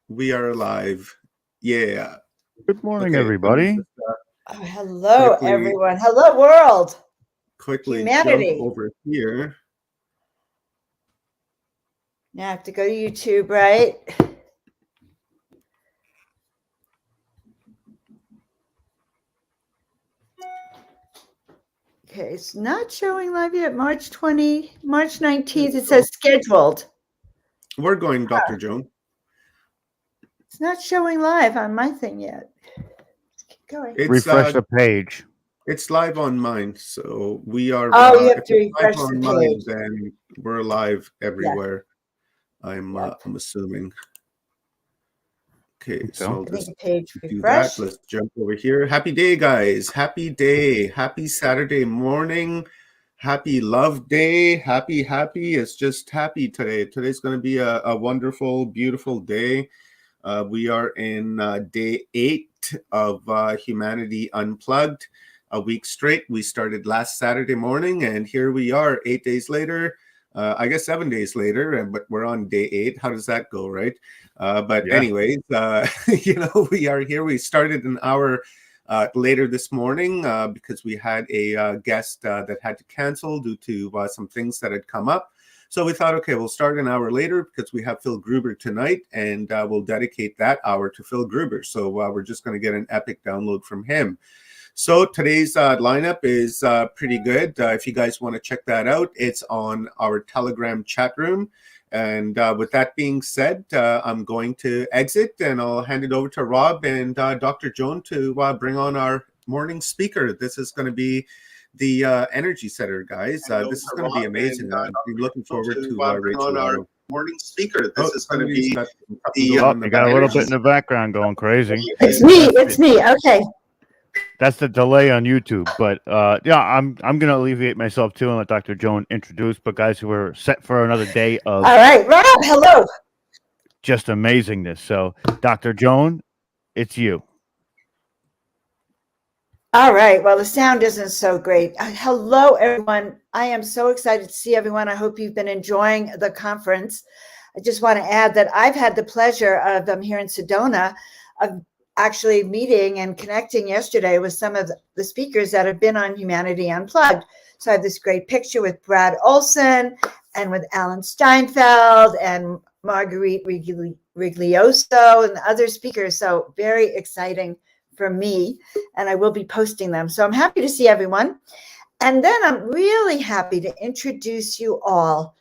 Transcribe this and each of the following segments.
We are alive. Yeah. Good morning, Okay. Let me everybody. just Oh, hello, quickly everyone. Hello, world. jump Humanity. over here. Now I have to go to YouTube, right? Okay, it's not showing live yet. March 19th. It says scheduled. We're going, Dr. Joan. It's not showing live on my thing yet. Let's keep going. Refresh the page. It's live on mine, so we are. Oh, you have If to it's live refresh the on mine, page. then we're live Yeah. everywhere. I'm Yep. assuming. Okay, so So, I'll I think just the page do that. refresh. Let's jump over here. Happy day, guys. Happy day. Happy Saturday morning. Happy love day. Happy. It's just happy today. Today's going to be a wonderful, beautiful day. We are in day 8 of Humanity Unplugged. A week straight. We started last Saturday morning, and here we are 8 days later. I guess 7 days later, but we're on day 8. How does that go, right? But yeah. anyways, we are here. We started an hour later this morning because we had a guest that had to cancel due to some things that had come up. So we thought, okay, we'll start an hour later because we have Phil Gruber tonight, and we'll dedicate that hour to Phil Gruber. So we're just going to get an epic download from him. So today's lineup is pretty good. If you guys want to check that out, it's on our Telegram chat room. And with that being said, I'm going to exit, and I'll hand it over to Rob and Dr. Joan to bring on our morning speaker. This is going to be the energy setter, guys. This is going to be amazing. I'm looking forward to Rachel. Our morning speaker. This is going to somebody's be got the Oh, you got a little bit in the background going crazy. It's me. It's me. Okay. That's the delay on YouTube. But yeah, I'm going to alleviate myself too and let Dr. Joan introduce. But guys, we're set for another day of All right, Rob. Hello. just amazingness. So, Dr. Joan, it's you. All right. Well, the sound isn't so great. Hello, everyone. I am so excited to see everyone. I hope you've been enjoying the conference. I just want to add that I've had the pleasure of here in Sedona of actually meeting and connecting yesterday with some of the speakers that have been on Humanity Unplugged. So I have this great picture with Brad Olson and with Alan Steinfeld and Marguerite Riglioso and other speakers. So very exciting for me, and I will be posting them. So I'm happy to see everyone. And then I'm really happy to introduce you all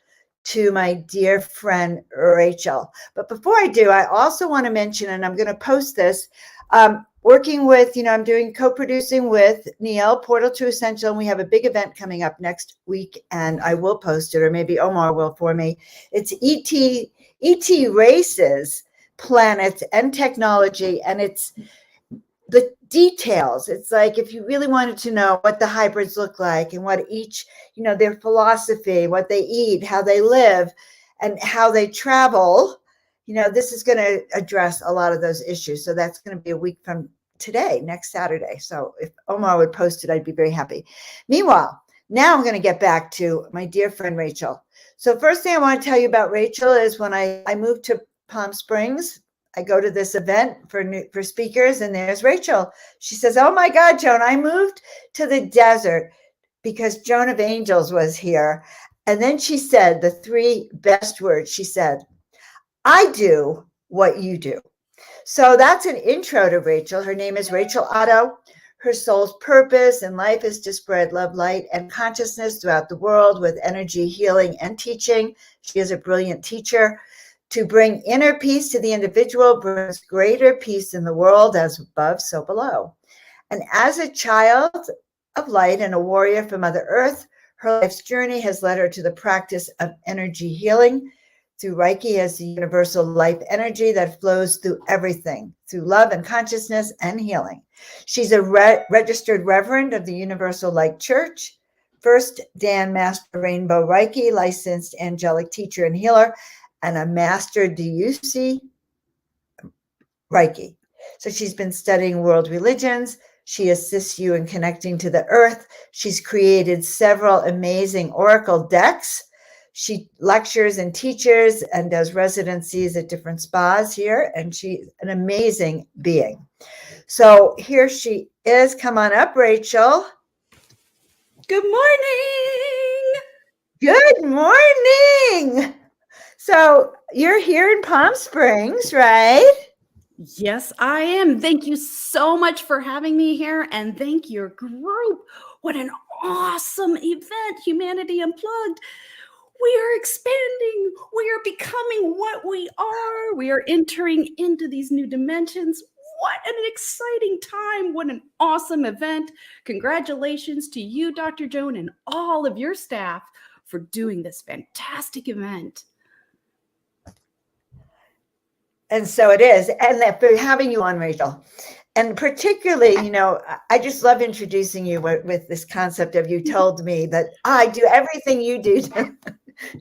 to my dear friend, Rachel. But before I do, I also want to mention, and I'm going to post this, working with, I'm doing co-producing with Neil, Portal to Essential, and we have a big event coming up next week, and I will post it, or maybe Omar will for me. It's ET races, planets, and technology, and it's the details. It's like if you really wanted to know what the hybrids look like and what each, their philosophy, what they eat, how they live, and how they travel, this is going to address a lot of those issues. So that's going to be a week from today, next Saturday. So if Omar would post it, I'd be very happy. Meanwhile, now I'm going to get back to my dear friend, Rachel. So first thing I want to tell you about Rachel is when I moved to Palm Springs, I go to this event for speakers, and there's Rachel. She says, "Oh my God, Joan, I moved to the desert because Joan of Angels was here." And then she said the 3 best words. She said, "I do what you do." So that's an intro to Rachel. Her name is Rachel Otto. Her soul's purpose in life is to spread love, light, and consciousness throughout the world with energy, healing, and teaching. She is a brilliant teacher. To bring inner peace to the individual brings greater peace in the world, as above, so below. And as a child of light and a warrior from Mother Earth, her life's journey has led her to the practice of energy healing through Reiki as the universal life energy that flows through everything, through love and consciousness and healing. She's a registered reverend of the Universal Light Church, first Dan Master Rainbow Reiki, licensed angelic teacher and healer, and a master DUC Reiki. So she's been studying world religions. She assists you in connecting to the earth. She's created several amazing oracle decks. She lectures and teaches and does residencies at different spas here, and she's an amazing being. So here she is. Come on up, Rachel. Good morning. Good morning. So you're here in Palm Springs, right? Yes, I am. Thank you so much for having me here, and thank your group. What an awesome event, Humanity Unplugged. We are expanding. We are becoming what we are. We are entering into these new dimensions. What an exciting time. What an awesome event. Congratulations to you, Dr. Joan, and all of your staff for doing this fantastic event. And so it is. And for having you on, Rachel. And particularly, you know, I just love introducing you with this concept of, you told me that I do everything you do,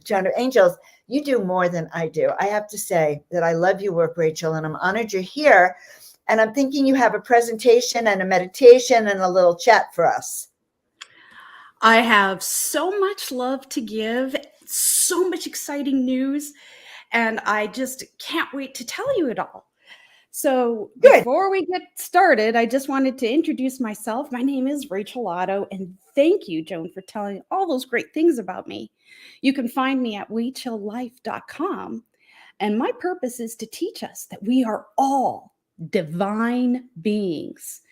Joan of Angels. You do more than I do. I have to say that I love your work, Rachel, and I'm honored you're here. And I'm thinking you have a presentation and a meditation and a little chat for us. I have so much love to give, so much exciting news, and I just can't wait to tell you it all. So before we get started, I just wanted to introduce myself. My name is Rachel Otto, and thank you, Joan, for telling all those great things about me. You can find me at wechilllife.com, and my purpose is to teach us that we are all divine beings.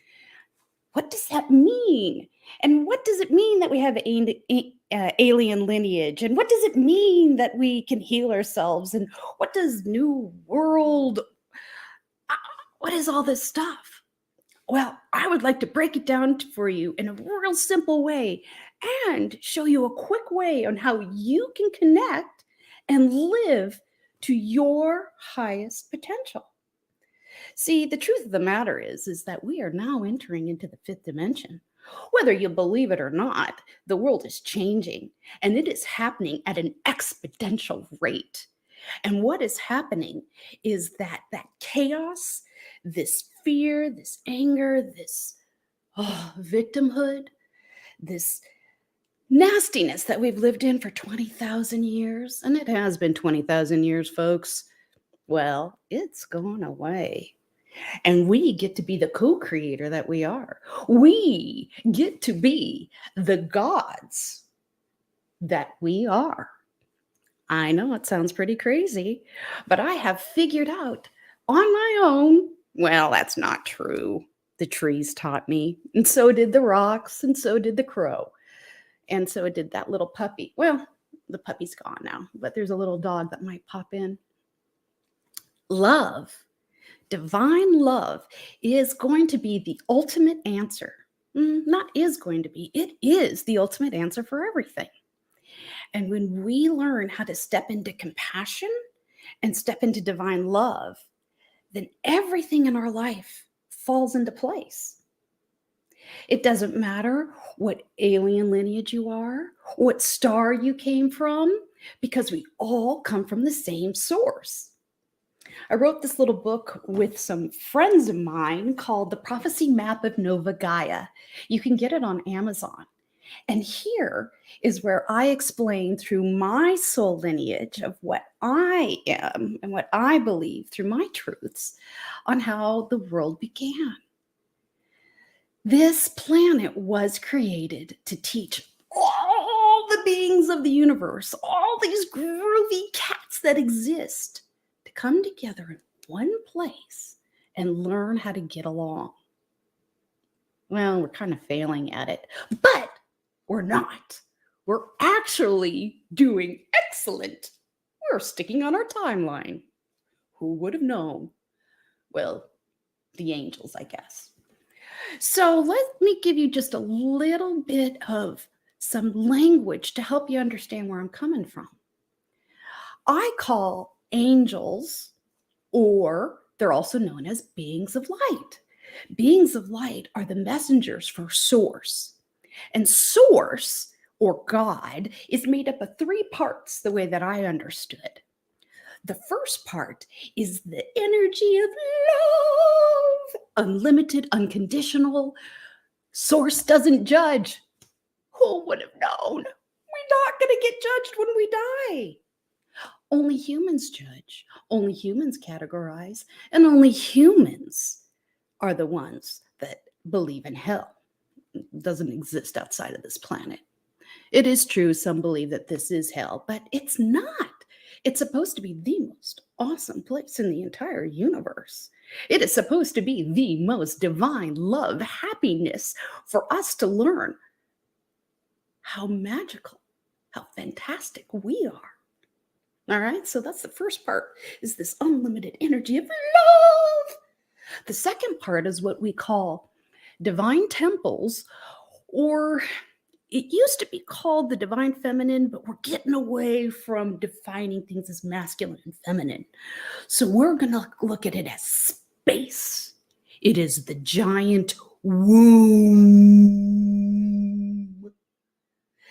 What does that mean? And what does it mean that we have alien lineage? And what does it mean that we can heal ourselves? And what does new world? What is all this stuff? Well, I would like to break it down for you in a real simple way and show you a quick way on how you can connect and live to your highest potential. See, the truth of the matter is that we are now entering into the fifth dimension. Whether you believe it or not, the world is changing, and it is happening at an exponential rate. And what is happening is that chaos, this fear, this anger, this victimhood, this nastiness that we've lived in for 20,000 years, and it has been 20,000 years, folks, well, it's gone away. And we get to be the co-creator that we are. We get to be the gods that we are. I know it sounds pretty crazy, but I have figured out on my own, well, that's not true. The trees taught me, and so did the rocks, and so did the crow, and so did that little puppy. Well, the puppy's gone now, but there's a little dog that might pop in. Love, divine love, is going to be the ultimate answer. Not is going to be, it is the ultimate answer for everything. And when we learn how to step into compassion and step into divine love, then everything in our life falls into place. It doesn't matter what alien lineage you are, what star you came from, because we all come from the same source. I wrote this little book with some friends of mine called The Prophecy Map of Nova Gaia. You can get it on Amazon. And here is where I explain through my soul lineage of what I am and what I believe through my truths on how the world began. This planet was created to teach all the beings of the universe, all these groovy cats that exist, to come together in one place and learn how to get along. Well, we're kind of failing at it, but we're not. We're actually doing excellent. We're sticking on our timeline. Who would have known? Well, the angels, I guess. So let me give you just a little bit of some language to help you understand where I'm coming from. I call angels, or they're also known as beings of light. Beings of light are the messengers for Source. And Source, or God, is made up of three parts the way that I understood. The first part is the energy of love, unlimited, unconditional. Source doesn't judge. Who would have known? We talked going to get judged when we die. Only humans judge, only humans categorize, and only humans are the ones that believe in hell. It doesn't exist outside of this planet. It is true, some believe that this is hell, but it's not. It's supposed to be the most awesome place in the entire universe. It is supposed to be the most divine love, happiness for us to learn how magical, how fantastic we are. All right, so that's the first part, is this unlimited energy of love. The second part is what we call divine temples, or it used to be called the divine feminine, but we're getting away from defining things as masculine and feminine. So we're going to look at it as space. It is the giant womb.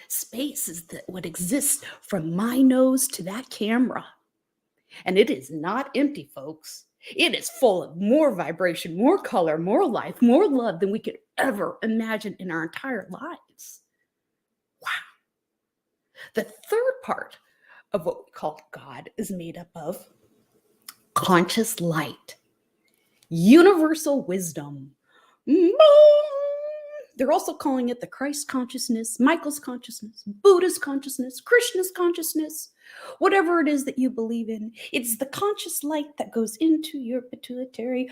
Space is what exists from my nose to that camera. And it is not empty, folks. It is full of more vibration, more color, more life, more love than we could ever imagine in our entire lives. Wow. The third part of what we call God is made up of conscious light, universal wisdom. They're also calling it the Christ consciousness, Michael's consciousness, Buddha's consciousness, Krishna's consciousness, whatever it is that you believe in. It's the conscious light that goes into your pituitary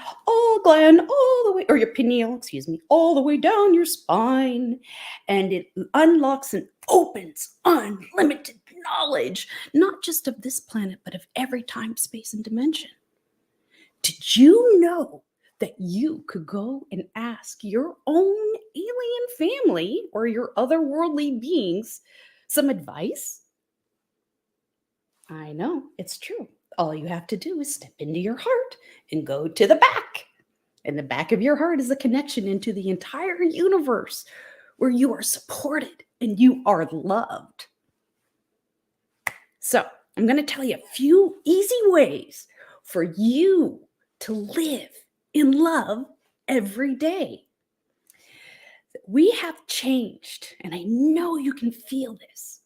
gland all the way, or your pineal, excuse me, all the way down your spine. And it unlocks and opens unlimited knowledge, not just of this planet, but of every time, space, and dimension. Did you know that you could go and ask your own alien family or your otherworldly beings some advice? I know, it's true. All you have to do is step into your heart and go to the back. And the back of your heart is a connection into the entire universe where you are supported and you are loved. So I'm going to tell you a few easy ways for you to live in love every day. We have changed, and I know you can feel this.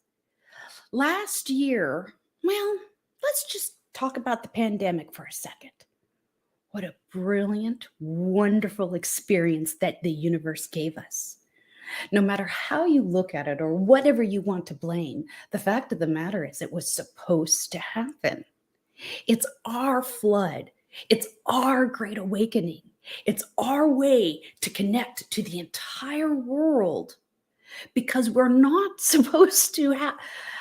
Last year, well, let's just talk about the pandemic for a second. What a brilliant, wonderful experience that the universe gave us. No matter how you look at it or whatever you want to blame, the fact of the matter is it was supposed to happen. It's our flood. It's our great awakening. It's our way to connect to the entire world, because we're not supposed to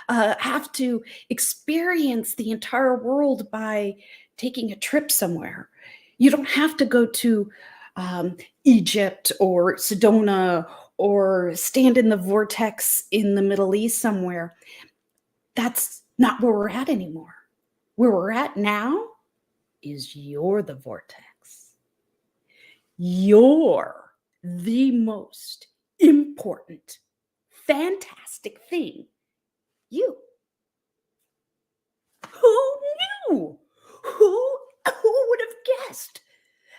have to experience the entire world by taking a trip somewhere. You don't have to go to Egypt or Sedona or stand in the vortex in the Middle East somewhere. That's not where we're at anymore. Where we're at now is you're the vortex. You're the most important, fantastic thing. You. Who knew? Who would have guessed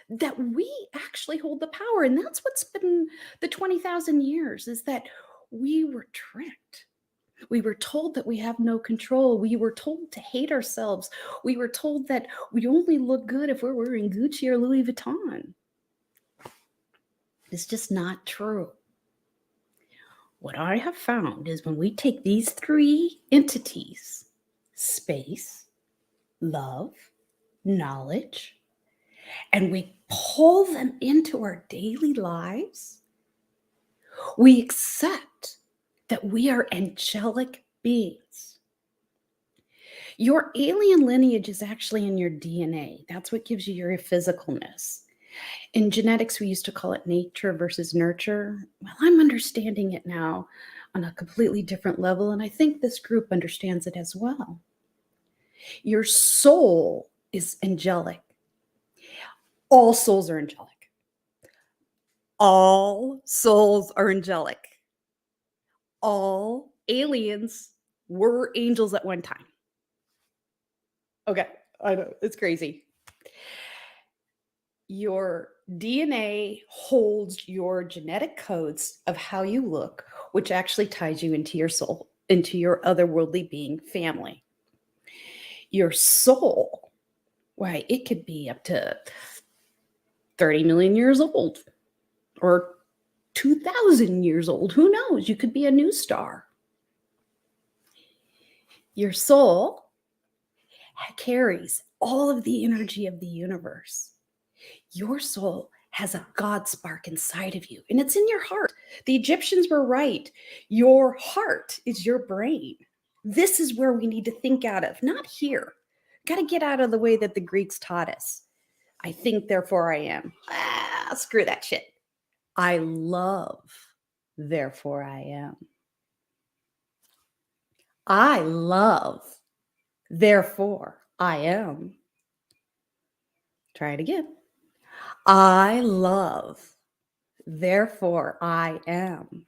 that we actually hold the power? And that's what's been the 20,000 years, is that we were tricked. We were told that we have no control. We were told to hate ourselves. We were told that we only look good if we're wearing Gucci or Louis Vuitton. It's just not true. What I have found is when we take these three entities, space, love, knowledge, and we pull them into our daily lives, we accept that we are angelic beings. Your alien lineage is actually in your DNA. That's what gives you your physicalness. In genetics, we used to call it nature versus nurture. Well, I'm understanding it now on a completely different level, and I think this group understands it as well. Your soul is angelic. All souls are angelic. All souls are angelic. All aliens were angels at one time. Okay, I know, it's crazy. Your DNA holds your genetic codes of how you look, which actually ties you into your soul, into your otherworldly being family. Your soul, why, it could be up to 30 million years old or 2,000 years old. Who knows? You could be a new star. Your soul carries all of the energy of the universe. Your soul has a God spark inside of you, and it's in your heart. The Egyptians were right. Your heart is your brain. This is where we need to think out of, not here. Got to get out of the way that the Greeks taught us. I think, therefore I am. Screw that shit. I love, therefore I am. I love, therefore I am. Try it again. I love, therefore I am.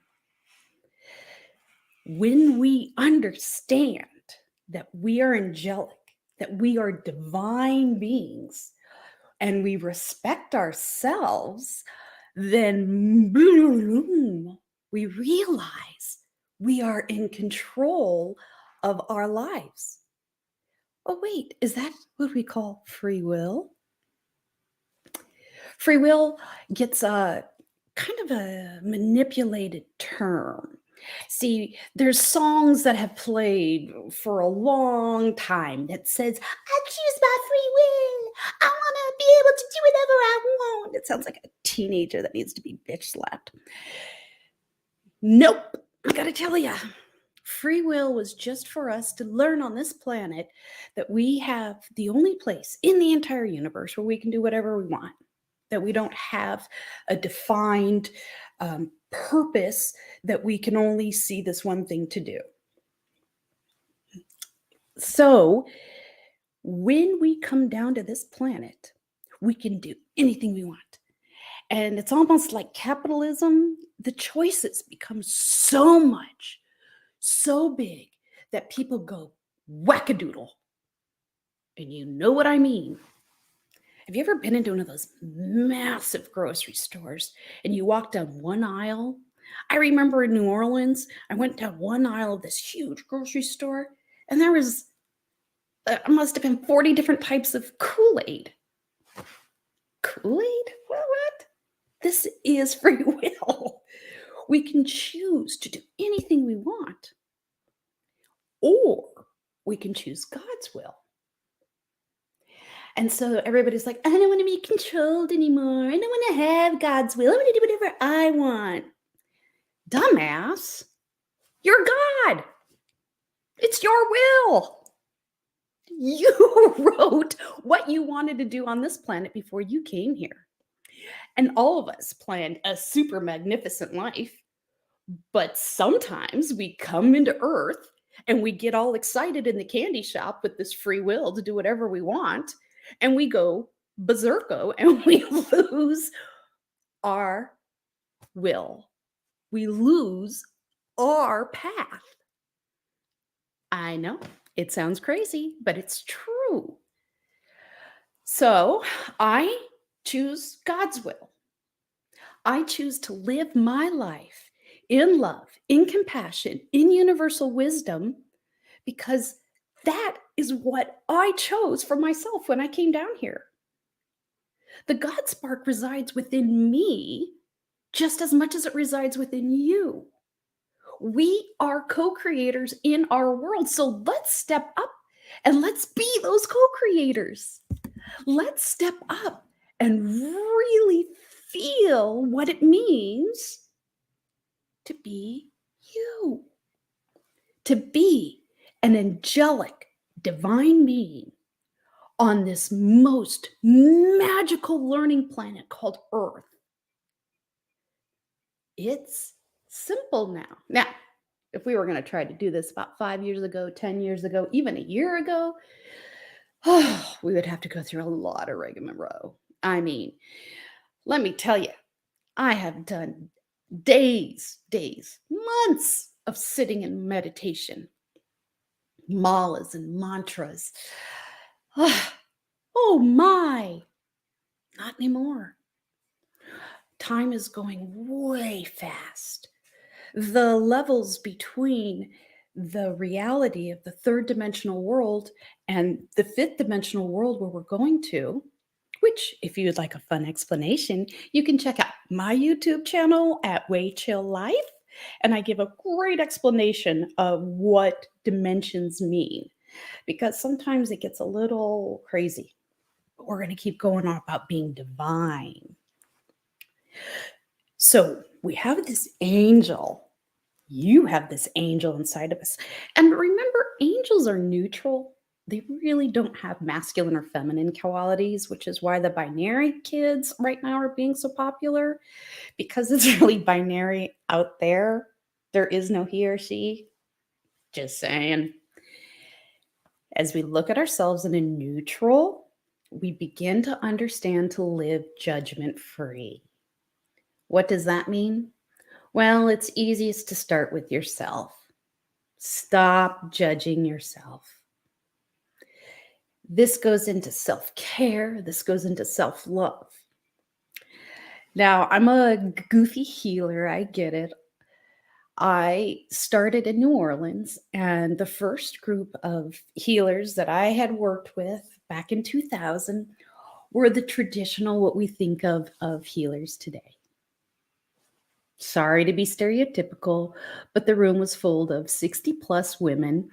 When we understand that we are angelic, that we are divine beings, and we respect ourselves, then boom, we realize we are in control of our lives. Oh, wait, is that what we call free will? Free will gets a kind of a manipulated term. See, there's songs that have played for a long time that says, I choose my free will. I want to be able to do whatever I want. It sounds like a teenager that needs to be bitch slapped. Nope. I got to tell you, free will was just for us to learn on this planet that we have the only place in the entire universe where we can do whatever we want, that we don't have a defined purpose, that we can only see this one thing to do. So when we come down to this planet, we can do anything we want. And it's almost like capitalism. The choices become so much, so big that people go wackadoodle. And you know what I mean. Have you ever been into one of those massive grocery stores and you walk down one aisle? I remember in New Orleans, I went down one aisle of this huge grocery store and there was, must have been 40 different types of Kool-Aid. Kool-Aid? What? This is free will. We can choose to do anything we want, or we can choose God's will. And so everybody's like, I don't want to be controlled anymore. I don't want to have God's will. I want to do whatever I want. Dumbass, you're God. It's your will. You wrote what you wanted to do on this planet before you came here. And all of us planned a super magnificent life. But sometimes we come into Earth and we get all excited in the candy shop with this free will to do whatever we want. And we go berserko and we lose our will. We lose our path. I know it sounds crazy, but it's true. So I choose God's will. I choose to live my life in love, in compassion, in universal wisdom, because that is what I chose for myself when I came down here. The God spark resides within me just as much as it resides within you. We are co-creators in our world. So let's step up and let's be those co-creators. Let's step up and really feel what it means to be you, to be an angelic, divine being on this most magical learning planet called Earth. It's simple now. Now, if we were going to try to do this about 5 years ago, 10 years ago, even a year ago, we would have to go through a lot of rigmarole. I mean, let me tell you, I have done days, months of sitting in meditation, malas and mantras. Oh my, not anymore. Time is going way fast. The levels between the reality of the third dimensional world and the fifth dimensional world where we're going to, which, if you would like a fun explanation, you can check out my YouTube channel at Way Chill Life. And I give a great explanation of what dimensions mean, because sometimes it gets a little crazy. But we're going to keep going on about being divine. So we have this angel. You have this angel inside of us. And remember, angels are neutral. They really don't have masculine or feminine qualities, which is why the binary kids right now are being so popular, because it's really binary out there. There is no he or she. Just saying. As we look at ourselves in a neutral, we begin to understand to live judgment free. What does that mean? Well, it's easiest to start with yourself. Stop judging yourself. This goes into self-care. This goes into self-love. Now, I'm a goofy healer. I get it. I started in New Orleans, and the first group of healers that I had worked with back in 2000 were the traditional, what we think of healers today. Sorry to be stereotypical, but the room was full of 60 plus women,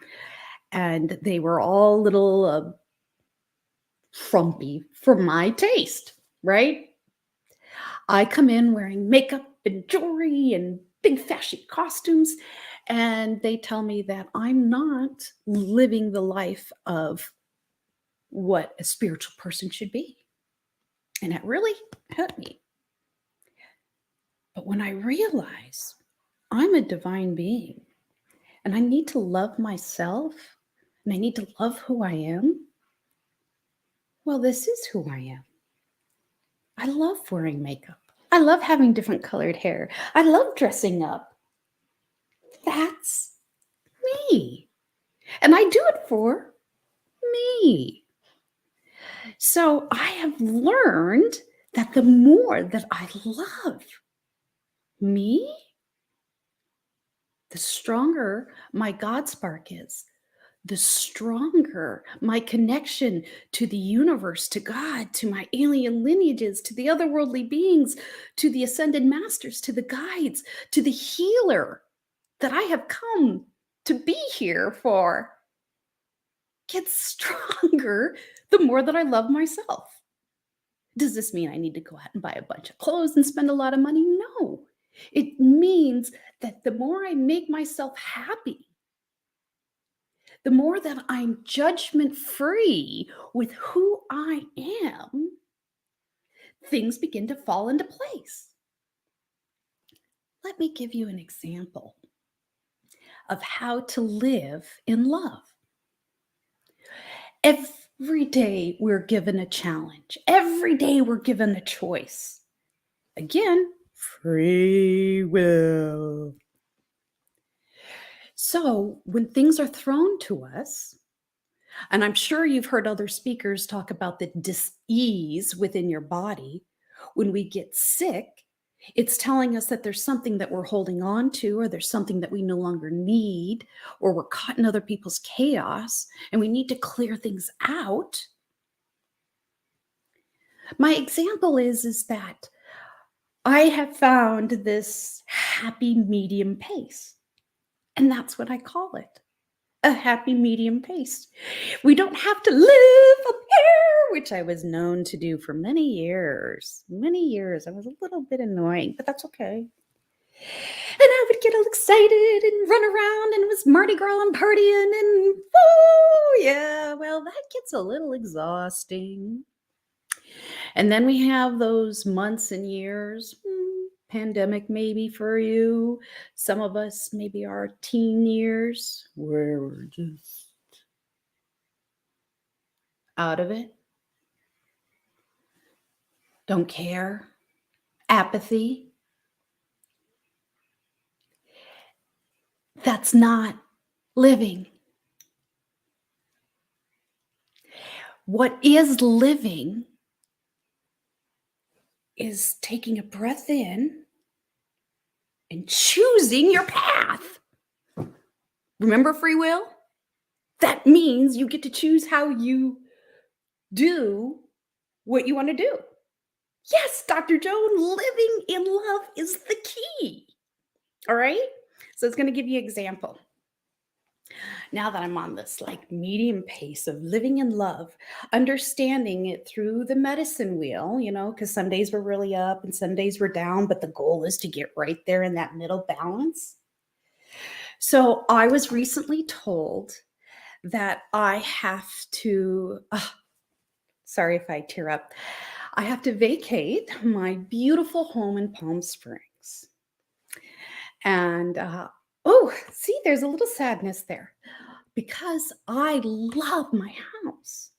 and they were all little frumpy for my taste, right? I come in wearing makeup and jewelry and big fashion costumes, and they tell me that I'm not living the life of what a spiritual person should be. And it really hurt me. But when I realize I'm a divine being and I need to love myself and I need to love who I am, well, this is who I am. I love wearing makeup. I love having different colored hair. I love dressing up. That's me. And I do it for me. So I have learned that the more that I love me, the stronger my God spark is, the stronger my connection to the universe, to God, to my alien lineages, to the otherworldly beings, to the ascended masters, to the guides, to the healer that I have come to be here for, gets stronger the more that I love myself. Does this mean I need to go out and buy a bunch of clothes and spend a lot of money? No. It means that the more I make myself happy, the more that I'm judgment free with who I am, things begin to fall into place. Let me give you an example of how to live in love. Every day we're given a challenge. Every day we're given a choice. Again, free will. So when things are thrown to us, and I'm sure you've heard other speakers talk about the dis-ease within your body. When we get sick, it's telling us that there's something that we're holding on to, or there's something that we no longer need, or we're caught in other people's chaos, and we need to clear things out. My example is that I have found this happy medium pace, and that's what I call it. A happy medium pace. We don't have to live up here, which I was known to do for many years. Many years. I was a little bit annoying, but that's okay. And I would get all excited and run around, and it was Mardi Gras and partying, and oh yeah, well, that gets a little exhausting. And then we have those months and years, pandemic maybe for you. Some of us maybe our teen years where we're just out of it. Don't care. Apathy. That's not living. What is living is taking a breath in and choosing your path. Remember free will? That means you get to choose how you do what you want to do. Yes, Dr. Joan, living in love is the key. All right? So it's going to give you an example. Now that I'm on this like medium pace of living in love, understanding it through the medicine wheel, because some days we're really up and some days we're down, but the goal is to get right there in that middle balance. So I was recently told that I have to, sorry if I tear up, I have to vacate my beautiful home in Palm Springs. And, see, there's a little sadness there because I love my house.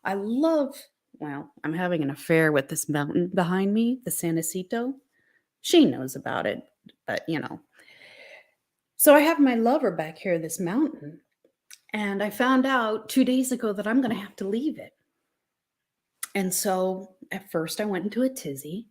I'm having an affair with this mountain behind me, the San Jacinto. She knows about it, but So I have my lover back here, this mountain. And I found out 2 days ago that I'm going to have to leave it. And so at first I went into a tizzy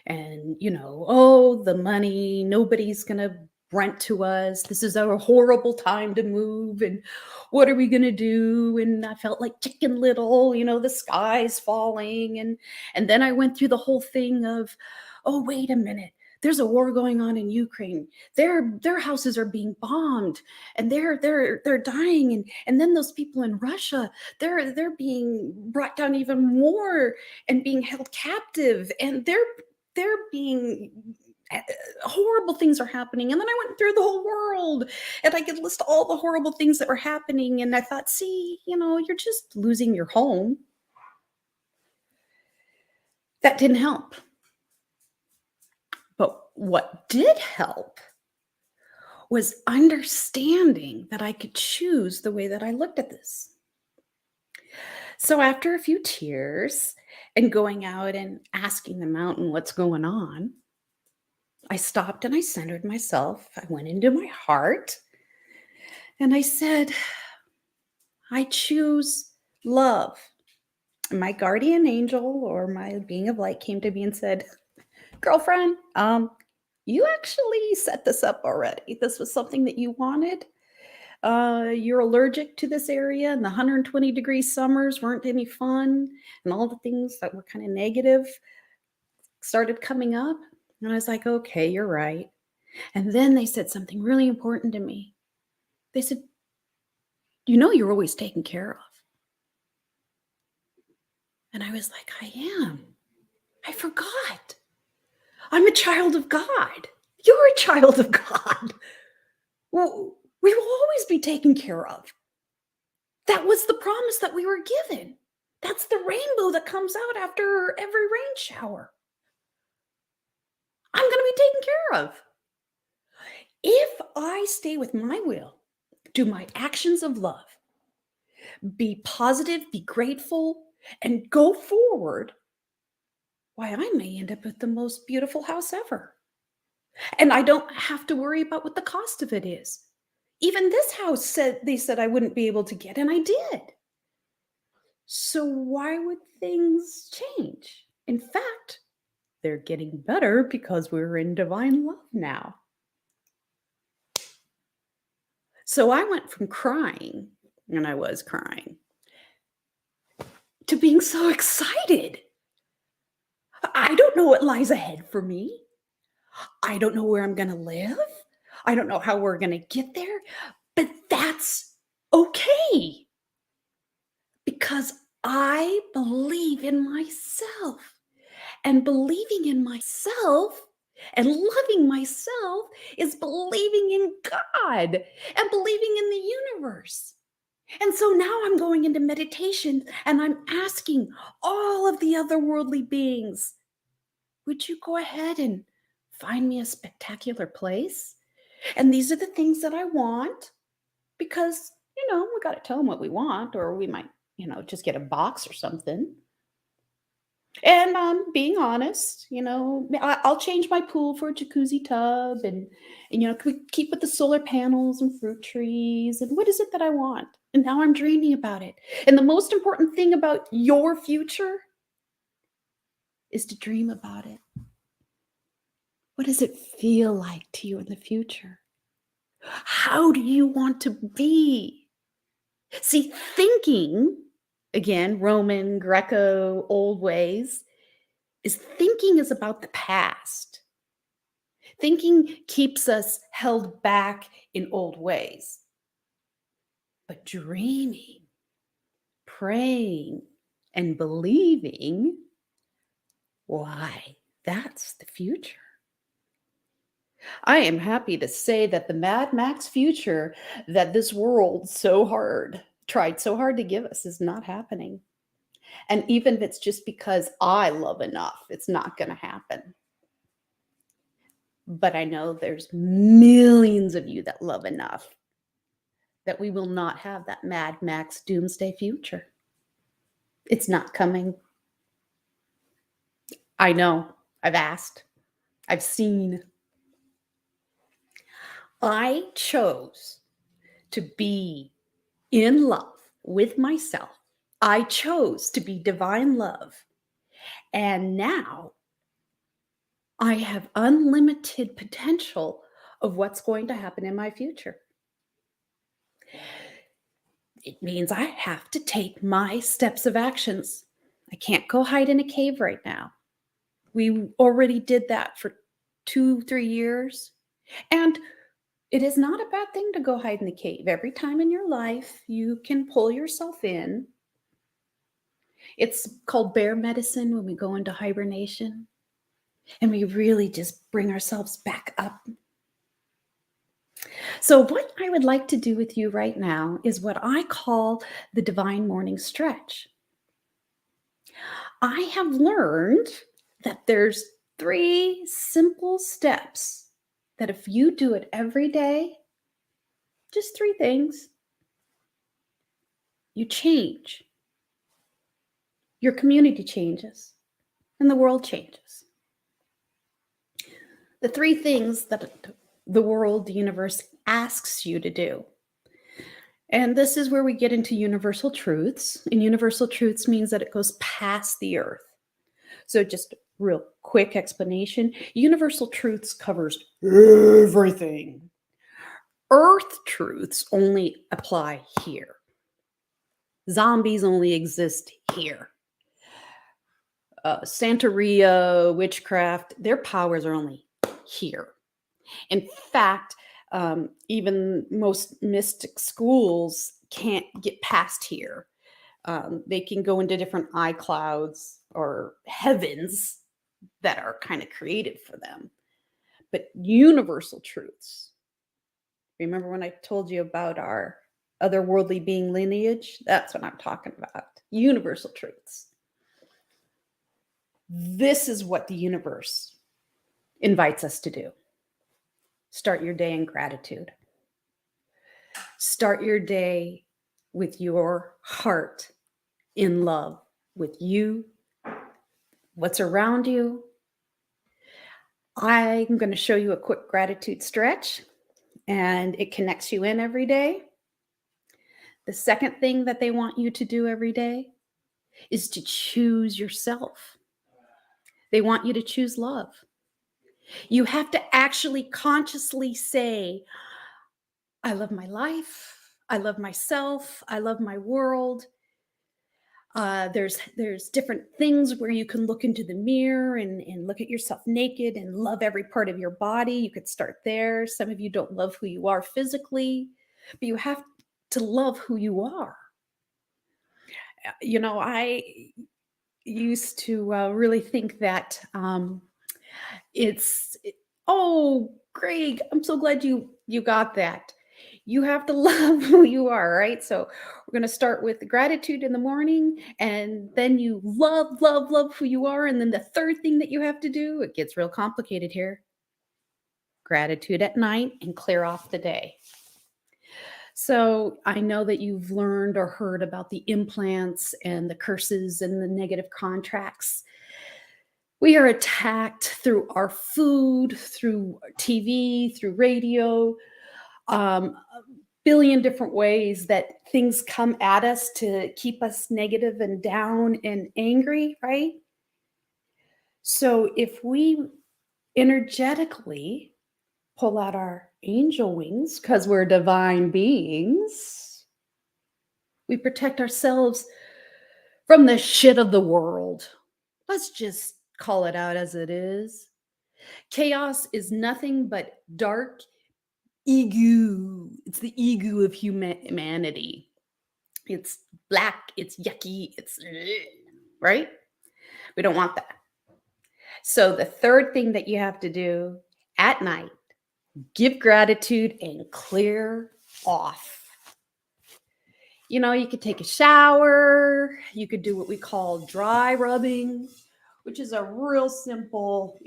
and, the money, nobody's going to rent to us. This is a horrible time to move. And what are we going to do? And I felt like Chicken Little, the sky's falling. And then I went through the whole thing of, oh, wait a minute. There's a war going on in Ukraine. Their houses are being bombed and they're dying. And then those people in Russia, they're being brought down even more and being held captive. And they're being horrible things are happening. And then I went through the whole world and I could list all the horrible things that were happening. And I thought, see, you're just losing your home. That didn't help. But what did help was understanding that I could choose the way that I looked at this. So after a few tears and going out and asking the mountain what's going on, I stopped and I centered myself. I went into my heart and I said, I choose love. And my guardian angel or my being of light came to me and said, girlfriend, you actually set this up already. This was something that you wanted. You're allergic to this area and the 120-degree summers weren't any fun and all the things that were kind of negative started coming up. And I was like, okay, you're right. And then they said something really important to me. They said, you're always taken care of. And I was like, I am. I forgot. I'm a child of God. You're a child of God. Well, we will always be taken care of. That was the promise that we were given. That's the rainbow that comes out after every rain shower. I'm going to be taken care of. If I stay with my will, do my actions of love, be positive, be grateful, and go forward, why, I may end up with the most beautiful house ever. And I don't have to worry about what the cost of it is. Even this house they said I wouldn't be able to get, and I did. So why would things change? In fact, they're getting better because we're in divine love now. So I went from crying, and I was crying, to being so excited. I don't know what lies ahead for me. I don't know where I'm going to live. I don't know how we're going to get there, but that's okay because I believe in myself, and believing in myself and loving myself is believing in God and believing in the universe. And so now I'm going into meditation and I'm asking all of the otherworldly beings, would you go ahead and find me a spectacular place? And these are the things that I want because, we got to tell them what we want, or we might, just get a box or something. And being honest, I'll change my pool for a jacuzzi tub and can we keep with the solar panels and fruit trees? And what is it that I want? And now I'm dreaming about it. And the most important thing about your future is to dream about it. What does it feel like to you in the future? How do you want to be? See, thinking, again, Roman, Greco, old ways, thinking is about the past. Thinking keeps us held back in old ways. But dreaming, praying, and believing, why, that's the future. I am happy to say that the Mad Max future that this world tried so hard to give us is not happening. And even if it's just because I love enough, it's not going to happen. But I know there's millions of you that love enough that we will not have that Mad Max doomsday future. It's not coming. I know. I've asked. I've seen. I chose to be in love with myself. I chose to be divine love. And now I have unlimited potential of what's going to happen in my future. It means I have to take my steps of actions. I can't go hide in a cave right now. We already did that for 2-3 years. And it is not a bad thing to go hide in the cave. Every time in your life, you can pull yourself in. It's called bear medicine when we go into hibernation. And we really just bring ourselves back up. So what I would like to do with you right now is what I call the divine morning stretch. I have learned that there's 3 simple steps that if you do it every day, just 3 things, you change. Your community changes and the world changes. The 3 things that the world, the universe asks you to do. And this is where we get into universal truths. And universal truths means that it goes past the earth. So just real quick explanation. Universal truths covers everything. Earth truths only apply here. Zombies only exist here. Santeria, witchcraft, their powers are only here. In fact, even most mystic schools can't get past here. They can go into different eye clouds or heavens that are kind of created for them. But universal truths. Remember when I told you about our otherworldly being lineage? That's what I'm talking about. Universal truths. This is what the universe invites us to do. Start your day in gratitude. Start your day with your heart in love with you, what's around you. I'm going to show you a quick gratitude stretch, and it connects you in every day. The second thing that they want you to do every day is to choose yourself. They want you to choose love. You have to actually consciously say, I love my life. I love myself. I love my world. There's different things where you can look into the mirror and look at yourself naked and love every part of your body. You could start there. Some of you don't love who you are physically, but you have to love who you are. You know, I used to really think that oh, Greg, I'm so glad you got that. You have to love who you are, right? So we're going to start with the gratitude in the morning, and then you love who you are. And then the third thing that you have to do, it gets real complicated here. Gratitude at night and clear off the day. So I know that you've learned or heard about the implants and the curses and the negative contracts. We are attacked through our food, through TV, through radio, a billion different ways that things come at us to keep us negative and down and angry, right? So if we energetically pull out our angel wings because we're divine beings. We protect ourselves from the shit of the world. Let's just call it out as it is. Chaos is nothing but dark ego. It's the ego of humanity. It's black, it's yucky, it's right? We don't want that. So the third thing that you have to do at night, give gratitude and clear off. You know, you could take a shower, you could do what we call dry rubbing, which is a real simple,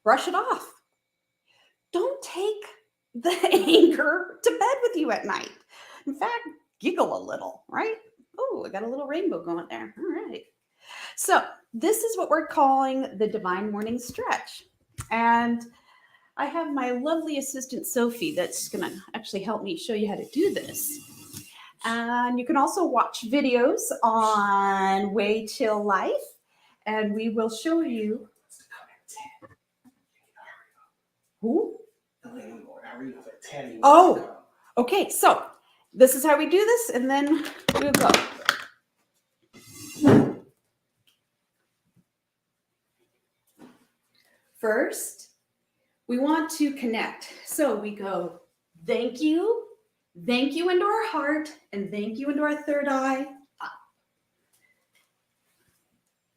brush it off. Don't take the anger to bed with you at night. In fact, giggle a little, right? Oh, I got a little rainbow going there. All right. So this is what we're calling the Divine Morning Stretch. And I have my lovely assistant, Sophie, that's going to actually help me show you how to do this. And you can also watch videos on Way Chill Life. And we will show you. Who? Oh, okay. So this is how we do this, and then we'll go. First, we want to connect. So we go, thank you into our heart, and thank you into our third eye. Up.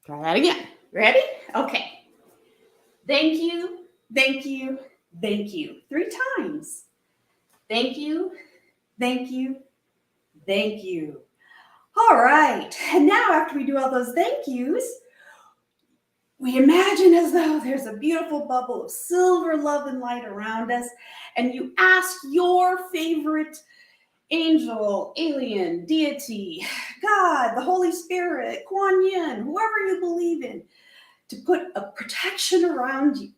Try that again. Ready? Okay. Thank you, thank you, thank you. 3 times. Thank you, thank you, thank you. All right. And now after we do all those thank yous, we imagine as though there's a beautiful bubble of silver love and light around us, and you ask your favorite angel, alien, deity, God, the Holy Spirit, Kuan Yin, whoever you believe in, to put a protection around you.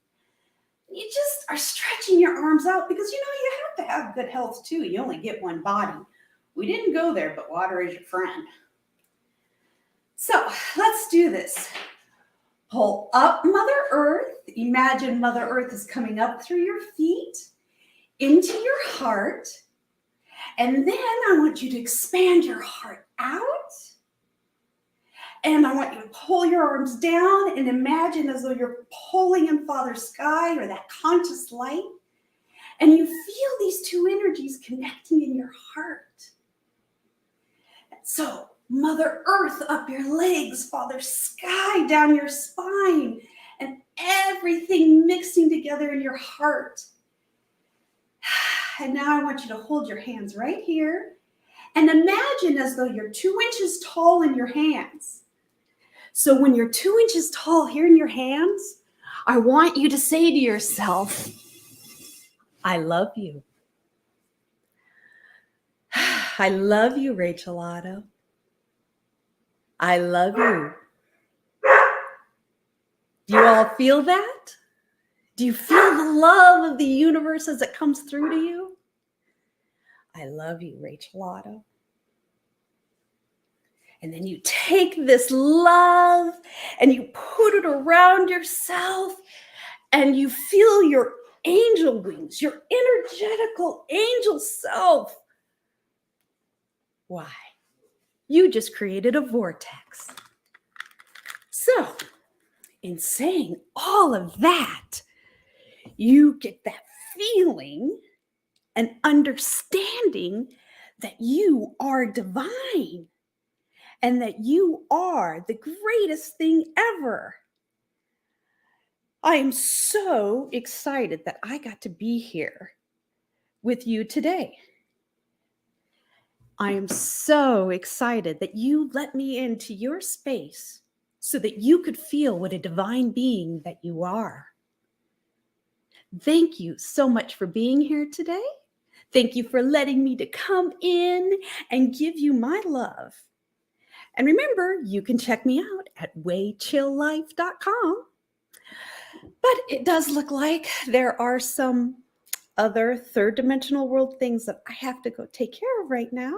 You just are stretching your arms out because, you have to have good health too. You only get one body. We didn't go there, but water is your friend. So let's do this. Pull up Mother Earth. Imagine Mother Earth is coming up through your feet into your heart. And then I want you to expand your heart out. And I want you to pull your arms down and imagine as though you're pulling in Father Sky or that conscious light. And you feel these two energies connecting in your heart. So Mother Earth up your legs, Father Sky down your spine, and everything mixing together in your heart. And now I want you to hold your hands right here and imagine as though you're 2 inches tall in your hands. So when you're 2 inches tall here in your hands, I want you to say to yourself, I love you. I love you, Rachel Otto. I love you. Do you all feel that? Do you feel the love of the universe as it comes through to you? I love you, Rachel Otto. And then you take this love and you put it around yourself and you feel your angel wings, your energetical angel self. Why? You just created a vortex. So, in saying all of that, you get that feeling and understanding that you are divine and that you are the greatest thing ever. I am so excited that I got to be here with you today. I am so excited that you let me into your space so that you could feel what a divine being that you are. Thank you so much for being here today. Thank you for letting me to come in and give you my love. And remember, you can check me out at waychilllife.com. But it does look like there are some other third dimensional world things that I have to go take care of right now.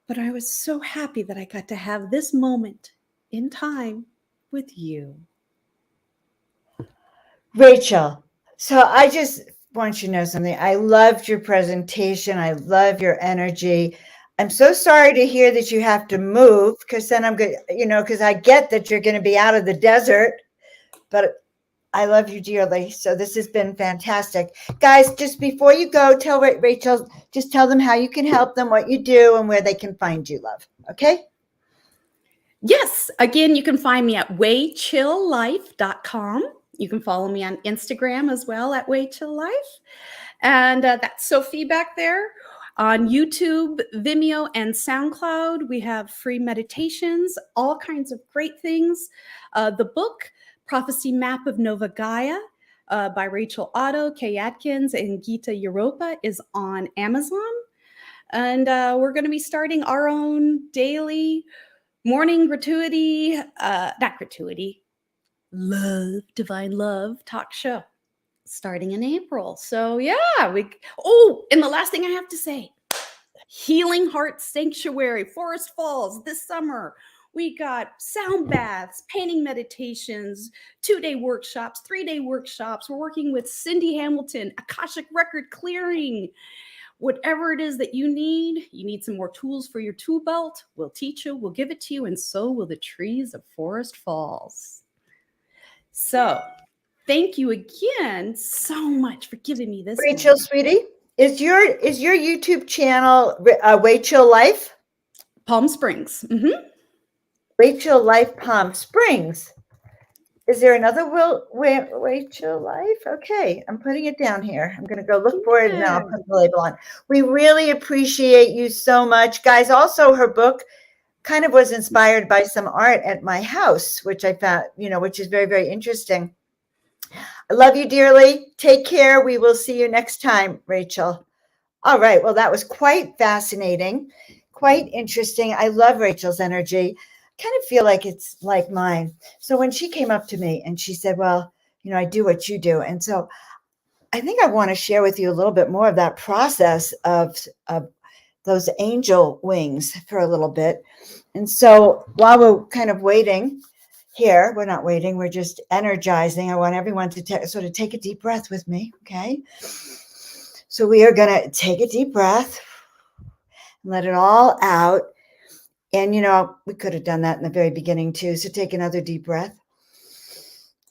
But I was so happy that I got to have this moment in time with you. Rachel, so I just want you to know something. I loved your presentation. I love your energy. I'm so sorry to hear that you have to move, because then I'm good, because I get that you're going to be out of the desert, but I love you dearly. So this has been fantastic. Guys, just before you go, tell Rachel, just tell them how you can help them, what you do, and where they can find you, love. Okay? Yes. Again, you can find me at waychilllife.com. You can follow me on Instagram as well at waychilllife. And that's Sophie back there. On YouTube, Vimeo, and SoundCloud, we have free meditations, all kinds of great things. The book, Prophecy Map of Nova Gaia, by Rachel Otto, Kay Atkins, and Gita Europa, is on Amazon. And we're going to be starting our own daily morning love, divine love talk show starting in April. So yeah, and the last thing I have to say, Healing Heart Sanctuary, Forest Falls this summer. We got sound baths, painting meditations, 2-day workshops, 3-day workshops. We're working with Cindy Hamilton, Akashic Record Clearing. Whatever it is that you need some more tools for your tool belt, we'll teach you, we'll give it to you, and so will the trees of Forest Falls. So thank you again so much for giving me this. Rachel, sweetie, is your YouTube channel Rachel Life? Palm Springs. Mm-hmm. Rachel Life Palm Springs. Is there another Rachel Life? Okay, I'm putting it down here. I'm going to go look for it, and then I'll put the label on. We really appreciate you so much. Guys, also her book kind of was inspired by some art at my house, which I found, which is very, very interesting. I love you dearly. Take care. We will see you next time, Rachel. All right. Well, that was quite fascinating, quite interesting. I love Rachel's energy. Kind of feel like it's like mine. So when she came up to me and she said, well, I do what you do. And so I think I want to share with you a little bit more of that process of those angel wings for a little bit. And so while we're kind of waiting here, we're not waiting, we're just energizing. I want everyone to sort of take a deep breath with me. Okay. So we are going to take a deep breath and let it all out. And, we could have done that in the very beginning too. So take another deep breath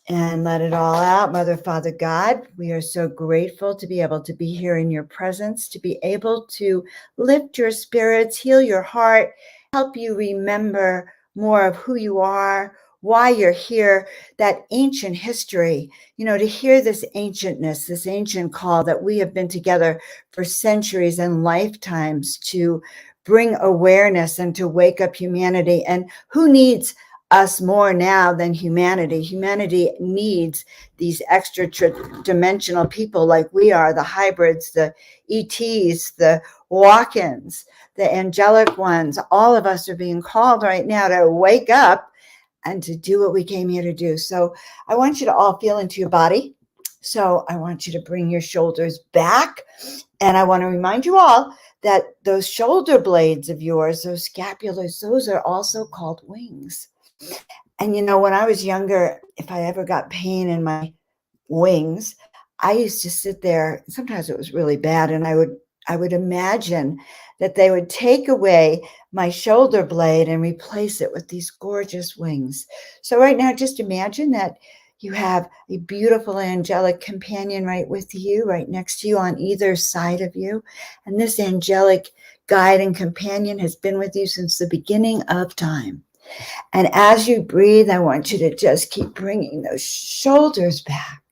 and let it all out. Mother, Father, God, we are so grateful to be able to be here in your presence, to be able to lift your spirits, heal your heart, help you remember more of who you are, why you're here, that ancient history, to hear this ancientness, this ancient call that we have been together for centuries and lifetimes to bring awareness and to wake up humanity. And who needs us more now than humanity? Humanity needs these extra dimensional people like we are, the hybrids, the ETs, the walk-ins, the angelic ones. All of us are being called right now to wake up and to do what we came here to do. So I want you to all feel into your body. So I want you to bring your shoulders back. And I want to remind you all that those shoulder blades of yours, those scapulars, those are also called wings. And, when I was younger, if I ever got pain in my wings, I used to sit there. Sometimes it was really bad. And I would imagine that they would take away my shoulder blade and replace it with these gorgeous wings. So right now, just imagine that you have a beautiful angelic companion right with you, right next to you on either side of you. And this angelic guide and companion has been with you since the beginning of time. And as you breathe, I want you to just keep bringing those shoulders back.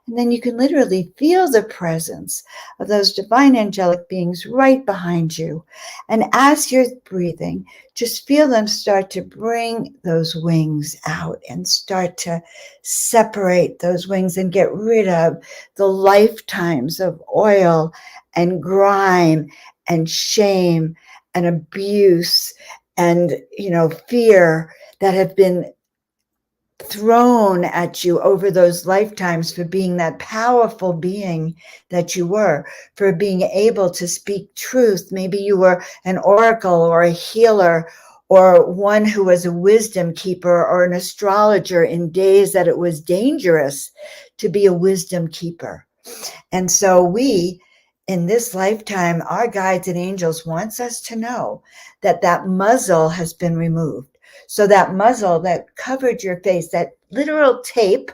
And then you can literally feel the presence of those divine angelic beings right behind you. And as you're breathing, just feel them start to bring those wings out and start to separate those wings and get rid of the lifetimes of oil and grime and shame and abuse and, fear that have been thrown at you over those lifetimes for being that powerful being that you were, for being able to speak truth. Maybe you were an oracle or a healer or one who was a wisdom keeper or an astrologer in days that it was dangerous to be a wisdom keeper. And so we, in this lifetime, our guides and angels wants us to know that that muzzle has been removed. So that muzzle that covered your face, that literal tape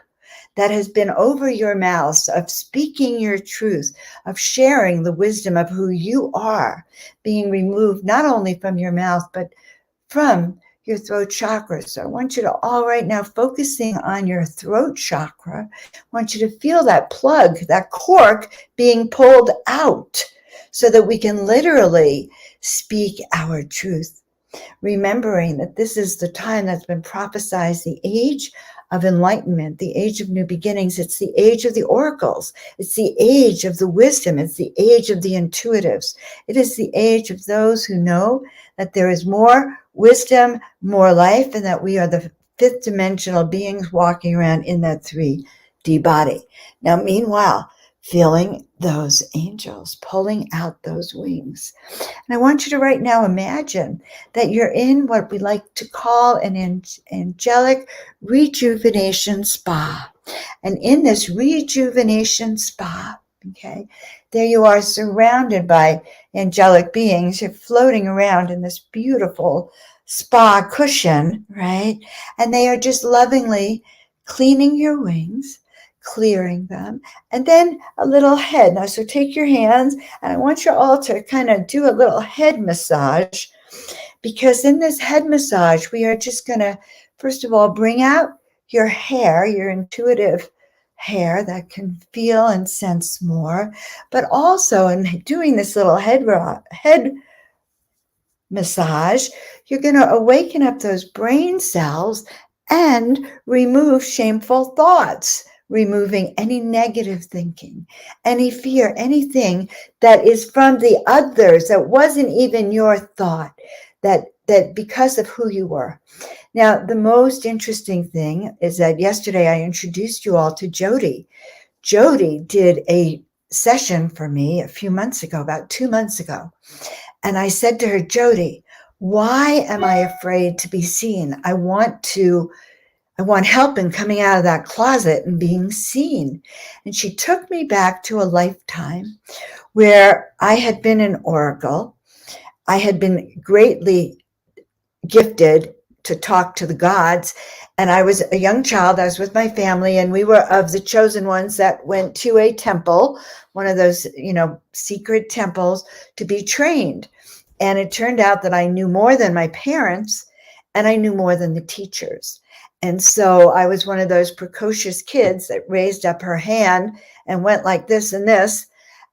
that has been over your mouth of speaking your truth, of sharing the wisdom of who you are, being removed not only from your mouth, but from your throat chakra. So I want you to all right now focusing on your throat chakra. I want you to feel that plug, that cork being pulled out so that we can literally speak our truth. Remembering that this is the time that's been prophesied, the age of enlightenment, the age of new beginnings. It's the age of the oracles. It's the age of the wisdom. It's the age of the intuitives. It is the age of those who know that there is more wisdom, more life, and that we are the fifth dimensional beings walking around in that 3D body. Now, meanwhile, feeling those angels pulling out those wings. And I want you to right now imagine that you're in what we like to call an angelic rejuvenation spa. And in this rejuvenation spa, okay, there you are surrounded by angelic beings. You're floating around in this beautiful spa cushion, right? And they are just lovingly cleaning your wings, clearing them, and then a little head. Now, so take your hands, and I want you all to kind of do a little head massage, because in this head massage, we are just going to, first of all, bring out your hair, your intuitive hair that can feel and sense more, but also in doing this little head massage, you're going to awaken up those brain cells and remove shameful thoughts, removing any negative thinking, any fear, anything that is from the others that wasn't even your thought, that because of who you were. Now, the most interesting thing is that yesterday I introduced you all to Jody. Jody did a session for me a few months ago, about 2 months ago. And I said to her, Jody, why am I afraid to be seen? I want help in coming out of that closet and being seen. And she took me back to a lifetime where I had been an oracle. I had been greatly gifted to talk to the gods. And I was a young child. I was with my family, and we were of the chosen ones that went to a temple, one of those, secret temples, to be trained. And it turned out that I knew more than my parents, and I knew more than the teachers. And so I was one of those precocious kids that raised up her hand and went like this and this.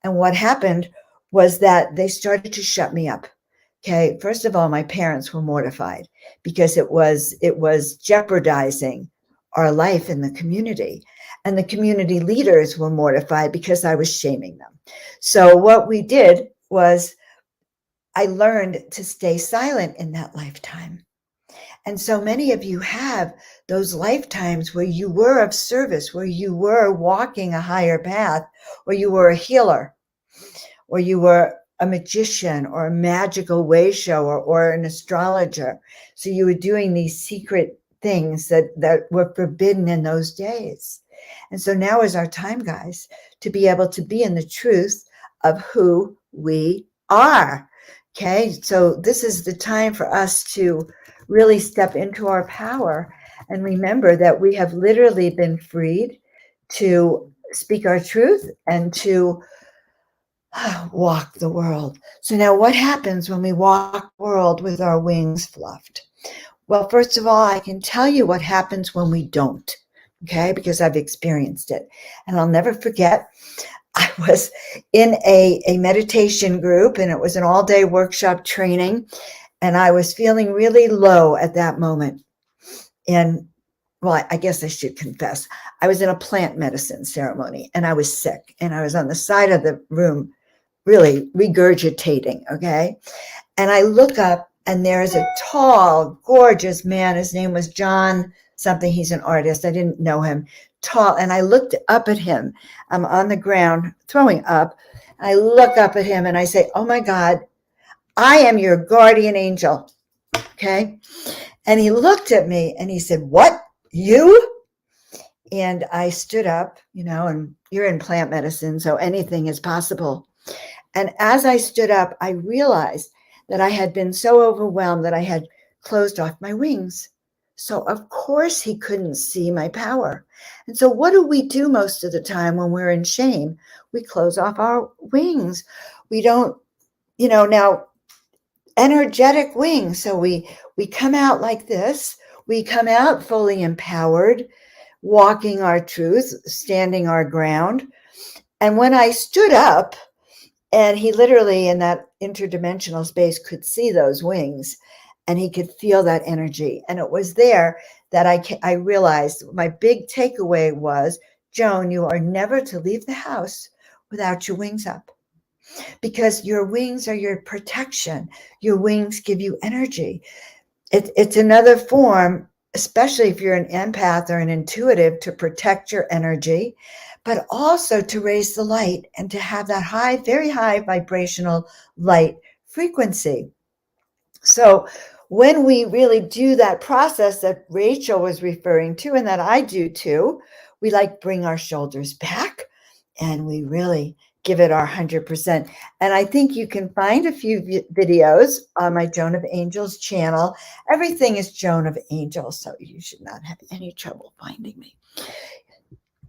And what happened was that they started to shut me up. Okay, first of all, my parents were mortified because it was jeopardizing our life in the community. And the community leaders were mortified because I was shaming them. So what we did was I learned to stay silent in that lifetime. And so many of you have those lifetimes where you were of service, where you were walking a higher path, or you were a healer, or you were a magician or a magical way shower or an astrologer. So you were doing these secret things that were forbidden in those days. And so now is our time, guys, to be able to be in the truth of who we are. Okay, so this is the time for us to really step into our power and remember that we have literally been freed to speak our truth and to walk the world. So now what happens when we walk the world with our wings fluffed? Well, first of all, I can tell you what happens when we don't, okay, because I've experienced it. And I'll never forget, I was in a meditation group, and it was an all-day workshop training, and I was feeling really low at that moment. And well, I guess I should confess, I was in a plant medicine ceremony, and I was sick, and I was on the side of the room really regurgitating, okay? And I look up, and there is a tall, gorgeous man. His name was Joan something. He's an artist. I didn't know him. Tall. And I looked up at him. I'm on the ground throwing up. I look up at him, and I say, oh, my God, I am your guardian angel. Okay. And he looked at me and he said, "What? You?" And I stood up, and you're in plant medicine, so anything is possible. And as I stood up, I realized that I had been so overwhelmed that I had closed off my wings. So of course he couldn't see my power. And so what do we do most of the time when we're in shame? We close off our wings. We don't, now energetic wings. So we come out like this. We come out fully empowered, walking our truth, standing our ground. And when I stood up, and he literally in that interdimensional space could see those wings, and he could feel that energy. And it was there that I realized my big takeaway was, Joan, you are never to leave the house without your wings up, because your wings are your protection. Your wings give you energy. It's another form, especially if you're an empath or an intuitive, to protect your energy, but also to raise the light and to have that high, very high vibrational light frequency. So when we really do that process that Rachel was referring to, and that I do too, we bring our shoulders back and we really give it our 100%. And I think you can find a few videos on my Joan of Angels channel. Everything is Joan of Angels, so you should not have any trouble finding me.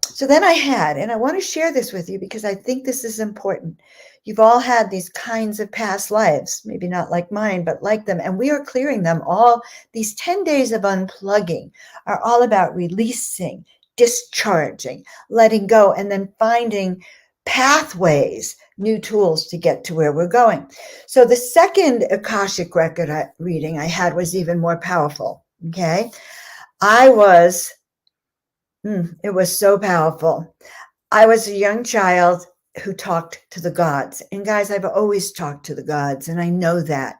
So then and I want to share this with you because I think this is important. You've all had these kinds of past lives, maybe not like mine, but like them. And we are clearing them all. These 10 days of unplugging are all about releasing, discharging, letting go, and then finding pathways, new tools to get to where we're going. So the second Akashic record reading I had was even more powerful. Okay. It was so powerful. I was a young child who talked to the gods. And guys, I've always talked to the gods, and I know that.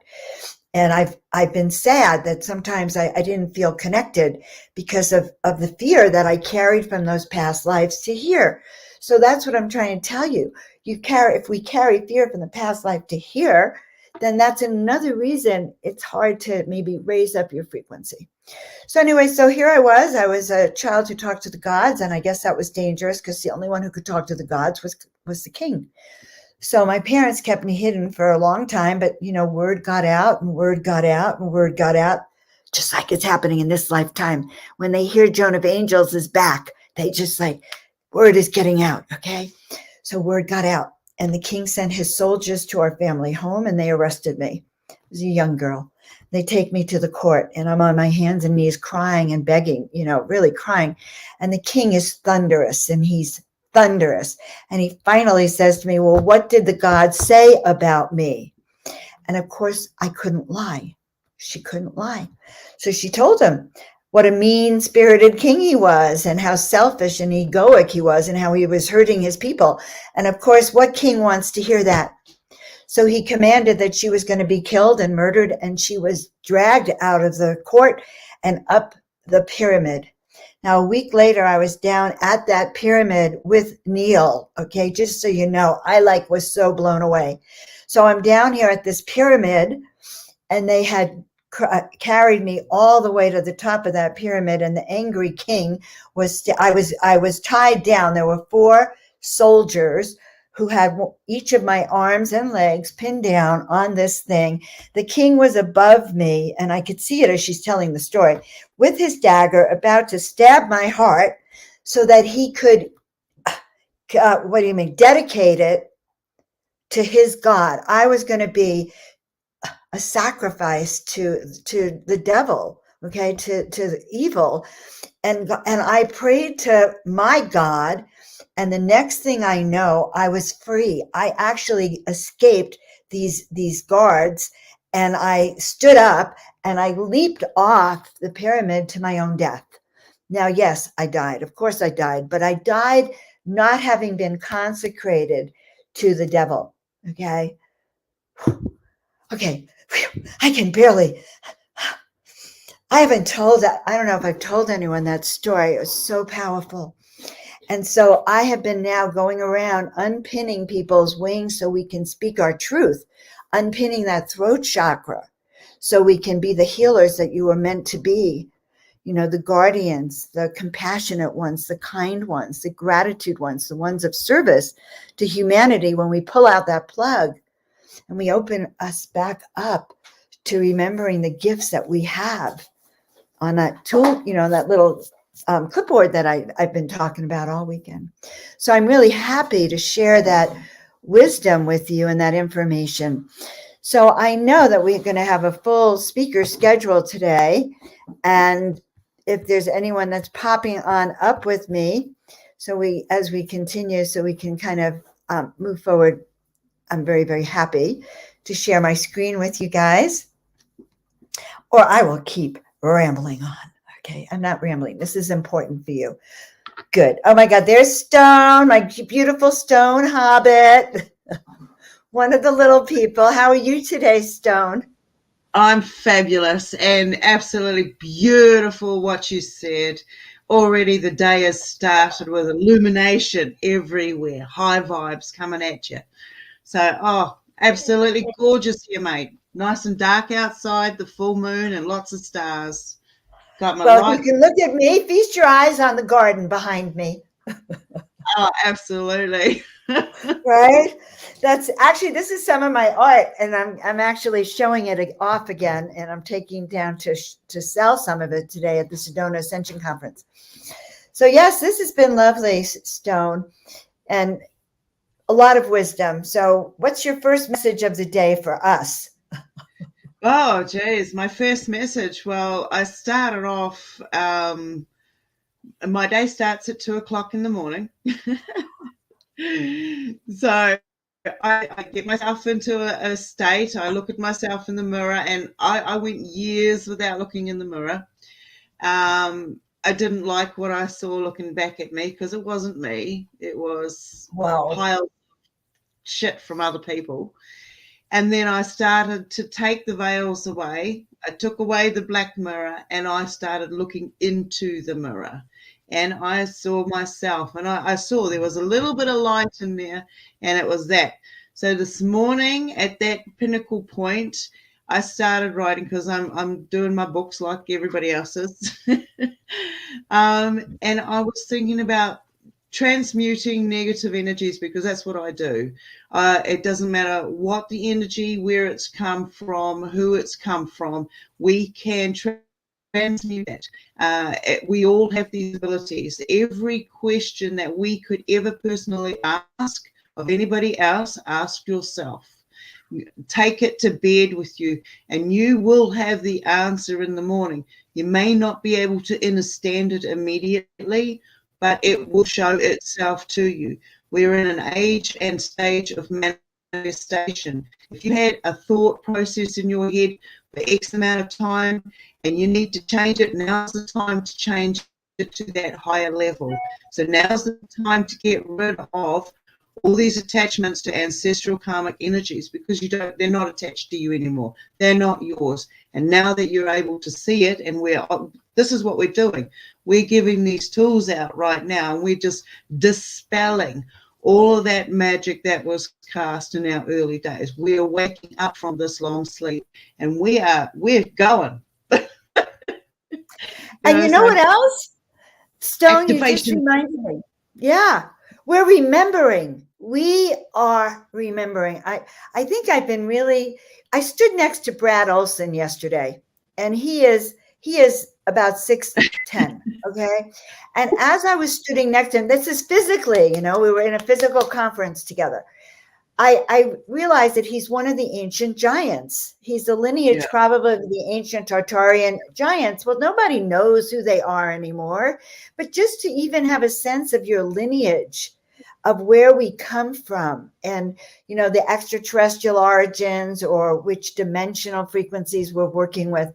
And I've been sad that sometimes I didn't feel connected because of the fear that I carried from those past lives to here. So that's what I'm trying to tell you. If we carry fear from the past life to here, then that's another reason it's hard to maybe raise up your frequency. So anyway, so here I was a child who talked to the gods, and I guess that was dangerous because the only one who could talk to the gods was the king. So my parents kept me hidden for a long time, but word got out and word got out and word got out, just like it's happening in this lifetime. When they hear Joan of Angels is back, they just word is getting out, okay? So word got out, and the king sent his soldiers to our family home, and they arrested me. I was a young girl. They take me to the court, and I'm on my hands and knees crying and begging, really crying. And the king is thunderous, and he's thunderous. And he finally says to me, "Well, what did the gods say about me?" And of course, I couldn't lie. She couldn't lie. So she told him what a mean-spirited king he was, and how selfish and egoic he was, and how he was hurting his people. And of course, what king wants to hear that? So he commanded that she was going to be killed and murdered, and she was dragged out of the court and up the pyramid. Now, a week later, I was down at that pyramid with Neil, okay, just so you know. I was so blown away. So I'm down here at this pyramid, and they had carried me all the way to the top of that pyramid, and the angry king I was tied down. There were 4 soldiers who had each of my arms and legs pinned down on this thing. The king was above me, and I could see it as she's telling the story, with his dagger about to stab my heart so that he could, dedicate it to his God. I was going to be a sacrifice to the devil, okay, to the evil. And I prayed to my God, and the next thing I know, I was free. I actually escaped these guards, and I stood up and I leaped off the pyramid to my own death. Now, yes, I died. Of course I died, but I died not having been consecrated to the devil. Okay. Okay. I can barely. I haven't told that. I don't know if I've told anyone that story. It was so powerful. And so I have been now going around unpinning people's wings so we can speak our truth, unpinning that throat chakra so we can be the healers that you were meant to be. You know, the guardians, the compassionate ones, the kind ones, the gratitude ones, the ones of service to humanity. When we pull out that plug and we open us back up to remembering the gifts that we have on that tool, you know, that little clipboard that I've been talking about all weekend. So I'm really happy to share that wisdom with you and that information. So I know that we're going to have a full speaker schedule today. And if there's anyone that's popping on up with me, so as we continue, so we can kind of move forward, I'm very, very happy to share my screen with you guys, or I will keep rambling on. Okay, I'm not rambling. This is important for you. Good. Oh my God, there's Stone, my beautiful stone hobbit. One of the little people. How are you today, Stone? I'm fabulous and absolutely beautiful what you said. Already the day has started with illumination everywhere, high vibes coming at you. So, absolutely gorgeous here, mate. Nice and dark outside, the full moon and lots of stars. Got my Well, you can look at me, feast your eyes on the garden behind me. Oh, absolutely. Right? That's actually, this is some of my art, and I'm actually showing it off again, and I'm taking down to sell some of it today at the Sedona Ascension Conference. So yes, this has been lovely, Stone, and a lot of wisdom. So what's your first message of the day for us? Oh, geez, my first message. Well, I started off, my day starts at 2:00 in the morning. So I get myself into a state. I look at myself in the mirror, and I went years without looking in the mirror. I didn't like what I saw looking back at me because it wasn't me. It was piled shit from other people. And then I started to take the veils away. I took away the black mirror, and I started looking into the mirror. And I saw myself, and I saw there was a little bit of light in there, and it was that. So this morning at that pinnacle point, I started writing because I'm doing my books like everybody else is. And I was thinking about transmuting negative energies because that's what I do. It doesn't matter what the energy, where it's come from, who it's come from, we can transmute that. We all have these abilities. Every question that we could ever personally ask of anybody else, ask yourself. Take it to bed with you, and you will have the answer in the morning. You may not be able to understand it immediately, but it will show itself to you. We're in an age and stage of manifestation. If you had a thought process in your head for X amount of time and you need to change it, now's the time to change it to that higher level. So now's the time to get rid of all these attachments to ancestral karmic energies because they're not attached to you anymore. They're not yours. And now that you're able to see it, and this is what we're doing. We're giving these tools out right now, and we're just dispelling all of that magic that was cast in our early days. We're waking up from this long sleep, and we're going. And you know what else? Stone, Activation. you just reminded me. Yeah, we're remembering. We are remembering. I think I've been I stood next to Brad Olson yesterday, and he is about 6'10", okay? And as I was standing next to him, this is physically, we were in a physical conference together. I realized that he's one of the ancient giants. He's the lineage probably of the ancient Tartarian giants. Well, nobody knows who they are anymore, but just to even have a sense of your lineage, of where we come from, and the extraterrestrial origins or which dimensional frequencies we're working with.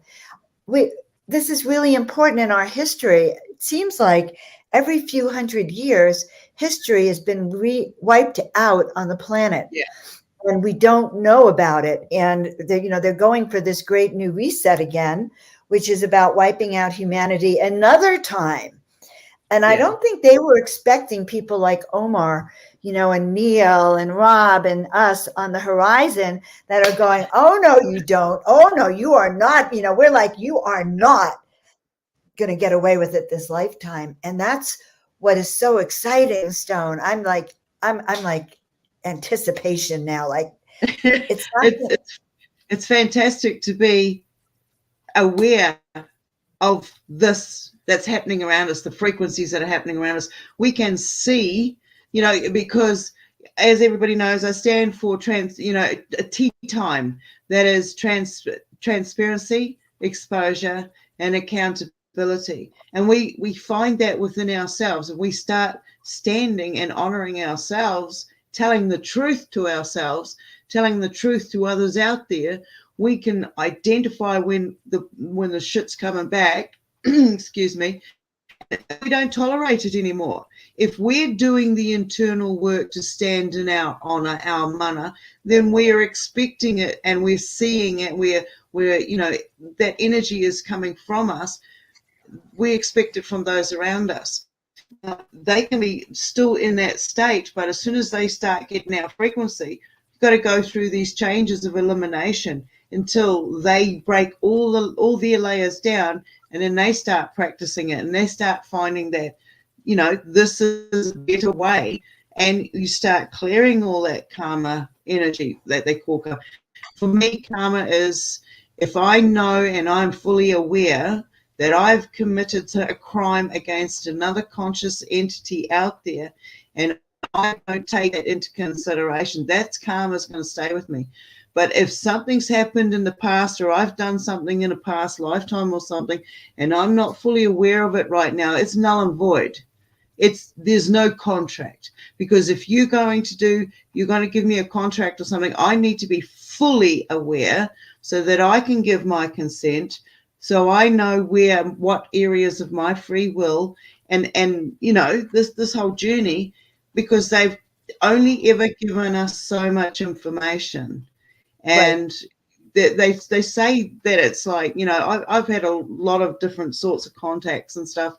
This is really important in our history. It seems like every few hundred years, history has been wiped out on the planet, and we don't know about it. And they're going for this great new reset again, which is about wiping out humanity another time. And I don't think they were expecting people like Omar and Neil and Rob and us on the horizon that are going, oh, no, you don't. Oh, no, you are not. We're like, you are not going to get away with it this lifetime. And that's what is so exciting, Stone. I'm like anticipation now. Like it's it's fantastic to be aware of this that's happening around us, the frequencies that are happening around us. We can see, because as everybody knows, I stand for a T time, that is transparency, exposure, and accountability. And we find that within ourselves, and we start standing and honoring ourselves, telling the truth to ourselves, telling the truth to others out there. We can identify when the shit's coming back. Excuse me. We don't tolerate it anymore. If we're doing the internal work to stand in our honor, our mana, then we're expecting it, and we're seeing it. We're that energy is coming from us. We expect it from those around us. They can be still in that state, but as soon as they start getting our frequency, you've got to go through these changes of elimination until they break all their layers down, and then they start practicing it, and they start finding that, this is a better way, and you start clearing all that karma energy that they call karma. For me, karma is if I know and I'm fully aware that I've committed to a crime against another conscious entity out there, and I don't take that into consideration, that's karma's going to stay with me. But if something's happened in the past, or I've done something in a past lifetime or something, and I'm not fully aware of it right now, it's null and void. There's no contract, because if you're going to give me a contract or something, I need to be fully aware so that I can give my consent, so I know what areas of my free will and this whole journey, because they've only ever given us so much information. And they say that it's like, I've had a lot of different sorts of contacts and stuff,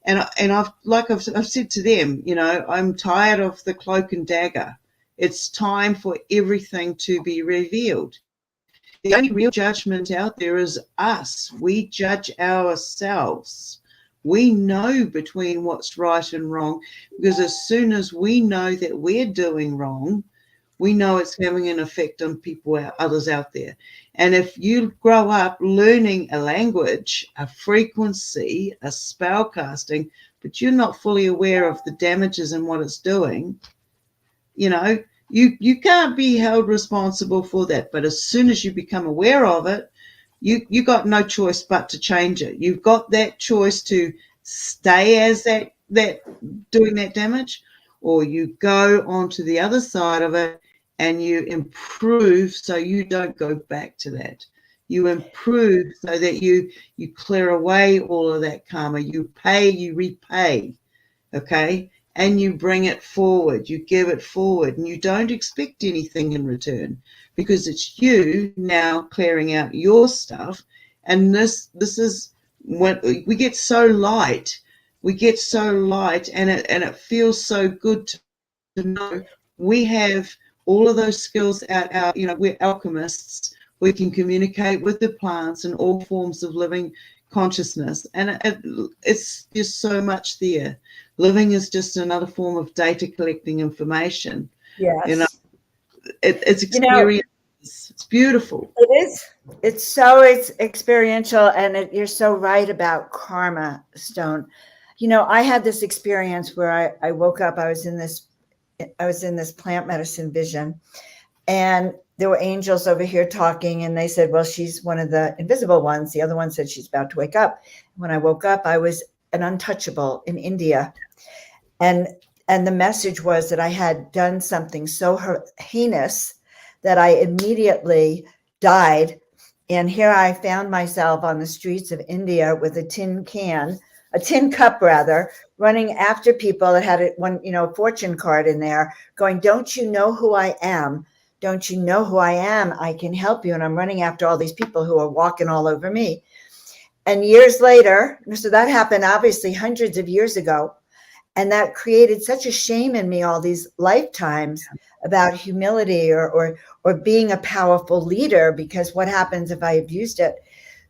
and I've said to them, I'm tired of the cloak and dagger. It's time for everything to be revealed. The only real judgment out there is us. We judge ourselves. We know between what's right and wrong, because as soon as we know that we're doing wrong, we know it's having an effect on others out there. And if you grow up learning a language, a frequency, a spell casting, but you're not fully aware of the damages and what it's doing, you can't be held responsible for that. But as soon as you become aware of it, you got no choice but to change it. You've got that choice to stay as that doing that damage, or you go onto the other side of it and you improve so you don't go back to that. You improve so that you clear away all of that karma. You pay, you repay, okay? And you bring it forward, you give it forward, and you don't expect anything in return, because it's you now clearing out your stuff. And this is when we get so light. We get so light, and it feels so good to know we have all of those skills we're alchemists. We can communicate with the plants and all forms of living consciousness, and it's just so much there. Living is just another form of data collecting information. Yes. It's experience. It's beautiful. It is. It's experiential, and you're so right about karma, Stone. I had this experience where I woke up. I was in this plant medicine vision, and there were angels over here talking, and they said, well, she's one of the invisible ones. The other one said she's about to wake up. When I woke up, I was an untouchable in India. And the message was that I had done something so heinous that I immediately died. And here I found myself on the streets of India with a tin cup, running after people that had a fortune card in there, going, don't you know who I am? Don't you know who I am? I can help you. And I'm running after all these people who are walking all over me. And years later, so that happened obviously hundreds of years ago. And that created such a shame in me all these lifetimes about humility or being a powerful leader, because what happens if I abused it?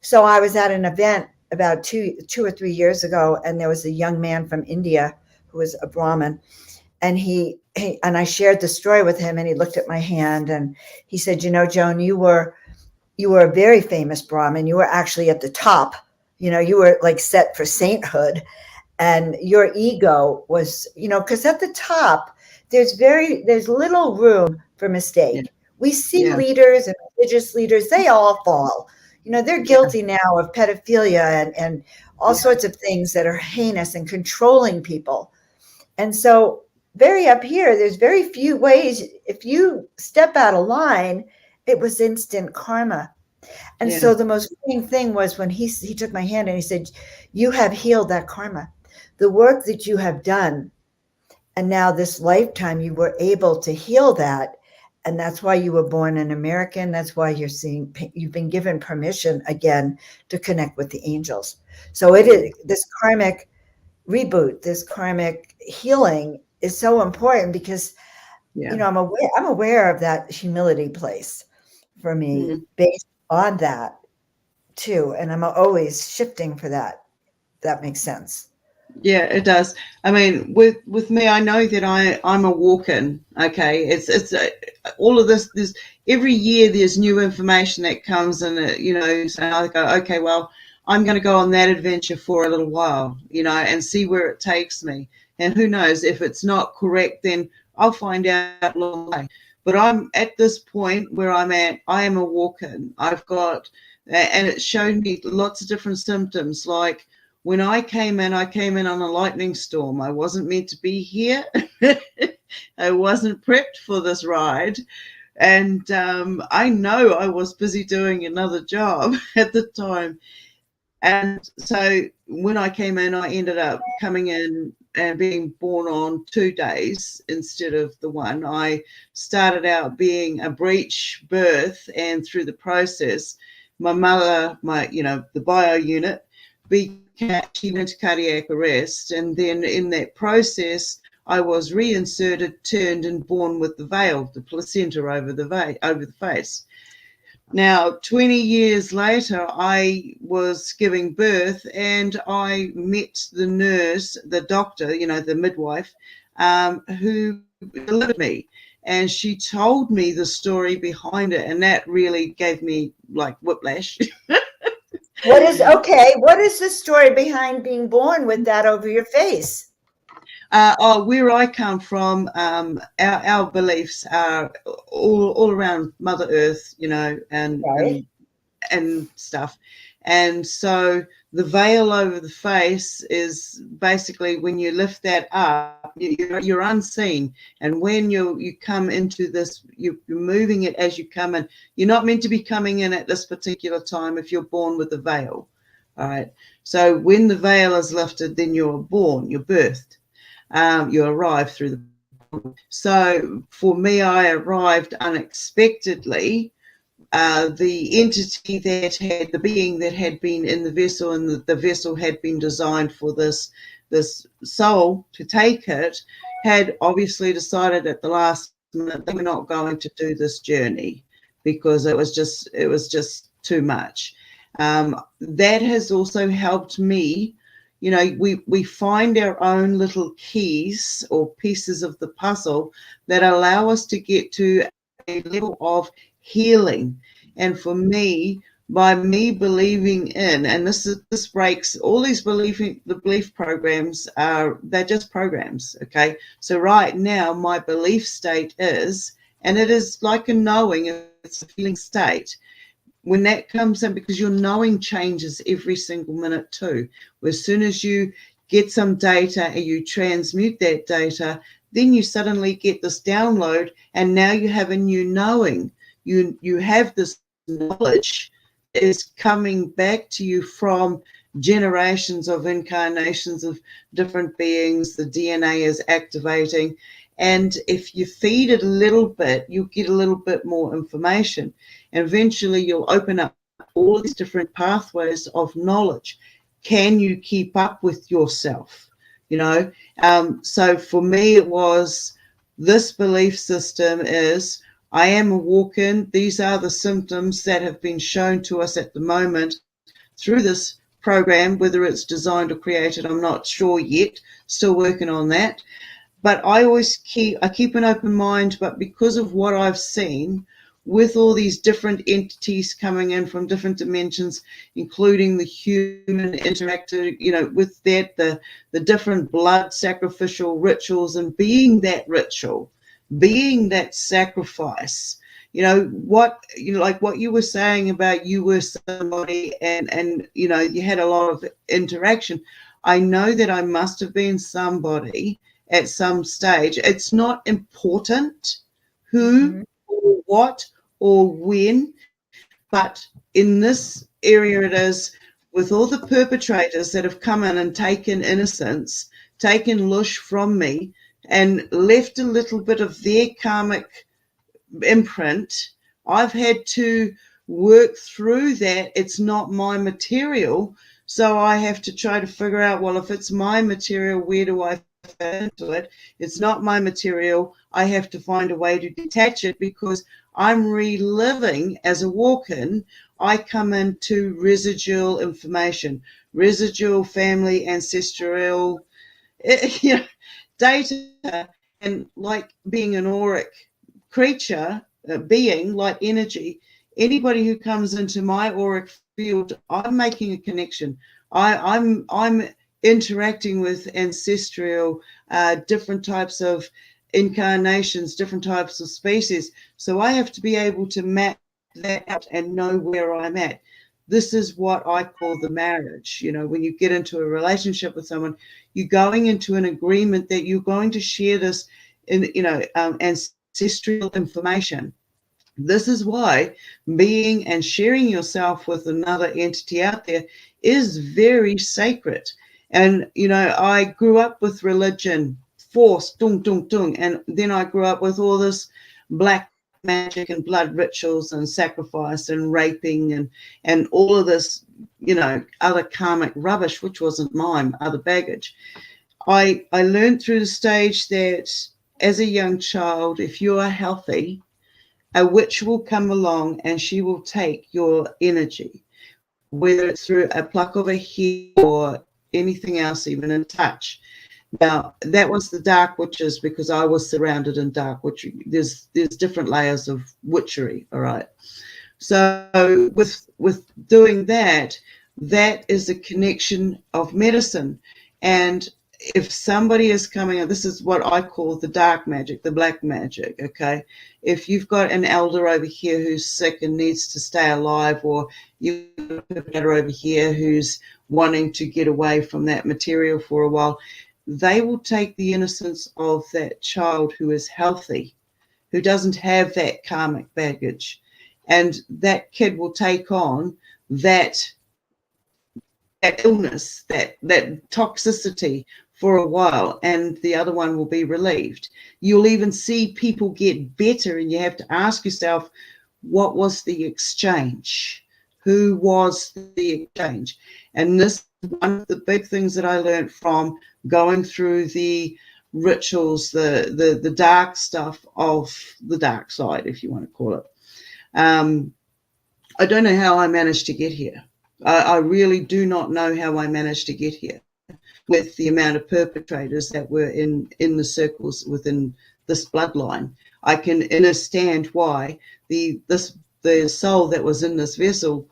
So I was at an event about two or 3 years ago, and there was a young man from India who was a Brahmin, and he and I shared the story with him, and he looked at my hand and he said, you know, Joan, you were a very famous Brahmin. You were actually at the top. You know, you were like set for sainthood, and your ego was, you know, because at the top there's little room for mistake. Yeah. We see Yeah. leaders and religious leaders, they all fall. You know, they're guilty now of pedophilia and all sorts of things that are heinous and controlling people. And so very up here, there's very few ways. If you step out of line, it was instant karma. And so the most freeing thing was when he took my hand and he said, you have healed that karma. The work that you have done, and now this lifetime you were able to heal that. And that's why you were born an American. That's why you've been given permission again to connect with the angels. So it is this karmic reboot, this karmic healing is so important because, you know, I'm aware of that humility place for me based on that too. And I'm always shifting for that. That makes sense. Yeah, it does. I mean, with me, I know that I'm a walk-in. Okay, it's all of this. There's every year there's new information that comes, and you know, so I go, okay, well, I'm going to go on that adventure for a little while, you know, and see where it takes me. And who knows, if it's not correct, then I'll find out along the way. But I'm at this point where I'm at. I am a walk-in. I've got, and it showed me lots of different symptoms, like. When I came in on a lightning storm. I wasn't meant to be here. I wasn't prepped for this ride. And I know I was busy doing another job at the time. And so when I came in, I ended up coming in and being born on 2 days instead of the one. I started out being a breech birth, and through the process, my mother, the bio unit, she went to cardiac arrest, and then in that process I was reinserted, turned, and born with the veil, the placenta over the face. Now 20 years later I was giving birth, and I met the nurse, the doctor, the midwife, who delivered me, and she told me the story behind it, and that really gave me like whiplash. What is the story behind being born with that over your face? Where I come from, our beliefs are all around Mother Earth, and stuff. And so the veil over the face is basically when you lift that up, you're unseen. And when you come into this, you're moving it as you come in. You're not meant to be coming in at this particular time if you're born with the veil. All right. So when the veil is lifted, then you're born, you're birthed. You arrive through the. So for me, I arrived unexpectedly. The entity the being that had been in the vessel, and the vessel had been designed for this soul to take it, had obviously decided at the last minute they were not going to do this journey because it was just too much. That has also helped me. We find our own little keys or pieces of the puzzle that allow us to get to a level of healing. And for me, by me believing in, and this breaks all these belief programs they're just programs. Okay, so right now my belief state is, and it is like a knowing, it's a feeling state. When that comes in, because your knowing changes every single minute too. As soon as you get some data and you transmute that data, then you suddenly get this download, and now you have a new knowing. You have this knowledge is coming back to you from generations of incarnations of different beings. The DNA is activating, and if you feed it a little bit, you'll get a little bit more information, and eventually you'll open up all these different pathways of knowledge. Can you keep up with yourself? you know. So for me, it was this belief system is I am a walk-in. These are the symptoms that have been shown to us at the moment through this program, whether it's designed or created, I'm not sure yet, still working on that. But I keep an open mind, but because of what I've seen with all these different entities coming in from different dimensions, including the human interactor, you know, with that, the different blood sacrificial rituals, and being that ritual, being that sacrifice, you know, like what you were saying about you were somebody and, you know, you had a lot of interaction. I know that I must have been somebody at some stage. It's not important who or what or when, but in this area it is, with all the perpetrators that have come in and taken innocence, taken lush from me, and left a little bit of their karmic imprint. I've had to work through that. It's not my material, so I have to try to figure out, well, if it's my material, where do I fit into it? It's not my material. I have to find a way to detach it, because I'm reliving as a walk-in. I come into residual information, residual family, ancestral, you know, data, and like being an auric creature, being like energy. Anybody who comes into my auric field, I'm making a connection. I'm interacting with ancestral, different types of incarnations, different types of species. So I have to be able to map that out and know where I'm at. This is what I call the marriage. You know, when you get into a relationship with someone, you're going into an agreement that you're going to share this in, you know, ancestral information. This is why being and sharing yourself with another entity out there is very sacred. And, you know, I grew up with religion, force, dung, dung, dung. And then I grew up with all this black magic and blood rituals and sacrifice and raping and all of this, you know, other karmic rubbish, which wasn't mine, other baggage. I learned through the stage that as a young child, if you are healthy, a witch will come along and she will take your energy, whether it's through a pluck of a hair or anything else, even in touch. Now, that was the dark witches, because I was surrounded in dark witchery. There's different layers of witchery, all right? So with doing that, that is a connection of medicine. And if somebody is coming, and this is what I call the dark magic, the black magic, okay? If you've got an elder over here who's sick and needs to stay alive, or you've got a perpetrator over here who's wanting to get away from that material for a while, they will take the innocence of that child who is healthy, who doesn't have that karmic baggage, and that kid will take on that illness, that toxicity for a while, and the other one will be relieved. You'll even see people get better, and you have to ask yourself, what was the exchange? Who was the exchange? And this is one of the big things that I learned from going through the rituals, the dark stuff of the dark side, if you want to call it. I don't know how I managed to get here. I really do not know how I managed to get here, with the amount of perpetrators that were in the circles within this bloodline. I can understand why the soul that was in this vessel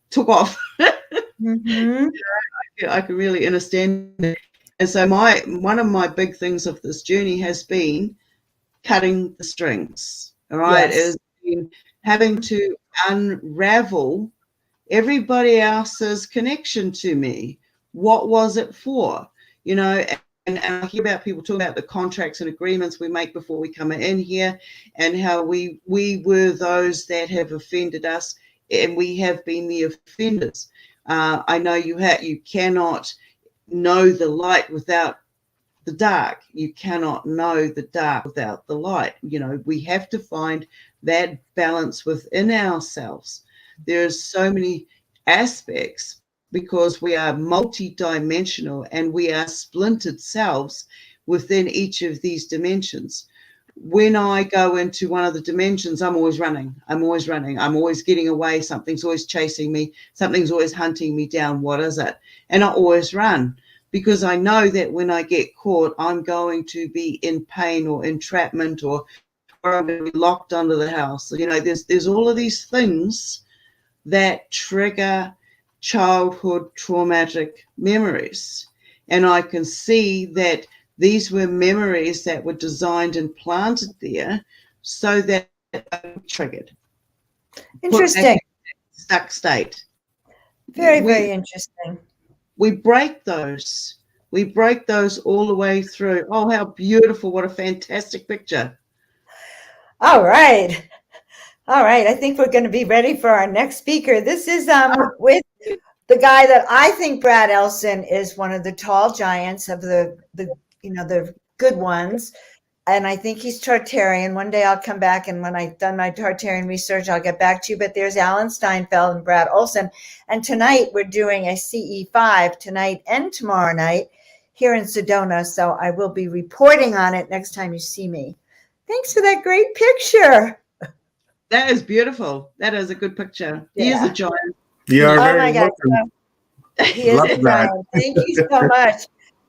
took off. Mm-hmm. I can really understand it. And so one of my big things of this journey has been cutting the strings. All right, Yes. is been having to unravel everybody else's connection to me. What was it for? You know, and I hear about people talking about the contracts and agreements we make before we come in here, and how we were those that have offended us, and we have been the offenders. I know you cannot know the light without the dark. You cannot know the dark without the light. You know, we have to find that balance within ourselves. There's so many aspects because we are multi-dimensional and we are splintered selves within each of these dimensions. When I go into one of the dimensions, I'm always running. I'm always getting away. Something's always chasing me. Something's always hunting me down. What is it? And I always run because I know that when I get caught, I'm going to be in pain or entrapment, or I'm going to be locked under the house. You know, there's all of these things that trigger childhood traumatic memories. And I can see that these were memories that were designed and planted there so that they were triggered. Interesting. Stuck state. Very interesting. We break those. We break those all the way through. Oh, how beautiful. What a fantastic picture. All right. I think we're going to be ready for our next speaker. This is with the guy that I think Brad Elson is one of the tall giants of the good ones. And I think he's Tartarian. One day I'll come back, and when I've done my Tartarian research, I'll get back to you. But there's Alan Steinfeld and Brad Olson. And tonight we're doing a CE5 tonight and tomorrow night here in Sedona. So I will be reporting on it next time you see me. Thanks for that great picture. That is beautiful. That is a good picture. He is a giant. You are Oh my God. He is a giant. Thank you so much.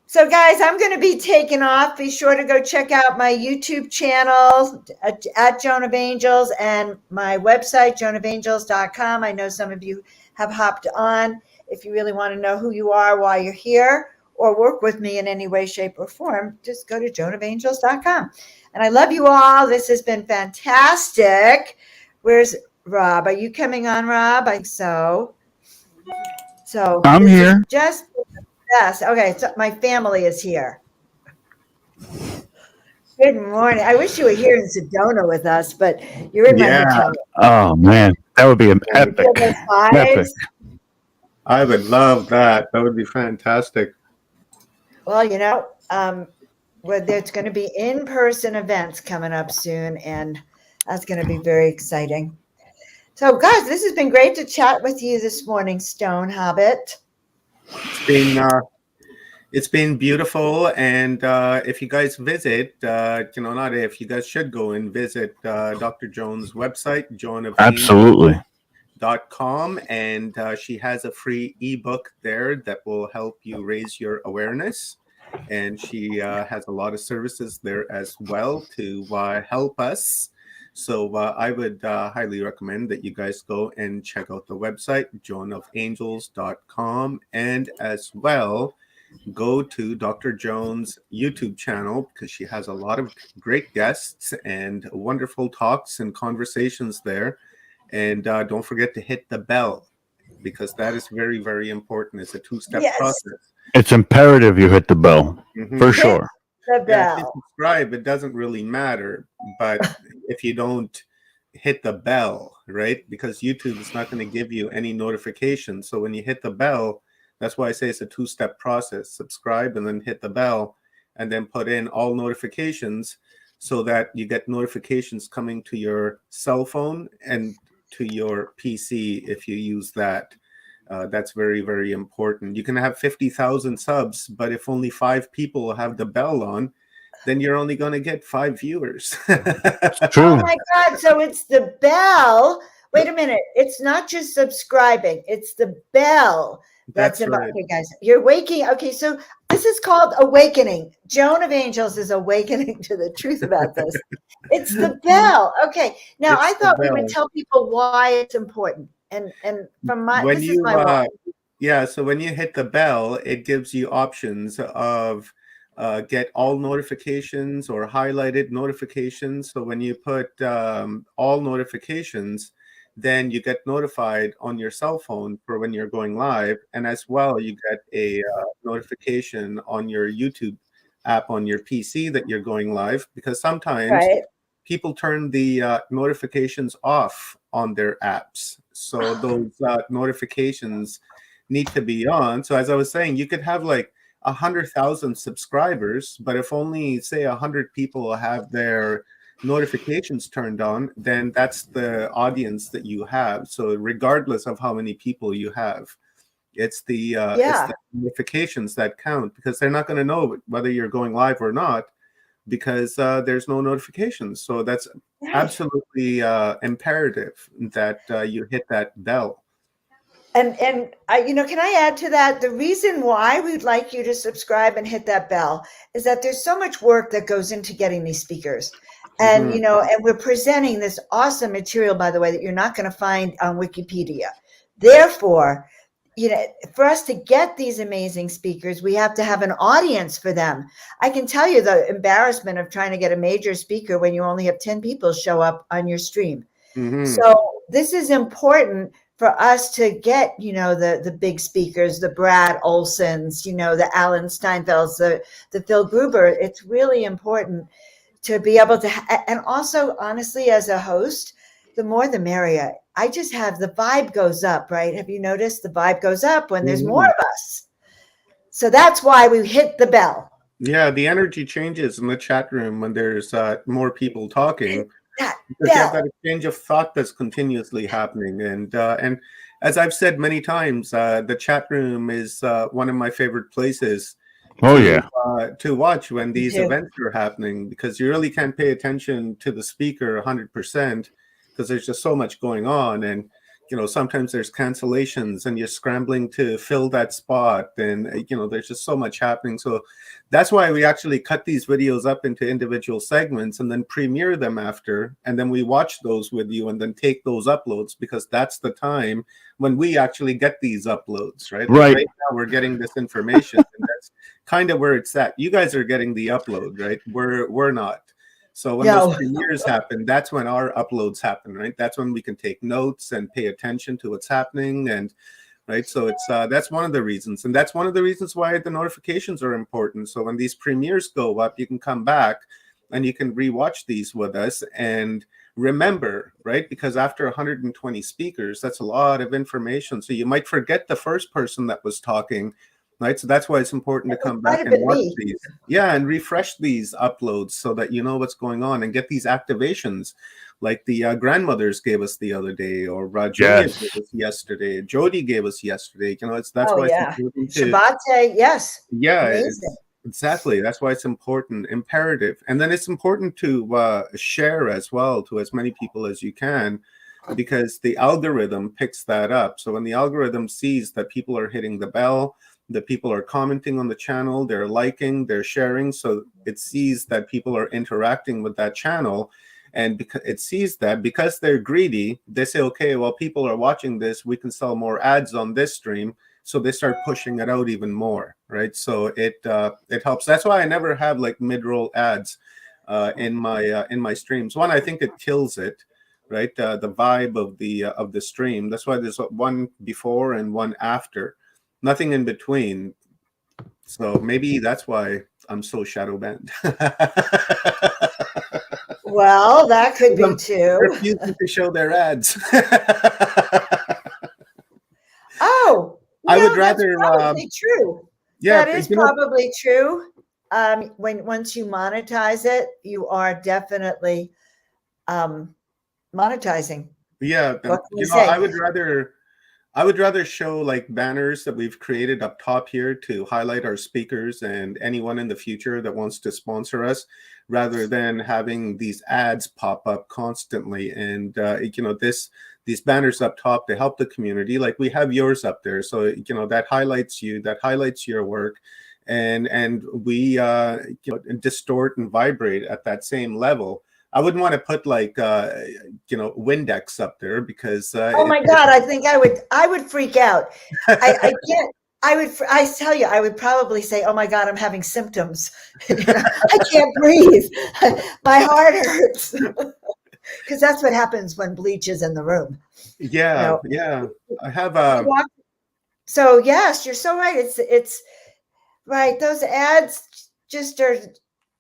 So guys, I'm going to be taking off. Be sure to go check out my YouTube channel at Joan of Angels and my website, joanofangels.com. I know some of you have hopped on. If you really want to know who you are while you're here or work with me in any way, shape, or form, just go to joanofangels.com. And I love you all. This has been fantastic. Where's Rob? Are you coming on, Rob? I think so. So I'm here. Just yes. Okay. So my family is here. Good morning. I wish you were here in Sedona with us, but you're in my hotel. Oh man, that would be an epic. Epic. I would love that. That would be fantastic. Well, there's going to be in-person events coming up soon, and that's going to be very exciting. So, guys, this has been great to chat with you this morning, Stone Hobbit. It's been beautiful, and if you guys visit, you guys should go and visit Dr. Joan's website, joanofangels.com, and she has a free ebook there that will help you raise your awareness, and she has a lot of services there as well to help us. So I would highly recommend that you guys go and check out the website, joanofangels.com, and as well, go to Dr. Joan's YouTube channel because she has a lot of great guests and wonderful talks and conversations there. And don't forget to hit the bell because that is very, very important. It's a two-step process. It's imperative you hit the bell for sure. The bell. Yeah, if you subscribe, it doesn't really matter. But if you don't hit the bell, right? Because YouTube is not going to give you any notifications. So when you hit the bell, that's why I say it's a two-step process. Subscribe and then hit the bell and then put in all notifications so that you get notifications coming to your cell phone and to your PC if you use that. That's very, very important. You can have 50,000 subs, but if only 5 people have the bell on, then you're only going to get 5 viewers. True. Oh my God. So it's the bell. Wait a minute. It's not just subscribing. It's the bell. That's about right. Okay, guys. You're waking. Okay, so this is called awakening. Joan of Angels is awakening to the truth about this. It's the bell. Okay. Now I thought we would tell people why it's important. And from my this is my why. So when you hit the bell, it gives you options of get all notifications or highlighted notifications. So when you put all notifications, then you get notified on your cell phone for when you're going live. And as well, you get a notification on your YouTube app on your PC that you're going live, because sometimes people turn the notifications off on their apps. So those notifications need to be on. So as I was saying, you could have like 100,000 subscribers, but if only say 100 people have their notifications turned on, then that's the audience that you have. So regardless of how many people you have, It's the Yeah. notifications that count, because they're not going to know whether you're going live or not, because there's no notifications. So that's Right. absolutely imperative that you hit that bell. And I, can I add to that? The reason why we'd like you to subscribe and hit that bell is that there's so much work that goes into getting these speakers. And, Mhm. and we're presenting this awesome material, by the way, that you're not going to find on Wikipedia. Therefore, for us to get these amazing speakers, we have to have an audience for them. I can tell you the embarrassment of trying to get a major speaker when you only have 10 people show up on your stream. Mhm. So this is important for us to get, the big speakers, the Brad Olsons, the Alan Steinfelds, the Phil Gruber. It's really important to be able to, and also honestly, as a host, the more the merrier. I just have the vibe goes up, right? Have you noticed the vibe goes up when there's more of us? So that's why we hit the bell. Yeah, the energy changes in the chat room when there's more people talking, That because you have bell. that exchange of thought that's continuously happening. And as I've said many times, the chat room is one of my favorite places Oh yeah. to watch when Me these too. events are happening, because you really can't pay attention to the speaker 100%, because there's just so much going on. And sometimes there's cancellations and you're scrambling to fill that spot, and there's just so much happening. So that's why we actually cut these videos up into individual segments and then premiere them after, and then we watch those with you and then take those uploads, because that's the time when we actually get these uploads, right? Like Right. right now we're getting this information, and that's kind of where it's at. You guys are getting the upload, right? We're not. So when No. those premieres happen, that's when our uploads happen, right? That's when we can take notes and pay attention to what's happening. And right, so it's that's one of the reasons, and that's one of the reasons why the notifications are important. So when these premieres go up, you can come back and you can rewatch these with us and remember, right? Because after 120 speakers, that's a lot of information. So you might forget the first person that was talking, right? So that's why it's important to come back Might have and been watch me. these. Yeah, and refresh these uploads so that you know what's going on, and get these activations like the grandmothers gave us the other day, or Julia Yes. gave us yesterday, Jody gave us yesterday. That's Oh why it's yeah. important to, Shabbat, yes. yeah, Amazing. exactly. That's why it's important, imperative. And then it's important to share as well to as many people as you can, because the algorithm picks that up. So when the algorithm sees that people are hitting the bell, that people are commenting on the channel, they're liking, they're sharing, so it sees that people are interacting with that channel. And because it sees that, because they're greedy, they say, okay, well, people are watching this, we can sell more ads on this stream. So they start pushing it out even more, right? So it helps. That's why I never have like mid-roll ads in my streams. One, I think it kills it, right? The vibe of the stream. That's why there's one before and one after, nothing in between. So maybe that's why I'm so shadow banned. Well, that could be too. Refusing to show their ads. Oh, I would that's rather. probably true. Yeah, That is probably true. Once you monetize it, you are definitely monetizing. Yeah, What can we say? I would rather show like banners that we've created up top here to highlight our speakers and anyone in the future that wants to sponsor us, rather than having these ads pop up constantly. And these banners up top, they help the community. Like we have yours up there, so that highlights you, that highlights your work, and we distort and vibrate at that same level. I wouldn't want to put like Windex up there, because Oh my God, I think I would freak out. I can't. I tell you, I would probably say, "Oh my God, I'm having symptoms. I can't breathe. My heart hurts." Because that's what happens when bleach is in the room. Yeah, yeah. I have So yes, you're so right. It's right. Those ads just are.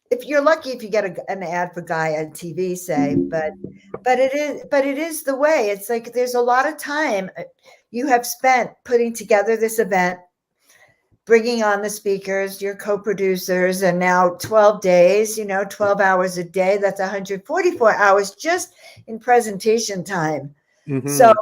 If you're lucky, if you get an ad for Guy on TV, say, but it is the way. It's like there's a lot of time you have spent putting together this event, bringing on the speakers, your co-producers, and now 12 days, 12 hours a day. That's 144 hours just in presentation time. mhm. So,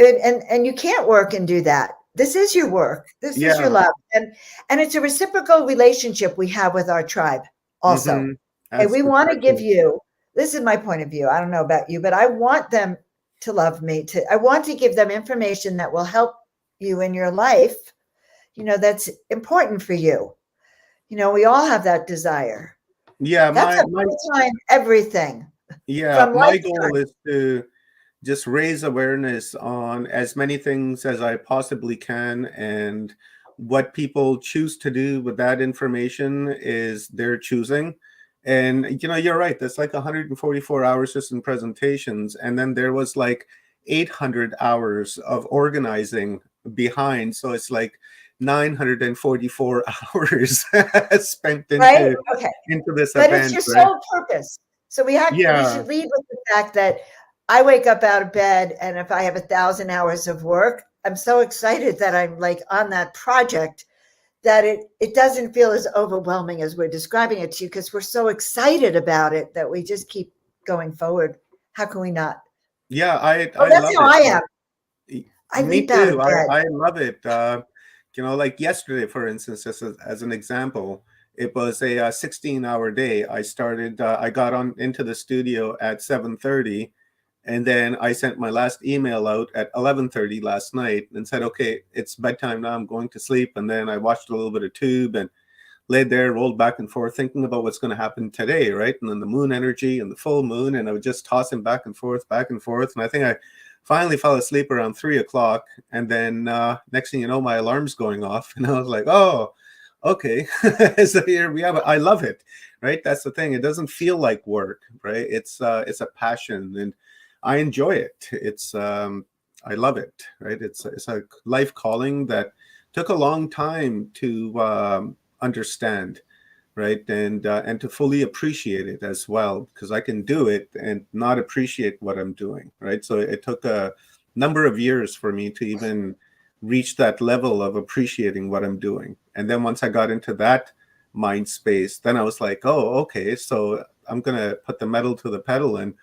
and you can't work and do that. This is your work. This is your Yeah. love. And it's a reciprocal relationship we have with our tribe also. Mhm. And we That's want to give exactly. you, this is my point of view. I don't know about you, but I want them to love me. I want to give them information that will help you in your life, that's important for you. We all have that desire. Yeah, That's a my full-time everything yeah, from my lifetime. goal is to just raise awareness on as many things as I possibly can. And what people choose to do with that information is their choosing. And, you're right. That's like 144 hours just in presentations. And then there was like 800 hours of organizing behind. So it's like 944 hours spent Right? into Okay. this But it's event, your right? sole purpose. So we Yeah. should lead with the fact that I wake up out of bed, and if I have 1,000 hours of work, I'm so excited that I'm like on that project that it doesn't feel as overwhelming as we're describing it to you, because we're so excited about it that we just keep going forward. How can we not? Yeah, Oh, I that's love how it. I am. I Me leap out too. of bed. I love it. Like yesterday, for instance, just as an example, it was a 16-hour day. I got on into the studio at 7:30, and then I sent my last email out at 11:30 last night and said, okay, it's bedtime now. I'm going to sleep. And then I watched a little bit of Tube and laid there, rolled back and forth, thinking about what's going to happen today, right? And then the moon energy and the full moon, and I would just toss him back and forth, back and forth. And I think I finally fell asleep around 3 o'clock. And then next thing you know, my alarm's going off, and I was like, oh, okay. So here we have it. I love it, right? That's the thing. It doesn't feel like work, right? It's a passion, and I enjoy it. I love it, right? It's a life calling that took a long time to understand, right? And to fully appreciate it as well, because I can do it and not appreciate what I'm doing, right? So it took a number of years for me to even reach that level of appreciating what I'm doing. And then once I got into that mind space, then I was like, oh, okay, so I'm gonna put the metal to the pedal, and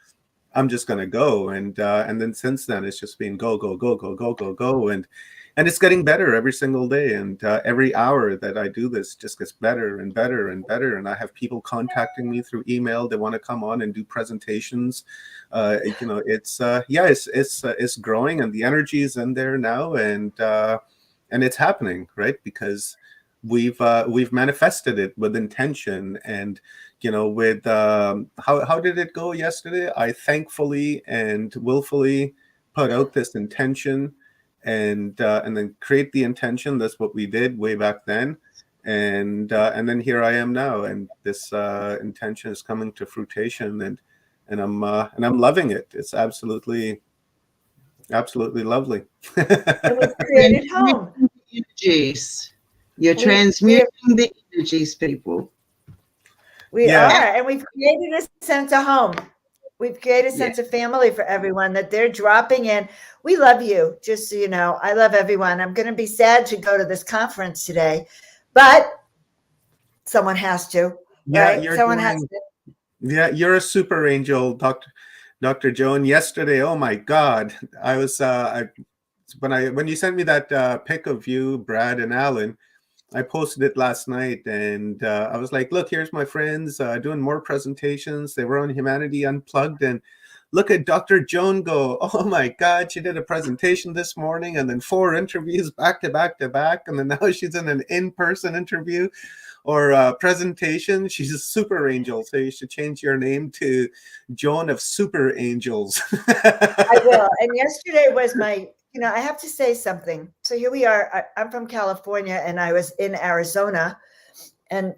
I'm just gonna go. And then since then, it's just been go, go, go, go, go, go, go, and it's getting better every single day. And every hour that I do this just gets better and better and better. And I have people contacting me through email. They want to come on and do presentations. It's growing, and the energy is in there now, and it's happening, right? Because we've manifested it with intention. And with how did it go yesterday? I thankfully and willfully put out this intention, and then create the intention. That's what we did way back then. And then here I am now, and this intention is coming to fruition, and I'm loving it. It's absolutely lovely. And we've created home. Energies. You're We transmuting the energies, people. Yeah. are, and we've created a sense of home. We've created a sense of family for everyone, that they're dropping in. We love you, just so you know. I love everyone. I'm going to be sad to go to this conference today, but someone has to, Yeah, right? Someone has to. Yeah, you're a super angel, Dr. Joan. Yesterday, oh my God, I was when you sent me that pic of you, Brad and Alan, I posted it last night, and I was like, look, here's my friends doing more presentations. They were on Humanity Unplugged, and look at Dr. Joan go. Oh my God, she did a presentation this morning, and then 4 interviews back to back to back, and then now she's in an in-person interview or presentation. She's a super angel, so you should change your name to Joan of Super Angels. I will. And yesterday was my, I have to say something. So here we are. I'm from California, and I was in Arizona, and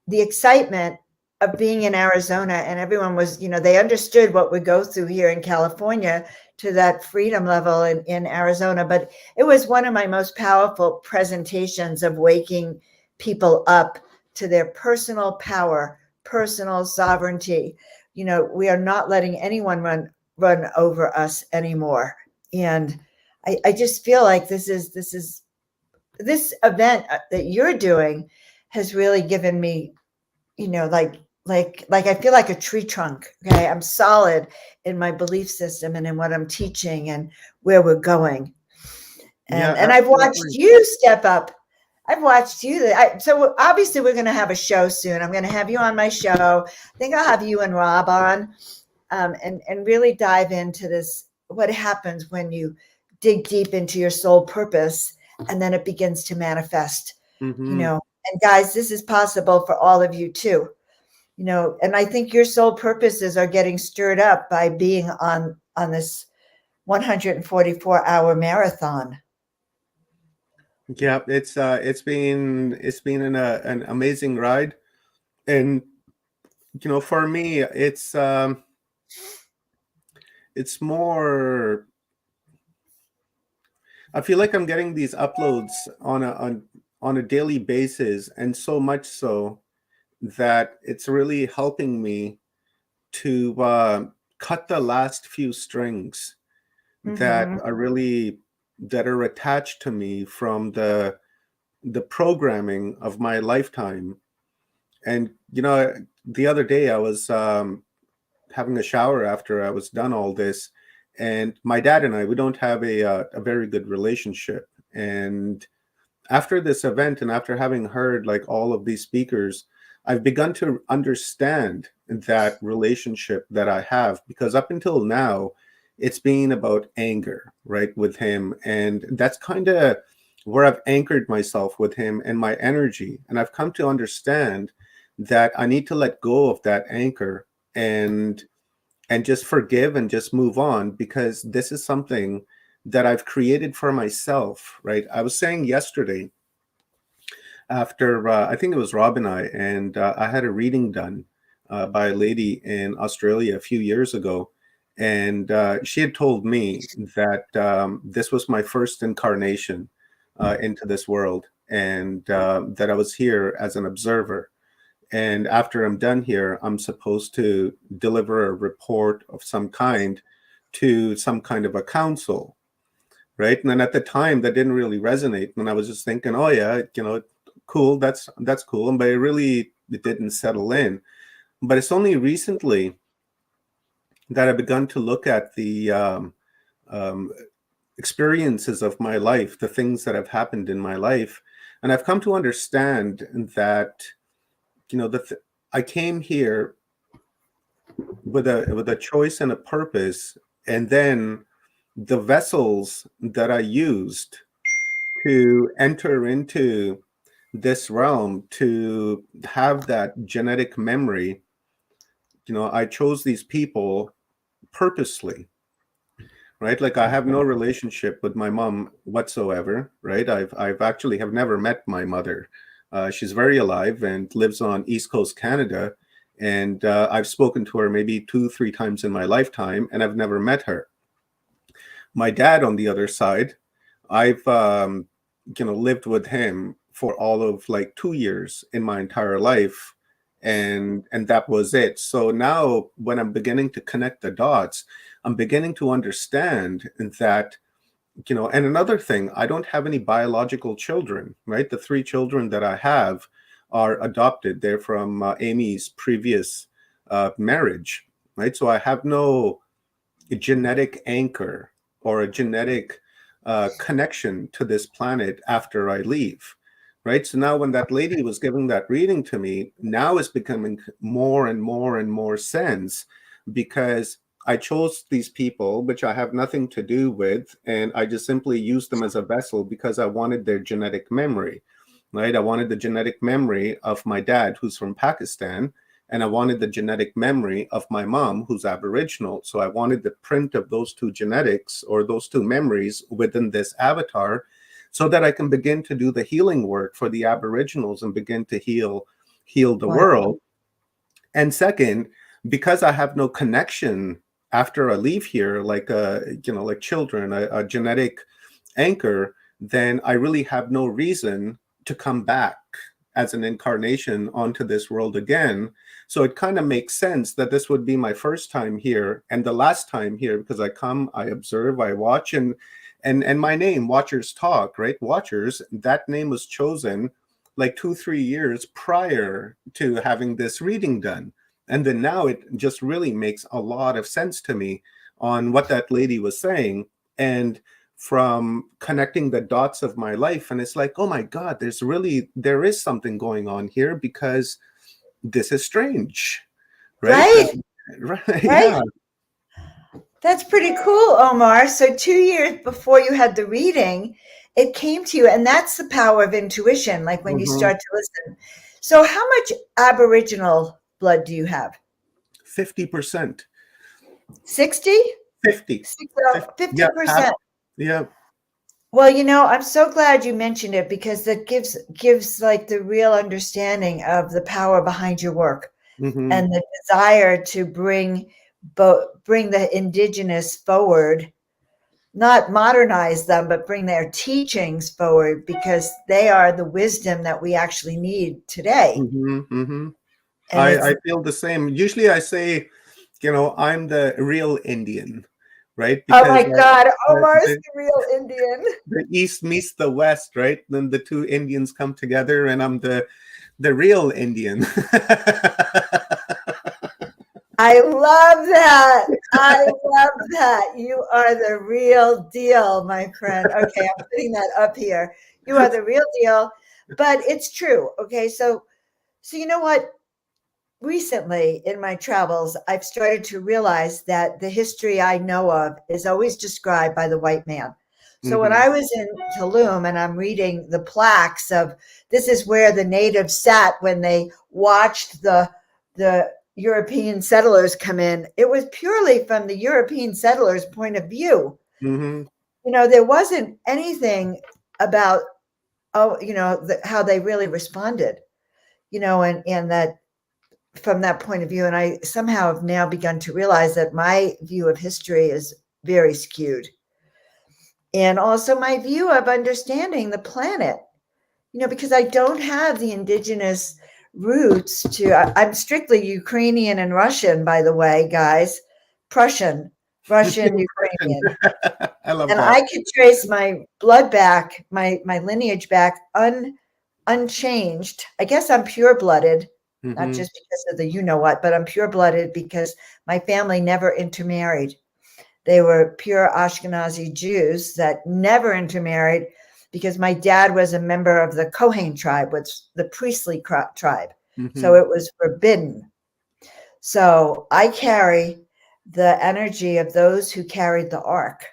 the excitement of being in Arizona, and everyone was, they understood what we go through here in California to that freedom level in Arizona. But it was one of my most powerful presentations of waking people up to their personal power, personal sovereignty. We are not letting anyone run over us anymore. And I just feel like this event that you're doing has really given me, like I feel like a tree trunk. Okay. I'm solid in my belief system and in what I'm teaching and where we're going. And I've watched you step up. I've watched you. So obviously we're going to have a show soon. I'm going to have you on my show. I think I'll have you and Rob on, and really dive into this, what happens when you dig deep into your soul purpose and then it begins to manifest, Mm-hmm. And guys, this is possible for all of you too, and I think your soul purposes are getting stirred up by being on this 144-hour marathon. Yeah, it's been an amazing ride, and for me, it's more. I feel like I'm getting these uploads on a daily basis, and so much so that it's really helping me to cut the last few strings that are attached to me from the programming of my lifetime. And the other day I was having a shower after I was done all this, and my dad and we don't have a very good relationship. And after this event, and after having heard like all of these speakers, I've begun to understand that relationship that I have, because up until now, it's been about anger, right, with him. And that's kind of where I've anchored myself with him and my energy. And I've come to understand that I need to let go of that anchor and just forgive and just move on, because this is something that I've created for myself, right? I was saying yesterday, after I think it was Rob and I had a reading done by a lady in Australia a few years ago, and she had told me that this was my first incarnation into this world, and that I was here as an observer. And after I'm done here, I'm supposed to deliver a report of some kind to some kind of a council, right? And then at the time, that didn't really resonate. And I was just thinking, oh yeah, cool, that's cool. But it didn't settle in. But it's only recently that I've begun to look at the experiences of my life, the things that have happened in my life, and I've come to understand that I came here with a choice and a purpose, and then the vessels that I used to enter into this realm, to have that genetic memory, I chose these people purposely, right? Like, I have no relationship with my mom whatsoever, right? I've actually have never met my mother. She's very alive and lives on East Coast Canada. And I've spoken to her maybe 2-3 times in my lifetime, and I've never met her. My dad, on the other side, I've lived with him for all of like 2 years in my entire life, and that was it. So now, when I'm beginning to connect the dots, I'm beginning to understand that, and another thing, I don't have any biological children, right? The 3 children that I have are adopted. They're from Amy's previous marriage, right? So I have no genetic anchor or a genetic connection to this planet after I leave, right? So now, when that lady was giving that reading to me, now it's becoming more and more and more sense, because I chose these people, which I have nothing to do with, and I just simply used them as a vessel because I wanted their genetic memory, right? I wanted the genetic memory of my dad, who's from Pakistan, and I wanted the genetic memory of my mom, who's Aboriginal. So I wanted the print of those 2 genetics, or those 2 memories, within this avatar, so that I can begin to do the healing work for the Aboriginals and begin to heal the world. And second, because I have no connection after I leave here, like like children, a genetic anchor, then I really have no reason to come back as an incarnation onto this world again. So it kind of makes sense that this would be my first time here and the last time here, because I come, I observe, I watch, and my name, Watchers Talk, right? Watchers, that name was chosen like 2-3 years prior to having this reading done. And then now it just really makes a lot of sense to me on what that lady was saying. And from connecting the dots of my life. And it's like, oh my God, there is something going on here, because this is strange. Right? Right. Right? Yeah. That's pretty cool, Omar. So 2 years before you had the reading, it came to you, and that's the power of intuition, like when you Mhm. start to listen. So how much Aboriginal blood do you have? 50%. 60? 50. 50%. Yeah. Yeah. Well, I'm so glad you mentioned it, because that gives like the real understanding of the power behind your work, Hmm. and the desire to bring the indigenous forward, not modernize them, but bring their teachings forward, because they are the wisdom that we actually need today. Hmm. Hmm. And I feel the same. Usually I say, I'm the real Indian, right? oh my Because God, Omar's the, the real Indian. the East meets the West, right? Then the two Indians come together, and I'm the real Indian. I love that. I love that. You are the real deal, my friend. Okay, I'm putting that up here. You are the real deal, but it's true. Okay, so you know what? Recently in my travels, I've started to realize that the history I know of is always described by the white man. So when Hmm. I was in Tulum and I'm reading the plaques of, this is where the natives sat when they watched the European settlers come in, it was purely from the European settlers' point of view. Hmm. There wasn't anything about, how they really responded, and that, from that point of view. And I somehow have now begun to realize that my view of history is very skewed. And also my view of understanding the planet, because I don't have the indigenous roots I'm strictly Ukrainian and Russian, by the way, guys. Russian, Ukrainian. I love And that. I could trace my blood back, my lineage back unchanged. I guess I'm pure blooded, not Hmm. just because of the what, but I'm pure blooded because my family never intermarried. They were pure Ashkenazi Jews that never intermarried, because my dad was a member of the Kohen tribe, which the priestly tribe. So Hmm. it was forbidden. So I carry the energy of those who carried the ark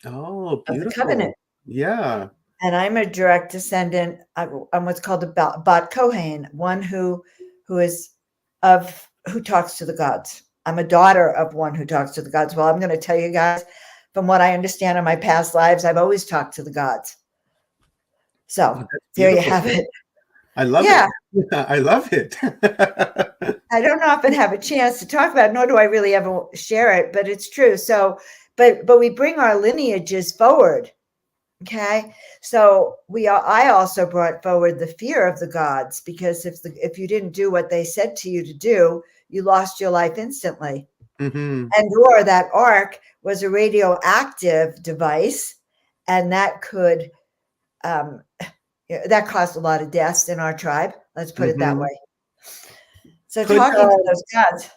Oh, of the covenant. beautiful. Yeah. And I'm a direct descendant. I'm what's called a Bat Kohen, one who talks to the gods. I'm a daughter of one who talks to the gods. Well, I'm going to tell you guys, from what I understand in my past lives, I've always talked to the gods. So That's there you beautiful. have it. I love Yeah, it. I love it. I don't often have a chance to talk about it, nor do I really ever share it, but it's true. So, but we bring our lineages forward. Okay, so I also brought forward the fear of the gods, because if you didn't do what they said to you to do, you lost your life instantly. Hmm. And or that ark was a radioactive device, and that could that caused a lot of deaths in our tribe. Let's put it that Hmm. way. So Could talking to those gods.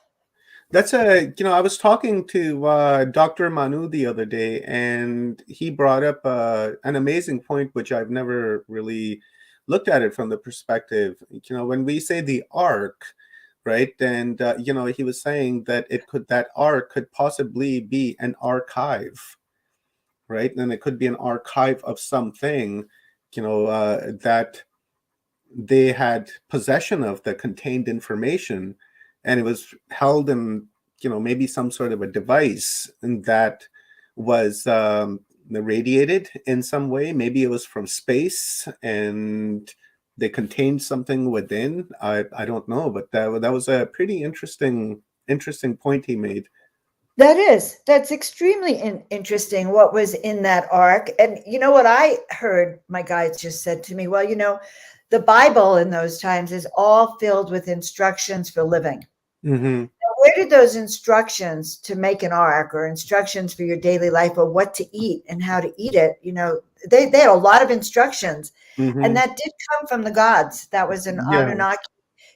That's I was talking to Dr. Manu the other day, and he brought up an amazing point, which I've never really looked at it from the perspective. When we say the ark, right? And he was saying that that ark could possibly be an archive, right? And it could be an archive of something, that they had possession of, that contained information, and it was held in maybe some sort of a device, and that was radiated in some way. Maybe it was from space, and they contained something within. I don't know, but that was a pretty interesting point he made. That's extremely interesting, what was in that ark. And you know what I heard my guides just said to me? Well, the Bible in those times is all filled with instructions for living. Mm-hmm. Now, where did those instructions to make an ark, or instructions for your daily life, or what to eat and how to eat it, they had a lot of instructions. Mm-hmm. And that did come from the gods. That was an Yeah. Anunnaki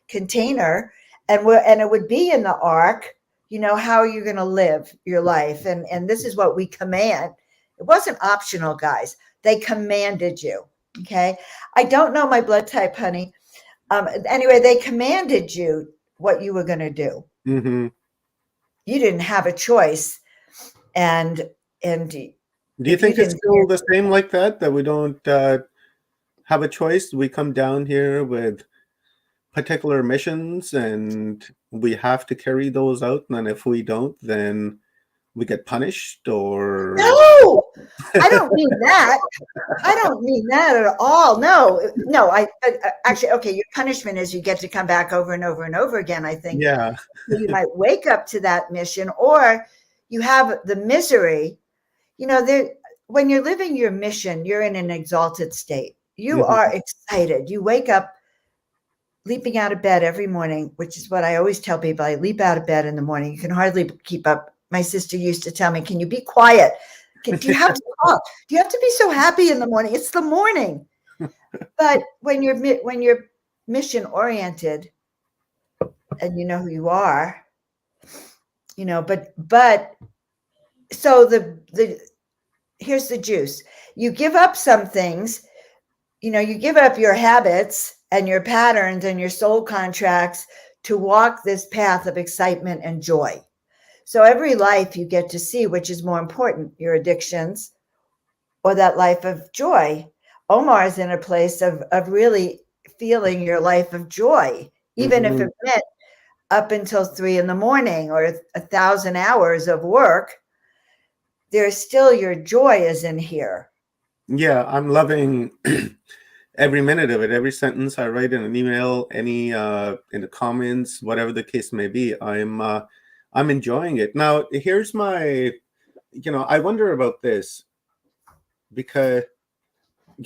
container, and it would be in the ark. How are you going to live your life? And this is what we command. It wasn't optional, guys. They commanded you. Okay. I don't know my blood type, honey. Anyway, they commanded you what you were going to do. Mm-hmm. You didn't have a choice. And do you think it's still the same like that we don't have a choice? We come down here with particular missions and we have to carry those out, and if we don't, then we get punished? Or no, I don't mean that. I don't mean that at all. No. I actually, okay, your punishment is you get to come back over and over and over again, I think. Yeah. You might wake up to that mission, or you have the misery. When you're living your mission, you're in an exalted state. You are excited. You wake up leaping out of bed every morning, which is what I always tell people. I leap out of bed in the morning. You can hardly keep up. My sister used to tell me, can you be quiet? Do you have to talk? Do you have to be so happy in the morning? It's the morning. But when you're mission oriented and you know who you are, but so here's the juice. You give up some things, you give up your habits and your patterns and your soul contracts to walk this path of excitement and joy. So every life you get to see, which is more important, your addictions or that life of joy. Omar's in a place of really feeling your life of joy, even if it meant up until 3 a.m. or 1,000 hours of work. There's still your joy is in here. Yeah, I'm loving every minute of it. Every sentence I write in an email, any in the comments, whatever the case may be, I'm enjoying it. Now, here's my, I wonder about this because,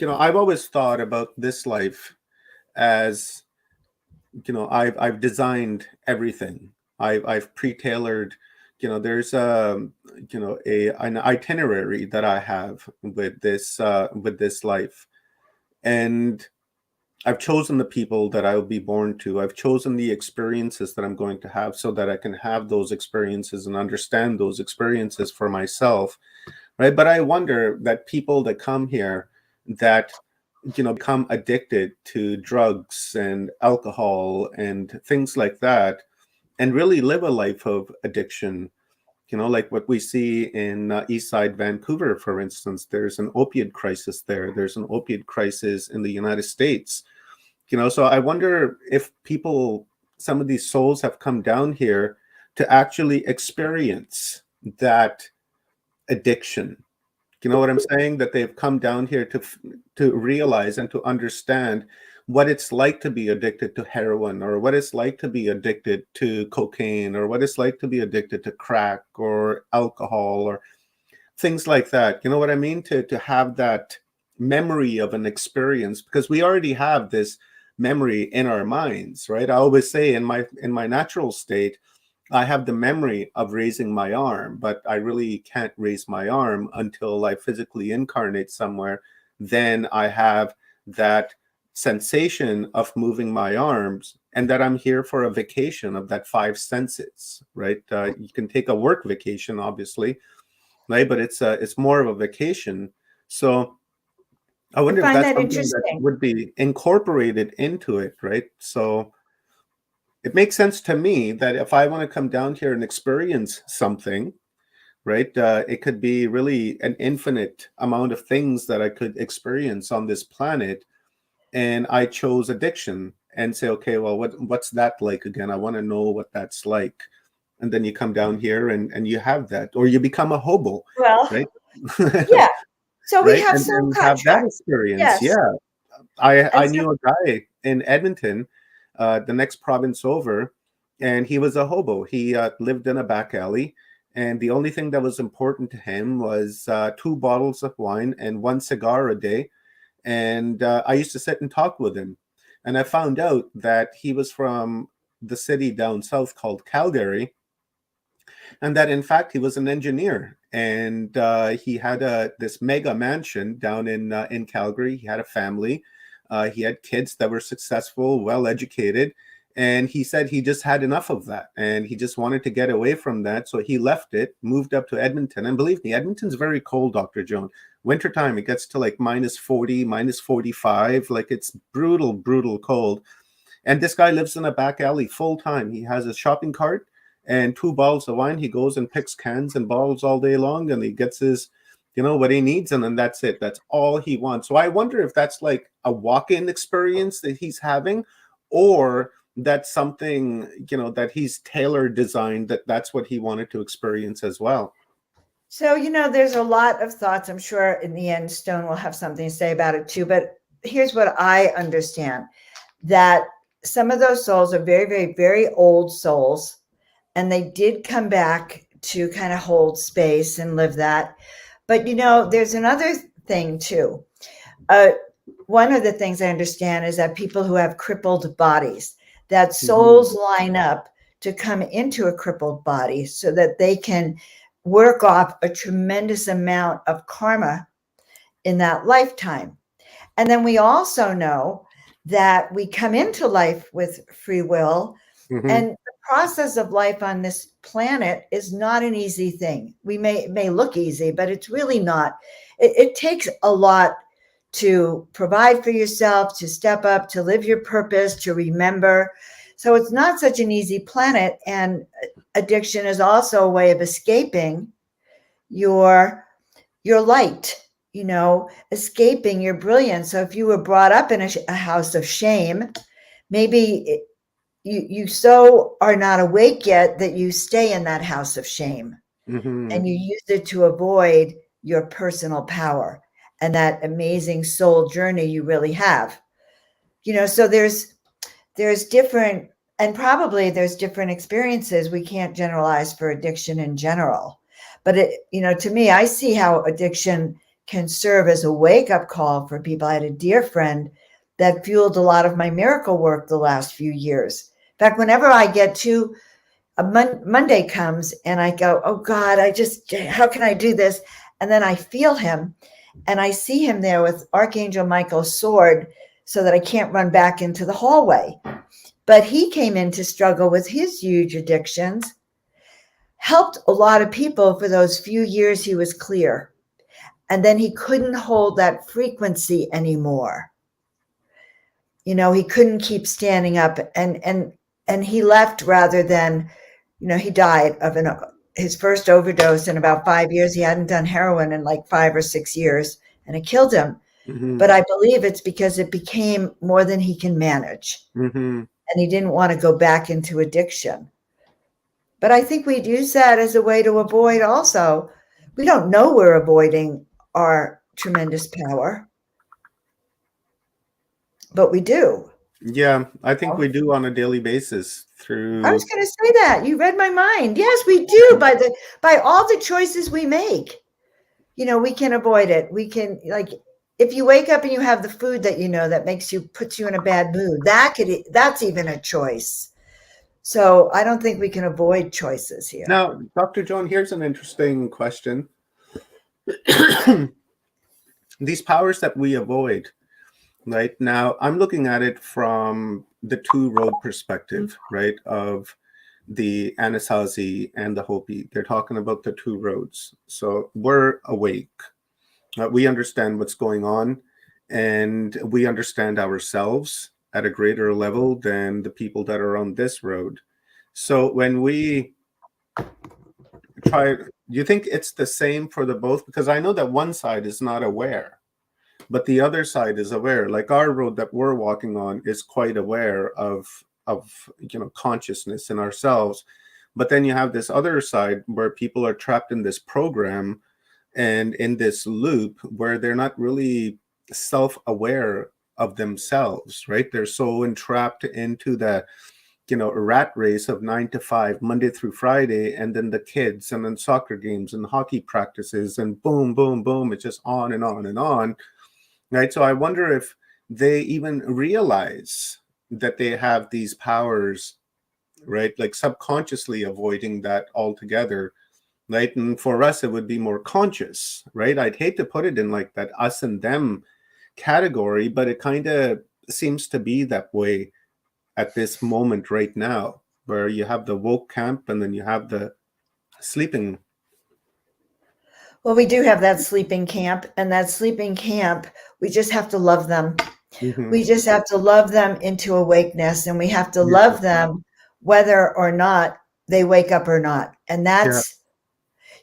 I've always thought about this life as, I've designed everything. I've pre-tailored, there's an itinerary that I have with this life, and I've chosen the people that I will be born to. I've chosen the experiences that I'm going to have so that I can have those experiences and understand those experiences for myself, right? But I wonder that people that come here that, become addicted to drugs and alcohol and things like that and really live a life of addiction, like what we see in East Side Vancouver, for instance. There's an opiate crisis there. There's an opiate crisis in the United States. So I wonder if some of these souls have come down here to actually experience that addiction. You know what I'm saying? That they've come down here to realize and to understand what it's like to be addicted to heroin, or what it's like to be addicted to cocaine, or what it's like to be addicted to crack or alcohol or things like that. You know what I mean? To have that memory of an experience, because we already have this memory in our minds, right? I always say in my natural state, I have the memory of raising my arm, but I really can't raise my arm until I physically incarnate somewhere. Then I have that sensation of moving my arms, and that I'm here for a vacation of that 5 senses, right? You can take a work vacation, obviously, right? But it's more of a vacation. So I wonder if that's something that would be incorporated into it, right? So it makes sense to me that if I want to come down here and experience something, right, it could be really an infinite amount of things that I could experience on this planet. And I chose addiction and say, okay, well, what's that like again? I want to know what that's like. And then you come down here and you have that, or you become a hobo, right? Yeah. So we right? have soul contracts. Have that experience. Yes. Yeah. I knew a guy in Edmonton, the next province over, and he was a hobo. He lived in a back alley, and the only thing that was important to him was 2 bottles of wine and 1 cigar a day. And I used to sit and talk with him, and I found out that he was from the city down south called Calgary, and that in fact he was an engineer, and he had this mega mansion down in Calgary. He had a family. He had kids that were successful, well educated, And he said he just had enough of that and he just wanted to get away from that. So he left it, moved up to Edmonton. And believe me, Edmonton's very cold, Dr. Joan. Wintertime, it gets to like -40, -45. Like it's brutal, brutal cold. And this guy lives in a back alley full time. He has a shopping cart and 2 bottles of wine. He goes and picks cans and bottles all day long and he gets his, what he needs. And then that's it. That's all he wants. So I wonder if that's like a walk-in experience that he's having, or that's something, that he's tailor designed, that's what he wanted to experience as well. So, there's a lot of thoughts. I'm sure in the end, Stone will have something to say about it too. But here's what I understand, that some of those souls are very, very, very old souls. And they did come back to kind of hold space and live that. But, there's another thing too. One of the things I understand is that people who have crippled bodies, that souls line up to come into a crippled body so that they can work off a tremendous amount of karma in that lifetime. And then we also know that we come into life with free will, and the process of life on this planet is not an easy thing. We may look easy, but it's really not. It takes a lot to provide for yourself, to step up, to live your purpose, to remember. So it's not such an easy planet. And addiction is also a way of escaping your light, escaping your brilliance. So if you were brought up in a house of shame, maybe you so are not awake yet that you stay in that house of shame, and you use it to avoid your personal power and that amazing soul journey you really have. So there's different, and probably there's different experiences. We can't generalize for addiction in general, but to me, I see how addiction can serve as a wake-up call for people. I had a dear friend that fueled a lot of my miracle work the last few years. In fact, whenever I get to Monday comes and I go, oh God, how can I do this? And then I feel him and I see him there with Archangel Michael's sword so that I can't run back into the hallway. But he came in to struggle with his huge addictions, helped a lot of people for those few years he was clear. And then he couldn't hold that frequency anymore. He couldn't keep standing up, and he left rather than, he died of his first overdose in about 5 years. He hadn't done heroin in like 5 or 6 years, and it killed him. But I believe it's because it became more than he can manage. And he didn't want to go back into addiction. But I think we'd use that as a way to avoid also. We don't know we're avoiding our tremendous power, but we do. Yeah, I think we do on a daily basis through. I was going to say that. You read my mind. Yes, we do. By all the choices we make, we can avoid it. We can, like, if you wake up and you have the food that that puts you in a bad mood, that's even a choice. So I don't think we can avoid choices here. Now, Dr. Joan, here's an interesting question. These powers that we avoid, right? Now, I'm looking at it from the two-road perspective, right, of the Anasazi and the Hopi. They're talking about the two roads. So we're awake. We understand what's going on, and we understand ourselves at a greater level than the people that are on this road. So when we try, do you think it's the same for the both? Because I know that one side is not aware, but the other side is aware. Like our road that we're walking on is quite aware of consciousness in ourselves. But then you have this other side where people are trapped in this program and in this loop where they're not really self-aware of themselves, right? They're so entrapped into the rat race of 9 to 5, Monday through Friday, and then the kids, and then soccer games and hockey practices, and boom, boom, boom. It's just on and on and on, right? So I wonder if they even realize that they have these powers, right? Like subconsciously avoiding that altogether, right? And for us, it would be more conscious, right? I'd hate to put it in like that us and them category, but it kind of seems to be that way at this moment right now, where you have the woke camp and then you have the sleeping. Well, we do have that sleeping camp, and that sleeping camp, we just have to love them. Mhm. We just have to love them into awakeness, and we have to Yeah. love them whether or not they wake up or not. And that's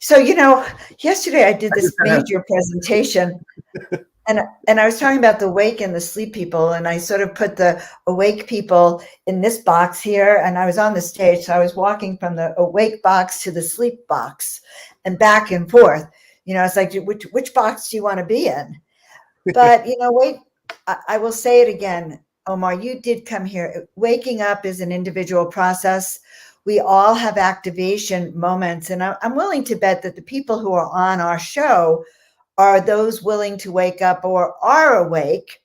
so, yesterday I did this major presentation, and I was talking about the awake and the sleep people, and I sort of put the awake people in this box here, and I was on the stage, so I was walking from the awake box to the sleep box and back and forth. It's like, which box do you want to be in? But wait, I will say it again, Omar, you did come here. Waking up is an individual process. We all have activation moments, and I'm willing to bet that the people who are on our show are those willing to wake up or are awake.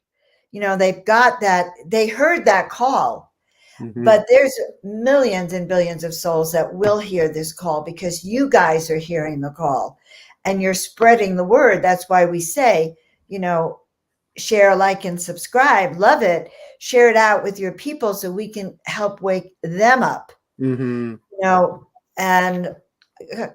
They've got that, they heard that call. Mhm. But there's millions and billions of souls that will hear this call because you guys are hearing the call and you're spreading the word. That's why we say, share, like, and subscribe. Love it. Share it out with your people so we can help wake them up. Mhm. And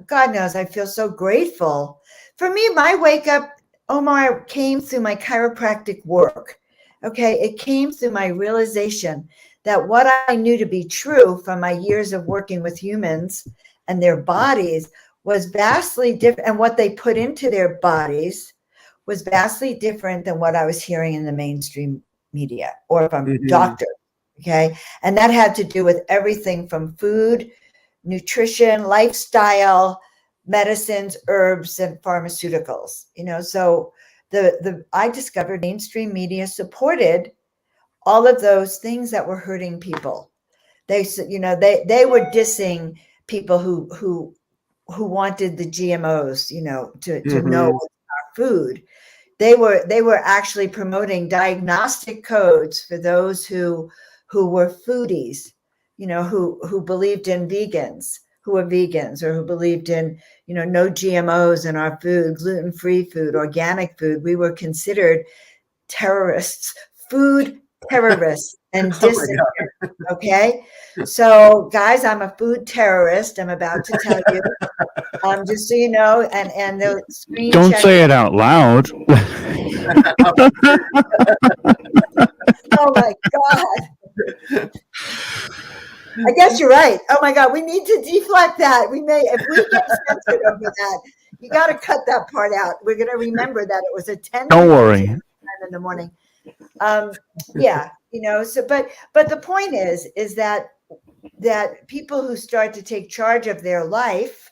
God knows, I feel so grateful. For me, my wake up, Omar, came through my chiropractic work. Okay. It came through my realization that what I knew to be true from my years of working with humans and their bodies was vastly different. And what they put into their bodies was vastly different than what I was hearing in the mainstream media or from Mhm. doctors. Okay. And that had to do with everything from food, nutrition, lifestyle, medicines, herbs, and pharmaceuticals. So I discovered mainstream media supported all of those things that were hurting people. They they were dissing people who wanted the GMOs, to know Mhm. our food. They were actually promoting diagnostic codes for those who were foodies, who believed in vegans, who were vegans, or who believed in, no GMOs in our food, gluten-free food, organic food. We were considered terrorists, food terrorists, and Oh my dissing. Okay. So guys, I'm a food terrorist. I'm about to tell you, just so you know, and the screen Don't check. say it out loud. Oh my God. I guess you're right. Oh my God. We need to deflect that. If we get censored over that, you got to cut that part out. We're going to remember that it was a 10 Don't worry. in the morning. Yeah, so, but the point is that people who start to take charge of their life,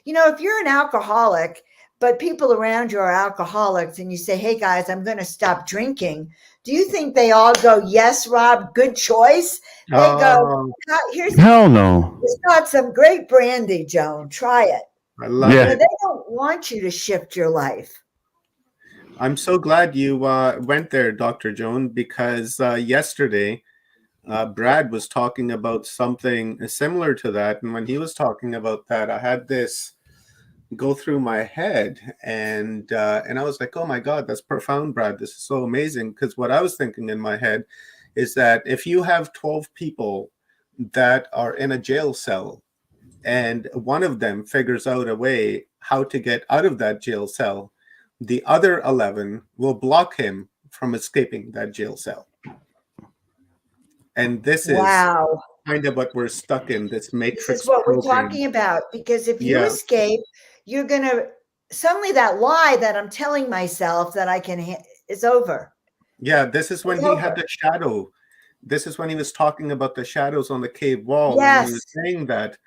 if you're an alcoholic, but people around you are alcoholics and you say, hey guys, I'm going to stop drinking. Do you think they all go, yes, Rob, good choice? They go, Hell no. it's got some great brandy, Joan. Try it. I love Yeah. it. They don't want you to shift your life. I'm so glad you went there, Dr. Joan, because yesterday Brad was talking about something similar to that. And when he was talking about that, I had this go through my head, and I was like, oh my God, that's profound, Brad. This is so amazing. Because what I was thinking in my head is that if you have 12 people that are in a jail cell and one of them figures out a way how to get out of that jail cell, the other 11 will block him from escaping that jail cell. And this is Wow. kind of what we're stuck in, this matrix. This is what program. we're talking about, because if you escape, you're going to suddenly, that lie that I'm telling myself that I can is over. Yeah, this is when he had the shadow. This is when he was talking about the shadows on the cave wall. Yes. And when he was saying that,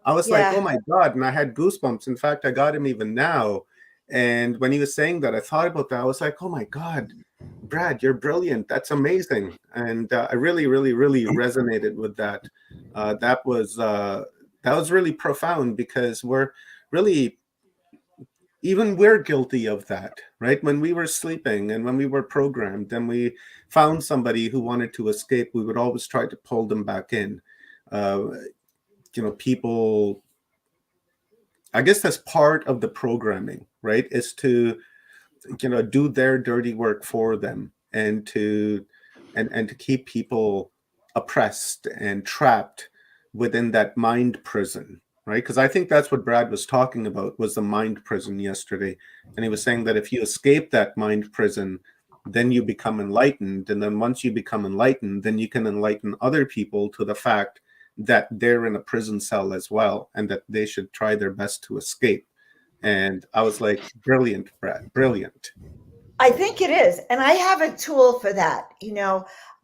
I was like, oh my God. And I had goosebumps. In fact, I got him even now. And when he was saying that, I thought about that. I was like, oh my God, Brad, you're brilliant. That's amazing. And I really, really, really resonated with that. That was really profound, because we're guilty of that, right? When we were sleeping and when we were programmed and we found somebody who wanted to escape, we would always try to pull them back in. People, I guess that's part of the programming, right? Is to, do their dirty work for them, and to keep people oppressed and trapped within that mind prison, right? Because I think that's what Brad was talking about, was the mind prison yesterday. And he was saying that if you escape that mind prison, then you become enlightened. And then once you become enlightened, then you can enlighten other people to the fact that they're in a prison cell as well, and that they should try their best to escape. And I was like, brilliant, Brad, brilliant. I think it is. And I have a tool for that.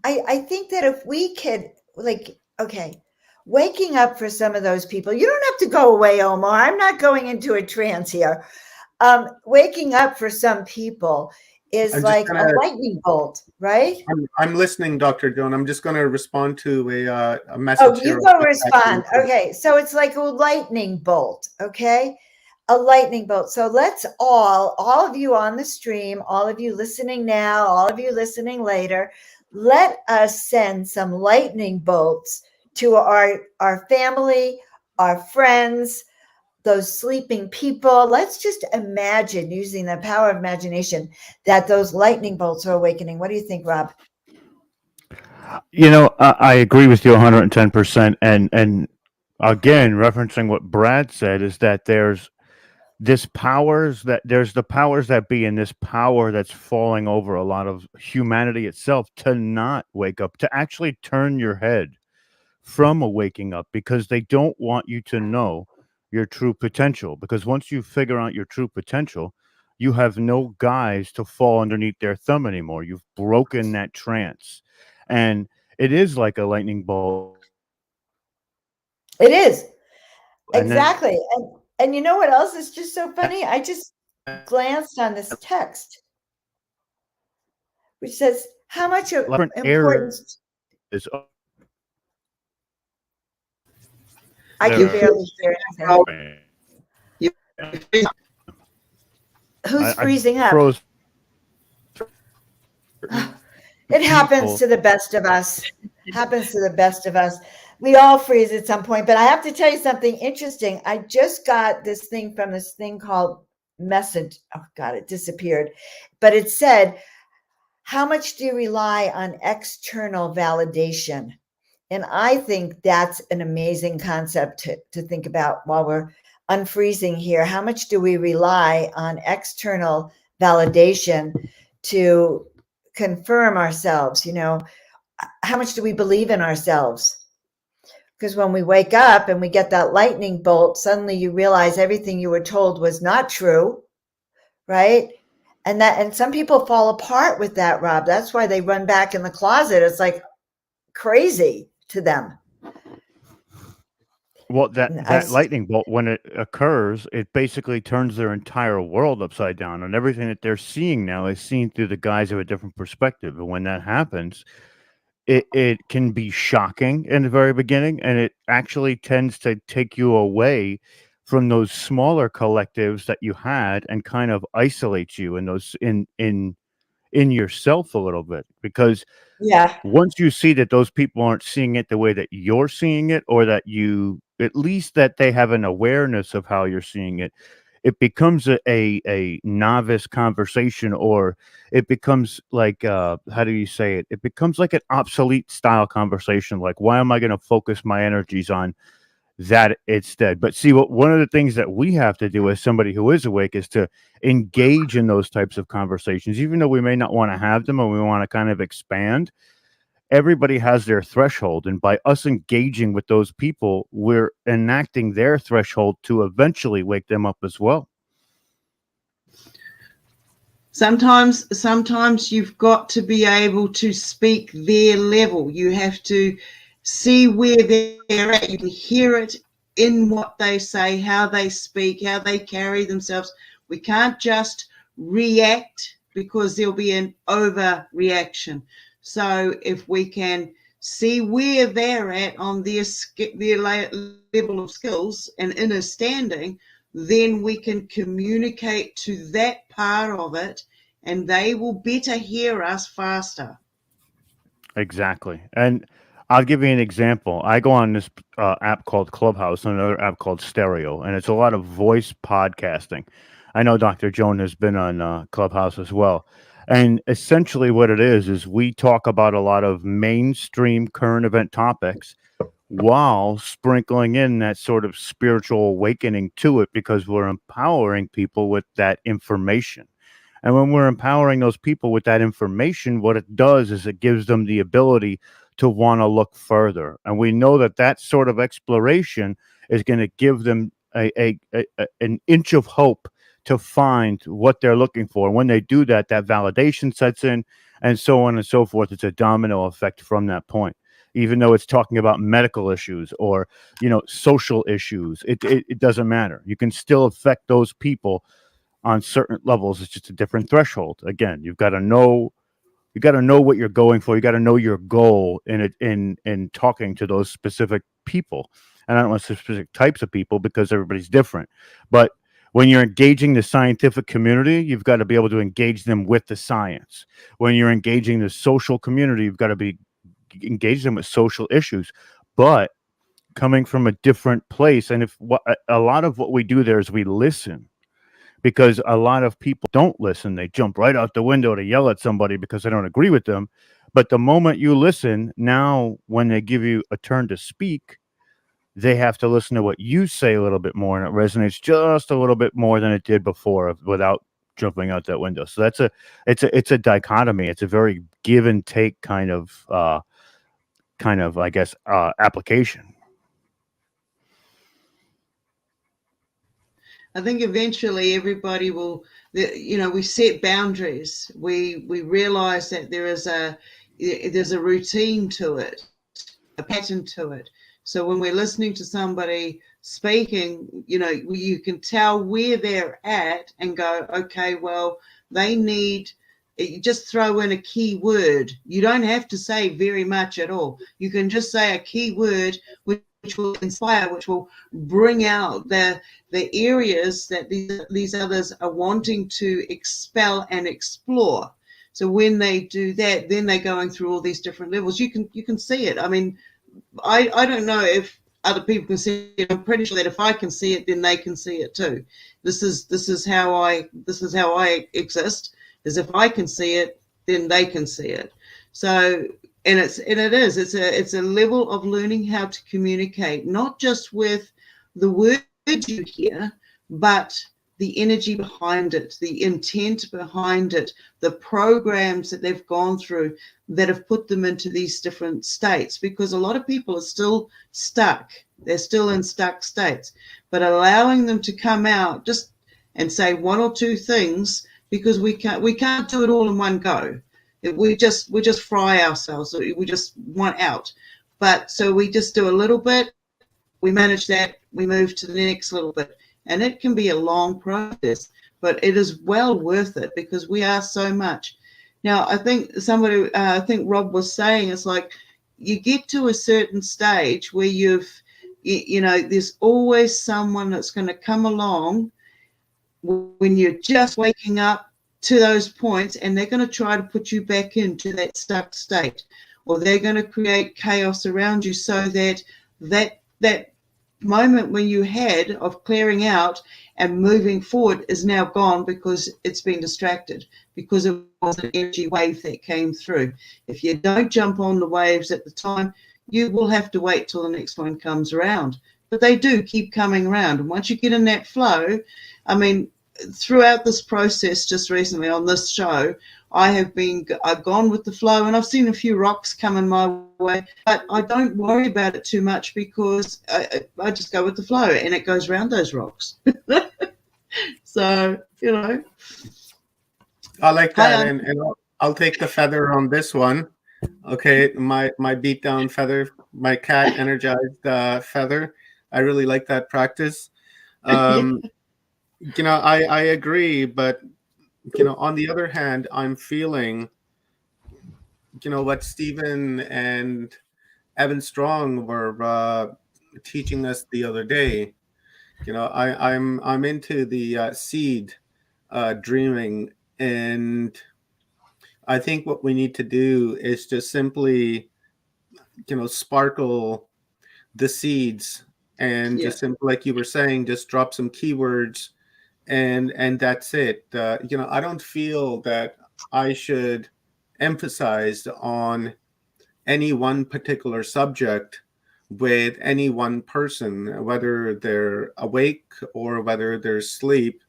I think that if we could, like, okay, waking up for some of those people, you don't have to go away, Omar. I'm not going into a trance here. Waking up for some people is like a lightning bolt, right? I'm listening, Dr. Joan. I'm just going to respond to a message. Oh, you go respond. Okay, so it's like a lightning bolt, okay? A lightning bolt. So let's all of you on the stream, all of you listening now, all of you listening later, let us send some lightning bolts to our family, our friends, those sleeping people. Let's just imagine, using the power of imagination, that those lightning bolts are awakening. What do you think, Rob? I agree with you 110%. And again, referencing what Brad said, is that there's the powers that be, and this power that's falling over a lot of humanity itself, to not wake up, to actually turn your head from a waking up, because they don't want you to know your true potential. Because once you figure out your true potential, you have no guise to fall underneath their thumb anymore. You've broken that trance. And it is like a lightning bolt. It is. And exactly. And you know what else is just so funny? I just glanced on this text, which says, how much importance is I can barely hear anything. Who's freezing up? It happens to the best of us. Happens to the best of us. We all freeze at some point. But I have to tell you something interesting. I just got this thing from this thing called Message. Oh, God, it disappeared. But it said, how much do you rely on external validation? And I think that's an amazing concept to think about while we're unfreezing here. How much do we rely on external validation to confirm ourselves? How much do we believe in ourselves? Because when we wake up and we get that lightning bolt, suddenly you realize everything you were told was not true, right? And some people fall apart with that, Rob. That's why they run back in the closet. It's like crazy to them. Well, that lightning bolt, when it occurs, it basically turns their entire world upside down, and everything that they're seeing now is seen through the guise of a different perspective. And when that happens, it can be shocking in the very beginning, and it actually tends to take you away from those smaller collectives that you had, and kind of isolates you in those in yourself a little bit. Because once you see that those people aren't seeing it the way that you're seeing it, or that at least that they have an awareness of how you're seeing it, it becomes a novice conversation, or it becomes like, how do you say it? It becomes like an obsolete style conversation. Like, why am I going to focus my energies on that instead? But see, one of the things that we have to do as somebody who is awake is to engage in those types of conversations, even though we may not want to have them, or we want to kind of expand. Everybody has their threshold, and by us engaging with those people, we're enacting their threshold to eventually wake them up as well. Sometimes you've got to be able to speak their level. You have to see where they're at. You can hear it in what they say, how they speak, how they carry themselves. We can't just react, because there'll be an overreaction. So if we can see where they're at on their level of skills and understanding, then we can communicate to that part of it, and they will better hear us faster. Exactly. And I'll give you an example. I go on this app called Clubhouse, and another app called Stereo, and it's a lot of voice podcasting. I know Dr. Joan has been on Clubhouse as well. And essentially what it is we talk about a lot of mainstream current event topics while sprinkling in that sort of spiritual awakening to it, because we're empowering people with that information. And when we're empowering those people with that information, what it does is it gives them the ability to want to look further. And we know that that sort of exploration is going to give them an inch of hope to find what they're looking for. When they do that, that validation sets in, and so on and so forth. It's a domino effect from that point. Even though it's talking about medical issues or, social issues, it doesn't matter. You can still affect those people on certain levels. It's just a different threshold. Again, you got to know what you're going for. You got to know your goal in talking to those specific people. And I don't want to say specific types of people because everybody's different. But when you're engaging the scientific community, you've got to be able to engage them with the science. When you're engaging the social community, you've got to be engage them with social issues, but coming from a different place. And a lot of what we do there is we listen, because a lot of people don't listen. They jump right out the window to yell at somebody because they don't agree with them. But the moment you listen, now when they give you a turn to speak, they have to listen to what you say a little bit more, and it resonates just a little bit more than it did before without jumping out that window. So it's a dichotomy. It's a very give and take kind of I guess application. I think eventually everybody will, we set boundaries. We realize that there's a routine to it, a pattern to it. So when we're listening to somebody speaking, you can tell where they're at and go, okay, well, they need, you just throw in a key word. You don't have to say very much at all. You can just say a key word which will inspire, which will bring out the areas that these others are wanting to expel and explore. So when they do that, then they're going through all these different levels. You can see it. I mean, I don't know if other people can see it. I'm pretty sure that if I can see it, then they can see it too. This is how I exist. Is if I can see it, then they can see it. So it's a level of learning how to communicate, not just with the words you hear, but the energy behind it, the intent behind it, the programs that they've gone through that have put them into these different states. Because a lot of people are still stuck. They're still in stuck states. But allowing them to come out just and say one or two things, because we can't do it all in one go. We just fry ourselves. We just want out. But so we just do a little bit. We manage that. We move to the next little bit. And it can be a long process, but it is well worth it because we are so much. Now, I think Rob was saying, it's like you get to a certain stage where there's always someone that's going to come along when you're just waking up to those points, and they're going to try to put you back into that stuck state, or they're going to create chaos around you so that moment when you had of clearing out and moving forward is now gone because it's been distracted, because it was an energy wave that came through. If you don't jump on the waves at the time, you will have to wait till the next one comes around. But they do keep coming around. And once you get in that flow, I mean, throughout this process, just recently on this show, I've gone with the flow, and I've seen a few rocks coming my way, but I don't worry about it too much because I just go with the flow, and it goes around those rocks. So, I like that, and I'll take the feather on this one. Okay, my beat down feather, my cat energized feather. I really like that practice. I agree, but on the other hand, I'm feeling, what Stephen and Evan Strong were teaching us the other day. I'm into the seed dreaming, and I think what we need to do is just simply, sparkle the seeds, and just simply, like you were saying, just drop some keywords, and that's it. I don't feel that I should emphasize on any one particular subject with any one person, whether they're awake or whether they're asleep.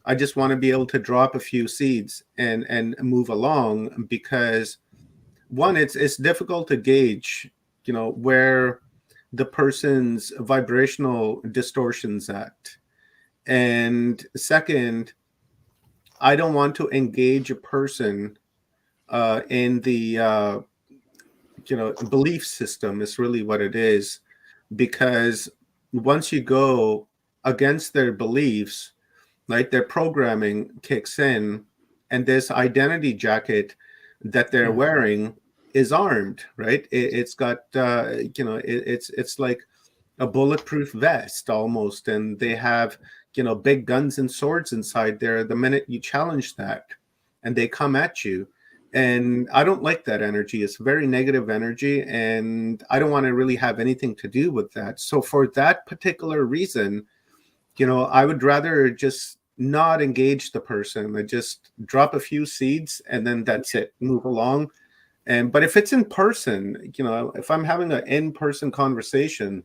I just want to be able to drop a few seeds and move along, because one, it's difficult to gauge, where the person's vibrational distortions at. And second, I don't want to engage a person in the belief system is really what it is, because once you go against their beliefs, right, their programming kicks in, and this identity jacket that they're wearing is armed, right? It's got it's like a bulletproof vest almost, and they have big guns and swords inside there the minute you challenge that, and they come at you. And I don't like that energy. It's very negative energy, and I don't want to really have anything to do with that. So for that particular reason, I would rather just not engage the person. I just drop a few seeds and then that's it, move along. But if it's in person, if I'm having an in-person conversation,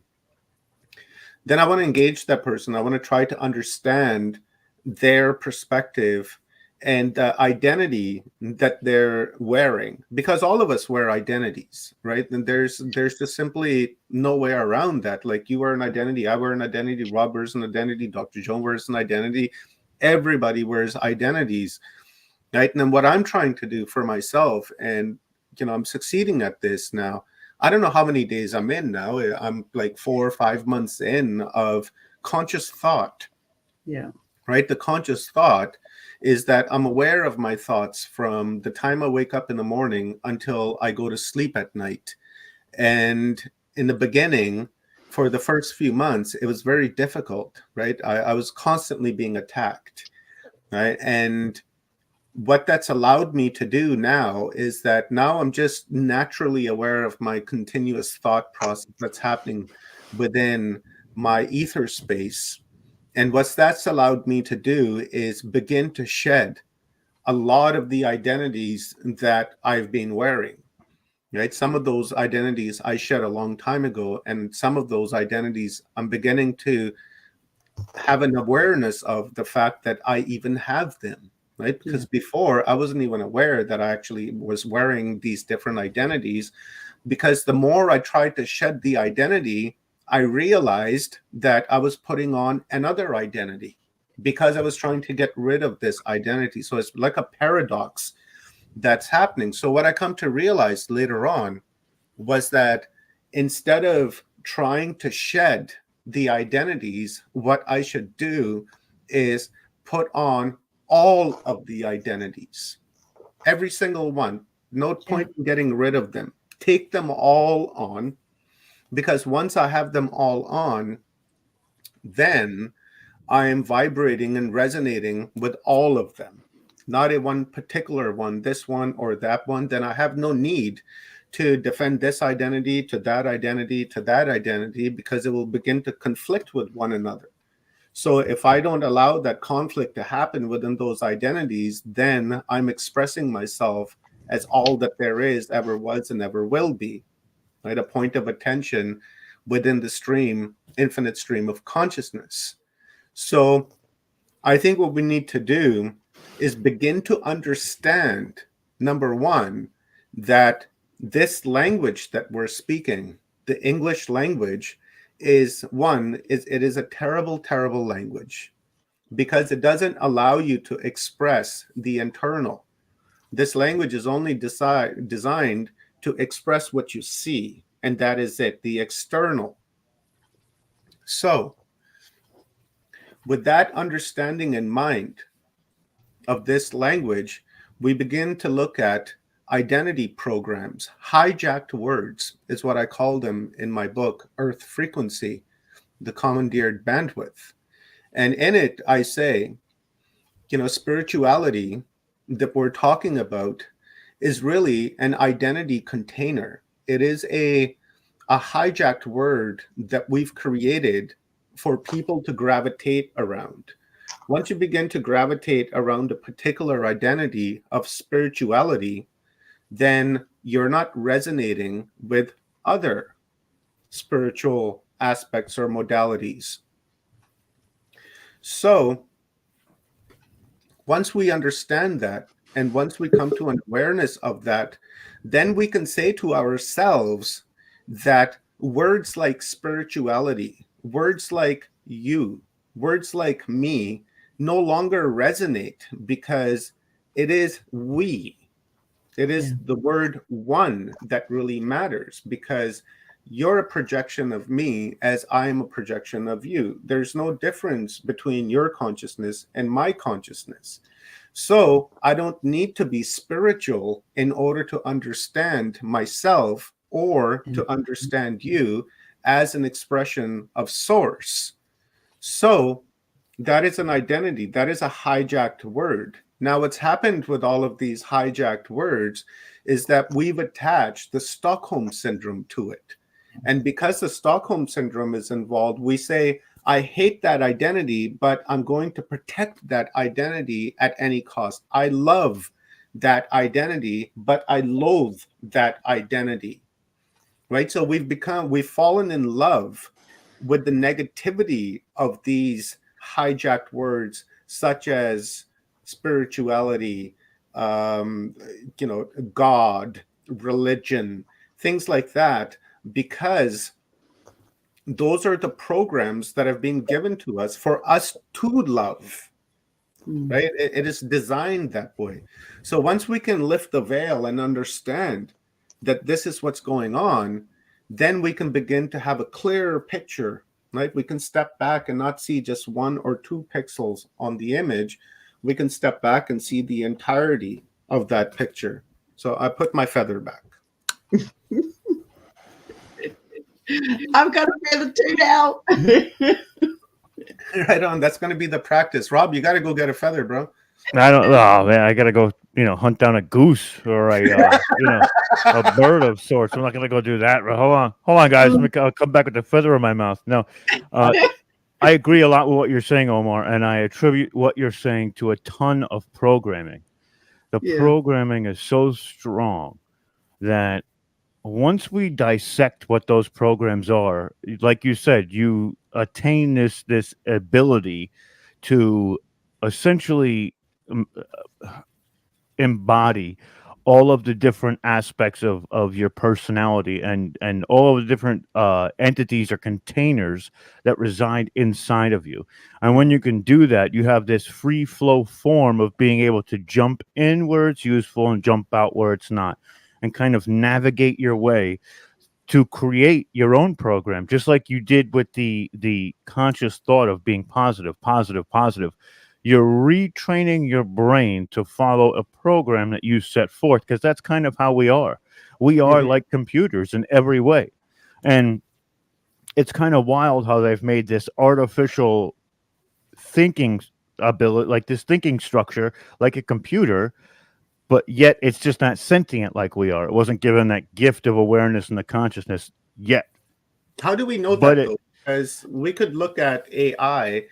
then I want to engage that person. I want to try to understand their perspective and the identity that they're wearing, because all of us wear identities, right? And there's just simply no way around that. Like, you wear an identity, I wear an identity, Rob wears an identity, Dr. Joan wears an identity, everybody wears identities, right? And then what I'm trying to do for myself, and I'm succeeding at this now. I don't know how many days I'm in now. I'm like 4 or 5 months in of conscious thought. Yeah. Right? The conscious thought is that I'm aware of my thoughts from the time I wake up in the morning until I go to sleep at night. And in the beginning, for the first few months, it was very difficult, right? I was constantly being attacked, right? And what that's allowed me to do now is that now I'm just naturally aware of my continuous thought process that's happening within my ether space. And what that's allowed me to do is begin to shed a lot of the identities that I've been wearing, right? Some of those identities I shed a long time ago, and some of those identities I'm beginning to have an awareness of the fact that I even have them, right? Because before I wasn't even aware that I actually was wearing these different identities, because the more I tried to shed the identity, I realized that I was putting on another identity because I was trying to get rid of this identity. So it's like a paradox that's happening. So what I come to realize later on was that instead of trying to shed the identities, what I should do is put on all of the identities, every single one. No point in getting rid of them. Take them all on, because once I have them all on, then I am vibrating and resonating with all of them, not a one particular one, this one or that one. Then I have no need to defend this identity to that identity to that identity, because it will begin to conflict with one another. So if I don't allow that conflict to happen within those identities, then I'm expressing myself as all that there is, ever was, and ever will be, right? A point of attention within the stream, infinite stream of consciousness. So I think what we need to do is begin to understand, number one, that this language that we're speaking, the English language, is it is a terrible, terrible language, because it doesn't allow you to express the internal. This language is only designed to express what you see, and that is it, the external. So, with that understanding in mind of this language, we begin to look at identity programs. Hijacked words is what I call them in my book, Earth Frequency, the Commandeered Bandwidth. And in it, I say, spirituality that we're talking about is really an identity container. It is a hijacked word that we've created for people to gravitate around. once you begin to gravitate around a particular identity of spirituality, then you're not resonating with other spiritual aspects or modalities. So once we understand that, and once we come to an awareness of that, then we can say to ourselves that words like spirituality, words like you, words like me no longer resonate, because it is we. It is the word one that really matters, because you're a projection of me as I'm a projection of you. There's no difference between your consciousness and my consciousness. So I don't need to be spiritual in order to understand myself or to understand you as an expression of source. So that is an identity. That is a hijacked word. Now, what's happened with all of these hijacked words is that we've attached the Stockholm syndrome to it. And because the Stockholm syndrome is involved, we say, I hate that identity, but I'm going to protect that identity at any cost. I love that identity, but I loathe that identity. Right? So we've fallen in love with the negativity of these hijacked words, such as spirituality, God, religion, things like that, because those are the programs that have been given to us for us to love. Right? It is designed that way. So once we can lift the veil and understand that this is what's going on, then we can begin to have a clearer picture, right? We can step back and not see just 1 or 2 pixels on the image. We can step back and see the entirety of that picture. So I put my feather back. I've got a feather too now. Right on. That's going to be the practice. Rob, you got to go get a feather, bro. I don't. Oh man, I gotta go. Hunt down a goose or a bird of sorts. I'm not gonna go do that. Hold on, guys. I'll come back with the feather in my mouth. No, I agree a lot with what you're saying, Omar, and I attribute what you're saying to a ton of programming. The programming is so strong that once we dissect what those programs are, like you said, you attain this ability to essentially embody all of the different aspects of your personality and all of the different entities or containers that reside inside of you. And when you can do that, you have this free flow form of being able to jump in where it's useful and jump out where it's not, and kind of navigate your way to create your own program, just like you did with the conscious thought of being positive, positive, positive. You're retraining your brain to follow a program that you set forth, because that's kind of how we are. We are like computers in every way. And it's kind of wild how they've made this artificial thinking ability, like this thinking structure, like a computer, but yet it's just not sentient like we are. It wasn't given that gift of awareness and the consciousness yet. How do we know that, though? Because we could look at AI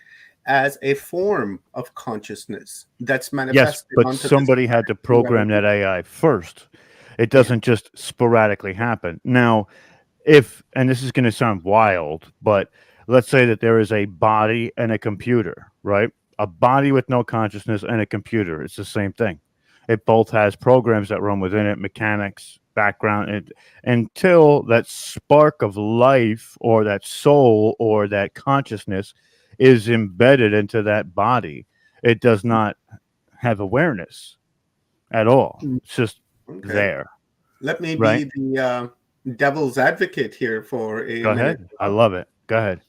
as a form of consciousness that's manifested. Yes, but somebody had to program that AI first. It doesn't just sporadically happen. Now, and this is going to sound wild, but let's say that there is a body and a computer, right? A body with no consciousness and a computer. It's the same thing. It both has programs that run within it, mechanics, background, until that spark of life or that soul or that consciousness is embedded into that body. It does not have awareness at all. It's just there. Let me be the devil's advocate here for a Go minute. ahead. I love it. Go ahead.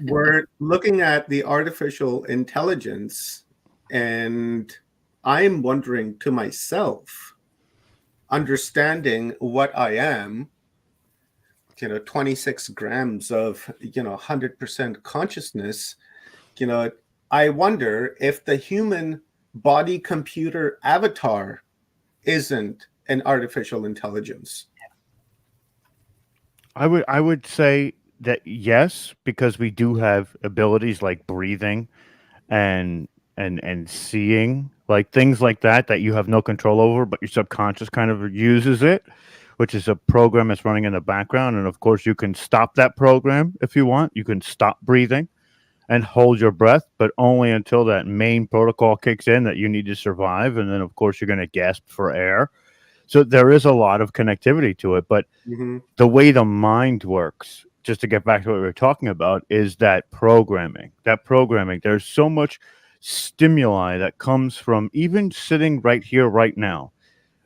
We're looking at the artificial intelligence, and I'm wondering to myself, understanding what I am, 26 grams of 100% consciousness, I wonder if the human body computer avatar isn't an artificial intelligence. I would say that yes, because we do have abilities like breathing and seeing, like things like that you have no control over, but your subconscious kind of uses it, which is a program that's running in the background. And of course, you can stop that program if you want. You can stop breathing and hold your breath, but only until that main protocol kicks in that you need to survive. And then, of course, you're going to gasp for air. So there is a lot of connectivity to it. But the way the mind works, just to get back to what we were talking about, is that programming. That programming, there's so much stimuli that comes from even sitting right here, right now.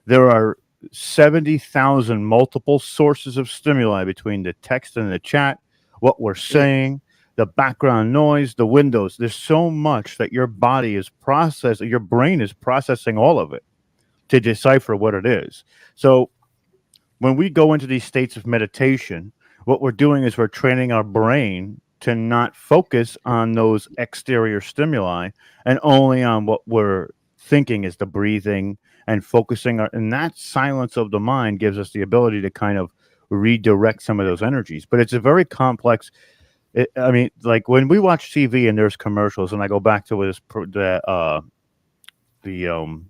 There are 70,000 multiple sources of stimuli between the text and the chat, what we're saying, the background noise, the windows. There's so much that your body is processing, your brain is processing all of it to decipher what it is. So when we go into these states of meditation, what we're doing is we're training our brain to not focus on those exterior stimuli and only on what we're thinking is the breathing and focusing. And that silence of the mind gives us the ability to kind of redirect some of those energies. But it's a very complex. I mean, like when we watch TV and there's commercials, and I go back to the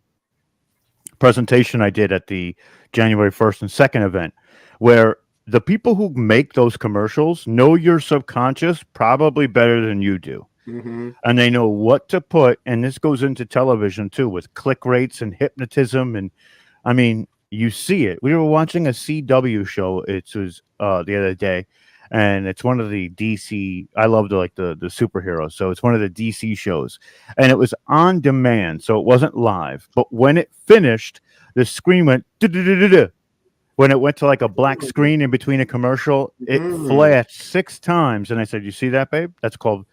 presentation I did at the January 1st and 2nd event, where the people who make those commercials know your subconscious probably better than you do. And they know what to put. And this goes into television too, with click rates and hypnotism. And I mean, you see it. We were watching a CW show. It was the other day, and it's one of the DC. I love the superheroes, so it's one of the DC shows, and it was on demand, so it wasn't live. But when it finished, the screen went "duh-duh-duh-duh-duh." When it went to like a black screen in between a commercial. It flashed 6 times, and I said, "You see that, babe? That's called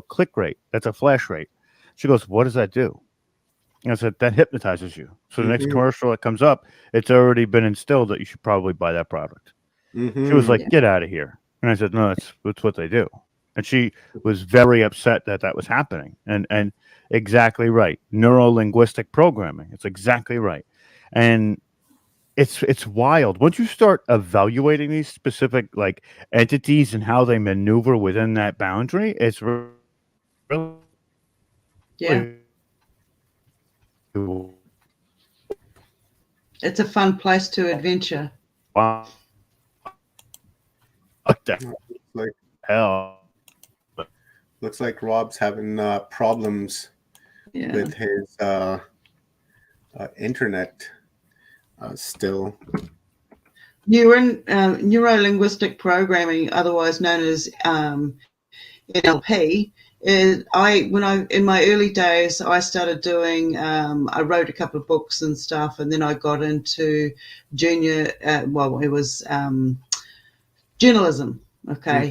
click rate. That's a flash rate." She goes, "What does that do?" And I said, "That hypnotizes you. So the next commercial that comes up, it's already been instilled that you should probably buy that product." She was like, "Get out of here." And I said, "No, that's what they do." And she was very upset that that was happening. And exactly right. Neuro-linguistic programming. It's exactly right. And it's wild. Once you start evaluating these specific like entities and how they maneuver within that boundary, it's really Yeah. It's a fun place to adventure. wow. What the Like, hell? looks like Rob's having problems with his internet still. Neuro-linguistic programming, otherwise known as NLP, is in my early days I started doing. I wrote a couple of books and stuff, and then I got into junior. It was journalism. Okay.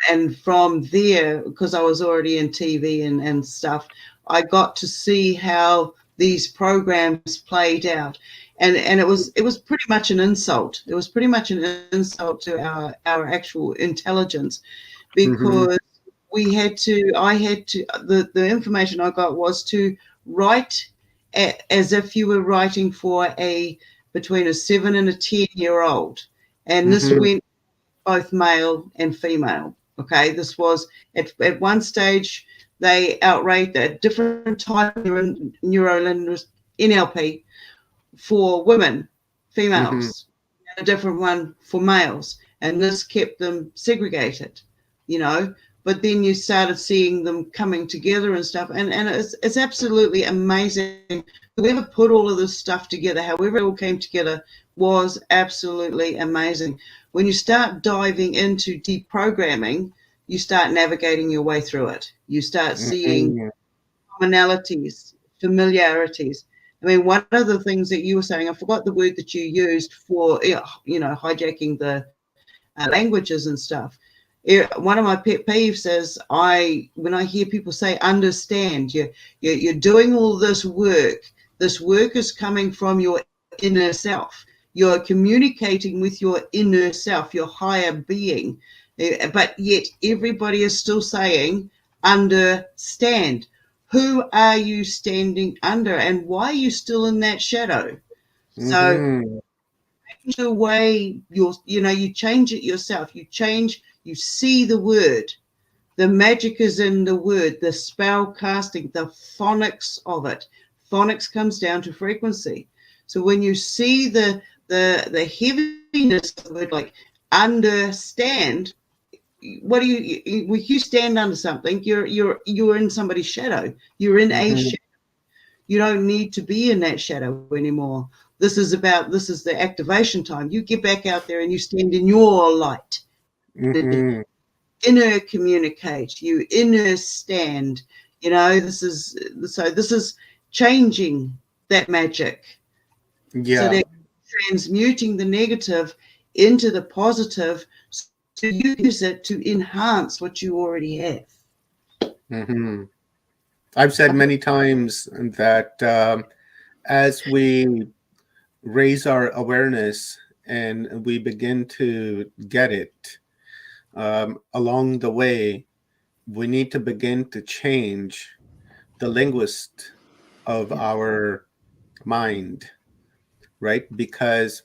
And from there, because I was already in TV and stuff, I got to see how these programs played out. And it was pretty much an insult. It was pretty much an insult to our actual intelligence, because I had to, the information I got was to write as if you were writing for between a 7 and a 10-year-old. And this went both male and female. Okay, this was at one stage they outrate a different type of neurolinguistic NLP for women, females, and a different one for males, and this kept them segregated, But then you started seeing them coming together and stuff, and it's absolutely amazing. Whoever put all of this stuff together, however it all came together, was absolutely amazing. When you start diving into deprogramming, you start navigating your way through it. You start seeing commonalities, familiarities. I mean, one of the things that you were saying, I forgot the word that you used for, hijacking the languages and stuff. One of my pet peeves is when I hear people say, understand, you're doing all this work. This work is coming from your inner self. You're communicating with your inner self, your higher being, but yet everybody is still saying, understand. Who are you standing under, and why are you still in that shadow? So change the way you change it yourself. You see the word, The magic is in the word, the spell casting, the phonics of it. Phonics comes down to frequency. So when you see the heaviness of the word, like understand, what do you when you stand under something, you're in somebody's shadow. You're in a shadow. You don't need to be in that shadow anymore. This is the activation time. You get back out there and you stand in your light. Mhm. Inner communicate, you inner stand. This is changing that magic. So Yeah. they're transmuting the negative into the positive, so you use it to enhance what you already have. Mhm. I've said many times that as we raise our awareness and we begin to get it along the way, we need to begin to change the linguist of our mind, right? Because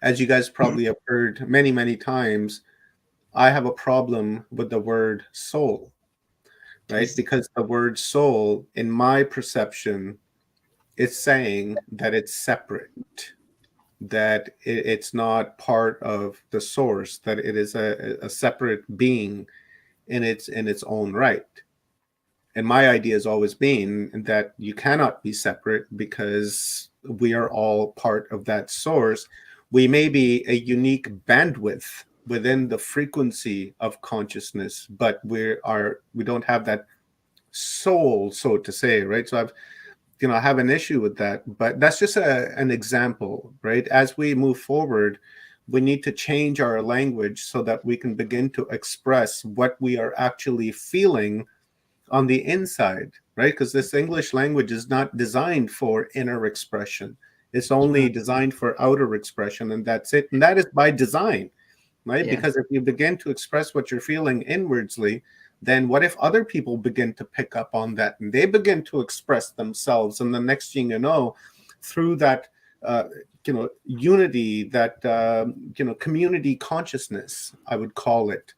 as you guys probably have heard many, many times, I have a problem with the word soul, right? Because the word soul, in my perception, is saying that it's separate, that it's not part of the source, that it is a separate being in its own right. And my idea has always been that you cannot be separate because we are all part of that source. We may be a unique bandwidth within the frequency of consciousness, but we don't have that soul, so to say, right? So I have an issue with that, but that's just an example, right? As we move forward, we need to change our language so that we can begin to express what we are actually feeling on the inside, right? Because this English language is not designed for inner expression. It's only designed for outer expression, and that's it. And that is by design, right? Yeah. Because if you begin to express what you're feeling inwardly, then what if other people begin to pick up on that and they begin to express themselves? And the next thing you know, through that, unity, that, community consciousness, I would call it,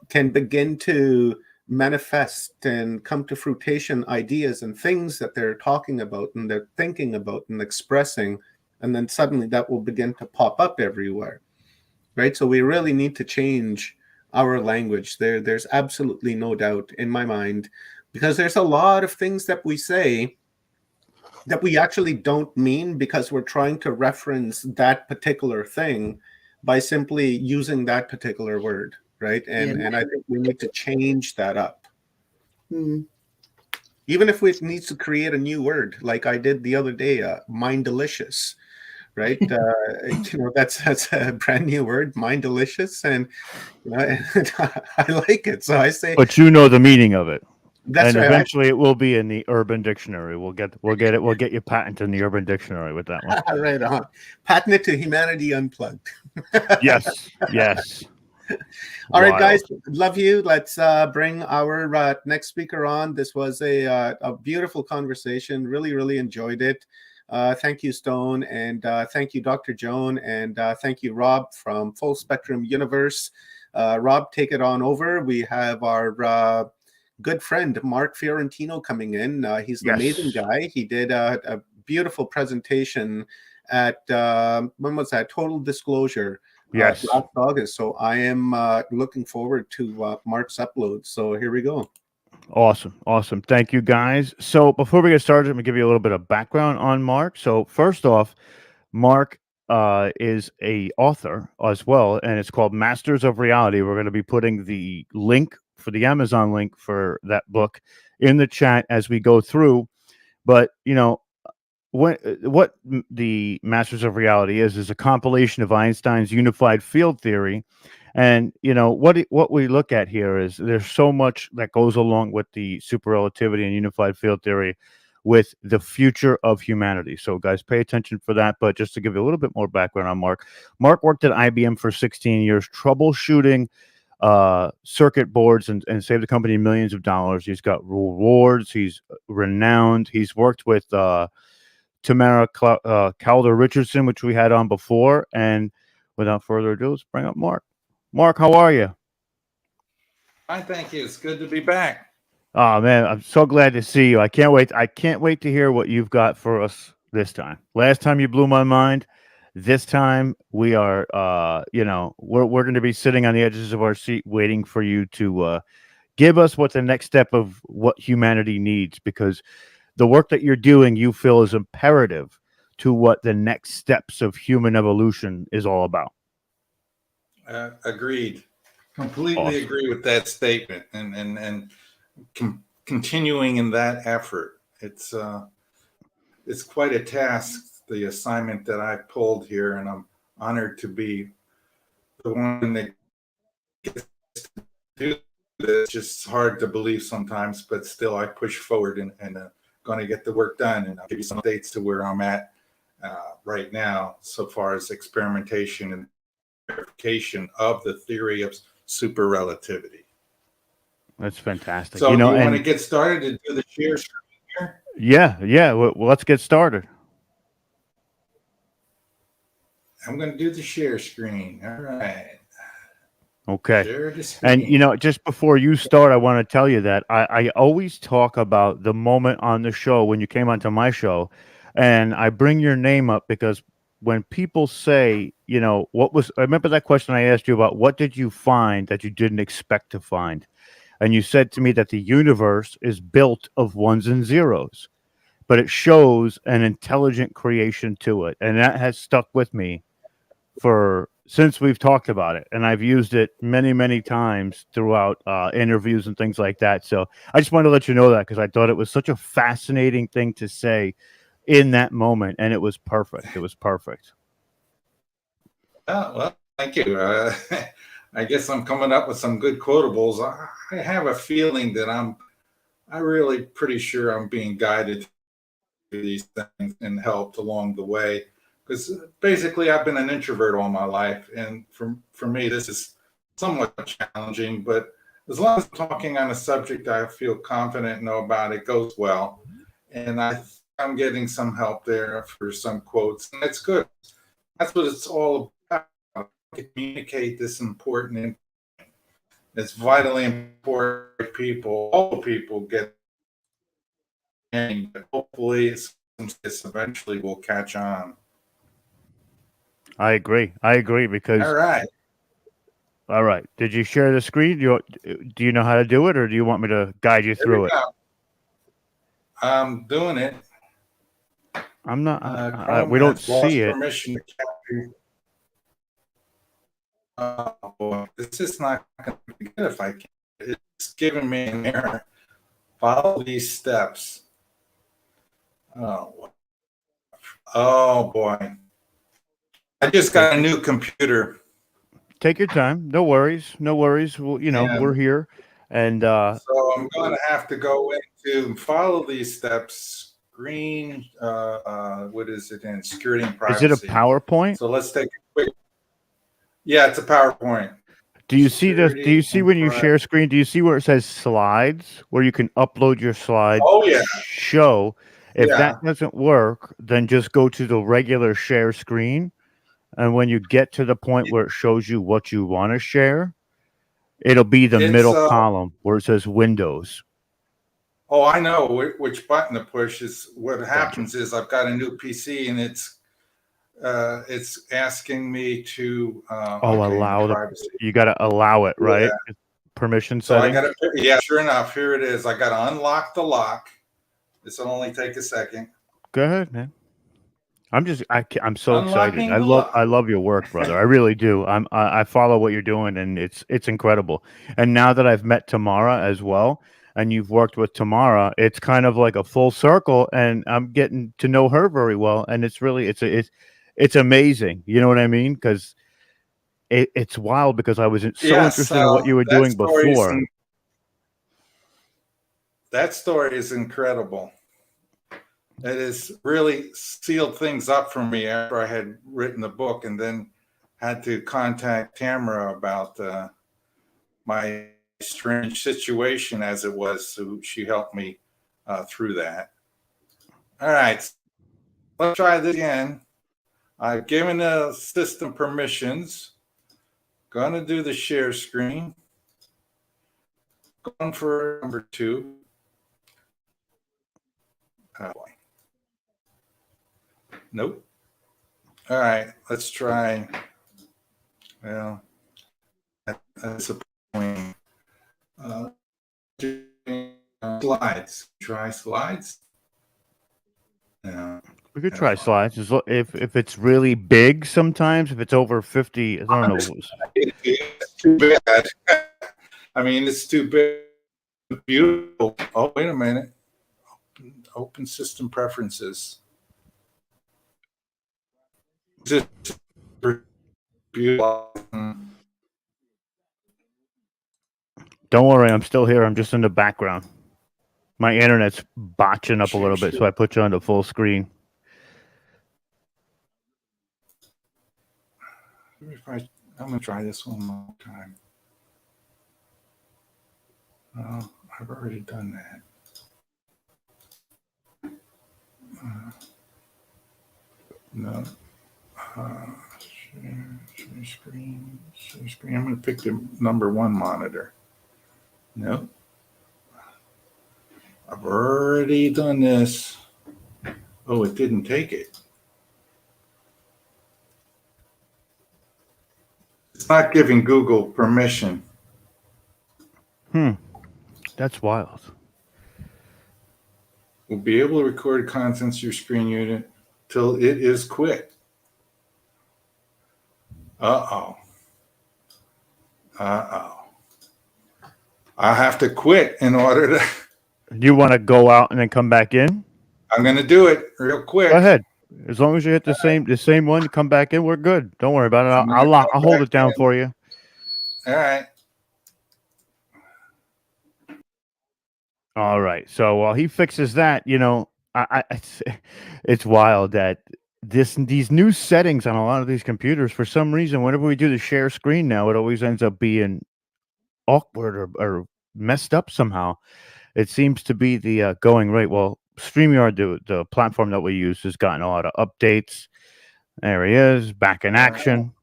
can begin to manifest and come to fruition ideas and things that they're talking about and they're thinking about and expressing. And then suddenly that will begin to pop up everywhere. Right. So we really need to change our language. There's absolutely no doubt in my mind, because there's a lot of things that we say that we actually don't mean because we're trying to reference that particular thing by simply using that particular word. Right. And I think we need to change that up. Even if it needs to create a new word, like I did the other day, mind delicious. Right, that's a brand new word, mind delicious, and I like it. So I say, But you know the meaning of it. that's And right. eventually it will be in the Urban Dictionary. We'll get your patent in the Urban Dictionary with that one. Right on. Patent it to humanity unplugged. Yes. Yes. All right, guys, Wild. love you. Let's bring our next speaker on. This was a beautiful conversation. Really, really enjoyed it. Thank you, Stone, and thank you, Dr. Joan, and thank you, Rob from Full Spectrum Universe. Rob, take it on over. We have our good friend Mark Fiorentino coming in. He's an amazing guy. He did a beautiful presentation at when was that? Total Disclosure. Yes. Last August. So I am looking forward to Mark's upload. So here we go. Awesome. Thank you, guys. So before we get started, I'm gonna give you a little bit of background on Mark. So first off, Mark is a author as well, and it's called Masters of Reality. We're going to be putting the link for the Amazon link for that book in the chat as we go through. But what the Masters of Reality is a compilation of Einstein's unified field theory. And what we look at here is there's so much that goes along with the super relativity and unified field theory with the future of humanity. So guys, pay attention for that. But just to give you a little bit more background on Mark worked at IBM for 16 years troubleshooting circuit boards and saved the company millions of dollars. He's got rewards. He's renowned. He's worked with Tamara Calder Richardson, which we had on before. And without further ado, let's bring up Mark. Mark, how are you? I thank you. It's good to be back. Oh man, I'm so glad to see you. I can't wait. I can't wait to hear what you've got for us this time. Last time you blew my mind. This time we are, we're going to be sitting on the edges of our seat, waiting for you to give us what the next step of what humanity needs, because the work that you're doing, you feel is imperative to what the next steps of human evolution is all about. Agreed. Completely Awesome. agree with that statement, and continuing in that effort. It's quite a task, the assignment that I pulled here, and I'm honored to be the one that gets to do this. Just hard to believe sometimes, but still I push forward and going to get the work done. And I'll give you some dates to where I'm at right now so far as experimentation and verification of the theory of super relativity. That's fantastic. So you want to get started and do the share screen here? Yeah. Well, let's get started. I'm going to do the share screen. All right. Okay. Share the screen. And, just before you start, I want to tell you that I always talk about the moment on the show when you came onto my show, and I bring your name up because when people say, I remember that question I asked you about, what did you find that you didn't expect to find? And you said to me that the universe is built of ones and zeros, but it shows an intelligent creation to it. And that has stuck with me since we've talked about it. And I've used it many, many times throughout interviews and things like that. So I just wanted to let you know that, because I thought it was such a fascinating thing to say in that moment. And it was perfect. It was perfect. Oh, well, thank you. I guess I'm coming up with some good quotables. I have a feeling that I'm really pretty sure I'm being guided to these things and helped along the way. Because basically, I've been an introvert all my life, and for me, this is somewhat challenging. But as long as I'm talking on a subject I feel confident know about, it goes well. And I'm getting some help there for some quotes, and it's good. That's what it's all about. Communicate this important information. It's vitally important. All people get, and hopefully, this eventually will catch on. I agree because. All right. Did you share the screen? Do you know how to do it, or do you want me to guide you through it? I'm doing it. I'm not. We don't see it. Permission to capture. This is not going to be good if I can. It's giving me an error. Follow these steps. Oh boy. I just got a new computer. Take your time. No worries. Well, we're here. And so I'm going to have to go into follow these steps. Green, what is it in security and privacy? Is it a PowerPoint? So let's take a quick. Yeah, it's a PowerPoint. Do you see when you share screen? Do you see where it says slides, where you can upload your slides? Oh yeah. Show. If that doesn't work, then just go to the regular share screen, and when you get to the point where it shows you what you want to share, it'll be the middle column where it says Windows. Oh, I know which button to push. Is what happens is I've got a new PC, and it's asking me to allow privacy. You got to allow it, right? Yeah. Permission setting. So I got to, sure enough, here it is. I got to unlock the lock. This will only take a second. Go ahead, man. I'm so excited. I love your work, brother. I really do. I follow what you're doing, and it's incredible. And now that I've met Tamara as well, and you've worked with Tamara, it's kind of like a full circle, and I'm getting to know her very well. And it's really it's amazing. You know what I mean? Because it's wild, because I was so interested in what you were doing before. That story is incredible. It has really sealed things up for me after I had written the book, and then had to contact Tamara about my strange situation as it was. So she helped me through that. All right, let's try this again. I've given the system permissions. Going to do the share screen. going for number 2. Oh boy. Nope. All right, let's try. Well, that's a point. Slides. Try slides. No. We could try slides. If it's really big, sometimes if it's over 50, I don't know. It's too bad. I mean, it's too big. Beautiful. Oh, wait a minute. Open system preferences. Just beautiful. Don't worry, I'm still here. I'm just in the background. My internet's botching up a little bit, so I put you on the full screen. I'm going to try this one more time. Oh, I've already done that. No. Share screen. I'm going to pick the number 1 monitor. No. I've already done this. Oh, it didn't take it. It's not giving Google permission. That's wild. Will be able to record contents of your screen unit till it is quit. Uh-oh. I have to quit in order to... You want to go out and then come back in? I'm going to do it real quick. Go ahead. As long as you hit the same one, come back in. We're good. Don't worry about it. I'll hold it down for you. All right. All right. So while he fixes that, it's wild that these new settings on a lot of these computers, for some reason, whenever we do the share screen now, it always ends up being awkward or messed up somehow. It seems to be the going right. Well, StreamYard, the platform that we use, has gotten a lot of updates. There he is, back in action.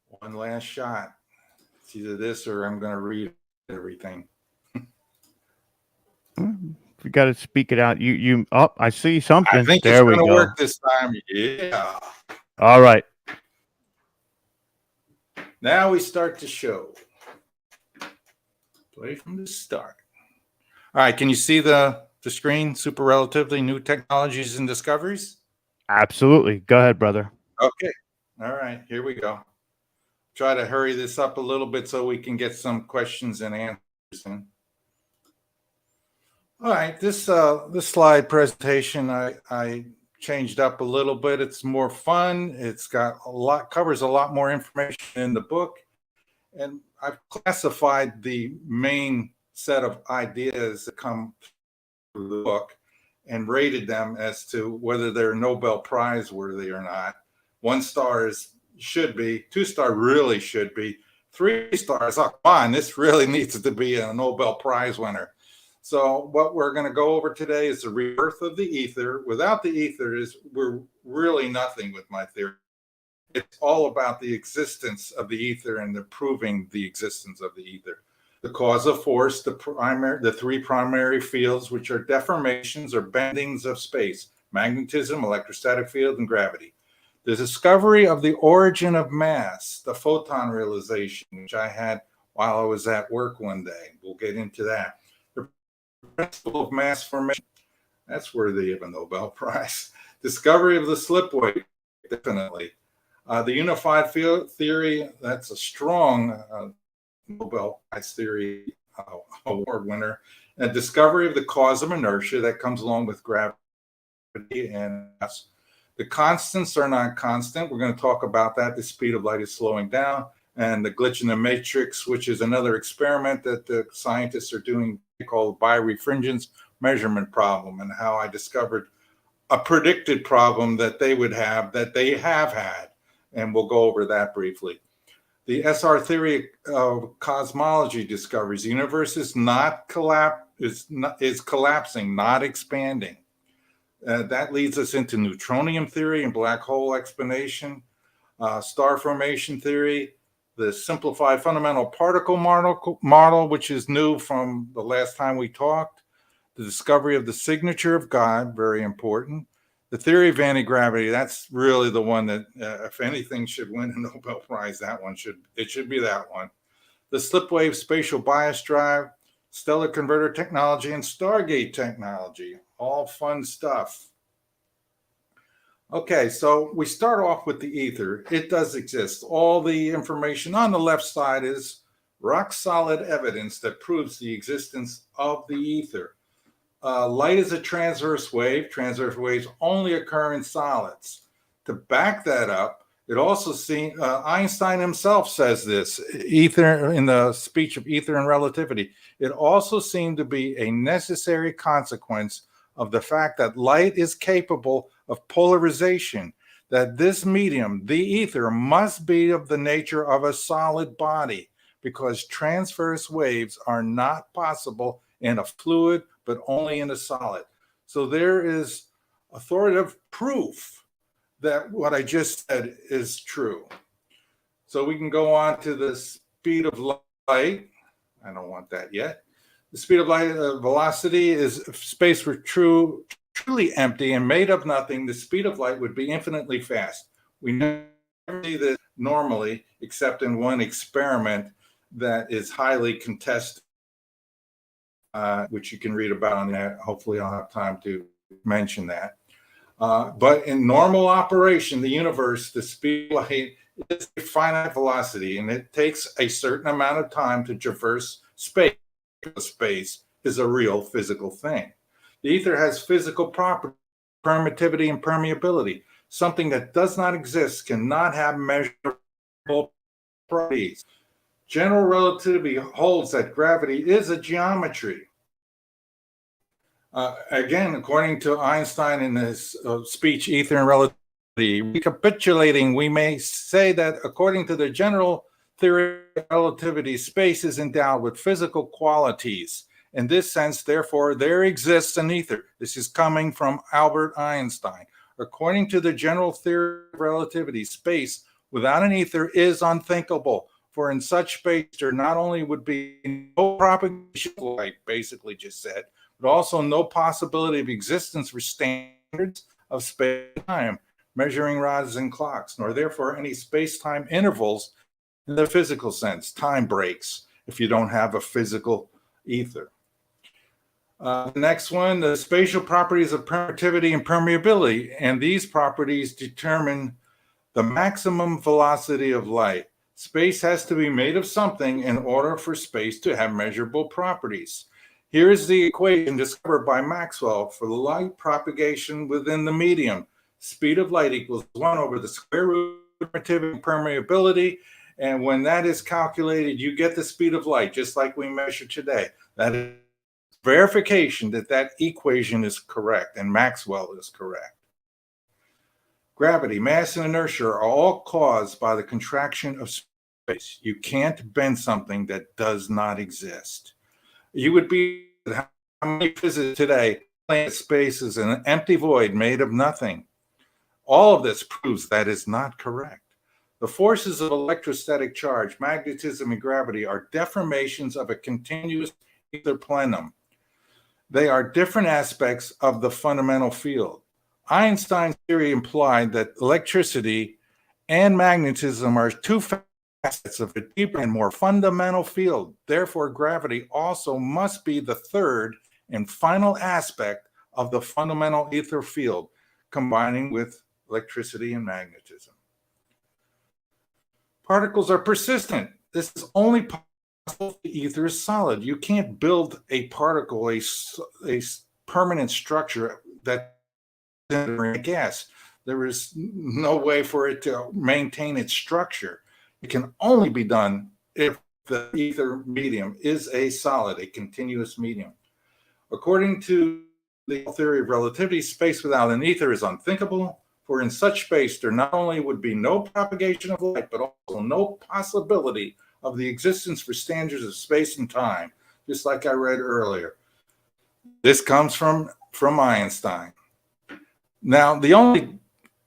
One last shot. It's either this or I'm going to read everything. We got to speak it out. You. Oh, I see something. I think there it's we going go. to work this time. Yeah. All right. Now we start the show. Play from the start. All right. Can you see the screen? Super relatively new technologies and discoveries. Absolutely. Go ahead, brother. Okay. All right. Here we go. Try to hurry this up a little bit so we can get some questions and answers in. All right, this slide presentation I changed up a little bit. It's more fun. It's got covers a lot more information in the book, and I've classified the main set of ideas that come through the book and rated them as to whether they're Nobel Prize worthy or not. 1 star should be, 2 star really should be, 3 stars. Oh, come on, this really needs to be a Nobel Prize winner. So what we're going to go over today is the rebirth of the ether. Without the ether, we're really nothing with my theory. It's all about the existence of the ether and proving the existence of the ether. The cause of force, the 3 primary fields, which are deformations or bendings of space: magnetism, electrostatic field, and gravity. The discovery of the origin of mass, the photon realization, which I had while I was at work one day. We'll get into that. Principle of mass formation, that's worthy of a Nobel Prize. Discovery of the slip wave, definitely. The unified field theory, that's a strong Nobel Prize theory award winner. And discovery of the cause of inertia that comes along with gravity and mass. The constants are not constant. We're going to talk about that. The speed of light is slowing down. And the glitch in the matrix, which is another experiment that the scientists are doing called birefringence measurement problem, and how I discovered a predicted problem that they would have, that they have had. And we'll go over that briefly. The SR theory of cosmology discovers the universe is collapsing, not expanding. That leads us into neutronium theory and black hole explanation, star formation theory, the simplified fundamental particle model, which is new from the last time we talked, the discovery of the signature of God, very important, the theory of anti-gravity, that's really the one that, if anything should win a Nobel Prize, it should be that one. The slipwave spatial bias drive, stellar converter technology, and Stargate technology, all fun stuff. Okay, so we start off with the ether. It does exist. All the information on the left side is rock solid evidence that proves the existence of the ether. Light is a transverse wave. Transverse waves only occur in solids. To back that up, it also seems, Einstein himself says this, ether, in the speech of Ether and Relativity, it also seemed to be a necessary consequence of the fact that light is capable of polarization, that this medium, the ether, must be of the nature of a solid body, because transverse waves are not possible in a fluid, but only in a solid. So there is authoritative proof that what I just said is true. So we can go on to the speed of light. I don't want that yet. The speed of light, velocity is, if space were truly empty and made of nothing, the speed of light would be infinitely fast. We never see this normally, except in one experiment that is highly contested, which you can read about on that. Hopefully I'll have time to mention that. But in normal operation, the universe, the speed of light is a finite velocity, and it takes a certain amount of time to traverse space. Space is a real physical thing. The ether has physical properties, permittivity and permeability. Something that does not exist cannot have measurable properties. General relativity holds that gravity is a geometry. Again, according to Einstein in his speech, Ether and Relativity, recapitulating, we may say that according to the general theory of relativity, space is endowed with physical qualities. In this sense, therefore, there exists an ether. This is coming from Albert Einstein. According to the general theory of relativity, space without an ether is unthinkable. For in such space, there not only would be no propagation of light, basically just said, but also no possibility of existence for standards of space and time, measuring rods and clocks, nor therefore any space-time intervals in the physical sense. Time breaks if you don't have a physical ether. The next one, the spatial properties of permittivity and permeability, and these properties determine the maximum velocity of light. Space has to be made of something in order for space to have measurable properties. Here is the equation discovered by Maxwell for the light propagation within the medium. Speed of light equals 1 over the square root of permittivity and permeability. And when that is calculated, you get the speed of light, just like we measure today. That is verification that that equation is correct and Maxwell is correct. Gravity, mass, and inertia are all caused by the contraction of space. You can't bend something that does not exist. You would be, how many physicists today claim space is an empty void made of nothing? All of this proves that is not correct. The forces of electrostatic charge, magnetism, and gravity are deformations of a continuous ether plenum. They are different aspects of the fundamental field. Einstein's theory implied that electricity and magnetism are two facets of a deeper and more fundamental field. Therefore, gravity also must be the third and final aspect of the fundamental ether field, combining with electricity and magnetism. Particles are persistent. This is only possible if the ether is solid. You can't build a particle, a permanent structure that is in a gas. There is no way for it to maintain its structure. It can only be done if the ether medium is a solid, a continuous medium. According to the theory of relativity, space without an ether is unthinkable. For in such space, there not only would be no propagation of light, but also no possibility of the existence for standards of space and time, just like I read earlier. This comes from Einstein. Now, the only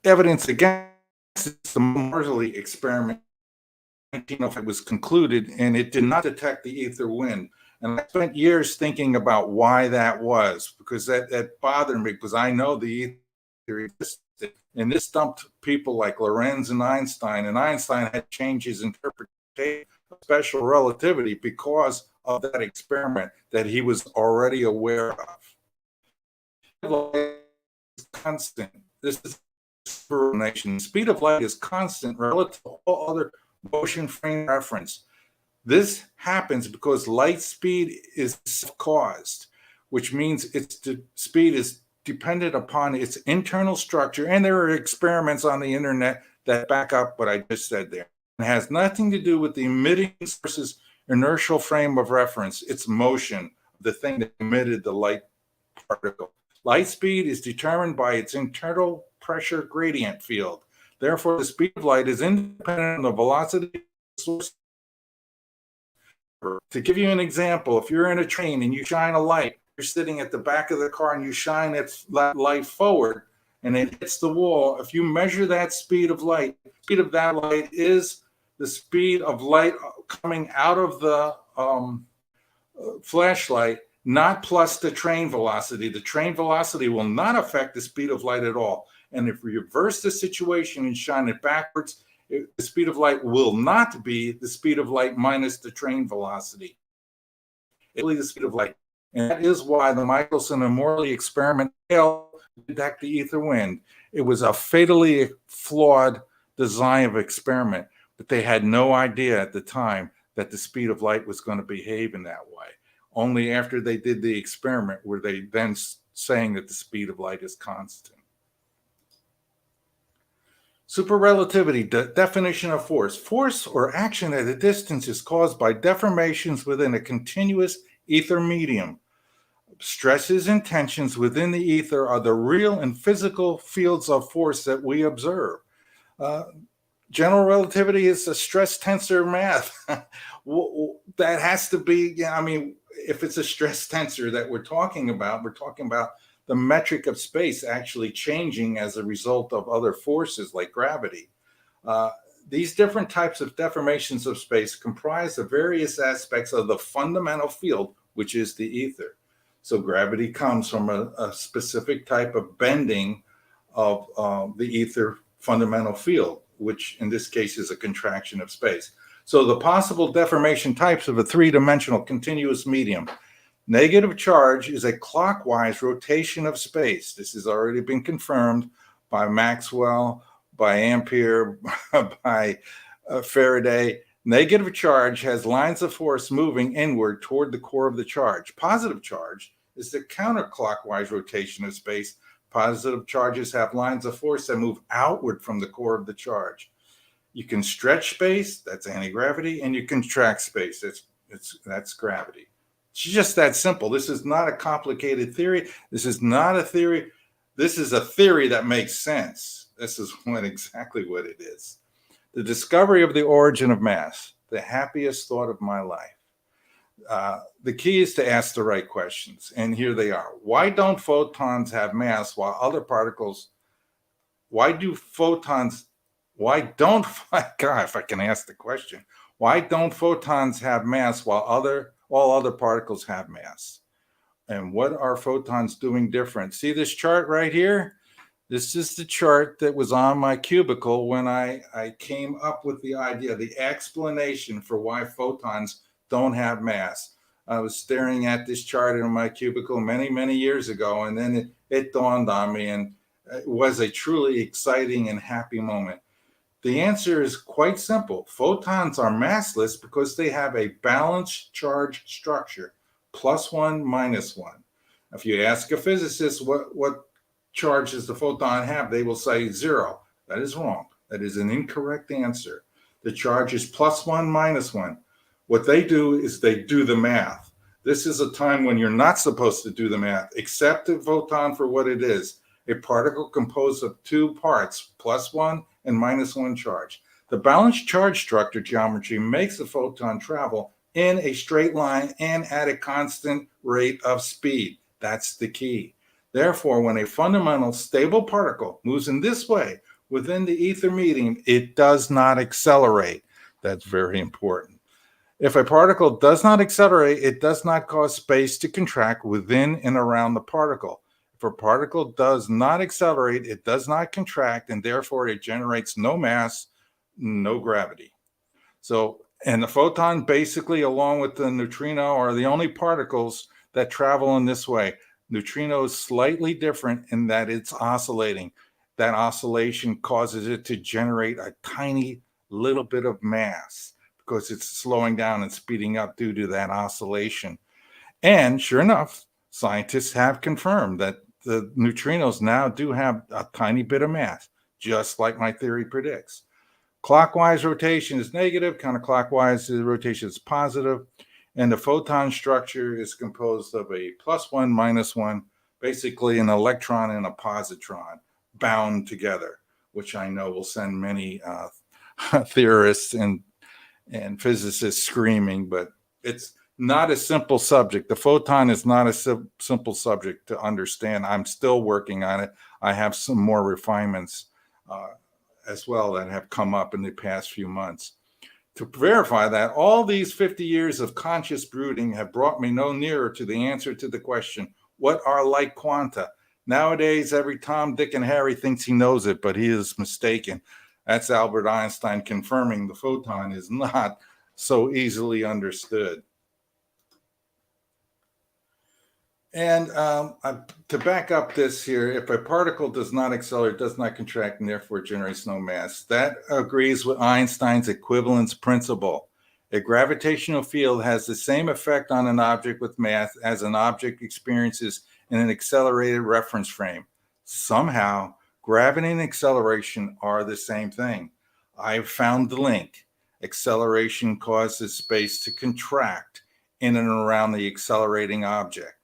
evidence against is the Morley experiment 1905 was concluded, and it did not detect the ether wind. And I spent years thinking about why that was, because that bothered me, because I know the ether existed. And this stumped people like Lorentz and Einstein had changed his interpretation of special relativity because of that experiment that he was already aware of. Constant. This is explanation. Speed of light is constant relative to all other motion frame reference. This happens because light speed is caused, which means its speed is dependent upon its internal structure. And there are experiments on the internet that back up what I just said there. It has nothing to do with the emitting source's inertial frame of reference. It's motion, the thing that emitted the light particle. Light speed is determined by its internal pressure gradient field. Therefore, the speed of light is independent of the velocity of the source. To give you an example, if you're in a train and you shine a light, you're sitting at the back of the car and you shine that light forward and it hits the wall. If you measure that speed of that light is the speed of light coming out of the flashlight, not plus the train velocity. The train velocity will not affect the speed of light at all. And if we reverse the situation and shine it backwards, the speed of light will not be the speed of light minus the train velocity. It will be the speed of light. And that is why the Michelson and Morley experiment failed to detect the ether wind. It was a fatally flawed design of experiment, but they had no idea at the time that the speed of light was going to behave in that way. Only after they did the experiment were they then saying that the speed of light is constant. Superrelativity, definition of force. Force or action at a distance is caused by deformations within a continuous ether medium. Stresses and tensions within the ether are the real and physical fields of force that we observe. General relativity is a stress tensor math. That has to be, I mean, if it's a stress tensor that we're talking about the metric of space actually changing as a result of other forces like gravity. These different types of deformations of space comprise the various aspects of the fundamental field, which is the ether. So gravity comes from a specific type of bending of the ether fundamental field, which in this case is a contraction of space. So the possible deformation types of a three-dimensional continuous medium. Negative charge is a clockwise rotation of space. This has already been confirmed by Maxwell, by Ampere, by Faraday. Negative charge has lines of force moving inward toward the core of the charge. Positive charge is the counterclockwise rotation of space. Positive charges have lines of force that move outward from the core of the charge. You can stretch space, that's anti-gravity, and you contract space, that's gravity. It's just that simple. This is not a complicated theory. This is not a theory. This is a theory that makes sense. This is exactly what it is. The discovery of the origin of mass, the happiest thought of my life. The key is to ask the right questions, and here they are. Why don't photons have mass while other particles, God, if I can ask the question, why don't photons have mass while all other particles have mass? And what are photons doing different? See this chart right here? This is the chart that was on my cubicle when I came up with the idea, the explanation for why photons don't have mass. I was staring at this chart in my cubicle many, many years ago, and then it dawned on me, and it was a truly exciting and happy moment. The answer is quite simple. Photons are massless because they have a balanced charge structure, +1, -1. If you ask a physicist what charge does the photon have, they will say 0. That is wrong. That is an incorrect answer. The charge is +1, -1. What they do is they do the math. This is a time when you're not supposed to do the math. Accept the photon for what it is, a particle composed of two parts, +1 and -1 charge. The balanced charge structure geometry makes the photon travel in a straight line and at a constant rate of speed. That's the key. Therefore, when a fundamental stable particle moves in this way within the ether medium, it does not accelerate. That's very important. If a particle does not accelerate, it does not cause space to contract within and around the particle. If a particle does not accelerate, it does not contract, and therefore it generates no mass, no gravity. So, and the photon basically, along with the neutrino, are the only particles that travel in this way. Neutrino is slightly different in that it's oscillating. That oscillation causes it to generate a tiny little bit of mass because it's slowing down and speeding up due to that oscillation. And sure enough, scientists have confirmed that the neutrinos now do have a tiny bit of mass, just like my theory predicts. Clockwise rotation is negative, counterclockwise rotation is positive, and the photon structure is composed of a +1, -1, basically an electron and a positron bound together, which I know will send many theorists and physicists screaming, but it's not a simple subject. The photon is not a simple subject to understand. I'm still working on it. I have some more refinements as well that have come up in the past few months. To verify that, all these 50 years of conscious brooding have brought me no nearer to the answer to the question, what are light quanta? Nowadays, every Tom, Dick, and Harry thinks he knows it, but he is mistaken. That's Albert Einstein confirming the photon is not so easily understood. And to back up this here, if a particle does not accelerate, does not contract, and therefore generates no mass, that agrees with Einstein's equivalence principle. A gravitational field has the same effect on an object with mass as an object experiences in an accelerated reference frame. Somehow, gravity and acceleration are the same thing. I've found the link. Acceleration causes space to contract in and around the accelerating object.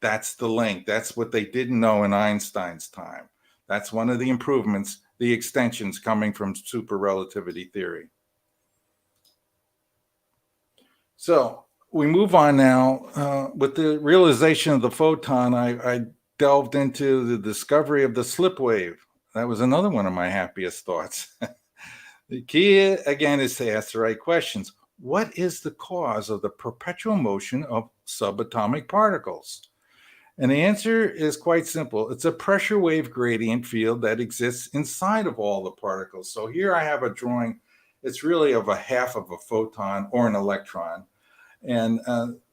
That's the link. That's what they didn't know in Einstein's time. That's one of the improvements, the extensions coming from super relativity theory. So we move on now. With the realization of the photon, I delved into the discovery of the slip wave. That was another one of my happiest thoughts. The key, again, is to ask the right questions. What is the cause of the perpetual motion of subatomic particles? And the answer is quite simple. It's a pressure wave gradient field that exists inside of all the particles. So here I have a drawing. It's really of a half of a photon or an electron. And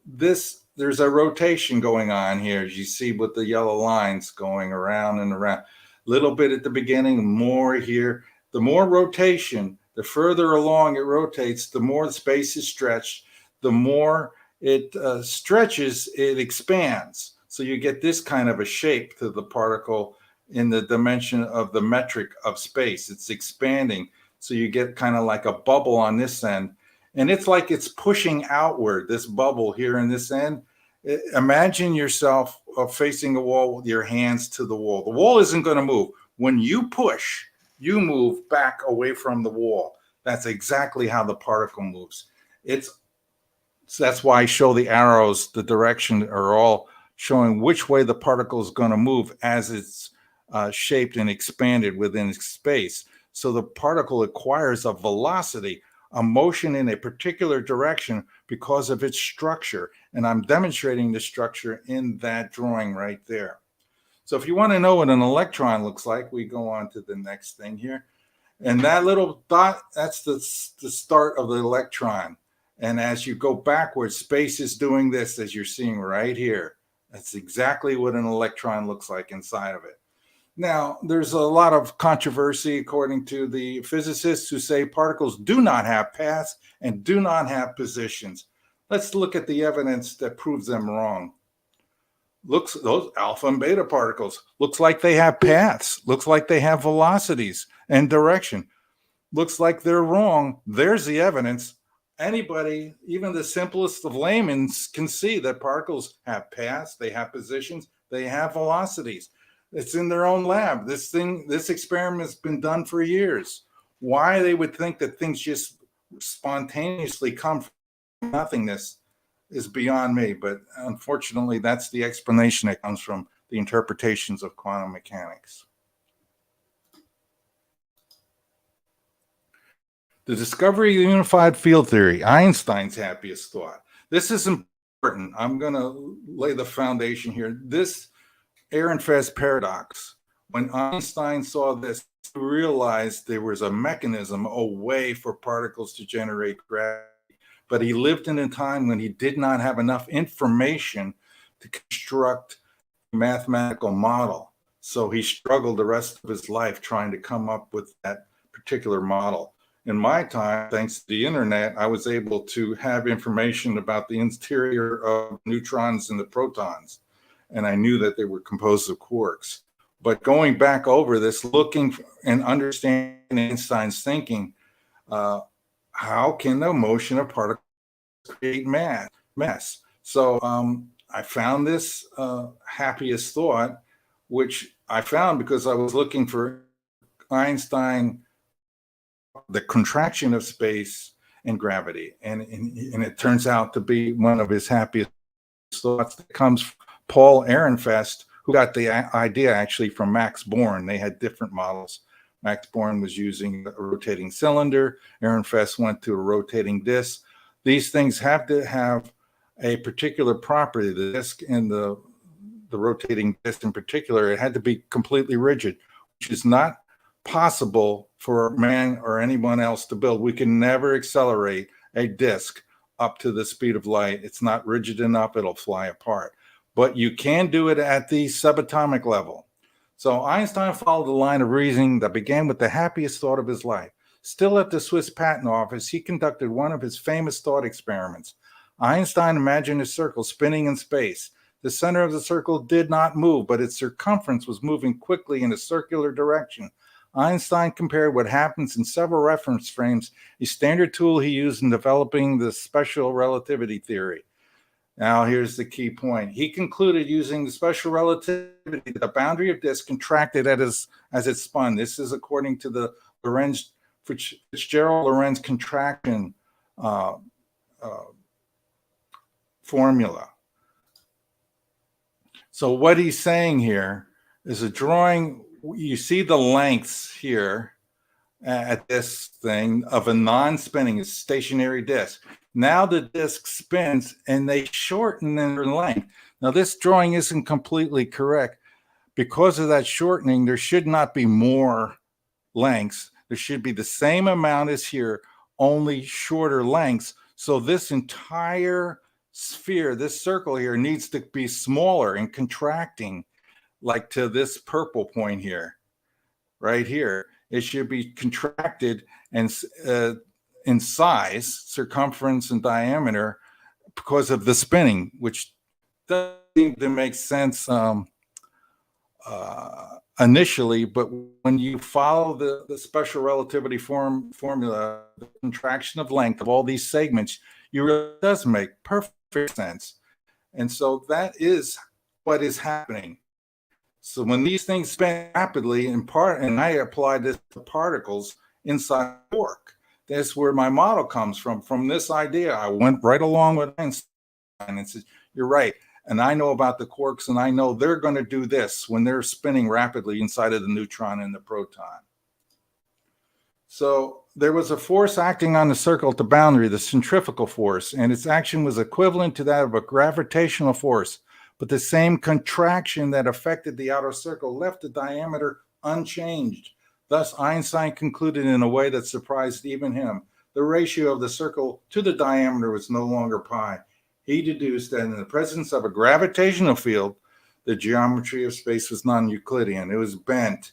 there's a rotation going on here, as you see with the yellow lines going around and around. Little bit at the beginning, more here. The more rotation, the further along it rotates, the more the space is stretched. The more it stretches, it expands. So you get this kind of a shape to the particle in the dimension of the metric of space. It's expanding. So you get kind of like a bubble on this end. And it's like it's pushing outward, this bubble here in this end. Imagine yourself facing a wall with your hands to the wall. The wall isn't going to move. When you push, you move back away from the wall. That's exactly how the particle moves. That's why I show the arrows, the direction are all showing which way the particle is going to move as it's shaped and expanded within space. So the particle acquires a velocity, a motion in a particular direction because of its structure. And I'm demonstrating the structure in that drawing right there. So if you want to know what an electron looks like, we go on to the next thing here. And that little dot, that's the start of the electron. And as you go backwards, space is doing this, as you're seeing right here. That's exactly what an electron looks like inside of it. Now, there's a lot of controversy according to the physicists who say particles do not have paths and do not have positions. Let's look at the evidence that proves them wrong. Those alpha and beta particles, looks like they have paths, looks like they have velocities and direction. Looks like they're wrong. There's the evidence. Anybody, even the simplest of laymen, can see that particles have paths, they have positions, they have velocities. It's in their own lab. This experiment has been done for years. Why they would think that things just spontaneously come from nothingness is beyond me. But unfortunately, that's the explanation that comes from the interpretations of quantum mechanics. The discovery of the unified field theory, Einstein's happiest thought. This is important. I'm going to lay the foundation here. This Ehrenfest paradox, when Einstein saw this, he realized there was a mechanism, a way for particles to generate gravity. But he lived in a time when he did not have enough information to construct a mathematical model. So he struggled the rest of his life trying to come up with that particular model. In my time, thanks to the internet, I was able to have information about the interior of neutrons and the protons. And I knew that they were composed of quarks. But going back over this, looking and understanding Einstein's thinking, how can the motion of particles create mass? So I found this happiest thought, which I found because I was looking for Einstein, the contraction of space and gravity. And it turns out to be one of his happiest thoughts that comes from Paul Ehrenfest, who got the idea actually from Max Born. They had different models. Max Born was using a rotating cylinder. Ehrenfest went to a rotating disc. These things have to have a particular property. The disc and the rotating disc in particular, it had to be completely rigid, which is not possible for man or anyone else to build. We can never accelerate a disc up to the speed of light. It's not rigid enough, it'll fly apart. But you can do it at the subatomic level. So Einstein followed the line of reasoning that began with the happiest thought of his life. Still at the Swiss Patent Office, he conducted one of his famous thought experiments. Einstein imagined a circle spinning in space. The center of the circle did not move, but its circumference was moving quickly in a circular direction. Einstein compared what happens in several reference frames, a standard tool he used in developing the special relativity theory. Now, here's the key point. He concluded using the special relativity that the boundary of disk contracted as it spun. This is according to the Fitzgerald-Lorentz contraction formula. So what he's saying here is a drawing. You see the lengths here at this thing of a non-spinning stationary disk. Now the disk spins and they shorten in their length. Now this drawing isn't completely correct. Because of that shortening, there should not be more lengths. There should be the same amount as here, only shorter lengths. So this entire sphere, this circle here, needs to be smaller and contracting, like to this purple point here, right here. It should be contracted and in size, circumference and diameter, because of the spinning, which doesn't seem to make sense initially, but when you follow the special relativity formula, the contraction of length of all these segments, you really does make perfect sense. And so that is what is happening. So when these things spin rapidly, and I applied this to particles inside the quark. That's where my model comes from this idea. I went right along with Einstein and said, you're right. And I know about the quarks, and I know they're going to do this when they're spinning rapidly inside of the neutron and the proton. So there was a force acting on the circle at the boundary, the centrifugal force, and its action was equivalent to that of a gravitational force. But the same contraction that affected the outer circle left the diameter unchanged. Thus, Einstein concluded in a way that surprised even him. The ratio of the circle to the diameter was no longer pi. He deduced that in the presence of a gravitational field, the geometry of space was non-Euclidean. It was bent.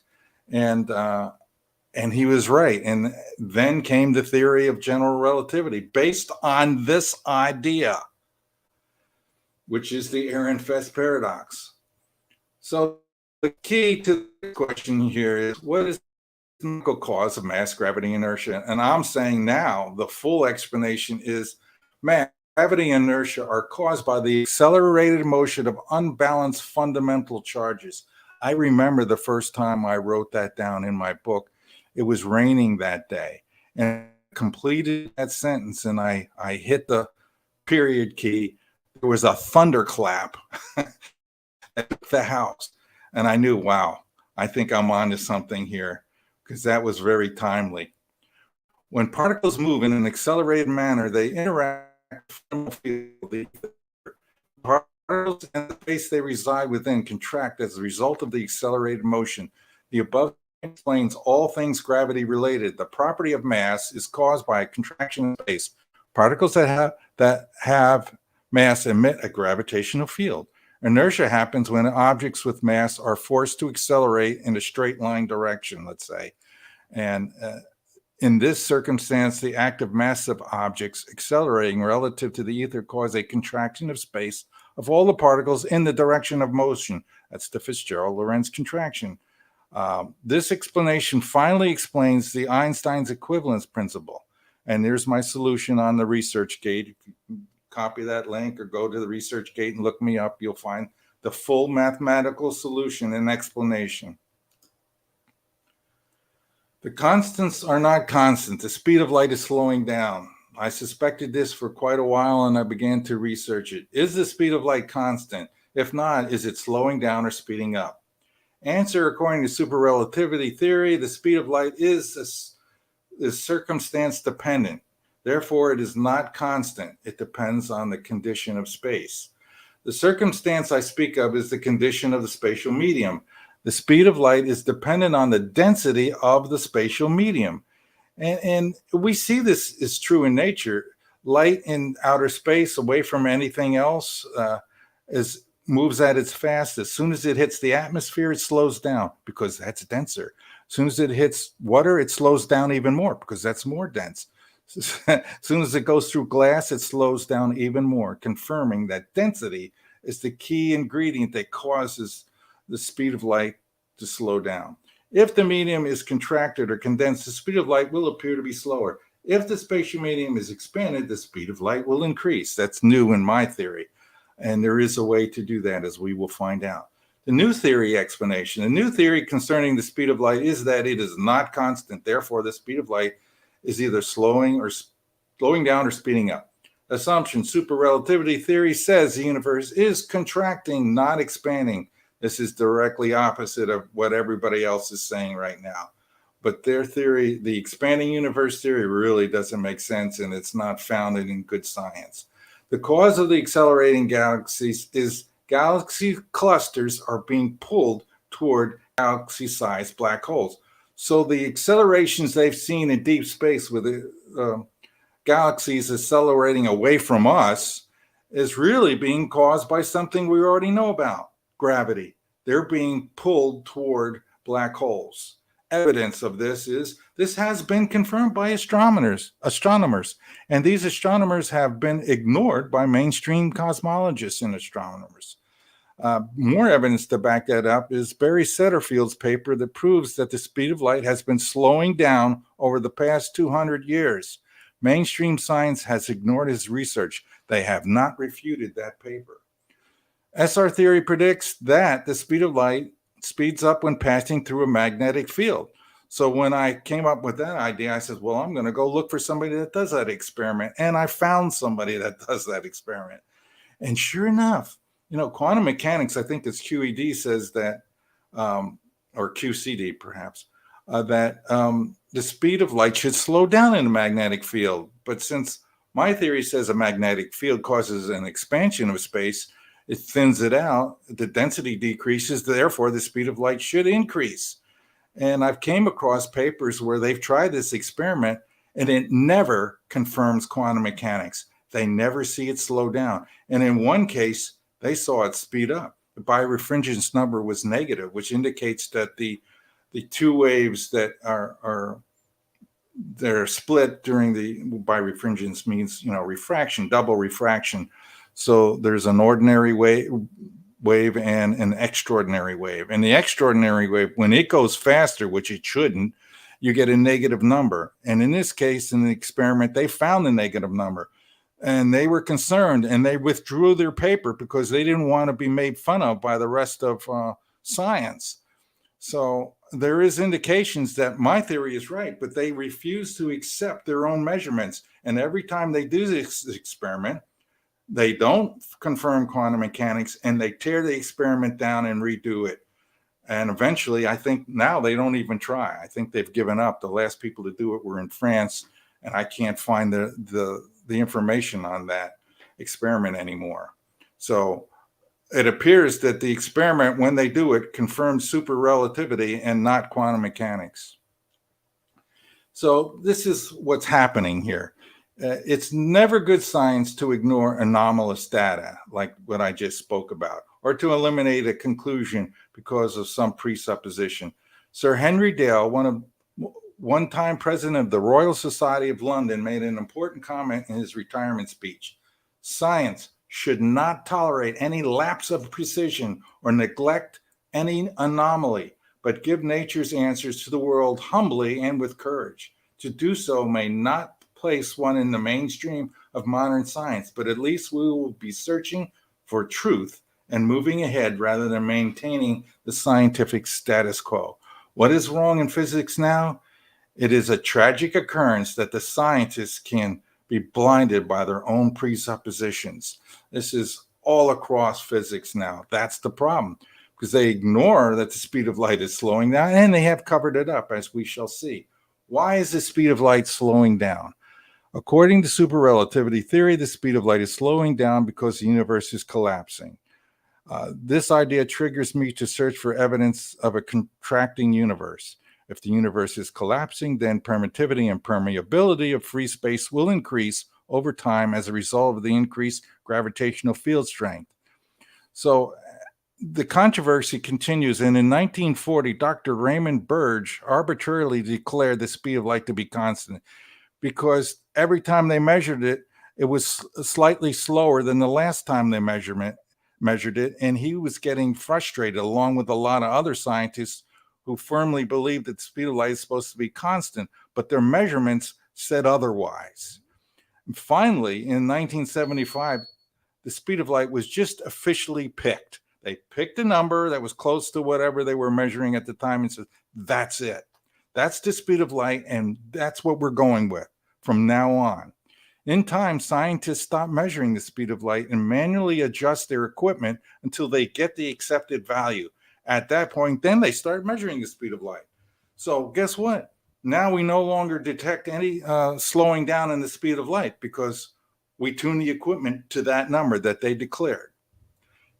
And he was right. And then came the theory of general relativity based on this idea, which is the Ehrenfest paradox. So the key to the question here is, what is the chemical cause of mass, gravity, inertia? And I'm saying now the full explanation is mass, gravity, and inertia are caused by the accelerated motion of unbalanced fundamental charges. I remember the first time I wrote that down in my book. It was raining that day, and I completed that sentence, and I hit the period key. There was a thunderclap at the house, and I knew, wow, I think I'm onto something here, because that was very timely. When particles move in an accelerated manner, they interact with the field. Particles and the space they reside within contract as a result of the accelerated motion. The above explains all things gravity related. The property of mass is caused by a contraction in space. Particles that have mass emit a gravitational field. Inertia happens when objects with mass are forced to accelerate in a straight line direction, let's say. And in this circumstance, the act of massive objects accelerating relative to the ether cause a contraction of space of all the particles in the direction of motion. That's the Fitzgerald-Lorentz contraction. This explanation finally explains the Einstein's equivalence principle. And there's my solution on the ResearchGate. If you copy that link or go to the ResearchGate and look me up, you'll find the full mathematical solution and explanation. The constants are not constant. The speed of light is slowing down. I suspected this for quite a while and I began to research it. Is the speed of light constant? If not, is it slowing down or speeding up? Answer, according to super relativity theory, the speed of light is circumstance dependent. Therefore, it is not constant. It depends on the condition of space. The circumstance I speak of is the condition of the spatial medium. The speed of light is dependent on the density of the spatial medium. And we see this is true in nature. Light in outer space, away from anything else, moves at its fastest. As soon as it hits the atmosphere, it slows down because that's denser. As soon as it hits water, it slows down even more because that's more dense. As soon as it goes through glass, it slows down even more, confirming that density is the key ingredient that causes the speed of light to slow down. If the medium is contracted or condensed, the speed of light will appear to be slower. If the spatial medium is expanded, the speed of light will increase. That's new in my theory. And there is a way to do that, as we will find out. The new theory explanation. The new theory concerning the speed of light is that it is not constant. Therefore, the speed of light is either slowing down or speeding up. Assumption. Super relativity theory says the universe is contracting, not expanding. This is directly opposite of what everybody else is saying right now. But their theory, the expanding universe theory, really doesn't make sense, and it's not founded in good science. The cause of the accelerating galaxies is galaxy clusters are being pulled toward galaxy-sized black holes. So the accelerations they've seen in deep space with the galaxies accelerating away from us is really being caused by something we already know about. Gravity. They're being pulled toward black holes. Evidence of this has been confirmed by astronomers, and these astronomers have been ignored by mainstream cosmologists and astronomers. More evidence to back that up is Barry Setterfield's paper that proves that the speed of light has been slowing down over the past 200 years. Mainstream science has ignored his research. They have not refuted that paper. SR theory predicts that the speed of light speeds up when passing through a magnetic field. So when I came up with that idea, I said, well, I'm going to go look for somebody that does that experiment. And I found somebody that does that experiment. And sure enough, quantum mechanics, I think it's QED says that, or QCD perhaps, that the speed of light should slow down in a magnetic field. But since my theory says a magnetic field causes an expansion of space, it thins it out, the density decreases, therefore the speed of light should increase. And I've came across papers where they've tried this experiment and it never confirms quantum mechanics. They never see it slow down. And in one case, they saw it speed up. The birefringence number was negative, which indicates that the two waves that they're split during the birefringence means, refraction, double refraction. So there's an ordinary wave and an extraordinary wave. And the extraordinary wave, when it goes faster, which it shouldn't, you get a negative number. And in this case, in the experiment, they found the negative number. And they were concerned and they withdrew their paper because they didn't want to be made fun of by the rest of science. So there is indications that my theory is right, but they refuse to accept their own measurements. And every time they do this experiment, they don't confirm quantum mechanics and they tear the experiment down and redo it. And eventually, I think now they don't even try. I think they've given up. The last people to do it were in France and I can't find the information on that experiment anymore. So it appears that the experiment, when they do it, confirms super relativity and not quantum mechanics. So this is what's happening here. It's never good science to ignore anomalous data like what I just spoke about, or to eliminate a conclusion because of some presupposition. Sir Henry Dale, one-time president of the Royal Society of London, made an important comment in his retirement speech. Science should not tolerate any lapse of precision or neglect any anomaly, but give nature's answers to the world humbly and with courage. To do so may not place one in the mainstream of modern science, but at least we will be searching for truth and moving ahead rather than maintaining the scientific status quo. What is wrong in physics now? It is a tragic occurrence that the scientists can be blinded by their own presuppositions. This is all across physics now. That's the problem, because they ignore that the speed of light is slowing down, and they have covered it up, as we shall see. Why is the speed of light slowing down? According to super relativity theory, the speed of light is slowing down because the universe is collapsing. This idea triggers me to search for evidence of a contracting universe. If the universe is collapsing, then permittivity and permeability of free space will increase over time as a result of the increased gravitational field strength. So the controversy continues, and in 1940, Dr. Raymond Burge arbitrarily declared the speed of light to be constant because every time they measured it, it was slightly slower than the last time they measured it, and he was getting frustrated, along with a lot of other scientists who firmly believed that the speed of light is supposed to be constant, but their measurements said otherwise. And finally, in 1975, the speed of light was just officially picked. They picked a number that was close to whatever they were measuring at the time and said, that's it. That's the speed of light, and that's what we're going with from now on. In time, scientists stop measuring the speed of light and manually adjust their equipment until they get the accepted value. At that point, then they start measuring the speed of light. So guess what? Now we no longer detect any slowing down in the speed of light because we tune the equipment to that number that they declared.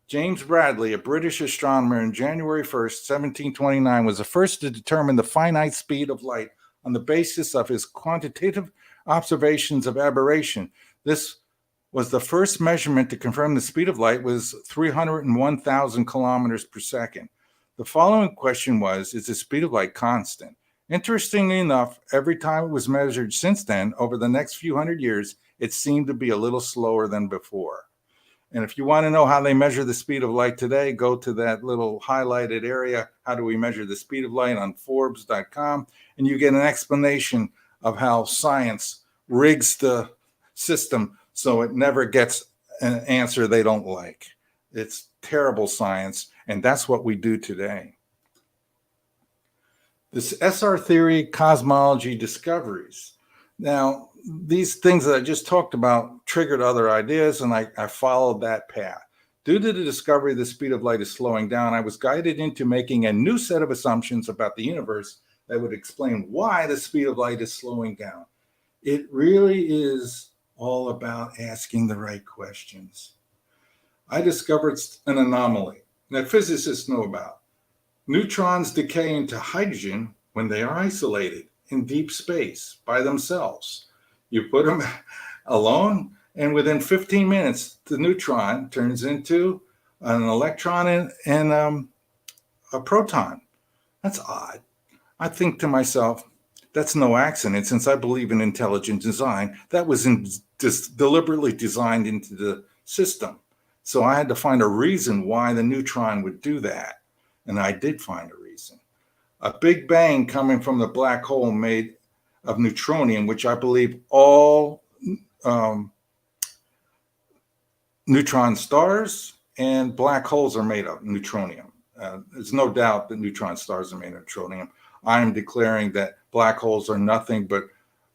James Bradley, a British astronomer, on January 1st, 1729, was the first to determine the finite speed of light on the basis of his quantitative observations of aberration. This was the first measurement to confirm the speed of light was 301,000 kilometers per second. The following question was, is the speed of light constant? Interestingly enough, every time it was measured since then, over the next few hundred years, it seemed to be a little slower than before. And if you want to know how they measure the speed of light today, go to that little highlighted area, how do we measure the speed of light, on Forbes.com, and you get an explanation of how science rigs the system so it never gets an answer they don't like. It's terrible science, and that's what we do today. This SR theory, cosmology discoveries. Now, these things that I just talked about triggered other ideas, and I followed that path. Due to the discovery the speed of light is slowing down, I was guided into making a new set of assumptions about the universe that would explain why the speed of light is slowing down. It really is all about asking the right questions. I discovered an anomaly that physicists know about. Neutrons decay into hydrogen when they are isolated in deep space by themselves. You put them alone, and within 15 minutes, the neutron turns into an electron and a proton. That's odd. I think to myself, that's no accident, since I believe in intelligent design. That was deliberately designed into the system. So I had to find a reason why the neutron would do that. And I did find a reason. A big bang coming from the black hole made of neutronium, which I believe all neutron stars and black holes are made of neutronium. There's no doubt that neutron stars are made of neutronium. I am declaring that black holes are nothing but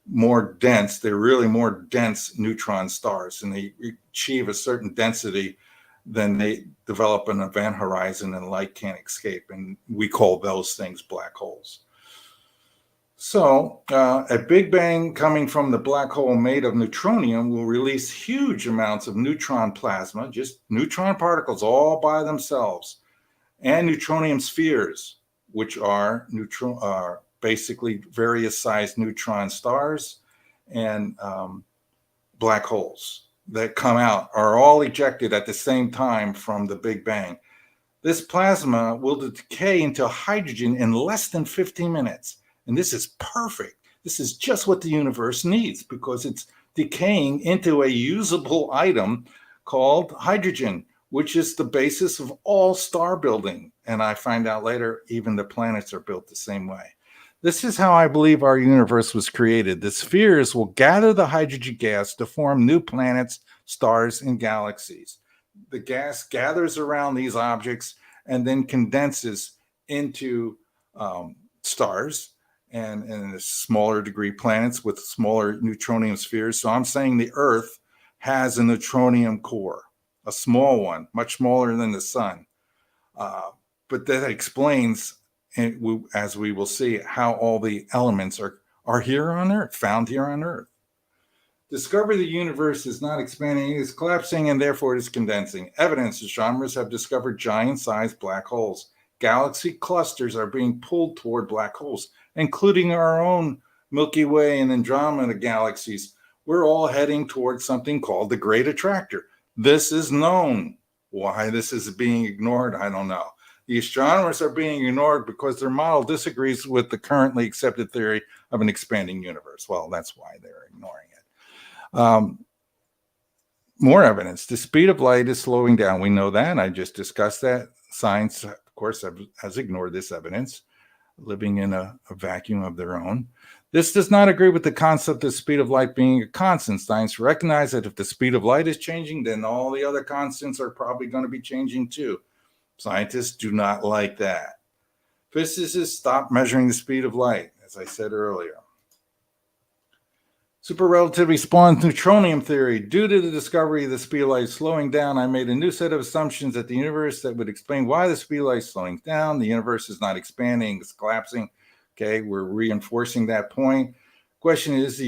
more dense. They're really more dense neutron stars, and they achieve a certain density, then they develop an event horizon and light can't escape. And we call those things black holes. So, a Big Bang coming from the black hole made of neutronium will release huge amounts of neutron plasma, just neutron particles all by themselves, and neutronium spheres, which are basically various sized neutron stars and black holes that come out, are all ejected at the same time from the Big Bang. This plasma will decay into hydrogen in less than 15 minutes. And this is perfect. This is just what the universe needs because it's decaying into a usable item called hydrogen, which is the basis of all star building. And I find out later, even the planets are built the same way. This is how I believe our universe was created. The spheres will gather the hydrogen gas to form new planets, stars, and galaxies. The gas gathers around these objects and then condenses into stars and in a smaller degree planets with smaller neutronium spheres. So I'm saying the Earth has a neutronium core, a small one, much smaller than the sun. But that explains, as we will see, how all the elements are here on Earth, found here on Earth. Discovery of the universe is not expanding, it is collapsing, and therefore it is condensing. Evidence: astronomers have discovered giant-sized black holes. Galaxy clusters are being pulled toward black holes, including our own Milky Way and Andromeda galaxies. We're all heading towards something called the Great Attractor. This is known. Why this is being ignored, I don't know. The astronomers are being ignored because their model disagrees with the currently accepted theory of an expanding universe. Well, that's why they're ignoring it. More evidence. The speed of light is slowing down. We know that. I just discussed that. Science, of course, has ignored this evidence, living in a vacuum of their own. This does not agree with the concept of the speed of light being a constant. Science recognizes that if the speed of light is changing, then all the other constants are probably going to be changing too. Scientists do not like that. Physicists stopped measuring the speed of light, as I said earlier. Superrelativity spawns neutronium theory. Due to the discovery of the speed of light slowing down, I made a new set of assumptions at the universe that would explain why the speed of light is slowing down. The universe is not expanding, it's collapsing. Okay, we're reinforcing that point. Question is,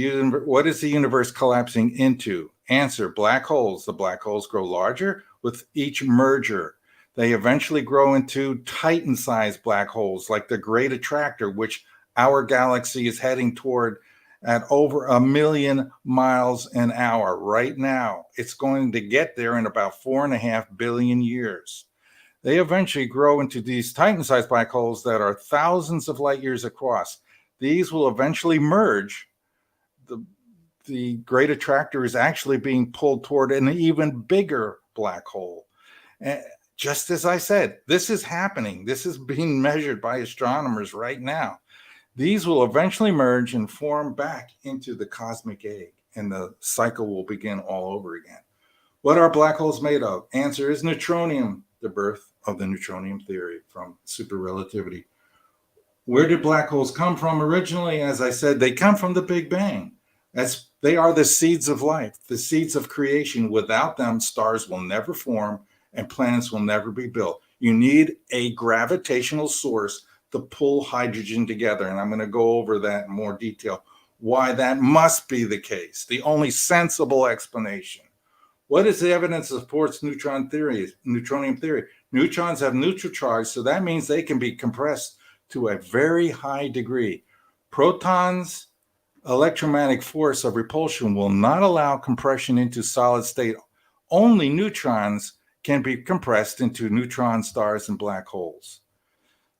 what is the universe collapsing into? Answer: black holes. The black holes grow larger with each merger. They eventually grow into Titan-sized black holes, like the Great Attractor, which our galaxy is heading toward at over 1 million miles an hour right now. It's going to get there in about 4.5 billion years. They eventually grow into these Titan-sized black holes that are thousands of light years across. These will eventually merge. The Great Attractor is actually being pulled toward an even bigger black hole. And just as I said, this is happening. This is being measured by astronomers right now. These will eventually merge and form back into the cosmic egg, and the cycle will begin all over again. What are black holes made of? Answer is neutronium, the birth of the neutronium theory from superrelativity. Where did black holes come from originally? As I said, they come from the Big Bang. They are the seeds of life, the seeds of creation. Without them, stars will never form and planets will never be built. You need a gravitational source to pull hydrogen together. And I'm going to go over that in more detail, why that must be the case, the only sensible explanation. What is the evidence that supports neutronium theory? Neutrons have neutral charge, so that means they can be compressed to a very high degree. Protons' electromagnetic force of repulsion will not allow compression into solid state. Only neutrons can be compressed into neutron stars and black holes.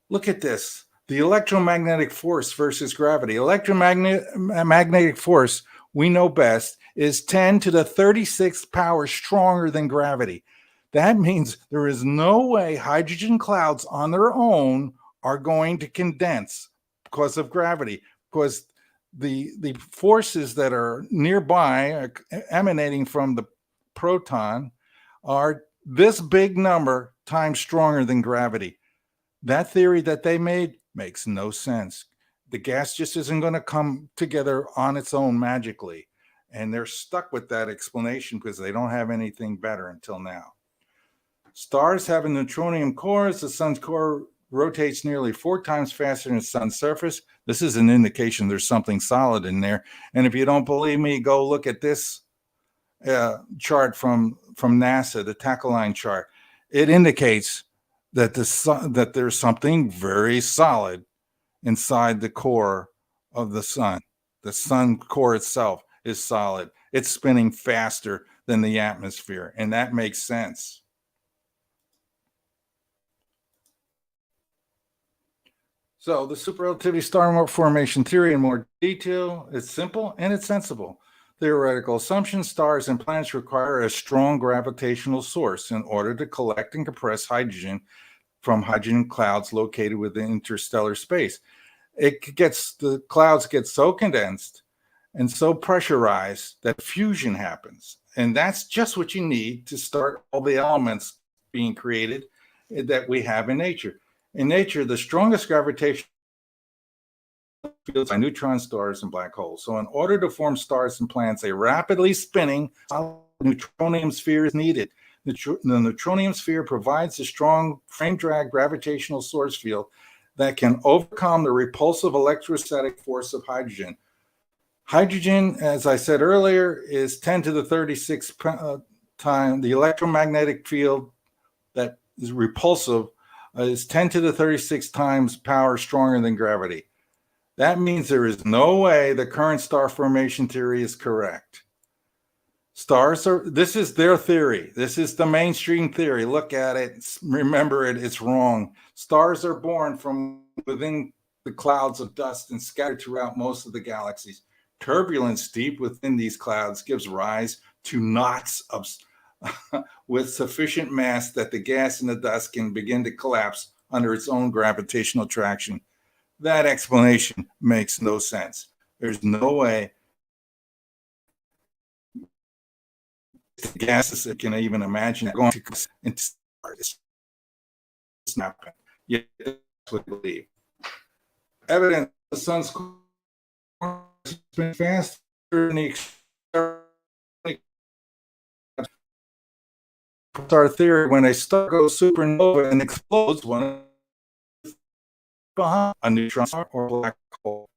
Look at this. The electromagnetic force versus gravity. Electromagnetic force, we know best, is 10 to the 36th power stronger than gravity. That means there is no way hydrogen clouds on their own are going to condense because of gravity, because the forces that are nearby emanating from the proton are this big number times stronger than gravity. That theory that they made makes no sense. The gas just isn't going to come together on its own magically. And they're stuck with that explanation because they don't have anything better until now. Stars have a neutronium core. The sun's core rotates nearly 4 times faster than the sun's surface. This is an indication there's something solid in there. And if you don't believe me, go look at this chart from NASA, the tackle line chart. It indicates that that there's something very solid inside the core of the sun. The sun core itself is solid. It's spinning faster than the atmosphere, and that makes sense. So the superrelativity star formation theory in more detail, it's simple and it's sensible. Theoretical assumptions: stars and planets require a strong gravitational source in order to collect and compress hydrogen from hydrogen clouds located within interstellar space. The clouds get so condensed and so pressurized that fusion happens. And that's just what you need to start all the elements being created that we have in nature. In nature, the strongest gravitational fields are neutron stars and black holes. So in order to form stars and planets, a rapidly spinning neutronium sphere is needed. The neutronium sphere provides a strong frame drag gravitational source field that can overcome the repulsive electrostatic force of hydrogen. Hydrogen, as I said earlier, is 10 to the 36th time. The electromagnetic field that is repulsive is 10 to the 36 times power stronger than gravity. That means there is no way the current star formation theory is correct. This is their theory. This is the mainstream theory. Look at it. Remember it. It's wrong. Stars are born from within the clouds of dust and scattered throughout most of the galaxies. Turbulence deep within these clouds gives rise to knots of with sufficient mass that the gas in the dust can begin to collapse under its own gravitational attraction. That explanation makes no sense. There's no way the gases that can even imagine going to into stars. It's not happening. Yet that's what we believe. Evidence the sun's core has been faster than the our theory. When a star goes supernova and explodes, one behind a neutron star or black hole.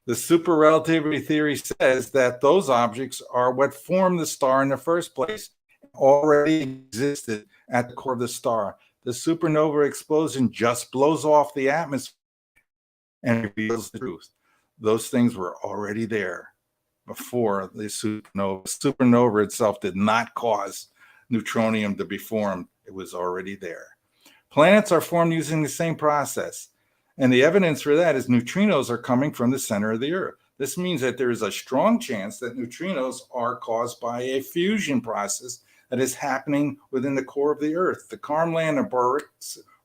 The super relativity theory says that those objects are what formed the star in the first place, already existed at the core of the star. The supernova explosion just blows off the atmosphere and reveals the truth. Those things were already there before the supernova. Supernova itself did not cause neutronium to be formed. It was already there. Planets are formed using the same process. And the evidence for that is neutrinos are coming from the center of the Earth. This means that there is a strong chance that neutrinos are caused by a fusion process that is happening within the core of the Earth. The Karmland and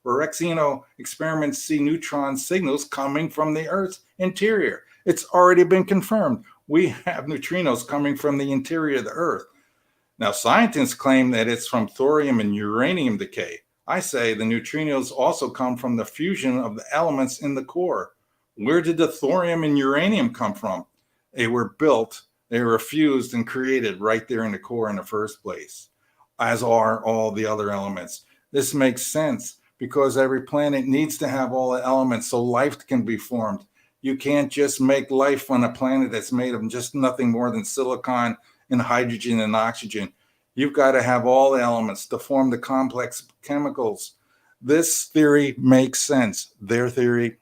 Barexino experiments see neutron signals coming from the Earth's interior. It's already been confirmed. We have neutrinos coming from the interior of the Earth. Now, scientists claim that it's from thorium and uranium decay. I say the neutrinos also come from the fusion of the elements in the core. Where did the thorium and uranium come from? They were built, they were fused and created right there in the core in the first place, as are all the other elements. This makes sense because every planet needs to have all the elements so life can be formed. You can't just make life on a planet that's made of just nothing more than silicon and hydrogen and oxygen. You've got to have all the elements to form the complex chemicals. This theory makes sense. Their theory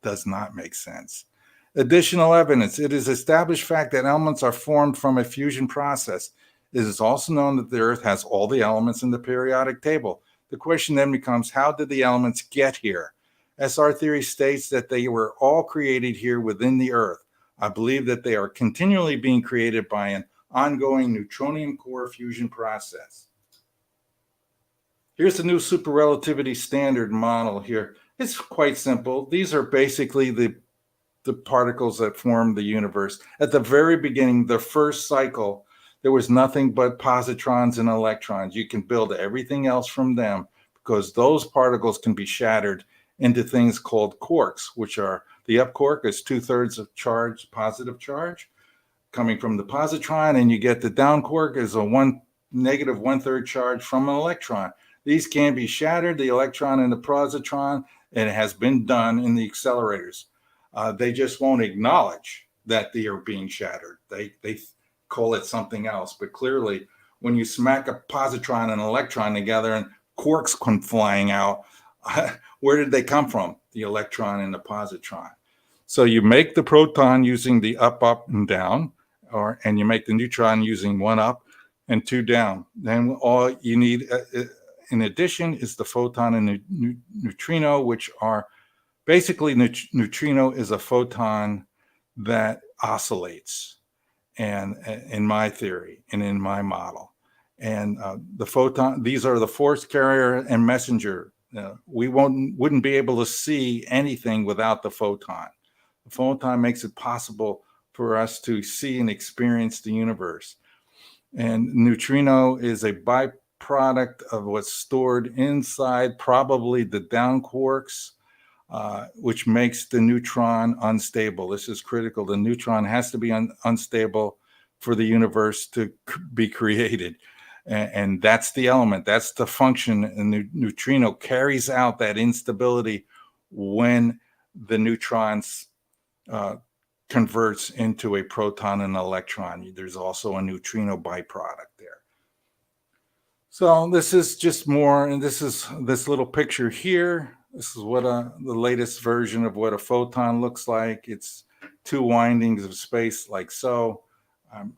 does not make sense. Additional evidence. It is established fact that elements are formed from a fusion process. It is also known that the Earth has all the elements in the periodic table. The question then becomes, how did the elements get here? As our theory states that they were all created here within the Earth. I believe that they are continually being created by an ongoing neutronium core fusion process. Here's the new super relativity standard model here. It's quite simple. These are basically the particles that form the universe. At the very beginning, the first cycle, there was nothing but positrons and electrons. You can build everything else from them because those particles can be shattered into things called quarks, which are the up quark is 2/3 of charge, positive charge, coming from the positron, and you get the down quark is a negative 1/3 charge from an electron. These can be shattered, the electron and the positron, and it has been done in the accelerators. They just won't acknowledge that they are being shattered. They call it something else. But clearly, when you smack a positron and an electron together and quarks come flying out, where did they come from? The electron and the positron. So you make the proton using the up, up, and down, and you make the neutron using 1 up and 2 down. Then all you need in addition is the photon and the neutrino, which are basically neutrino is a photon that oscillates, and in my theory and in my model. And the photon, these are the force carrier and messenger. We wouldn't be able to see anything without the photon. The photon makes it possible for us to see and experience the universe. And neutrino is a byproduct of what's stored inside probably the down quarks, which makes the neutron unstable. This is critical. The neutron has to be unstable for the universe to be created. And that's the element, that's the function. And the neutrino carries out that instability when the neutrons converts into a proton and electron. There's also a neutrino byproduct there. So this is just more, and this is this little picture here. This is what the latest version of what a photon looks like. It's 2 windings of space like so.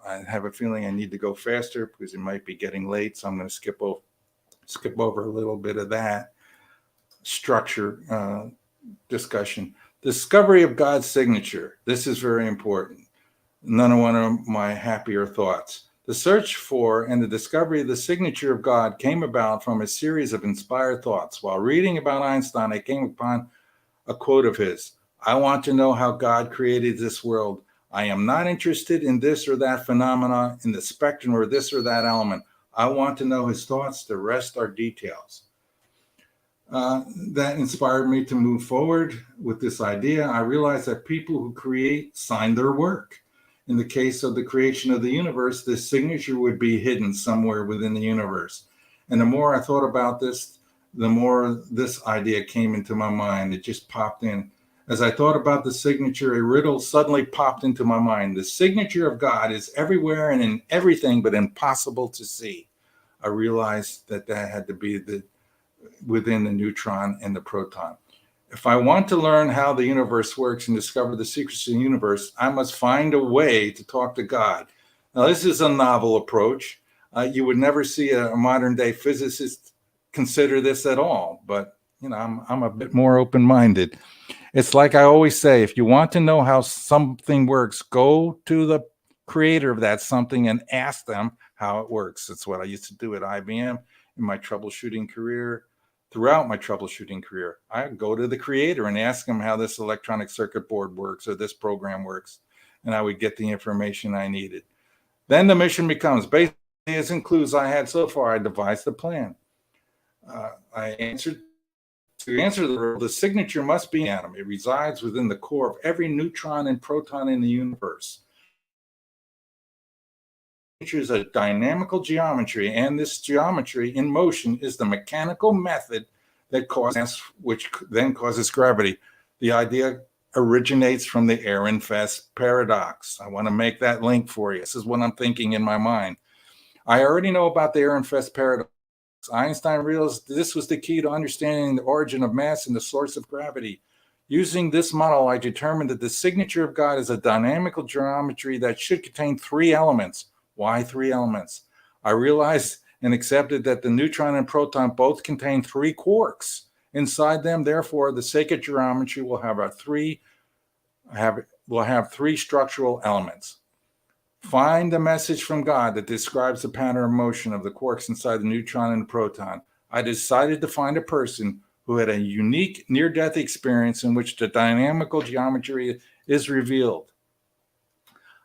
I have a feeling I need to go faster because it might be getting late. So I'm going to skip over a little bit of that structure discussion. Discovery of God's signature. This is very important. None of one of my happier thoughts. The search for and the discovery of the signature of God came about from a series of inspired thoughts. While reading about Einstein, I came upon a quote of his. I want to know how God created this world. I am not interested in this or that phenomena, in the spectrum or this or that element. I want to know his thoughts. The rest are details. That inspired me to move forward with this idea. I realized that people who create sign their work. In the case of the creation of the universe, this signature would be hidden somewhere within the universe. And the more I thought about this, the more this idea came into my mind. It just popped in. As I thought about the signature, a riddle suddenly popped into my mind. The signature of God is everywhere and in everything, but impossible to see. I realized that had to be within the neutron and the proton. If I want to learn how the universe works and discover the secrets of the universe, I must find a way to talk to God. Now, this is a novel approach. You would never see a modern day physicist consider this at all, but I'm a bit more open-minded. It's like I always say, if you want to know how something works, go to the creator of that something and ask them how it works. That's what I used to do at IBM in my troubleshooting career. Throughout my troubleshooting career, I go to the creator and ask him how this electronic circuit board works or this program works, and I would get the information I needed. Then the mission becomes, based on the clues I had so far, I devised the plan. To answer the riddle, the signature must be an atom. It resides within the core of every neutron and proton in the universe. Is a dynamical geometry, and this geometry in motion is the mechanical method that which then causes gravity. The idea originates from the Ehrenfest paradox. I want to make that link for you. This is what I'm thinking in my mind. I already know about the Ehrenfest paradox. Einstein realized this was the key to understanding the origin of mass and the source of gravity. Using this model, I determined that the signature of God is a dynamical geometry that should contain 3 elements. Why 3 elements? I realized and accepted that the neutron and proton both contain 3 quarks inside them. Therefore, the sacred geometry will have 3 structural elements. Find the message from God that describes the pattern of motion of the quarks inside the neutron and the proton. I decided to find a person who had a unique near-death experience in which the dynamical geometry is revealed.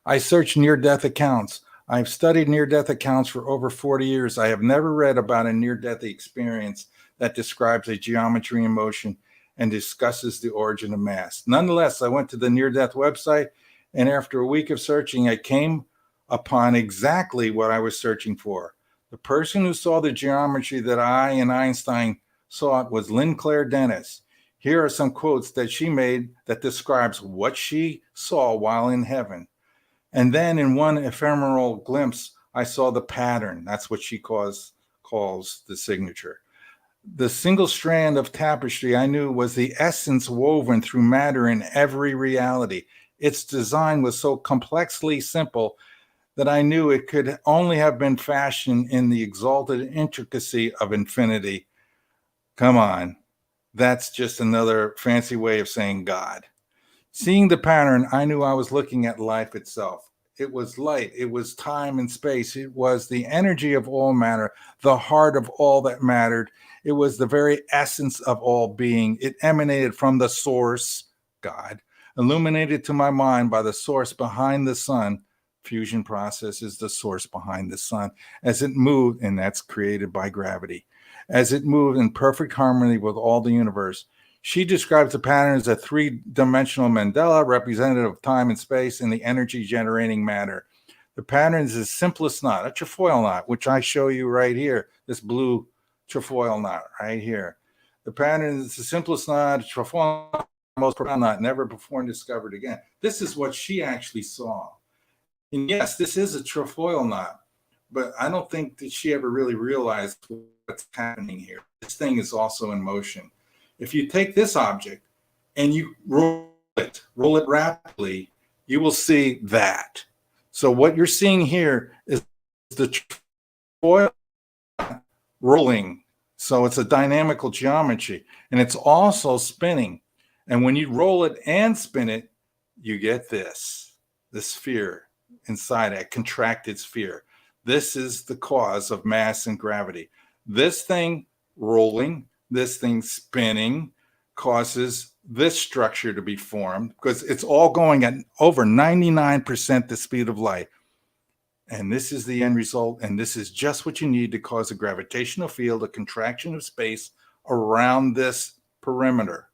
I searched near-death accounts. I've studied near-death accounts for over 40 years. I have never read about a near-death experience that describes a geometry in motion and discusses the origin of mass. Nonetheless, I went to the near-death website, and after a week of searching, I came upon exactly what I was searching for. The person who saw the geometry that I and Einstein saw was Lynn Claire Dennis. Here are some quotes that she made that describes what she saw while in heaven. And then in one ephemeral glimpse, I saw the pattern. That's what she calls the signature. The single strand of tapestry I knew was the essence woven through matter in every reality. Its design was so complexly simple that I knew it could only have been fashioned in the exalted intricacy of infinity. Come on, that's just another fancy way of saying God. Seeing the pattern, I knew I was looking at life itself. It was light, it was time and space, it was the energy of all matter, the heart of all that mattered. It was the very essence of all being. It emanated from the source, God, illuminated to my mind by the source behind the sun. Fusion process is the source behind the sun. As it moved, and that's created by gravity, as it moved in perfect harmony with all the universe. She describes the pattern as a three-dimensional mandala representative of time and space and the energy-generating matter. The pattern is the simplest knot, a trefoil knot, which I show you right here, this blue trefoil knot right here. The pattern is the simplest knot, a trefoil knot, most profound knot, never before discovered again. This is what she actually saw. And yes, this is a trefoil knot, but I don't think that she ever really realized what's happening here. This thing is also in motion. If you take this object and you roll it rapidly, you will see that. So what you're seeing here is the trefoil rolling. So it's a dynamical geometry, and it's also spinning. And when you roll it and spin it, you get this sphere inside a contracted sphere. This is the cause of mass and gravity. This thing rolling, this thing spinning causes this structure to be formed because it's all going at over 99% the speed of light. And this is the end result. And this is just what you need to cause a gravitational field, a contraction of space around this perimeter.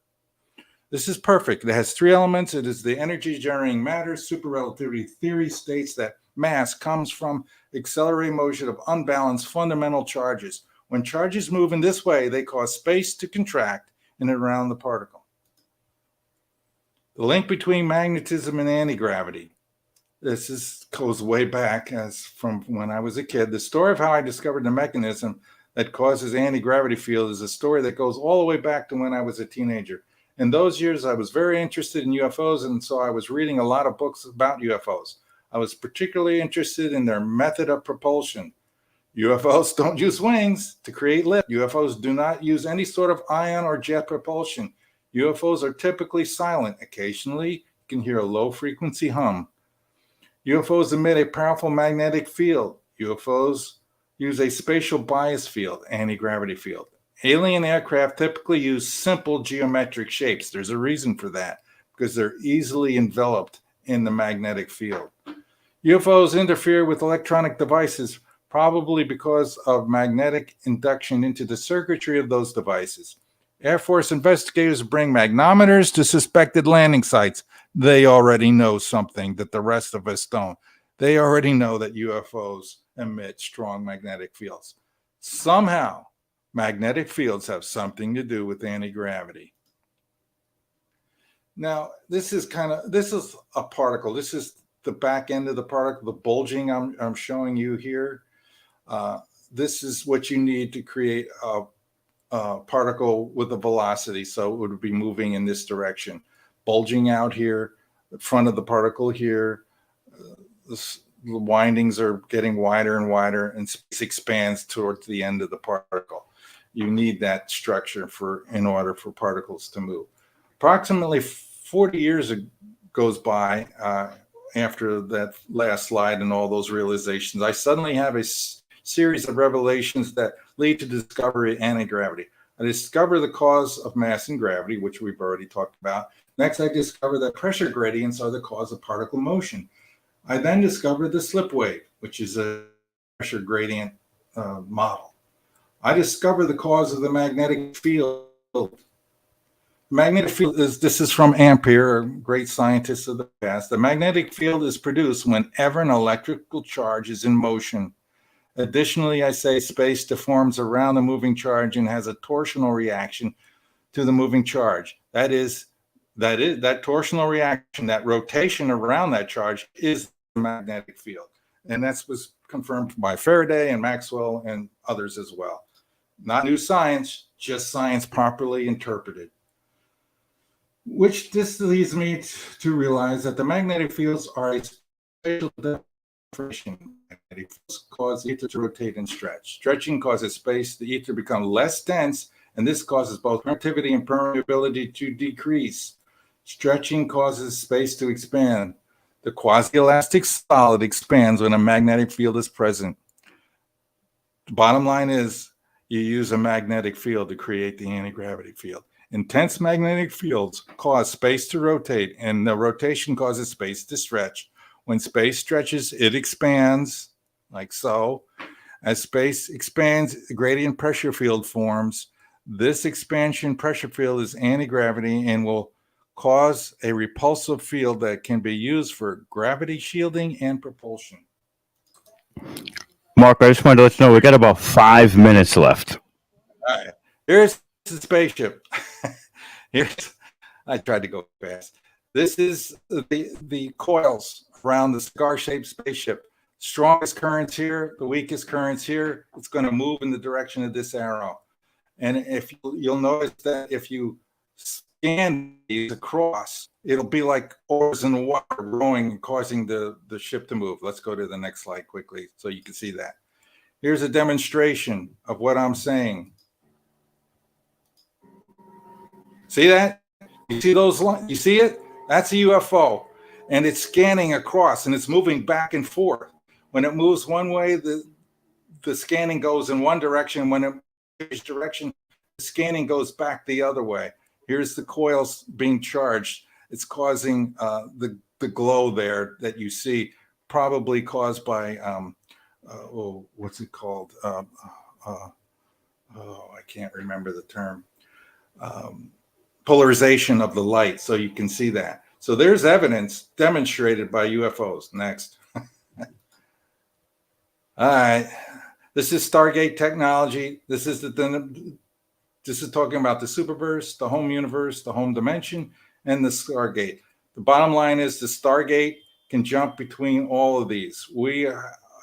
This is perfect. It has three elements. It is the energy generating matter. Superrelativity theory states that mass comes from accelerated motion of unbalanced fundamental charges. When charges move in this way, they cause space to contract in and around the particle. The link between magnetism and anti-gravity. This goes way back as from when I was a kid. The story of how I discovered the mechanism that causes anti-gravity field is a story that goes all the way back to when I was a teenager. In those years, I was very interested in UFOs, and so I was reading a lot of books about UFOs. I was particularly interested in their method of propulsion. UFOs don't use wings to create lift. UFOs do not use any sort of ion or jet propulsion. UFOs are typically silent. Occasionally, you can hear a low-frequency hum. UFOs emit a powerful magnetic field. UFOs use a spatial bias field, anti-gravity field. Alien aircraft typically use simple geometric shapes. There's a reason for that, because they're easily enveloped in the magnetic field. UFOs interfere with electronic devices, probably because of magnetic induction into the circuitry of those devices. Air Force investigators bring magnometers to suspected landing sites. They already know something that the rest of us don't. They already know that UFOs emit strong magnetic fields. Somehow, magnetic fields have something to do with anti-gravity. Now, this is a particle. This is the back end of the particle, the bulging I'm showing you here. This is what you need to create a particle with a velocity. So it would be moving in this direction, bulging out here, the front of the particle here. The windings are getting wider and wider, and space expands towards the end of the particle. You need that structure in order for particles to move. Approximately 40 years goes by after that last slide and all those realizations. I suddenly have a series of revelations that lead to discovery of anti-gravity. I discover the cause of mass and gravity, which we've already talked about. Next, I discover that pressure gradients are the cause of particle motion. I then discover the slip wave, which is a pressure gradient model. I discover the cause of the magnetic field. Magnetic field this is from Ampere, a great scientist of the past. The magnetic field is produced whenever an electrical charge is in motion. Additionally, I say space deforms around the moving charge and has a torsional reaction to the moving charge. That torsional reaction, that rotation around that charge is the magnetic field. And that was confirmed by Faraday and Maxwell and others as well. Not new science, just science properly interpreted. Which this leads me to realize that the magnetic fields are a spatial deformation. Magnetic fields cause the ether to rotate and stretch. Stretching causes space, the ether become less dense, and this causes both permittivity and permeability to decrease. Stretching causes space to expand. The quasi-elastic solid expands when a magnetic field is present. The bottom line is you use a magnetic field to create the anti-gravity field. Intense magnetic fields cause space to rotate, and the rotation causes space to stretch. When space stretches, it expands, like so. As space expands, a gradient pressure field forms. This expansion pressure field is anti-gravity and will cause a repulsive field that can be used for gravity shielding and propulsion. Mark, I just wanted to let you know we got about 5 minutes left. All right. Here's the spaceship. I tried to go fast. This is the coils around the cigar-shaped spaceship. Strongest currents here, the weakest currents here. It's going to move in the direction of this arrow. And if you'll notice that if you scan these across, it'll be like oars in the water rowing and causing the ship to move. Let's go to the next slide quickly so you can see that. Here's a demonstration of what I'm saying. See that? You see those lines? You see it? That's a UFO. And it's scanning across and it's moving back and forth. When it moves one way, the scanning goes in one direction. When it changes direction, the scanning goes back the other way. Here's the coils being charged. It's causing the glow there that you see, probably caused by, what's it called? I can't remember the term. Polarization of the light, so you can see that. So there's evidence demonstrated by UFOs. Next. All right. This is Stargate technology. This is talking about the superverse, the home universe, the home dimension, and the Stargate. The bottom line is the Stargate can jump between all of these. We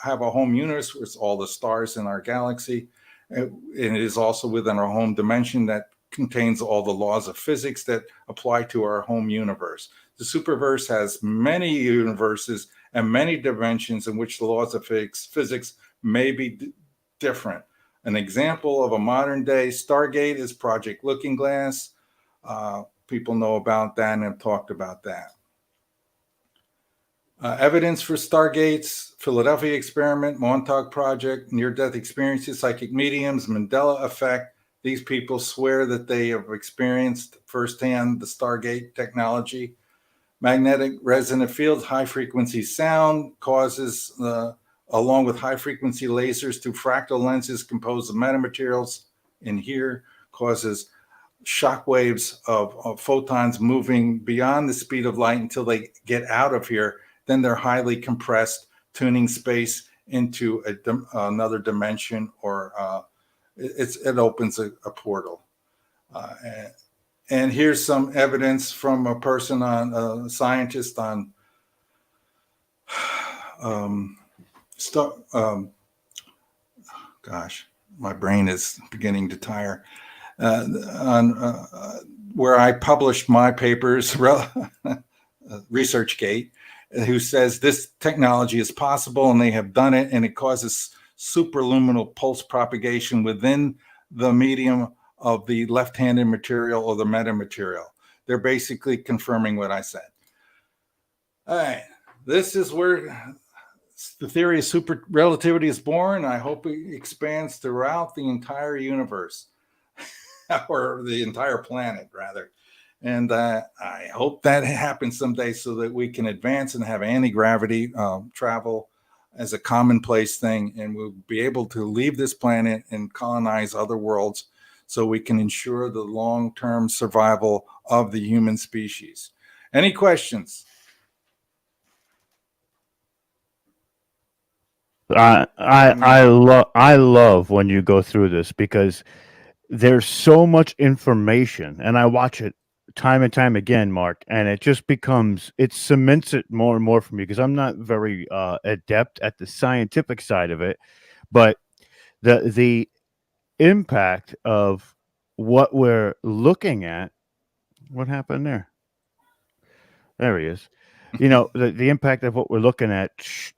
have a home universe with all the stars in our galaxy, and it is also within our home dimension that contains all the laws of physics that apply to our home universe. The superverse has many universes and many dimensions in which the laws of physics may be different. An example of a modern day Stargate is Project Looking Glass. People know about that and have talked about that. Evidence for Stargates, Philadelphia experiment, Montauk Project, near-death experiences, psychic mediums, Mandela effect. These people swear that they have experienced firsthand the Stargate technology. Magnetic resonant fields, high-frequency sound causes, along with high-frequency lasers through fractal lenses composed of metamaterials in here, causes shock waves of photons moving beyond the speed of light until they get out of here. Then they're highly compressed, tuning space into another dimension, or it opens a portal. And here's some evidence from a person a scientist on gosh, my brain is beginning to tire. Where I published my papers, ResearchGate, who says this technology is possible and they have done it, and it causes superluminal pulse propagation within the medium of the left-handed material or the metamaterial. They're basically confirming what I said. All right, this is where the theory of super relativity is born. I hope it expands throughout the entire universe, or the entire planet, rather. And I hope that happens someday so that we can advance and have anti-gravity travel as a commonplace thing, and we'll be able to leave this planet and colonize other worlds so we can ensure the long-term survival of the human species. Any questions? I love when you go through this because there's so much information, and I watch it time and time again, Mark, and it cements it more and more for me because I'm not very adept at the scientific side of it, but the impact of what we're looking at. What happened there? There he is. The impact of what we're looking at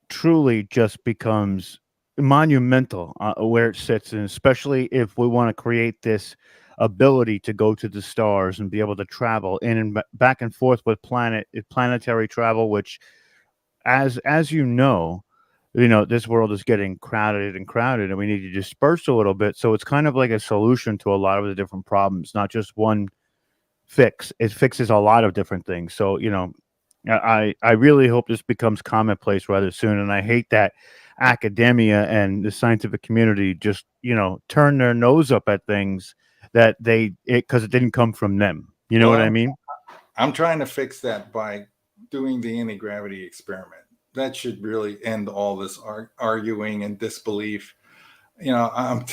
truly just becomes monumental where it sits, and especially if we want to create this ability to go to the stars and be able to travel in and back and forth with planetary travel, which, as this world is getting crowded and crowded, and we need to disperse a little bit. So it's kind of like a solution to a lot of the different problems, not just one fix. It fixes a lot of different things. So, I really hope this becomes commonplace rather soon. And I hate that academia and the scientific community just, turn their nose up at things that because it didn't come from them. You know what I mean? I'm trying to fix that by doing the anti-gravity experiment. That should really end all this arguing and disbelief. I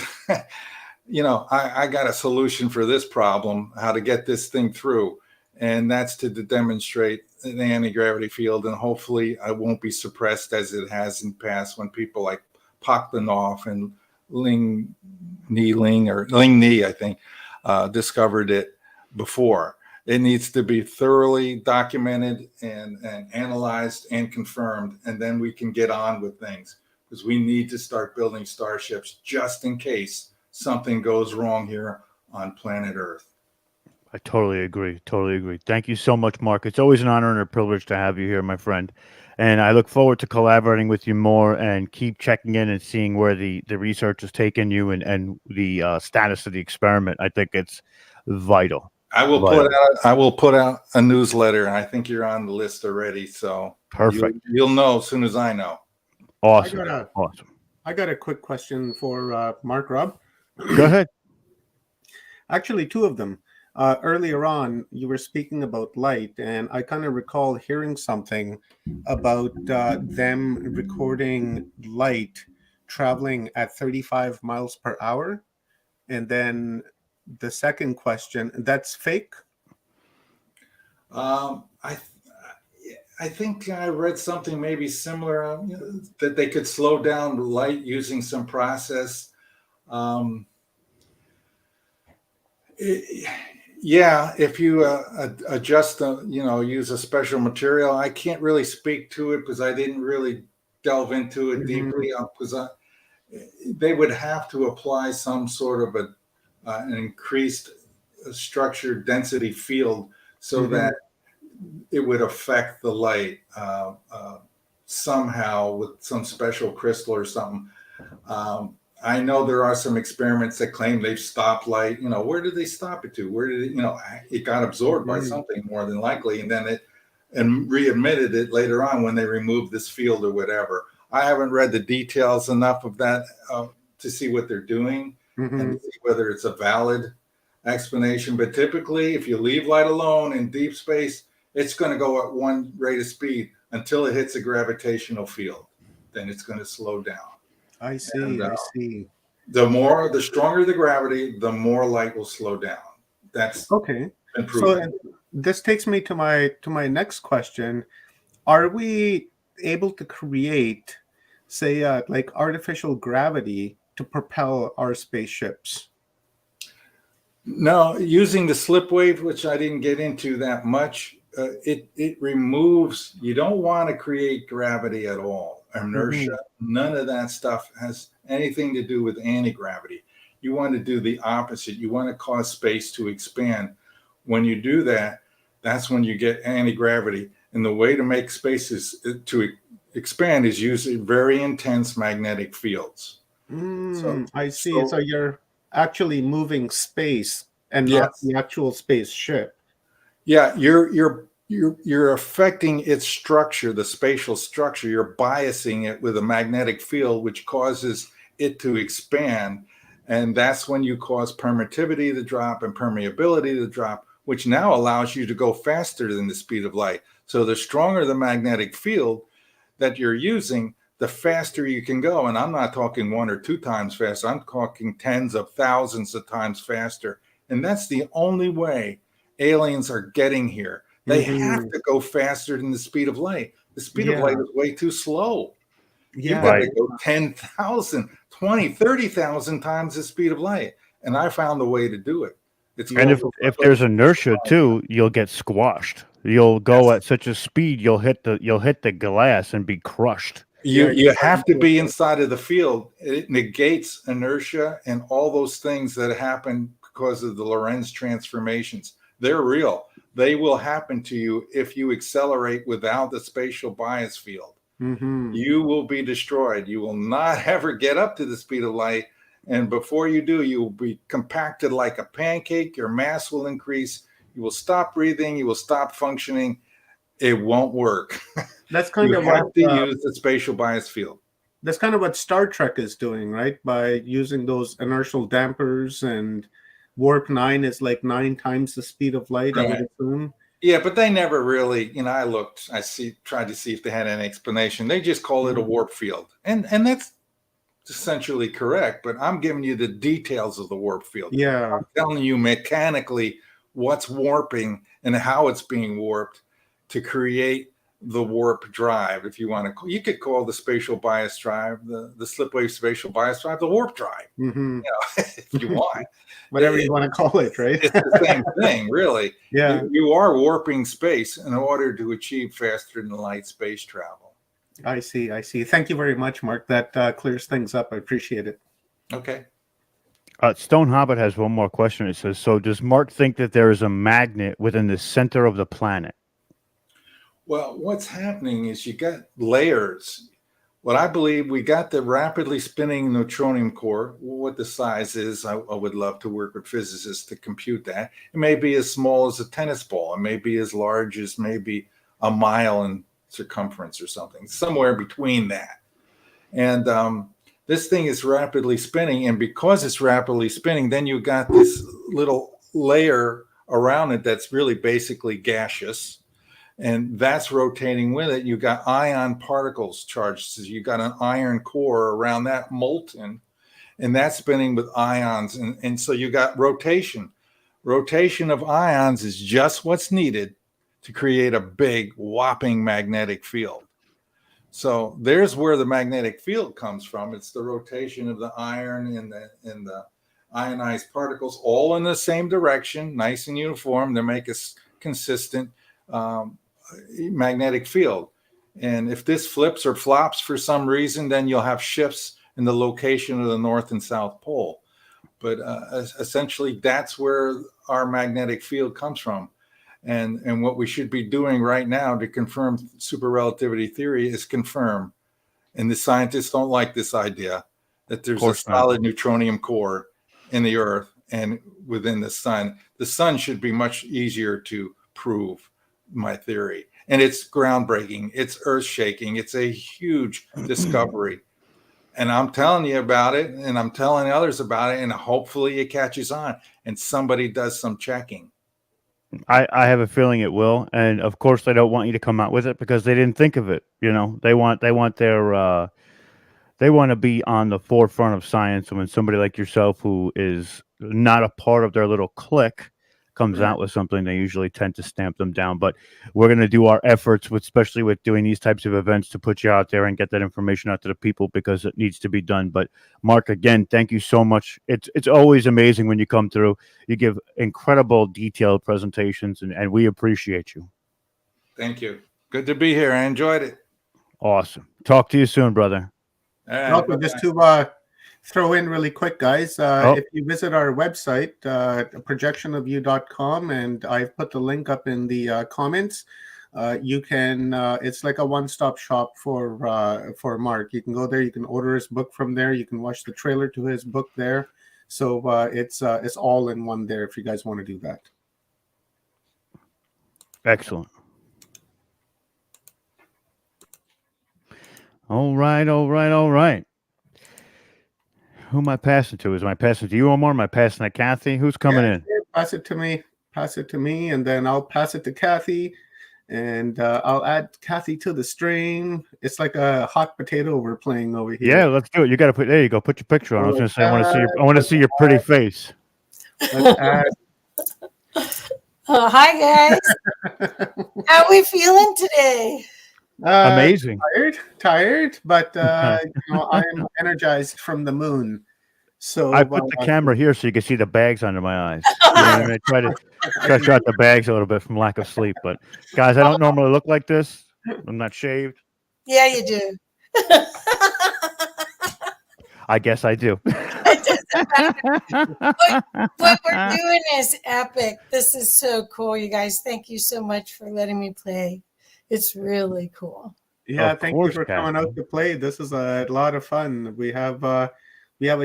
got a solution for this problem, how to get this thing through. And that's to demonstrate the anti-gravity field. And hopefully I won't be suppressed as it has in the past when people like Pochtenov and Ling Ni, I think, discovered it before. It needs to be thoroughly documented and analyzed and confirmed. And then we can get on with things, because we need to start building starships just in case something goes wrong here on planet Earth. I totally agree. Totally agree. Thank you so much, Mark. It's always an honor and a privilege to have you here, my friend. And I look forward to collaborating with you more and keep checking in and seeing where the research has taken you and the status of the experiment. I think it's vital. I will put out a newsletter, and I think you're on the list already. So perfect. You'll know as soon as I know. Awesome. Awesome. I got a quick question for Mark Rob. Go ahead. Actually, two of them. Earlier on, you were speaking about light, and I kind of recall hearing something about them recording light traveling at 35 miles per hour. And then the second question, that's fake? I think I read something maybe similar, that they could slow down light using some process. If you adjust, use a special material. I can't really speak to it because I didn't really delve into it deeply. Because they would have to apply some sort of an increased structure density field so that it would affect the light somehow with some special crystal or something. I know there are some experiments that claim they've stopped light. Where did they stop it to? Where did it got absorbed by something more than likely, and then and re-emitted it later on when they removed this field or whatever. I haven't read the details enough of that to see what they're doing and to see whether it's a valid explanation. But typically, if you leave light alone in deep space, it's going to go at one rate of speed until it hits a gravitational field. Then it's going to slow down. I see. I see. The stronger the gravity, the more light will slow down. That's okay. Improvement. So this takes me to my next question. Are we able to create, say, like artificial gravity to propel our spaceships? No, using the slip wave, which I didn't get into that much, it removes. You don't want to create gravity at all. Inertia, none of that stuff has anything to do with anti-gravity. You want to do the opposite. You want to cause space to expand. When you do that, that's when you get anti-gravity. And the way to make spaces to expand is using very intense magnetic fields. I see. So you're actually moving space and not the actual spaceship. Yeah, you're affecting its structure, the spatial structure. You're biasing it with a magnetic field, which causes it to expand. And that's when you cause permittivity to drop and permeability to drop, which now allows you to go faster than the speed of light. So the stronger the magnetic field that you're using, the faster you can go. And I'm not talking 1 or 2 times faster. I'm talking tens of thousands of times faster. And that's the only way aliens are getting here. They have to go faster than the speed of light. The speed of light is way too slow. You've got to go 10,000, 20, 30,000 times the speed of light. And I found the way to do it. And if there's inertia too, you'll get squashed. You'll go at such a speed, you'll hit the glass and be crushed. You have to be inside of the field. It negates inertia and all those things that happen because of the Lorentz transformations. They're real. They will happen to you if you accelerate without the spatial bias field. You will be destroyed. You will not ever get up to the speed of light. And before you do, you will be compacted like a pancake. Your mass will increase. You will stop breathing. You will stop functioning. It won't work. That's kind you of have what to use the spatial bias field. That's kind of what Star Trek is doing, right? By using those inertial dampers, and warp 9 is like 9 times the speed of light, I would assume. Yeah, but they never really, tried to see if they had an explanation. They just call it a warp field. And that's essentially correct, but I'm giving you the details of the warp field. Yeah. I'm telling you mechanically what's warping and how it's being warped to create the warp drive. If you want to, you could call the spatial bias drive, the slip wave spatial bias drive, the warp drive, if you want. Whatever you want to call it, right? It's the same thing, really. Yeah. You are warping space in order to achieve faster than light space travel. I see. Thank you very much, Mark. That clears things up. I appreciate it. Okay. Stone Hobbit has one more question. It says, so does Mark think that there is a magnet within the center of the planet? Well, what's happening is you got layers. What I believe, we got the rapidly spinning neutronium core. What the size is, I would love to work with physicists to compute that. It may be as small as a tennis ball. It may be as large as maybe a mile in circumference or something, somewhere between that. And this thing is rapidly spinning. And because it's rapidly spinning, then you got this little layer around it that's really basically gaseous. And that's rotating with it. You got ion particles charged. So you got an iron core around that molten, and that's spinning with ions. And so you got rotation. Rotation of ions is just what's needed to create a big whopping magnetic field. So there's where the magnetic field comes from. It's the rotation of the iron and the ionized particles all in the same direction, nice and uniform. They make a consistent magnetic field. And if this flips or flops for some reason, then you'll have shifts in the location of the North and South Pole. But essentially, that's where our magnetic field comes from. And what we should be doing right now to confirm super relativity theory is confirm, and the scientists don't like this idea, that there's a solid neutronium core in the Earth and within the sun. The sun should be much easier to prove, my theory. And it's groundbreaking. It's earth shaking. It's a huge discovery. And I'm telling you about it, and I'm telling others about it, and hopefully it catches on and somebody does some checking. I have a feeling it will. And of course they don't want you to come out with it because they didn't think of it. You know, they want their they want to be on the forefront of science. And when somebody like yourself, who is not a part of their little clique, comes out with something, they usually tend to stamp them down. But we're going to do our efforts, especially with doing these types of events, to put you out there and get that information out to the people because it needs to be done. But Mark, again, thank you so much. It's always amazing when you come through. You give incredible detailed presentations, and we appreciate you. Thank you. Good to be here. I enjoyed it. Awesome. Talk to you soon, brother. All right, Also, just to throw in really quick, guys, if you visit our website, projectionofview.com, and I've put the link up in the comments, you can, it's like a one-stop shop for Mark. You can go there, you can order his book from there, you can watch the trailer to his book there. So it's all in one there if you guys want to do that. Excellent. All right. Who am I passing to? Am I passing to you, Omar? Am I passing to Kathy? Who's coming in? Pass it to me, and then I'll pass it to Kathy, And I'll add Kathy to the stream. It's like a hot potato we're playing over here. Yeah, let's do it. You got to put. There you go. Put your picture on. I was going to say, I want to see your. I want to Let's see your pretty face. Let's add. Oh, hi guys. How are we feeling today? Amazing. Tired, but I'm energized from the moon. So I put the camera here so you can see the bags under my eyes. You know what I mean? I try to stretch out the bags a little bit from lack of sleep. But guys, I don't normally look like this. I'm not shaved. Yeah, you do. I guess I do. What we're doing is epic. This is so cool, you guys. Thank you so much for letting me play. It's really cool. Yeah, Of thank course, you for coming Kathy. out to play. This is a lot of fun. We have a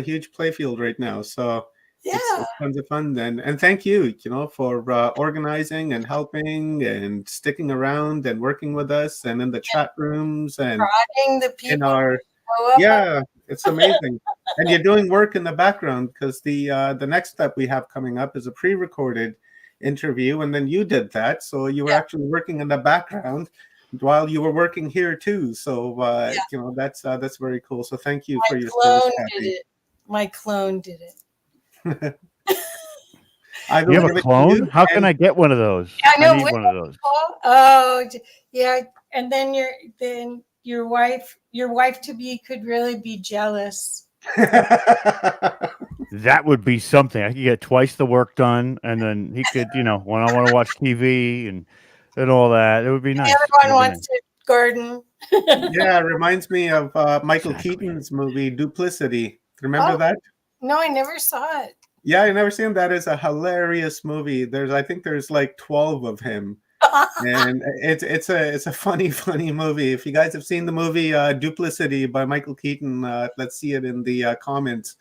huge play field right now, so Yeah. it's tons of fun. And thank you, for organizing and helping and sticking around and working with us and in the chat rooms and Prodding the in people. our Show up. yeah, it's amazing. And you're doing work in the background because the next step we have coming up is a pre-recorded interview, and then you did that, so you were actually working in the background while you were working here too. So that's very cool. So thank you for My your clone service, did Kathy. it. My clone did it. I You will have give a it to clone? you, How can and I get one of those? I know. I need one of those. Oh, yeah. And then your wife to be could really be jealous. That would be something. I could get twice the work done, and then he could, when I want to watch TV and all that, it would be nice. Everyone wants to garden. Yeah, it reminds me of Michael Exactly. Keaton's movie Duplicity. Remember Oh. that? No, I never saw it. Yeah, I never seen that. Is a hilarious movie. I think there's like 12 of him. And it's a funny movie. If you guys have seen the movie Duplicity by Michael Keaton, let's see it in the comments.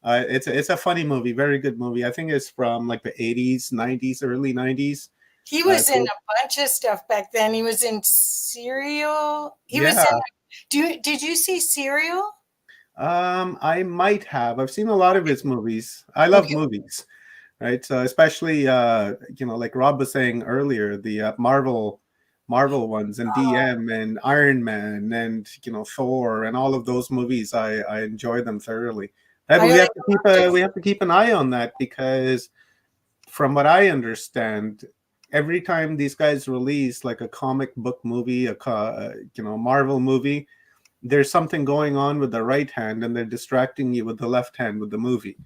It's a funny movie, very good movie. I think it's from like the 80s, 90s, early 90s. He was in a bunch of stuff back then. He was in Serial. He was in. Did you see Serial? I might have. I've seen a lot of his movies. I love movies, right? So especially like Rob was saying earlier, the Marvel ones and DM and Iron Man and Thor and all of those movies. I enjoy them thoroughly. And we have to keep an eye on that because from what I understand, every time these guys release like a comic book movie, Marvel movie, there's something going on with the right hand and they're distracting you with the left hand with the movie.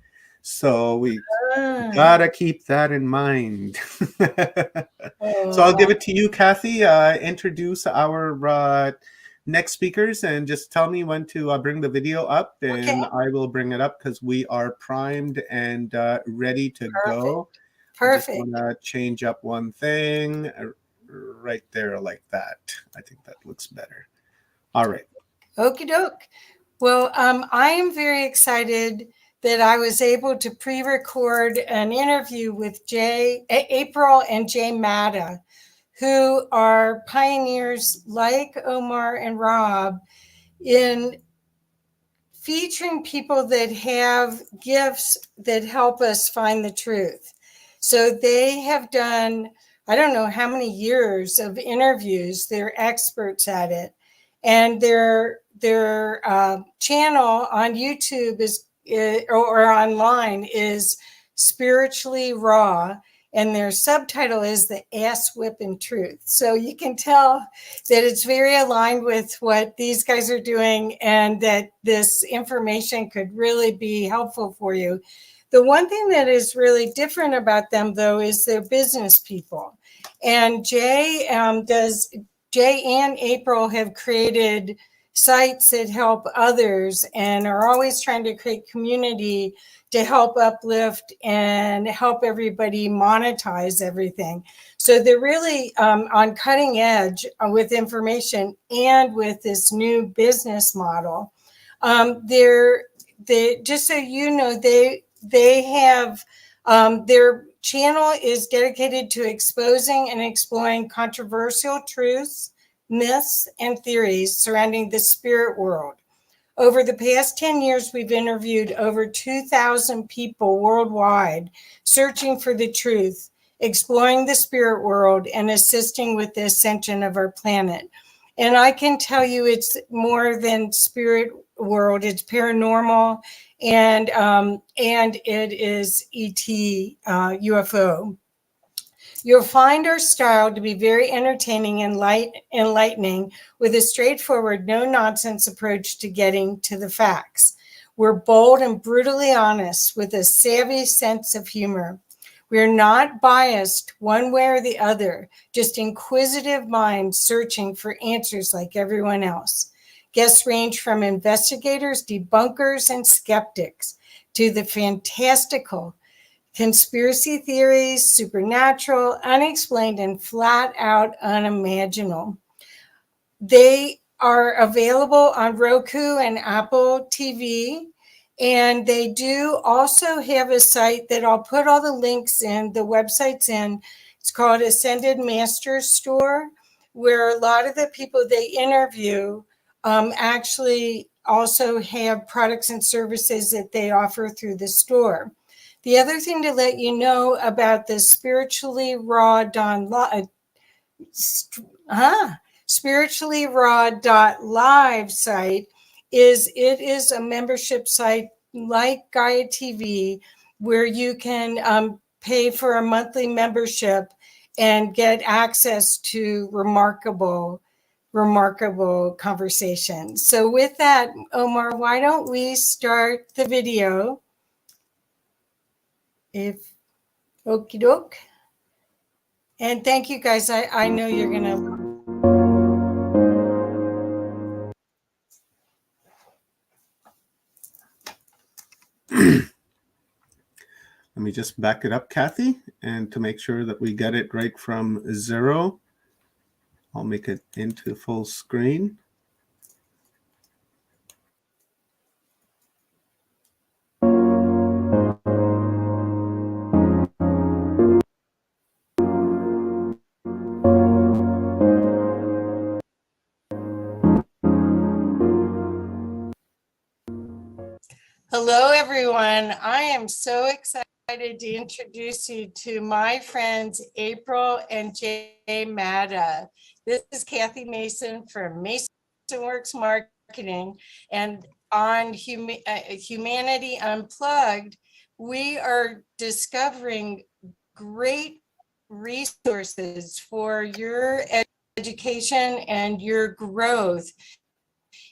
So we gotta keep that in mind. So I'll give it to you, Kathy. Introduce our next speakers and just tell me when to bring the video up, and I will bring it up because we are primed and ready to go. Perfect. I just want to change up one thing right there like that. I think that looks better. All right. Okie doke. Well, I am very excited that I was able to pre-record an interview with April and Jay Matta, who are pioneers like Omar and Rob in featuring people that have gifts that help us find the truth. So they have done, I don't know how many years of interviews. They're experts at it. And their channel on YouTube or online is Spiritually Raw, and their subtitle is The Ass Whipping Truth. So you can tell that it's very aligned with what these guys are doing and that this information could really be helpful for you. The one thing that is really different about them, though, is they're business people. And Jay and April have created sites that help others and are always trying to create community to help uplift and help everybody monetize everything. So they're really on cutting edge with information and with this new business model. Just so you know, they have their channel is dedicated to exposing and exploring controversial truths, myths, and theories surrounding the spirit world. Over the past 10 years, we've interviewed over 2,000 people worldwide searching for the truth, exploring the spirit world, and assisting with the ascension of our planet. And I can tell you it's more than spirit world, it's paranormal, and it is ET, UFO. You'll find our style to be very entertaining and enlightening, with a straightforward, no-nonsense approach to getting to the facts. We're bold and brutally honest with a savvy sense of humor. We're not biased one way or the other, just inquisitive minds searching for answers like everyone else. Guests range from investigators, debunkers, and skeptics to the fantastical, conspiracy theories, supernatural, unexplained, and flat out unimaginable. They are available on Roku and Apple TV. And they do also have a site that I'll put all the links in, the website's in. It's called Ascended Masters Store, where a lot of the people they interview actually also have products and services that they offer through the store. The other thing to let you know about the spirituallyraw.live site is it is a membership site like Gaia TV, where you can pay for a monthly membership and get access to remarkable conversations. So with that, Omar, why don't we start the video? If okie doke. And thank you guys. I know you're gonna. Let me just back it up, Kathy, and to make sure that we get it right from 0, I'll make it into full screen. Hello, everyone. I am so excited to introduce you to my friends April and Jay Matta. This is Kathy Mason from Mason Works Marketing, and on Humanity Unplugged, we are discovering great resources for your education and your growth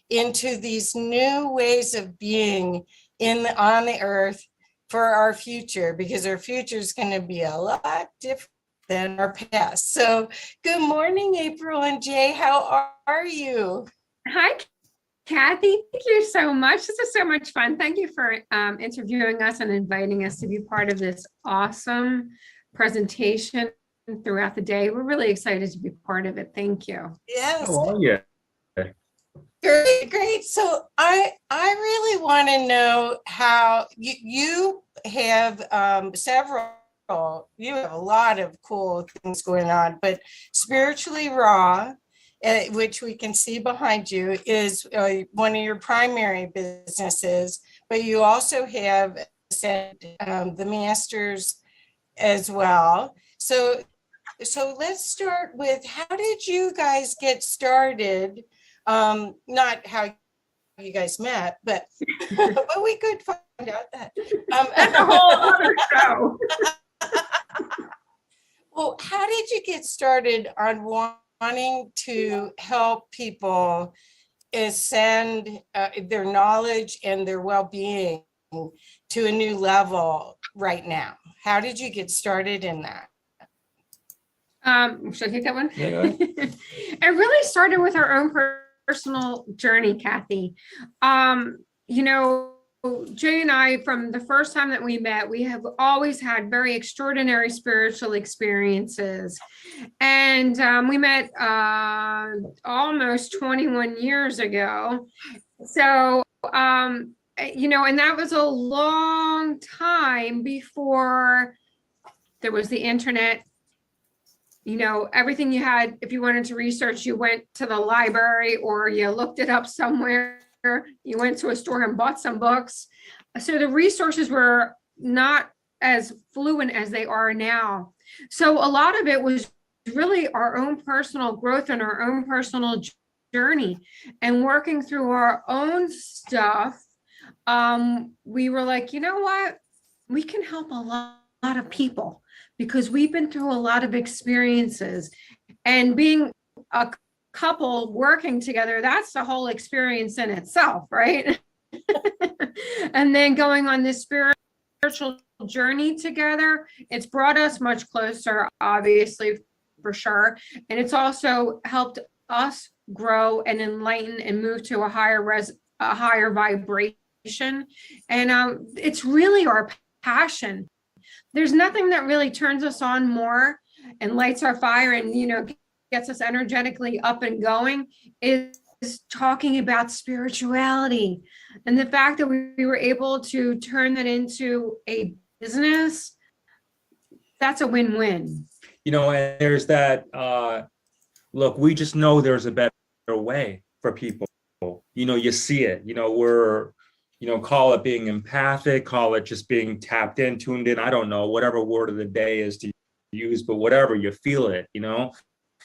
into these new ways of being on the earth for our future, because our future is going to be a lot different than our past. So good morning, April and Jay. How are you? Hi, Kathy. Thank you so much. This is so much fun. Thank you for interviewing us and inviting us to be part of this awesome presentation throughout the day. We're really excited to be part of it. Thank you. Yes. How are you? Great. So I really want to know how you have you have a lot of cool things going on, but Spiritually Raw, which we can see behind you, is one of your primary businesses, but you also have the Masters as well. So let's start with, how did you guys get started? Not how you guys met, but we could find out that. That's a whole other show. Well, how did you get started on wanting to help people ascend their knowledge and their well-being to a new level right now? How did you get started in that? Should I take that one? Yeah. It really started with our own personal journey, Kathy. Jay and I, from the first time that we met, we have always had very extraordinary spiritual experiences. And we met almost 21 years ago. So, and that was a long time before there was the internet. Everything you had, if you wanted to research, you went to the library or you looked it up somewhere. You went to a store and bought some books. So the resources were not as fluent as they are now. So a lot of it was really our own personal growth and our own personal journey and working through our own stuff. We were like, you know what? We can help a lot of people because we've been through a lot of experiences, and being a couple working together, that's the whole experience in itself, right? And then going on this spiritual journey together, it's brought us much closer, obviously, for sure. And it's also helped us grow and enlighten and move to a higher vibration. And it's really our passion. There's nothing that really turns us on more and lights our fire and, you know, gets us energetically up and going is talking about spirituality. And the fact that we were able to turn that into a business, that's a win-win. You know, and there's that, look, we just know there's a better way for people. You know, you see it, you know, we're, you know, call it being empathic, call it just being tapped in, tuned in. I don't know, whatever word of the day is to use, but whatever, you feel it, you know,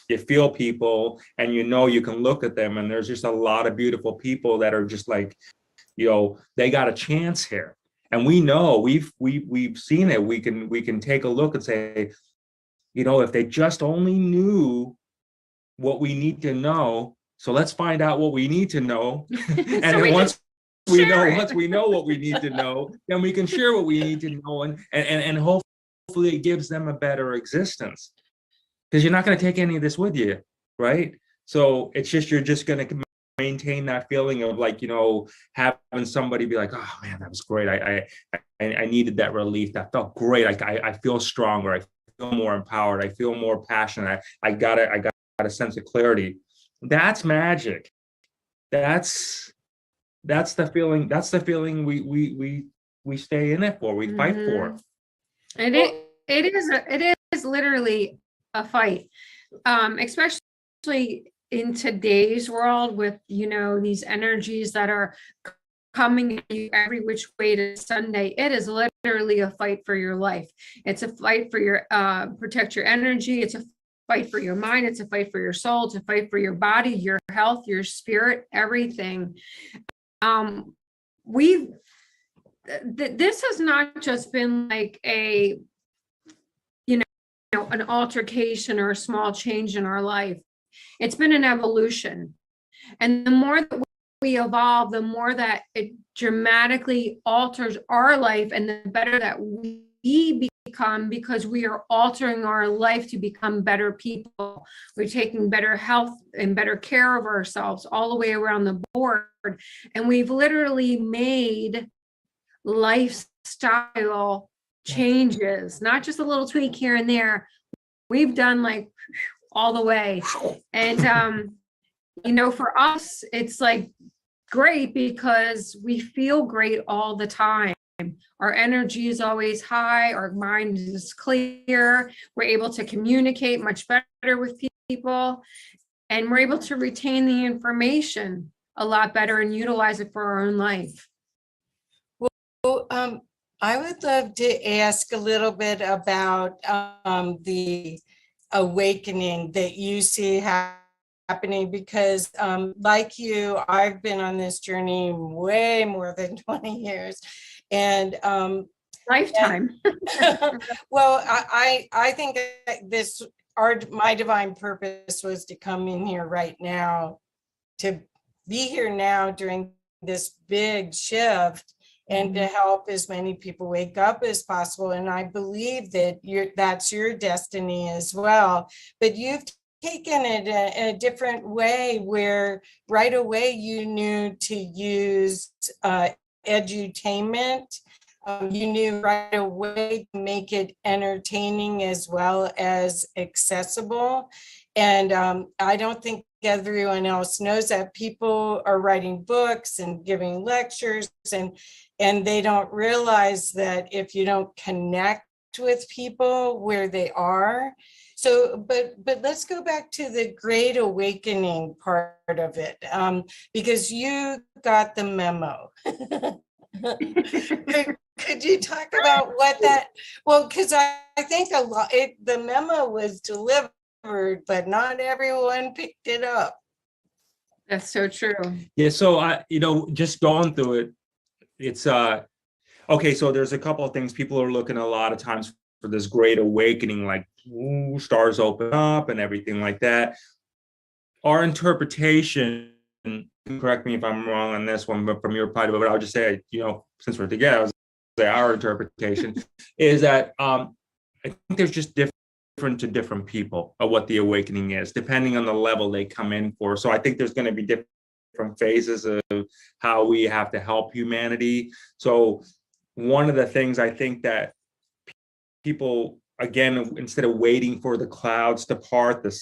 you feel people and, you know, you can look at them and there's just a lot of beautiful people that are just like, you know, they got a chance here. And we know we've seen it. We can take a look and say, you know, if they just only knew what we need to know. So let's find out what we need to know. And So then once we know what we need to know, then we can share what we need to know, and hopefully it gives them a better existence. Because you're not going to take any of this with you, right? So it's just, you're just going to maintain that feeling of like, you know, having somebody be like, oh man, that was great. I needed that relief. That felt great. I feel stronger. I feel more empowered. I feel more passionate. I got a sense of clarity. That's magic. That's the feeling. That's the feeling we stay in it for. We fight for. And it is literally a fight, especially in today's world with, you know, these energies that are coming at you every which way to Sunday. It is literally a fight for your life. It's a fight for your protect your energy. It's a fight for your mind. It's a fight for your soul. It's a fight for your body, your health, your spirit, everything. This has not just been like a, you know, an altercation or a small change in our life. It's been an evolution. And the more that we evolve, the more that it dramatically alters our life and the better that we become, because we are altering our life to become better people. We're taking better health and better care of ourselves all the way around the board. And we've literally made lifestyle changes, not just a little tweak here and there. We've done like all the way. And, you know, for us, it's like great because we feel great all the time. Our energy is always high. Our mind is clear. We're able to communicate much better with people, and we're able to retain the information a lot better and utilize it for our own life. Well, I would love to ask a little bit about the awakening that you see happening, because like you, I've been on this journey way more than 20 years. And lifetime. Well, I think that my divine purpose was to come in here right now, to be here now during this big shift, and to help as many people wake up as possible. And I believe that that's your destiny as well. But you've taken it in a different way, where right away you knew to use edutainment. You knew right away to make it entertaining as well as accessible. And I don't think everyone else knows that. People are writing books and giving lectures, and they don't realize that if you don't connect with people where they are. So, but let's go back to the Great Awakening part of it, because you got the memo. Could you talk about what that, well, because I think the memo was delivered, but not everyone picked it up. That's so true. Yeah, so just going through it, it's okay, so there's a couple of things. People are looking a lot of times for this great awakening, like ooh, stars open up and everything like that. Our interpretation, correct me if I'm wrong on this one, but from your part of it, but I'll just say, since we're together, our interpretation is that I think there's just different to different people of what the awakening is, depending on the level they come in for. So I think there's going to be different phases of how we have to help humanity. So one of the things I think that people, again, instead of waiting for the clouds to part, the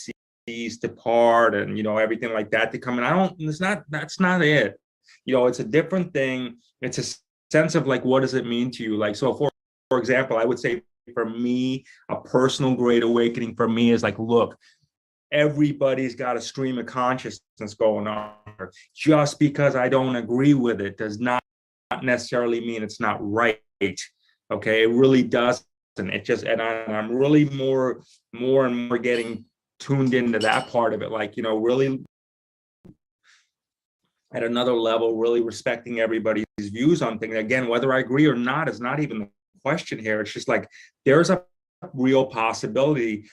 seas to part, and everything like that to come in, that's not it. It's a different thing. It's a sense of like, what does it mean to you? Like, so for example, I would say for me, a personal great awakening for me is like, look, everybody's got a stream of consciousness going on. Just because I don't agree with it does not necessarily mean it's not right. Okay, it really doesn't. It just, and I'm really more and more getting tuned into that part of it, like, really at another level, really respecting everybody's views on things. Again, whether I agree or not is not even the question here. It's just like, there's a real possibility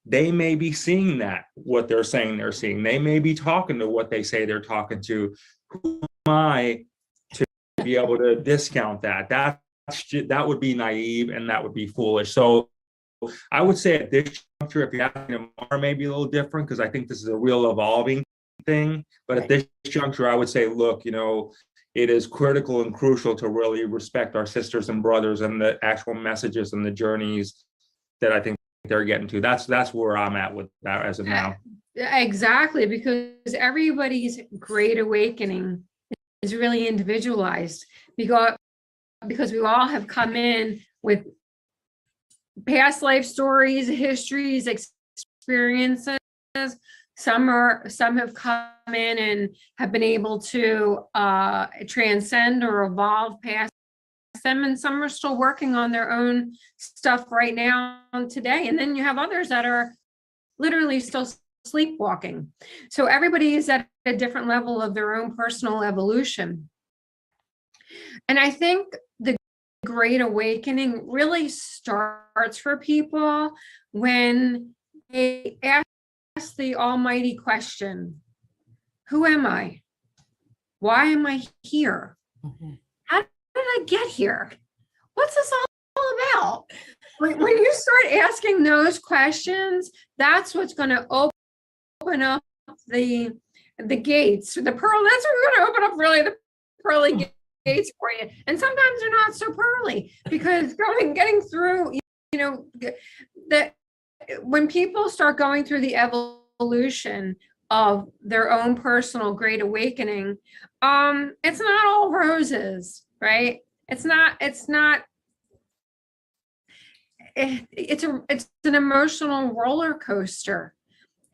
they may be seeing what they're saying they're seeing. They may be talking to what they say they're talking to. Who am I to be able to discount that? That would be naive and that would be foolish. So I would say at this juncture, if you have tomorrow, maybe a little different, because I think this is a real evolving thing. But at this juncture, I would say, look, it is critical and crucial to really respect our sisters and brothers and the actual messages and the journeys that I think they're getting to. That's where I'm at with that as of now. Exactly, because everybody's great awakening is really individualized, because we all have come in with past life stories, histories, experiences. Some have come in and have been able to transcend or evolve past them, and some are still working on their own stuff right now today. And then you have others that are literally still sleepwalking. So everybody is at a different level of their own personal evolution. And I think the Great Awakening really starts for people when they ask the almighty question, who am I? Why am I here? How did I get here? What's this all about? When you start asking those questions, that's what's going to open up the gates, the pearl. That's what we're going to open up, really, the pearly gates for you. And sometimes they're not so pearly, because getting through, that when people start going through the evolution of their own personal great awakening, it's not all roses, right? It's an emotional roller coaster,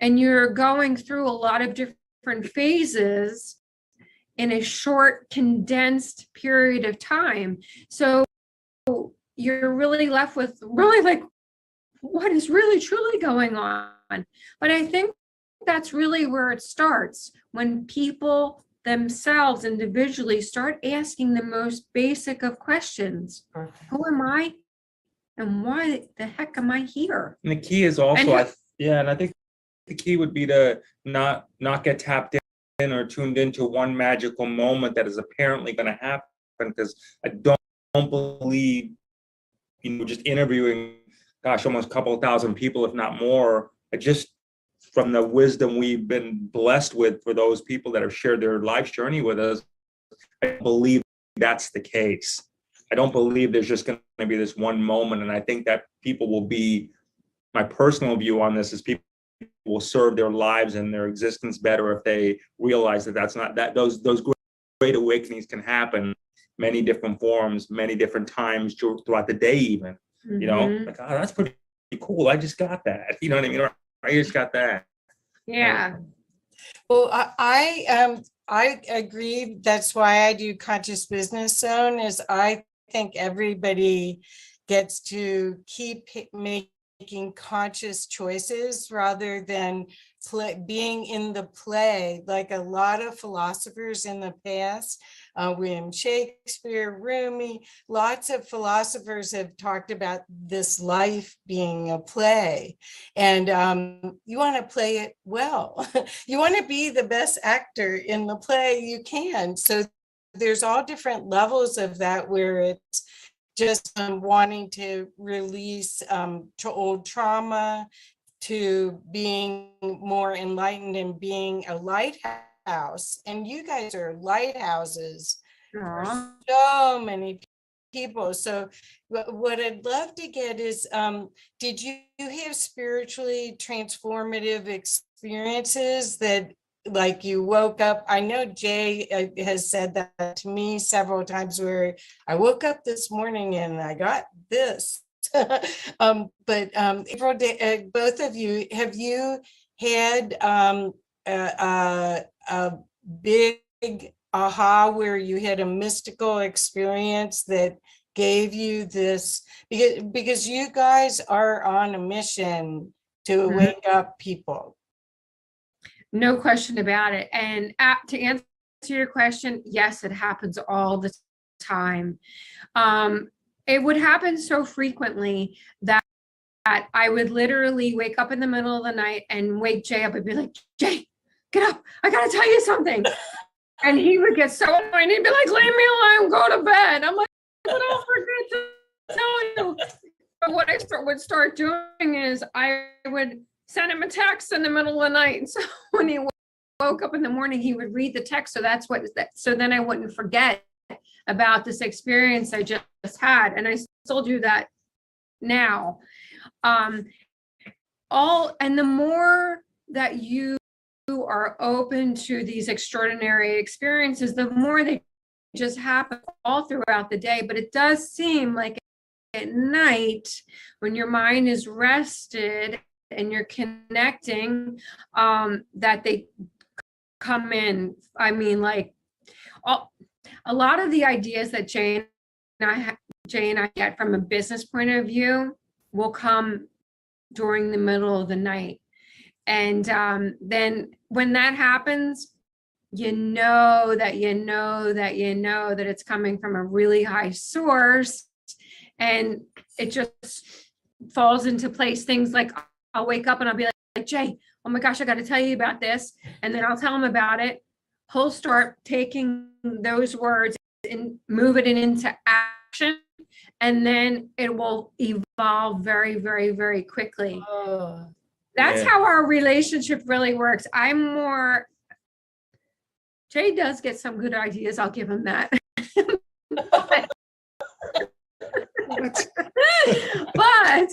and you're going through a lot of different phases in a short, condensed period of time. So you're really left with really like, what is really truly going on? But I think that's really where it starts, when people themselves individually start asking the most basic of questions. Who am I? And why the heck am I here? And the key is also, and I think the key would be to not get tapped in or tuned into one magical moment that is apparently going to happen, because I don't believe, just interviewing, almost a couple thousand people, if not more, just from the wisdom we've been blessed with for those people that have shared their life's journey with us, I believe that's the case. I don't believe there's just going to be this one moment. And I think that people will be, my personal view on this is, people will serve their lives and their existence better if they realize that that's not, that those great awakenings can happen many different forms, many different times throughout the day even. Like, oh, that's pretty cool. I just got that. You know what I mean? Or I just got that. Yeah. Well, I agree. That's why I do Conscious Business Zone, is I think everybody gets to keep making conscious choices rather than being in the play. Like a lot of philosophers in the past, William Shakespeare, Rumi, lots of philosophers have talked about this life being a play. And you want to play it well. You want to be the best actor in the play you can. So there's all different levels of that, where it's just wanting to release to old trauma, to being more enlightened and being a lighthouse. And you guys are lighthouses for so many people. So what I'd love to get is, did you have spiritually transformative experiences that, like, you woke up? I know Jay has said that to me several times, where I woke up this morning and I got this. But April, both of you, have you had a big aha where you had a mystical experience that gave you this? Because you guys are on a mission to wake up people. No question about it. And to answer your question, yes, it happens all the time. It would happen so frequently that I would literally wake up in the middle of the night and wake Jay up and be like, Jay, get up. I got to tell you something. And he would get so annoyed. He'd be like, leave me alone, go to bed. I'm like, but I'll forget to tell you. But what I would start doing is I would send him a text in the middle of the night. And so when he woke up in the morning, he would read the text. So that's what, so then I wouldn't forget about this experience I just had. And I still do that now. And the more that you are open to these extraordinary experiences, the more they just happen all throughout the day. But it does seem like at night, when your mind is rested and you're connecting, that they come in. I mean, like, a lot of the ideas that Jay and I get from a business point of view will come during the middle of the night. And then when that happens, you know that it's coming from a really high source, and it just falls into place. Things like, I'll wake up and I'll be like, Jay, oh my gosh, I got to tell you about this. And then I'll tell him about it. He'll start taking those words and move it into action. And then it will evolve very, very, very quickly. Oh, that's how our relationship really works. Jay does get some good ideas. I'll give him that. But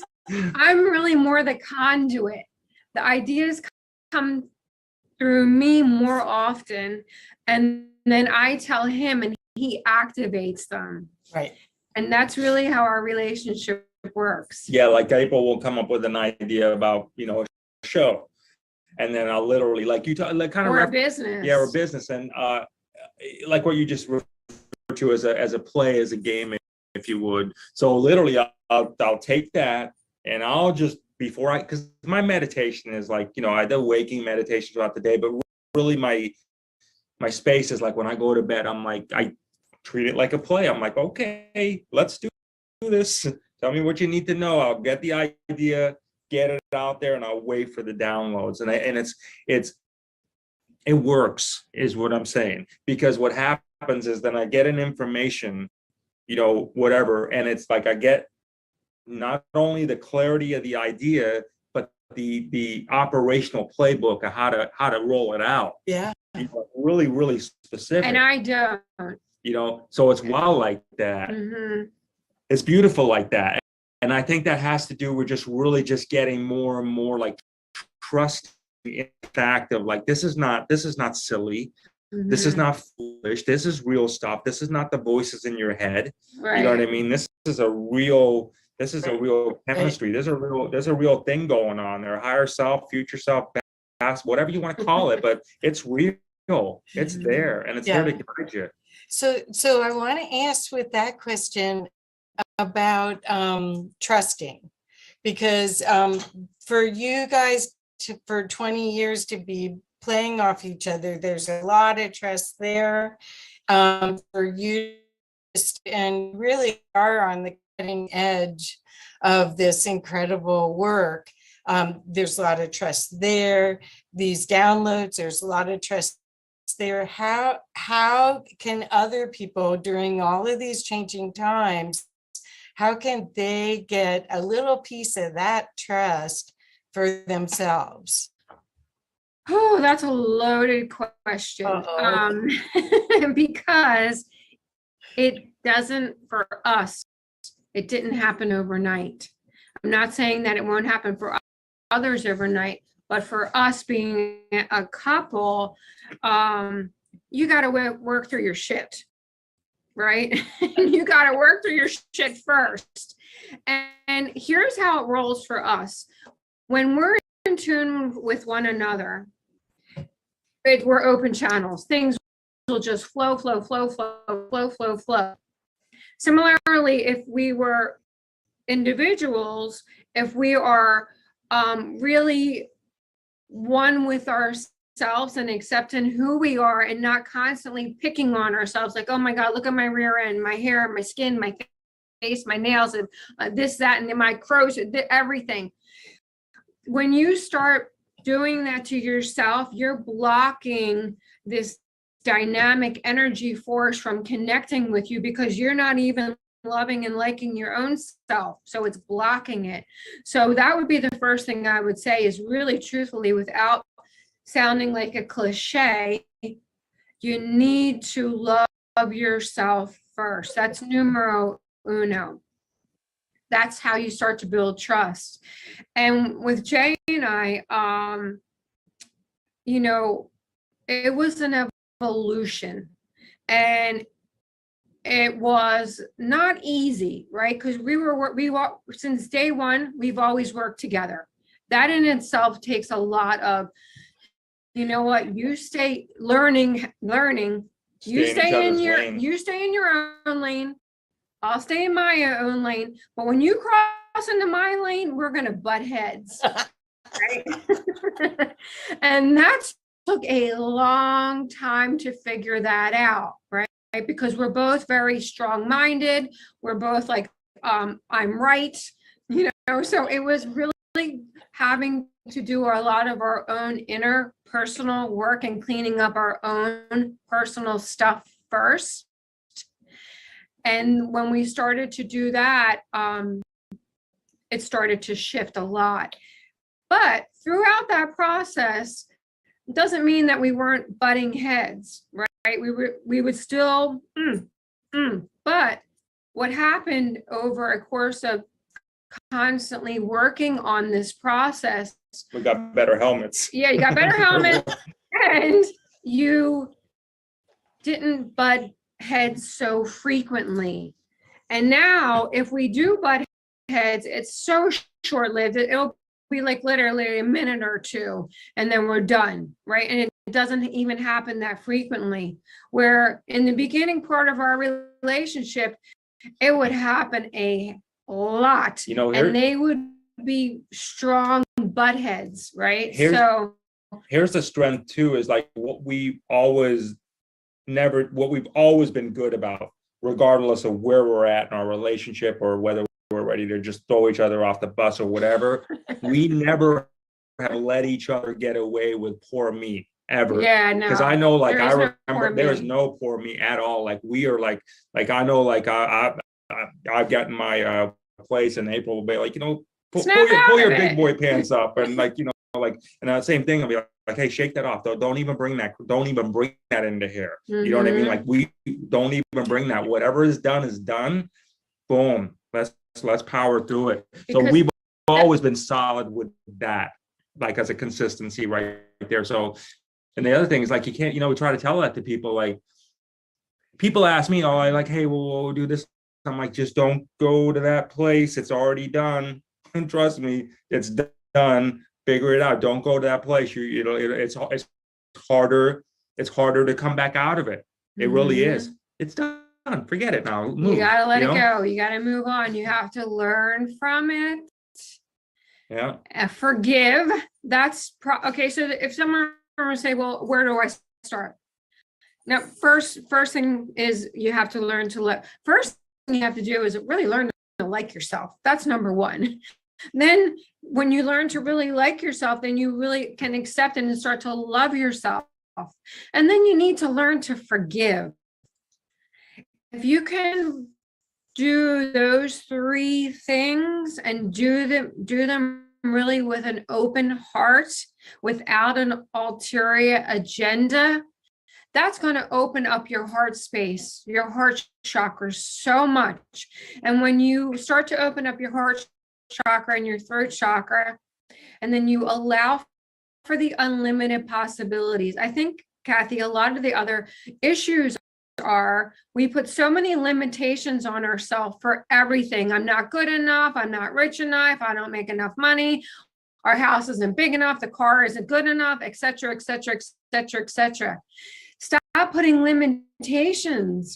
I'm really more the conduit. The ideas come through me more often, and then I tell him and he activates them. Right. And that's really how our relationship works. Yeah, like April will come up with an idea about, a show. And then I'll literally, like you talk, like kind of or a business. Yeah, or business. And like what you just referred to as a play, as a game, if you would. So literally I'll take that and I'll just, because my meditation is like, I do waking meditation throughout the day, but really my space is like when I go to bed, I'm like, I treat it like a play. I'm like, okay, let's do this. Tell me what you need to know. I'll get the idea, get it out there, and I'll wait for the downloads. And it works, is what I'm saying. Because what happens is then I get an information, whatever, and it's like I get not only the clarity of the idea, but the operational playbook of how to roll it out. Yeah. Really, really specific. And I don't. So it's wild like that. Mm-hmm. It's beautiful like that. And I think that has to do with just really just getting more and more like trust in the fact of like, this is not silly. Mm-hmm. This is not foolish. This is real stuff. This is not the voices in your head. Right. You know what I mean? This is a real chemistry. There's a real thing going on there. Higher self, future self, past, whatever you want to call it, but it's real. It's there, and it's there to guide you. So I want to ask with that question about trusting, because for you guys for 20 years to be playing off each other, there's a lot of trust there. For you, and really are on the cutting edge of this incredible work. There's a lot of trust there. These downloads, there's a lot of trust there. How can other people during all of these changing times, how can they get a little piece of that trust for themselves? Oh, that's a loaded question. Because it doesn't, for us, it didn't happen overnight. I'm not saying that it won't happen for others overnight, but for us being a couple, you got to work through your shit, right? You got to work through your shit first. And here's how it rolls for us. When we're in tune with one another, we're open channels. Things will just flow. Similarly, if we were individuals, if we are really one with ourselves and accepting who we are and not constantly picking on ourselves, like, oh my God, look at my rear end, my hair, my skin, my face, my nails, and this, that, and my crows, everything. When you start doing that to yourself, you're blocking this dynamic energy force from connecting with you, because you're not even loving and liking your own self. So it's blocking it. So that would be the first thing I would say, is really truthfully, without sounding like a cliche, you need to love yourself first. That's numero uno. That's how you start to build trust. And with Jay and I, it was an evolution, and it was not easy, right? Because we since day one, we've always worked together. That in itself takes a lot of, you know what, you stay learning, you stay in your own lane. I'll stay in my own lane. But when you cross into my lane, we're going to butt heads. Right? And that took a long time to figure that out, right? Because we're both very strong-minded. We're both like, I'm right, so it was really having to do a lot of our own inner personal work and cleaning up our own personal stuff first. And when we started to do that, it started to shift a lot. But throughout that process, it doesn't mean that we weren't butting heads, right? We would still, but what happened over a course of constantly working on this process, we got better helmets. Yeah, you got better helmets, and you didn't butt heads so frequently. And now if we do butt heads, it's so short-lived. It'll be like literally a minute or two, and then we're done, right? And it doesn't even happen that frequently. Where in the beginning part of our relationship, it would happen a lot, and they would be strong butt heads, right? Here's the strength too, is like what we've always been good about, regardless of where we're at in our relationship or whether we're ready to just throw each other off the bus or whatever. We never have let each other get away with poor me ever. Yeah, no. Because I know, like, I remember there is no poor me at all. Like, we are like I know, like, I've gotten my place, and April will be like, pull your big boy pants up, and like, like, and the same thing, I'll be like, hey, shake that off. Don't even bring that into here. Mm-hmm. You know what I mean? Like, we don't even bring that. Whatever is done. Boom. Let's power through it. So we've always been solid with that, like, as a consistency right there. So, and the other thing is, like, you can't, we try to tell that to people. Like, people ask me, hey, well, we'll do this. I'm like, just don't go to that place. It's already done. And trust me, it's done. Figure it out. Don't go to that place. It's harder. It's harder to come back out of it. It really is. It's done. Forget it now. You Move, gotta let you it know? go. You gotta move on. You have to learn from it. Yeah. Forgive. That's okay. So if someone were to say, well, where do I start? Now, first thing is you have to learn to first thing you have to do is really learn to like yourself. That's number one. Then when you learn to really like yourself, then you really can accept and start to love yourself. And then you need to learn to forgive. If you can do those three things and do them really with an open heart, without an ulterior agenda, that's going to open up your heart space, your heart chakra so much. And when you start to open up your heart chakra and your throat chakra, and then you allow for the unlimited possibilities. I think, Kathy, a lot of the other issues are we put so many limitations on ourselves for everything. I'm not good enough. I'm not rich enough. I don't make enough money. Our house isn't big enough. The car isn't good enough, et cetera, et cetera, et cetera, et cetera. Stop putting limitations.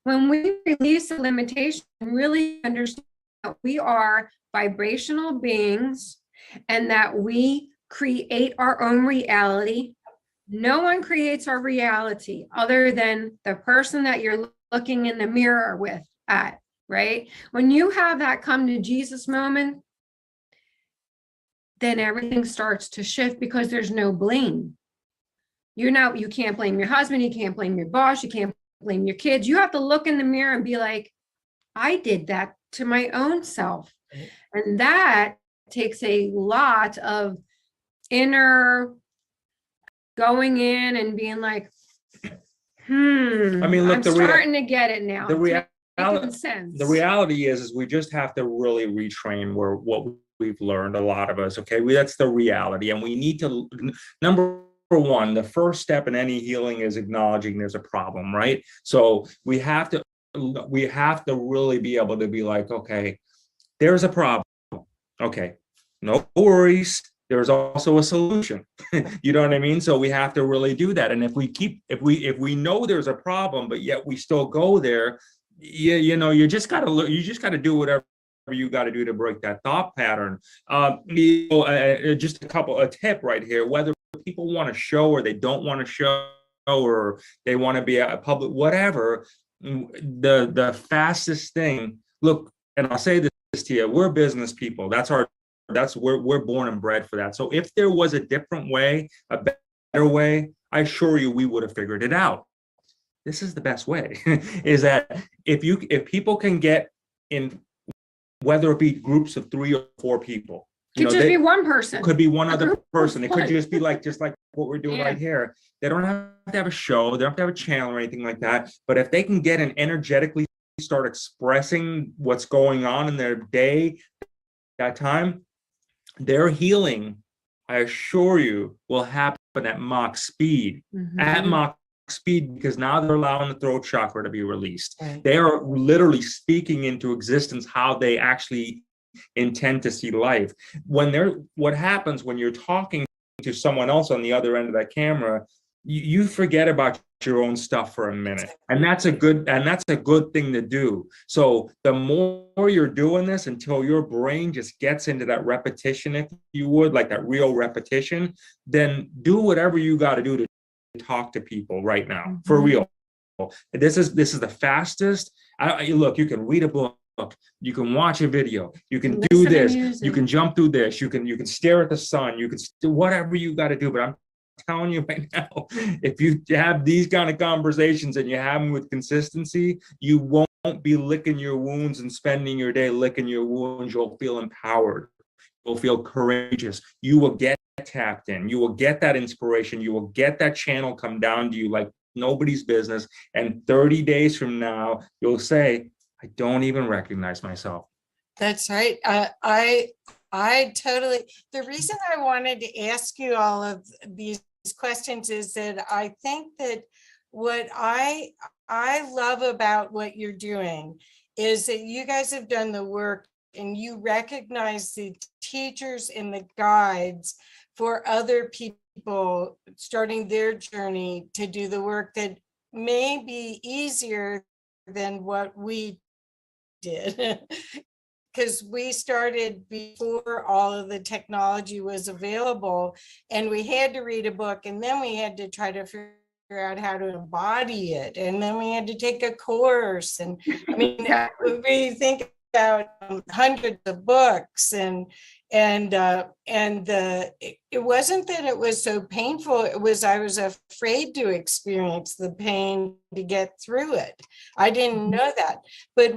When we release a limitation, really understand that we are vibrational beings and that we create our own reality. No one creates our reality other than the person that you're looking in the mirror at, right? When you have that come to Jesus moment, then everything starts to shift because there's no blame. You can't blame your husband, you can't blame your boss, you can't blame your kids. You have to look in the mirror and be like, I did that to my own self. And that takes a lot of inner going in and being like, I mean, look, I'm starting to get it now. The reality is we just have to really retrain what we've learned, a lot of us, okay? That's the reality. And we need to, number one, the first step in any healing is acknowledging there's a problem, right? So we have to really be able to be like, okay, there's a problem. Okay, no worries. There's also a solution. You know what I mean? So we have to really do that. And if we know there's a problem, but yet we still go there, you just got to do whatever you got to do to break that thought pattern. Just a tip right here, whether people want to show or they don't want to show, or they want to be a public, whatever, the fastest thing, look, and I'll say this to you, we're business people. We're born and bred for that. So if there was a different way, a better way, I assure you we would have figured it out. This is the best way, is that if people can get in, whether it be groups of 3 or 4 people, could just be one person. Could be one other person. It could just be just like what we're doing right here. They don't have to have a show. They don't have to have a channel or anything like that. But if they can get and energetically start expressing what's going on in their day, that time, their healing, I assure you, will happen at Mach speed. At Mach speed, because now they're allowing the throat chakra to be released. Right. They are literally speaking into existence how they actually intend to see life. What happens when you're talking to someone else on the other end of that camera, you forget about your own stuff for a minute, and that's a good thing to do. So the more you're doing this until your brain just gets into that repetition, if you would, like that real repetition, then do whatever you got to do to talk to people right now, for real. This is the fastest. Look, you can read a book, you can watch a video, you can do this, you can jump through this, you can stare at the sun, you can do whatever you got to do. But I'm telling you right now, if you have these kind of conversations and you have them with consistency, you won't be licking your wounds and spending your day licking your wounds. You'll feel empowered. You'll feel courageous. You will get tapped in. You will get that inspiration. You will get that channel come down to you like nobody's business. And 30 days from now, you'll say, I don't even recognize myself. That's right. I totally, the reason I wanted to ask you all of these questions is that I think that what I love about what you're doing is that you guys have done the work and you recognize the teachers and the guides for other people starting their journey to do the work that may be easier than what we did. Because we started before all of the technology was available, and we had to read a book, and then we had to try to figure out how to embody it, and then we had to take a course. And I mean, we think about hundreds of books, and it wasn't that it was so painful. It was I was afraid to experience the pain to get through it. I didn't know that, but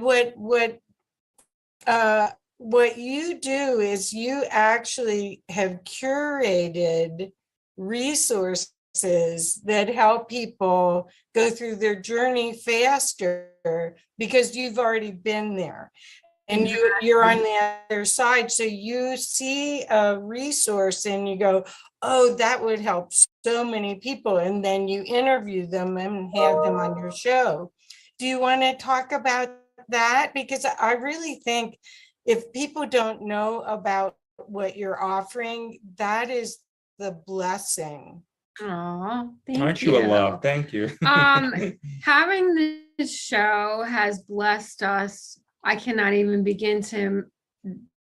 what you do is you actually have curated resources that help people go through their journey faster because you've already been there and you're on the other side. So you see a resource and you go, oh, that would help so many people. And then you interview them and have them on your show. Do you want to talk about that? Because I really think if people don't know about what you're offering, that is the blessing. Oh, thank Aren't you. you a love? Thank you. Having this show has blessed us. I cannot even begin to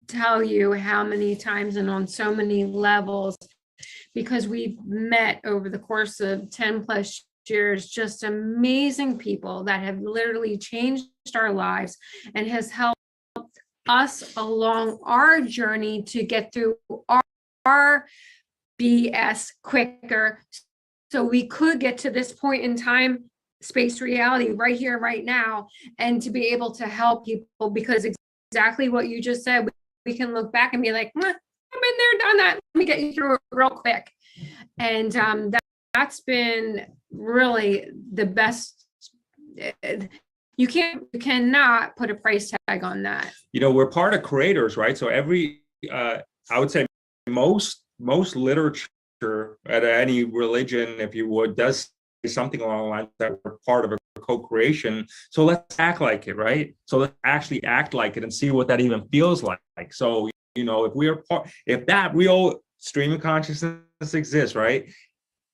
tell you how many times and on so many levels, because we've met over the course of 10 plus years, just amazing people that have literally changed our lives and has helped us along our journey to get through our BS quicker, so we could get to this point in time, space, reality, right here, right now, and to be able to help people, because exactly what you just said, we can look back and be like, I've been there, done that. Let me get you through it real quick. And that's been really the best. You cannot put a price tag on that. You know, we're part of creators, right? So every, I would say most literature at any religion, if you would, does say something along the lines that we're part of a co-creation. So let's act like it, right? So let's actually act like it and see what that even feels like. So, you know, if we are part, if that real stream of consciousness exists, right?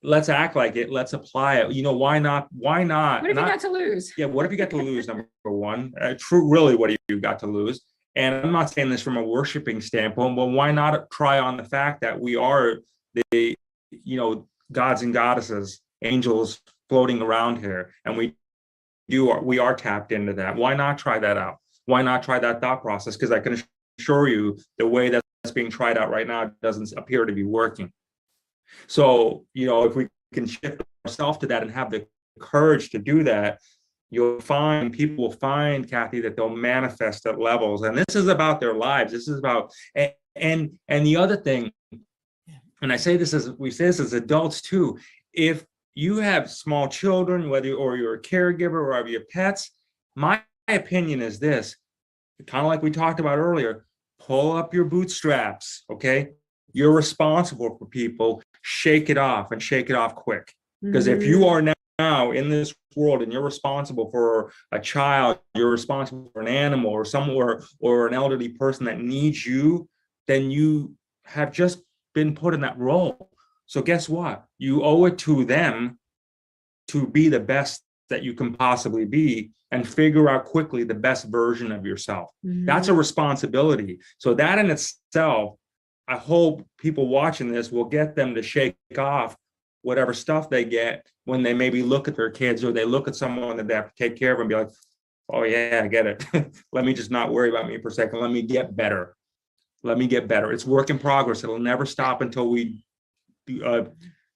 Let's act like it. Let's apply it. You know, why not? Why not? What if you got to lose? Yeah, what if you got to lose, number one? Really, what have you got to lose? And I'm not saying this from a worshiping standpoint, but why not try on the fact that we are the, you know, gods and goddesses, angels floating around here, and we are tapped into that. Why not try that out? Why not try that thought process? Because I can assure you the way that's being tried out right now doesn't appear to be working. So, you know, if we can shift ourselves to that and have the courage to do that, you'll find, people will find, Kathy, that they'll manifest at levels. And this is about their lives. This is about, and the other thing, and I say this as, we say this as adults too, if you have small children, whether, or you're a caregiver or you have pets, my opinion is this, kind of like we talked about earlier, pull up your bootstraps, okay? You're responsible for people, shake it off and shake it off quick. Because if you are now in this world and you're responsible for a child, you're responsible for an animal or somewhere or an elderly person that needs you, then you have just been put in that role. So guess what? You owe it to them to be the best that you can possibly be and figure out quickly the best version of yourself. That's a responsibility. So that in itself, I hope people watching this will get them to shake off whatever stuff they get when they maybe look at their kids or they look at someone that they have to take care of and be like, oh yeah, I get it. Let me just not worry about me for a second. Let me get better. Let me get better. It's work in progress. It'll never stop until we, the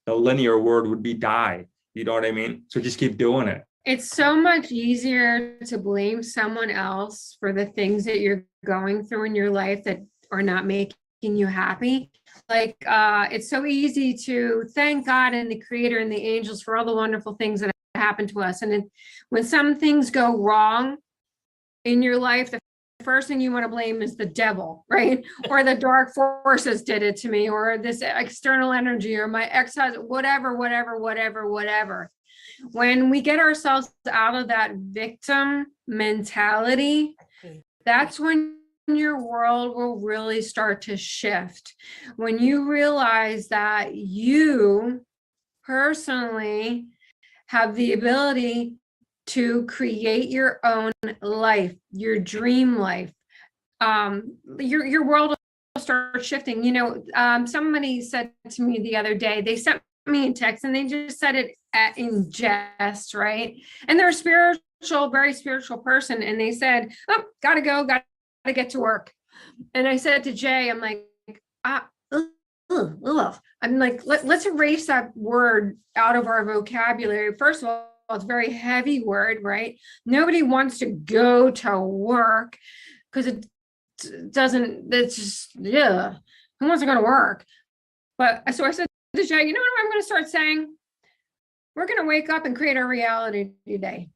linear word would be die. You know what I mean? So just keep doing it. It's so much easier to blame someone else for the things that you're going through in your life that are not making you happy. Like it's so easy to thank God and the creator and the angels for all the wonderful things that happen to us. And then when some things go wrong in your life, the first thing you want to blame is the devil, right? Or the dark forces did it to me, or this external energy, or my ex-husband, whatever. When we get ourselves out of that victim mentality, that's when your world will really start to shift. When you realize that you personally have the ability to create your own life, your dream life. Your world will start shifting. You know, somebody said to me the other day, they sent me a text and they just said it in jest, right? And they're a spiritual, very spiritual person. And they said, oh, gotta go, gotta get to work. And I said to Jay, I'm like, I'm like, let's erase that word out of our vocabulary. First of all, it's a very heavy word, right? Nobody wants to go to work because it doesn't, it's just, yeah, who wants to go to work? But so I said to Jay, you know what I'm going to start saying? We're going to wake up and create our reality today.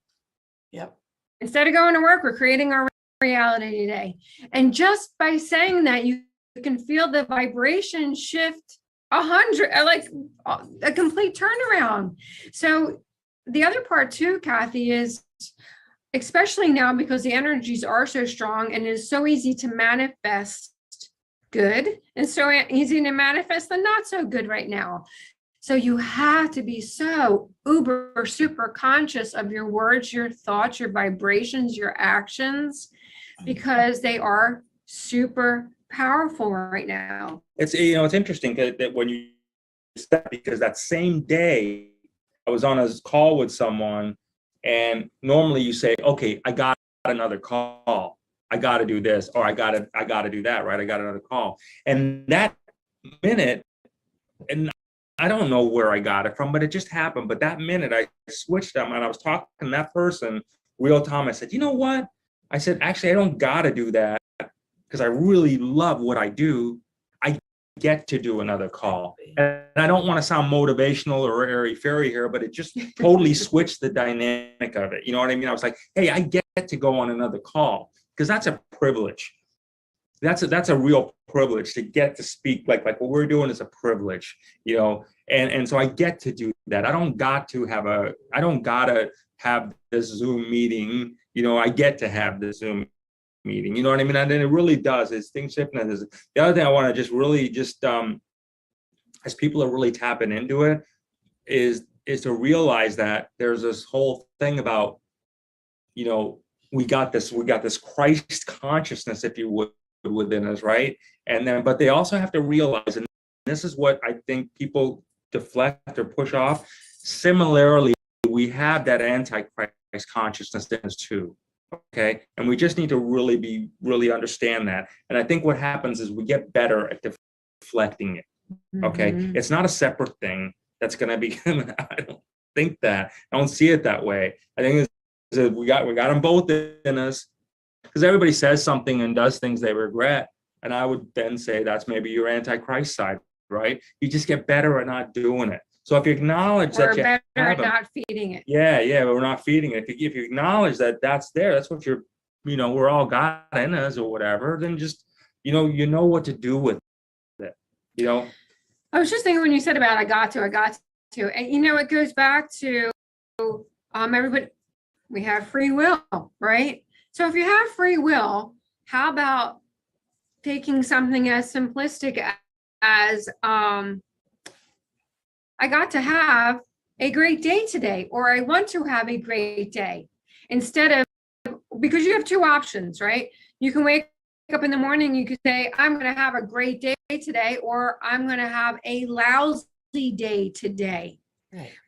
Yep. Instead of going to work, we're creating our reality today. And just by saying that, you can feel the vibration shift 100, like a complete turnaround. So the other part too, Kathy, is especially now because the energies are so strong and it is so easy to manifest good and so easy to manifest the not so good right now. So you have to be so uber super conscious of your words, your thoughts, your vibrations, your actions, because they are super powerful right now. It's, you know, it's interesting that when you step, because that same day I was on a call with someone, and normally you say, okay, I got another call, I got to do this, or I got to do that, right? I got another call. And that minute, and I don't know where I got it from, but it just happened. But that minute I switched them and I was talking to that person real time. I said, you know what? I said, actually, I don't got to do that because I really love what I do. I get to do another call. And I don't want to sound motivational or airy-fairy here, but it just totally switched the dynamic of it. You know what I mean? I was like, hey, I get to go on another call because that's a privilege. That's a real privilege to get to speak like what we're doing is a privilege, you know, and so I get to do that. I don't got to have this Zoom meeting, you know, I get to have this Zoom meeting, you know what I mean? And then it really does, it's things shifting. The other thing I want to just really as people are really tapping into it is to realize that there's this whole thing about, you know, we got this Christ consciousness, if you would, within us, right? And then, but they also have to realize, and this is what I think people deflect or push off. Similarly, we have that anti-Christ consciousness in us too. Okay, and we just need to really understand that. And I think what happens is we get better at deflecting it. Okay, it's not a separate thing that's going to be. I don't think that. I don't see it that way. I think we got them both in us. Because everybody says something and does things they regret. And I would then say that's maybe your anti-Christ side, right? You just get better at not doing it. So if you acknowledge that you better have at not feeding it. Yeah, we're not feeding it. If you acknowledge that that's there, that's what you're, you know, we're all got in us or whatever, then just, you know what to do with it, you know? I was just thinking when you said about I got to, and you know, it goes back to everybody, we have free will, right? So if you have free will, how about taking something as simplistic as I got to have a great day today, or I want to have a great day, instead of, because you have two options, right? You can wake up in the morning, you could say, I'm going to have a great day today, or I'm going to have a lousy day today,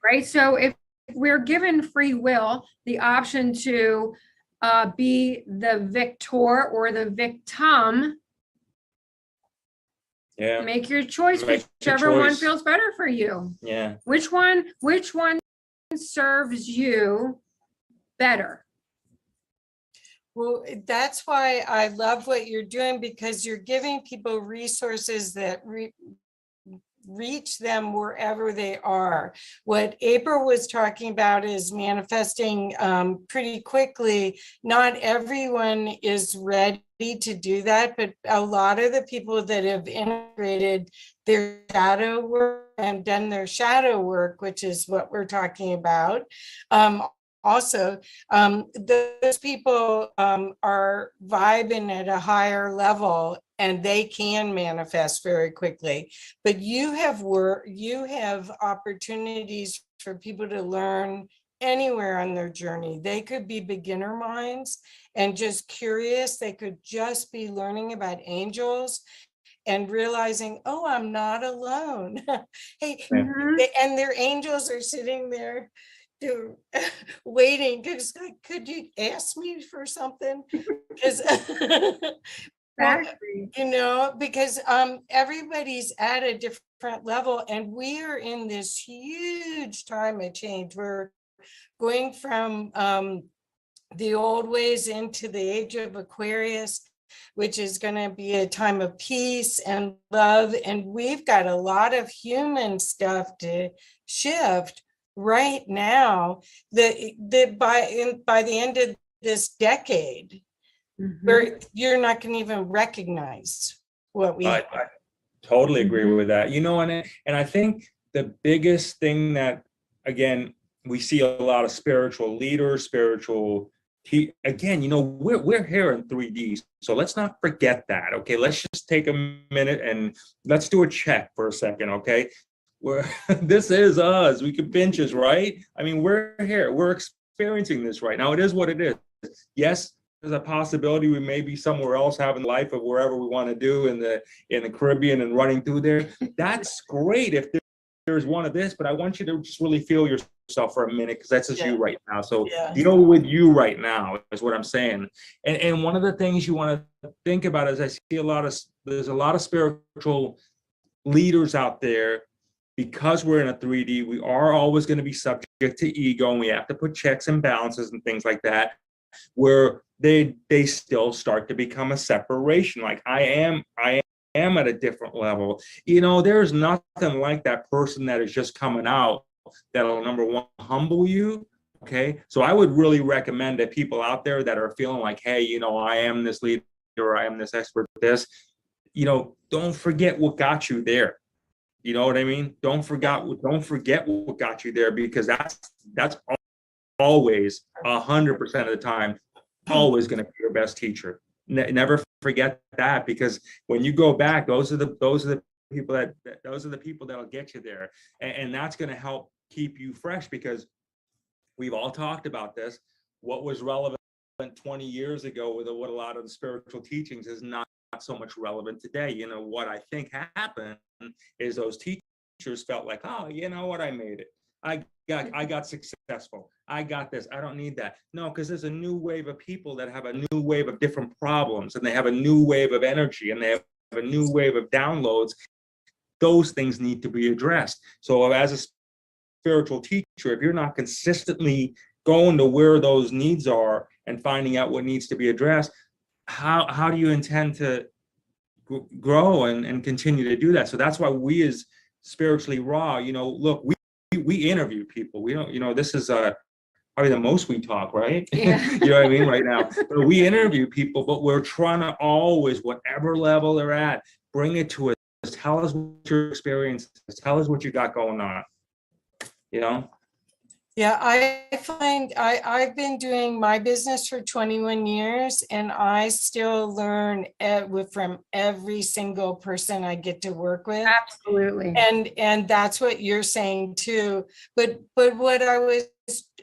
right? So if we're given free will, the option to be the victor or the victim. Yeah. Make your choice, whichever one feels better for you. Yeah. Which one serves you better? Well, that's why I love what you're doing, because you're giving people resources that reach them wherever they are. What April was talking about is manifesting pretty quickly. Not everyone is ready to do that, but a lot of the people that have integrated their shadow work and done their shadow work, which is what we're talking about, also, those people are vibing at a higher level and they can manifest very quickly. But you have opportunities for people to learn anywhere on their journey. They could be beginner minds and just curious. They could just be learning about angels and realizing, oh, I'm not alone. Hey, and their angels are sitting there waiting. Could you ask me for something? Because Exactly. you know, because everybody's at a different level, and we are in this huge time of change. We're going from the old ways into the age of Aquarius, which is going to be a time of peace and love. And we've got a lot of human stuff to shift right now that by the end of this decade, where you're not going to even recognize what we have. I totally agree with that. You know, and I think the biggest thing that, again, we see a lot of spiritual leaders, again, you know, we're here in 3D, so let's not forget that. Okay, let's just take a minute and let's do a check for a second. Okay, this is us. We can pinch us, right? I mean, we're here. We're experiencing this right now. It is what it is. Yes, there's a possibility we may be somewhere else having life of wherever we want to do in the Caribbean and running through there. That's great if there's one of this, but I want you to just really feel yourself for a minute, because that's just you right now. So deal with you right now is what I'm saying. And one of the things you want to think about is I see there's a lot of spiritual leaders out there. Because we're in a 3D, we are always going to be subject to ego, and we have to put checks and balances and things like that, where they still start to become a separation. Like I am at a different level. You know, there's nothing like that person that is just coming out that'll, number one, humble you. Okay, so I would really recommend that people out there that are feeling like, hey, you know, I am this leader, or I am this expert, this, you know, don't forget what got you there. You know what I mean? Don't forget what got you there, because that's always 100% of the time always going to be your best teacher. Never forget that, because when you go back, those are the people that'll get you there, and that's going to help keep you fresh, because we've all talked about this. What was relevant 20 years ago with what a lot of the spiritual teachings is not so much relevant today. You know, what I think happened is those teachers felt like, oh, you know what, I made it. I got successful. I got this. I don't need that. No, because there's a new wave of people that have a new wave of different problems, and they have a new wave of energy, and they have a new wave of downloads. Those things need to be addressed. So as a spiritual teacher, if you're not consistently going to where those needs are and finding out what needs to be addressed, how do you intend to grow and continue to do that? So that's why we, as spiritually raw, you know, look, we interview people. We don't, you know, this is probably the most we talk, right? Yeah. You know what I mean, right now. But we interview people, but we're trying to always, whatever level they're at, bring it to us. Tell us what your experience is. Tell us what you got going on. You know? Yeah, I find I've been doing my business for 21 years, and I still learn from every single person I get to work with. Absolutely. And that's what you're saying too. But what I was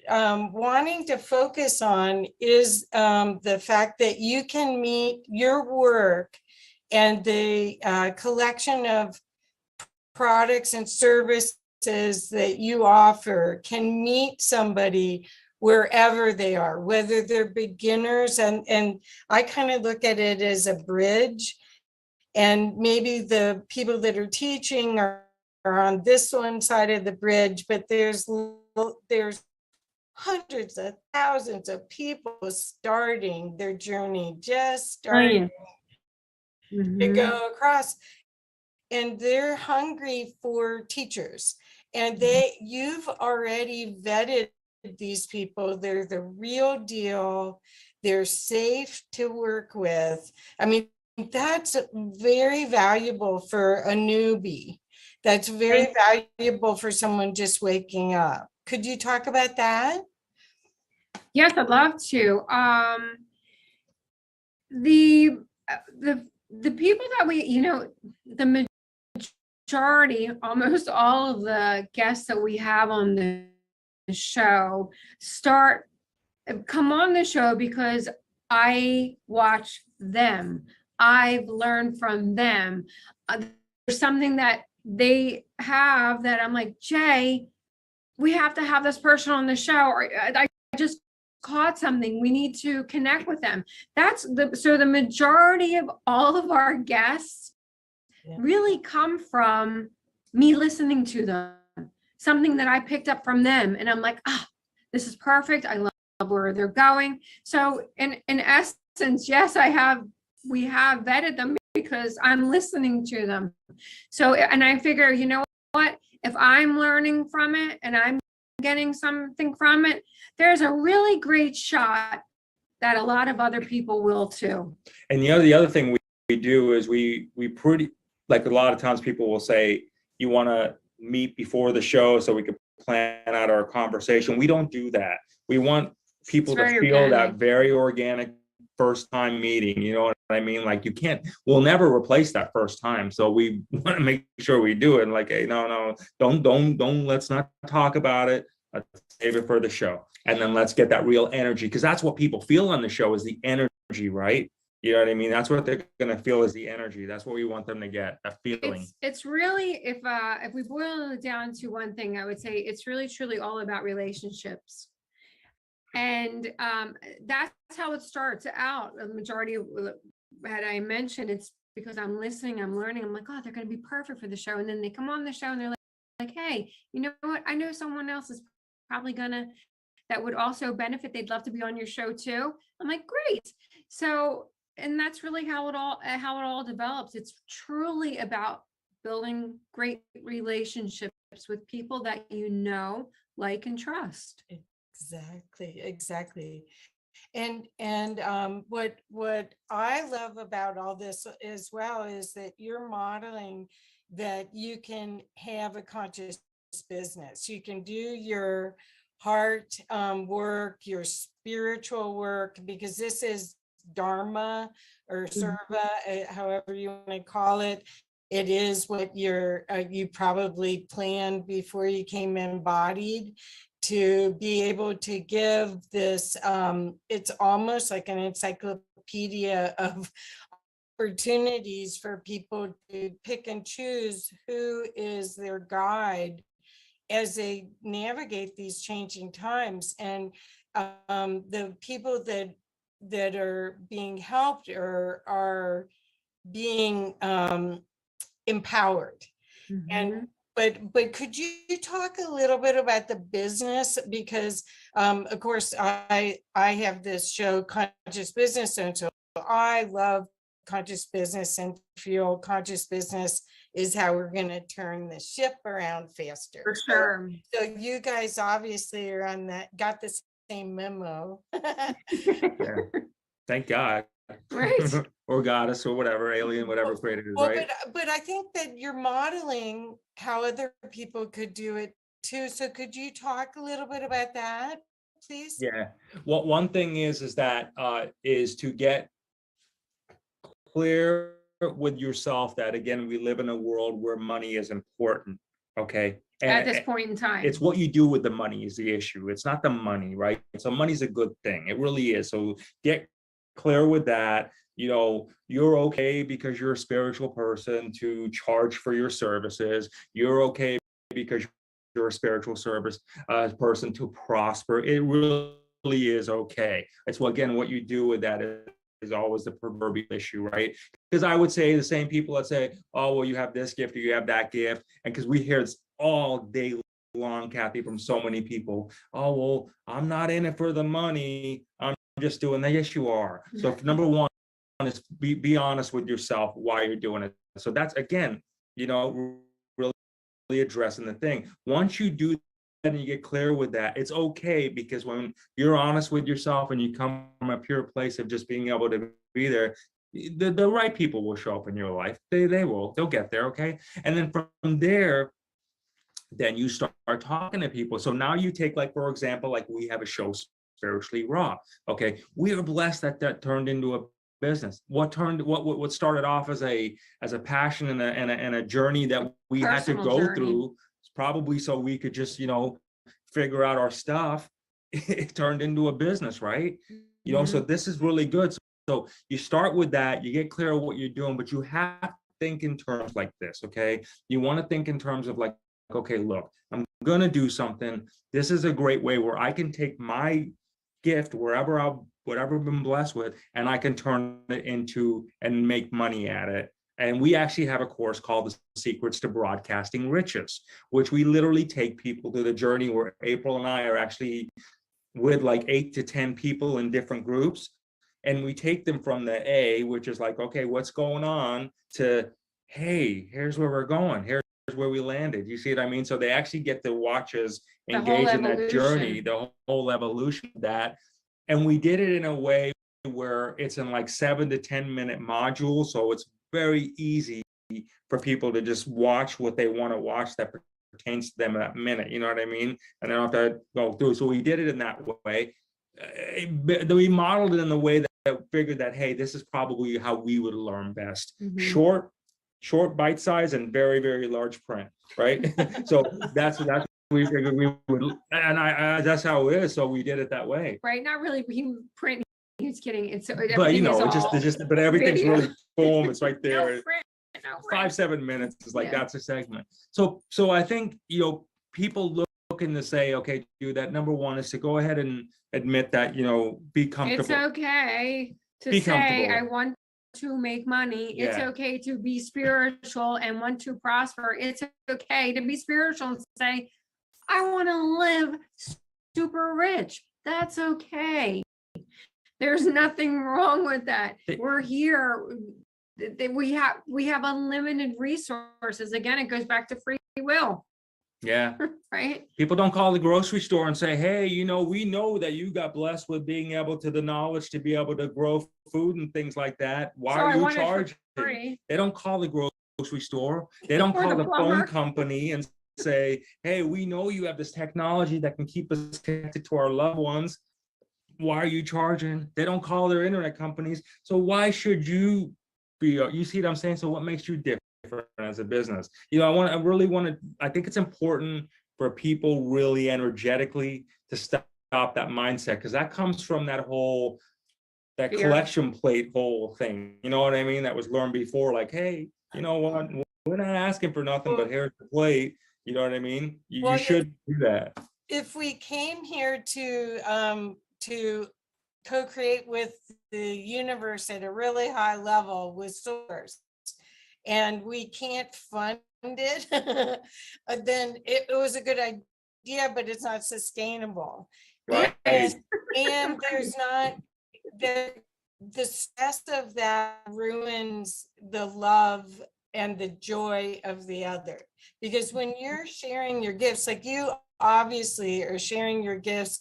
wanting to focus on is the fact that you can meet your work and the collection of products and services that you offer can meet somebody wherever they are, whether they're beginners, and I kind of look at it as a bridge, and maybe the people that are teaching are on this one side of the bridge, but there's hundreds of thousands of people starting their journey, just starting to go across, and they're hungry for teachers. And you've already vetted these people. They're the real deal. They're safe to work with. I mean, that's very valuable for a newbie. That's very valuable for someone just waking up. Could you talk about that? Yes, I'd love to. The people that we, you know, the majority, almost all of the guests that we have on the show, come on the show because I watch them. I've learned from them. There's something that they have that I'm like, Jay, we have to have this person on the show. Or I just caught something. We need to connect with them. So the majority of all of our guests really come from me listening to them, something that I picked up from them. And I'm like, this is perfect. I love where they're going. So in essence, yes, we have vetted them because I'm listening to them. So, and I figure, you know what, if I'm learning from it and I'm getting something from it, there's a really great shot that a lot of other people will too. And the other thing we do is we pretty, like a lot of times people will say, you want to meet before the show so we can plan out our conversation. We don't do that. We want people to feel organic. That very organic first time meeting, you know what I mean? Like we'll never replace that first time. So we want to make sure we do it. And like, hey, no, don't, let's not talk about it. Let's save it for the show. And then let's get that real energy. Because that's what people feel on the show is the energy, right? You know what I mean? That's what they're going to feel is the energy. That's what we want them to get, that feeling. It's really, if we boil it down to one thing, I would say it's really, truly all about relationships. And that's how it starts out. The majority of what I mentioned, it's because I'm listening, I'm learning. I'm like, oh, they're going to be perfect for the show. And then they come on the show and they're like, hey, you know what? I know someone else is probably that would also benefit. They'd love to be on your show too. I'm like, great. So, and that's really how it all develops. It's truly about building great relationships with people that you know, like, and trust. Exactly. And what I love about all this as well is that you're modeling that you can have a conscious business. You can do your heart work, your spiritual work, because this is Dharma or Serva, however you want to call it. It is what you probably planned before you came embodied, to be able to give this, it's almost like an encyclopedia of opportunities for people to pick and choose who is their guide as they navigate these changing times. And the people that are being helped or are being empowered. And but could you talk a little bit about the business? Because of course I have this show, Conscious Business, and so I love conscious business and feel conscious business is how we're going to turn the ship around faster. For sure. So you guys obviously are on that, got the same memo. Yeah. Thank God. Right. Or goddess or whatever, alien, whatever created it, right? But I think that you're modeling how other people could do it too. So could you talk a little bit about that, please? Yeah. Well, one thing is that is to get clear with yourself that, again, we live in a world where money is important. Okay. And at this point in time, it's what you do with the money is the issue. It's not the money, right? So money's a good thing. It really is. So get clear with that. You know, you're okay because you're a spiritual person to charge for your services. You're okay because you're a spiritual service person to prosper. It really is okay. It's what you do with that is always the proverbial issue, right? Because I would say the same people that say, oh, well, you have this gift or you have that gift. And because we hear this all day long, Kathy, from so many people, oh, well, I'm not in it for the money. I'm just doing that. Yes, you are. So number one is be honest with yourself why you're doing it. So that's, again, you know, really addressing the thing. Once you do that and you get clear with that, it's okay, because when you're honest with yourself and you come from a pure place of just being able to be there, the right people will show up in your life. They'll get there. Okay. And then from there, then you start talking to people. So now you take, like, for example, like we have a show, Spiritually Raw. Okay. We are blessed that turned into a business. What started off as a passion and a journey that we had to go through, probably so we could just, you know, figure out our stuff, it turned into a business, right? You know, so this is really good. So you start with that, you get clear of what you're doing, but you have to think in terms like this, okay? You want to think in terms of like, okay, look, I'm gonna do something. This is a great way where I can take my gift whatever I've been blessed with, and I can turn it into and make money at it. And we actually have a course called The Secrets to Broadcasting Riches, which we literally take people to the journey where April and I are actually with like 8 to 10 people in different groups. And we take them from the A, which is like, okay, what's going on, to, hey, here's where we're going. Here's where we landed. You see what I mean? So they actually get to watch us engage in that journey, the whole evolution of that. And we did it in a way where it's in like 7 to 10 minute modules. So it's very easy for people to just watch what they want to watch that pertains to them that minute. You know what I mean? And they don't have to go through. So we did it in that way. We modeled it in the way that figured that, hey, this is probably how we would learn best. Short, bite size, and very, very large print, right? So that's we figured we would, and I that's how it is. So we did it that way. Right? Not really print. He's kidding. It's but you know, but everything's video. Really boom. It's right there. No print, no 5-7 minutes is like that's a segment. So I think, you know, people looking to say, okay, do that. Number one is to go ahead and admit that, you know, be comfortable. It's okay to say I want to make money. It's okay to be spiritual and want to prosper. It's okay to be spiritual and say, I want to live super rich. That's okay. There's nothing wrong with that. We're here. We have unlimited resources. Again, it goes back to free will. Yeah. Right. People don't call the grocery store and say, hey, you know, we know that you got blessed with being able to the knowledge to be able to grow food and things like that. Why are you charging? They don't call the grocery store. They don't call the phone company and say, hey, we know you have this technology that can keep us connected to our loved ones. Why are you charging? They don't call their internet companies. So why should you be, you see what I'm saying? So what makes you different as a business? You know, I think it's important for people really energetically to stop that mindset, because that comes from that collection plate whole thing. You know what I mean? That was learned before, like, hey, you know what? We're not asking for nothing, but here's the plate. You know what I mean? You should do that. If we came here to co-create with the universe at a really high level with source, and we can't fund it, then it was a good idea, but it's not sustainable. Right. And there's not the stress of that ruins the love and the joy of the other. Because when you're sharing your gifts, like you obviously are sharing your gifts,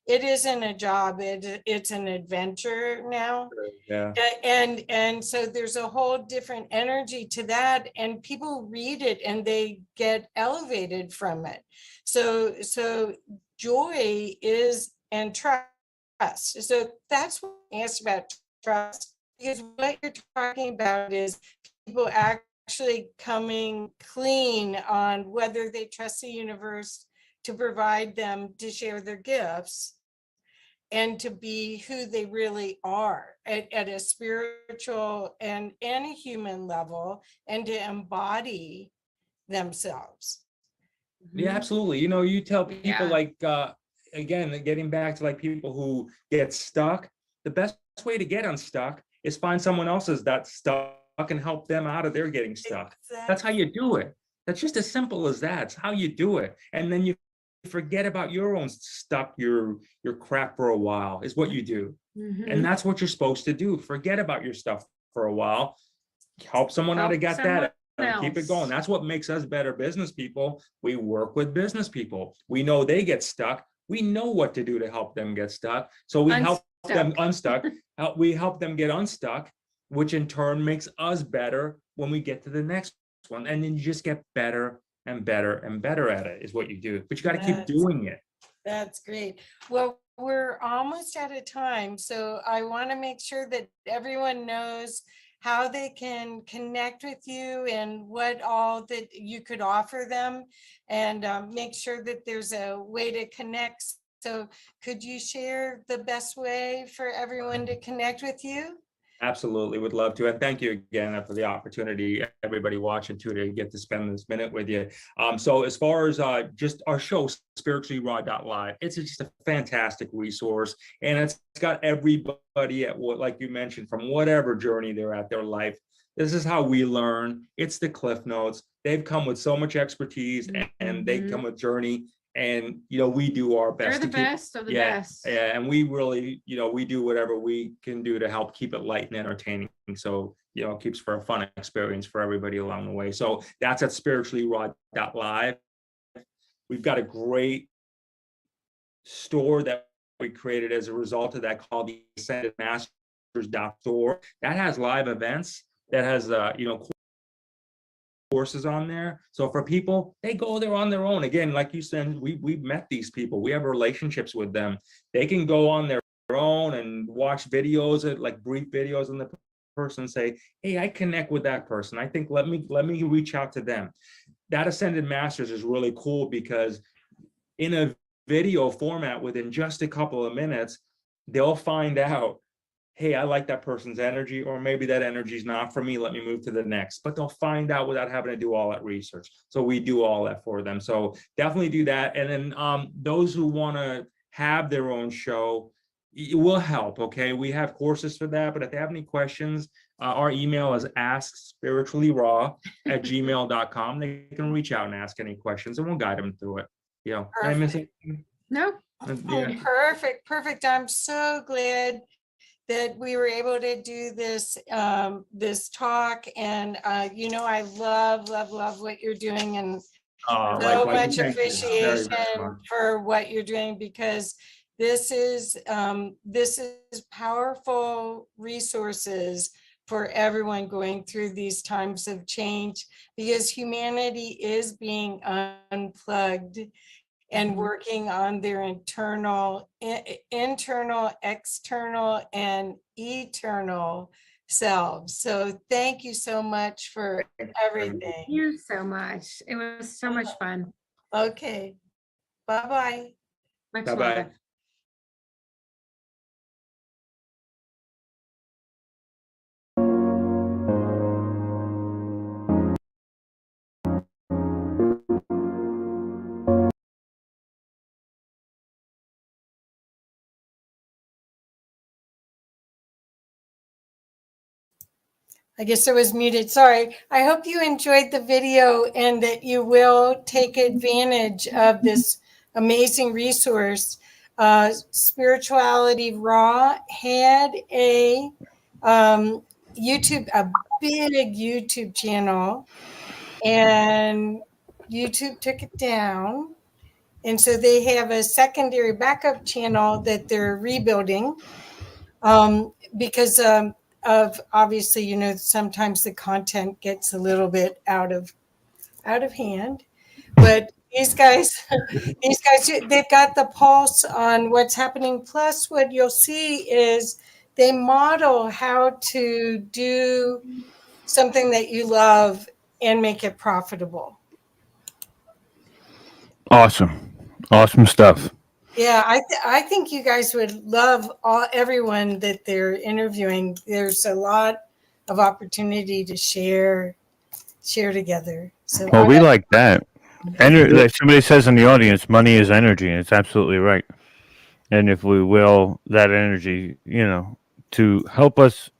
it isn't a job, it's an adventure now. Yeah. And so there's a whole different energy to that, and people read it and they get elevated from it. So joy is, and trust. So that's what I asked about trust, because what you're talking about is people actually coming clean on whether they trust the universe to provide them to share their gifts and to be who they really are at a spiritual and a human level, and to embody themselves. Yeah, absolutely. You know, you tell people like, again, getting back to like people who get stuck, the best way to get unstuck is find someone else's that's stuck and help them out of their getting stuck. Exactly. That's how you do it. That's just as simple as that. It's how you do it. And then you forget about your own stuck, your crap for a while is what you do. And that's what you're supposed to do. Forget about your stuff for a while. Help someone out to get that and keep it going. That's what makes us better business people. We work with business people. We know they get stuck. We know what to do to help them get stuck. So we help them unstuck. We help them get unstuck, which in turn makes us better when we get to the next one. And then you just get better and better and better at it is what you do. But you got to keep doing it. That's great. Well, we're almost out of time. So I want to make sure that everyone knows how they can connect with you and what all that you could offer them, and make sure that there's a way to connect. So could you share the best way for everyone to connect with you? Absolutely, would love to. And thank you again for the opportunity, everybody watching too, to get to spend this minute with you. So as far as just our show, spirituallyraw.live, it's just a fantastic resource. And it's got everybody at what, like you mentioned, from whatever journey they're at their life. This is how we learn. It's the Cliff Notes. They've come with so much expertise, and they come with journey. And, we do our best. They're the best of the best. Yeah. And we really, we do whatever we can do to help keep it light and entertaining. So, it keeps for a fun experience for everybody along the way. So that's at spirituallyraw.live. We've got a great store that we created as a result of that called the ascendedmasters.store. That has live events, that has, courses on there. So for people, they go there on their own. Again, like you said, we've met these people. We have relationships with them. They can go on their own and watch videos, like brief videos, and the person say, hey, I connect with that person. I think let me reach out to them. That Ascended Masters is really cool because in a video format, within just a couple of minutes, they'll find out, hey, I like that person's energy, or maybe that energy is not for me. Let me move to the next. But they'll find out without having to do all that research. So we do all that for them. So definitely do that. And then those who want to have their own show, it will help. Okay, we have courses for that. But if they have any questions, our email is askspirituallyraw@gmail.com. They can reach out and ask any questions, and we'll guide them through it. Did I miss it? No. Oh, perfect. I'm so glad that we were able to do this this talk, and I love what you're doing, and so much appreciation for what you're doing, because this is powerful resources for everyone going through these times of change, because humanity is being unplugged and working on their internal, external, and eternal selves. So thank you so much for everything. Thank you so much. It was so much fun. Okay. Bye-bye. Much Bye-bye. love. I guess I was muted. Sorry. I hope you enjoyed the video and that you will take advantage of this amazing resource. Spirituality Raw had a a big YouTube channel, and YouTube took it down. And so they have a secondary backup channel that they're rebuilding, because of obviously, sometimes the content gets a little bit out of hand. But these guys, they've got the pulse on what's happening. Plus, what you'll see is they model how to do something that you love and make it profitable. Awesome stuff. Yeah, I think you guys would love everyone that they're interviewing. There's a lot of opportunity to share together. So Well, we like that. Like somebody says in the audience, money is energy, and it's absolutely right. And if we will that energy, to help us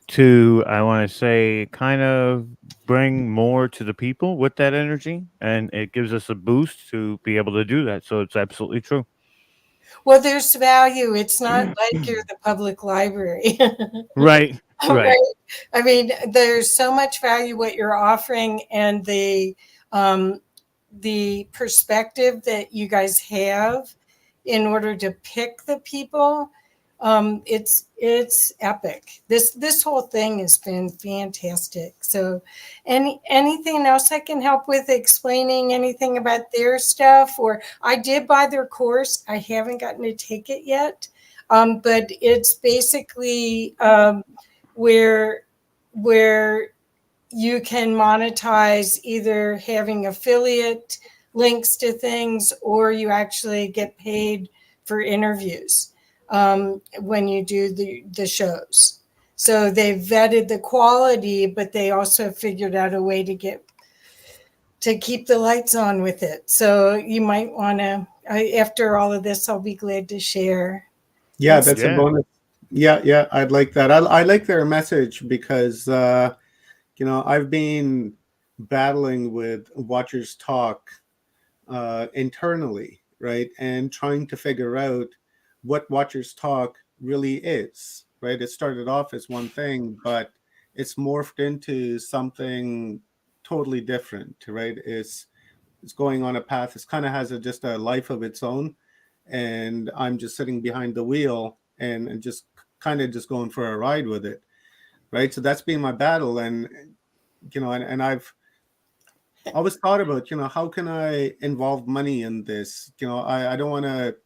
to, I want to say, kind of bring more to the people with that energy, and it gives us a boost to be able to do that. So it's absolutely true. Well, there's value. It's not like you're the public library. Right. I mean, there's so much value what you're offering, and the perspective that you guys have in order to pick the people. It's epic. This whole thing has been fantastic. So anything else I can help with explaining anything about their stuff? Or I did buy their course. I haven't gotten to take it yet. But it's basically where where you can monetize either having affiliate links to things, or you actually get paid for interviews when you do the shows. So they vetted the quality, but they also figured out a way to keep the lights on with it. So you might want to, after all of this, I'll be glad to share. Yeah, that's a Yeah. bonus. Yeah, I'd like that. I like their message because I've been battling with Watchers Talk internally, right, and trying to figure out what Watchers Talk really is, right. It started off as one thing, but it's morphed into something totally different, right. It's going on a path. It's kind of has just a life of its own, and I'm just sitting behind the wheel and just kind of just going for a ride with it, right. So that's been my battle, and I've always thought about, how can I involve money in this? I don't want to,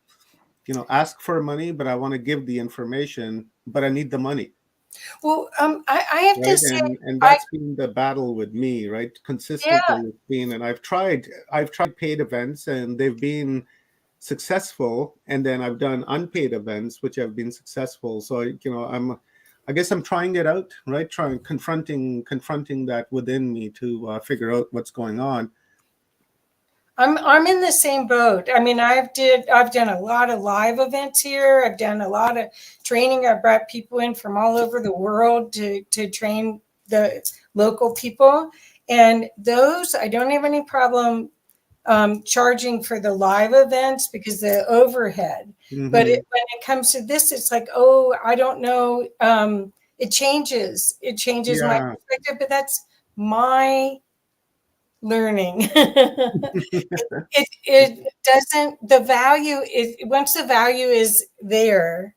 ask for money, but I want to give the information, but I need the money, Well, I have to right? say, And that's been the battle with me, right? yeah. Consistently it's been, and I've tried paid events and they've been successful, and then I've done unpaid events which have been successful. So I guess I'm trying it out, right? Confronting that within me to figure out what's going on. I'm in the same boat. I mean, I've done a lot of live events here. I've done a lot of training. I've brought people in from all over the world to train the local people, and those I don't have any problem charging for the live events because the overhead. Mm-hmm. But when it comes to this, it's like, oh, I don't know. It changes my perspective, but that's my learning. it doesn't, the value is, once the value is there,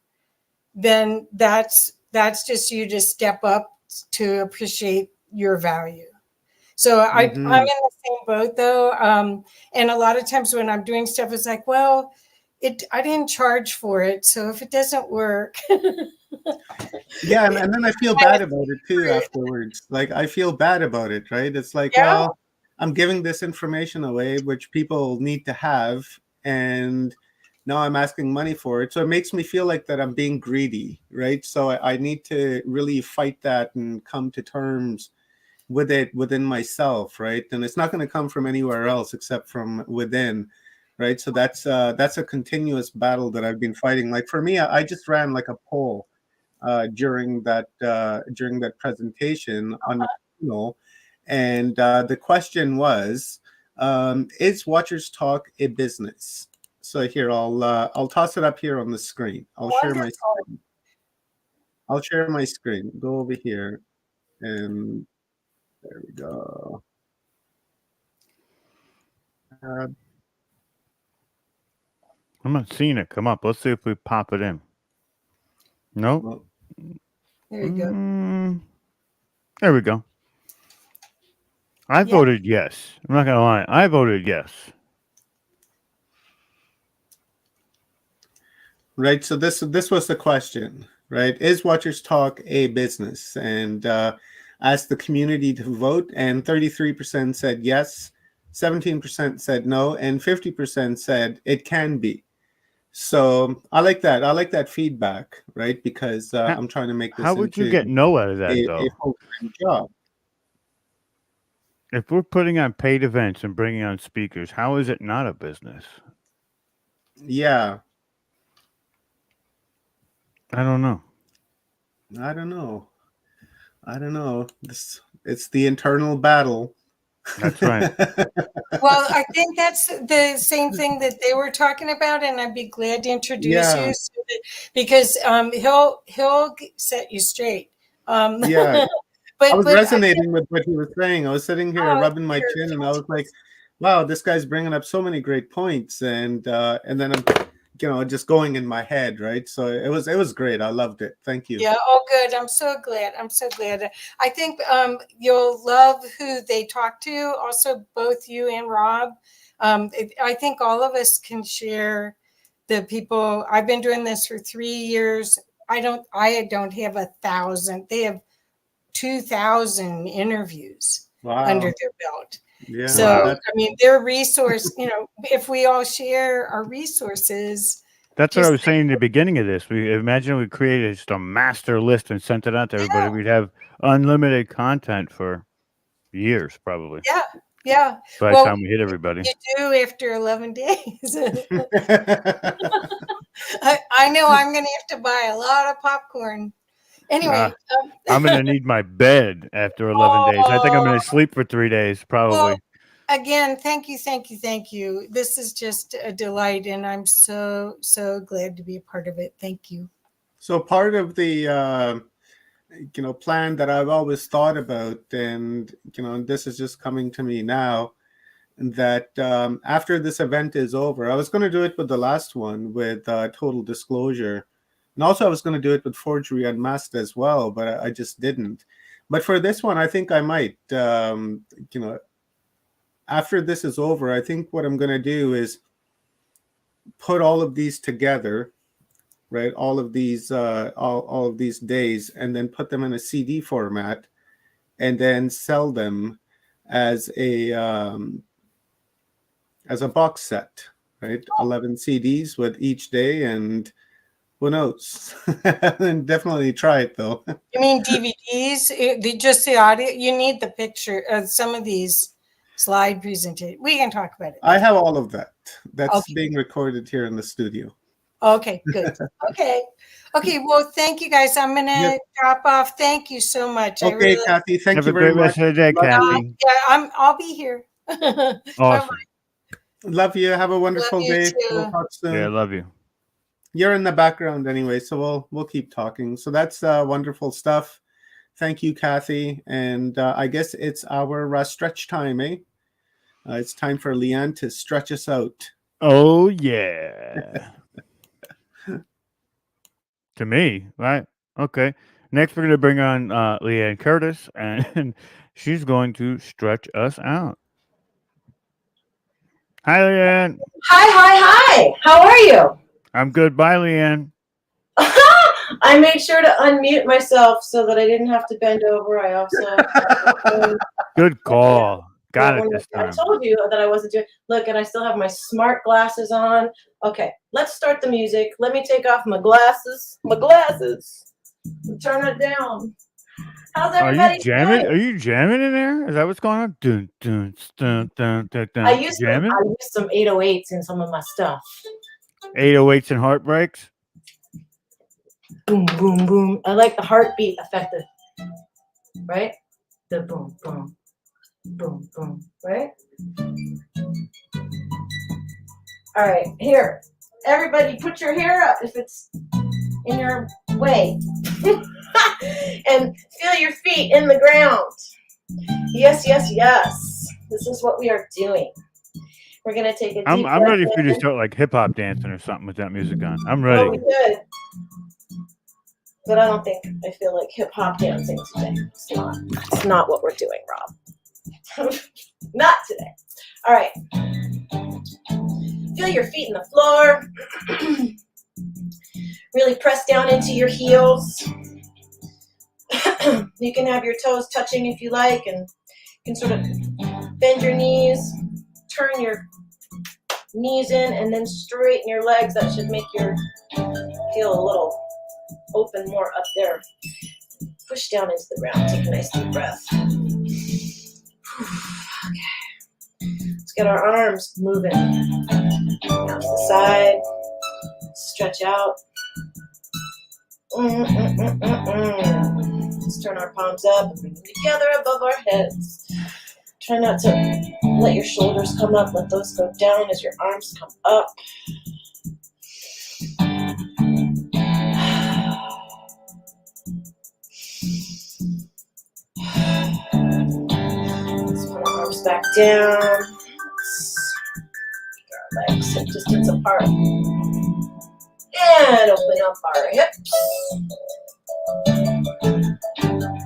then that's just you to step up to appreciate your value. So I'm in the same boat though. And a lot of times when I'm doing stuff, it's like, well, I didn't charge for it. So if it doesn't work. Yeah, and then I feel bad about it too afterwards. Like I feel bad about it, right? It's like, Yeah. well, I'm giving this information away, which people need to have, and now I'm asking money for it. So it makes me feel like that I'm being greedy, right? So I need to really fight that and come to terms with it within myself, right? And it's not going to come from anywhere else except from within, right? So that's a continuous battle that I've been fighting. Like for me, I just ran like a poll during that presentation on the panel, and the question was, is Watchers Talk a business? So here I'll toss it up here on the screen. I'll share my screen. Go over here, and there we go. I'm not seeing it come up. Let's see if we pop it in. Nope. Well, There you go. There we go. I voted yes. I'm not going to lie. I voted yes. right. So this was the question, right? Is Watchers Talk a business? And asked the community to vote, and 33% said yes, 17% said no, and 50% said it can be. So I like that. I like that feedback, right? Because I'm trying to make this How would you get no out of that, a though? full-time job. If we're putting on paid events and bringing on speakers, how is it not a business? Yeah. I don't know. It's the internal battle. That's right. Well, I think that's the same thing that they were talking about, and I'd be glad to introduce you because he'll set you straight. Yeah. But I was resonating with what he was saying. I was sitting here rubbing my chin, and I was like, "Wow, this guy's bringing up so many great points." And then I'm, just going in my head, right? So it was great. I loved it. Thank you. Yeah. Oh, good. I'm so glad. I think you'll love who they talk to. Also, both you and Rob. I think all of us can share the people. I've been doing this for 3 years. I don't have 1,000. They have 2,000 interviews Wow. under their belt. Yeah. So, Wow. I mean, their resource, if we all share our resources. That's what I just was saying in the beginning of this. We imagine we created just a master list and sent it out to everybody. We'd have unlimited content for years, probably. Yeah. By the Well, time we hit everybody. you do after 11 days. I know I'm going to have to buy a lot of popcorn. Anyway, I'm going to need my bed after 11 days. I think I'm going to sleep for 3 days, probably. Well, again, thank you. This is just a delight, and I'm so glad to be a part of it. Thank you. So part of the plan that I've always thought about, and this is just coming to me now, that after this event is over, I was going to do it with the last one with total disclosure, and also I was going to do it with Forgery Unmasked as well, but I just didn't. But for this one, I think I might. After this is over, I think what I'm going to do is put all of these together, right? All of these all of these days, and then put them in a CD format, and then sell them as a box set, right? 11 CDs with each day, and who knows? And definitely try it though. You mean DVDs? Just the audio? You need the picture of some of these slide presentations. We can talk about it. I have all of that. That's Okay. being recorded here in the studio. Okay, good. Okay. Well, thank you guys. I'm going to drop off. Thank you so much. Okay, Kathy, thank Have you a very great much. rest of the day, Kathy. Yeah, I'll be here. Awesome. Love you. Have a wonderful Love you day. too. We'll talk soon. Yeah, I love you. You're in the background anyway, so we'll keep talking. So that's wonderful stuff. Thank you, Kathy. And I guess it's our stretch time, eh? It's time for Leanne to stretch us out. Oh, yeah. To me, right? Okay. Next, we're going to bring on Leanne Curtis, and she's going to stretch us out. Hi, Leanne. Hi. How are you? I'm good. Bye, Leanne. I made sure to unmute myself so that I didn't have to bend over. I also Good call. Got it this I time. told you that I wasn't doing. Look, and I still have my smart glasses on. Okay, let's start the music. Let me take off my glasses. Turn it down. How's everybody doing? Are you jamming in there? Is that what's going on? Dun, dun, dun, dun, dun, dun. I used jamming? some 808s in some of my stuff. 808s and heartbreaks. Boom, boom, boom. I like the heartbeat effect, right? The boom, boom, boom, boom, right? All right, here. Everybody put your hair up if it's in your way. And feel your feet in the ground. Yes. This is what we are doing. We're going to take a deep I'm breath ready for you to in. start like hip hop dancing or something with that music on. I'm ready. Oh, we could. But I don't think I feel like hip hop dancing today. It's not what we're doing, Rob. Not today. All right. Feel your feet in the floor. Really press down into your heels. You can have your toes touching if you like, and you can sort of bend your knees, turn your knees in, and then straighten your legs. That should make your feel a little open more up there. Push down into the ground. Take a nice deep breath. Okay. Let's get our arms moving. Down to the side. Stretch out. Let's turn our palms up and bring them together above our heads. Try not to let your shoulders come up. Let those go down as your arms come up. Let's put our arms back down. Keep our legs hip distance apart. And open up our hips.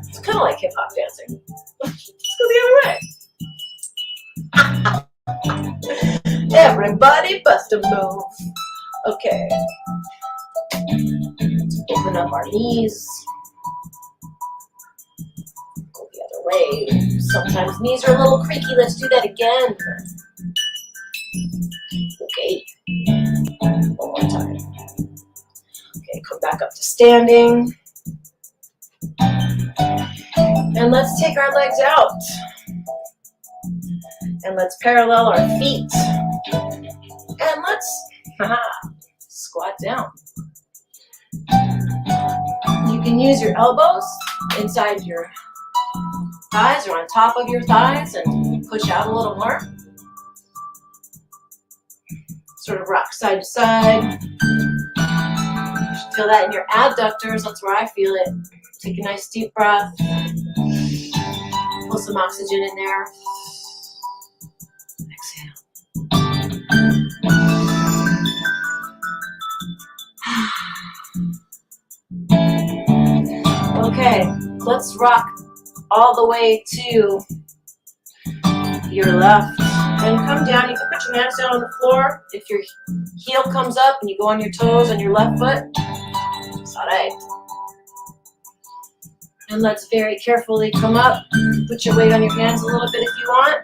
It's kind of like hip hop dancing. Let's go the other way. Everybody bust a move. Okay. Open up our knees. wave. Sometimes knees are a little creaky. Let's do that again. Okay. One more time. Okay, come back up to standing. And let's take our legs out. And let's parallel our feet. And let's squat down. You can use your elbows inside your thighs or on top of your thighs and push out a little more. Sort of rock side to side. Feel that in your abductors. That's where I feel it. Take a nice deep breath. Pull some oxygen in there. Okay, let's rock all the way to your left and come down. You can put your hands down on the floor. If your heel comes up and you go on your toes on your left foot, it's all right. And let's very carefully come up. Put your weight on your hands a little bit if you want.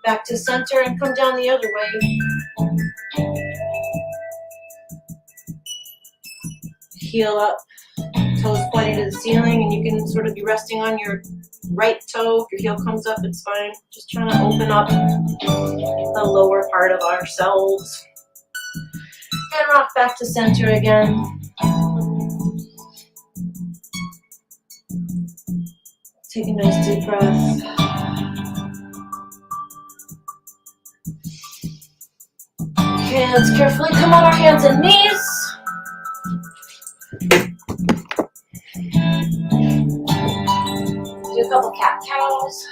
Back to center and come down the other way. Heel up, toes pointing to the ceiling, and you can sort of be resting on your right toe. If your heel comes up, it's fine. Just trying to open up the lower part of ourselves. And rock back to center again. Take a nice deep breath. Okay, let's carefully come on our hands and knees. Do a couple cat cows.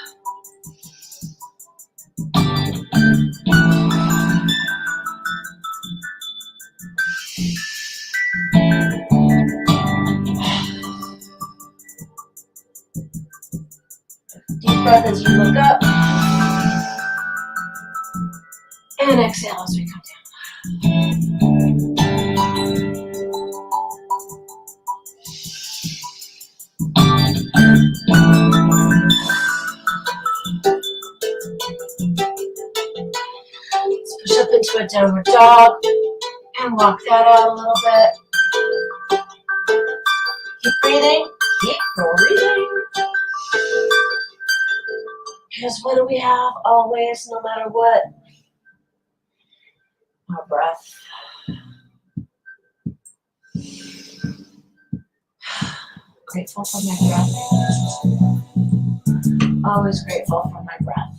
Deep breath as you look up. And exhale as we come down. Let's push up into a downward dog and walk that out a little bit. Keep breathing. Keep breathing. Because what do we have always, no matter what? Our breath. Grateful for my breath. Always grateful for my breath.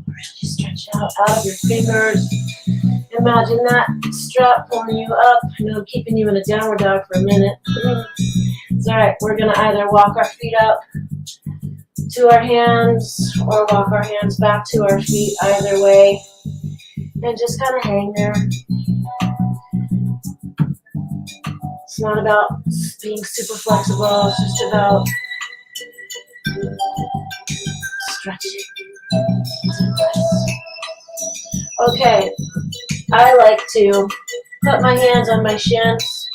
Really stretch out of your fingers. Imagine that strap pulling you up, keeping you in a downward dog for a minute. It's all right. We're going to either walk our feet up to our hands or walk our hands back to our feet, either way. And just kind of hang there. It's not about being super flexible. It's just about stretching. Okay, I like to put my hands on my shins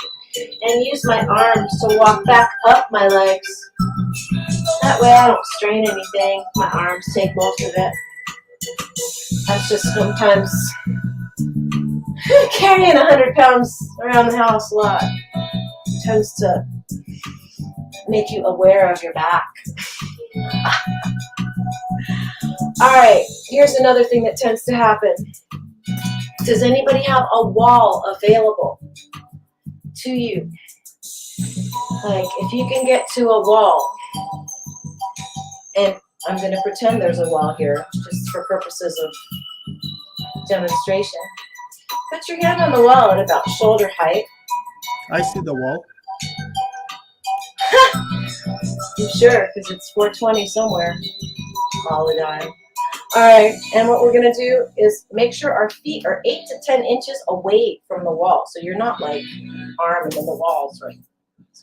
and use my arms to walk back up my legs. That way I don't strain anything. My arms take most of it. That's just sometimes carrying 100 pounds around the house a lot tends to make you aware of your back. All right, here's another thing that tends to happen. Does anybody have a wall available to you? Like, if you can get to a wall, and I'm going to pretend there's a wall here, just for purposes of demonstration. Put your hand on the wall at about shoulder height. I see the wall. I'm sure, because it's 420 somewhere all the time. All right, and what we're going to do is make sure our feet are 8 to 10 inches away from the wall. So you're not like arming in the walls, right?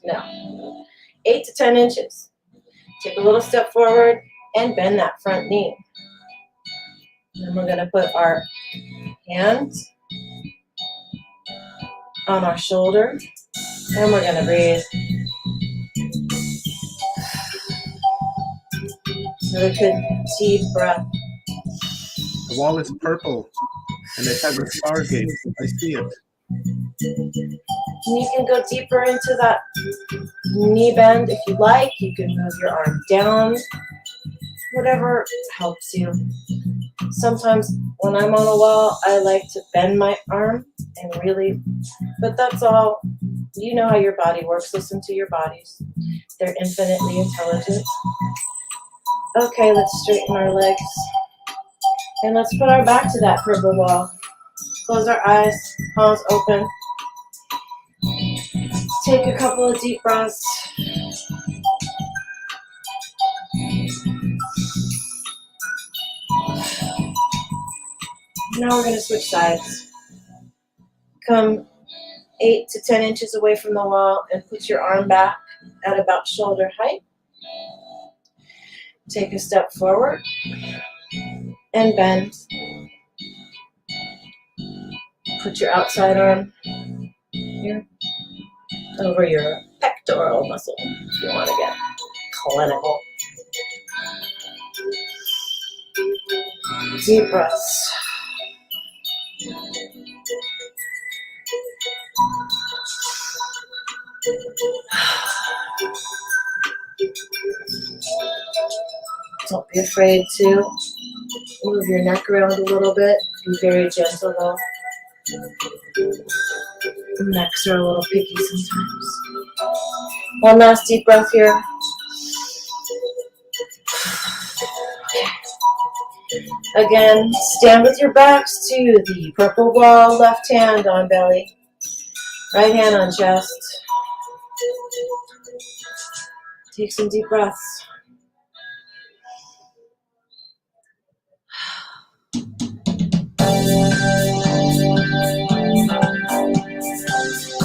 No. 8 to 10 inches. Take a little step forward and bend that front knee. Then we're going to put our hands on our shoulder. And we're gonna breathe. Another good deep breath. The wall is purple and it has a stargate. I see it. And you can go deeper into that knee bend if you like. You can move your arm down, whatever helps you. Sometimes when I'm on a wall, I like to bend my arm and really, but that's all. You know how your body works. Listen to your bodies. They're infinitely intelligent. Okay, let's straighten our legs. And let's put our back to that purple wall. Close our eyes, palms open. Take a couple of deep breaths. Now we're going to switch sides. Come 8 to 10 inches away from the wall and put your arm back at about shoulder height. Take a step forward and bend. Put your outside arm here over your pectoral muscle if you want to get clinical. Deep breaths. Don't be afraid to move your neck around a little bit. Be very gentle though. Necks are a little picky sometimes. One last deep breath here. Again, stand with your backs to the purple wall, left hand on belly, right hand on chest. Take some deep breaths.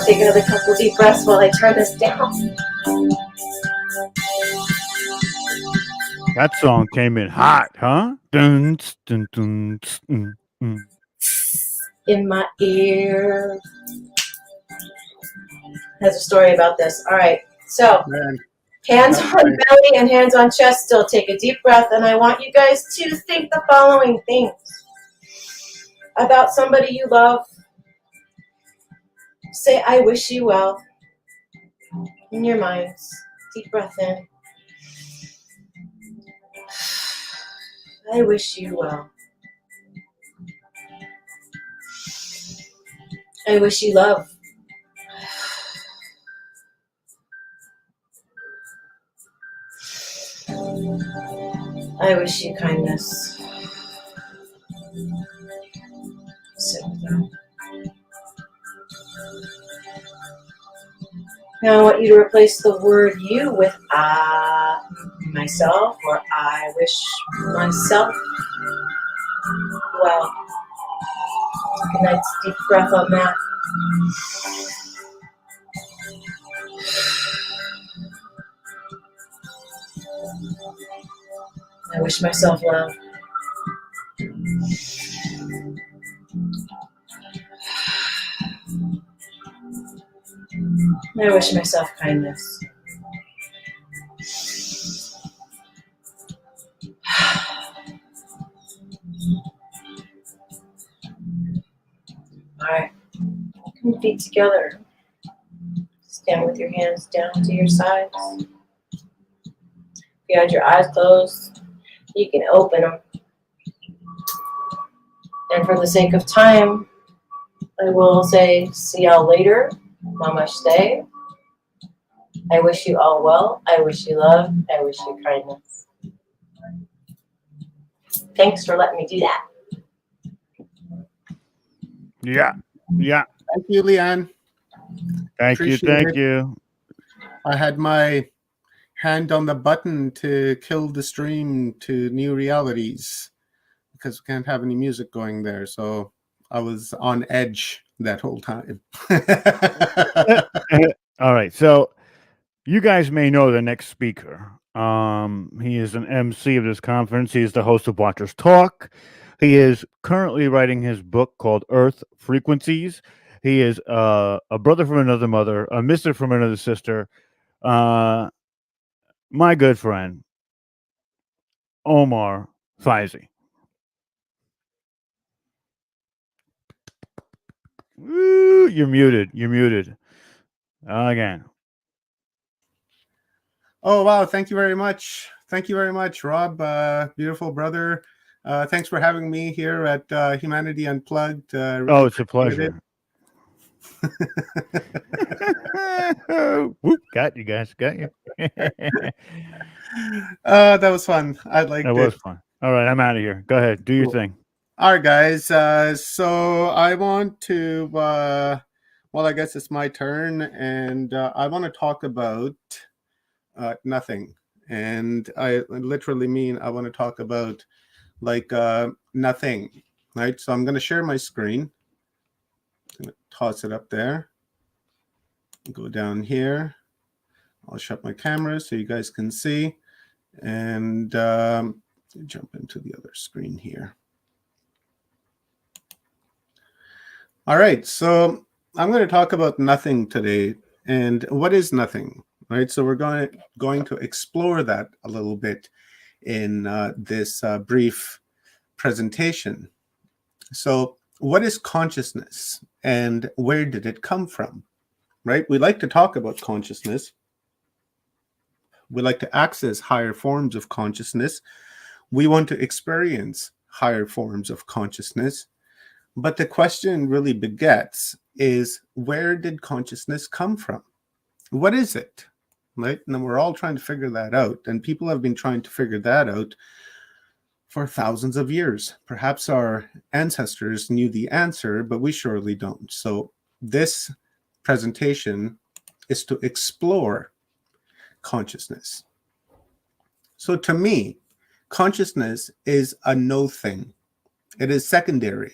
Take another couple deep breaths while I turn this down. That song came in hot, huh? Dun, dun, dun, dun, dun. In my ear. There's a story about this. All right, so hands on belly and hands on chest still. Take a deep breath, and I want you guys to think the following things about somebody you love. Say, I wish you well in your minds. Deep breath in. I wish you well. I wish you love. I wish you kindness. Sit with that. Now I want you to replace the word you with myself, or I wish myself well. Take a nice deep breath on that. I wish myself well. I wish myself kindness. All right, come feet together. Stand with your hands down to your sides. If you had your eyes closed, you can open them. And for the sake of time, I will say, see y'all later. Namaste. I wish you all well. I wish you love. I wish you kindness. Thanks for letting me do that. Yeah. Thank you, Leanne. Thank Appreciate you. I had my hand on the button to kill the stream to new realities because we can't have any music going there. So I was on edge that whole time. All right. So you guys may know the next speaker. He is an MC of this conference. He is the host of Watchers Talk. He is currently writing his book called Earth Frequencies. He is a brother from another mother, a mister from another sister. My good friend, Omar Faizi. Woo, you're muted. You're muted. Again. Oh, wow. Thank you very much. Thank you very much, Rob. Beautiful brother. Thanks for having me here at Humanity Unplugged. Really It's a pleasure. Whoop, got you guys. Got you. That was fun. I liked That it. was fun. All right, I'm out of here. Go ahead. Do your thing. All right, guys. So I want to, well, I guess it's my turn, and I want to talk about nothing. And I literally mean I want to talk about like nothing, right? So I'm going to share my screen. I'm going to toss it up there. Go down here. I'll shut my camera so you guys can see. And jump into the other screen here. All right, so I'm going to talk about nothing today. And what is nothing, right? So we're going to explore that a little bit in this brief presentation. So what is consciousness and where did it come from, right? We like to talk about consciousness. We like to access higher forms of consciousness. We want to experience higher forms of consciousness. But the question really begets is, where did consciousness come from? What is it? Right? And we're all trying to figure that out. And people have been trying to figure that out for thousands of years. Perhaps our ancestors knew the answer, but we surely don't. So this presentation is to explore consciousness. So to me, consciousness is a no thing. It is secondary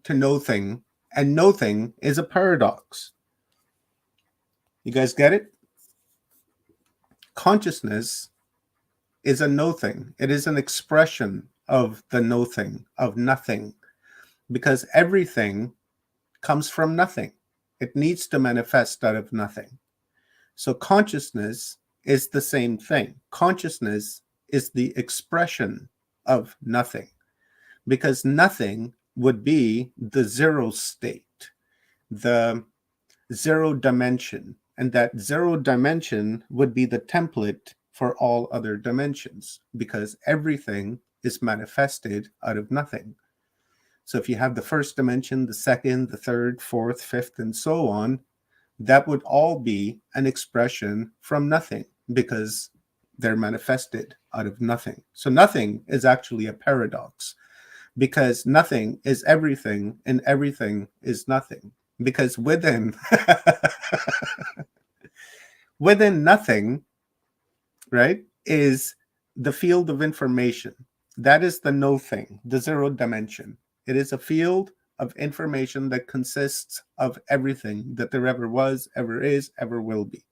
to no thing, and no thing is a paradox. You guys get it? Consciousness is a no thing. It is an expression of the no thing, of nothing, because everything comes from nothing. It needs to manifest out of nothing. So consciousness is the same thing. Consciousness is the expression of nothing, because nothing would be the zero state, the zero dimension, and that zero dimension would be the template for all other dimensions, because everything is manifested out of nothing. So if you have the first dimension, the second, the third, fourth, fifth, and so on, that would all be an expression from nothing, because they're manifested out of nothing. So nothing is actually a paradox, because nothing is everything and everything is nothing. Because within within nothing, right, is the field of information. That is the no thing, the zero dimension. It is a field of information that consists of everything that there ever was, ever is, ever will be.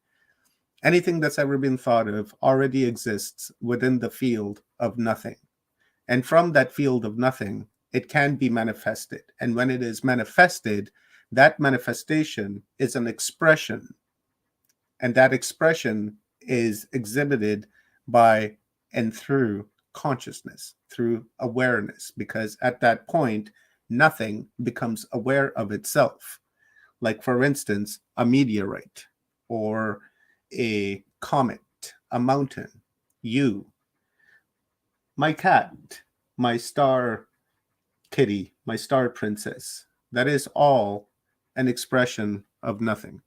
Anything that's ever been thought of already exists within the field of nothing. And from that field of nothing, it can be manifested. And when it is manifested, that manifestation is an expression. And that expression is exhibited by and through consciousness, through awareness, because at that point, nothing becomes aware of itself. Like, for instance, a meteorite or a comet, a mountain, you, my cat, my star kitty, my star princess. That is all an expression of nothing.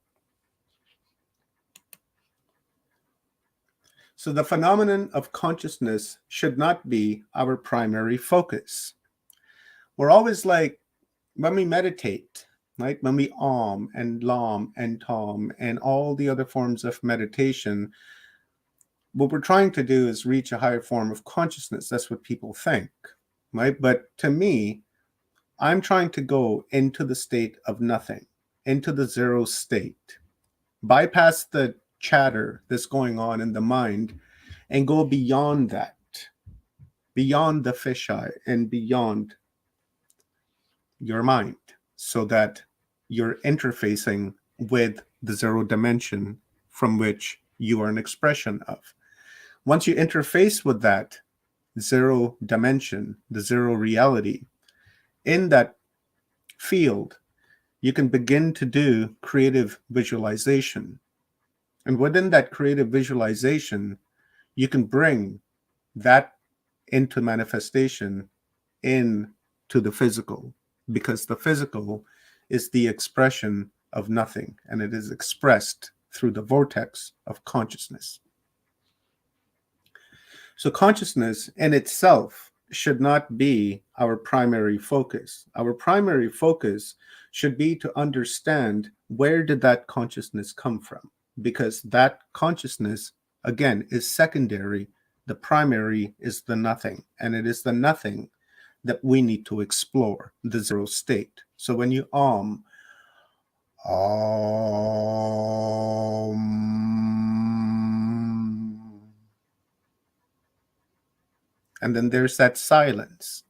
So the phenomenon of consciousness should not be our primary focus. We're always like, when we meditate, right? When we and lam and tom and all the other forms of meditation, what we're trying to do is reach a higher form of consciousness. That's what people think, right? But to me, I'm trying to go into the state of nothing, into the zero state, bypass the chatter that's going on in the mind and go beyond that, beyond the fisheye and beyond your mind, so that you're interfacing with the zero dimension from which you are an expression of. Once you interface with that zero dimension, the zero reality, in that field, you can begin to do creative visualization. And within that creative visualization, you can bring that into manifestation into the physical, because the physical is the expression of nothing, and it is expressed through the vortex of consciousness. So consciousness in itself should not be our primary focus. Our primary focus should be to understand, where did that consciousness come from? Because that consciousnness, again, is secondary. The primary is the nothing, and it is the nothing that we need to explore, the zero state. So when you and then there's that silence.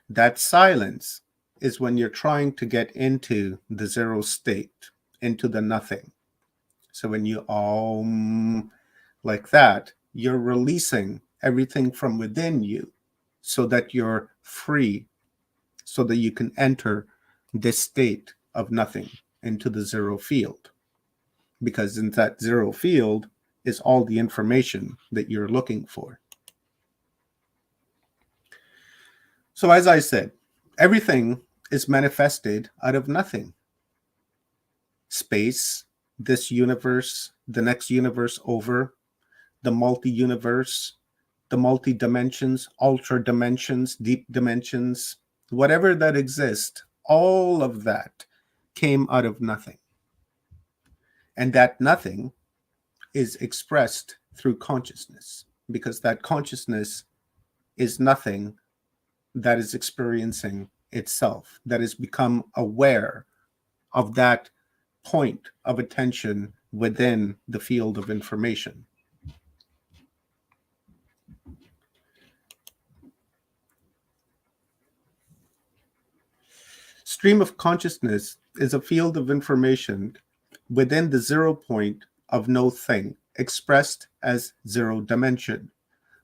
That silence is when you're trying to get into the zero state, into the nothing. So when you like that, you're releasing everything from within you so that you're free, so that you can enter this state of nothing into the zero field. Because in that zero field is all the information that you're looking for. So as I said, everything is manifested out of nothing. Space, this universe, the next universe over, the multi-universe, the multi-dimensions, ultra dimensions, deep dimensions, whatever that exists, all of that came out of nothing. And that nothing is expressed through consciousness, because that consciousness is nothing that is experiencing itself, that has become aware of that point of attention within the field of information. Stream of consciousness is a field of information within the 0 point of no thing, expressed as zero dimension.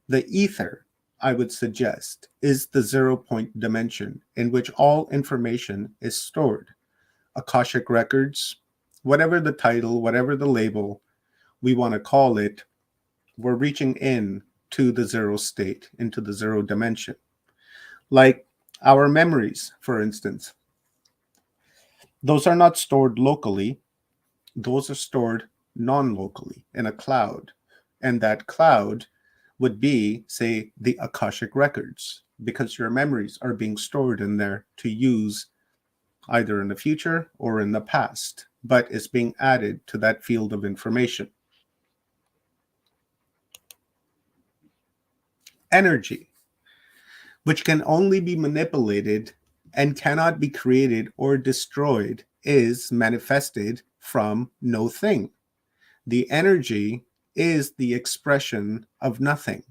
The ether, I would suggest, is the 0 point dimension in which all information is stored. Akashic records, whatever the title, whatever the label we want to call it, we're reaching in to the zero state, into the zero dimension. Like our memories, for instance. Those are not stored locally. Those are stored non-locally in a cloud. And that cloud would be, say, the Akashic records, because your memories are being stored in there to use either in the future or in the past, but it's being added to that field of information. Energy, which can only be manipulated and cannot be created or destroyed, is manifested from no thing. The energy is the expression of nothing,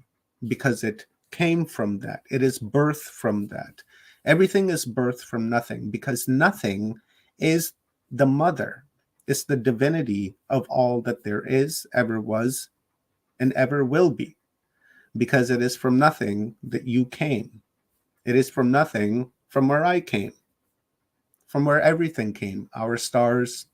because it came from that. It is birthed from that. Everything is birthed from nothing, because nothing is the mother. It's the divinity of all that there is, ever was, and ever will be, because it is from nothing that you came. It is from nothing from where I came, from where everything came. Our stars,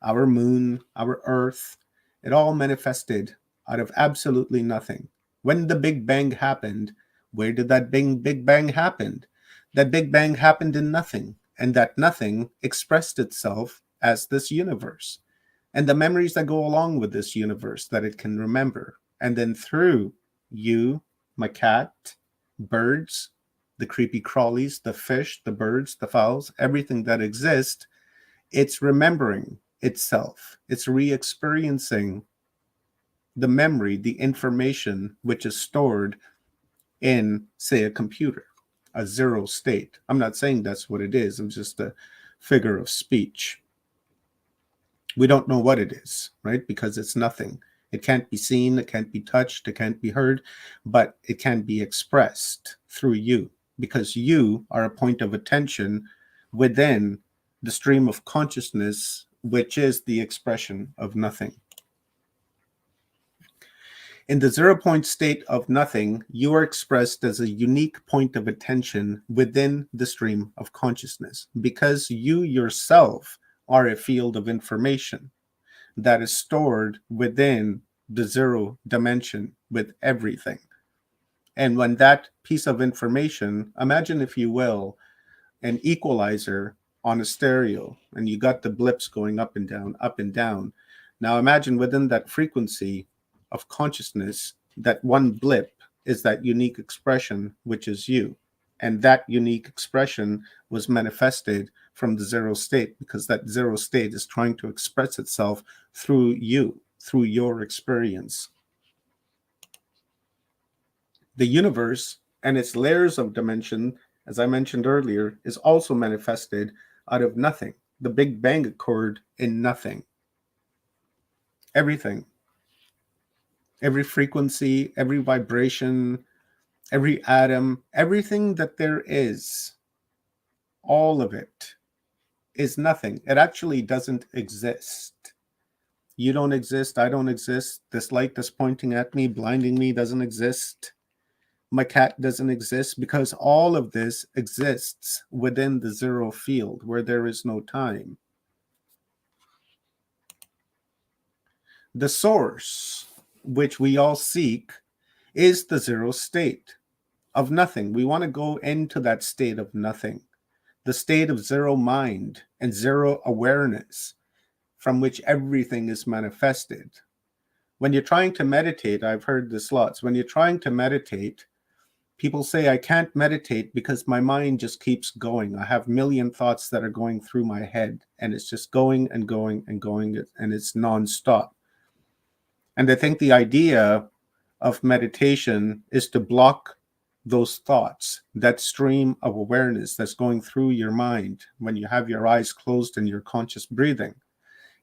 our moon, our earth, it all manifested out of absolutely nothing. When the Big Bang happened, where did that Big Bang happen? That Big Bang happened in nothing, and that nothing expressed itself as this universe, and the memories that go along with this universe that it can remember. And then through you, my cat, birds, the creepy crawlies, the fish, the birds, the fowls, everything that exists, it's remembering itself. It's re-experiencing the memory, the information which is stored in, say, a computer, a zero state. I'm not saying that's what it is. It's just a figure of speech. We don't know what it is, right? Because it's nothing. It can't be seen, it can't be touched, it can't be heard, but it can be expressed through you, because you are a point of attention within the stream of consciousness, which is the expression of nothing. In the 0 point state of nothing, you are expressed as a unique point of attention within the stream of consciousness, because you yourself are a field of information that is stored within the 0 dimension with everything. And when that piece of information, imagine, if you will, an equalizer on a stereo, and you got the blips going up and down, up and down. Now imagine within that frequency of consciousness, that one blip is that unique expression, which is you. And that unique expression was manifested from the 0 state, because that 0 state is trying to express itself through you, through your experience. The universe and its layers of dimension, as I mentioned earlier, is also manifested out of nothing. The Big Bang occurred in nothing. Everything. Every frequency, every vibration, every atom, everything that there is, all of it is nothing. It actually doesn't exist. You don't exist. I don't exist. This light that's pointing at me, blinding me, doesn't exist. My cat doesn't exist, because all of this exists within the 0 field where there is no time. The source, which we all seek, is the 0 state of nothing. We want to go into that state of nothing, the state of 0 mind and 0 awareness, from which everything is manifested. When you're trying to meditate, I've heard this lots, when you're trying to meditate, people say, I can't meditate because my mind just keeps going. I have a million thoughts that are going through my head, and it's just going and going and going, and it's nonstop. And I think the idea of meditation is to block those thoughts, that stream of awareness that's going through your mind when you have your eyes closed and you're conscious breathing.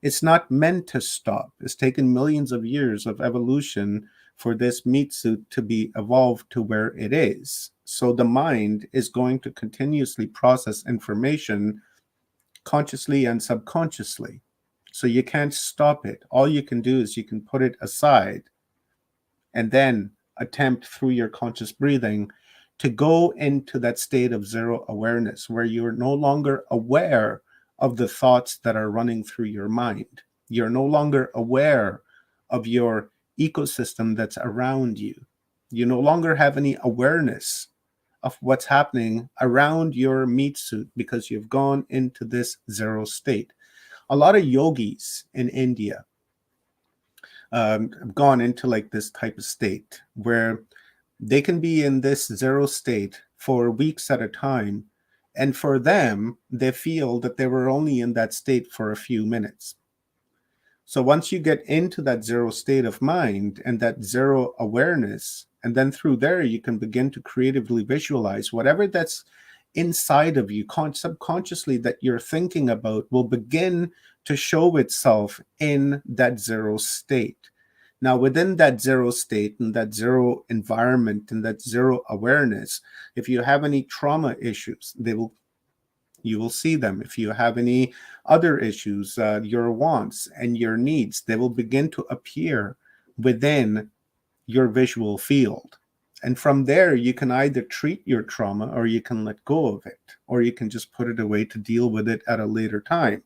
It's not meant to stop. It's taken millions of years of evolution for this meat suit to be evolved to where it is. So the mind is going to continuously process information consciously and subconsciously. So you can't stop it. All you can do is you can put it aside and then attempt through your conscious breathing to go into that state of 0 awareness, where you're no longer aware of the thoughts that are running through your mind. You're no longer aware of your ecosystem that's around you. You no longer have any awareness of what's happening around your meat suit, because you've gone into this 0 state. A lot of yogis in India have gone into like this type of state where they can be in this 0 state for weeks at a time. And for them, they feel that they were only in that state for a few minutes. So once you get into that 0 state of mind and that 0 awareness, and then through there, you can begin to creatively visualize whatever that's inside of you subconsciously that you're thinking about will begin to show itself in that 0 state. Now, within that 0 state and that 0 environment and that 0 awareness, if you have any trauma issues, you will see them. If you have any other issues, your wants and your needs, they will begin to appear within your visual field. And from there, you can either treat your trauma, or you can let go of it, or you can just put it away to deal with it at a later time.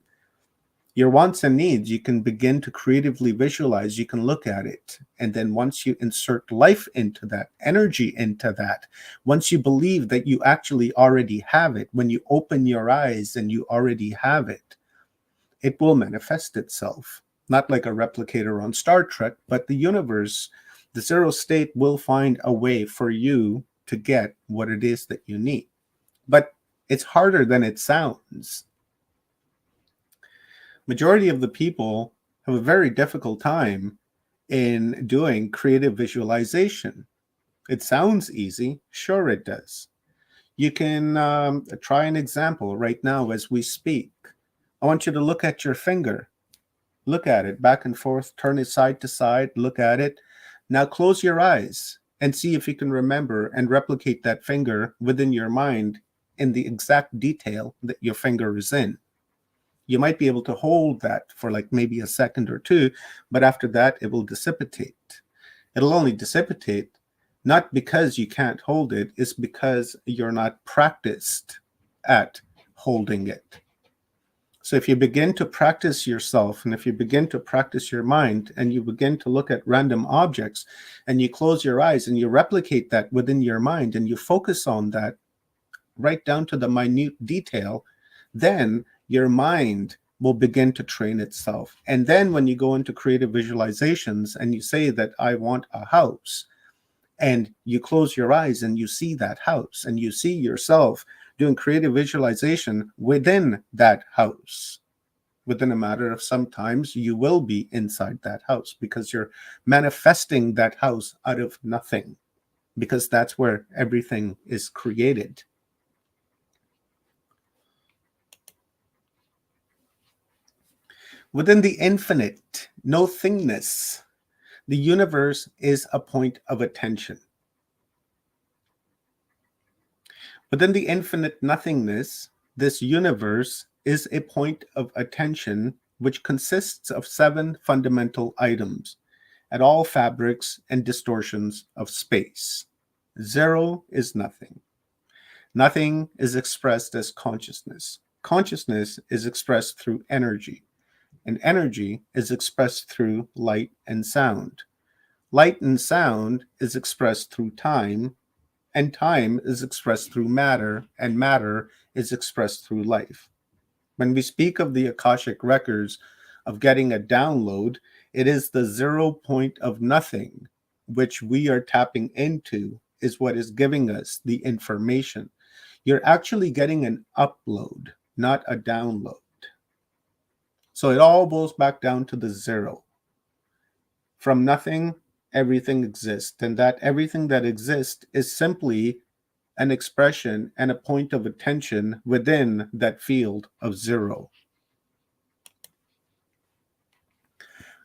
Your wants and needs, you can begin to creatively visualize, you can look at it. And then once you insert life into that, energy into that, once you believe that you actually already have it, when you open your eyes and you already have it, it will manifest itself. Not like a replicator on Star Trek, but the universe, the 0 state will find a way for you to get what it is that you need. But it's harder than it sounds. Majority of the people have a very difficult time in doing creative visualization. It sounds easy. Sure, it does. You can try an example right now as we speak. I want you to look at your finger. Look at it back and forth, turn it side to side, look at it. Now close your eyes and see if you can remember and replicate that finger within your mind in the exact detail that your finger is in. You might be able to hold that for like maybe a second or two, but after that, it will dissipate. It'll only dissipate, not because you can't hold it, it's because you're not practiced at holding it. So if you begin to practice yourself, and if you begin to practice your mind, and you begin to look at random objects, and you close your eyes and you replicate that within your mind, and you focus on that right down to the minute detail, then your mind will begin to train itself. And then when you go into creative visualizations and you say that I want a house, and you close your eyes and you see that house, and you see yourself doing creative visualization within that house, within a matter of some times, you will be inside that house, because you're manifesting that house out of nothing, because that's where everything is created. Within the infinite, no thingness, the universe is a point of attention. Within the infinite nothingness, this universe is a point of attention which consists of 7 fundamental items at all fabrics and distortions of space. 0 is nothing. Nothing is expressed as consciousness. Consciousness is expressed through energy, and energy is expressed through light and sound. Light and sound is expressed through time, and time is expressed through matter, and matter is expressed through life. When we speak of the Akashic records of getting a download, it is the 0 point of nothing which we are tapping into is what is giving us the information. You're actually getting an upload, not a download. So it all goes back down to the 0. From nothing, everything exists, and that everything that exists is simply an expression and a point of attention within that field of 0.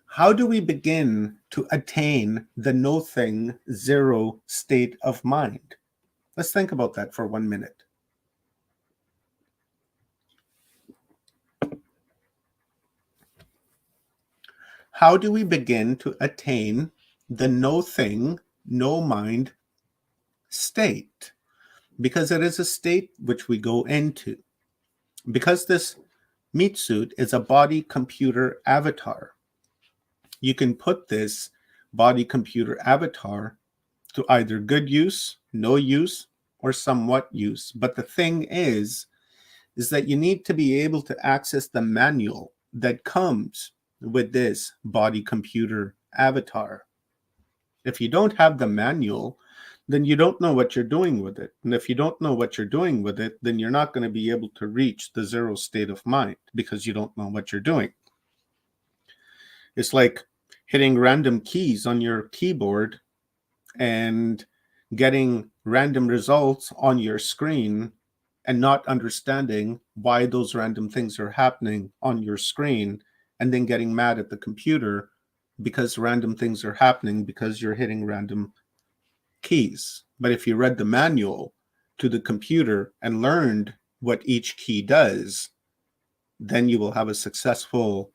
How do we begin to attain the no-thing 0 state of mind? Let's think about that for 1 minute. How do we begin to attain the no-thing, no-mind state? Because it is a state which we go into. Because this meat suit is a body computer avatar, you can put this body computer avatar to either good use, no use, or somewhat use. But the thing is that you need to be able to access the manual that comes with this body computer avatar. If you don't have the manual, then you don't know what you're doing with it. And if you don't know what you're doing with it, then you're not going to be able to reach the 0 state of mind, because you don't know what you're doing. It's like hitting random keys on your keyboard and getting random results on your screen and not understanding why those random things are happening on your screen, and then getting mad at the computer because random things are happening because you're hitting random keys. But if you read the manual to the computer and learned what each key does, then you will have a successful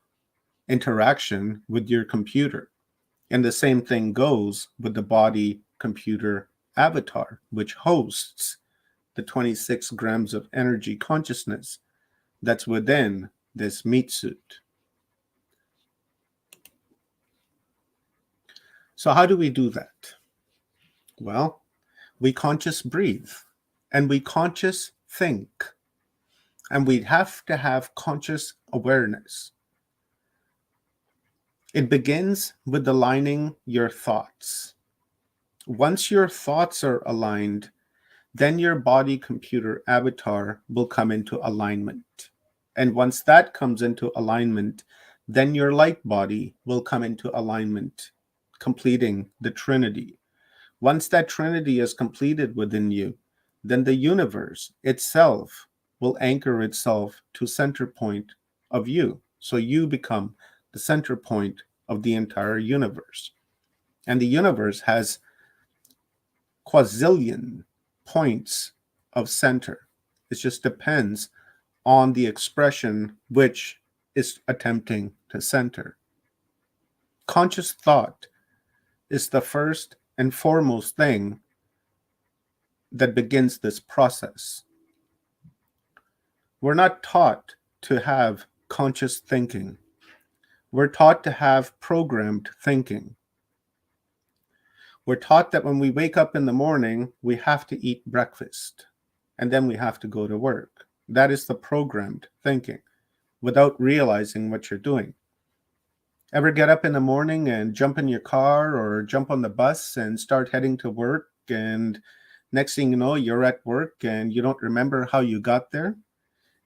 interaction with your computer. And the same thing goes with the body computer avatar, which hosts the 26 grams of energy consciousness that's within this meat suit. So how do we do that? Well, we conscious breathe, and we conscious think, and we have to have conscious awareness. It begins with aligning your thoughts. Once your thoughts are aligned, then your body computer avatar will come into alignment. And once that comes into alignment, then your light body will come into alignment, completing the Trinity. Once that Trinity is completed within you, then the universe itself will anchor itself to center point of you. So you become the center point of the entire universe. And the universe has quadrillion points of center. It just depends on the expression which is attempting to center. Conscious thought is the first and foremost thing that begins this process. We're not taught to have conscious thinking. We're taught to have programmed thinking. We're taught that when we wake up in the morning, we have to eat breakfast and then we have to go to work. That is the programmed thinking without realizing what you're doing. Ever get up in the morning and jump in your car or jump on the bus and start heading to work, and next thing you know, you're at work and you don't remember how you got there?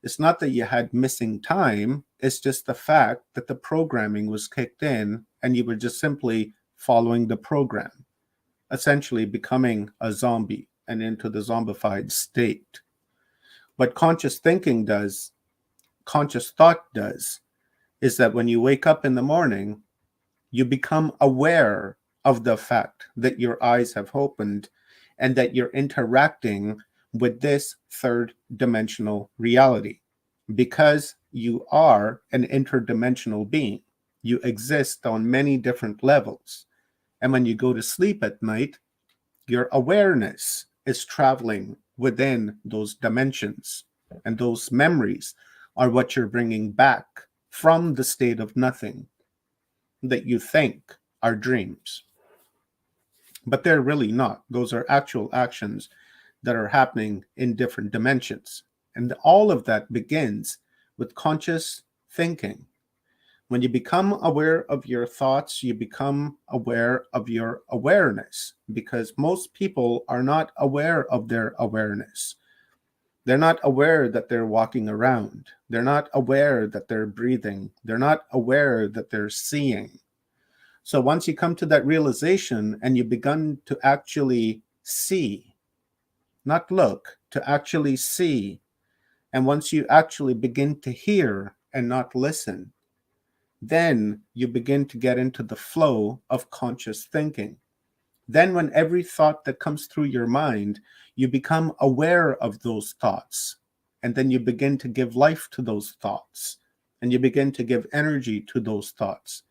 It's not that you had missing time. It's just the fact that the programming was kicked in and you were just simply following the program, essentially becoming a zombie and into the zombified state. What conscious thinking does, conscious thought does, is that when you wake up in the morning, you become aware of the fact that your eyes have opened and that you're interacting with this third dimensional reality. Because you are an interdimensional being, you exist on many different levels. And when you go to sleep at night, your awareness is traveling within those dimensions. And those memories are what you're bringing back from the state of nothing that you think are dreams. But they're really not. Those are actual actions that are happening in different dimensions. And all of that begins with conscious thinking. When you become aware of your thoughts, you become aware of your awareness, because most people are not aware of their awareness. They're not aware that they're walking around. They're not aware that they're breathing. They're not aware that they're seeing. So once you come to that realization and you begin to actually see, not look, to actually see, and once you actually begin to hear and not listen, then you begin to get into the flow of conscious thinking. Then when every thought that comes through your mind, you become aware of those thoughts. And then you begin to give life to those thoughts. And you begin to give energy to those thoughts.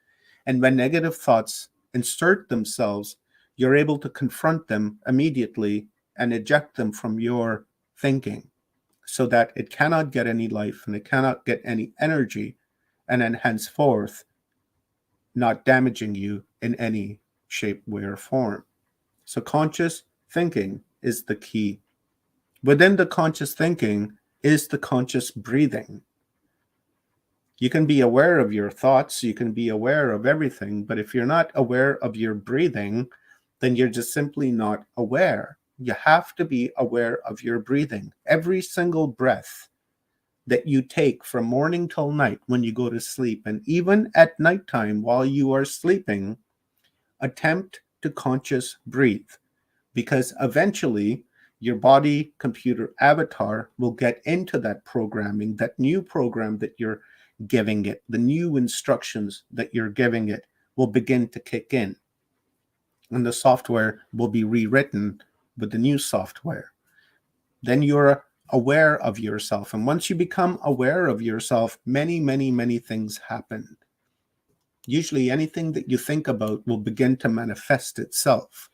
And when negative thoughts insert themselves, you're able to confront them immediately and eject them from your thinking, so that it cannot get any life and it cannot get any energy, and then henceforth not damaging you in any shape, way, or form. So conscious thinking is the key. Within the conscious thinking is the conscious breathing. You can be aware of your thoughts, you can be aware of everything, but if you're not aware of your breathing, then you're just simply not aware. You have to be aware of your breathing. Every single breath that you take from morning till night when you go to sleep, and even at nighttime while you are sleeping, attempt to conscious breathe, because eventually your body computer avatar will get into that programming, that new program that you're giving it, the new instructions that you're giving it will begin to kick in. And the software will be rewritten with the new software. Then you're aware of yourself. And once you become aware of yourself, many, many, many things happen. Usually anything that you think about will begin to manifest itself.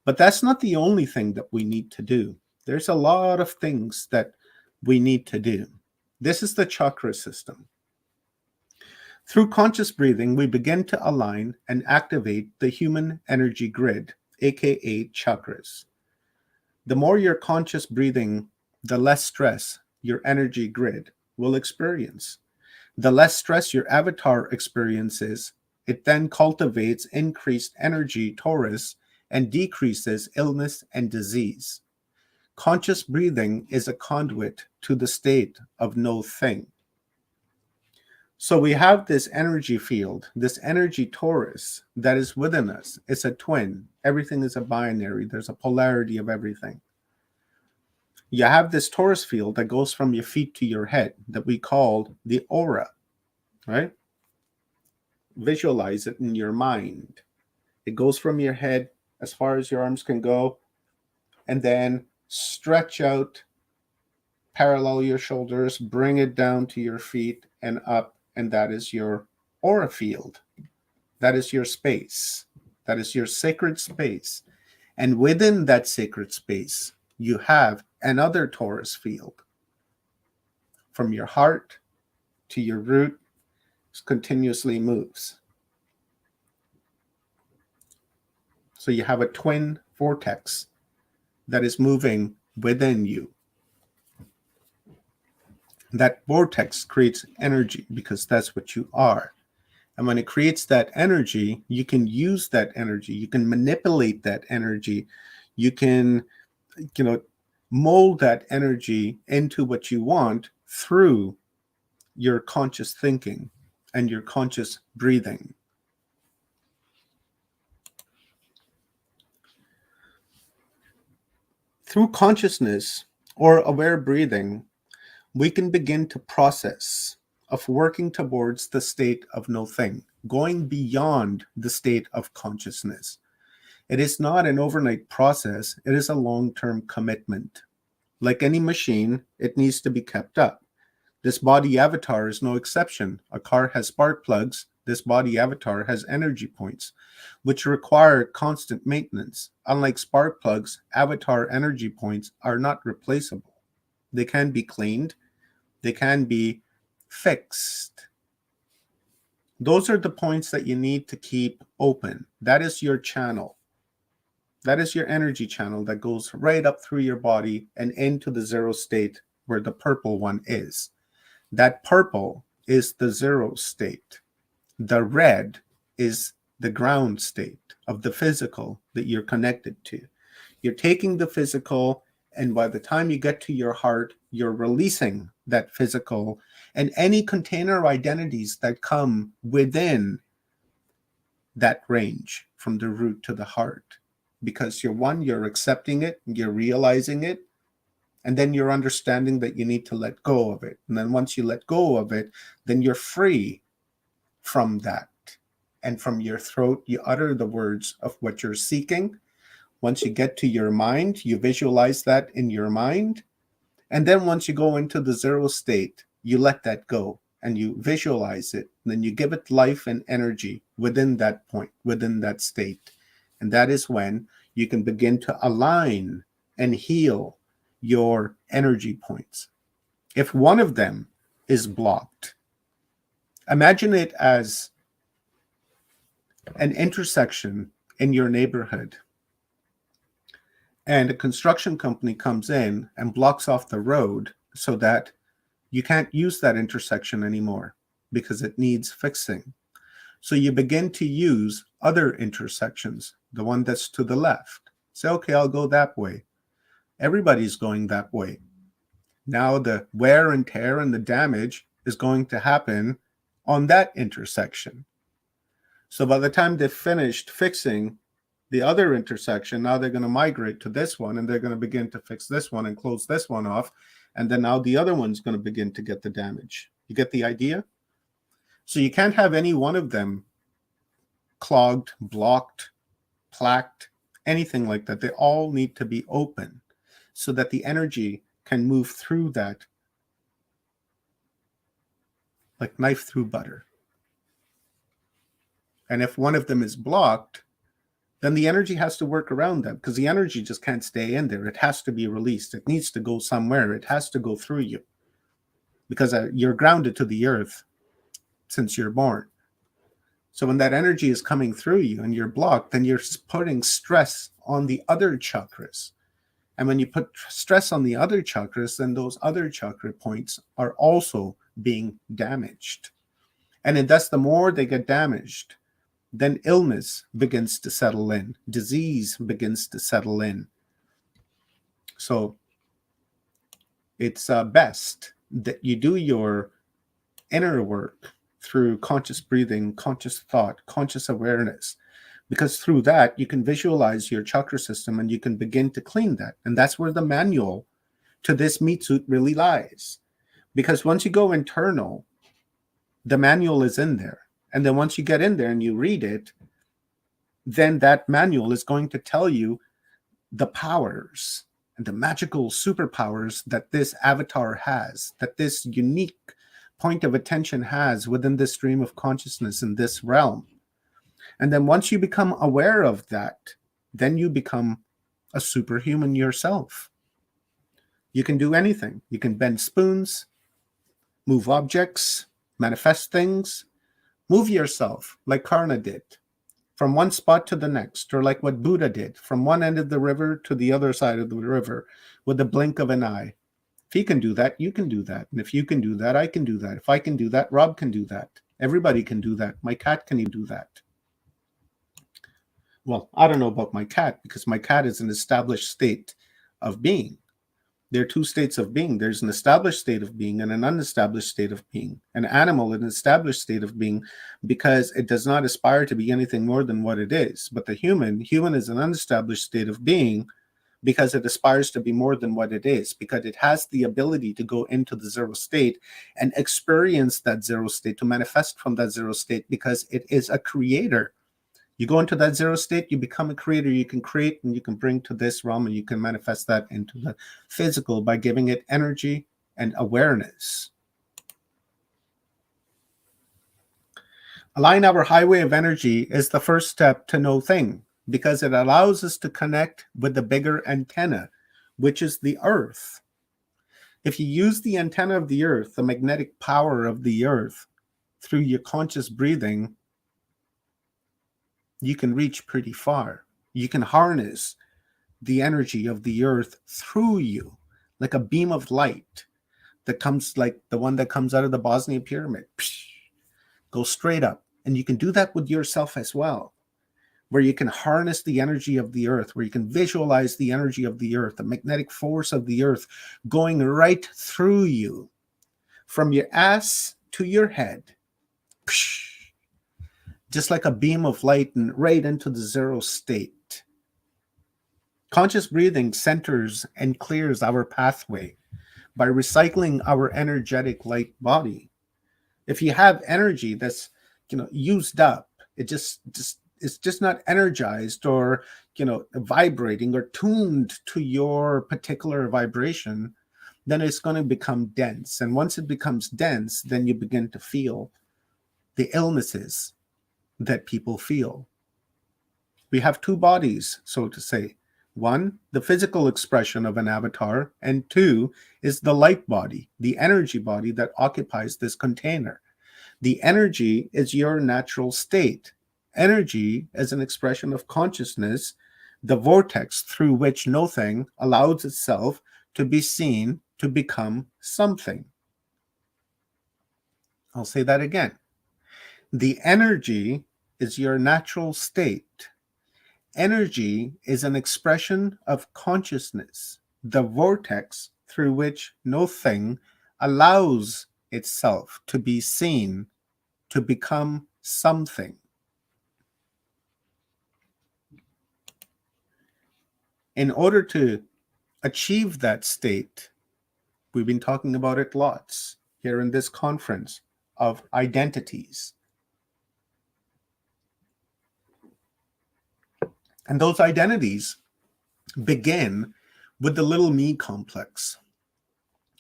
But that's not the only thing that we need to do. There's a lot of things that we need to do. This is the chakra system. Through conscious breathing, we begin to align and activate the human energy grid, aka chakras. The more you're conscious breathing, the less stress your energy grid will experience. The less stress your avatar experiences, it then cultivates increased energy torus and decreases illness and disease. Conscious breathing is a conduit to the state of no thing. So we have this energy field, this energy torus that is within us. It's a twin. Everything is a binary. There's a polarity of everything. You have this torus field that goes from your feet to your head that we call the aura, right? Visualize it in your mind. It goes from your head as far as your arms can go, and then stretch out parallel your shoulders, bring it down to your feet and up, and that is your aura field. That is your space. That is your sacred space. And within that sacred space, you have another torus field. From your heart to your root, it continuously moves. So you have a twin vortex that is moving within you. That vortex creates energy because that's what you are. And when it creates that energy, you can use that energy. You can manipulate that energy. You can, mold that energy into what you want through your conscious thinking and your conscious breathing. Through consciousness or aware breathing, we can begin to process of working towards the state of no thing, going beyond the state of consciousness. It is not an overnight process. It is a long-term commitment. Like any machine, it needs to be kept up. This body avatar is no exception. A car has spark plugs. This body avatar has energy points, which require constant maintenance. Unlike spark plugs, avatar energy points are not replaceable. They can be cleaned. They can be fixed. Those are the points that you need to keep open. That is your channel. That is your energy channel that goes right up through your body and into the zero state where the purple one is. That purple is the zero state. The red is the ground state of the physical that you're connected to. You're taking the physical, and by the time you get to your heart, you're releasing that physical and any container identities that come within that range from the root to the heart. Because you're accepting it, you're realizing it, and then you're understanding that you need to let go of it. And then once you let go of it, then you're free from that. And from your throat, you utter the words of what you're seeking. Once you get to your mind, you visualize that in your mind. And then once you go into the zero state, you let that go and you visualize it. And then you give it life and energy within that point, within that state. And that is when you can begin to align and heal your energy points. If one of them is blocked, imagine it as an intersection in your neighborhood. And a construction company comes in and blocks off the road so that you can't use that intersection anymore because it needs fixing. So you begin to use other intersections, the one that's to the left. Say, okay, I'll go that way. Everybody's going that way. Now the wear and tear and the damage is going to happen on that intersection. So by the time they've finished fixing the other intersection, now they're going to migrate to this one and they're going to begin to fix this one and close this one off. And then now the other one's going to begin to get the damage. You get the idea? So you can't have any one of them clogged, blocked, plaqued, anything like that. They all need to be open so that the energy can move through that like knife through butter. And if one of them is blocked, then the energy has to work around them because the energy just can't stay in there. It has to be released. It needs to go somewhere. It has to go through you because you're grounded to the earth since you're born. So when that energy is coming through you and you're blocked, then you're putting stress on the other chakras. And when you put stress on the other chakras, then those other chakra points are also being damaged. And thus, the more they get damaged, then illness begins to settle in. Disease begins to settle in. So it's best that you do your inner work through conscious breathing, conscious thought, conscious awareness, because through that you can visualize your chakra system and you can begin to clean that. And that's where the manual to this meat suit really lies. Because once you go internal, the manual is in there. And then once you get in there and you read it, then that manual is going to tell you the powers and the magical superpowers that this avatar has, that this unique point of attention has within this stream of consciousness in this realm. And then once you become aware of that, then you become a superhuman yourself. You can do anything. You can bend spoons, move objects, manifest things, move yourself like Karna did, from one spot to the next, or like what Buddha did, from one end of the river to the other side of the river with the blink of an eye. If he can do that, you can do that. And if you can do that, I can do that. If I can do that, Rob can do that. Everybody can do that. My cat can even do that. Well, I don't know about my cat, because my cat is an established state of being. There are two states of being. There's an established state of being and an unestablished state of being. An animal, an established state of being, because it does not aspire to be anything more than what it is. But the human is an unestablished state of being because it aspires to be more than what it is, because it has the ability to go into the zero state and experience that zero state, to manifest from that zero state, because it is a creator. You go into that zero state, you become a creator. You can create and you can bring to this realm, and you can manifest that into the physical by giving it energy and awareness. Align our highway of energy is the first step to no thing, because it allows us to connect with the bigger antenna, which is the earth. If you use the antenna of the earth, the magnetic power of the earth, through your conscious breathing, you can reach pretty far. You can harness the energy of the earth through you, like a beam of light that comes, like the one that comes out of the Bosnia pyramid. Go straight up. And you can do that with yourself as well, where you can harness the energy of the earth, where you can visualize the energy of the earth, the magnetic force of the earth going right through you, from your ass to your head. Just like a beam of light, and right into the zero state. Conscious breathing centers and clears our pathway by recycling our energetic light body. If you have energy that's, used up, it's just not energized or, vibrating or tuned to your particular vibration, then it's going to become dense. And once it becomes dense, then you begin to feel the illnesses that people feel. We have two bodies, so to say. One, the physical expression of an avatar, and two is the light body, the energy body that occupies this container. The energy is your natural state. Energy is an expression of consciousness, the vortex through which nothing allows itself to be seen to become something. I'll say that again. The energy is your natural state. Energy is an expression of consciousness, the vortex through which no thing allows itself to be seen to become something. In order to achieve that state, we've been talking about it lots here in this conference, of identities. And those identities begin with the little me complex.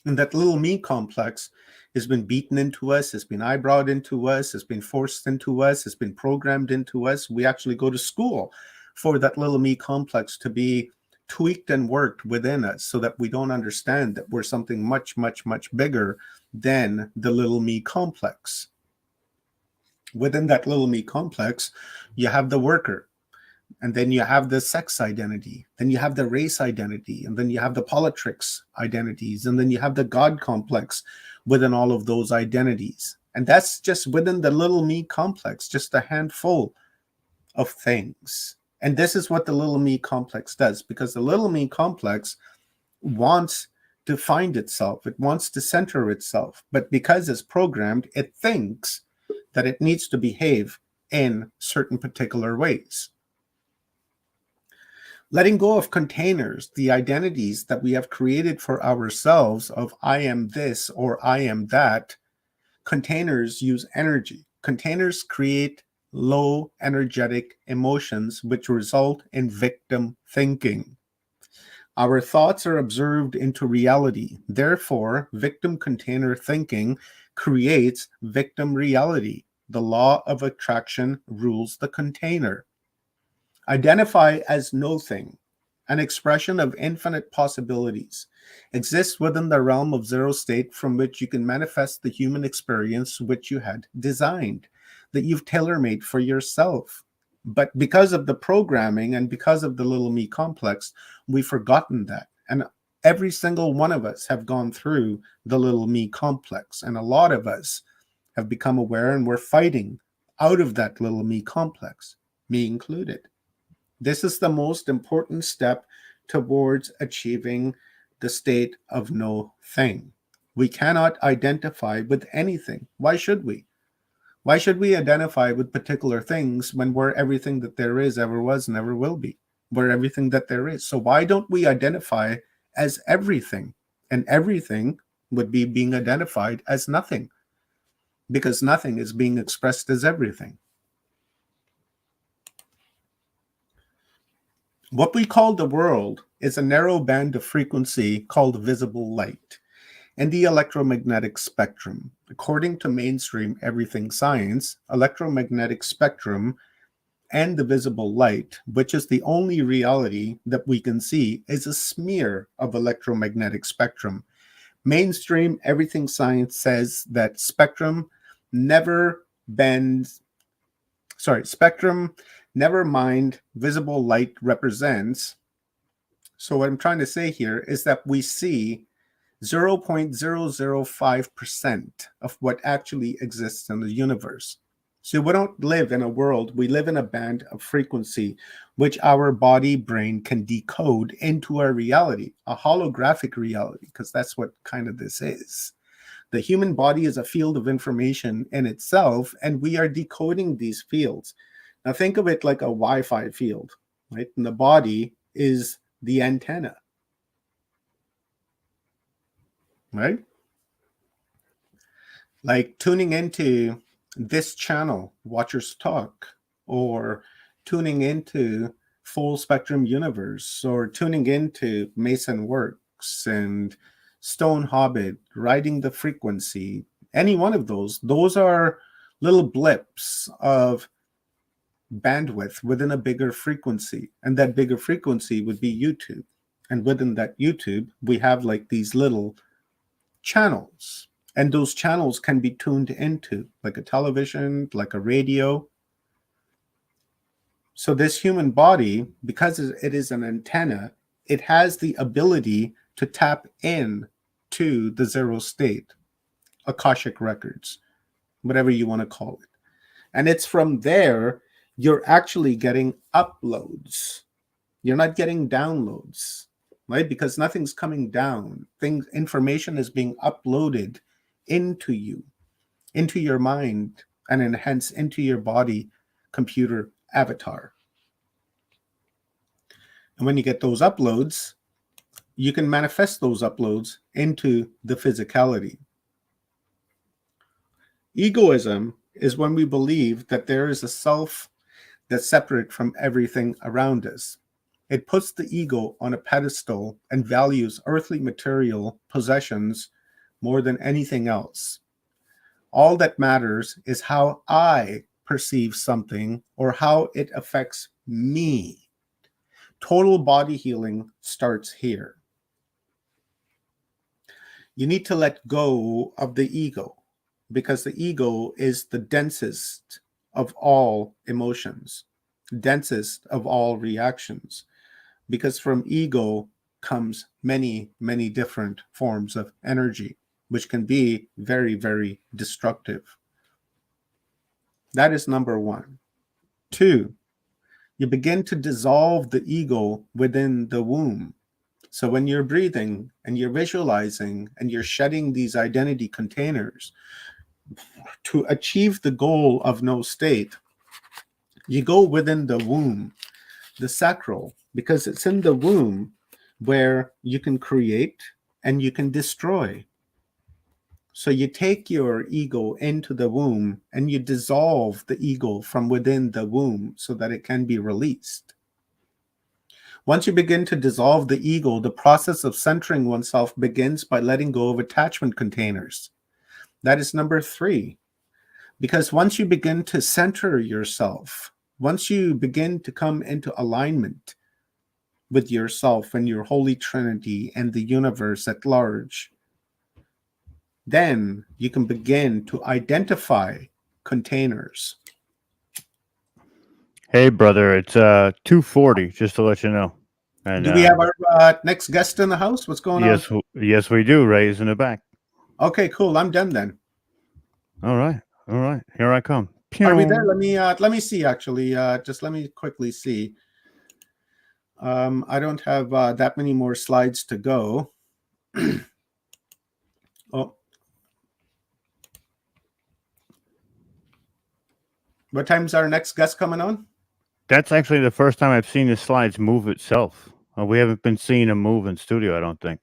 And that little me complex has been beaten into us, has been eyebrowed into us, has been forced into us, has been programmed into us. We actually go to school for that little me complex to be tweaked and worked within us, so that we don't understand that we're something much, much, much bigger than the little me complex. Within that little me complex, you have the worker. And then you have the sex identity, then you have the race identity, and then you have the politics identities, and then you have the God complex within all of those identities. And that's just within the little me complex, just a handful of things. And this is what the little me complex does, because the little me complex wants to find itself, it wants to center itself, but because it's programmed, it thinks that it needs to behave in certain particular ways. Letting go of containers, the identities that we have created for ourselves of I am this or I am that, containers use energy. Containers create low energetic emotions, which result in victim thinking. Our thoughts are observed into reality. Therefore, victim container thinking creates victim reality. The law of attraction rules the container. Identify as no thing, an expression of infinite possibilities, exists within the realm of zero state from which you can manifest the human experience which you had designed, that you've tailor-made for yourself. But because of the programming and because of the little me complex, we've forgotten that. And every single one of us have gone through the little me complex. And a lot of us have become aware, and we're fighting out of that little me complex, me included. This is the most important step towards achieving the state of no thing. We cannot identify with anything. Why should we? Why should we identify with particular things when we're everything that there is, ever was, and ever will be? We're everything that there is. So why don't we identify as everything? And everything would be being identified as nothing, because nothing is being expressed as everything. What we call the world is a narrow band of frequency called visible light in the electromagnetic spectrum. According to mainstream everything science, electromagnetic spectrum and the visible light, which is the only reality that we can see, is a smear of electromagnetic spectrum. Mainstream everything science says that spectrum never bends. Spectrum, never mind, visible light represents. So what I'm trying to say here is that we see 0.005% of what actually exists in the universe. So we don't live in a world, we live in a band of frequency which our body brain can decode into a reality, a holographic reality, because that's what kind of this is. The human body is a field of information in itself, and we are decoding these fields. Now think of it like a Wi-Fi field, right? And the body is the antenna, right? Like tuning into this channel, Watchers Talk, or tuning into Full Spectrum Universe, or tuning into Mason Works and Stone Hobbit, riding the frequency, any one of those are little blips of bandwidth within a bigger frequency, and that bigger frequency would be YouTube. And within that YouTube, we have like these little channels, and those channels can be tuned into like a television, like a radio. So this human body, because it is an antenna, it has the ability to tap in to the zero state, Akashic records, whatever you want to call it. And it's from there you're actually getting uploads. You're not getting downloads, right? Because nothing's coming down. Information is being uploaded into you, into your mind, and hence into your body computer avatar. And when you get those uploads, you can manifest those uploads into the physicality. Egoism is when we believe that there is a self that's separate from everything around us. It puts the ego on a pedestal and values earthly material possessions more than anything else. All that matters is how I perceive something or how it affects me. Total body healing starts here. You need to let go of the ego, because the ego is the densest of all emotions, densest of all reactions, because from ego comes many, many different forms of energy, which can be very, very destructive. That is number one. 2, you begin to dissolve the ego within the womb. So when you're breathing and you're visualizing and you're shedding these identity containers to achieve the goal of no state, you go within the womb, the sacral, because it's in the womb where you can create and you can destroy. So you take your ego into the womb and you dissolve the ego from within the womb so that it can be released. Once you begin to dissolve the ego, the process of centering oneself begins by letting go of attachment containers. That is number 3. Because once you begin to center yourself, once you begin to come into alignment with yourself and your Holy Trinity and the universe at large, then you can begin to identify containers. Hey, brother, it's 2:40, just to let you know. And Do we have our next guest in the house? What's going on? Yes, we do. Ray's in the back. Okay, cool. I'm done then. All right. Here I come. Are we there? Let me see. Actually, just let me quickly see. I don't have that many more slides to go. Oh, what time's our next guest coming on? That's actually the first time I've seen the slides move itself. We haven't been seeing them move in studio, I don't think.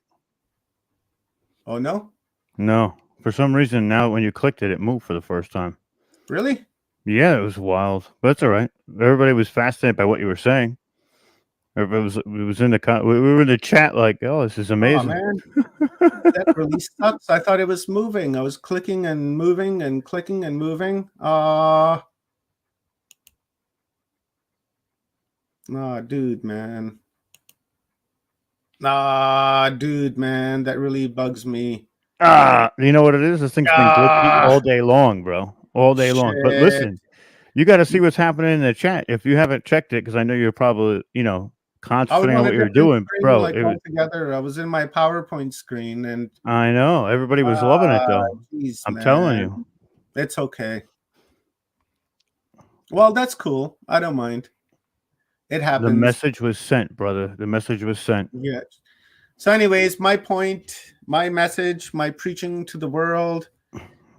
Oh, no? No. For some reason, now when you clicked it, it moved for the first time. Really? Yeah, it was wild. But that's all right. Everybody was fascinated by what you were saying. Everybody was in the we were in the chat like, oh, this is amazing. Oh, man. That really sucks. I thought it was moving. I was clicking and moving and clicking and moving. Oh, dude, man. Dude, man. That really bugs me. You know what it is? This thing's been glitchy all day long, bro. All day long. But listen, you got to see what's happening in the chat. If you haven't checked it, because I know you're probably, concentrating on what you're doing, bro. Together. I was in my PowerPoint screen, and I know everybody was loving it, though. Geez, I'm telling you, it's okay. Well, that's cool. I don't mind. It happens. The message was sent, brother. The message was sent. Yeah. So, anyways, my point, my message, my preaching to the world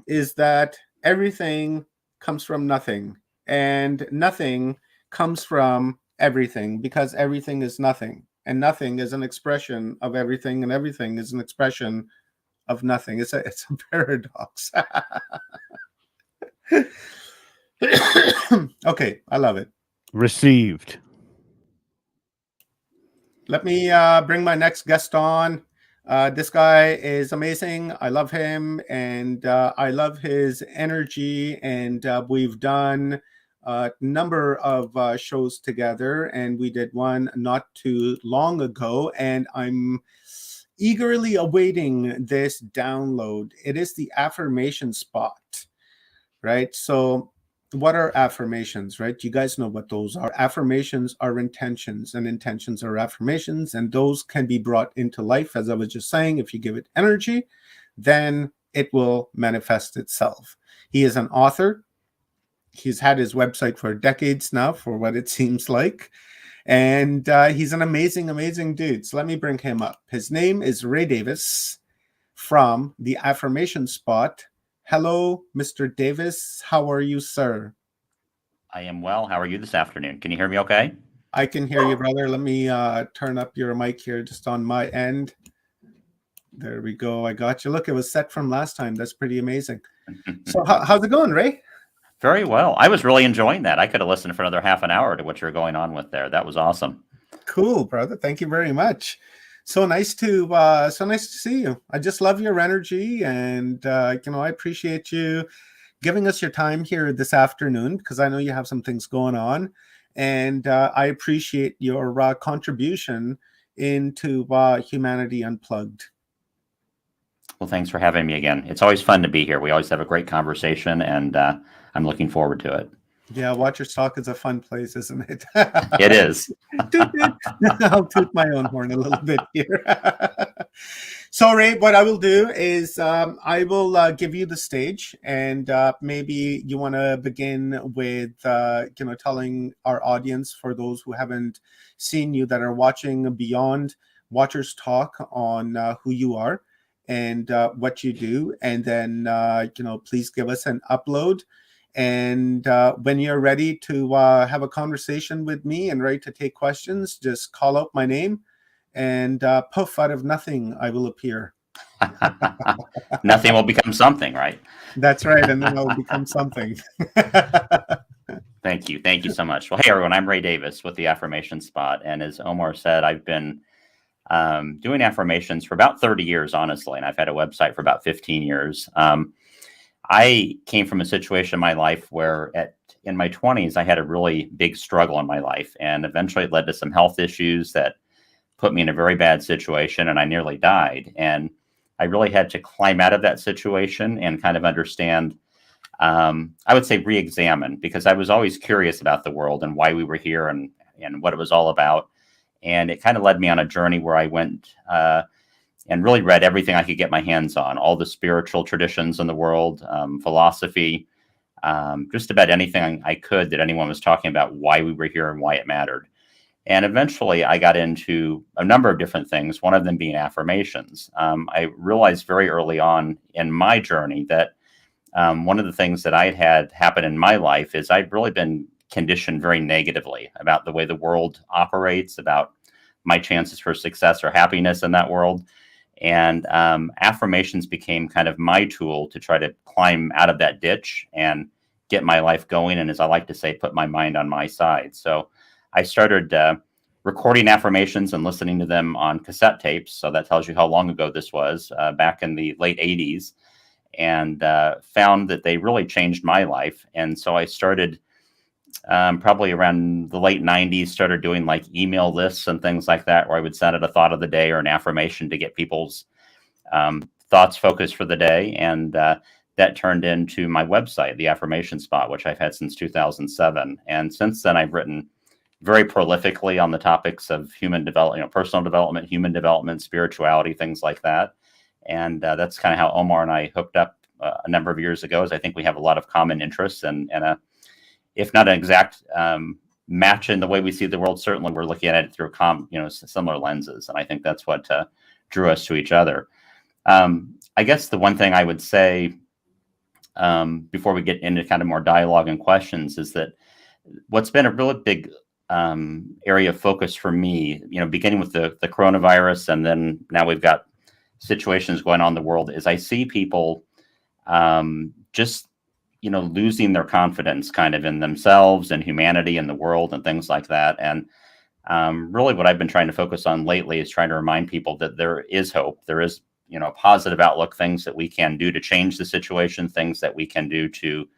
is that everything comes from nothing, and nothing comes from everything, because everything is nothing, and nothing is an expression of everything, and everything is an expression of nothing. It's a paradox. Okay, I love it. Received. Let me bring my next guest on. This guy is amazing. I love him, and I love his energy, and we've done a number of shows together, and we did one not too long ago, and I'm eagerly awaiting this download. It is the affirmation spot, right? So what are affirmations, right? You guys know what those are. Affirmations are intentions, and intentions are affirmations, and those can be brought into life. As I was just saying, if you give it energy, then it will manifest itself. He is an author. He's had his website for decades now, for what it seems like. And he's an amazing, amazing dude. So let me bring him up. His name is Ray Davis from the Affirmation Spot. Hello, Mr. Davis. How are you, sir? I am well. How are you this afternoon? Can you hear me okay? I can hear you, brother. Let me turn up your mic here just on my end. There we go. I got you. Look, it was set from last time. That's pretty amazing. So how's it going, Ray? Very well. I was really enjoying that. I could have listened for another half an hour to what you're going on with there. That was awesome. Cool, brother. Thank you very much. So nice to see you. I just love your energy, and I appreciate you giving us your time here this afternoon, because I know you have some things going on, and I appreciate your contribution into Humanity Unplugged. Well, thanks for having me again. It's always fun to be here. We always have a great conversation, and I'm looking forward to it. Yeah, Watchers Talk is a fun place, isn't it? It is. I'll toot my own horn a little bit here. So, Ray, what I will do is I will give you the stage, and maybe you want to begin with, telling our audience, for those who haven't seen you that are watching beyond Watchers Talk, on who you are and what you do, and then please give us an upload. And when you're ready to have a conversation with me and ready to take questions, just call out my name, and poof, out of nothing, I will appear. Nothing will become something, right? That's right, and then I'll become something. Thank you. Thank you so much. Well, hey, everyone, I'm Ray Davis with the Affirmation Spot. And as Omar said, I've been doing affirmations for about 30 years, honestly. And I've had a website for about 15 years. I came from a situation in my life where in my 20s, I had a really big struggle in my life. And eventually it led to some health issues that put me in a very bad situation, and I nearly died. And I really had to climb out of that situation and kind of understand, I would say re-examine, because I was always curious about the world and why we were here and what it was all about. And it kind of led me on a journey where I went and really read everything I could get my hands on, all the spiritual traditions in the world, philosophy, just about anything I could that anyone was talking about why we were here and why it mattered. And eventually I got into a number of different things, one of them being affirmations. I realized very early on in my journey that one of the things that I'd had happen in my life is I'd really been conditioned very negatively about the way the world operates, about my chances for success or happiness in that world. And affirmations became kind of my tool to try to climb out of that ditch and get my life going. And as I like to say, put my mind on my side. So I started recording affirmations and listening to them on cassette tapes. So that tells you how long ago this was, back in the late 80s, and found that they really changed my life. And so I started probably around the late 90s, started doing like email lists and things like that, where I would send out a thought of the day or an affirmation to get people's thoughts focused for the day. And that turned into my website, the Affirmation Spot, which I've had since 2007. And since then, I've written very prolifically on the topics of human development, personal development, human development, spirituality, things like that. And that's kind of how Omar and I hooked up a number of years ago, is I think we have a lot of common interests and if not an exact match in the way we see the world, certainly we're looking at it through similar lenses. And I think that's what drew us to each other. I guess the one thing I would say before we get into kind of more dialogue and questions is that what's been a really big area of focus for me, beginning with the coronavirus, and then now we've got situations going on in the world, is I see people just, losing their confidence kind of in themselves and humanity and the world and things like that. And really what I've been trying to focus on lately is trying to remind people that there is hope. There is, a positive outlook, things that we can do to change the situation, things that we can do to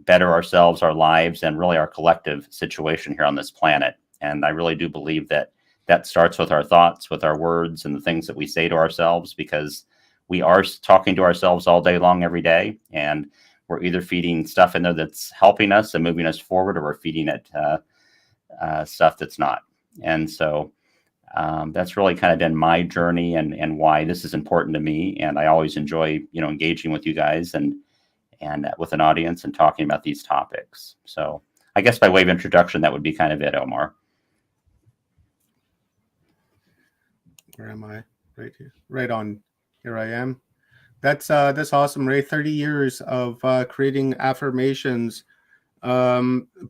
better ourselves, our lives, and really our collective situation here on this planet. And I really do believe that starts with our thoughts, with our words, and the things that we say to ourselves, because we are talking to ourselves all day long, every day. And we're either feeding stuff in there that's helping us and moving us forward, or we're feeding it stuff that's not. And so that's really kind of been my journey and why this is important to me. And I always enjoy, engaging with you guys and with an audience and talking about these topics. So I guess by way of introduction, that would be kind of it, Omar. Where am I? Right here. Right on. Here I am. That's awesome, Ray. 30 years of creating affirmations.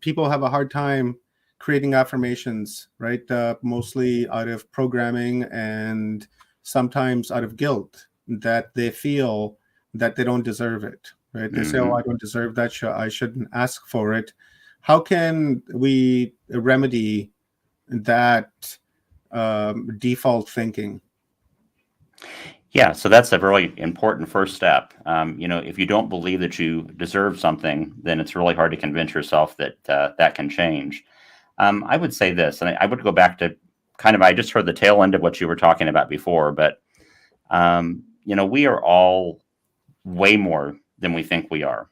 People have a hard time creating affirmations, right? Mostly out of programming and sometimes out of guilt that they feel that they don't deserve it, right? They say, oh, I don't deserve that. I shouldn't ask for it. How can we remedy that default thinking? Yeah, so that's a really important first step. If you don't believe that you deserve something, then it's really hard to convince yourself that that can change. I would say this, and I would go back to I just heard the tail end of what you were talking about before, but, we are all way more than we think we are.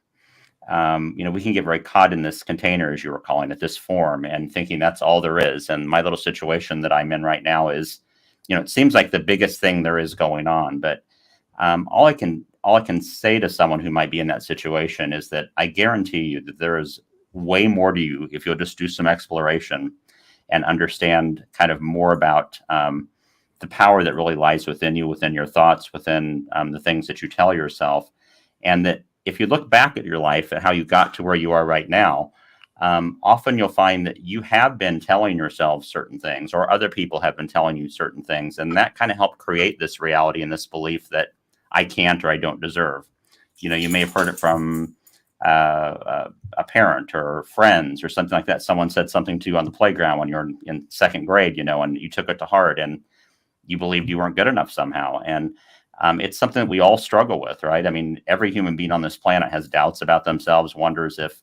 We can get very caught in this container, as you were calling it, this form, and thinking that's all there is. And my little situation that I'm in right now is, it seems like the biggest thing there is going on. But all I can say to someone who might be in that situation is that I guarantee you that there is way more to you if you'll just do some exploration and understand kind of more about the power that really lies within you, within your thoughts, within the things that you tell yourself. And that if you look back at your life and how you got to where you are right now, often you'll find that you have been telling yourself certain things, or other people have been telling you certain things. And that kind of helped create this reality and this belief that I can't or I don't deserve. You may have heard it from a parent or friends or something like that. Someone said something to you on the playground when you're in second grade, and you took it to heart and you believed you weren't good enough somehow. And it's something that we all struggle with, right? I mean, every human being on this planet has doubts about themselves, wonders if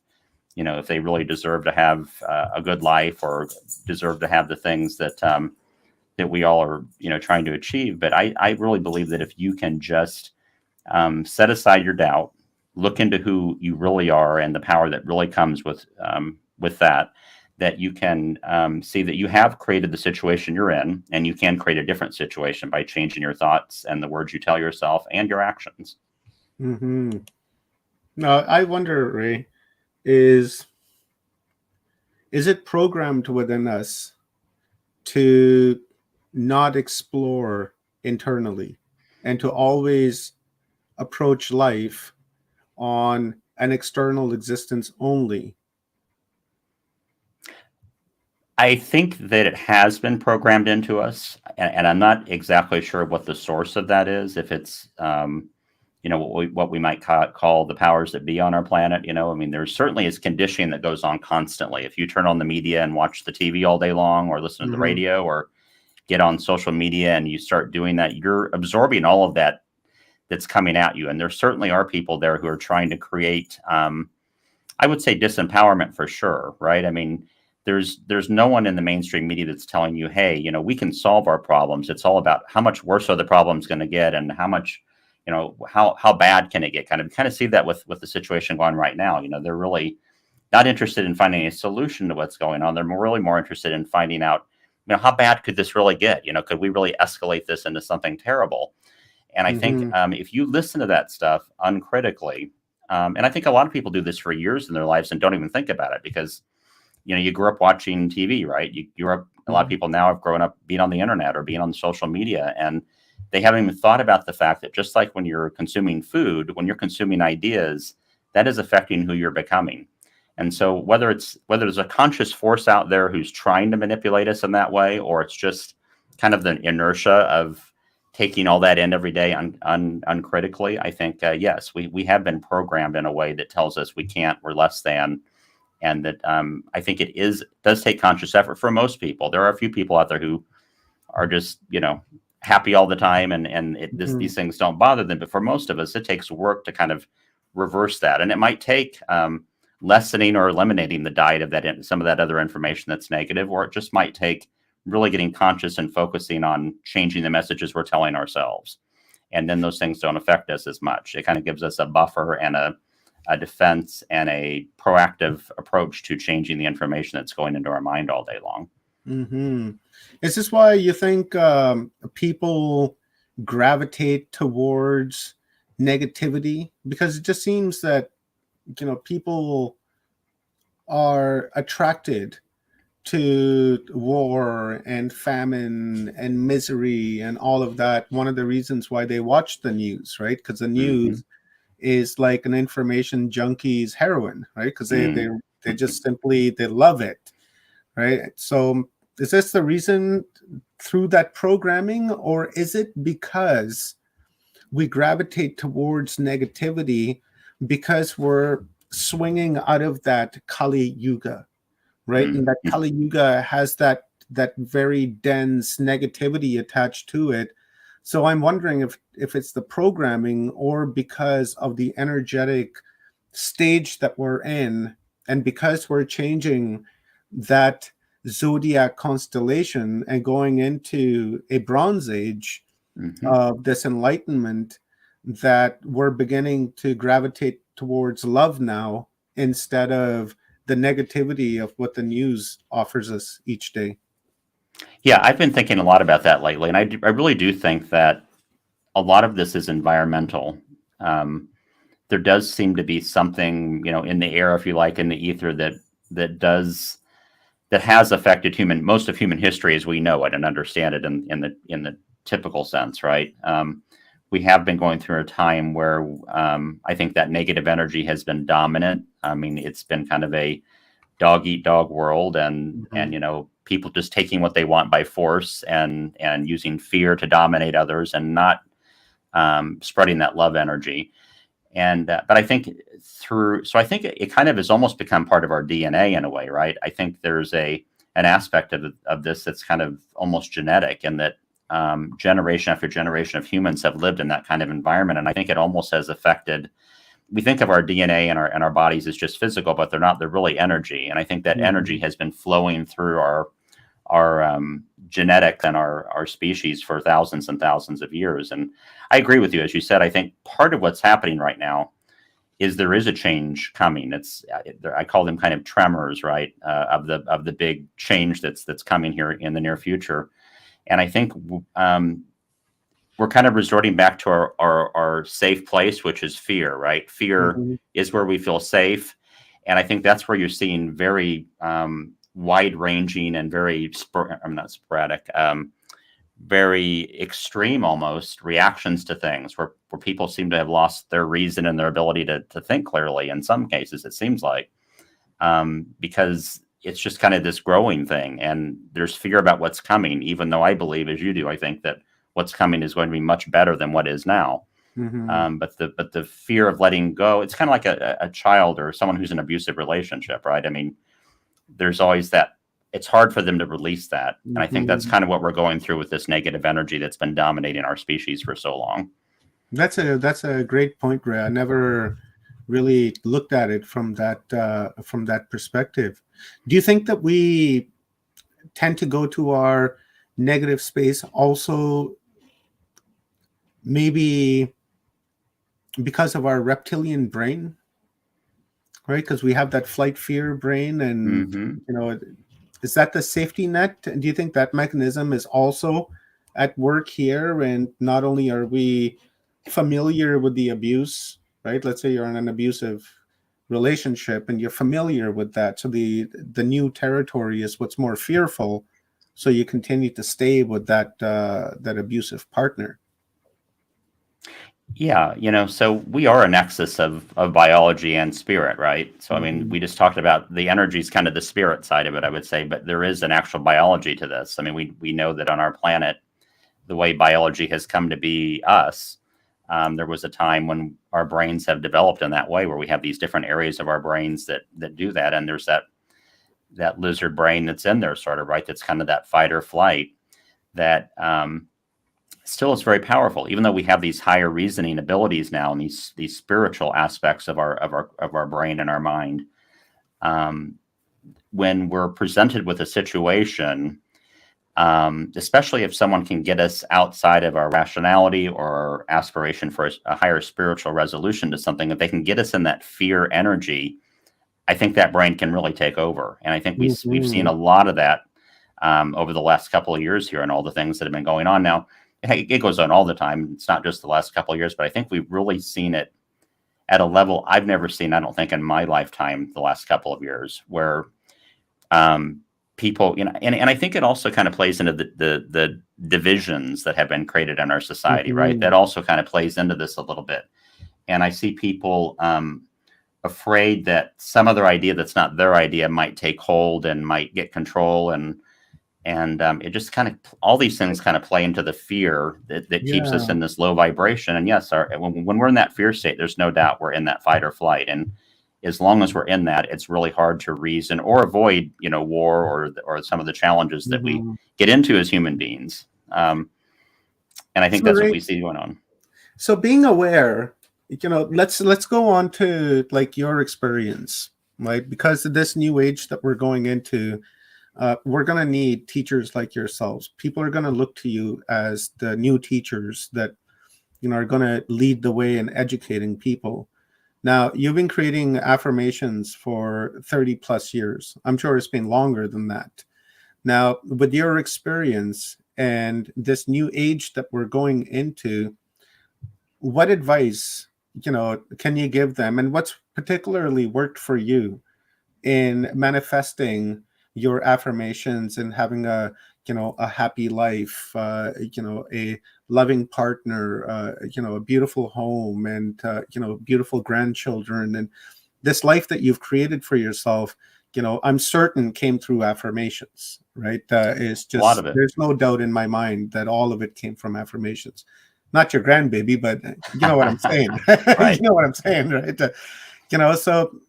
they really deserve to have a good life or deserve to have the things that that we all are, trying to achieve. But I really believe that if you can just set aside your doubt, look into who you really are and the power that really comes with that you can see that you have created the situation you're in, and you can create a different situation by changing your thoughts and the words you tell yourself and your actions. Mm-hmm. Now, I wonder, Ray, is it programmed within us to not explore internally and to always approach life on an external existence only? I think that it has been programmed into us, and I'm not exactly sure what the source of that is. If it's, what we might call the powers that be on our planet. I mean, there certainly is conditioning that goes on constantly. If you turn on the media and watch the TV all day long, or listen to the radio, or get on social media and you start doing that, you're absorbing all of that that's coming at you. And there certainly are people there who are trying to create, I would say, disempowerment for sure, right? I mean, there's no one in the mainstream media that's telling you, hey, we can solve our problems. It's all about how much worse are the problems going to get, and how much, how bad can it get? Kind of see that with the situation going right now. They're really not interested in finding a solution to what's going on. They're really more interested in finding out, how bad could this really get? Could we really escalate this into something terrible? And I think if you listen to that stuff uncritically, and I think a lot of people do this for years in their lives and don't even think about it, because you grew up watching TV, right? You grew up. A lot of people now have grown up being on the internet or being on social media, and they haven't even thought about the fact that just like when you're consuming food, when you're consuming ideas, that is affecting who you're becoming. And so whether there's a conscious force out there who's trying to manipulate us in that way, or it's just kind of the inertia of taking all that in every day uncritically, I think, yes, we have been programmed in a way that tells us we can't, we're less than. And that I think does take conscious effort for most people. There are a few people out there who are just, happy all the time, and these things don't bother them. But for most of us, it takes work to kind of reverse that. And it might take lessening or eliminating the diet of some of that other information that's negative, or it just might take really getting conscious and focusing on changing the messages we're telling ourselves. And then those things don't affect us as much. It kind of gives us a buffer and a defense and a proactive approach to changing the information that's going into our mind all day long. Mm-hmm. Is this why you think people gravitate towards negativity? Because it just seems that, people are attracted to war and famine and misery and all of that. One of the reasons why they watch the news, right? Because the news is like an information junkie's heroin, right? Because they just simply, they love it, right? So is this the reason through that programming, or is it because we gravitate towards negativity because we're swinging out of that Kali Yuga, right? And that Kali Yuga has that very dense negativity attached to it. So I'm wondering if it's the programming, or because of the energetic stage that we're in, and because we're changing that zodiac constellation and going into a Bronze Age of this enlightenment, that we're beginning to gravitate towards love now instead of the negativity of what the news offers us each day. Yeah, I've been thinking a lot about that lately, and I really do think that a lot of this is environmental. There does seem to be something, in the air, if you like, in the ether that has affected most of human history as we know it and understand it in the typical sense, right? We have been going through a time where I think that negative energy has been dominant. I mean, it's been kind of a dog eat dog world, and people just taking what they want by force and using fear to dominate others, and not spreading that love energy. but I think I think it kind of has almost become part of our DNA in a way, right? I think there's an aspect of this that's kind of almost genetic, and that generation after generation of humans have lived in that kind of environment. And I think it almost has affected, we think of our DNA and our bodies as just physical, but they're not, they're really energy. And I think that energy has been flowing through our genetics and our species for thousands and thousands of years. And I agree with you. As you said, I think part of what's happening right now is there is a change coming. I call them kind of tremors, right? Of the big change that's coming here in the near future. And I think we're kind of resorting back to our safe place, which is fear, right? Fear is where we feel safe. And I think that's where you're seeing very wide-ranging and very, not sporadic, very extreme almost reactions to things where people seem to have lost their reason and their ability to think clearly in some cases, it seems like, because it's just kind of this growing thing, and there's fear about what's coming, even though I believe, as you do, I think that what's coming is going to be much better than what is now. But the fear of letting go, it's kind of like a child or someone who's in an abusive relationship, right? I mean, there's always that, it's hard for them to release that. And I think that's kind of what we're going through with this negative energy that's been dominating our species for so long. That's a great point, Ray. I never really looked at it from that perspective. Do you think that we tend to go to our negative space also maybe because of our reptilian brain, right? Because we have that flight fear brain, and you know, is that the safety net? Do you think that mechanism is also at work here? And not only are we familiar with the abuse, right? Let's say you're in an abusive relationship and you're familiar with that, so the new territory is what's more fearful, so you continue to stay with that abusive partner. Yeah, you know, so we are a nexus of biology and spirit, right? So, I mean, we just talked about the energy is kind of the spirit side of it, I would say, but there is an actual biology to this. I mean, we know that on our planet, the way biology has come to be us, there was a time when our brains have developed in that way, where we have these different areas of our brains that do that. And there's that lizard brain that's in there, sort of, right? That's kind of that fight or flight that still is very powerful, even though we have these higher reasoning abilities now and these spiritual aspects of our brain and our mind. When we're presented with a situation, especially if someone can get us outside of our rationality or aspiration for a higher spiritual resolution to something, if they can get us in that fear energy, I think that brain can really take over. And I think we've seen a lot of that over the last couple of years here, and all the things that have been going on now. It goes on all the time. It's not just the last couple of years, but I think we've really seen it at a level I've never seen, I don't think, in my lifetime, the last couple of years, where people, you know, and I think it also kind of plays into the divisions that have been created in our society, right? That also kind of plays into this a little bit. And I see people afraid that some other idea that's not their idea might take hold and might get control, and it just kind of, all these things kind of play into the fear that keeps us in this low vibration. And yes, when we're in that fear state, there's no doubt we're in that fight or flight. And as long as we're in that, it's really hard to reason or avoid, you know, war or some of the challenges that we get into as human beings. And I think that's what we see going on. So being aware, you know, let's go on to like your experience, right? Because of this new age that we're going into, we're going to need teachers like yourselves. People are going to look to you as the new teachers that, you know, are going to lead the way in educating people. Now, you've been creating affirmations for 30 plus years. I'm sure it's been longer than that. Now, with your experience and this new age that we're going into, what advice, you know, can you give them? And what's particularly worked for you in manifesting your affirmations and having a, you know, a happy life, you know, a loving partner, you know, a beautiful home, and, you know, beautiful grandchildren, and this life that you've created for yourself, you know, I'm certain came through affirmations, right? It's just, a lot of it. There's no doubt in my mind that all of it came from affirmations. not your grandbaby, but you know what I'm saying. Right. You know what I'm saying, right? So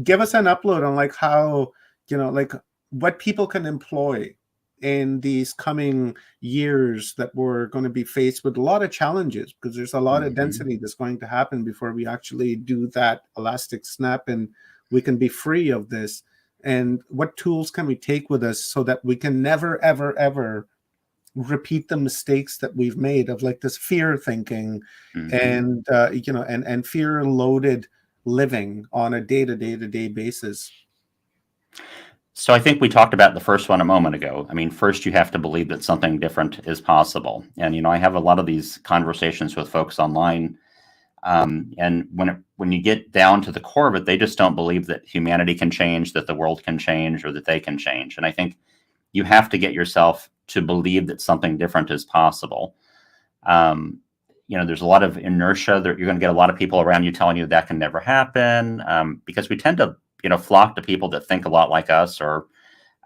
give us an upload on like how, like what people can employ in these coming years that we're going to be faced with a lot of challenges, because there's a lot of density that's going to happen before we actually do that elastic snap and we can be free of this. And what tools can we take with us so that we can never, ever, ever repeat the mistakes that we've made of like this fear thinking and and fear loaded living on a day-to-day basis. So I think we talked about the first one a moment ago. I mean, first you have to believe that something different is possible. And, I have a lot of these conversations with folks online. And when you get down to the core of it, they just don't believe that humanity can change, that the world can change, or that they can change. And I think you have to get yourself to believe that something different is possible. There's a lot of inertia that you're going to get a lot of people around you telling you that can never happen, because we tend to flock to people that think a lot like us, or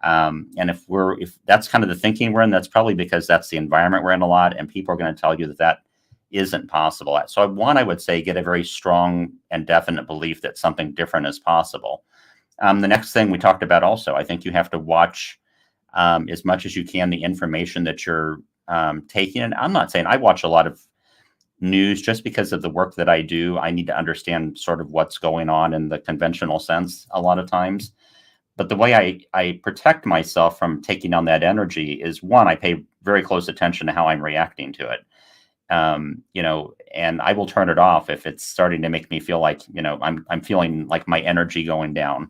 and if that's kind of the thinking we're in, that's probably because that's the environment we're in a lot, and people are going to tell you that isn't possible. So one, I would say, get a very strong and definite belief that something different is possible. The next thing we talked about also, I think you have to watch as much as you can the information that you're taking. And I'm not saying I watch a lot of news just because of the work that I do. I need to understand sort of what's going on in the conventional sense a lot of times. But the way I protect myself from taking on that energy is, one, I pay very close attention to how I'm reacting to it. And I will turn it off if it's starting to make me feel like, I'm feeling like my energy going down.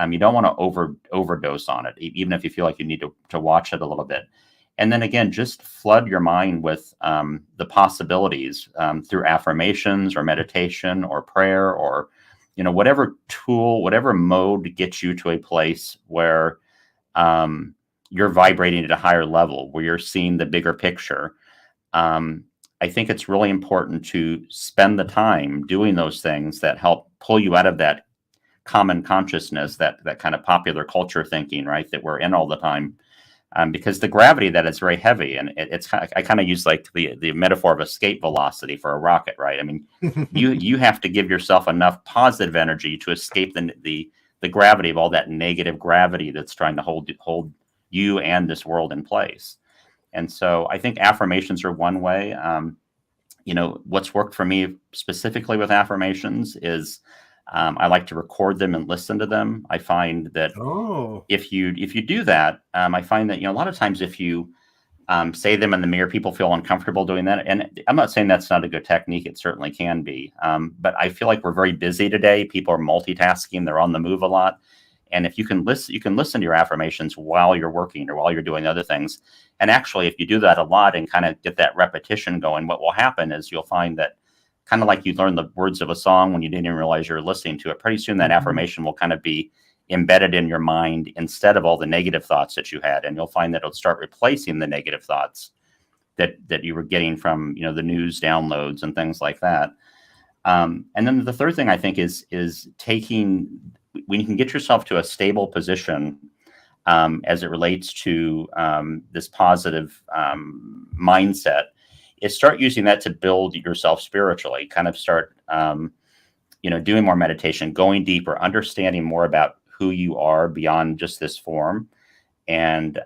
You don't want to overdose on it, even if you feel like you need to watch it a little bit. And then again, just flood your mind with the possibilities through affirmations or meditation or prayer or, whatever tool, whatever mode gets you to a place where you're vibrating at a higher level, where you're seeing the bigger picture. I think it's really important to spend the time doing those things that help pull you out of that common consciousness, that kind of popular culture thinking, right, that we're in all the time. Because the gravity that is very heavy, and I kind of use like the metaphor of escape velocity for a rocket, right? I mean, you have to give yourself enough positive energy to escape the gravity of all that negative gravity that's trying to hold you and this world in place. And so I think affirmations are one way. What's worked for me specifically with affirmations is I like to record them and listen to them. I find that if you do that, I find that, a lot of times if you say them in the mirror, people feel uncomfortable doing that. And I'm not saying that's not a good technique. It certainly can be. But I feel like we're very busy today. People are multitasking. They're on the move a lot. And if you can listen to your affirmations while you're working or while you're doing other things. And actually, if you do that a lot and kind of get that repetition going, what will happen is you'll find that kind of like you learn the words of a song when you didn't even realize you're listening to it. Pretty soon that affirmation will kind of be embedded in your mind instead of all the negative thoughts that you had. And you'll find that it'll start replacing the negative thoughts that you were getting from, the news downloads and things like that. And then the third thing I think is taking, when you can get yourself to a stable position as it relates to this positive mindset, is start using that to build yourself spiritually, kind of start, doing more meditation, going deeper, understanding more about who you are beyond just this form, and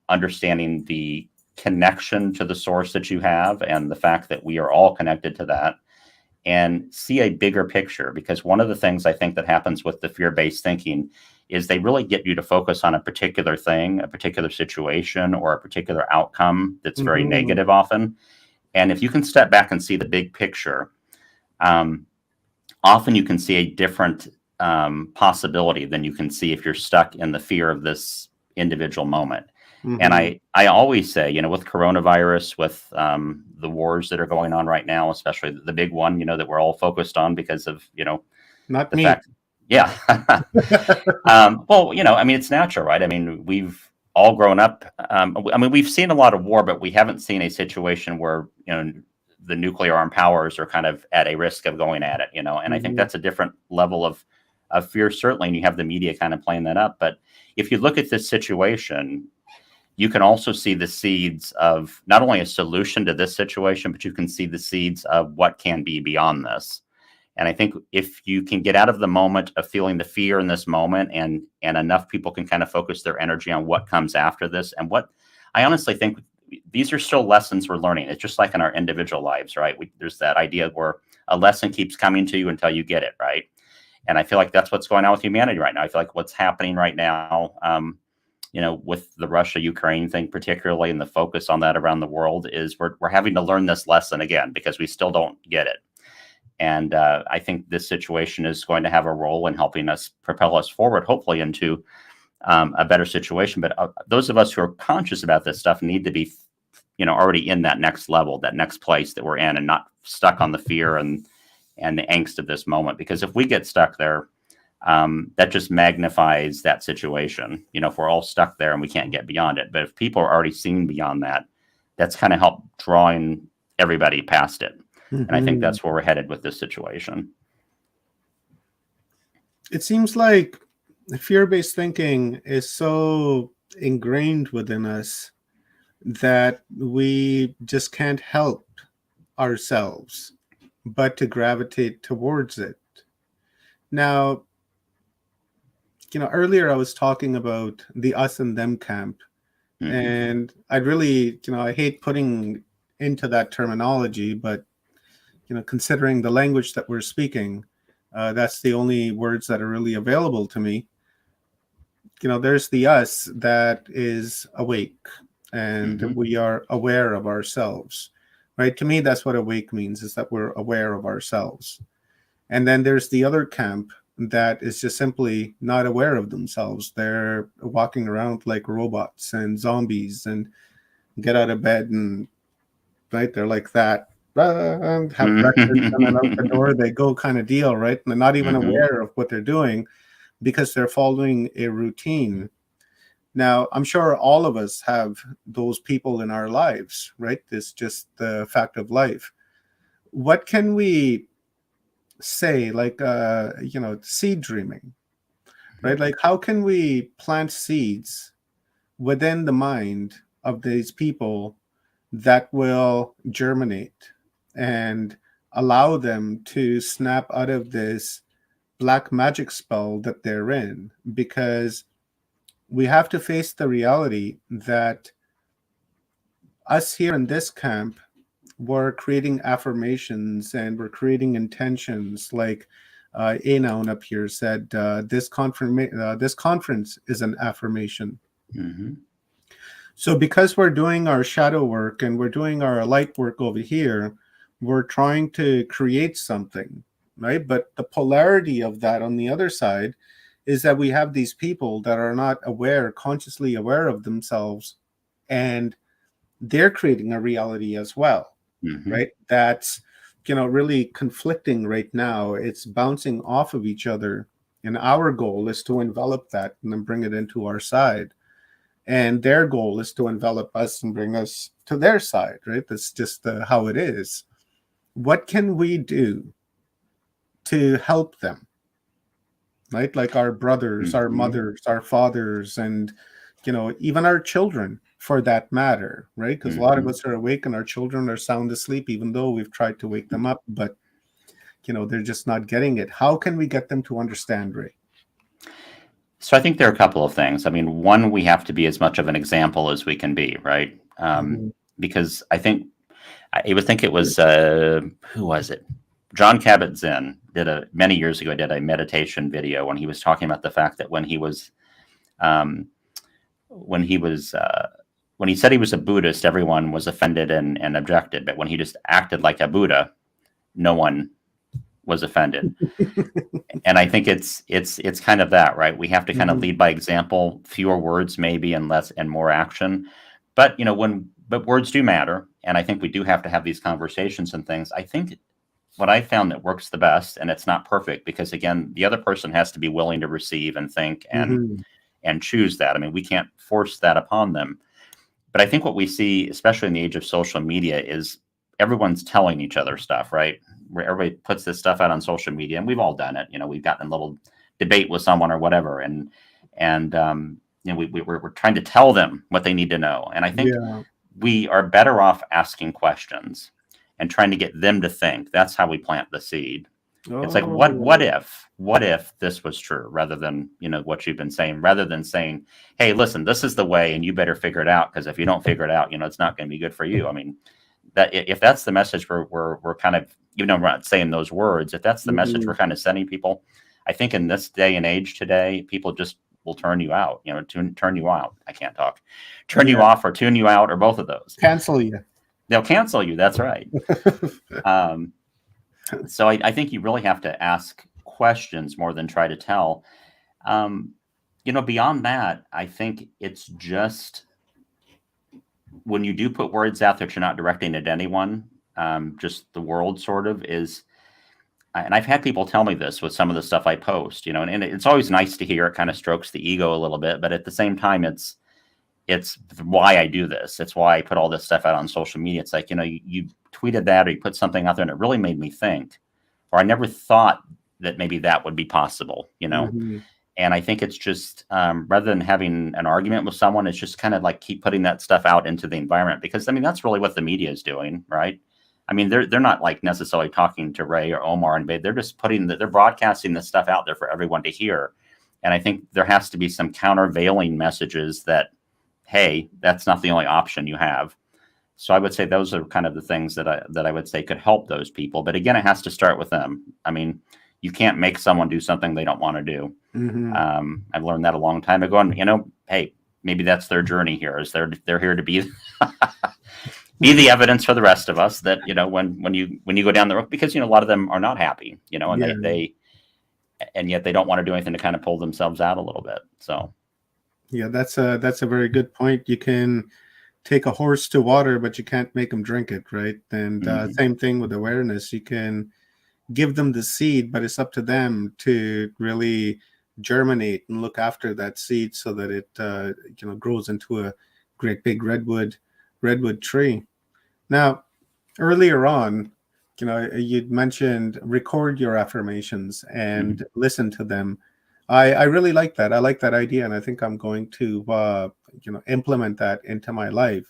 understanding the connection to the source that you have and the fact that we are all connected to that, and see a bigger picture. Because one of the things I think that happens with the fear-based thinking is they really get you to focus on a particular thing, a particular situation, or a particular outcome that's very negative often. And if you can step back and see the big picture, often you can see a different possibility than you can see if you're stuck in the fear of this individual moment. And I always say, with coronavirus, with the wars that are going on right now, especially the big one, that we're all focused on because of, not the me. fact. Yeah. Well, it's natural, right? I mean, we've all grown up. We've seen a lot of war, but we haven't seen a situation where, the nuclear armed powers are kind of at a risk of going at it, and I think that's a different level of fear, certainly. And you have the media kind of playing that up. But if you look at this situation, you can also see the seeds of not only a solution to this situation, but you can see the seeds of what can be beyond this. And I think if you can get out of the moment of feeling the fear in this moment, and enough people can kind of focus their energy on what comes after this, and what I honestly think these are still lessons we're learning. It's just like in our individual lives, right? There's that idea where a lesson keeps coming to you until you get it, right? And I feel like that's what's going on with humanity right now. I feel like what's happening right now, with the Russia-Ukraine thing particularly, and the focus on that around the world, is we're having to learn this lesson again because we still don't get it. And I think this situation is going to have a role in helping us propel us forward, hopefully into a better situation. But those of us who are conscious about this stuff need to be, already in that next level, that next place that we're in, and not stuck on the fear and the angst of this moment. Because if we get stuck there, that just magnifies that situation. If we're all stuck there and we can't get beyond it. But if people are already seeing beyond that, that's kind of helped drawing everybody past it. And I think that's where we're headed with this situation. It seems like fear-based thinking is so ingrained within us that we just can't help ourselves but to gravitate towards it. Now, earlier I was talking about the us and them camp, and I really, I hate putting into that terminology, but considering the language that we're speaking, that's the only words that are really available to me. There's the us that is awake, and we are aware of ourselves, right? To me, that's what awake means, is that we're aware of ourselves. And then there's the other camp that is just simply not aware of themselves. They're walking around like robots and zombies, and get out of bed, and right, they're like that. Have breakfast, and then out the door they go, kind of deal, right? And they're not even aware of what they're doing because they're following a routine. Now, I'm sure all of us have those people in our lives, right? It's just the fact of life. What can we say, like, seed dreaming, right? Like, how can we plant seeds within the mind of these people that will germinate and allow them to snap out of this black magic spell that they're in? Because we have to face the reality that us here in this camp, we're creating affirmations and we're creating intentions. Like Anoun up here said, this conference is an affirmation. So because we're doing our shadow work and we're doing our light work over here, we're trying to create something, right? But the polarity of that on the other side is that we have these people that are not consciously aware of themselves, and they're creating a reality as well, right? That's, really conflicting right now. It's bouncing off of each other. And our goal is to envelop that and then bring it into our side. And their goal is to envelop us and bring us to their side, right? That's just how it is. What can we do to help them, right? Like our brothers, our mothers, our fathers, and, even our children, for that matter, right? Because a lot of us are awake and our children are sound asleep, even though we've tried to wake them up, but, they're just not getting it. How can we get them to understand, Ray? So I think there are a couple of things. I mean, one, we have to be as much of an example as we can be, right? Because I would think it was, who was it? John Kabat-Zinn many years ago did a meditation video when he was talking about the fact that when he said he was a Buddhist, everyone was offended and objected. But when he just acted like a Buddha, no one was offended. And I think it's kind of that, right? We have to kind of lead by example, fewer words maybe, and less and more action. But but words do matter, and I think we do have to have these conversations and things. I think what I found that works the best, and it's not perfect, because again, the other person has to be willing to receive and think and choose that. I mean, we can't force that upon them. But I think what we see, especially in the age of social media, is everyone's telling each other stuff, right? Where everybody puts this stuff out on social media, and we've all done it. We've gotten a little debate with someone or whatever, and we're trying to tell them what they need to know. And I think we are better off asking questions and trying to get them to think. That's how we plant the seed. It's like, what if this was true, rather than, what you've been saying, rather than saying, hey, listen, this is the way and you better figure it out, because if you don't figure it out, it's not going to be good for you. I mean, that if that's the message we're kind of, even though we're not saying those words, if that's the message we're kind of sending people, I think in this day and age today, people just will turn you out, turn you out. I can't talk. Turn you off or tune you out, or both of those. Cancel you. They'll cancel you. That's right. So I think you really have to ask questions more than try to tell. Beyond that, I think it's just when you do put words out that you're not directing at anyone, just the world sort of is. And I've had people tell me this with some of the stuff I post, and it's always nice to hear. It kind of strokes the ego a little bit, but at the same time, it's why I do this. It's why I put all this stuff out on social media. It's like, you tweeted that, or you put something out there and it really made me think, or I never thought that maybe that would be possible, And I think it's just, rather than having an argument with someone, it's just kind of like keep putting that stuff out into the environment, because that's really what the media is doing, right? I mean, they're not like necessarily talking to Ray or Omar and Babe. They're just they're broadcasting this stuff out there for everyone to hear. And I think there has to be some countervailing messages that, hey, that's not the only option you have. So I would say those are kind of the things that I would say could help those people. But again, it has to start with them. I mean, you can't make someone do something they don't want to do. I've learned that a long time ago. And, hey, maybe that's their journey here, is they're here to be be the evidence for the rest of us that, when you go down the road, because, a lot of them are not happy, and and yet they don't want to do anything to kind of pull themselves out a little bit. So. Yeah, that's a very good point. You can take a horse to water, but you can't make them drink it, right? And same thing with awareness. You can give them the seed, but it's up to them to really germinate and look after that seed so that it grows into a great big redwood tree. Now, earlier on, you'd mentioned record your affirmations and listen to them. I really like that. I like that idea, and I think I'm going to implement that into my life.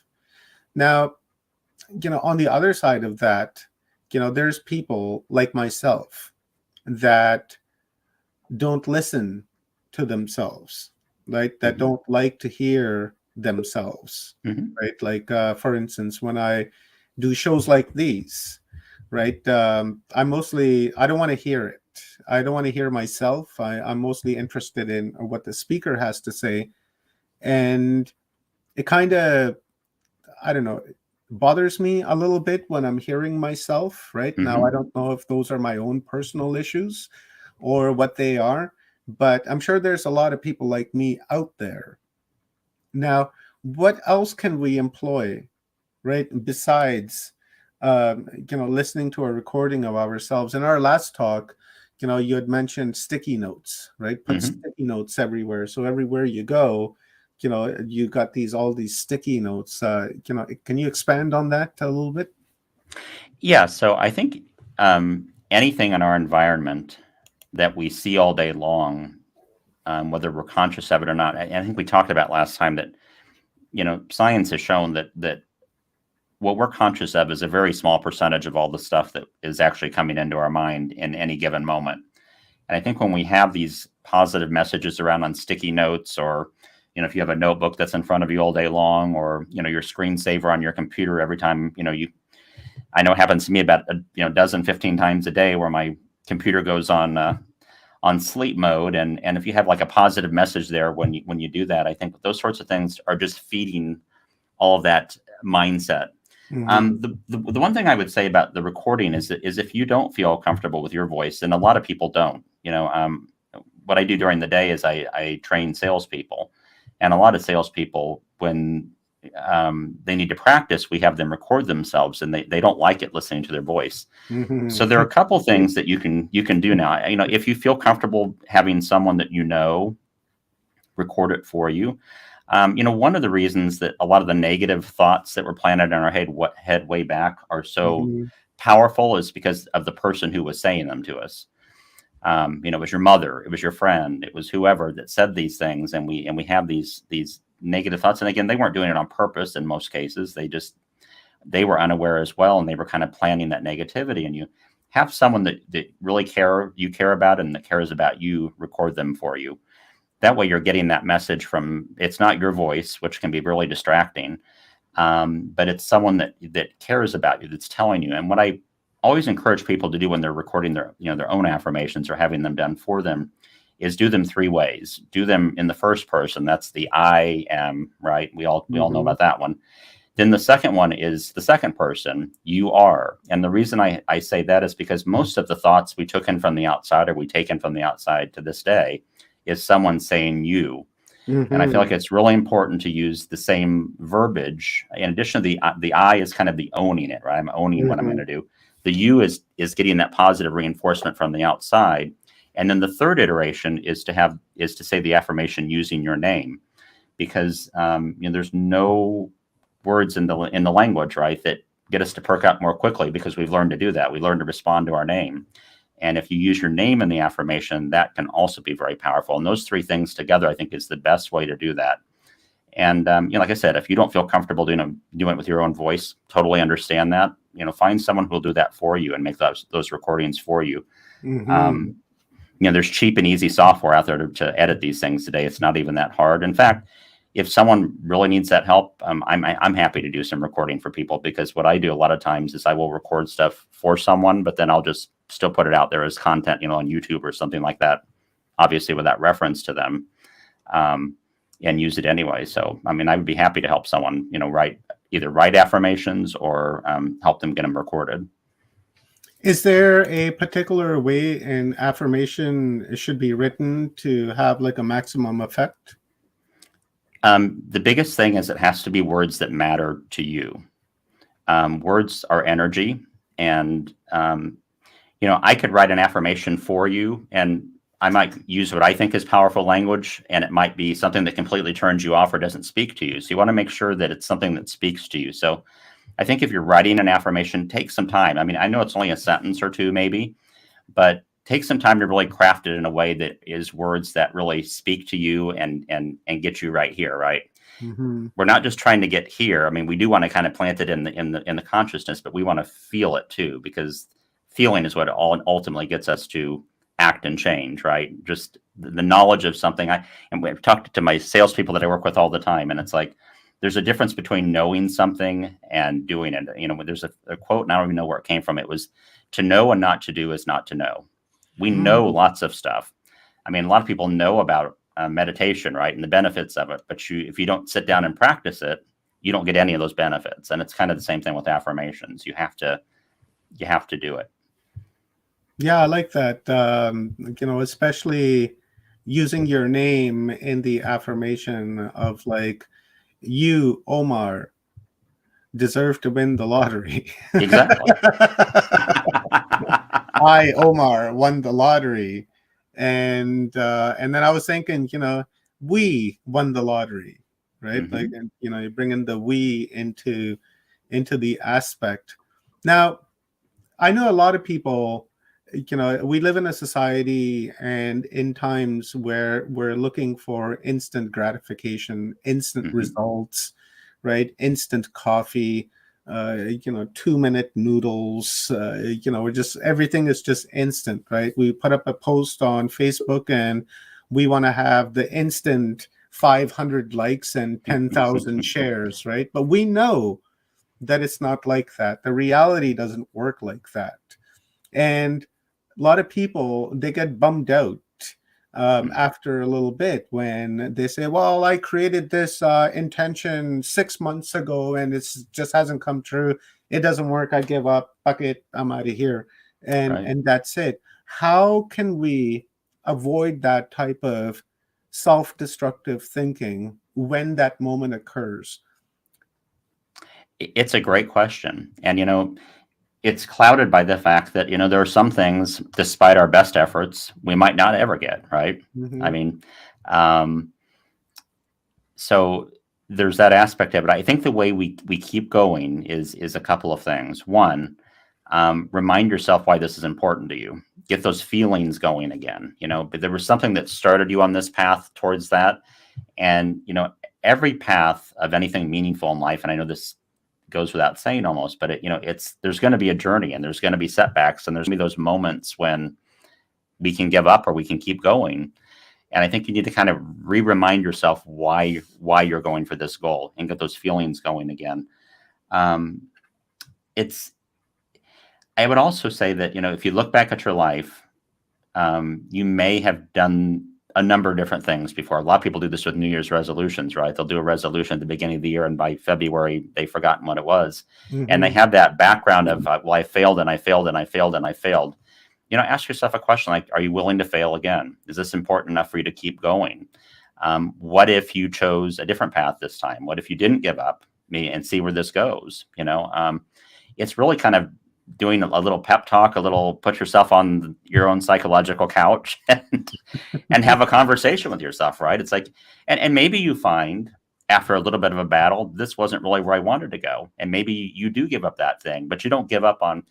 Now, on the other side of that, there's people like myself that don't listen to themselves, right? That don't like to hear themselves, right? Like, for instance, when I do shows like these, right? I don't want to hear it. I don't want to hear myself. I'm mostly interested in what the speaker has to say. And it kind of, I don't know, bothers me a little bit when I'm hearing myself, right? Now, I don't know if those are my own personal issues or what they are, but I'm sure there's a lot of people like me out there. Now, what else can we employ, right? Besides, listening to a recording of ourselves. In our last talk, you had mentioned sticky notes, right? Put sticky notes everywhere. So everywhere you go, you got all these sticky notes. Can you expand on that a little bit? Yeah. So I think anything in our environment that we see all day long, whether we're conscious of it or not, I think we talked about last time that, science has shown that what we're conscious of is a very small percentage of all the stuff that is actually coming into our mind in any given moment. And I think when we have these positive messages around on sticky notes, or, if you have a notebook that's in front of you all day long, or, your screensaver on your computer every time, I know it happens to me about, 15 times a day where my computer goes on sleep mode. And if you have like a positive message there, when you do that, I think those sorts of things are just feeding all of that mindset. The one thing I would say about the recording is if you don't feel comfortable with your voice, and a lot of people don't, what I do during the day is I train salespeople, and a lot of salespeople, when they need to practice, we have them record themselves, and they don't like it listening to their voice. So there are a couple things that you can do now. If you feel comfortable having someone that record it for you. One of the reasons that a lot of the negative thoughts that were planted in our head way back are so powerful is because of the person who was saying them to us. It was your mother, it was your friend, it was whoever that said these things, and we have these negative thoughts. And again, they weren't doing it on purpose in most cases. They were unaware as well, and they were kind of planning that negativity. And you have someone that really you care about and that cares about you record them for you. That way you're getting that message from, it's not your voice, which can be really distracting, but it's someone that cares about you, that's telling you. And what I always encourage people to do when they're recording their own affirmations or having them done for them is do them 3 ways. Do them in the first person. That's the I am, right? We all know about that one. Then the second one is the second person, you are. And the reason I say that is because most of the thoughts we took in from the outside, or we take in from the outside to this day, is someone saying you. And I feel like it's really important to use the same verbiage. In addition to the I is kind of the owning it, right? I'm owning what I'm going to do. The you is getting that positive reinforcement from the outside. And then the third iteration is to say the affirmation using your name, because there's no words in the language, right, that get us to perk up more quickly, because we've learned to do that. We learn to respond to our name. And if you use your name in the affirmation, that can also be very powerful. And those 3 things together, I think, is the best way to do that. And like I said, if you don't feel comfortable doing it with your own voice, totally understand that. Find someone who will do that for you and make those recordings for you. There's cheap and easy software out there to edit these things today. It's not even that hard. In fact, if someone really needs that help, I'm happy to do some recording for people, because what I do a lot of times is I will record stuff for someone, but then I'll just still put it out there as content, on YouTube or something like that, obviously without reference to them, and use it anyway. So, I would be happy to help someone, either write affirmations or help them get them recorded. Is there a particular way an affirmation should be written to have like a maximum effect? The biggest thing is it has to be words that matter to you. Words are energy, and I could write an affirmation for you, and I might use what I think is powerful language, and it might be something that completely turns you off or doesn't speak to you. So you want to make sure that it's something that speaks to you. So I think if you're writing an affirmation, take some time. I know it's only a sentence or 2 maybe, but take some time to really craft it in a way that is words that really speak to you and get you right here, right? We're not just trying to get here. We do want to kind of plant it in the consciousness, but we want to feel it too, because feeling is what ultimately gets us to act and change, right? Just the knowledge of something. And we've talked to my salespeople that I work with all the time, and it's like there's a difference between knowing something and doing it. There's a quote, and I don't even know where it came from. It was, to know and not to do is not to know. We know lots of stuff. A lot of people know about meditation, right, and the benefits of it. But if you don't sit down and practice it, you don't get any of those benefits. And it's kind of the same thing with affirmations. You have to do it. Yeah, I like that. Especially using your name in the affirmation of like, you, Omar, deserve to win the lottery. Exactly. I, Omar, won the lottery. And then I was thinking, we won the lottery, right? Like, and, you bring in the we into the aspect. Now, I know a lot of people, we live in a society and in times where we're looking for instant gratification, instant results, right? Instant coffee, 2-minute noodles, we're just, everything is just instant, right? We put up a post on Facebook and we want to have the instant 500 likes and 10,000 shares, right? But we know that it's not like that. The reality doesn't work like that. And a lot of people, they get bummed out after a little bit when they say, well, I created this intention 6 months ago and it just hasn't come true. It doesn't work. I give up. Fuck it. I'm out of here. And that's it. How can we avoid that type of self-destructive thinking when that moment occurs? It's a great question. And, it's clouded by the fact that, there are some things, despite our best efforts, we might not ever get, right? So there's that aspect of it. I think the way we keep going is a couple of things. One, remind yourself why this is important to you. get those feelings going again. But there was something that started you on this path towards that. And, every path of anything meaningful in life, and I know this goes without saying almost, but there's going to be a journey, and there's going to be setbacks, and there's going to be those moments when we can give up or we can keep going. And I think you need to kind of remind yourself why you're going for this goal and get those feelings going again. I would also say that, if you look back at your life, you may have done a number of different things before. A lot of people do this with New Year's resolutions, right? They'll do a resolution at the beginning of the year, and by February, they've forgotten what it was. Mhm. And they have that background of, well, I failed and I failed and I failed and I failed. Ask yourself a question like, are you willing to fail again? Is this important enough for you to keep going? What if you chose a different path this time? What if you didn't give up and see where this goes? It's really kind of doing a little pep talk, put yourself on your own psychological couch and have a conversation with yourself, right? It's like, and maybe you find after a little bit of a battle, this wasn't really where I wanted to go. And maybe you do give up that thing, but you don't give up on,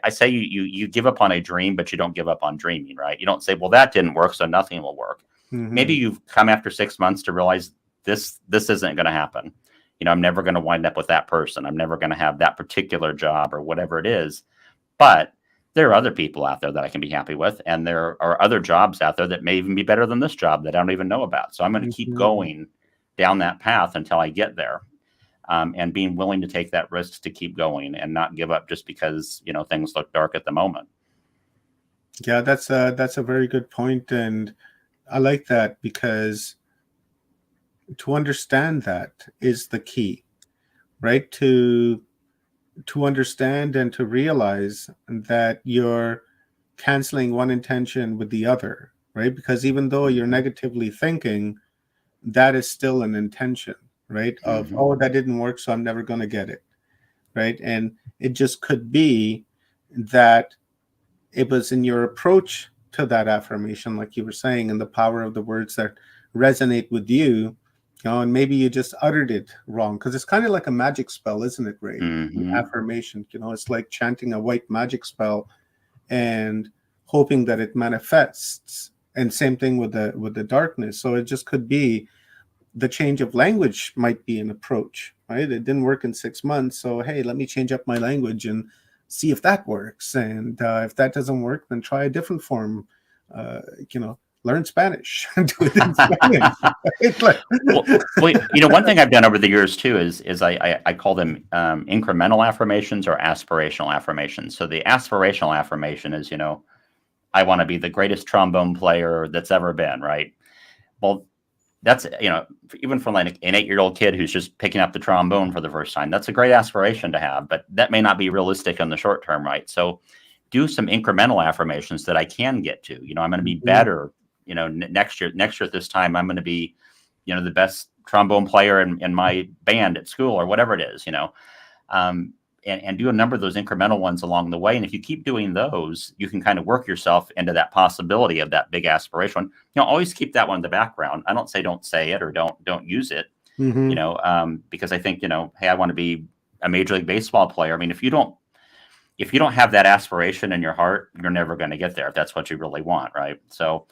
I say you give up on a dream, but you don't give up on dreaming, right? You don't say, well, that didn't work, so nothing will work. Mm-hmm. Maybe you've come after 6 months to realize this isn't going to happen. I'm never going to wind up with that person. I'm never going to have that particular job or whatever it is. But there are other people out there that I can be happy with. And there are other jobs out there that may even be better than this job that I don't even know about. So I'm going to keep going down that path until I get there. And being willing to take that risk to keep going and not give up just because, things look dark at the moment. Yeah, that's a very good point. And I like that, because to understand that is the key, right? To understand and to realize that you're canceling one intention with the other, right? Because even though you're negatively thinking, that is still an intention, right? Of, oh, that didn't work, so I'm never going to get it, right? And it just could be that it was in your approach to that affirmation, like you were saying, and the power of the words that resonate with you, and maybe you just uttered it wrong, because it's kind of like a magic spell, isn't it, Ray? Affirmation, it's like chanting a white magic spell and hoping that it manifests. And same thing with the darkness. So it just could be the change of language might be an approach, right? It didn't work in 6 months, so hey, let me change up my language and see if that works. And if that doesn't work, then try a different form. Learn Spanish. Do it in Spanish. One thing I've done over the years too is I call them incremental affirmations or aspirational affirmations. So the aspirational affirmation is, I want to be the greatest trombone player that's ever been, right? Well, that's, even for like an 8-year-old kid who's just picking up the trombone for the first time, that's a great aspiration to have, but that may not be realistic in the short term, right? So do some incremental affirmations that I can get to. I'm going to be better. Next year at this time, I'm going to be, the best trombone player in my band at school or whatever it is, and do a number of those incremental ones along the way. And if you keep doing those, you can kind of work yourself into that possibility of that big aspiration. Always keep that one in the background. I don't say it or don't use it, because I think, hey, I want to be a Major League Baseball player. I mean, if you don't have that aspiration in your heart, you're never going to get there if that's what you really want, right? So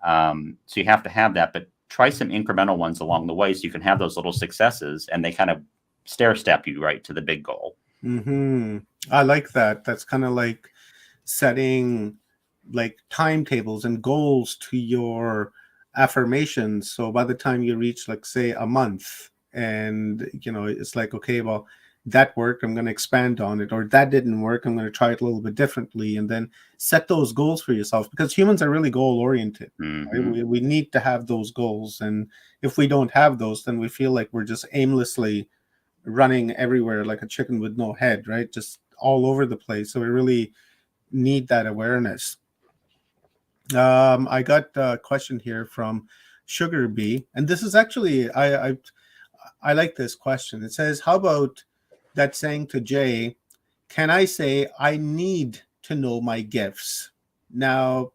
you have to have that, but try some incremental ones along the way so you can have those little successes and they kind of stair step you right to the big goal. I like that. That's kind of like setting like timetables and goals to your affirmations. So by the time you reach, like, say, a month, and it's like, okay, well, that worked, I'm going to expand on it, or that didn't work, I'm going to try it a little bit differently, and then set those goals for yourself, because humans are really goal oriented. Right? We need to have those goals, and if we don't have those, then we feel like we're just aimlessly running everywhere like a chicken with no head, right? Just all over the place. So we really need that awareness. I got a question here from Sugar Bee, and this is actually, I like this question. It says, how about that saying to Jay, can I say I need to know my gifts? Now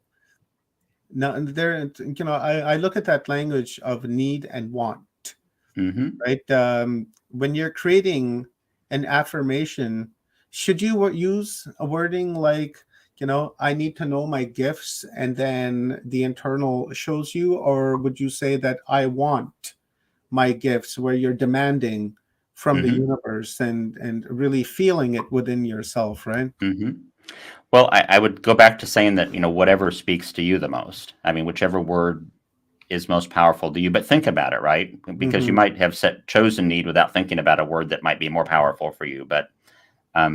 there, I look at that language of need and want, right? When you're creating an affirmation, should you use a wording like, I need to know my gifts, and then the internal shows you? Or would you say that I want my gifts, where you're demanding from the universe and really feeling it within yourself, right? Well, I would go back to saying that, whatever speaks to you the most. I mean, whichever word is most powerful to you, but think about it, right? Because you might have chosen need without thinking about a word that might be more powerful for you, but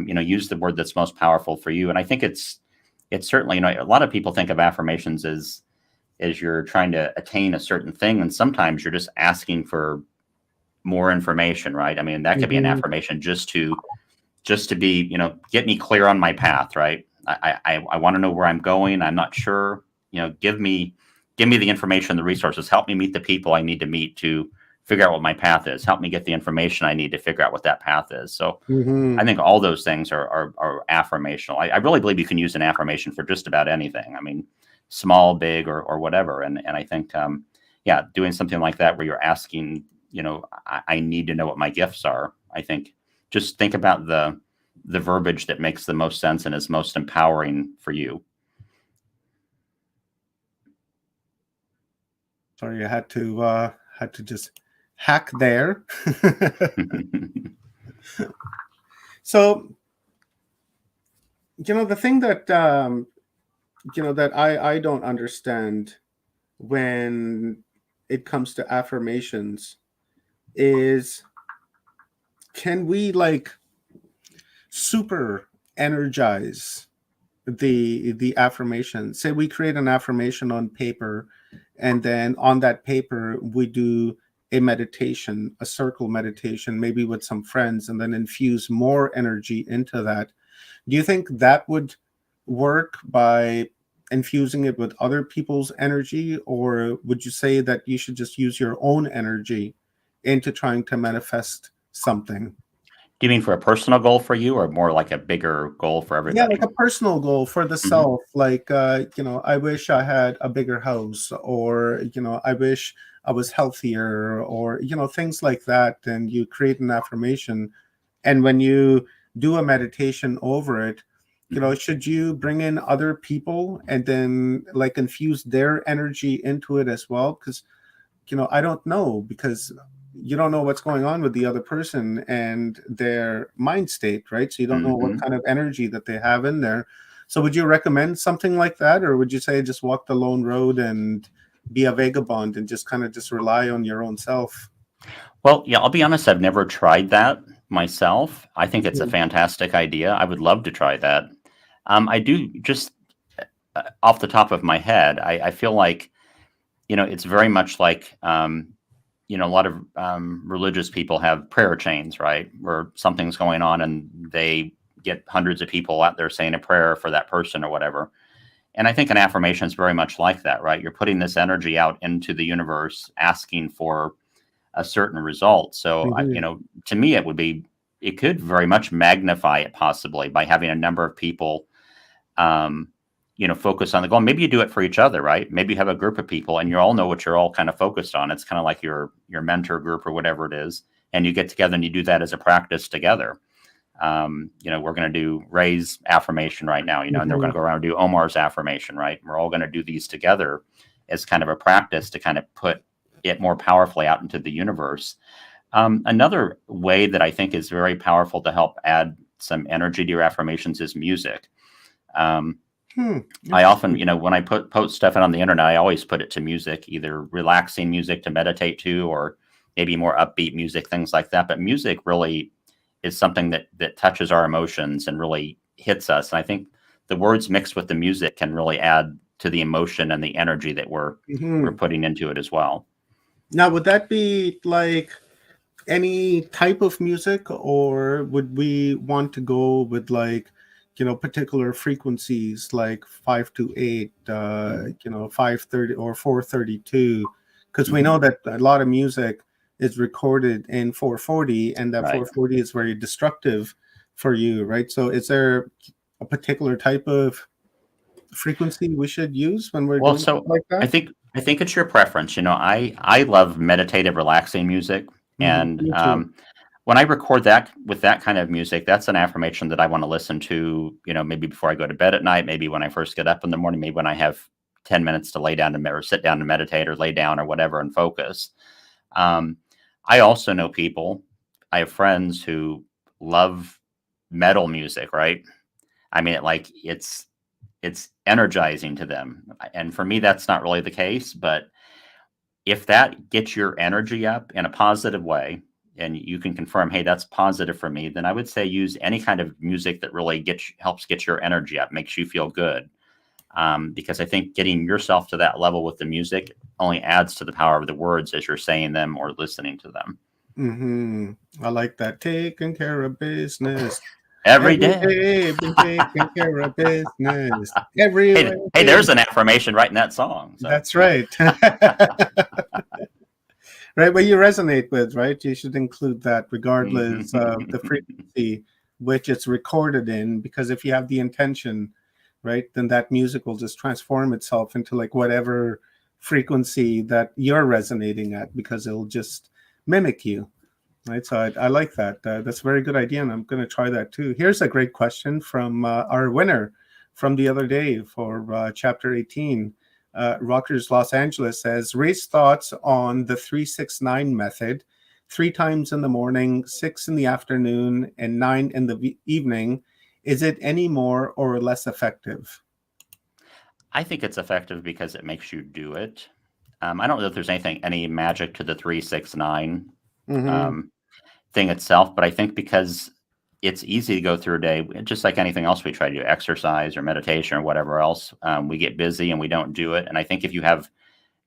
use the word that's most powerful for you. And I think it's certainly, a lot of people think of affirmations as you're trying to attain a certain thing. And sometimes you're just asking for more information, right? I mean, that could be an affirmation just to be, get me clear on my path, right? I want to know where I'm going. I'm not sure, give me the information, the resources, help me meet the people I need to meet to figure out what my path is. Help me get the information I need to figure out what that path is. So I think all those things are affirmational. I really believe you can use an affirmation for just about anything. I mean, small, big, or whatever. And I think, doing something like that where you're asking, I need to know what my gifts are. I think just think about the verbiage that makes the most sense and is most empowering for you. Sorry, I had to just hack there. So, the thing that that I don't understand when it comes to affirmations is, can we super energize the affirmation? Say we create an affirmation on paper, and then on that paper we do a meditation, a circle meditation, maybe with some friends, and then infuse more energy into that. Do you think that would work by infusing it with other people's energy, or would you say that you should just use your own energy into trying to manifest something? Do you mean for a personal goal for you, or more like a bigger goal for everybody? Yeah, like a personal goal for the self. Like, I wish I had a bigger house, or, I wish I was healthier, or, things like that. And you create an affirmation. And when you do a meditation over it, should you bring in other people and then infuse their energy into it as well? Because, I don't know, because you don't know what's going on with the other person and their mind state, right? So you don't know what kind of energy that they have in there. So would you recommend something like that? Or would you say just walk the lone road and be a vagabond and just kind of just rely on your own self? Well, yeah, I'll be honest, I've never tried that myself. I think it's a fantastic idea. I would love to try that. I do, just off the top of my head, I feel like, it's very much like, a lot of religious people have prayer chains, right? Where something's going on and they get hundreds of people out there saying a prayer for that person or whatever. And I think an affirmation is very much like that, right? You're putting this energy out into the universe, asking for a certain result. So, to me, it could very much magnify it possibly by having a number of people, focus on the goal. Maybe you do it for each other, right? Maybe you have a group of people and you all know what you're all kind of focused on. It's kind of like your mentor group or whatever it is. And you get together and you do that as a practice together. We're going to do Ray's affirmation right now, and they're going to go around and do Omar's affirmation, right? We're all going to do these together as kind of a practice to kind of put it more powerfully out into the universe. Another way that I think is very powerful to help add some energy to your affirmations is music. I often, when I post stuff on the internet, I always put it to music, either relaxing music to meditate to, or maybe more upbeat music, things like that. But music really is something that touches our emotions and really hits us. And I think the words mixed with the music can really add to the emotion and the energy that we're putting into it as well. Now, would that be like any type of music, or would we want to go with particular frequencies like 5 to 8, 530 or 432? Because we know that a lot of music is recorded in 440, and that 440 is very destructive for you, right? So is there a particular type of frequency we should use when we're doing something like that? I think it's your preference. I love meditative, relaxing music. And when I record that with that kind of music, that's an affirmation that I want to listen to, maybe before I go to bed at night, maybe when I first get up in the morning, maybe when I have 10 minutes to lay down or sit down to meditate or lay down or whatever and focus. I also know people, I have friends who love metal music, right? I mean, it's energizing to them. And for me, that's not really the case, but if that gets your energy up in a positive way, and you can confirm, hey, that's positive for me, then I would say use any kind of music that really helps get your energy up, makes you feel good. Because I think getting yourself to that level with the music only adds to the power of the words as you're saying them or listening to them. Mm-hmm. I like that. Taking care of business. Every day. Been taking care of business. Every hey, there's an affirmation right in that song. So. That's right. Right, what you resonate with, right? You should include that regardless of the frequency which it's recorded in, because if you have the intention, right, then that music will just transform itself into like whatever frequency that you're resonating at, because it'll just mimic you, right? So I like that. That's a very good idea, and I'm going to try that too. Here's a great question from our winner from the other day for chapter 18. Rockers Los Angeles says, Ray's thoughts on the 3-6-9 method: 3 times in the morning, 6 in the afternoon, and 9 in the evening. Is it any more or less effective? I think it's effective because it makes you do it. I don't know if there's any magic to the 3-6-9 thing itself, but I think because it's easy to go through a day, just like anything else we try to do, exercise or meditation or whatever else. We get busy and we don't do it. And I think if you have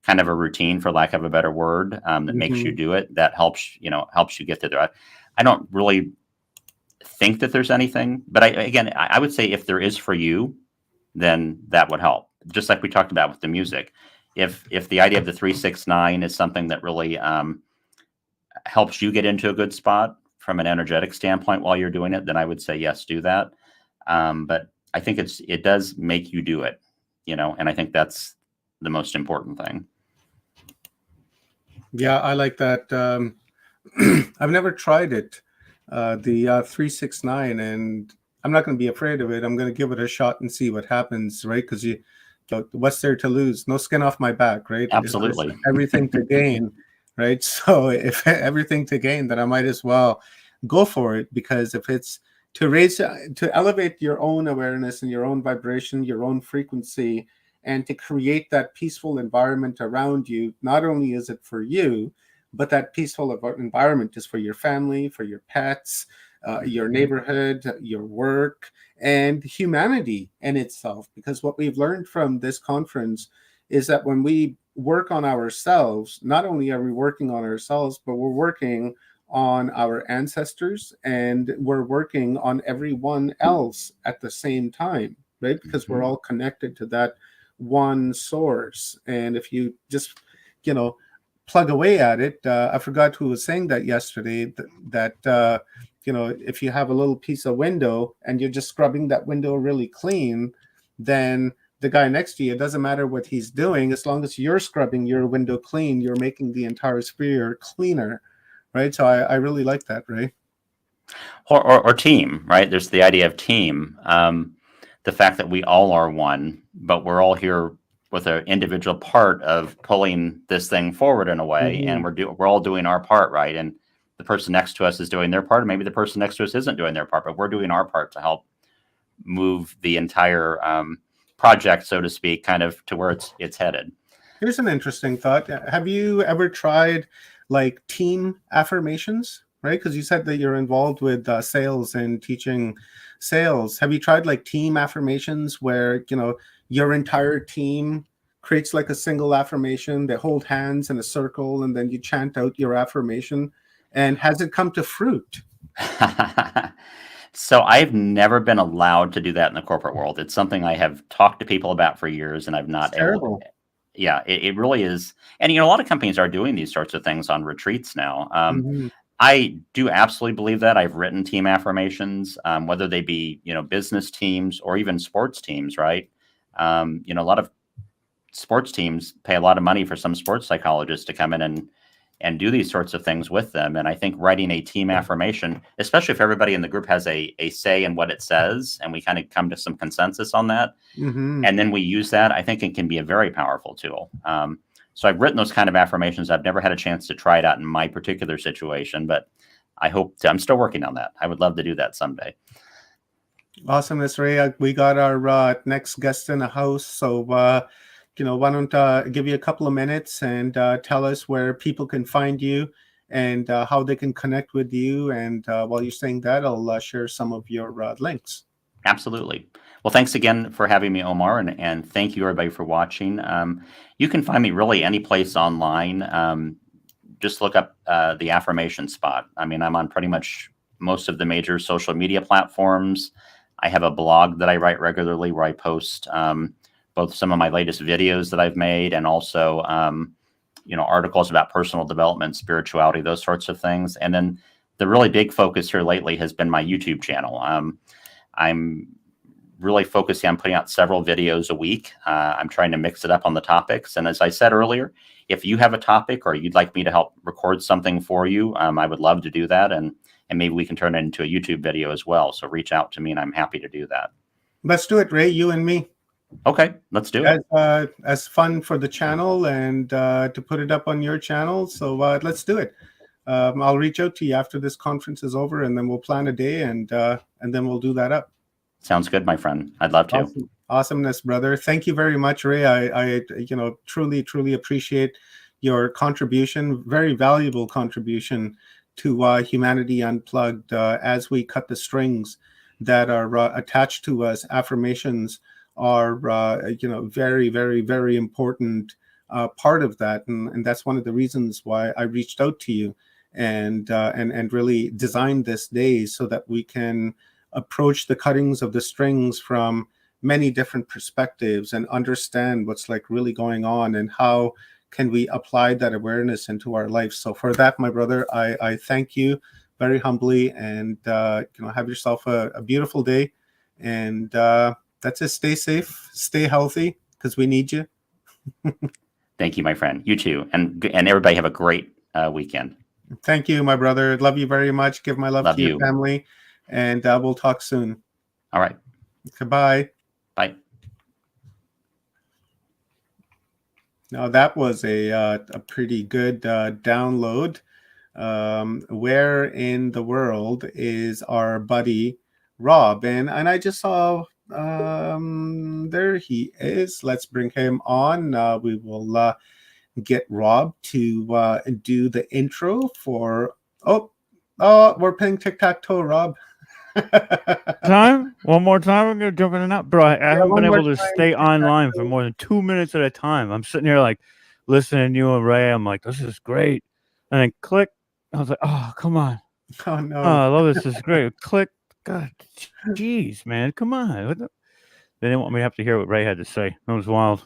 kind of a routine, for lack of a better word, that makes you do it, that helps you get there. I don't really think that there's anything, but I would say if there is for you, then that would help. Just like we talked about with the music. If the idea of the 3-6-9 is something that really helps you get into a good spot from an energetic standpoint while you're doing it, then I would say yes, do that. But I think it does make you do it, and I think that's the most important thing. Yeah, I like that. I've never tried it, the 3-6-9, and I'm not going to be afraid of it. I'm going to give it a shot and see what happens, right? Because what's there to lose? No skin off my back, right? Absolutely. Everything to gain, right? So if everything to gain, then I might as well go for it, because if it's to elevate your own awareness and your own vibration, your own frequency, and to create that peaceful environment around you, not only is it for you, but that peaceful environment is for your family, for your pets, your neighborhood, your work, and humanity in itself. Because what we've learned from this conference is that when we work on ourselves, not only are we working on ourselves, but we're working on our ancestors, and we're working on everyone else at the same time, right? Because we're all connected to that one source. And if you just, plug away at it, I forgot who was saying that yesterday, that if you have a little piece of window and you're just scrubbing that window really clean, then the guy next to you, it doesn't matter what he's doing, as long as you're scrubbing your window clean, you're making the entire sphere cleaner, right? So I really like that, Ray. Or team, right? There's the idea of team. The fact that we all are one, but we're all here with an individual part of pulling this thing forward in a way, and we're all doing our part, right? And the person next to us is doing their part, and maybe the person next to us isn't doing their part, but we're doing our part to help move the entire project, so to speak, kind of to where it's headed. Here's an interesting thought. Have you ever tried like team affirmations, right? Because you said that you're involved with sales and teaching sales. Have you tried like team affirmations where, your entire team creates like a single affirmation, they hold hands in a circle, and then you chant out your affirmation? And has it come to fruit? So I've never been allowed to do that in the corporate world. It's something I have talked to people about for years, and I've not able to. Yeah, it really is. And, a lot of companies are doing these sorts of things on retreats now. I do absolutely believe that. I've written team affirmations, whether they be, business teams or even sports teams, right? A lot of sports teams pay a lot of money for some sports psychologists to come in and, and do these sorts of things with them. And I think writing a team affirmation, especially if everybody in the group has a say in what it says, and we kind of come to some consensus on that, and then we use that, I think it can be a very powerful tool. So I've written those kind of affirmations. I've never had a chance to try it out in my particular situation, but I hope I'm still working on that. I would love to do that someday. Awesome, Miss Ray. We got our next guest in the house. So, why don't give you a couple of minutes and tell us where people can find you and how they can connect with you. And while you're saying that, I'll share some of your links. Absolutely. Well, thanks again for having me, Omar, and thank you everybody for watching. You can find me really any place online. Just look up the Affirmation Spot. I mean, I'm on pretty much most of the major social media platforms. I have a blog that I write regularly where I post both some of my latest videos that I've made and also, articles about personal development, spirituality, those sorts of things. And then the really big focus here lately has been my YouTube channel. I'm really focusing on putting out several videos a week. I'm trying to mix it up on the topics. And as I said earlier, if you have a topic or you'd like me to help record something for you, I would love to do that. And maybe we can turn it into a YouTube video as well. So reach out to me and I'm happy to do that. Let's do it, Ray, you and me. Okay, let's do it. As fun for the channel and to put it up on your channel. So let's do it. I'll reach out to you after this conference is over, and then we'll plan a day and then we'll do that up. Sounds good, my friend. I'd love to. Awesome. Awesomeness, brother. Thank you very much, Ray. I truly appreciate your contribution, very valuable contribution to Humanity Unplugged as we cut the strings that are attached to us. Affirmations are, very, very, very important part of that. And that's one of the reasons why I reached out to you and really designed this day so that we can approach the cuttings of the strings from many different perspectives and understand what's like really going on and how can we apply that awareness into our life. So for that, my brother, I thank you very humbly, and have yourself a beautiful day. And that's it. Stay safe, stay healthy, because we need you. Thank you, my friend. You too. And everybody have a great weekend. Thank you, my brother. Love you very much. Give my love to your family. And we'll talk soon. All right. Goodbye. Bye. Now that was a pretty good download. Where in the world is our buddy Rob? And I just saw there he is. Let's bring him on. We will get Rob to do the intro for. Oh, we're playing tic-tac-toe, Rob. One more time. We're gonna jump in and out, bro. I haven't been able to stay online for more than 2 minutes at a time. I'm sitting here like listening to you and Ray. I'm like, this is great, and then click. I was like, oh, come on. Oh no. Oh, I love this. This is great. Click. God, jeez, man, come on. They didn't want me to have to hear what Ray had to say. That was wild.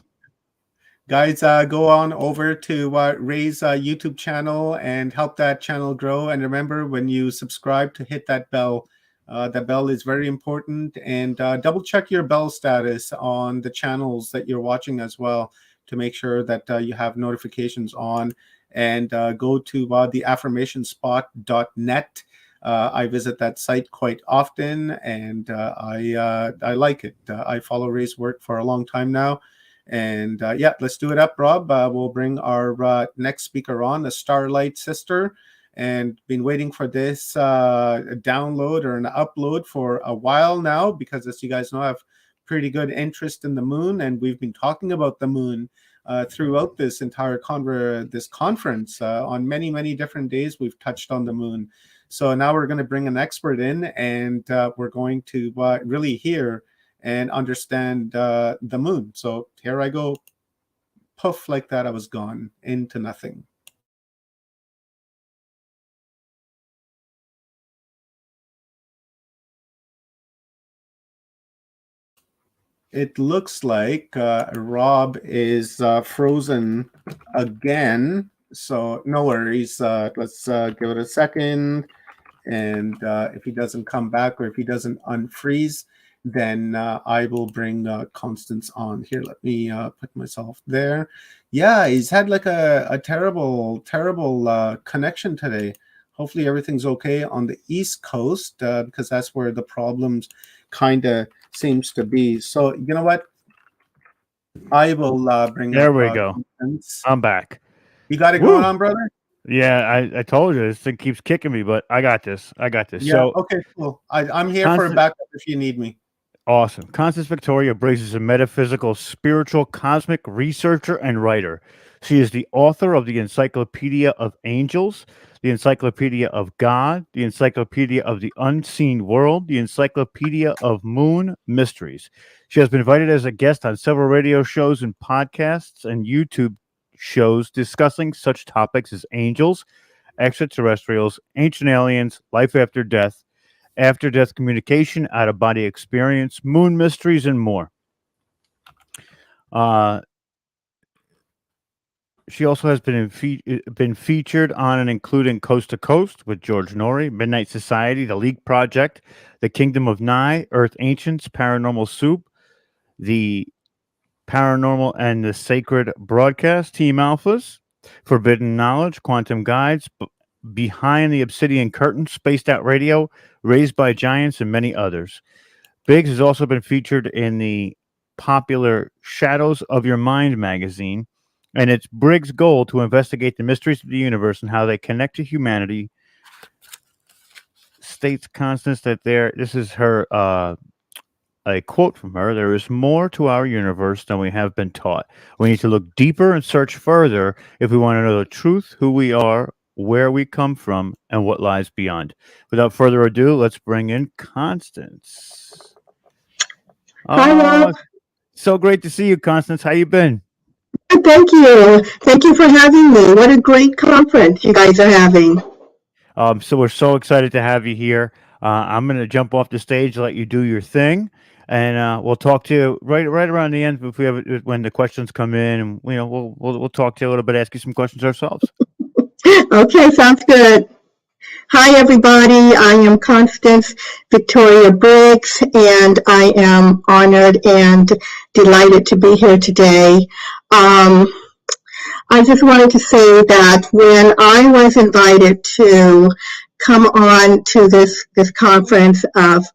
Guys, go on over to Ray's YouTube channel and help that channel grow. And remember, when you subscribe, to hit that bell. That bell is very important. And double check your bell status on the channels that you're watching as well to make sure that you have notifications on. And go to theaffirmationspot.net. I visit that site quite often, and I like it. I follow Ray's work for a long time now. And yeah, let's do it up, Rob. We'll bring our next speaker on, the Starlight Sister. And been waiting for this download or an upload for a while now, because as you guys know, I have pretty good interest in the moon. And we've been talking about the moon throughout this entire conference. On many, many different days, we've touched on the moon. So now we're going to bring an expert in, and we're going to really hear and understand the moon. So here I go. Poof, like that, I was gone into nothing. It looks like Rob is frozen again. So no worries. Let's give it a second. And if he doesn't come back, or if he doesn't unfreeze, then I will bring Constance on here. Let me put myself there. Yeah, he's had like a terrible connection today. Hopefully everything's okay on the East Coast because that's where the problems kind of seems to be. So you know what? I will bring There up, we go. Constance. I'm back. You got it going on, brother? Yeah, I told you this thing keeps kicking me, but I got this. Yeah. So Okay. Cool. I'm here for a backup if you need me. awesome. Constance Victoria Briggs is a metaphysical, spiritual, cosmic researcher and writer. She is the author of the Encyclopedia of Angels, the Encyclopedia of God, the Encyclopedia of the Unseen World, the Encyclopedia of Moon Mysteries. She has been invited as a guest on several radio shows and podcasts and YouTube shows discussing such topics as angels, extraterrestrials, ancient aliens, life after death communication, out-of-body experience, moon mysteries, and more. She also has been featured on and including Coast to Coast with George Norrie, Midnight Society, The Leak Project, The Kingdom of Nye, Earth Ancients, Paranormal Soup, The Paranormal and the Sacred Broadcast, Team Alphas, Forbidden Knowledge, Quantum Guides, Behind the Obsidian Curtain, Spaced Out Radio, Raised by Giants, and many others. Biggs has also been featured in the popular Shadows of Your Mind magazine, and it's Briggs' goal to investigate the mysteries of the universe and how they connect to humanity. States Constance that this is her a quote from her: "There is more to our universe than we have been taught. We need to look deeper and search further if we want to know the truth, who we are, where we come from, and what lies beyond." Without further ado, let's bring in Constance. Hi, Rob. So great to see you, Constance. How you been? Thank you. Thank you for having me. What a great conference you guys are having. So we're so excited to have you here. I'm going to jump off the stage, let you do your thing, and we'll talk to you right around the end if we have when the questions come in, and we'll talk to you a little bit, ask you some questions ourselves. Okay, sounds good. Hi, everybody. I am Constance Victoria Briggs, and I am honored and delighted to be here today. I just wanted to say that when I was invited to come on to this conference of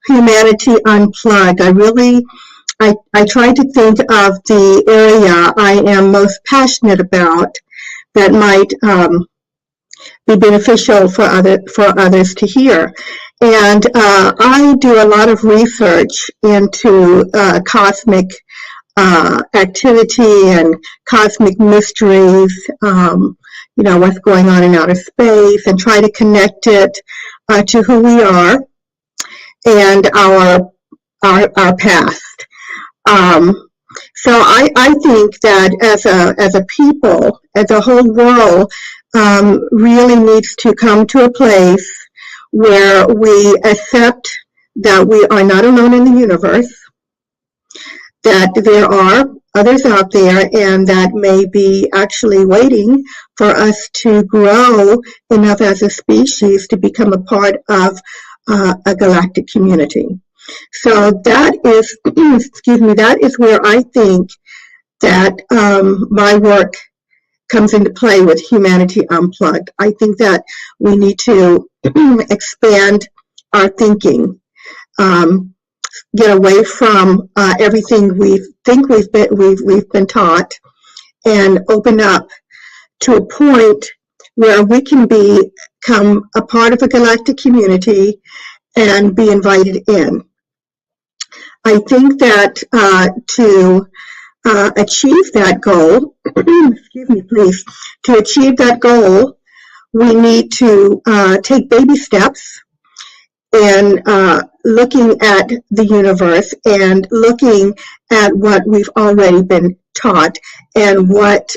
Humanity Unplugged, I tried to think of the area I am most passionate about that might be beneficial for others to hear. And I do a lot of research into cosmic activity and cosmic mysteries, what's going on in outer space, and try to connect it to who we are and our past. So I think that as a people, as a whole world, really needs to come to a place where we accept that we are not alone in the universe, that there are others out there, and that may be actually waiting for us to grow enough as a species to become a part of a galactic community. So that is, that is where I think that my work comes into play with Humanity Unplugged. I think that we need to expand our thinking, get away from everything we think we've been taught, and open up to a point where we can become a part of a galactic community and be invited in. I think that to achieve that goal, to achieve that goal, we need to take baby steps in looking at the universe and looking at what we've already been taught and what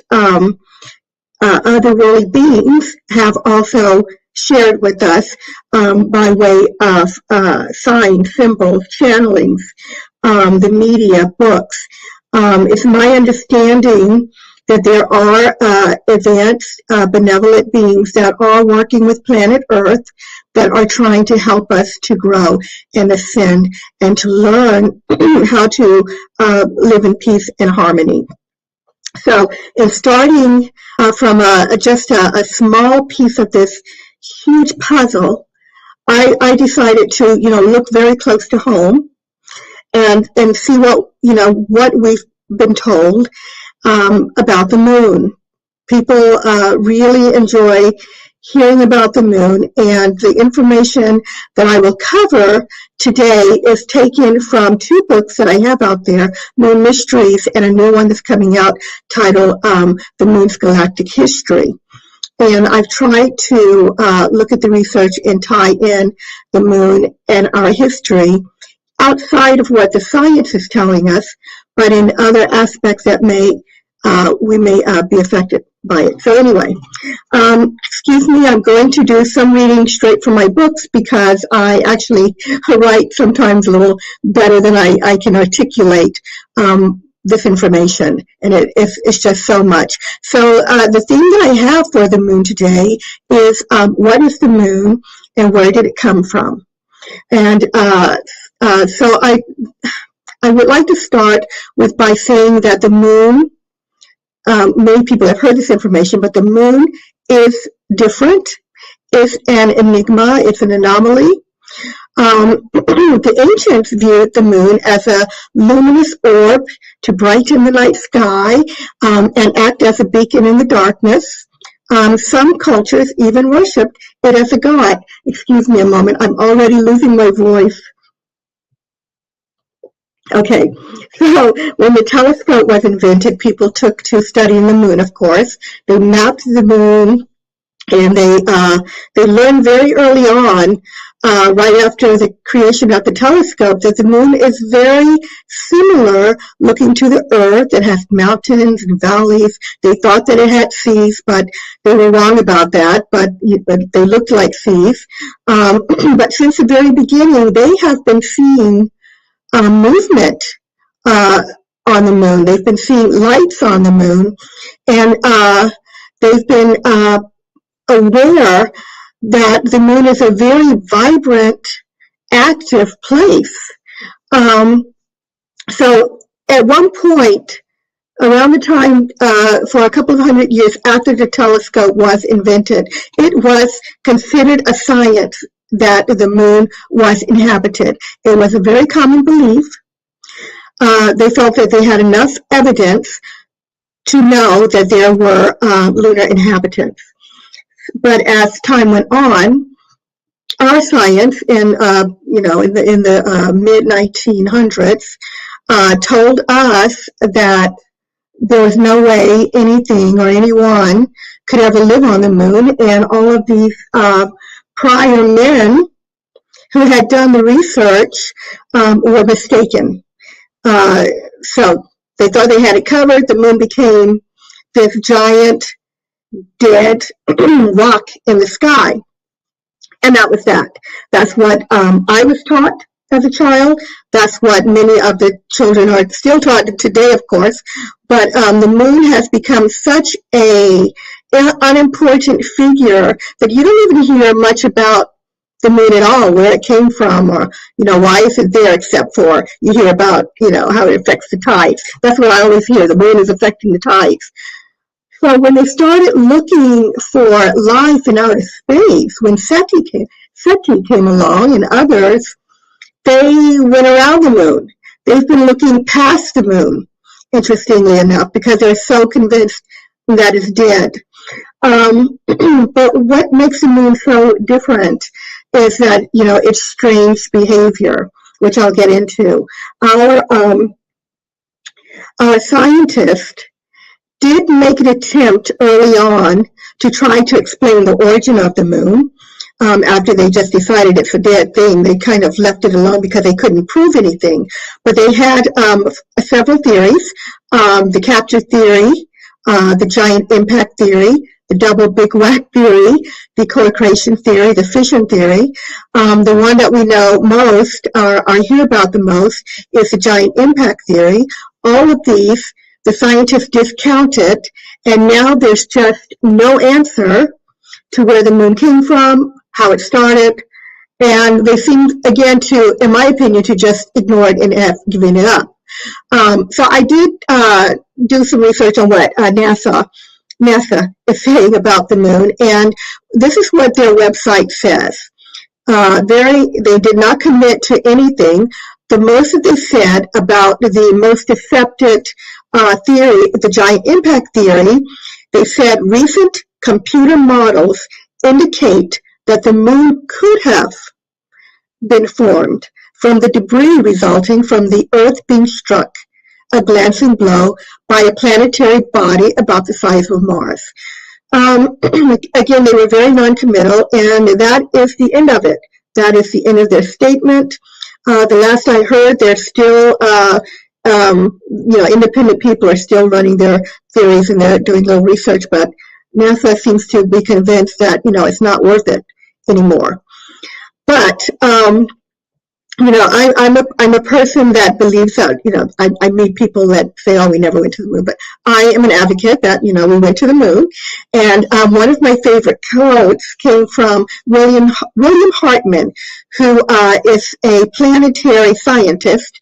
otherworldly beings have also shared with us by way of signs, symbols, channelings, the media, books. It's my understanding that there are advanced benevolent beings that are working with planet Earth, that are trying to help us to grow and ascend and to learn how to live in peace and harmony. So in starting from just a small piece of this huge puzzle, I decided to, look very close to home and see what we've been told about the moon. People really enjoy hearing about the moon, and the information that I will cover today is taken from 2 books that I have out there, Moon Mysteries, and a new one that's coming out titled The Moon's Galactic History. And I've tried to look at the research and tie in the moon and our history outside of what the science is telling us, but in other aspects that we may be affected by it. So anyway, excuse me, I'm going to do some reading straight from my books because I actually write sometimes a little better than I can articulate this information, and it's just so much. So the theme that I have for the moon today is what is the moon and where did it come from? And so I would like to start by saying that the moon, many people have heard this information, but the moon is different. It's an enigma. It's an anomaly. The ancients viewed the moon as a luminous orb to brighten the night sky and act as a beacon in the darkness. Some cultures even worshipped it as a god. Excuse me a moment. I'm already losing my voice. Okay, so when the telescope was invented, people took to studying the moon, of course. They mapped the moon, and they learned very early on, right after the creation of the telescope, that the moon is very similar looking to the Earth. It has mountains and valleys. They thought that it had seas, but they were wrong about that, but they looked like seas. But since the very beginning, they have been seeing movement on the moon. They've been seeing lights on the moon, and they've been aware that the moon is a very vibrant, active place. So at one point, around the time, for a couple of 100 years after the telescope was invented, it was considered a science that the moon was inhabited. It was a very common belief. They felt that they had enough evidence to know that there were lunar inhabitants. But as time went on, our science in the mid 1900s told us that there was no way anything or anyone could ever live on the moon, and all of these prior men who had done the research were mistaken. So they thought they had it covered. The moon became this giant dead rock in the sky. And that was that. That's what I was taught as a child. That's what many of the children are still taught today, of course. But the moon has become such an unimportant figure that you don't even hear much about the moon at all, where it came from, or, why is it there, except for you hear about, how it affects the tides. That's what I always hear. The moon is affecting the tides. So when they started looking for life in outer space, when SETI came along and others, they went around the moon. They've been looking past the moon, interestingly enough, because they're so convinced that it's dead. But what makes the moon so different is that, its strange behavior, which I'll get into. Our scientists did make an attempt early on to try to explain the origin of the moon. After they just decided it's a dead thing, they kind of left it alone because they couldn't prove anything. But they had several theories: the capture theory, the giant impact theory, the double big whack theory, the co-creation theory, the fission theory. The one that we know most, or hear about the most, is the giant impact theory. All of these, the scientists discounted, and now there's just no answer to where the moon came from, how it started, and they seemed, again, to, in my opinion, to just ignore it and have given it up. So I did do some research on what NASA is saying about the moon, and this is what their website says. They did not commit to anything. The most that they said about the most accepted theory, the giant impact theory, they said recent computer models indicate that the moon could have been formed from the debris resulting from the Earth being struck a glancing blow by a planetary body about the size of Mars. Again, they were very non-committal, and that is the end of it. That is the end of their statement. The last I heard, they're still, independent people are still running their theories and they're doing a little research, but NASA seems to be convinced that, it's not worth it anymore. But, I'm a person that believes that, I meet people that say, oh, we never went to the moon, but I am an advocate that, we went to the moon. And one of my favorite quotes came from William Hartman, who is a planetary scientist.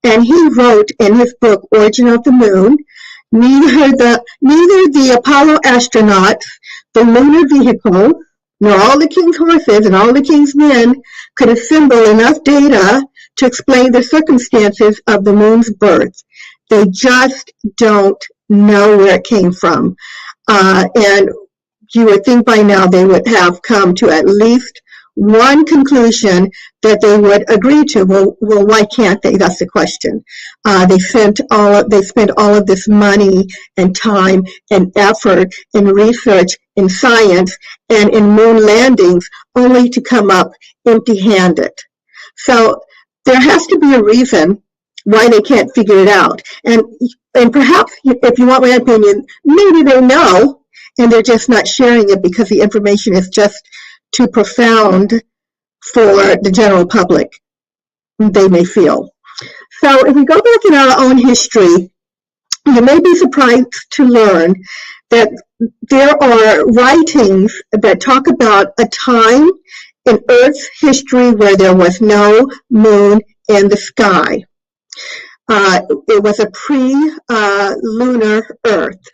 And he wrote in his book, Origin of the Moon, neither the Apollo astronauts, the lunar vehicle, nor all the king's horses and all the king's men could assemble enough data to explain the circumstances of the moon's birth. They just don't know where it came from. And you would think by now they would have come to at least one conclusion that they would agree to. Well, why can't they? That's the question. They spent all of this money and time and effort in research, in science, and in moon landings, only to come up empty-handed. So there has to be a reason why they can't figure it out. And perhaps, if you want my opinion, maybe they know, and they're just not sharing it because the information is just too profound for the general public, they may feel. So if we go back in our own history, you may be surprised to learn that there are writings that talk about a time in Earth's history where there was no moon in the sky. It was a pre-lunar Earth.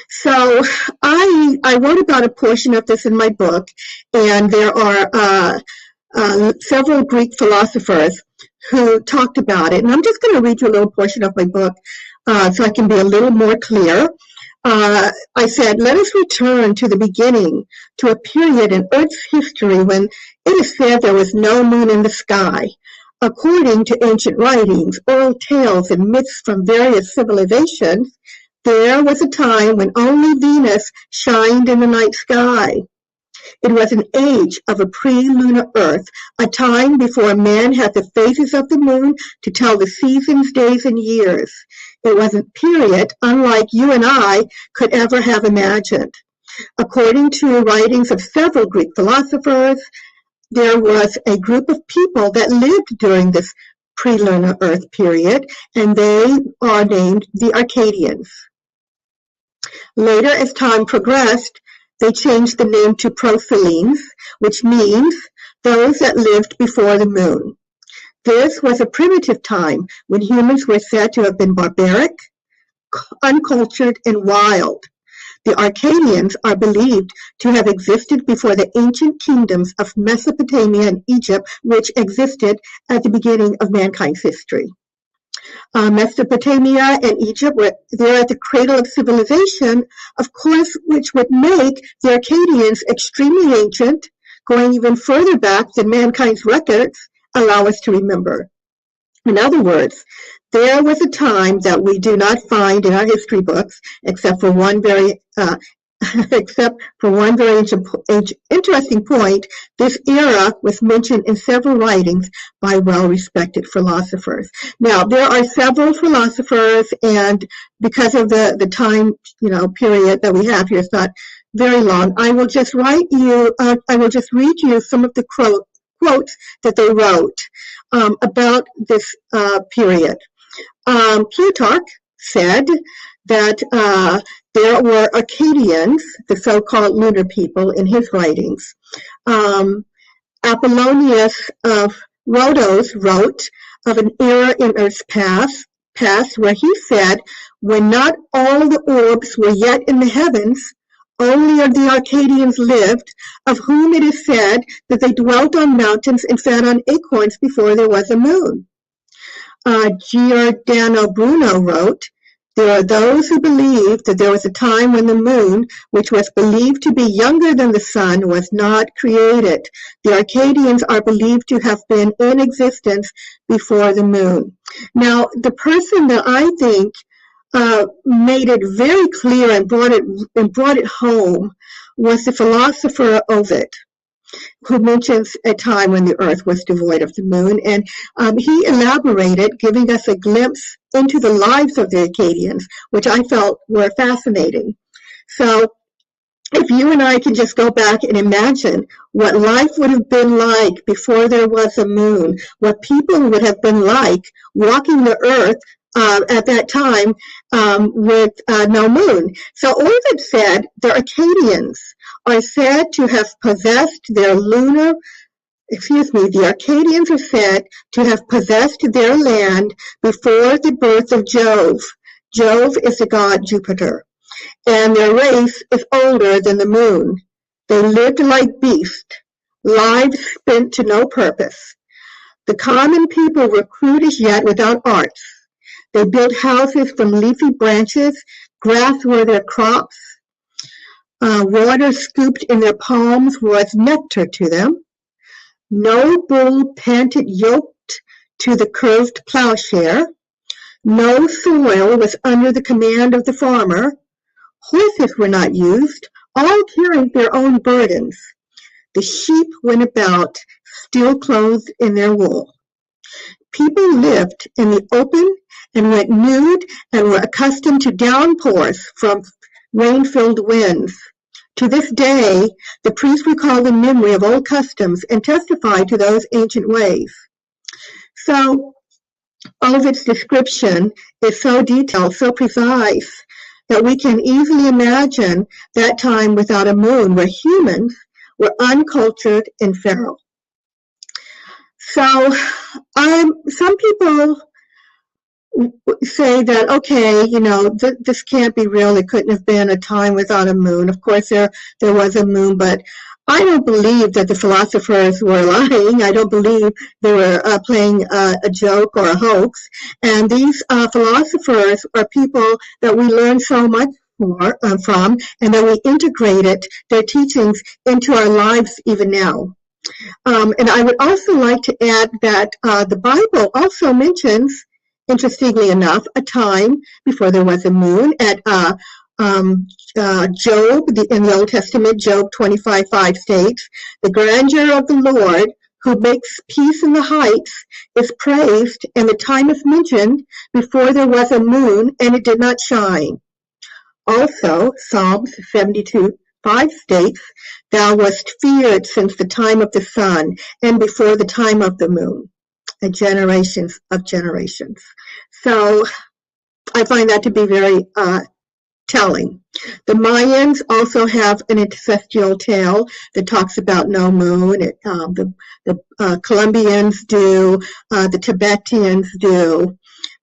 So I wrote about a portion of this in my book, and there are several Greek philosophers who talked about it. And I'm just going to read you a little portion of my book so I can be a little more clear. I said, let us return to the beginning, to a period in Earth's history when it is said there was no moon in the sky. According to ancient writings, oral tales, and myths from various civilizations, there was a time when only Venus shined in the night sky. It was an age of a pre-lunar Earth, a time before man had the phases of the moon to tell the seasons, days, and years. It was a period unlike you and I could ever have imagined. According to writings of several Greek philosophers, there was a group of people that lived during this pre-lunar Earth period, and they are named the Arcadians. Later, as time progressed, they changed the name to Proselines, which means those that lived before the moon. This was a primitive time when humans were said to have been barbaric, uncultured, and wild. The Arcadians are believed to have existed before the ancient kingdoms of Mesopotamia and Egypt, which existed at the beginning of mankind's history. Mesopotamia and Egypt were there at the cradle of civilization, of course, which would make the Arcadians extremely ancient, going even further back than mankind's records allow us to remember. In other words, there was a time that we do not find in our history books, except for one very interesting point. This era was mentioned in several writings by well-respected philosophers. Now, there are several philosophers, and because of the time, period that we have here, it's not very long. I will just read you some of the quotes that they wrote about this period. Plutarch said that there were Akkadians, the so-called lunar people, in his writings. Apollonius of Rhodos wrote of an era in Earth's past where he said, when not all the orbs were yet in the heavens, only of the Akkadians lived, of whom it is said that they dwelt on mountains and fed on acorns before there was a moon. Giordano Bruno wrote, there are those who believe that there was a time when the moon, which was believed to be younger than the sun, was not created. The Akkadians are believed to have been in existence before the moon. Now, the person that I think made it very clear and brought it home was the philosopher Ovid, who mentions a time when the earth was devoid of the moon. And he elaborated, giving us a glimpse into the lives of the Akkadians, which I felt were fascinating. So if you and I can just go back and imagine what life would have been like before there was a moon, what people would have been like walking the earth at that time with no moon. So Ovid said the Akkadians are said to have possessed their the Akkadians are said to have possessed their land before the birth of Jove. Jove is the god Jupiter, and their race is older than the moon. They lived like beasts, lives spent to no purpose. The common people were crude as yet without arts. They built houses from leafy branches, grass were their crops, water scooped in their palms was nectar to them. No bull panted yoked to the curved plowshare. No soil was under the command of the farmer. Horses were not used, all carried their own burdens. The sheep went about, still clothed in their wool. People lived in the open and went nude and were accustomed to downpours from rain-filled winds. To this day, the priests recall the memory of old customs and testify to those ancient ways. So, Ovid's description is so detailed, so precise, that we can easily imagine that time without a moon where humans were uncultured and feral. So, some people say that, okay, this can't be real. It couldn't have been a time without a moon. Of course, there was a moon, but I don't believe that the philosophers were lying. I don't believe they were playing a joke or a hoax. And these philosophers are people that we learn so much from, and that we integrated their teachings into our lives even now. And I would also like to add that the Bible also mentions, interestingly enough, a time before there was a moon. At Job, in the Old Testament, Job 25:5 states, the grandeur of the Lord, who makes peace in the heights, is praised, and the time is mentioned before there was a moon, and it did not shine. Also, Psalms 72:5 states, thou wast feared since the time of the sun, and before the time of the moon, and generations of generations. So I find that to be very telling. The Mayans also have an ancestral tale that talks about no moon. The Colombians do, the Tibetans do.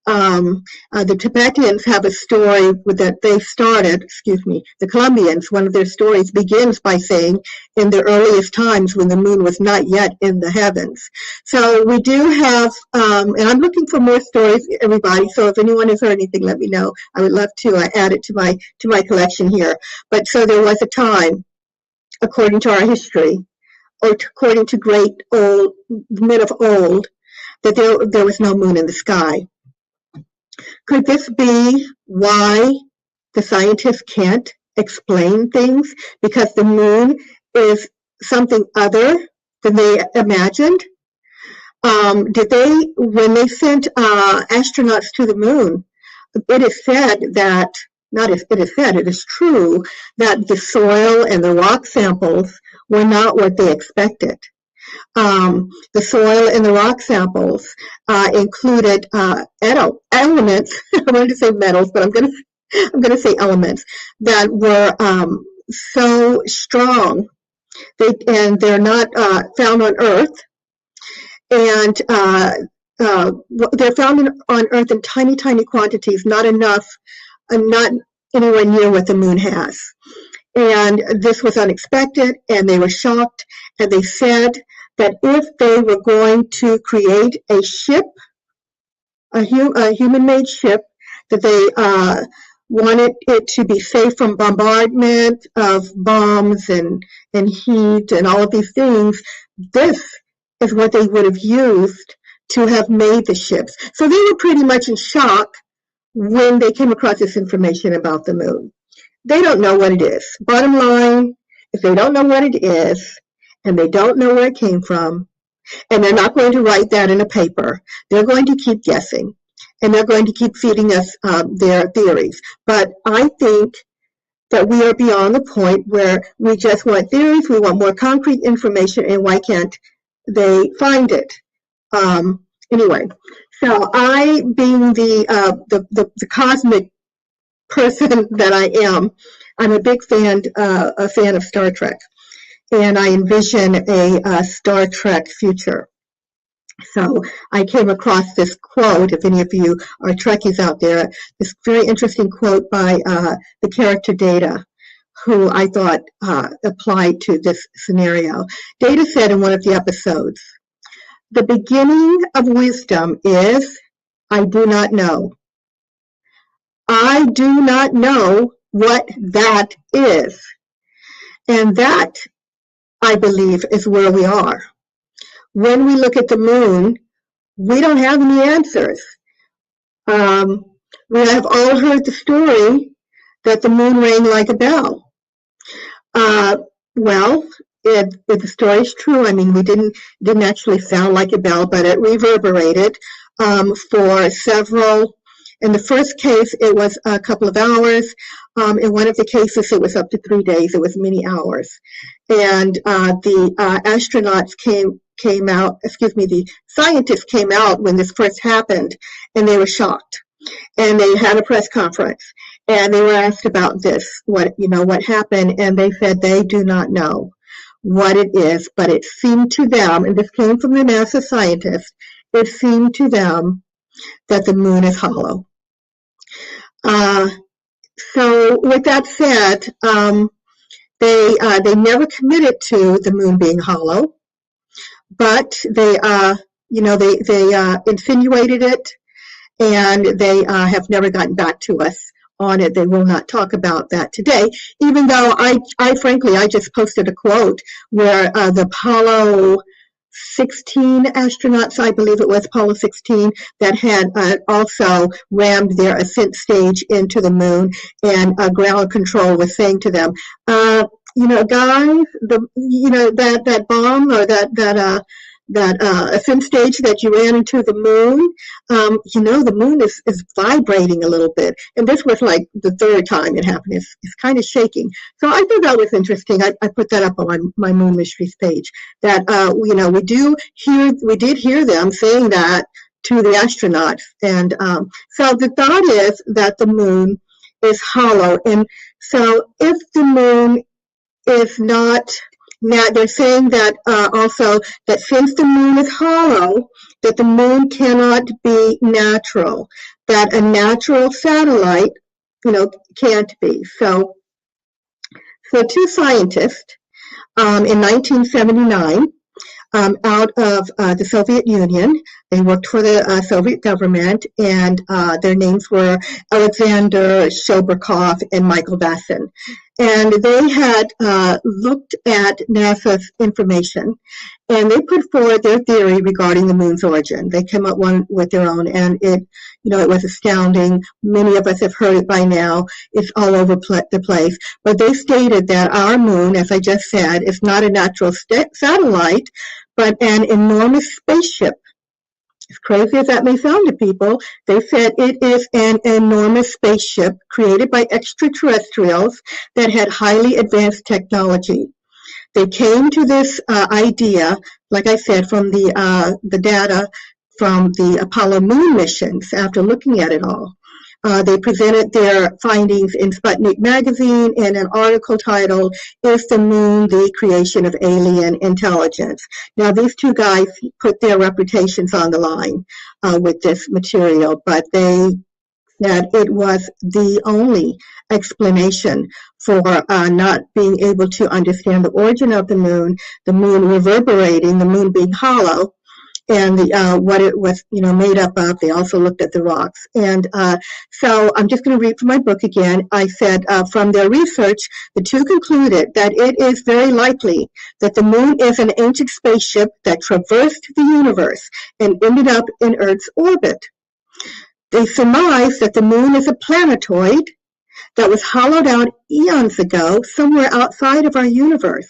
The Tibetans have a story that they started, the Colombians, one of their stories begins by saying, in the earliest times when the moon was not yet in the heavens. So we do have, and I'm looking for more stories, everybody, so if anyone has heard anything, let me know. I would love to add it to my collection here. But so there was a time, according to our history, or according to great old men of old, that there was no moon in the sky. Could this be why the scientists can't explain things? Because the moon is something other than they imagined? When they sent astronauts to the moon, it is said that, it is true that the soil and the rock samples were not what they expected. The soil and the rock samples included elements I wanted to say metals, but I'm going to say elements that were so strong. They're not found on Earth, and they're found on Earth in tiny, tiny quantities, not enough, not anywhere near what the moon has. And this was unexpected, and they were shocked, and they said that if they were going to create a ship, a human-made ship, that they wanted it to be safe from bombardment of bombs and heat and all of these things, this is what they would have used to have made the ships. So they were pretty much in shock when they came across this information about the moon. They don't know what it is. Bottom line, if they don't know what it is, and they don't know where it came from, and they're not going to write that in a paper, they're going to keep guessing, and they're going to keep feeding us their theories. But I think that we are beyond the point where we just want theories, we want more concrete information, and why can't they find it? Anyway, so I, being the cosmic person that I am, I'm a big fan of Star Trek, and I envision a Star Trek future. So I came across this quote, if any of you are Trekkies out there, this very interesting quote by the character Data, who I thought applied to this scenario. Data said in one of the episodes, "The beginning of wisdom is, I do not know. I do not know what that is." And that, I believe, is where we are. When we look at the moon, we don't have any answers. We have all heard the story that the moon rang like a bell. Well, if the story is true, I mean, we didn't actually sound like a bell, but it reverberated for several. In the first case, it was a couple of hours. In one of the cases, it was up to 3 days. It was many hours. And the astronauts came out, the scientists came out when this first happened, and they were shocked. And they had a press conference, and they were asked about this, what happened, and they said they do not know what it is, but it seemed to them, and this came from the NASA scientists, it seemed to them that the moon is hollow. So with that said, they never committed to the moon being hollow, but they insinuated it, and they have never gotten back to us on it. They will not talk about that today, even though I frankly just posted a quote where the Apollo 16 astronauts, I believe it was Apollo 16, that had also rammed their ascent stage into the moon, and ground control was saying to them, guys, that bomb or that ascent stage that you ran into the moon, the moon is vibrating a little bit. And this was like the third time it happened. It's kind of shaking. So I thought that was interesting. I put that up on my Moon Mysteries page, that, we did hear them saying that to the astronauts. And so the thought is that the moon is hollow. And so if the moon is not, now they're saying that also that since the moon is hollow, that the moon cannot be natural, that a natural satellite, can't be. So two scientists in 1979 out of the Soviet Union, they worked for the Soviet government, and their names were Alexander Shoberkov and Michael Vassin. And they had looked at NASA's information, and they put forward their theory regarding the moon's origin. They came up with their own, and it was astounding. Many of us have heard it by now. It's all over the place. But they stated that our moon, as I just said, is not a natural satellite, but an enormous spaceship. As crazy as that may sound to people, they said it is an enormous spaceship created by extraterrestrials that had highly advanced technology. They came to this idea, like I said, from the data from the Apollo moon missions after looking at it all. They presented their findings in Sputnik magazine in an article titled, "Is the Moon the Creation of Alien Intelligence?" Now, these two guys put their reputations on the line with this material, but they said it was the only explanation for not being able to understand the origin of the moon reverberating, the moon being hollow, and what it was, made up of. They also looked at the rocks. And so I'm just going to read from my book again. I said, from their research, the two concluded that it is very likely that the moon is an ancient spaceship that traversed the universe and ended up in Earth's orbit. They surmise that the moon is a planetoid that was hollowed out eons ago somewhere outside of our universe.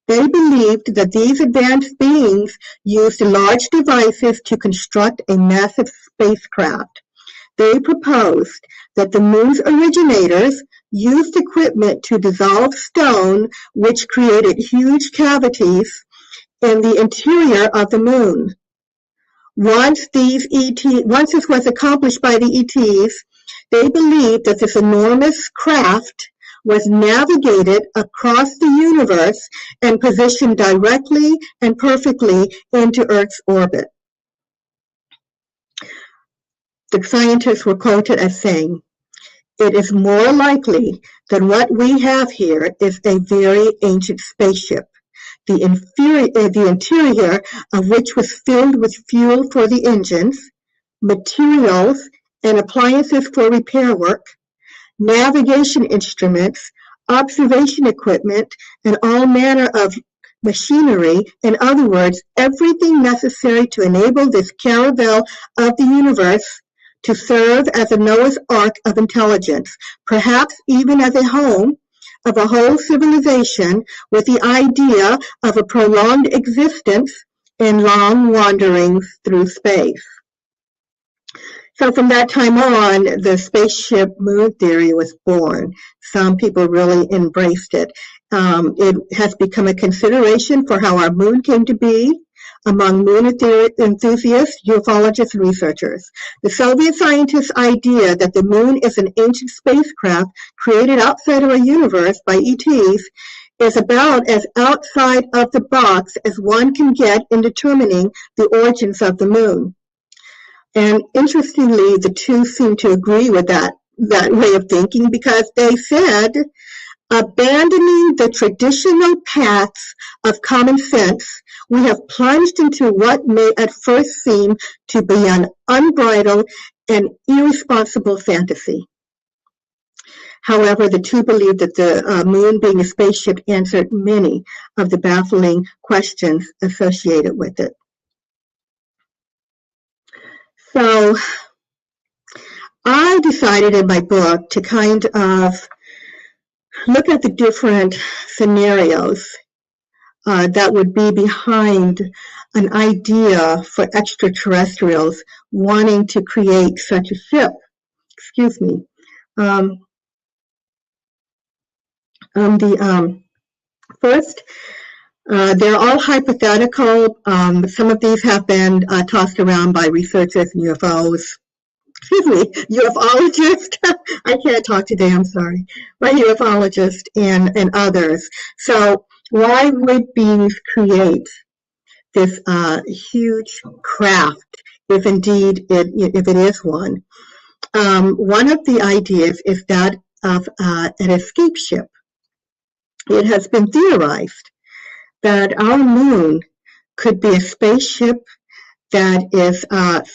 They believed that these advanced beings used large devices to construct a massive spacecraft. They proposed that the moon's originators used equipment to dissolve stone, which created huge cavities in the interior of the moon. Once this was accomplished by the ETs, they believed that this enormous craft was navigated across the universe and positioned directly and perfectly into Earth's orbit. The scientists were quoted as saying, "It is more likely that what we have here is a very ancient spaceship, the interior of which was filled with fuel for the engines, materials and appliances for repair work, navigation instruments, observation equipment, and all manner of machinery. In other words, everything necessary to enable this caravel of the universe to serve as a Noah's Ark of intelligence, perhaps even as a home of a whole civilization with the idea of a prolonged existence in long wanderings through space." So from that time on, the spaceship moon theory was born. Some people really embraced it. It has become a consideration for how our moon came to be among moon enthusiasts, ufologists, and researchers. The Soviet scientists' idea that the moon is an ancient spacecraft created outside of our universe by ETs is about as outside of the box as one can get in determining the origins of the moon. And interestingly, the two seem to agree with that way of thinking, because they said, abandoning the traditional paths of common sense, we have plunged into what may at first seem to be an unbridled and irresponsible fantasy. However, the two believe that the moon being a spaceship answered many of the baffling questions associated with it. So I decided in my book to kind of look at the different scenarios that would be behind an idea for extraterrestrials wanting to create such a ship. Excuse me. First, they're all hypothetical. Some of these have been tossed around by researchers and ufologists. I can't talk today, I'm sorry. By ufologists and others. So why would beings create this huge craft, if indeed if it is one? One of the ideas is that of an escape ship. It has been theorized that our moon could be a spaceship that is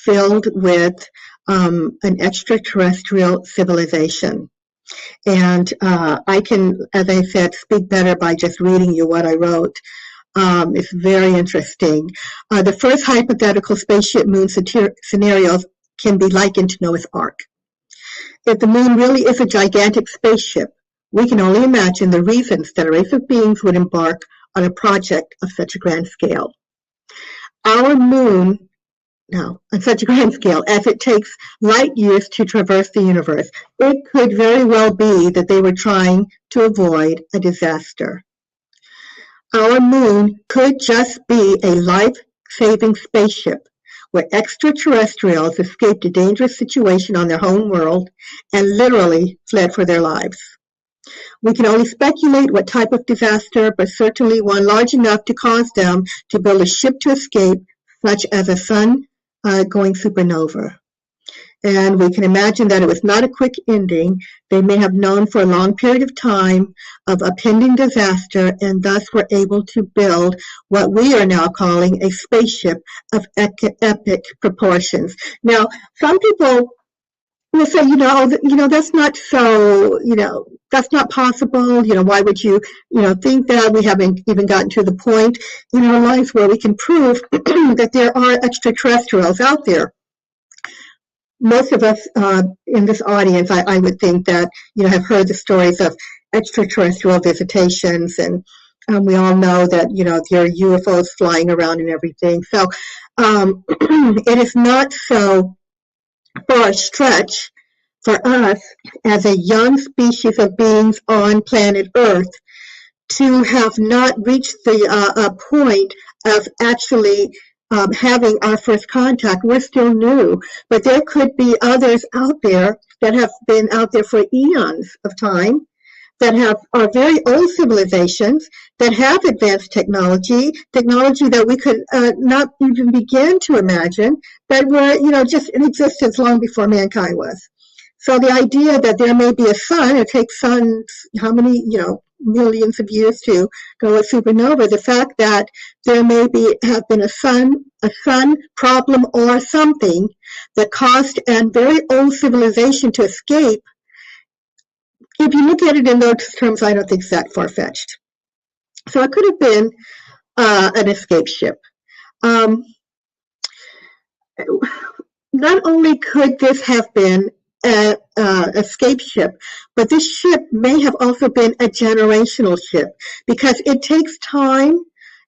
filled with an extraterrestrial civilization. And I can, as I said, speak better by just reading you what I wrote. It's very interesting. The first hypothetical spaceship moon scenarios can be likened to Noah's Ark. If the moon really is a gigantic spaceship, we can only imagine the reasons that a race of beings would embark on a project of such a grand scale. Our moon, now, on such a grand scale, as it takes light years to traverse the universe, it could very well be that they were trying to avoid a disaster. Our moon could just be a life-saving spaceship where extraterrestrials escaped a dangerous situation on their home world and literally fled for their lives. We can only speculate what type of disaster, but certainly one large enough to cause them to build a ship to escape, such as a sun-going supernova. And we can imagine that it was not a quick ending. They may have known for a long period of time of a pending disaster, and thus were able to build what we are now calling a spaceship of epic proportions. Now, some people will say, that's not so, that's not possible. Why would you, think that? We haven't even gotten to the point in our lives where we can prove that there are extraterrestrials out there. Most of us in this audience, I would think that, have heard the stories of extraterrestrial visitations, and we all know that, there are UFOs flying around and everything. So it is not so far a stretch for us as a young species of beings on planet Earth to have not reached the point of actually having our first contact. We're still new, but there could be others out there that have been out there for eons of time, that are very old civilizations, that have advanced technology that we could not even begin to imagine, that were, just in existence long before mankind was. So the idea that there may be a sun, it takes suns, how many, millions of years to go a supernova, the fact that there may have been a sun problem or something that caused a very old civilization to escape, if you look at it in those terms, I don't think it's that far-fetched. So it could have been an escape ship. Not only could this have been an escape ship, but this ship may have also been a generational ship, because it takes time,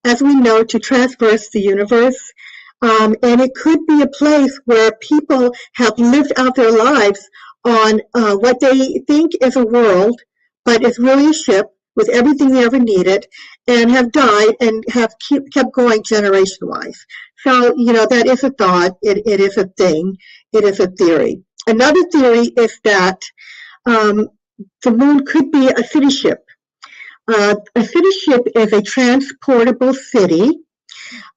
as we know, to traverse the universe. And it could be a place where people have lived out their lives on what they think is a world, but it's really a ship with everything they ever needed, and have died and have kept going generation-wise. So, that is a thought. It is a thing. It is a theory. Another theory is that the moon could be a city ship. A city ship is a transportable city.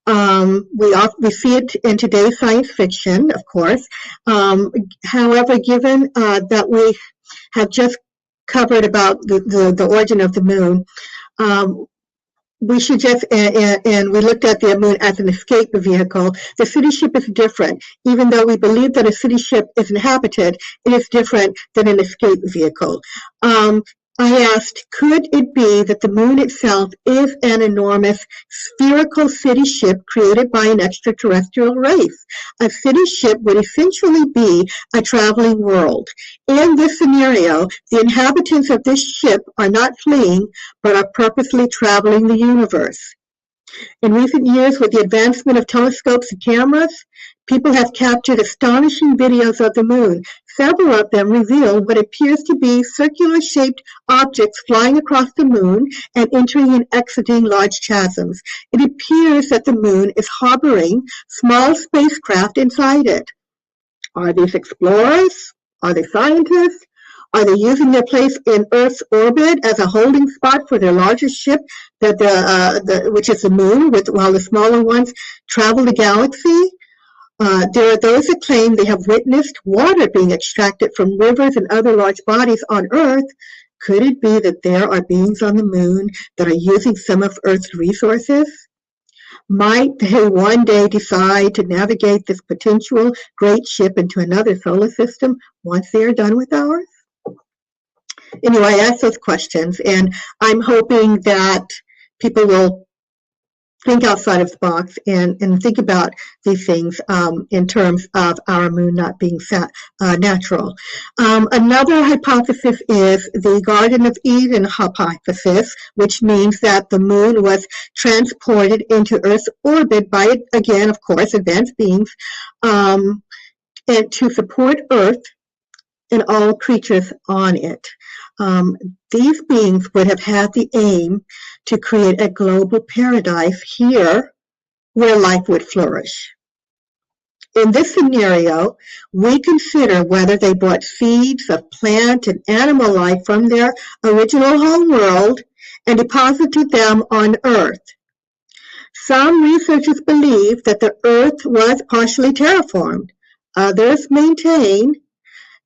We see it in today's science fiction, of course. However, given that we have just covered about the origin of the moon, we should just, and we looked at the moon as an escape vehicle. The city ship is different. Even though we believe that a city ship is inhabited, it is different than an escape vehicle. I asked, could it be that the moon itself is an enormous spherical city ship created by an extraterrestrial race? A city ship would essentially be a traveling world. In this scenario, the inhabitants of this ship are not fleeing, but are purposely traveling the universe. In recent years, with the advancement of telescopes and cameras, people have captured astonishing videos of the moon. Several of them reveal what appears to be circular-shaped objects flying across the moon and entering and exiting large chasms. It appears that the moon is harboring small spacecraft inside it. Are these explorers? Are they scientists? Are they using their place in Earth's orbit as a holding spot for their largest ship, which is the moon, while the smaller ones travel the galaxy? There are those that claim they have witnessed water being extracted from rivers and other large bodies on Earth. Could it be that there are beings on the moon that are using some of Earth's resources? Might they one day decide to navigate this potential great ship into another solar system once they are done with ours? Anyway, I asked those questions, and I'm hoping that people will think outside of the box and think about these things in terms of our moon not being natural. Another hypothesis is the Garden of Eden hypothesis, which means that the moon was transported into Earth's orbit by, again, of course, advanced beings, and to support Earth and all creatures on it. These beings would have had the aim to create a global paradise here where life would flourish. In this scenario, we consider whether they brought seeds of plant and animal life from their original home world and deposited them on Earth. Some researchers believe that the Earth was partially terraformed. Others maintain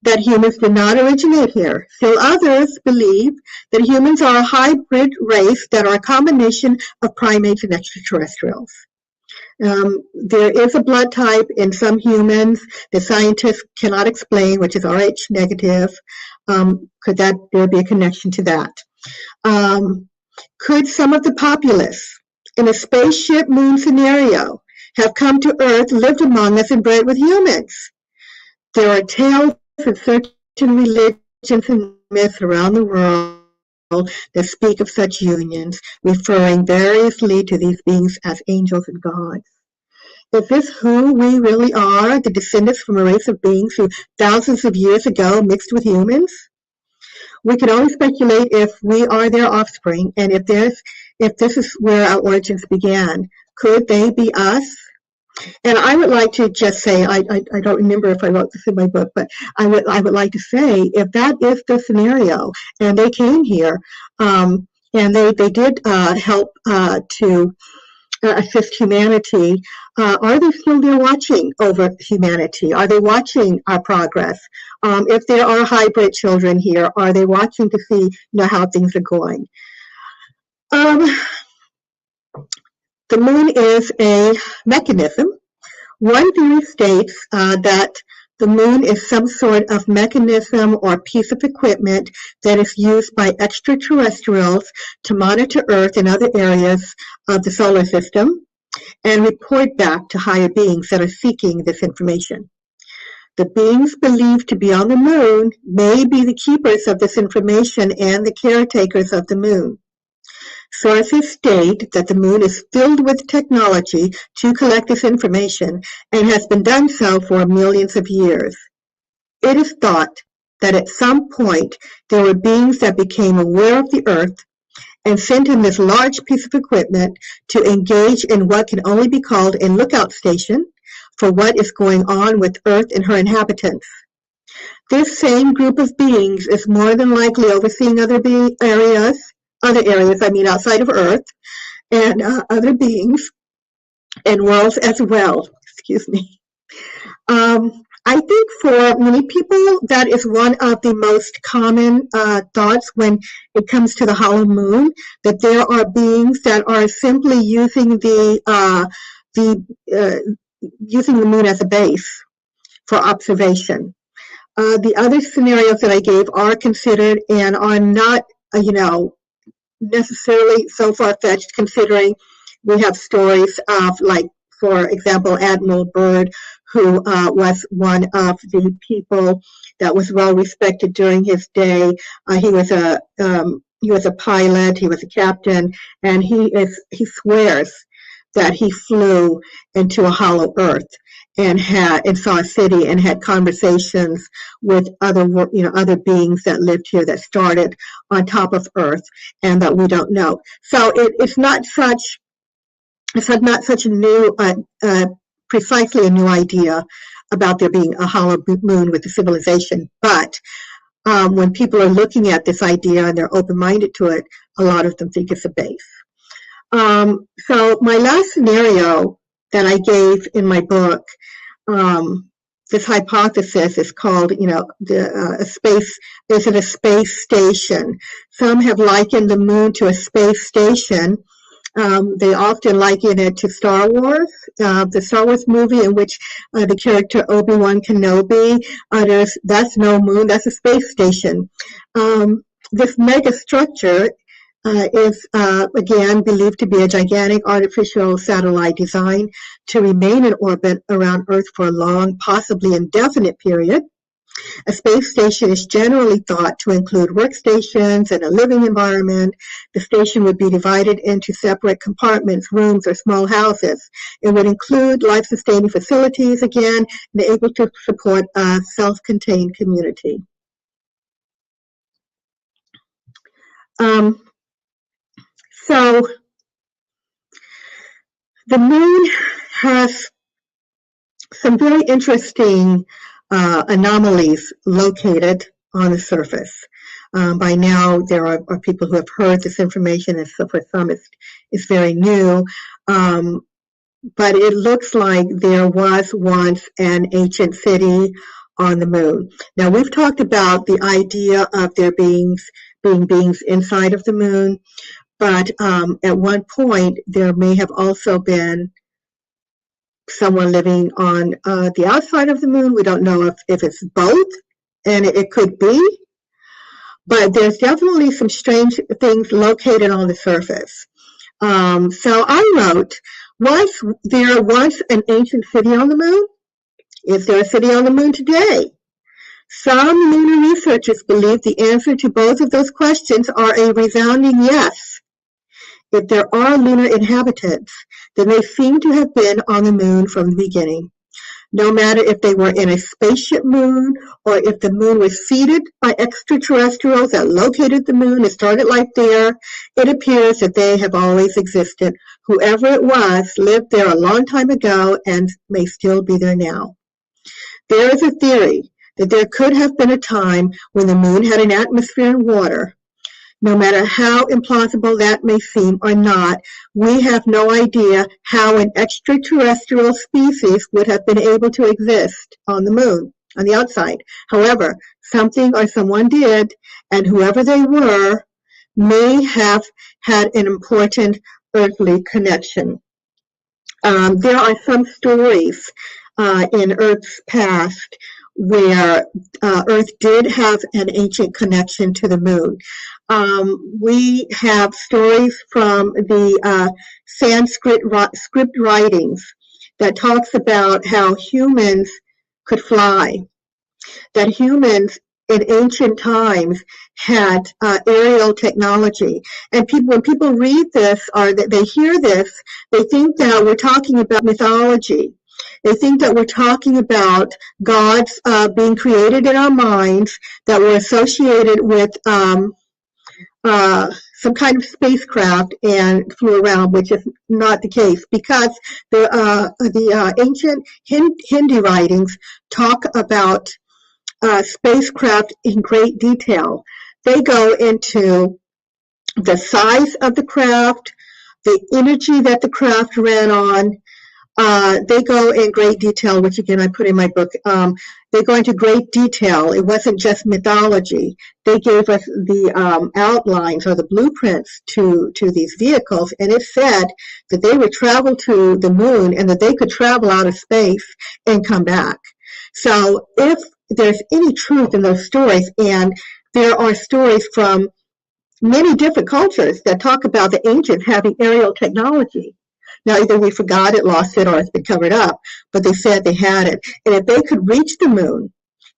that humans did not originate here. Still others believe that humans are a hybrid race that are a combination of primates and extraterrestrials. There is a blood type in some humans that scientists cannot explain, which is Rh negative. Could there be a connection to that? Could some of the populace in a spaceship moon scenario have come to Earth, lived among us, and bred with humans? There are tales of certain religions and myths around the world that speak of such unions, referring variously to these beings as angels and gods. Is this who we really are, the descendants from a race of beings who thousands of years ago mixed with humans? We can only speculate if we are their offspring, and if this is where our origins began. Could they be us? And I would like to just say, I don't remember if I wrote this in my book, but I would like to say, if that is the scenario, and they came here, and they did help to assist humanity, are they still there watching over humanity? Are they watching our progress? If there are hybrid children here, are they watching to see how things are going? The moon is a mechanism. One theory states that the moon is some sort of mechanism or piece of equipment that is used by extraterrestrials to monitor Earth and other areas of the solar system and report back to higher beings that are seeking this information. The beings believed to be on the moon may be the keepers of this information and the caretakers of the moon. Sources state that the moon is filled with technology to collect this information and has been done so for millions of years. It is thought that at some point there were beings that became aware of the Earth and sent in this large piece of equipment to engage in what can only be called a lookout station for what is going on with Earth and her inhabitants. This same group of beings is more than likely overseeing other areas outside of Earth, and other beings and worlds as well. Excuse me. I think for many people, that is one of the most common thoughts when it comes to the hollow moon, that there are beings that are simply using the moon as a base for observation. The other scenarios that I gave are considered and are not, necessarily so far-fetched, considering we have stories of, like, for example, Admiral Byrd, who was one of the people that was well respected during his day. He was a pilot, he was a captain, and he swears that he flew into a hollow earth and saw a city and had conversations with other beings that lived here, that started on top of Earth and that we don't know. So it's not such a new, precisely a new idea about there being a hollow moon with a civilization. But when people are looking at this idea and they're open-minded to it, a lot of them think it's a base. So my last scenario that I gave in my book, this hypothesis is called, a space station. Some have likened the moon to a space station. They often liken it to Star Wars, the Star Wars movie in which the character Obi-Wan Kenobi utters, "That's no moon, that's a space station." This mega structure is again believed to be a gigantic artificial satellite designed to remain in orbit around Earth for a long, possibly indefinite period. A space station is generally thought to include workstations and a living environment. The station would be divided into separate compartments, rooms, or small houses. It would include life-sustaining facilities, again, and able to support a self-contained community. So the moon has some very interesting anomalies located on the surface. By now, there are people who have heard this information, and so for some it's very new. But it looks like there was once an ancient city on the moon. Now, we've talked about the idea of there being beings inside of the moon, but at one point, there may have also been someone living on the outside of the moon. We don't know if it's both, and it could be, but there's definitely some strange things located on the surface. So I wrote, was there once an ancient city on the moon? Is there a city on the moon today? Some lunar researchers believe the answer to both of those questions are a resounding yes. If there are lunar inhabitants, then they seem to have been on the moon from the beginning. No matter if they were in a spaceship moon or if the moon was seeded by extraterrestrials that located the moon and started life there, it appears that they have always existed. Whoever it was lived there a long time ago and may still be there now. There is a theory that there could have been a time when the moon had an atmosphere and water. No matter how implausible that may seem or not, we have no idea how an extraterrestrial species would have been able to exist on the moon, on the outside. However, something or someone did, and whoever they were may have had an important earthly connection. There are some stories in Earth's past where Earth did have an ancient connection to the moon. We have stories from the Sanskrit script writings that talks about how humans could fly, that humans in ancient times had aerial technology. And when people read this or that they hear this, they think that we're talking about mythology. They think that we're talking about gods being created in our minds that were associated with some kind of spacecraft and flew around, which is not the case, because the ancient Hindi writings talk about spacecraft in great detail. They go into the size of the craft, the energy that the craft ran on. They go in great detail, which again I put in my book. They go into great detail. It wasn't just mythology. They gave us the outlines or the blueprints to these vehicles, and it said that they would travel to the moon and that they could travel out of space and come back. So if there's any truth in those stories, and there are stories from many different cultures that talk about the ancients having aerial technology. Now, either we forgot it, lost it, or it's been covered up, but they said they had it. And if they could reach the moon,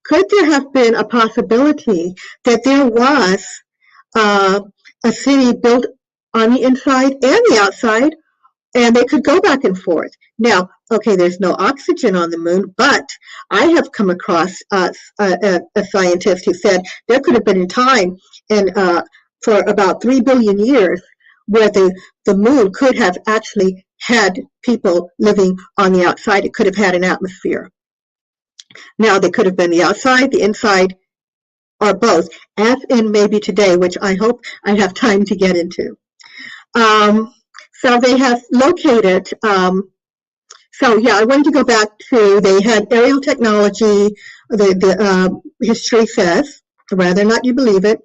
could there have been a possibility that there was a city built on the inside and the outside, and they could go back and forth? Now, okay, there's no oxygen on the moon, but I have come across a scientist who said there could have been a time for about 3 billion years where the moon could have actually had people living on the outside. It could have had an atmosphere. Now, they could have been the outside, the inside, or both, as in maybe today, which I hope I have time to get into. So they have located, so yeah, I wanted to go back to, they had aerial technology, the history says, whether or not you believe it.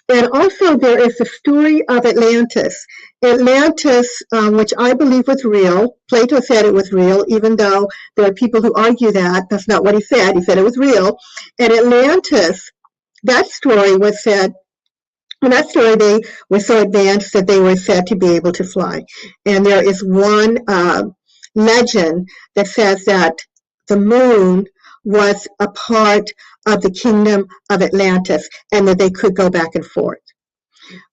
And also there is the story of Atlantis. Atlantis, which I believe was real. Plato said it was real, even though there are people who argue that. That's not what he said. He said it was real. And Atlantis, that story was said, in that story they were so advanced that they were said to be able to fly. And there is one legend that says that the moon was a part of the kingdom of Atlantis and that they could go back and forth.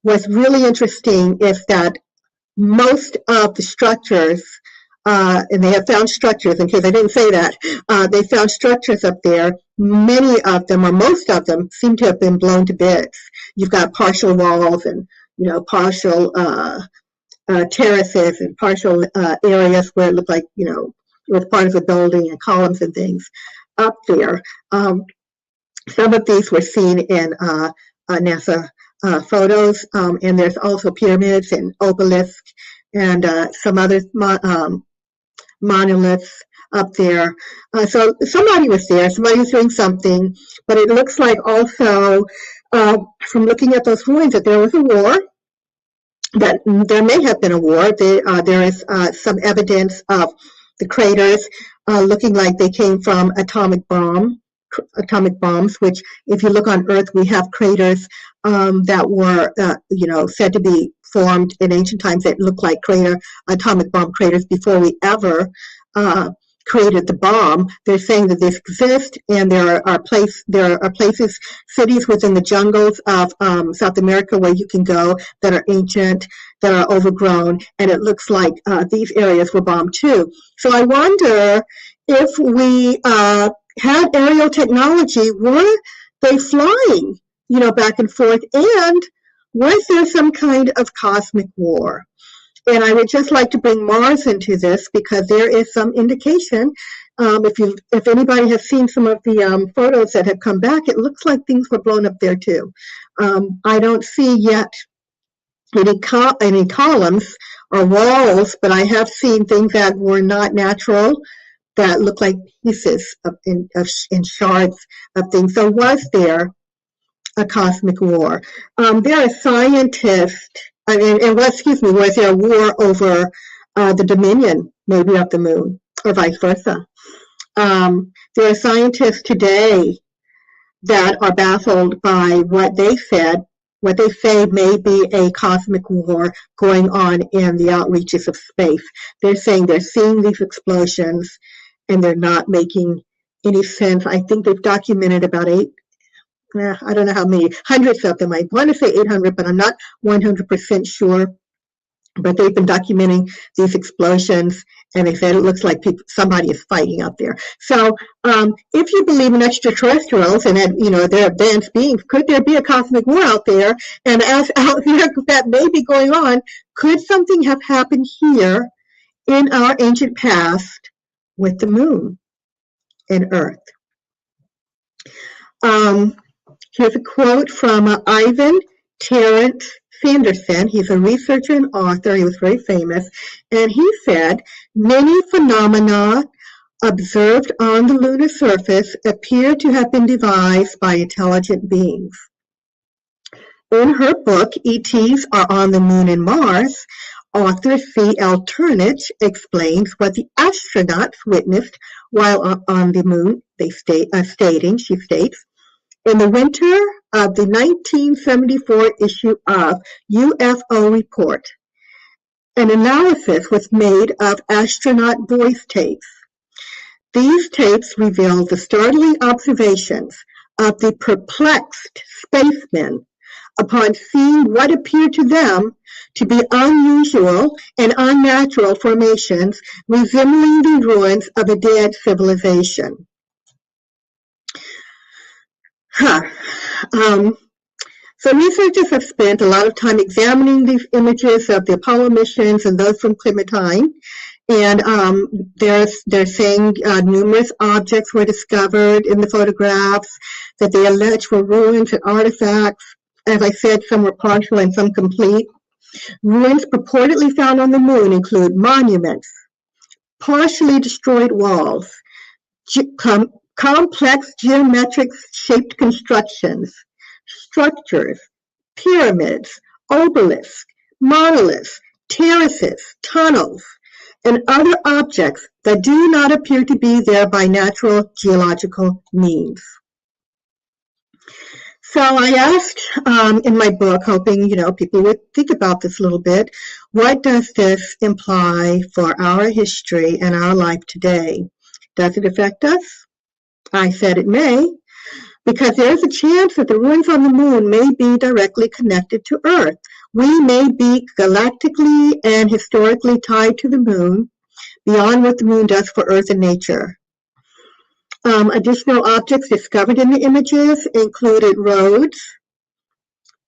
What's really interesting is that most of the structures, and they have found structures, in case I didn't say that, they found structures up there. Many of them, or most of them, seem to have been blown to bits. You've got partial walls and, partial terraces and partial areas where it looked like, was part of the building and columns and things up there. Some of these were seen in NASA photos, and there's also pyramids and obelisks and some other monoliths up there. So somebody was there, somebody was doing something, but it looks like also from looking at those ruins that there was a war, that there may have been a war. There is some evidence of the craters looking like they came from atomic bombs, which if you look on Earth, we have craters that were, said to be formed in ancient times that look like atomic bomb craters before we ever created the bomb. They're saying that this exists, and there are places, cities within the jungles of South America where you can go that are ancient, that are overgrown, and it looks like these areas were bombed too. So I wonder if we had aerial technology, were they flying, back and forth, and was there some kind of cosmic war? And I would just like to bring Mars into this because there is some indication. If anybody has seen some of the photos that have come back, it looks like things were blown up there too. I don't see yet any columns or walls, but I have seen things that were not natural, that look like pieces in shards of things. So was there a cosmic war? There are scientists. Was there a war over the dominion, maybe, of the moon, or vice versa? There are scientists today that are baffled by what they say may be a cosmic war going on in the outreaches of space. They're saying they're seeing these explosions and they're not making any sense. I think they've documented about I don't know how many, hundreds of them. I want to say 800, but I'm not 100% sure. But they've been documenting these explosions, and they said it looks like somebody is fighting out there. So if you believe in extraterrestrials and that, they're advanced beings, could there be a cosmic war out there? And as out there that may be going on, could something have happened here in our ancient past with the moon and Earth? Here's a quote from Ivan Terence Sanderson. He's a researcher and author. He was very famous. And he said, many phenomena observed on the lunar surface appear to have been devised by intelligent beings. In her book, ETs Are on the Moon and Mars, author C.L. Turnich explains what the astronauts witnessed while on the moon. She states, in the winter of the 1974 issue of UFO Report, an analysis was made of astronaut voice tapes. These tapes revealed the startling observations of the perplexed spacemen upon seeing what appeared to them to be unusual and unnatural formations resembling the ruins of a dead civilization. So researchers have spent a lot of time examining these images of the Apollo missions and those from Clementine, and they're saying numerous objects were discovered in the photographs that they allege were ruins and artifacts. As I said, some were partial and some complete. Ruins purportedly found on the moon include monuments, partially destroyed walls, complex geometric shaped constructions, structures, pyramids, obelisks, monoliths, terraces, tunnels, and other objects that do not appear to be there by natural geological means. So I asked in my book, hoping people would think about this a little bit, what does this imply for our history and our life today? Does it affect us? I said it may, because there's a chance that the ruins on the moon may be directly connected to Earth. We may be galactically and historically tied to the moon beyond what the moon does for Earth and nature. Additional objects discovered in the images included roads,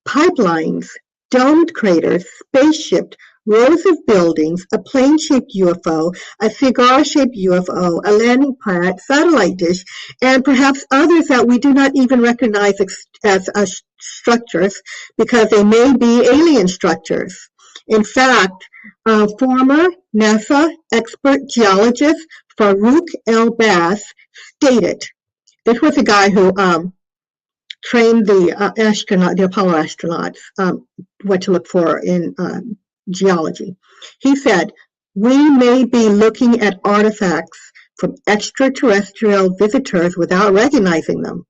pipelines, domed craters, spaceships, rows of buildings, a plane-shaped UFO, a cigar-shaped UFO, a landing pad, satellite dish, and perhaps others that we do not even recognize as structures because they may be alien structures. In fact, former NASA expert geologist Farouk El-Bass stated, this was a guy who trained the Apollo astronauts, what to look for in geology. He said, "We may be looking at artifacts from extraterrestrial visitors without recognizing them."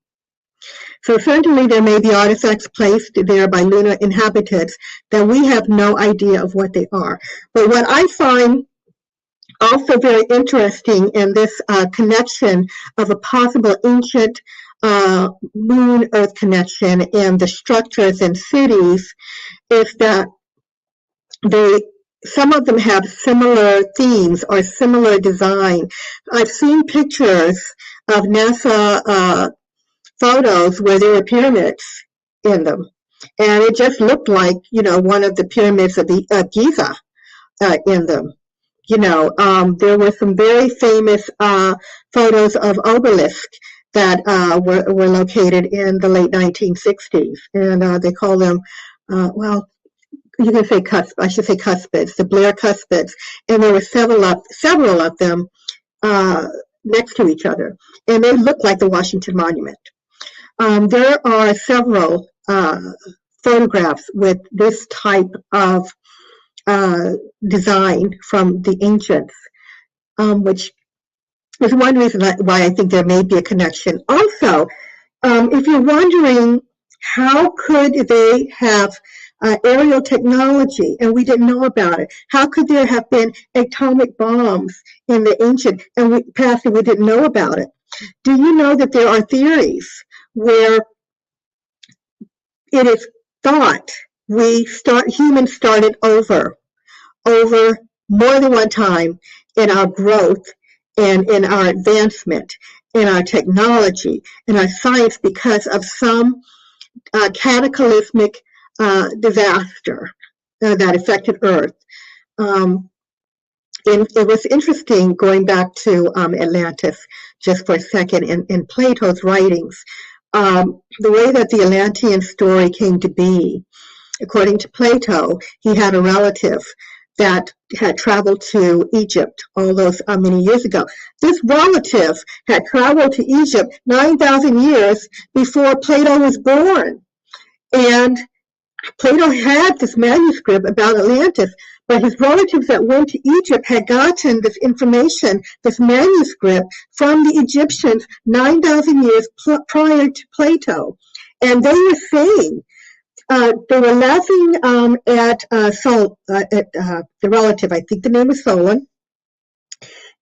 So certainly there may be artifacts placed there by lunar inhabitants that we have no idea of what they are. But what I find also very interesting in this connection of a possible ancient moon-Earth connection and the structures and cities is that some of them have similar themes or similar design. I've seen pictures of NASA photos where there were pyramids in them, and it just looked like, one of the pyramids of Giza in them. There were some very famous photos of obelisks that were located in the late 1960s, and they call them, you can say I should say cuspids, the Blair cuspids, and there were several of them next to each other, and they look like the Washington Monument. There are several photographs with this type of design from the ancients, which is one reason why I think there may be a connection. Also, if you're wondering how could they have aerial technology and we didn't know about it, how could there have been atomic bombs in the ancient past and we didn't know about it? Do you know that there are theories where it is thought humans started over more than one time in our growth and in our advancement, in our technology, in our science because of some cataclysmic disaster that affected Earth. And it was interesting going back to Atlantis just for a second in Plato's writings. The way that the Atlantean story came to be, according to Plato, he had a relative that had traveled to Egypt all those many years ago. This relative had traveled to Egypt 9,000 years before Plato was born. And Plato had this manuscript about Atlantis, but his relatives that went to Egypt had gotten this information, this manuscript, from the Egyptians 9,000 years prior to Plato. And they were saying, they were laughing at the relative, I think the name was Solon,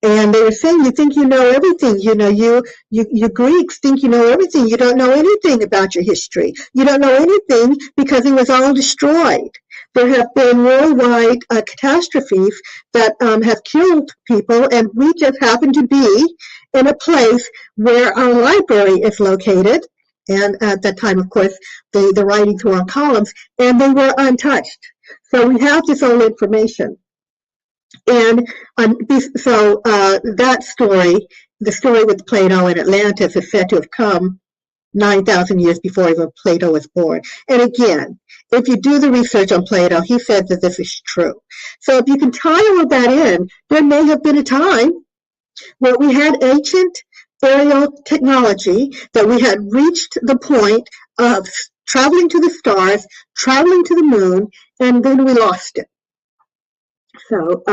and they were saying, you think you know everything, you Greeks think you know everything, you don't know anything about your history, you don't know anything because it was all destroyed. There have been worldwide catastrophes that have killed people, and we just happen to be in a place where our library is located. And at that time, of course, the writings were on columns, and they were untouched. So we have this old information. And so that story, the story with Plato and Atlantis, is said to have come 9,000 years before even Plato was born. And again, if you do the research on Plato, he said that this is true. So if you can tie all of that in, there may have been a time where we had ancient aerial technology, that we had reached the point of traveling to the stars, traveling to the moon, and then we lost it. So,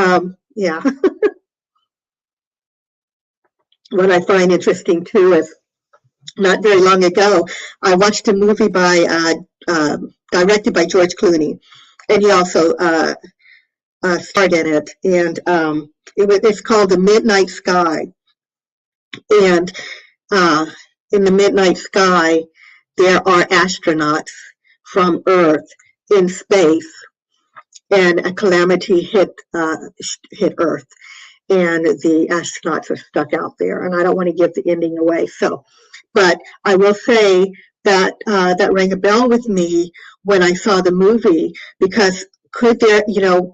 yeah. What I find interesting too is not very long ago, I watched a movie directed by George Clooney, and he also starred in it, and it's called The Midnight Sky. And in the midnight sky, there are astronauts from Earth in space, and a calamity hit Earth, and the astronauts are stuck out there. And I don't want to give the ending away, but I will say that that rang a bell with me when I saw the movie, because could there,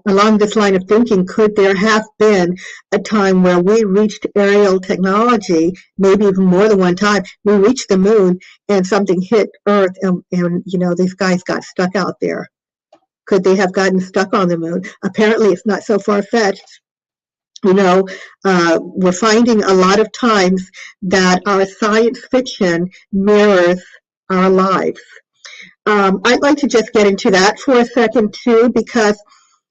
along this line of thinking, could there have been a time where we reached aerial technology, maybe even more than one time, we reached the moon and something hit Earth and these guys got stuck out there? Could they have gotten stuck on the moon? Apparently, it's not so far-fetched. We're finding a lot of times that our science fiction mirrors our lives. I'd like to just get into that for a second too, because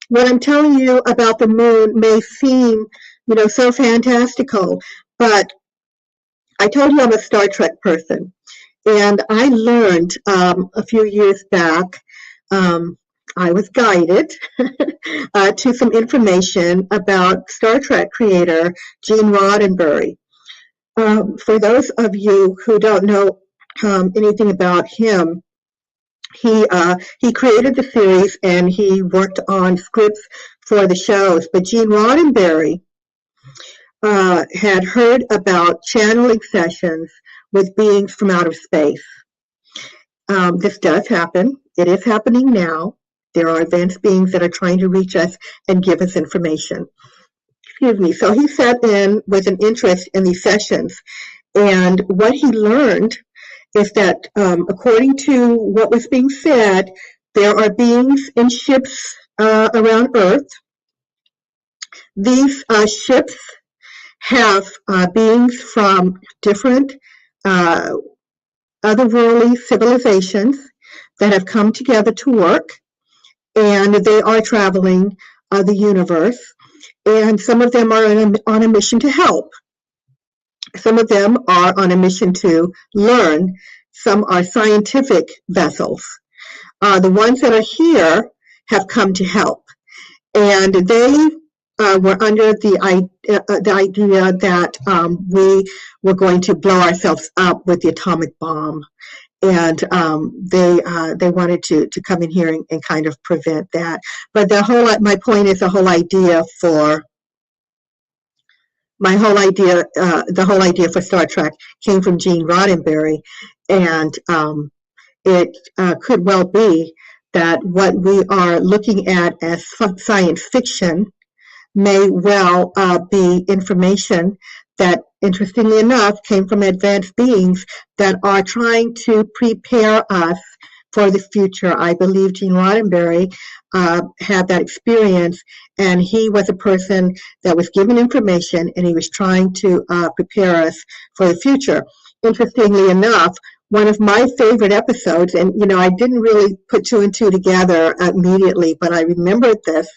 what I'm telling you about the moon may seem, so fantastical, but I told you I'm a Star Trek person, and I learned a few years back, I was guided to some information about Star Trek creator Gene Roddenberry. For those of you who don't know anything about him, he created the series and he worked on scripts for the shows. But Gene Roddenberry had heard about channeling sessions with beings from outer space. This does happen. It is happening now. There are advanced beings that are trying to reach us and give us information. Excuse me. So he sat in with an interest in these sessions. And what he learned is that according to what was being said, there are beings in ships around Earth. These ships have beings from different otherworldly civilizations that have come together to work, and they are traveling the universe. And some of them are on a mission to help. Some of them are on a mission to learn. Some are scientific vessels. The ones that are here have come to help. And they were under the idea that we were going to blow ourselves up with the atomic bomb. And they wanted to come in here and kind of prevent that. But my point is the whole idea for Star Trek came from Gene Roddenberry, and it could well be that what we are looking at as science fiction may well be information that, interestingly enough, came from advanced beings that are trying to prepare us for the future. I believe Gene Roddenberry had that experience, and he was a person that was given information, and he was trying to prepare us for the future. Interestingly enough, one of my favorite episodes, and I didn't really put two and two together immediately, but I remembered this.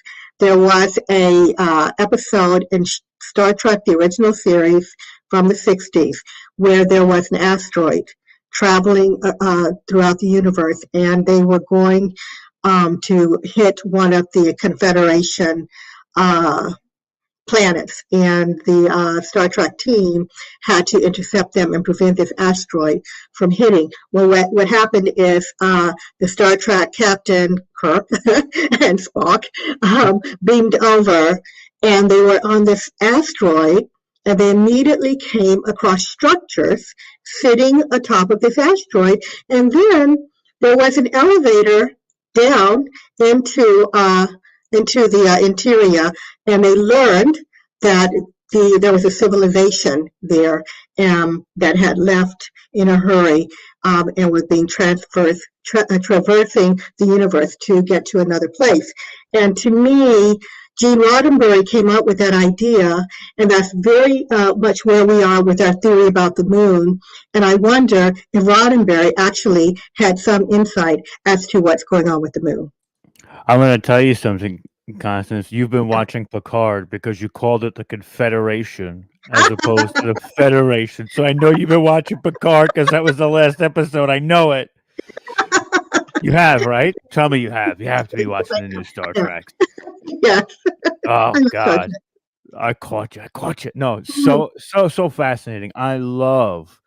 There was a episode in Star Trek, the original series from the 60s, where there was an asteroid traveling throughout the universe, and they were going to hit one of the Confederation planets, and the Star Trek team had to intercept them and prevent this asteroid from hitting. Well, what happened is the Star Trek captain, Kirk and Spock, beamed over, and they were on this asteroid, and they immediately came across structures sitting atop of this asteroid, and then there was an elevator down into the interior, and they learned that there was a civilization there that had left in a hurry and was being traversing the universe to get to another place. And to me, Gene Roddenberry came up with that idea, and that's very much where we are with our theory about the moon. And I wonder if Roddenberry actually had some insight as to what's going on with the moon. I'm going to tell you something, Constance. You've been watching Picard because you called it the Confederation as opposed to the Federation. So I know you've been watching Picard because that was the last episode. I know it. You have, right? Tell me you have. You have to be watching the new Star Trek. Yes. Oh, God. I caught you. No, so fascinating. I love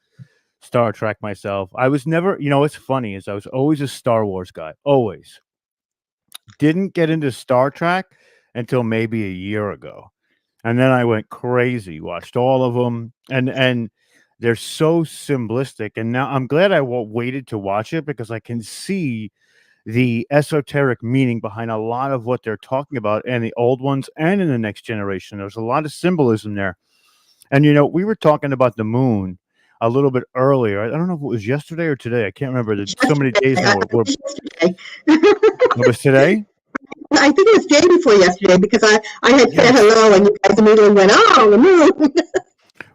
Star Trek myself. I was never, what's funny is I was always a Star Wars guy. Always. Didn't get into Star Trek until maybe a year ago. And then I went crazy, watched all of them. And they're so simplistic. And now I'm glad I waited to watch it because I can see the esoteric meaning behind a lot of what they're talking about, and the old ones and in the next generation. There's a lot of symbolism there. And, we were talking about the moon a little bit earlier. I don't know if it was yesterday or today. I can't remember. There's so many days now. Yesterday. It was today? I think it was day before yesterday, because I had said hello and you guys immediately went, oh, the moon.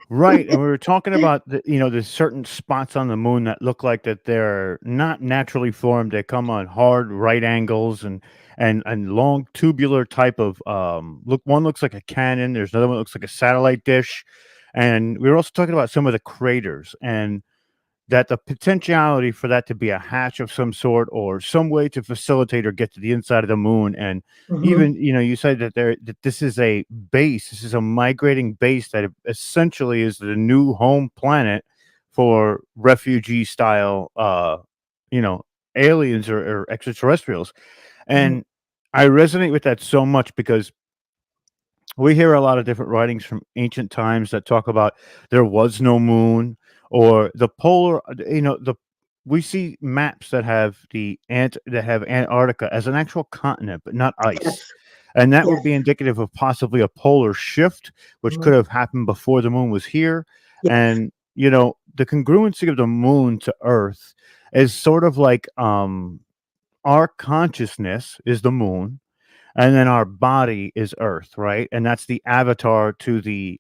Right. And we were talking about, there's certain spots on the moon that look like that they're not naturally formed. They come on hard right angles and long tubular type of, one looks like a cannon. There's another one that looks like a satellite dish. And we were also talking about some of the craters, and that the potentiality for that to be a hatch of some sort or some way to facilitate or get to the inside of the moon. And even, you said that that this is a base, this is a migrating base that essentially is the new home planet for refugee style, aliens or extraterrestrials. And I resonate with that so much, because we hear a lot of different writings from ancient times that talk about there was no moon, or the polar, we see maps that have Antarctica as an actual continent, but not ice. Yes. And that would be indicative of possibly a polar shift, which could have happened before the moon was here. Yes. And, the congruency of the moon to Earth is sort of like our consciousness is the moon, and then our body is Earth, right? And that's the avatar to the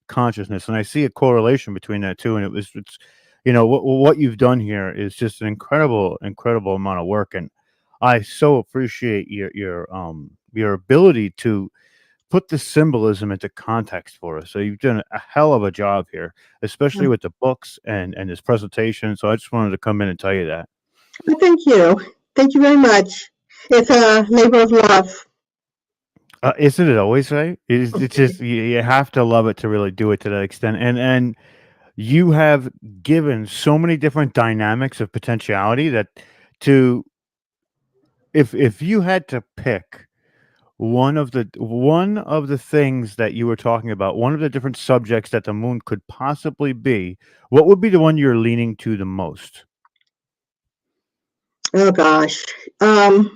consciousness. And I see a correlation between that two. And it's what you've done here is just an incredible amount of work. And I so appreciate your ability to put the symbolism into context for us. So you've done a hell of a job here, especially with the books and this presentation. So I just wanted to come in and tell you that. Well, thank you. Thank you very much. It's a labor of love. Isn't it always, right? It's just you have to love it to really do it to that extent. And you have given so many different dynamics of potentiality that if you had to pick one of the things that you were talking about, one of the different subjects that the moon could possibly be, what would be the one you're leaning to the most? Oh gosh. I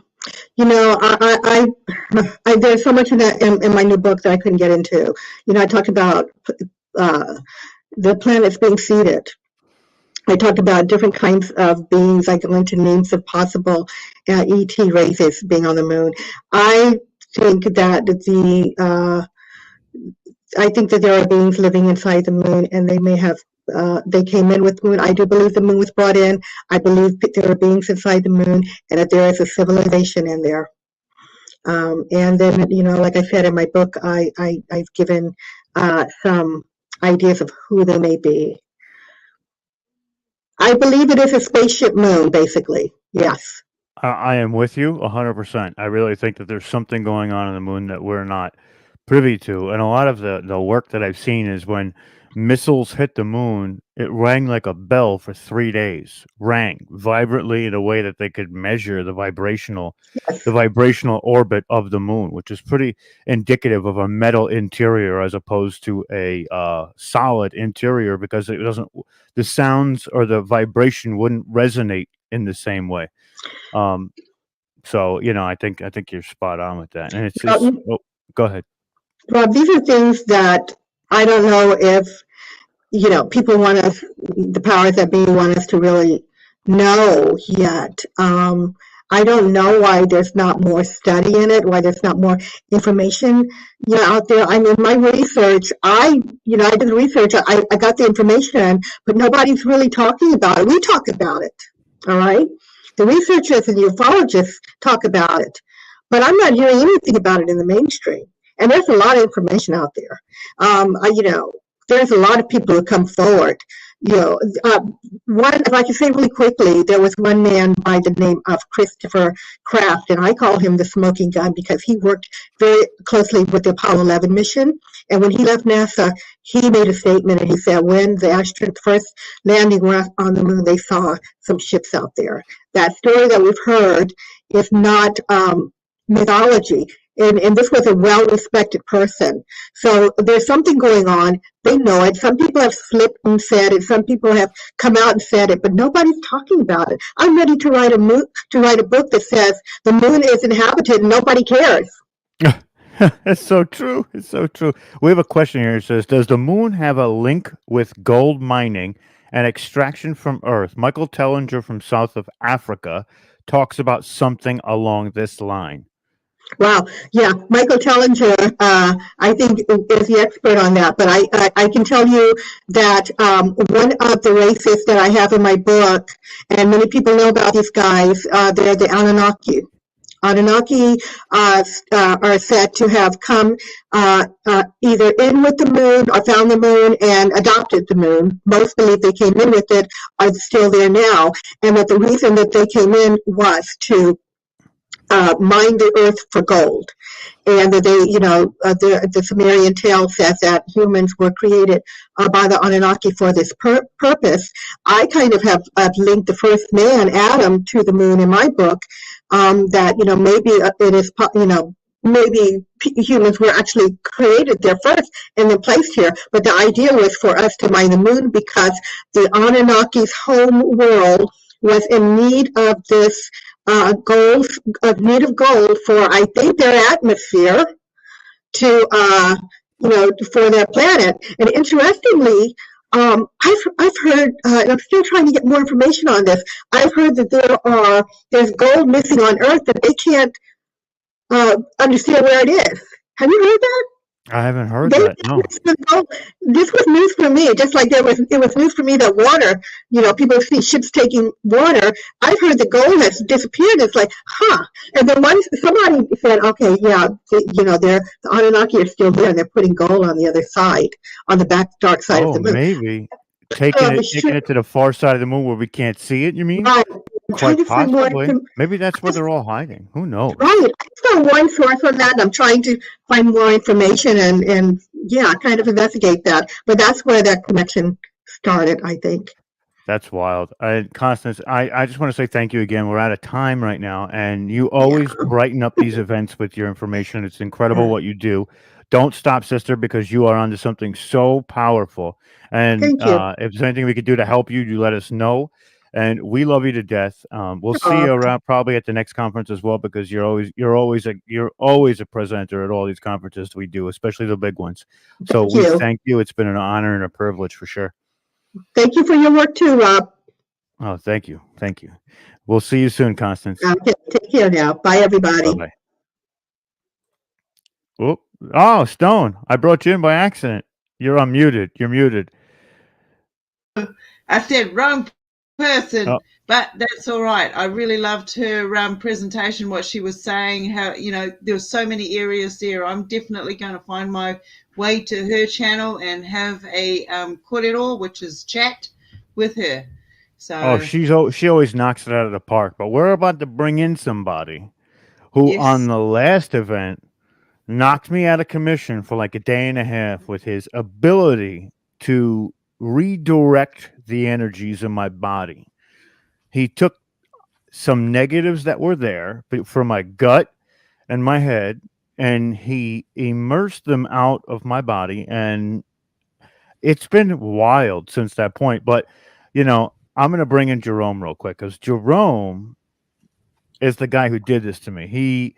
there's so much in that in my new book that I couldn't get into. I talked about the planets being seeded. I talked about different kinds of beings. I go into names of possible ET races being on the moon. I think that there are beings living inside the moon, and they may have they came in with the moon. I do believe the moon was brought in. I believe there are beings inside the moon, and that there is a civilization in there. And then, like I said in my book, I've given some ideas of who they may be. I believe it is a spaceship moon, basically. Yes. I am with you 100%. I really think that there's something going on the moon that we're not privy to. And a lot of the work that I've seen is when missiles hit the moon, it rang like a bell for 3 days, rang vibrantly in a way that they could measure the vibrational orbit of the moon, which is pretty indicative of a metal interior as opposed to a solid interior, because the sounds or the vibration wouldn't resonate in the same way. So I think you're spot on with that. And it's just, go ahead. Rob, these are things that I don't know if, people want us, the powers that be want us to really know yet. I don't know why there's not more study in it, why there's not more information, out there. I mean, my research, I did the research, I got the information, but nobody's really talking about it. We talk about it, all right? The researchers and the ufologists talk about it, but I'm not hearing anything about it in the mainstream. And there's a lot of information out there. There's a lot of people who come forward. If I can say really quickly, there was one man by the name of Christopher Kraft, and I call him the smoking gun because he worked very closely with the Apollo 11 mission. And when he left NASA, he made a statement, and he said when the astronauts first landing went on the moon, they saw some ships out there. That story that we've heard is not mythology. And this was a well-respected person. So there's something going on. They know it. Some people have slipped and said it. Some people have come out and said it, but nobody's talking about it. I'm ready to write a book that says the moon is inhabited and nobody cares. It's so true. It's so true. We have a question here. It says, does the moon have a link with gold mining and extraction from Earth? Michael Tellinger from south of Africa talks about something along this line. Wow. Yeah. Michael Tellinger, I think, is the expert on that. But I can tell you that one of the races that I have in my book, and many people know about these guys, they're the Anunnaki. Anunnaki are said to have come either in with the moon or found the moon and adopted the moon. Most believe they came in with it, are still there now, and that the reason that they came in was to mine the earth for gold. And that they, the Sumerian tale says that humans were created by the Anunnaki for this purpose. I kind of have linked the first man, Adam, to the moon in my book. That maybe it is, maybe humans were actually created there first and then placed here. But the idea was for us to mine the moon because the Anunnaki's home world was in need of this gold, for, I think, their atmosphere to, for their planet. And interestingly, I've heard, and I'm still trying to get more information on this. I've heard that there's gold missing on Earth that they can't understand where it is. Have you heard that? I haven't heard that. No. This was news for me, just like it was news for me that water, people see ships taking water. I've heard the gold has disappeared. It's like, And then somebody said, okay, yeah, the Anunnaki are still there and they're putting gold on the other side, on the dark side of the moon. Maybe. Taking it to the far side of the moon where we can't see it, you mean? Right. Quite possibly. Maybe that's where they're all hiding. Who knows? Right. I saw one source on that, and I'm trying to find more information and kind of investigate that. But that's where that connection started, I think. That's wild. Constance, I just want to say thank you again. We're out of time right now, and you always brighten up these events with your information. It's incredible what you do. Don't stop, sister, because you are onto something so powerful. And if there's anything we could do to help you, you let us know. And we love you to death. We'll see you around probably at the next conference as well, because you're always a presenter at all these conferences we do, especially the big ones. So we thank you. It's been an honor and a privilege for sure. Thank you for your work too, Rob. Oh, thank you. Thank you. We'll see you soon, Constance. Okay, take care now. Bye, everybody. Bye-bye. Oh, Stone, I brought you in by accident. You're unmuted. You're muted. I said wrong person, but that's all right. I really loved her presentation, what she was saying, how, there were so many areas there. I'm definitely going to find my way to her channel and have a korero, which is chat with her. So she always knocks it out of the park, but we're about to bring in somebody who on the last event knocked me out of commission for like a day and a half with his ability to redirect the energies in my body. He took some negatives that were there from my gut and my head, and he immersed them out of my body. And it's been wild since that point. But, I'm going to bring in Jerome real quick, because Jerome is the guy who did this to me. He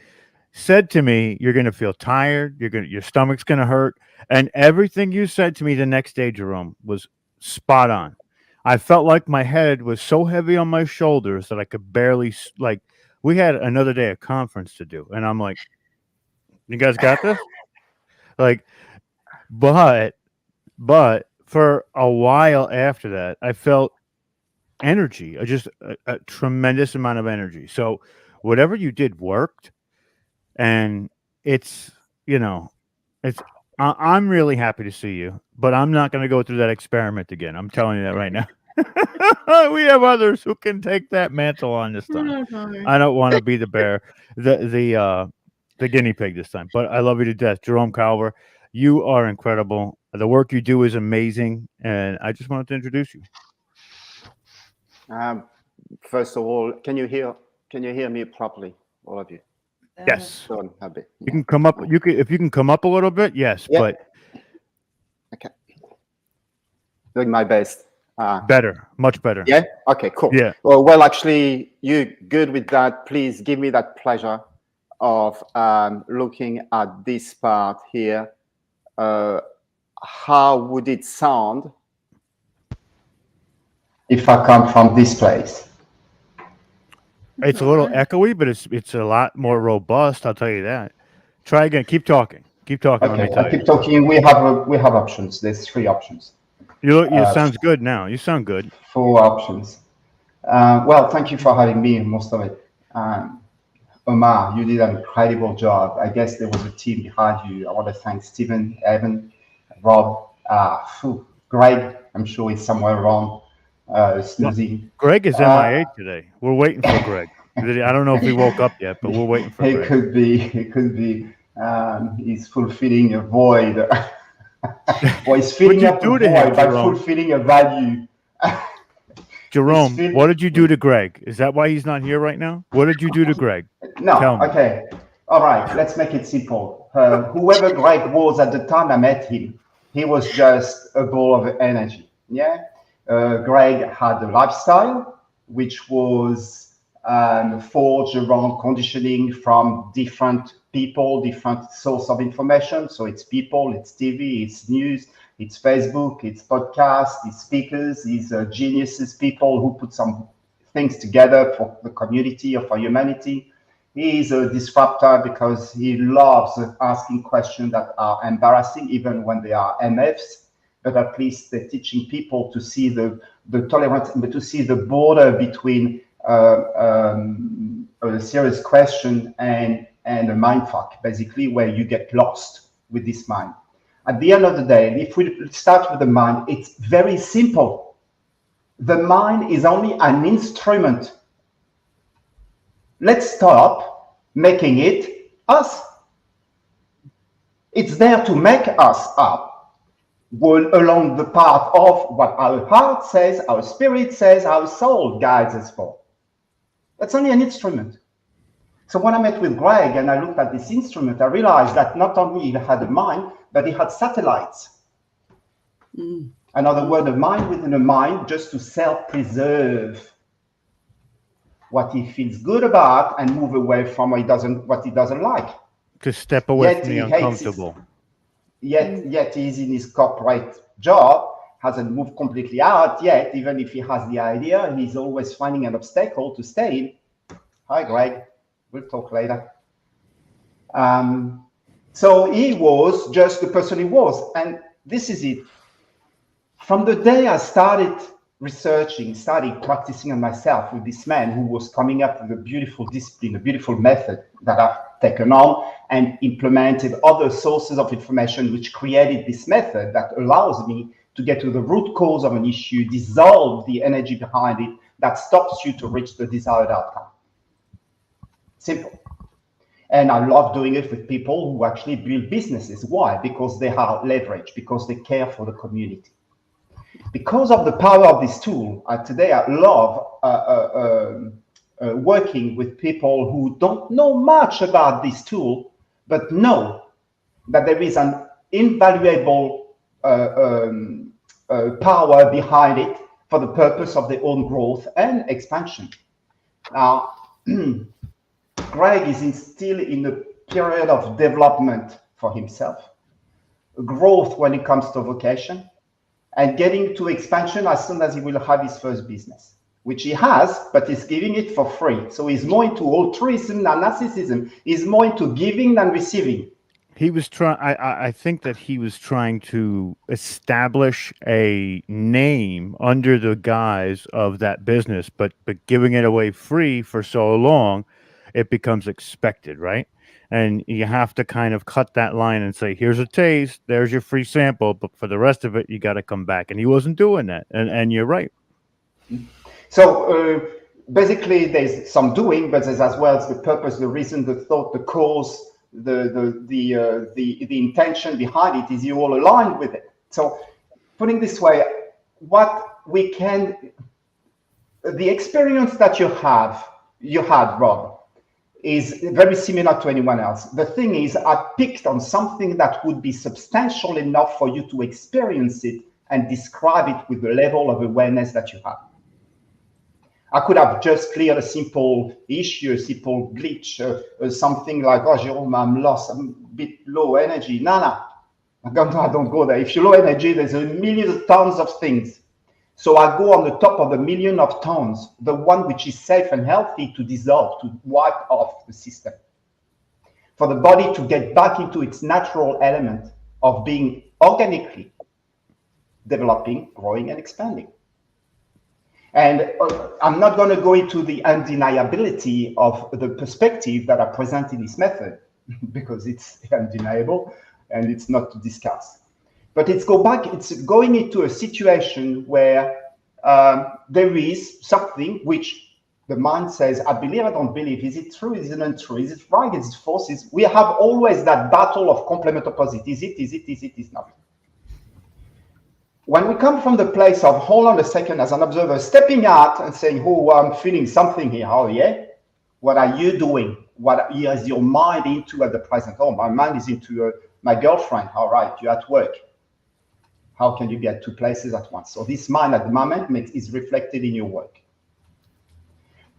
said to me, you're going to feel tired. Your stomach's going to hurt. And everything you said to me the next day, Jerome, was spot on. I felt like my head was so heavy on my shoulders that I could barely, we had another day of conference to do. And I'm like, you guys got this? But for a while after that, I felt energy, just a tremendous amount of energy. So whatever you did worked. And I'm really happy to see you, but I'm not going to go through that experiment again. I'm telling you that right now. We have others who can take that mantle on this time. I don't want to be the bear, the guinea pig this time, but I love you to death. Jerome Calver, you are incredible. The work you do is amazing. And I just wanted to introduce you. First of all, can you hear me properly, all of you? Yes. Sean, a bit. You can come up. You can if you can come up a little bit. Yes, Yeah. but Okay. Doing my best. better, much better. Yeah. Okay. Cool. Yeah. Well, actually, you good with that? Please give me that pleasure of looking at this part here. How would it sound if I come from this place? It's a little echoey, but it's a lot more robust. I'll tell you that. Try again. Keep talking. Keep talking. Let me Okay, tell I you. keep talking. We have options. There's 3 options. You sounds good now. You sound good. 4 options. Well, thank you for having me. Most of it. Omar, you did an incredible job. I guess there was a team behind you. I want to thank Stephen, Evan, Rob, Greg. I'm sure he's somewhere around snoozing. Greg is MIA today. We're waiting for Greg. I don't know if he woke up yet, but we're waiting for Greg. It could be. He's fulfilling a void. Or he's filling up a void by fulfilling a value. Jerome, what did you do to Greg? Is that why he's not here right now? What did you do to Greg? No, okay. All right, let's make it simple. Whoever Greg was at the time I met him, he was just a ball of energy. Yeah. Greg had a lifestyle which was forged around conditioning from different people, different source of information. So it's people, it's TV, it's news, it's Facebook, it's podcast, it's speakers, it's geniuses, people who put some things together for the community or for humanity. He's a disruptor because he loves asking questions that are embarrassing, even when they are MFs. But at least they're teaching people to see the tolerance, but to see the border between a serious question and a mindfuck, basically, where you get lost with this mind. At the end of the day, if we start with the mind, it's very simple. The mind is only an instrument. Let's stop making it us. It's there to make us up, along the path of what our heart says, our spirit says, our soul guides us for. That's only an instrument. So when I met with Greg and I looked at this instrument, I realized that not only he had a mind, but he had satellites. Another word, a mind within a mind, just to self-preserve what he feels good about and move away from what he doesn't like. To step away from the uncomfortable. Yet he's in his corporate job, hasn't moved completely out yet. Even if he has the idea, he's always finding an obstacle to stay in. Hi, Greg. We'll talk later. So he was just the person he was. And this is it. From the day I started researching, started practicing on myself with this man who was coming up with a beautiful discipline, a beautiful method that I've taken on and implemented other sources of information, which created this method that allows me to get to the root cause of an issue, dissolve the energy behind it that stops you to reach the desired outcome. Simple. And I love doing it with people who actually build businesses. Why? Because they have leverage, because they care for the community. Because of the power of this tool, today I love working with people who don't know much about this tool, but know that there is an invaluable power behind it for the purpose of their own growth and expansion. Now, Greg is still in a period of development for himself, growth when it comes to vocation, and getting to expansion as soon as he will have his first business, which he has, but he's giving it for free. So he's more into altruism than narcissism. He's more into giving than receiving. He was trying. I think that he was trying to establish a name under the guise of that business, but giving it away free for so long, it becomes expected, right? And you have to kind of cut that line and say, here's a taste, there's your free sample, but for the rest of it, you got to come back. And he wasn't doing that. And you're right. So basically, there's some doing, but there's as well as the purpose, the reason, the thought, the cause, the intention behind it. Is you all aligned with it? So putting this way, what we can, the experience that you had, Rob, is very similar to anyone else. The thing is, I picked on something that would be substantial enough for you to experience it and describe it with the level of awareness that you have. I could have just cleared a simple issue, a simple glitch, something like, oh, Jerome, I'm lost, I'm a bit low energy. No, I don't go there. If you're low energy, there's a million tons of things. So I go on the top of the million of tons, the one which is safe and healthy to dissolve, to wipe off the system. For the body to get back into its natural element of being organically developing, growing, and expanding. And I'm not going to go into the undeniability of the perspective that I present in this method, because it's undeniable and it's not to discuss. But it's going into a situation where there is something which the mind says, I believe, I don't believe. Is it true? Is it untrue? Is it right? Is it false? We have always that battle of complement opposite. Is it? Is it? Is it? Is not. When we come from the place of, hold on a second, as an observer, stepping out and saying, oh, I'm feeling something here. Oh, yeah? What are you doing? What is your mind into at the present? Oh, my mind is into my girlfriend. All right, you're at work. How can you be at two places at once? So this mind at the moment is reflected in your work.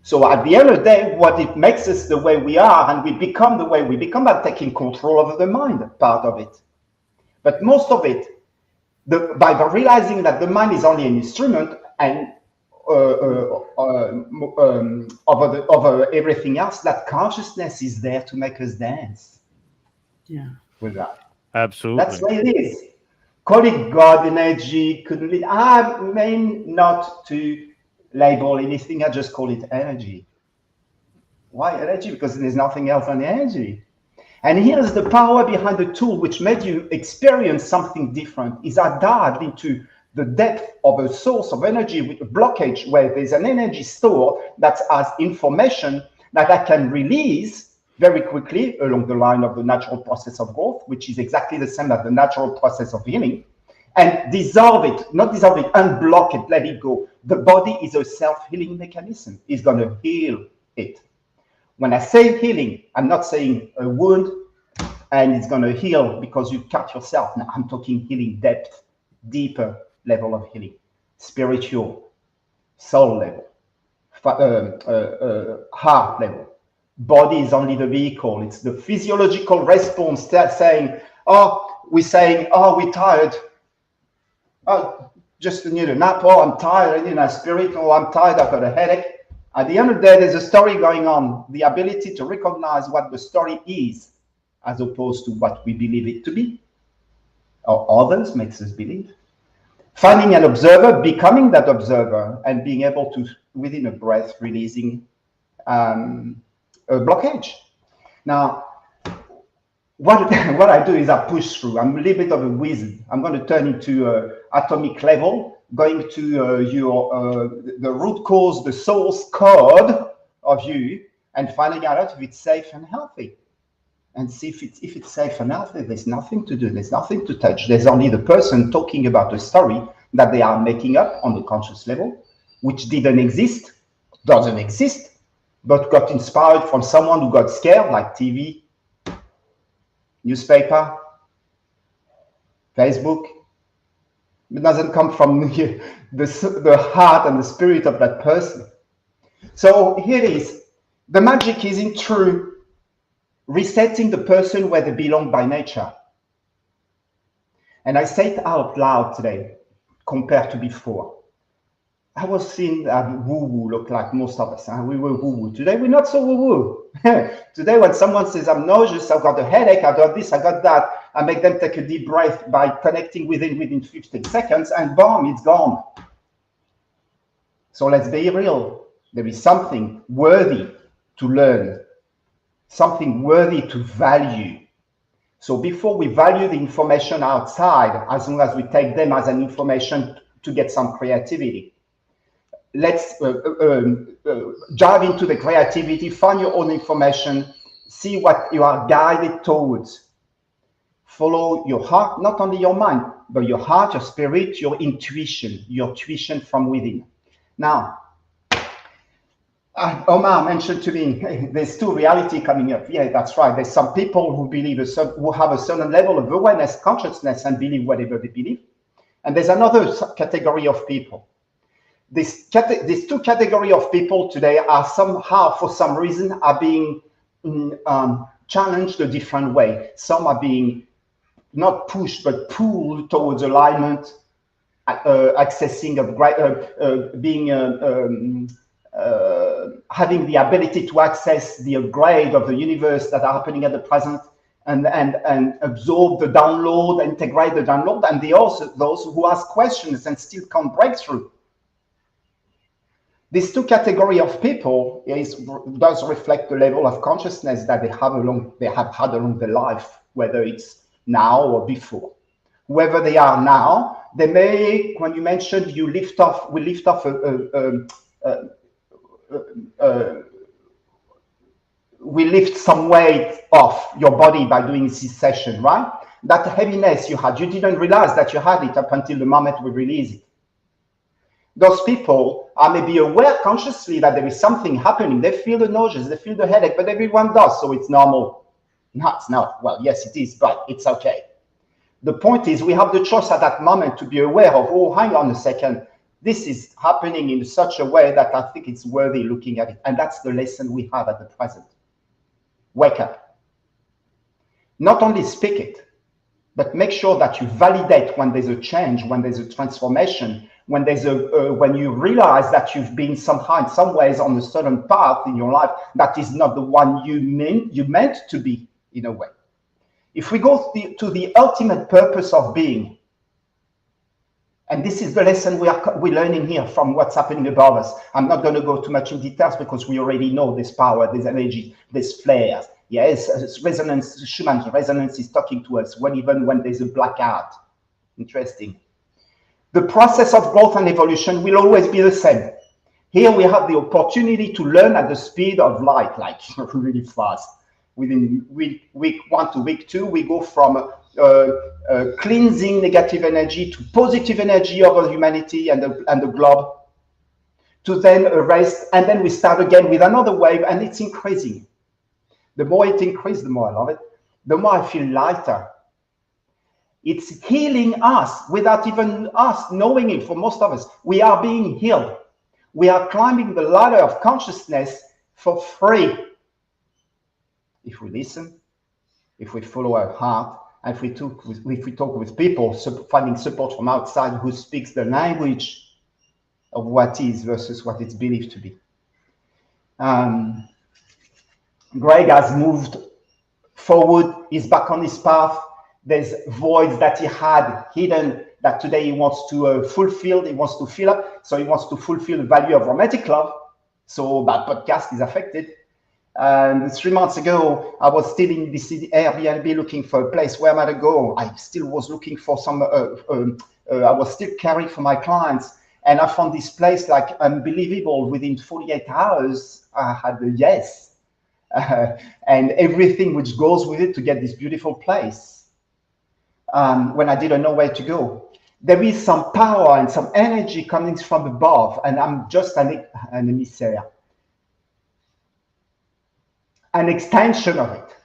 So at the end of the day, what it makes us the way we are, and we become the way we become by taking control over the mind, part of it. But most of it, by realizing that the mind is only an instrument and over everything else, that consciousness is there to make us dance. Yeah. With that. Absolutely. That's what it is. Call it God, energy, couldn't it? I mean not to label anything, I just call it energy. Why energy? Because there's nothing else than energy. And here's the power behind the tool which made you experience something different, is I dived into the depth of a source of energy with a blockage where there's an energy store that has information that I can release very quickly along the line of the natural process of growth, which is exactly the same as the natural process of healing, and dissolve it, not dissolve it, unblock it, let it go. The body is a self-healing mechanism. It's going to heal it. When I say healing, I'm not saying a wound and it's going to heal because you cut yourself. Now I'm talking healing depth, deeper level of healing, spiritual, soul level, heart level. Body is only the vehicle. It's the physiological response saying, oh, we're saying, oh, we're tired. Oh, just need a nap. Oh, I'm tired. I need a spirit. Oh, I'm tired. I've got a headache. At the end of the day, there's a story going on. The ability to recognize what the story is, as opposed to what we believe it to be, or others makes us believe. Finding an observer, becoming that observer, and being able to, within a breath, releasing a blockage. Now, what I do is I push through. I'm a little bit of a wizard. I'm going to turn into atomic level, going to the root cause, the source code of you, and finding out if it's safe and healthy. And see if it's safe and healthy. There's nothing to do. There's nothing to touch. There's only the person talking about a story that they are making up on the conscious level, which didn't exist, doesn't exist, but got inspired from someone who got scared, like TV, newspaper, Facebook. It doesn't come from the heart and the spirit of that person. So here it is. The magic is in true resetting the person where they belong by nature. And I say it out loud today compared to before. I was seeing that woo-woo look like most of us. Huh? We were woo-woo. Today, we're not so woo-woo. Today, when someone says, I'm nauseous, I've got a headache, I got this, I got that, I make them take a deep breath by connecting within 15 seconds, and boom, it's gone. So let's be real. There is something worthy to learn, something worthy to value. So before we value the information outside, as long as we take them as an information to get some creativity, let's dive into the creativity, find your own information, see what you are guided towards. Follow your heart, not only your mind, but your heart, your spirit, your intuition from within. Now, Omar mentioned to me, there's two reality coming up. Yeah, that's right. There's some people who believe who have a certain level of awareness, consciousness, and believe whatever they believe. And there's another category of people. These two categories of people today are somehow, for some reason, are being challenged a different way. Some are being not pushed, but pulled towards alignment, accessing of having the ability to access the upgrade of the universe that are happening at the present, and absorb the download, integrate the download, and also those who ask questions and still can't break through. These two categories of people does reflect the level of consciousness that they have had along their life, whether it's now or before. Whoever they are now, they may, when you mentioned we lift off we lift some weight off your body by doing this session, right? That heaviness you had, you didn't realize that you had it up until the moment we release it. Those people are maybe aware consciously that there is something happening. They feel the nausea, they feel the headache, but everyone does, so it's normal. No, it's not. Well, yes, it is, but it's okay. The point is, we have the choice at that moment to be aware of, oh, hang on a second, this is happening in such a way that I think it's worthy looking at it. And that's the lesson we have at the present. Wake up. Not only speak it, but make sure that you validate when there's a change, when there's a transformation, when there's when you realize that you've been somehow, in some ways, on a certain path in your life that is not the one you meant to be, in a way. If we go to the ultimate purpose of being, and this is the lesson we're learning here from what's happening above us. I'm not going to go too much in details because we already know this power, this energy, this flares. Yes, resonance, Schumann's resonance is talking to us even when there's a blackout. Interesting. The process of growth and evolution will always be the same. Here we have the opportunity to learn at the speed of light, like really fast. Within week 1 to week 2, we go from cleansing negative energy to positive energy over humanity and the globe, to then erase, and then we start again with another wave, and it's increasing. The more it increases, the more I love it, the more I feel lighter. It's healing us without even us knowing it. For most of us, we are being healed. We are climbing the ladder of consciousness for free. If we listen, if we follow our heart, and if we talk with people, finding support from outside who speaks the language of what is versus what it's believed to be. Greg has moved forward. He's back on his path. There's voids that he had hidden that today he wants to fulfill. He wants to fill up. So he wants to fulfill the value of romantic love. So that podcast is affected. 3 months ago, I was still in this Airbnb looking for a place. Where am I to go? I still was looking for some, I was still caring for my clients. And I found this place like unbelievable. Within 48 hours, I had a yes. And everything which goes with it to get this beautiful place. When I didn't know where to go. There is some power and some energy coming from above. And I'm just an emissary. An extension of it.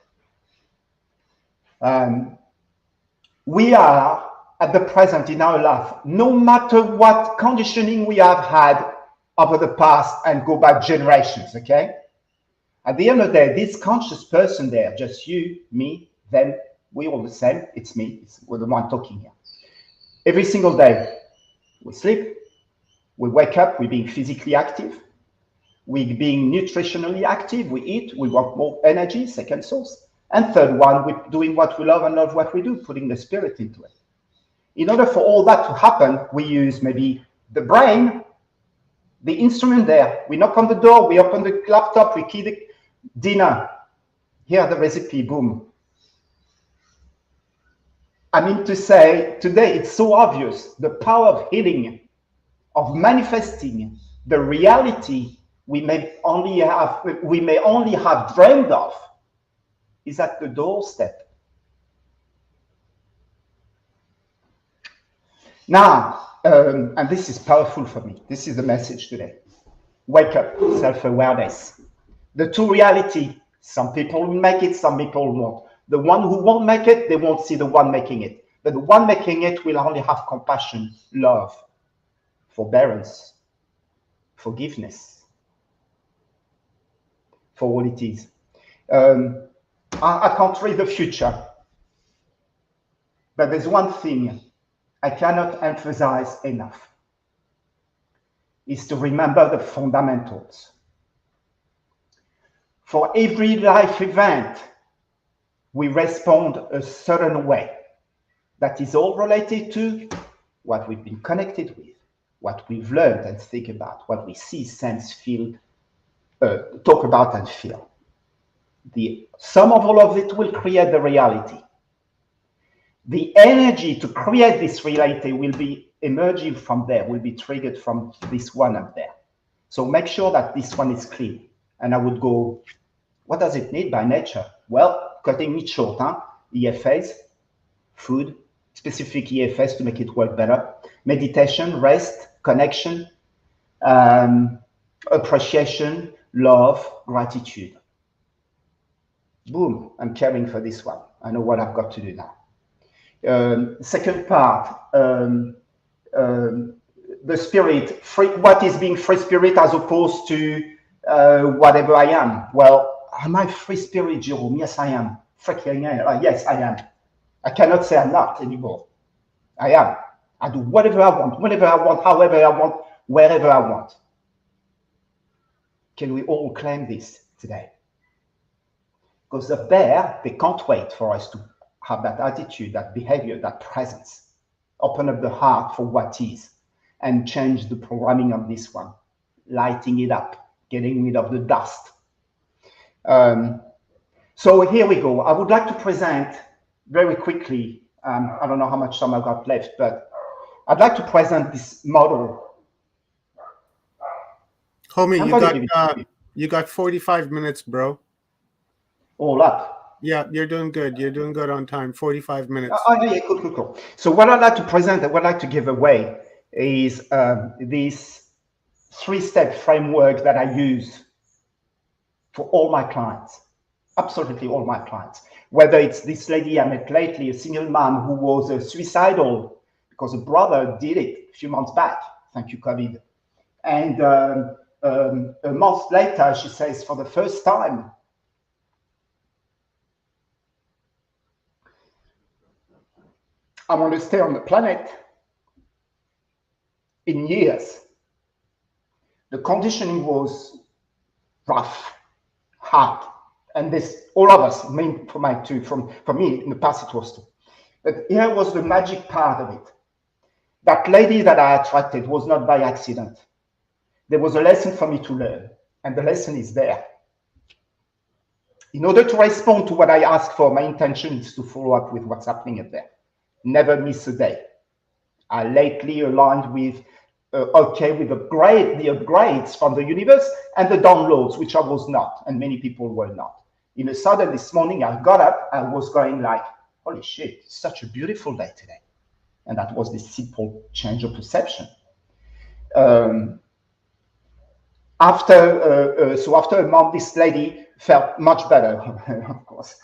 We are at the present in our life, no matter what conditioning we have had over the past and go back generations, okay? At the end of the day, this conscious person there, just you, me, them, we all the same, it's me, we're the one talking here. Every single day, we sleep, we wake up, we're being physically active, we're being nutritionally active, we eat, we want more energy, second source. And third one, we're doing what we love and love what we do, putting the spirit into it. In order for all that to happen, we use maybe the brain, the instrument there. We knock on the door, we open the laptop, we key the dinner. Here the recipe, boom. I mean to say, today it's so obvious, the power of healing, of manifesting the reality we may only have dreamed of is at the doorstep. Now, and this is powerful for me. This is the message today. Wake up, self-awareness. The two reality, some people will make it, some people won't. The one who won't make it, they won't see the one making it. But the one making it will only have compassion, love, forbearance, forgiveness for all it is. I can't read the future, but there's one thing I cannot emphasize enough, is to remember the fundamentals. For every life event, we respond a certain way. That is all related to what we've been connected with, what we've learned and think about, what we see, sense, feel, talk about and feel. The sum of all of it will create the reality. The energy to create this reality will be emerging from there, will be triggered from this one up there. So make sure that this one is clean. And I would go, what does it need by nature? Well, cutting it short, EFAs, food, specific EFAs to make it work better, meditation, rest, connection, appreciation, love, gratitude. Boom, I'm caring for this one. I know what I've got to do now. Second part, the spirit, what is being free spirit as opposed to whatever I am? Well, am I free spirit, Jerome? Yes, I am. Yes, I am. I cannot say I'm not anymore. I am. I do whatever I want, whenever I want, however I want, wherever I want. Can we all claim this today? Because up there, they can't wait for us to have that attitude, that behavior, that presence. Open up the heart for what is and change the programming of this one, lighting it up, getting rid of the dust. So here we go. I would like to present very quickly, I don't know how much time I've got left, but I'd like to present this model. Homie, you got 45 minutes, bro. All up. Yeah, you're doing good. You're doing good on time. 45 minutes. Yeah, cool. So what I'd like to present, what I'd like to give away is this 3-step framework that I use for all my clients, absolutely all my clients. Whether it's this lady I met lately, a single mom who was suicidal because a brother did it a few months back. Thank you, COVID. And a month later, she says, for the first time, I want to stay on the planet in years. The conditioning was rough, hard, and this, all of us, for me, in the past it was too. But here was the magic part of it. That lady that I attracted was not by accident. There was a lesson for me to learn, and the lesson is there. In order to respond to what I ask for, my intention is to follow up with what's happening up there. Never miss a day. I lately aligned with the upgrades from the universe and the downloads, which I was not, and many people were not. In a sudden, this morning, I got up, I was going like, holy shit, it's such a beautiful day today. And that was this simple change of perception. After a month, this lady felt much better, of course.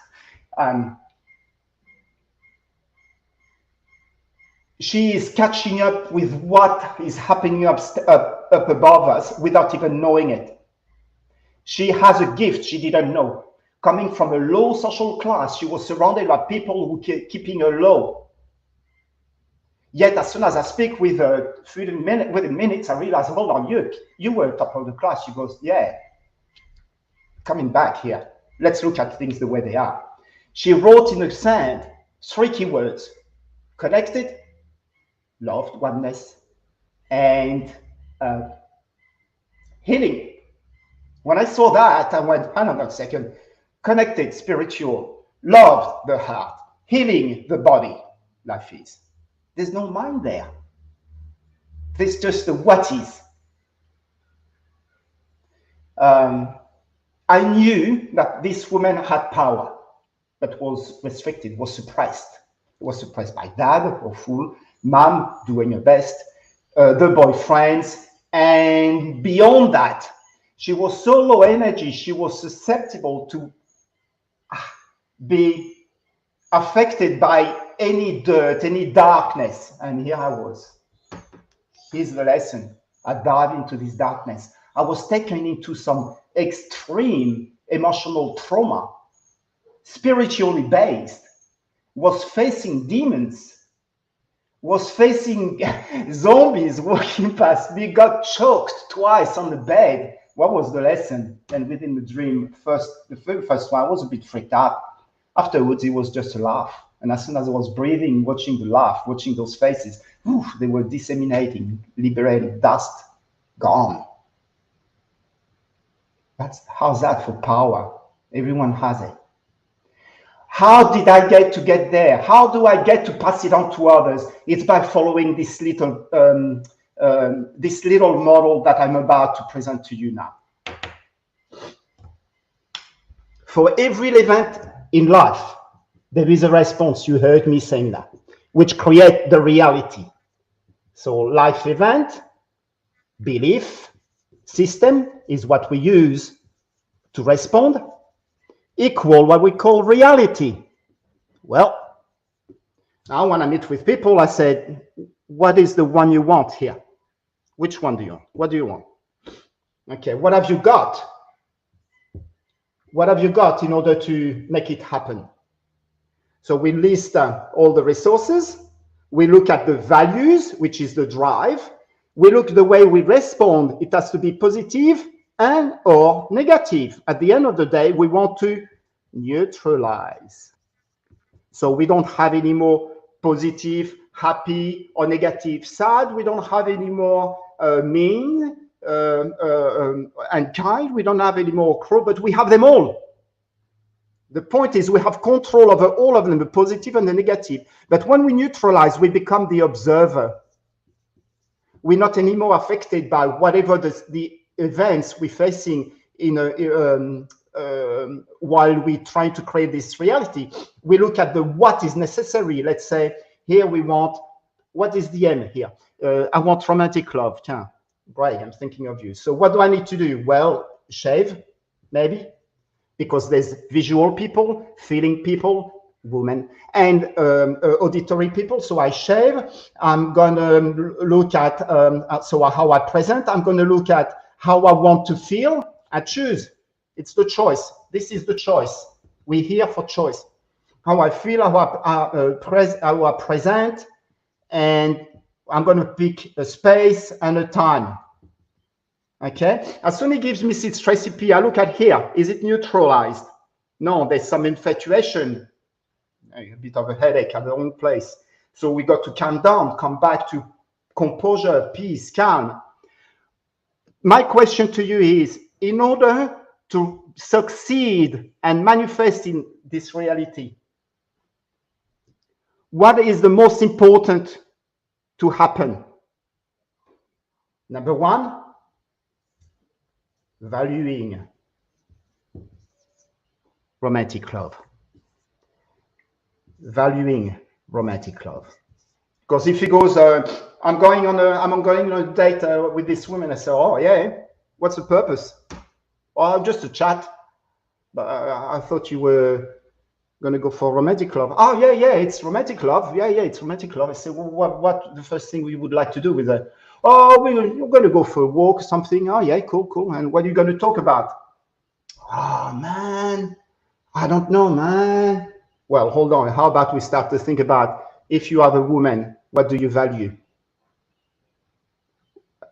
She is catching up with what is happening up above us without even knowing it. She has a gift she didn't know. Coming from a low social class, she was surrounded by people who were keeping her low. Yet, as soon as I speak with her, within minutes, I realize, hold on, you were top of the class. She goes, yeah, coming back here. Let's look at things the way they are. She wrote in the sand 3 keywords: connected, loved, oneness, and healing. When I saw that, I went, hang on a second. Connected, spiritual, loved, the heart, healing, the body. Life is. There's no mind there. There's just the what is. I knew that this woman had power, but was restricted, was suppressed. It was suppressed by dad, or fool, mom doing her best, the boyfriends, And beyond that, she was so low energy, she was susceptible to be affected by any dirt, any darkness. And here I was. Here's the lesson. I dived into this darkness. I was taken into some extreme emotional trauma, spiritually based, was facing demons, was facing zombies walking past me, got choked twice on the bed. What was the lesson? And within the dream, the first one, I was a bit freaked out. Afterwards, it was just a laugh. And as soon as I was breathing, watching the laugh, watching those faces, they were disseminating, liberating dust, gone. How's that for power? Everyone has it. How did I get there? How do I get to pass it on to others? It's by following this little model that I'm about to present to you now. For every event in life, there is a response. You heard me saying that, which create the reality. So life event, belief, system is what we use to respond, equal what we call reality. Well, now when I meet with people, I said, what is the one you want here? Which one do you want? What do you want? Okay, what have you got? What have you got in order to make it happen? So we list all the resources. We look at the values, which is the drive. We look at the way we respond. It has to be positive and or negative. At the end of the day, we want to neutralize. So we don't have any more positive, happy, or negative sad. We don't have any more mean and kind. We don't have any more cruel, but we have them all. The point is we have control over all of them, the positive and the negative. But when we neutralize, we become the observer. We're not anymore affected by whatever the events we're facing while we're trying to create this reality. We look at the what is necessary. Let's say here we want, what is the M here? I want romantic love. Tiens, Greg, I'm thinking of you. So what do I need to do? Well, shave, maybe, because there's visual people, feeling people, women, and auditory people. So I shave. I'm going to look at how I present. I'm going to look at how I want to feel. I choose. It's the choice. This is the choice. We're here for choice. How I feel, how I present, and I'm going to pick a space and a time. Okay. As soon as he gives me this recipe, I look at here. Is it neutralized? No, there's some infatuation. A bit of a headache at the wrong place. So we got to calm down, come back to composure, peace, calm. My question to you is, in order to succeed and manifest in this reality, what is the most important to happen? Number one, valuing romantic love. Valuing romantic love. Because if he goes, I'm going on a date with this woman, I say, oh yeah, what's the purpose? Oh, just a chat. But I thought you were going to go for romantic love. Oh yeah, it's romantic love. Yeah, it's romantic love. I say, well, what the first thing we would like to do with that? Oh, we're going to go for a walk or something. Oh yeah, cool. And what are you going to talk about? Oh man, I don't know, man. Well, hold on. How about we start to think about, if you have a woman, what do you value?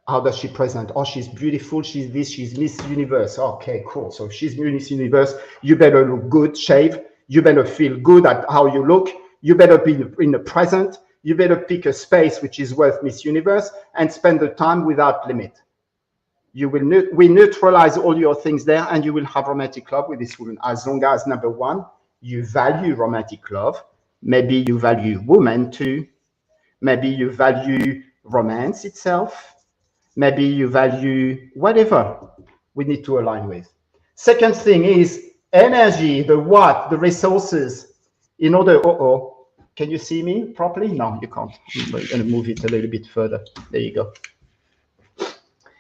How does she present? Oh, she's beautiful. She's this. She's Miss Universe. Okay, cool. So if she's Miss Universe, you better look good, shave. You better feel good at how you look. You better be in the present. You better pick a space which is worth Miss Universe and spend the time without limit. We neutralize all your things there, and you will have romantic love with this woman. As long as, number one, you value romantic love. Maybe you value women too. Maybe you value romance itself. Maybe you value whatever we need to align with. Second thing is energy, the what, the resources. In order, can you see me properly? No, you can't. I'm going to move it a little bit further. There you go.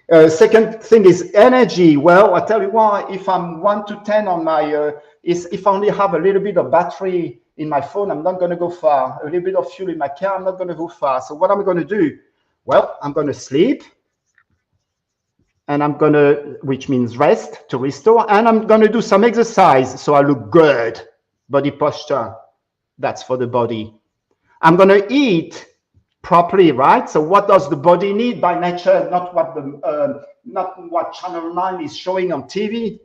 Second thing is energy. Well, I tell you what, if I'm 1 to 10 on my, if I only have a little bit of battery in my phone, I'm not going to go far. A little bit of fuel in my car, I'm not going to go far. So what am I going to do? Well, I'm going to sleep, and I'm going to, which means rest to restore, and I'm going to do some exercise so I look good. Body posture, that's for the body. I'm going to eat properly, right? So what does the body need by nature? Not what Channel 9 is showing on TV.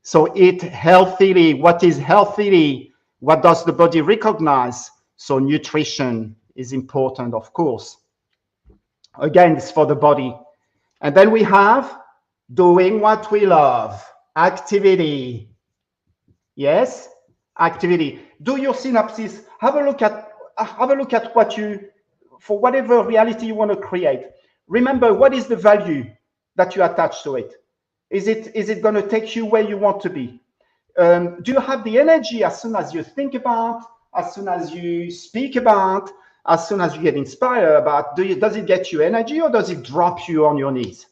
So eat healthily. What is healthily? What does the body recognize? So nutrition is important, of course. Again, it's for the body. And then we have doing what we love. Activity. Yes, activity. Do your synapses. Have a look at what you, for whatever reality you want to create. Remember, what is the value that you attach to it? Is it going to take you where you want to be? Do you have the energy as soon as you think about, as soon as you speak about, as soon as you get inspired about? Does it get you energy, or does it drop you on your knees?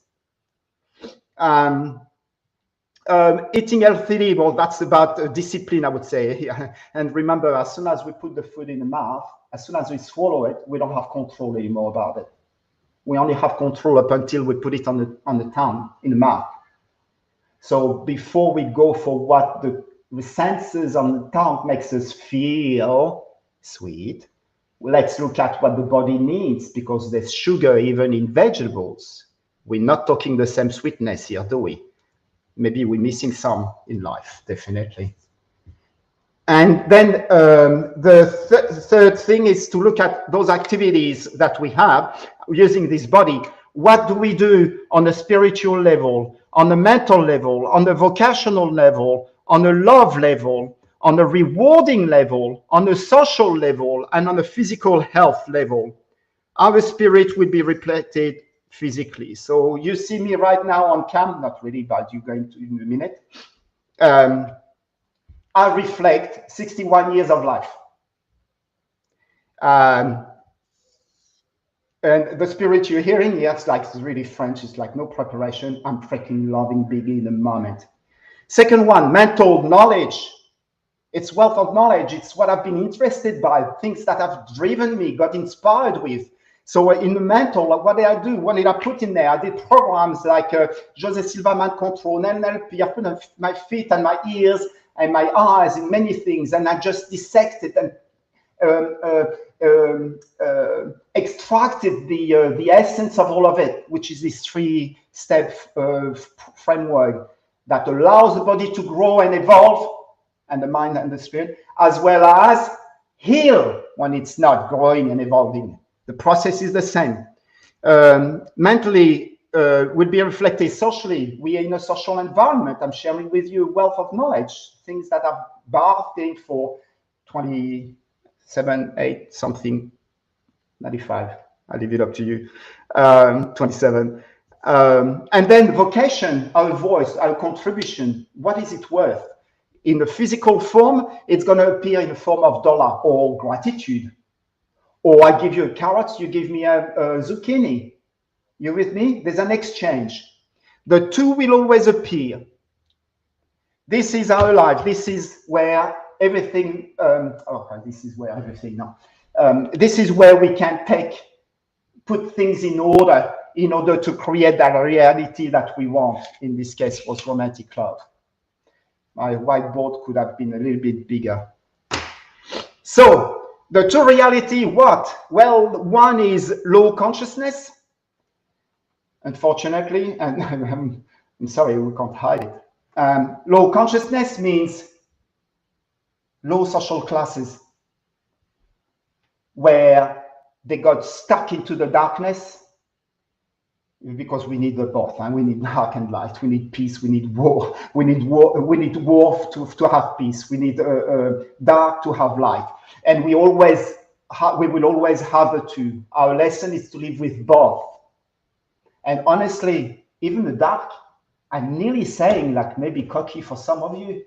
Eating healthily, well, that's about discipline, I would say. And remember, as soon as we put the food in the mouth, as soon as we swallow it, we don't have control anymore about it. We only have control up until we put it on the tongue, in the mouth. So before we go for what the senses on the tongue makes us feel sweet, let's look at what the body needs, because there's sugar even in vegetables. We're not talking the same sweetness here, do we? Maybe we're missing some in life, definitely. And then the third thing is to look at those activities that we have using this body. What do we do on a spiritual level, on a mental level, on a vocational level, on a love level, on a rewarding level, on a social level, and on a physical health level? Our spirit will be reflected physically. So you see me right now on cam, not really, but you're going to in a minute. I reflect 61 years of life. And the spirit you're hearing here, it's really French. It's like no preparation. I'm freaking loving biggie in the moment. Second one, mental knowledge. It's wealth of knowledge. It's what I've been interested by, things that have driven me, got inspired with. So in the mental, what did I do? What did I put in there? I did programs like Jose Silva Mind Control, NLP. I put my feet and my ears and my eyes in many things, and I just dissected and extracted the essence of all of it, which is this 3-step framework that allows the body to grow and evolve, and the mind and the spirit, as well as heal when it's not growing and evolving. The process is the same. Mentally will be reflected socially. We are in a social environment. I'm sharing with you wealth of knowledge, things that I've bathed in for 27, 8, something, 95. I'll leave it up to you. 27. And then vocation, our voice, our contribution. What is it worth? In the physical form, it's going to appear in the form of dollar or gratitude. Or I give you a carrot, you give me a zucchini. You with me? There's an exchange. The two will always appear. This is our life. This is where everything, this is where everything, no. This is where we can put things in order to create that reality that we want. In this case, was romantic love. My whiteboard could have been a little bit bigger. So, the two reality, what? Well, one is low consciousness, unfortunately, and I'm sorry, we can't hide it. Low consciousness means low social classes, where they got stuck into the darkness, because we need the both, and we need dark and light. We need peace. We need war. We need war to have peace. We need dark to have light. And we will always have the two. Our lesson is to live with both. And honestly, even the dark, I'm nearly saying, like maybe cocky for some of you,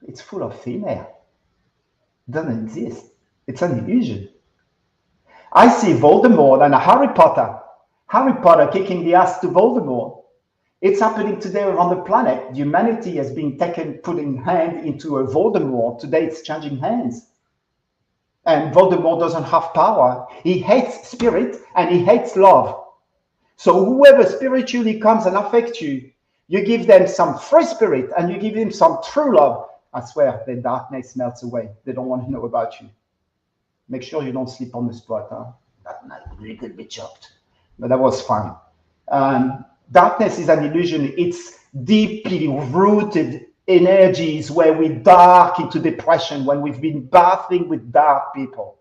it's full of thin air. It doesn't exist. It's an illusion. I see Voldemort and Harry Potter Harry Potter kicking the ass to Voldemort. It's happening today around the planet. Humanity has been put in hand into a Voldemort. Today it's changing hands. And Voldemort doesn't have power. He hates spirit and he hates love. So whoever spiritually comes and affects you, you give them some free spirit and you give them some true love. I swear, the darkness melts away. They don't want to know about you. Make sure you don't sleep on the spot. Huh? That night, really could be chopped. But that was fun. Darkness is an illusion. It's deeply rooted energies where we dark into depression when we've been bathing with dark people.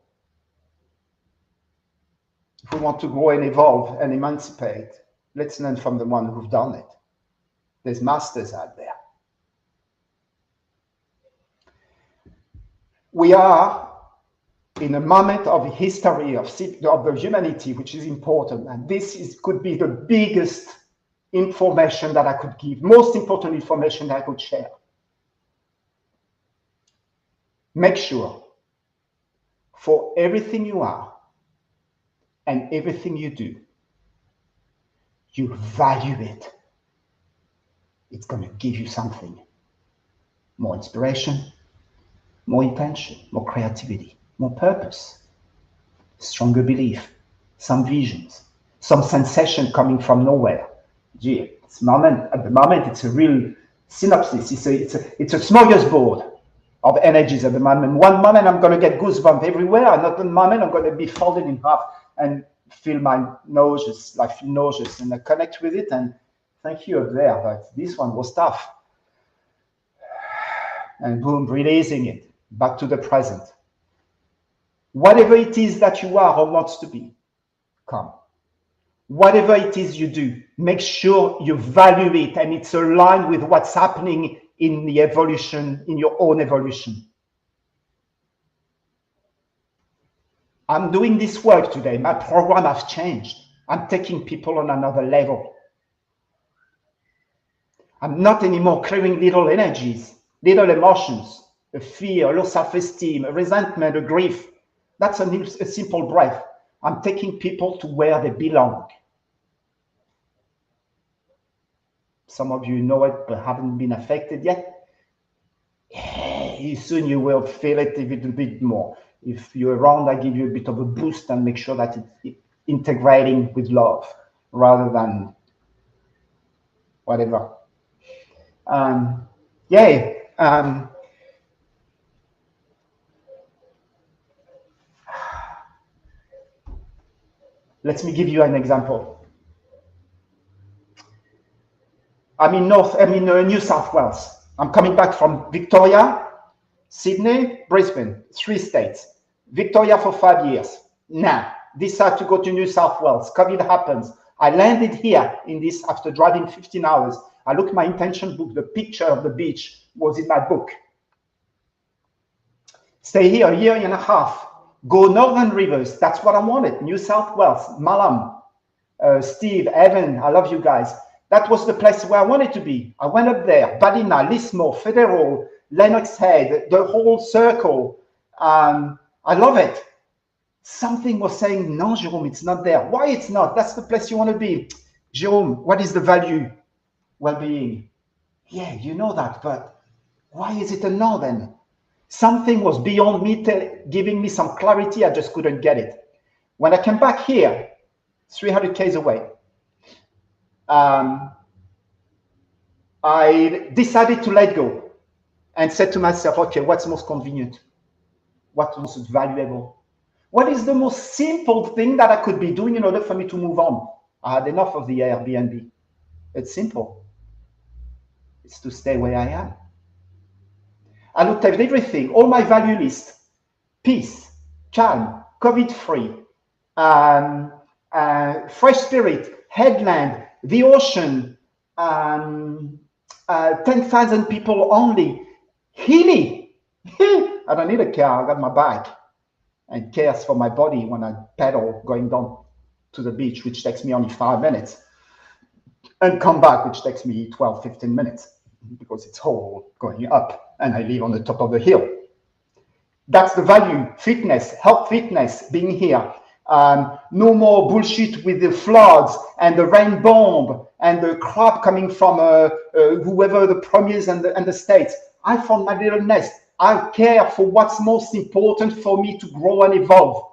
If we want to grow and evolve and emancipate, let's learn from the one who've done it. There's masters out there. We are in a moment of history of the humanity, which is important. And this could be the biggest information that I could give, most important information that I could share. Make sure for everything you are and everything you do, you value it. It's going to give you something. More inspiration, more intention, more creativity, more purpose, stronger belief, some visions, some sensation coming from nowhere. Gee, at the moment, it's a real synopsis. It's a smorgasbord of energies at the moment. One moment, I'm going to get goosebumps everywhere. Another moment, I'm going to be folded in half and feel my nauseous, I feel nauseous, and I connect with it. And thank you up there, but this one was tough. And boom, releasing it back to the present. Whatever it is that you are or wants to be, come. Whatever it is you do, make sure you value it and it's aligned with what's happening in the evolution, in your own evolution. I'm doing this work today. My program has changed. I'm taking people on another level. I'm not anymore clearing little energies, little emotions, a fear, a low self-esteem, a resentment, a grief. That's a simple breath. I'm taking people to where they belong. Some of you know it, but haven't been affected yet. Soon you will feel it a little bit more. If you're around, I give you a bit of a boost and make sure that it's integrating with love rather than whatever. Let me give you an example. I'm in New South Wales. I'm coming back from Victoria, Sydney, Brisbane, 3 states. Victoria for 5 years. Now, decide to go to New South Wales. COVID happens. I landed here in this after driving 15 hours. I looked at my intention book. The picture of the beach was in my book. Stay here a year and a half. Go Northern Rivers. That's what I wanted. New South Wales, Malam, Steve, Evan, I love you guys. That was the place where I wanted to be. I went up there. Ballina, Lismore, Federal, Lennox Head, the whole circle. I love it. Something was saying, no, Jerome, it's not there. Why it's not? That's the place you want to be. Jerome, what is the value? Well-being. Yeah, you know that, but why is it a no then? Something was beyond me, giving me some clarity. I just couldn't get it. When I came back here, 300 k's away, I decided to let go and said to myself, okay, what's most convenient? What's most valuable? What is the most simple thing that I could be doing in order for me to move on? I had enough of the Airbnb. It's simple. It's to stay where I am. I looked at everything, all my value list: peace, calm, COVID-free, fresh spirit, headland, the ocean, 10,000 people only, healing. I don't need a car, I got my bike, and cares for my body when I pedal going down to the beach, which takes me only 5 minutes, and come back, which takes me 12, 15 minutes, because it's all going up, and I live on the top of the hill. That's the value. Fitness, health, fitness, being here. No more bullshit with the floods and the rain bomb and the crap coming from whoever the premiers and the states. I found my little nest. I care for what's most important for me to grow and evolve.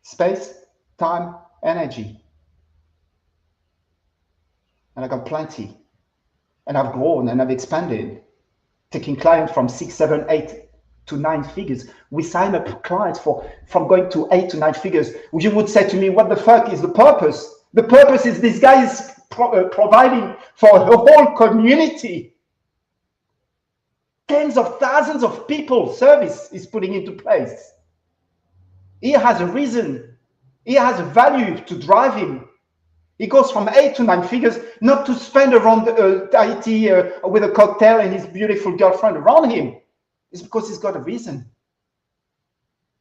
Space, time, energy. And I got plenty. And I've grown and I've expanded, taking clients from 6, 7, 8 to 9 figures. We sign up clients from going to 8 to 9 figures. You would say to me, what the fuck is the purpose? The purpose is this guy is providing for a whole community. Tens of thousands of people service is putting into place. He has a reason. He has a value to drive him. He goes from 8 to 9 figures, not to spend around Tahiti with a cocktail and his beautiful girlfriend around him. It's because he's got a reason.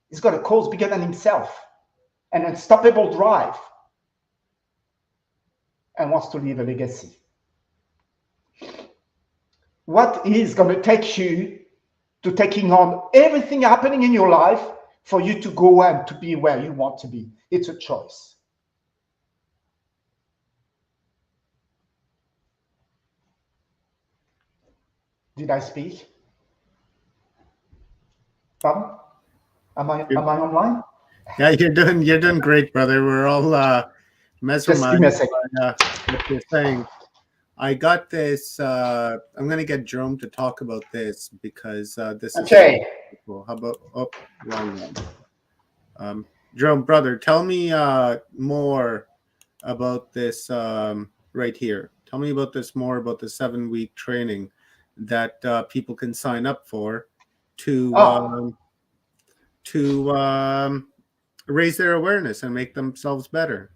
He's got a cause bigger than himself, an unstoppable drive, and wants to leave a legacy. What is going to take you to taking on everything happening in your life for you to go and to be where you want to be? It's a choice. Did I speak? Pardon? Am I online? Yeah, you're doing great, brother. We're all mesmerized by what you're saying. I got this. I'm going to get Joan to talk about this because this is okay. Cool. How about wrong one? Joan, brother, tell me more about this right here. Tell me about this more about the 7-week training that people can sign up for to raise their awareness and make themselves better.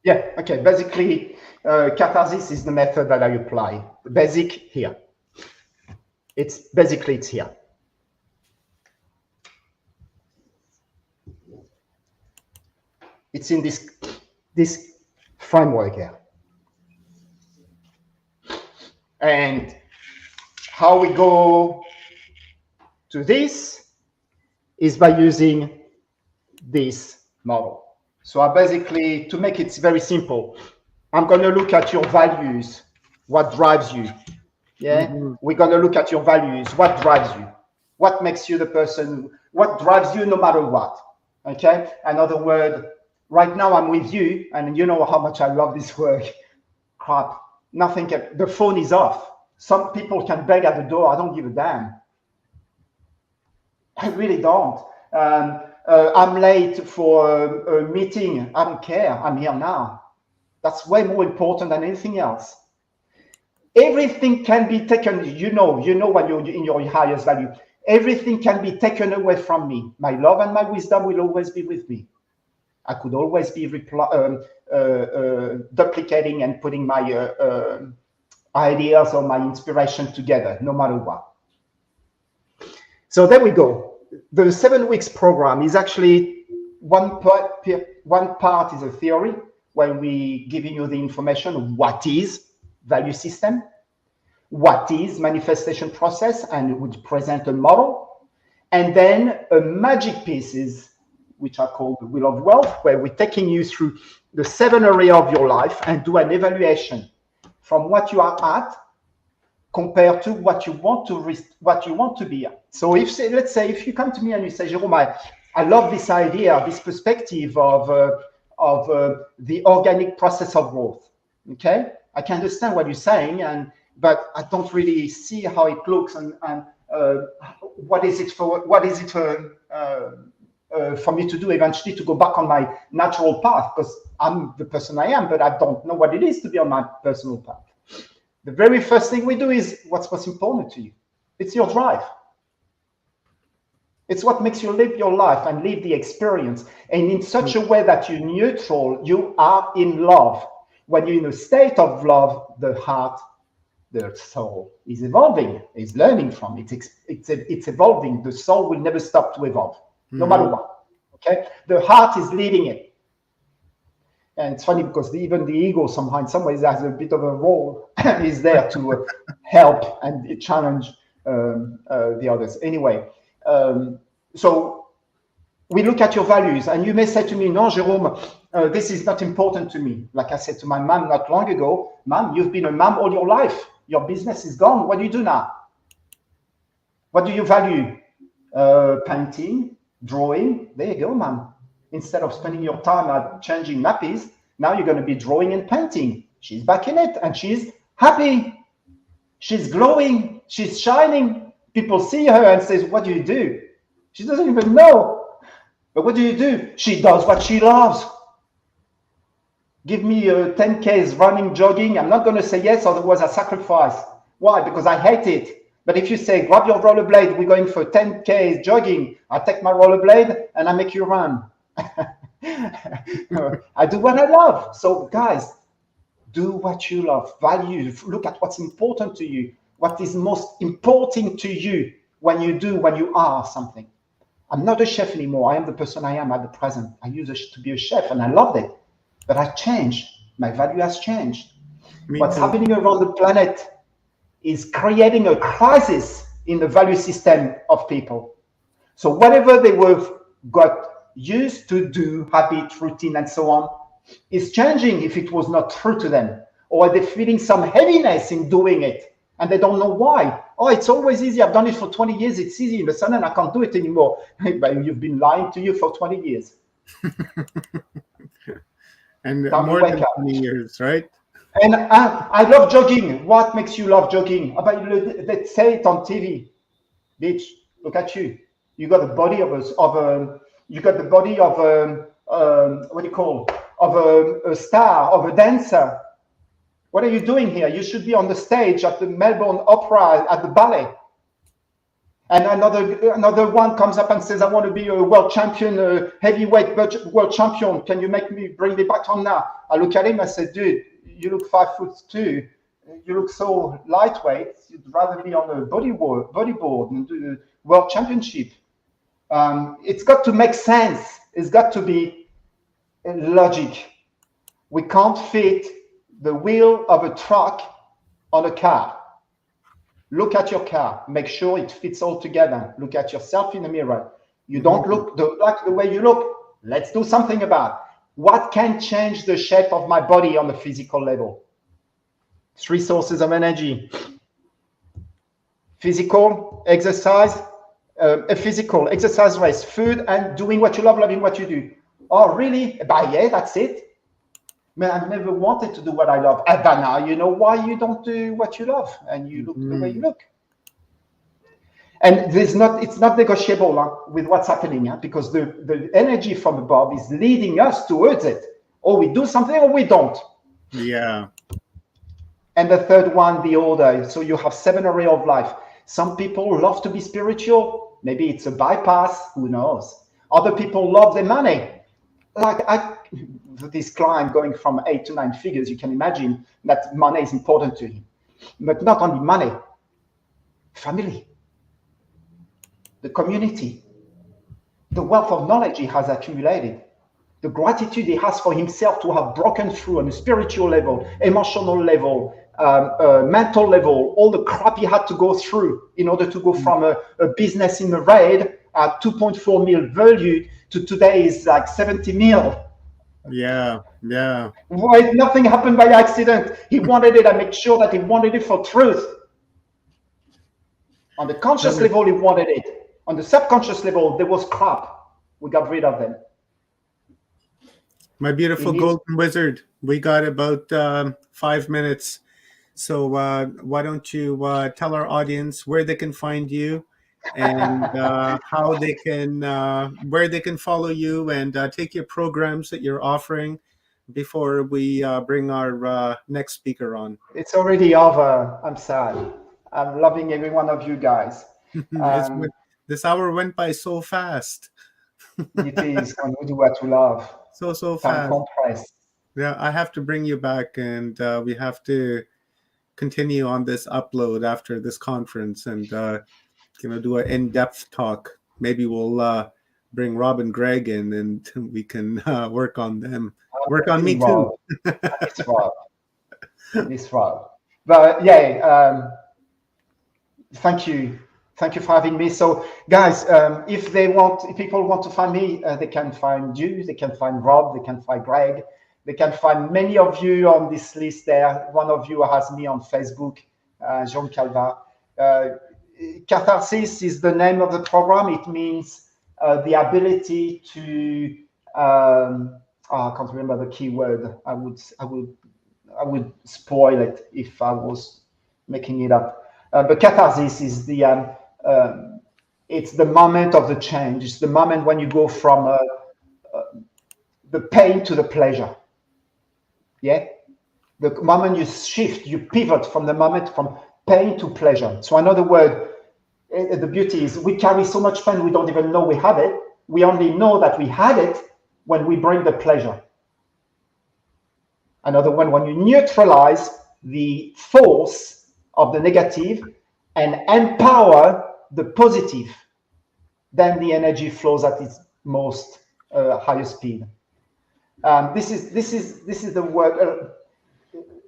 Yeah, okay. Basically, catharsis is the method that I apply. The basic here. It's here. It's in this framework here. And how we go to this is by using this model. So I basically, to make it very simple, I'm going to look at your values, what drives you. Yeah, we're going to look at your values, what drives you, what makes you the person, what drives you no matter what. Okay, another word, right now I'm with you, and you know how much I love this work. Crap, nothing can, the phone is off. Some people can beg at the door. I don't give a damn. I really don't. I'm late for a meeting. I don't care. I'm here now. That's way more important than anything else. Everything can be taken. You know when you're in your highest value, everything can be taken away from me. My love and my wisdom will always be with me. I could always be duplicating and putting my ideas or my inspiration together, no matter what. So there we go. The 7 weeks program is actually one part is a theory where we giving you the information of what is value system, what is manifestation process, and would present a model, and then a magic pieces which are called the Wheel of Wealth, where we're taking you through the 7 areas of your life and do an evaluation from what you are at compared to what you want to be at. So let's say if you come to me and you say, Jerome, I love this idea, this perspective of the organic process of growth. Okay, I can understand what you're saying, but I don't really see how it looks and what is it for me to do eventually to go back on my natural path, because I'm the person I am, but I don't know what it is to be on my personal path. The very first thing we do is what's most important to you. It's your drive. It's what makes you live your life and live the experience, and in such a way that you're neutral, you are in love. When you're in a state of love, the heart, the soul is evolving, is learning from it. It's evolving. The soul will never stop to evolve, no matter what. Okay, the heart is leading it. And it's funny because even the ego somehow, in some ways, has a bit of a role, is there to help and challenge the others. Anyway, so we look at your values, and you may say to me, no, Jerome, this is not important to me. Like I said to my mom not long ago, Mom, you've been a mom all your life. Your business is gone. What do you do now? What do you value? Painting, drawing. There you go, Mom. Instead of spending your time at changing nappies, now you're going to be drawing and painting. She's back in it, and she's happy. She's glowing. She's shining. People see her and says, what do you do? She doesn't even know. But what do you do? She does what she loves. Give me 10Ks running, jogging. I'm not going to say yes, otherwise I sacrifice. Why? Because I hate it. But if you say, grab your rollerblade, we're going for 10Ks jogging, I take my rollerblade and I make you run. I do what I love. So guys, do what you love. Value. Look at what's important to you. What is most important to you when you are something. I'm not a chef anymore. I am the person I am at the present. I used to be a chef and I loved it. But I changed. My value has changed. What's happening around the planet is creating a crisis in the value system of people. So whatever they got used to do, habit, routine, and so on, is changing if it was not true to them. Or they're feeling some heaviness in doing it. And they don't know why. Oh, it's always easy. I've done it for 20 years. It's easy. But suddenly I can't do it anymore. But you've been lying to you for 20 years. And more than 20 years, right? And I love jogging. What makes you love jogging? They say it on TV. Bitch, look at you. You got the body of what do you call? Of a star, of a dancer. What are you doing here? You should be on the stage at the Melbourne Opera, at the ballet. And another one comes up and says, I want to be a world champion, a heavyweight world champion. Can you bring me back on now? I look at him, I said, dude, you look 5'2". You look so lightweight. You'd rather be on a bodyboard and do the world championship. It's got to make sense. It's got to be logic. We can't fit the wheel of a truck on a car. Look at your car. Make sure it fits all together. Look at yourself in the mirror. You don't look like the way you look. Let's do something about it. What can change the shape of my body on the physical level? 3 sources of energy. Physical, exercise, physical, exercise, rest, food, and doing what you love, loving what you do. Oh, really? Yeah, that's it. Man, I've never wanted to do what I love. But now you know why you don't do what you love, and you look the way you look. And it's not negotiable with what's happening, because the energy from above is leading us towards it. Or we do something or we don't. Yeah. And the third one, the order. So you have 7 areas of life. Some people love to be spiritual. Maybe it's a bypass. Who knows? Other people love their money. Like this client going from 8 to 9 figures, you can imagine that money is important to him. But not only money, family, the community, the wealth of knowledge he has accumulated, the gratitude he has for himself to have broken through on a spiritual level, emotional level, mental level, all the crap he had to go through in order to go from a business in the red at 2.4 mil value to today is like 70 mil. Yeah. Why nothing happened by accident? He wanted it. I made sure that he wanted it for truth. On the conscious level, he wanted it. On the subconscious level, there was crap. We got rid of them. My beautiful golden wizard, we got about 5 minutes. So why don't you tell our audience where they can find you and how they can, where they can follow you and take your programs that you're offering before we bring our next speaker on. It's already over. I'm sad. I'm loving every one of you guys. This hour went by so fast. It is when we do what we love. So Time fast. compressed. Yeah, I have to bring you back, and we have to continue on this upload after this conference, and do an in-depth talk. Maybe we'll bring Rob and Greg in, and we can work on them. Work on me too. It's Rob. But yeah, thank you Thank you for having me. So, guys, if people want to find me, they can find you, they can find Rob, they can find Greg, they can find many of you on this list there. One of you has me on Facebook, Joan Calvar. Catharsis is the name of the program. It means the ability to, I can't remember the key word. I would spoil it if I was making it up. But catharsis is it's the moment of the change. It's the moment when you go from the pain to the pleasure. Yeah, the moment you shift, you pivot from the moment from pain to pleasure. So another word, the beauty is we carry so much pain we don't even know we have it. We only know that we had it when we bring the pleasure. Another one, when you neutralize the force of the negative and empower the positive, then the energy flows at its most highest speed. This is the word.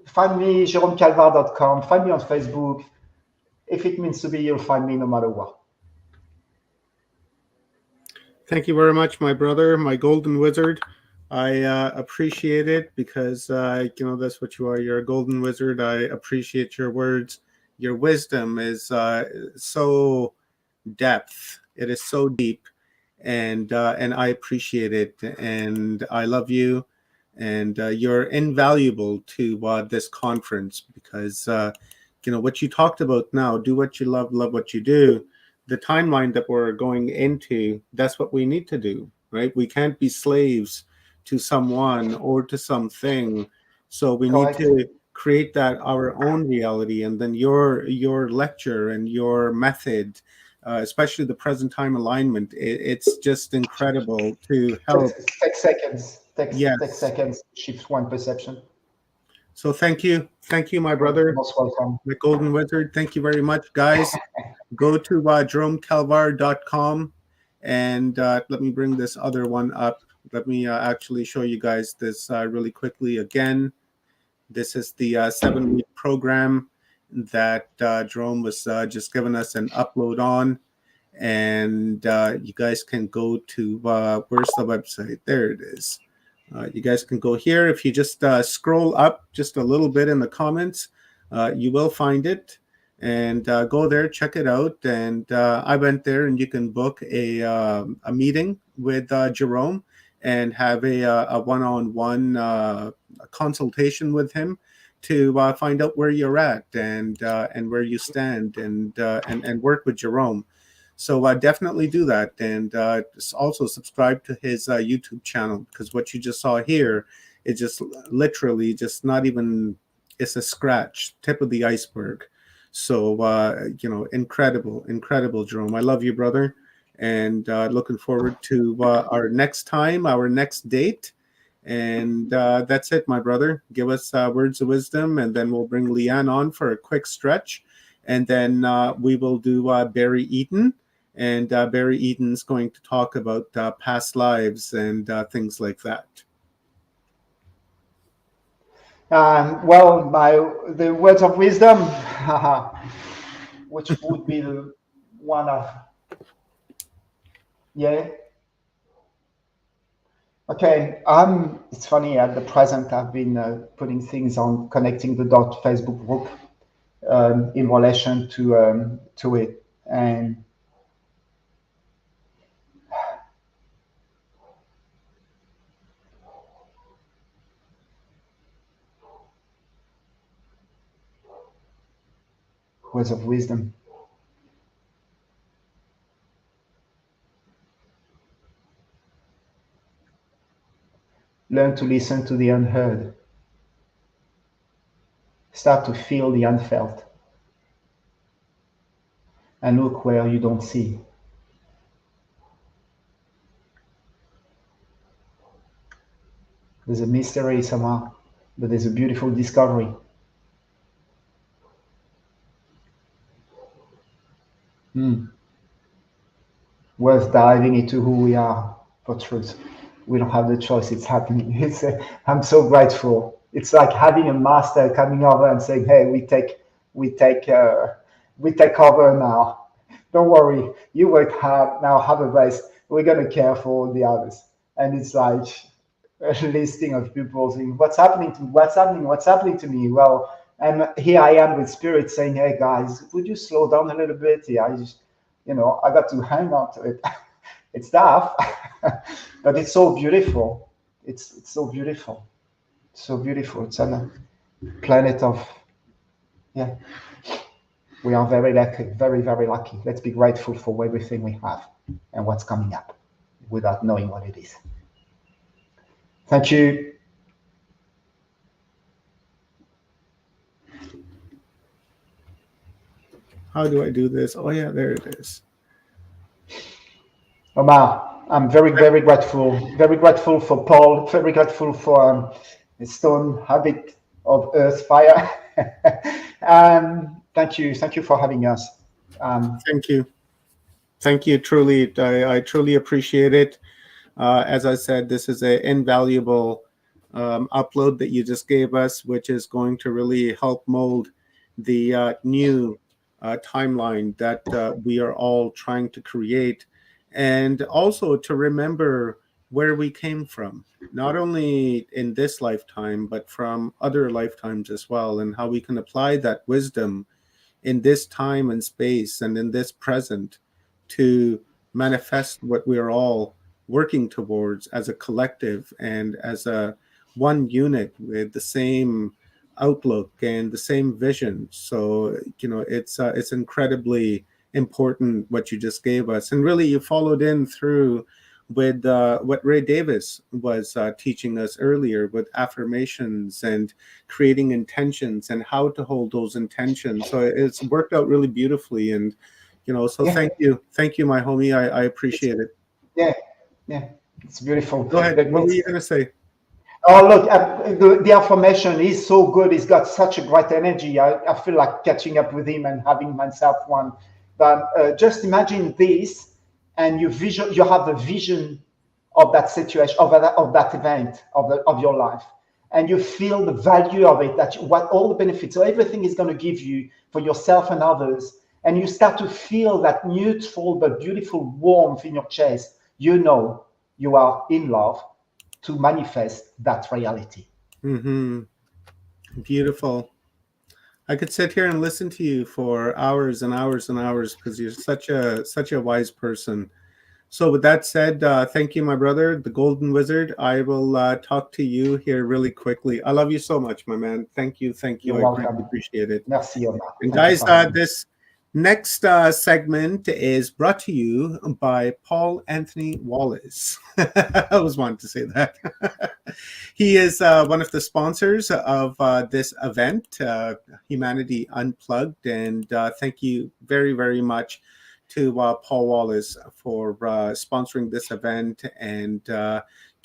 Find me, jeromecalvar.com. Find me on Facebook. If it means to be, you'll find me no matter what. Thank you very much, my brother, my golden wizard. I appreciate it because that's what you are. You're a golden wizard. I appreciate your words. Your wisdom is so depth. It is so deep, and I appreciate it. And I love you, and you're invaluable to this conference because what you talked about now. Do what you love, love what you do. The timeline that we're going into, that's what we need to do, right? We can't be slaves to someone or to something. So we need to create that our own reality. And then your lecture and your method, especially the present time alignment, it's just incredible to help. Takes seconds. Takes seconds. Shift one perception. So thank you, my brother. You're most welcome. The Golden Wizard. Thank you very much, guys. Go to jeromecalvar.com and let me bring this other one up. Let me actually show you guys this really quickly again. This is the 7-week program that Jerome was just giving us an upload on. And you guys can go to, where's the website? There it is. You guys can go here. If you just scroll up just a little bit in the comments, you will find it. And go there, check it out. And I went there, and you can book a meeting with Jerome and have a one-on-one consultation with him to find out where you're at and where you stand and work with Jerome. So definitely do that, and also subscribe to his YouTube channel, because what you just saw here is just literally just not even, it's a scratch, tip of the iceberg. So, incredible, Jerome. I love you, brother. And looking forward to our next time, our next date. And that's it, my brother. Give us words of wisdom, and then we'll bring Leanne on for a quick stretch. And then we will do Barry Eaton. And Barry Eaton's going to talk about past lives and things like that. Well, the words of wisdom, which would be the one of, okay. It's funny, at the present I've been putting things on Connecting the Dot Facebook group in relation to it, and words of wisdom. Learn to listen to the unheard. Start to feel the unfelt. And look where you don't see. There's a mystery somehow, but there's a beautiful discovery. Worth diving into who we are for truth. We don't have the choice. It's happening. I'm so grateful. It's like having a master coming over and saying, "Hey, we take over now. don't worry, you work hard, now have a rest. We're going to care for the others. And it's like a listing of people saying, what's happening to me? Well, and here I am with spirit saying, hey guys, would you slow down a little bit? Yeah, I got to hang on to it. It's tough, but it's so beautiful. It's so beautiful. So beautiful. It's on a planet of, yeah. We are very lucky, very, very lucky. Let's be grateful for everything we have and what's coming up without knowing what it is. Thank you. How do I do this? Oh yeah, there it is. Omar, I'm very, very grateful. Very grateful for Paul. Very grateful for his stone habit of earth, fire. Thank you. Thank you for having us. Thank you. Thank you. Truly, I truly appreciate it. As I said, this is an invaluable upload that you just gave us, which is going to really help mold the new timeline that we are all trying to create, and also to remember where we came from, not only in this lifetime, but from other lifetimes as well, and how we can apply that wisdom in this time and space and in this present to manifest what we are all working towards as a collective and as a one unit with the same outlook and the same vision. So it's incredibly important what you just gave us, and really you followed in through with what Ray Davis was teaching us earlier with affirmations and creating intentions and how to hold those intentions. So it's worked out really beautifully, and so Yeah. thank you my homie. I appreciate it. Yeah, it's beautiful. Go ahead. What were you gonna say? Oh, look, the affirmation is so good. He's got such a great energy. I feel like catching up with him and having myself one. But just imagine this, and you have a vision of that situation, of that event, of your life, and you feel the value of it, what all the benefits, so everything is going to give you for yourself and others, and you start to feel that neutral but beautiful warmth in your chest. You know you are in love to manifest that reality. Mm-hmm. Beautiful. I could sit here and listen to you for hours and hours and hours because you're such a wise person. So with that said, thank you, my brother, the Golden Wizard. I will talk to you here really quickly. I love you so much, my man. Thank you. You're I welcome. greatly appreciate it. Merci, Omar. And Thank guys, this next segment is brought to you by Paul Anthony Wallace. I always wanted to say that. He is one of the sponsors of this event, Humanity Unplugged. And thank you very, very much to Paul Wallace for sponsoring this event and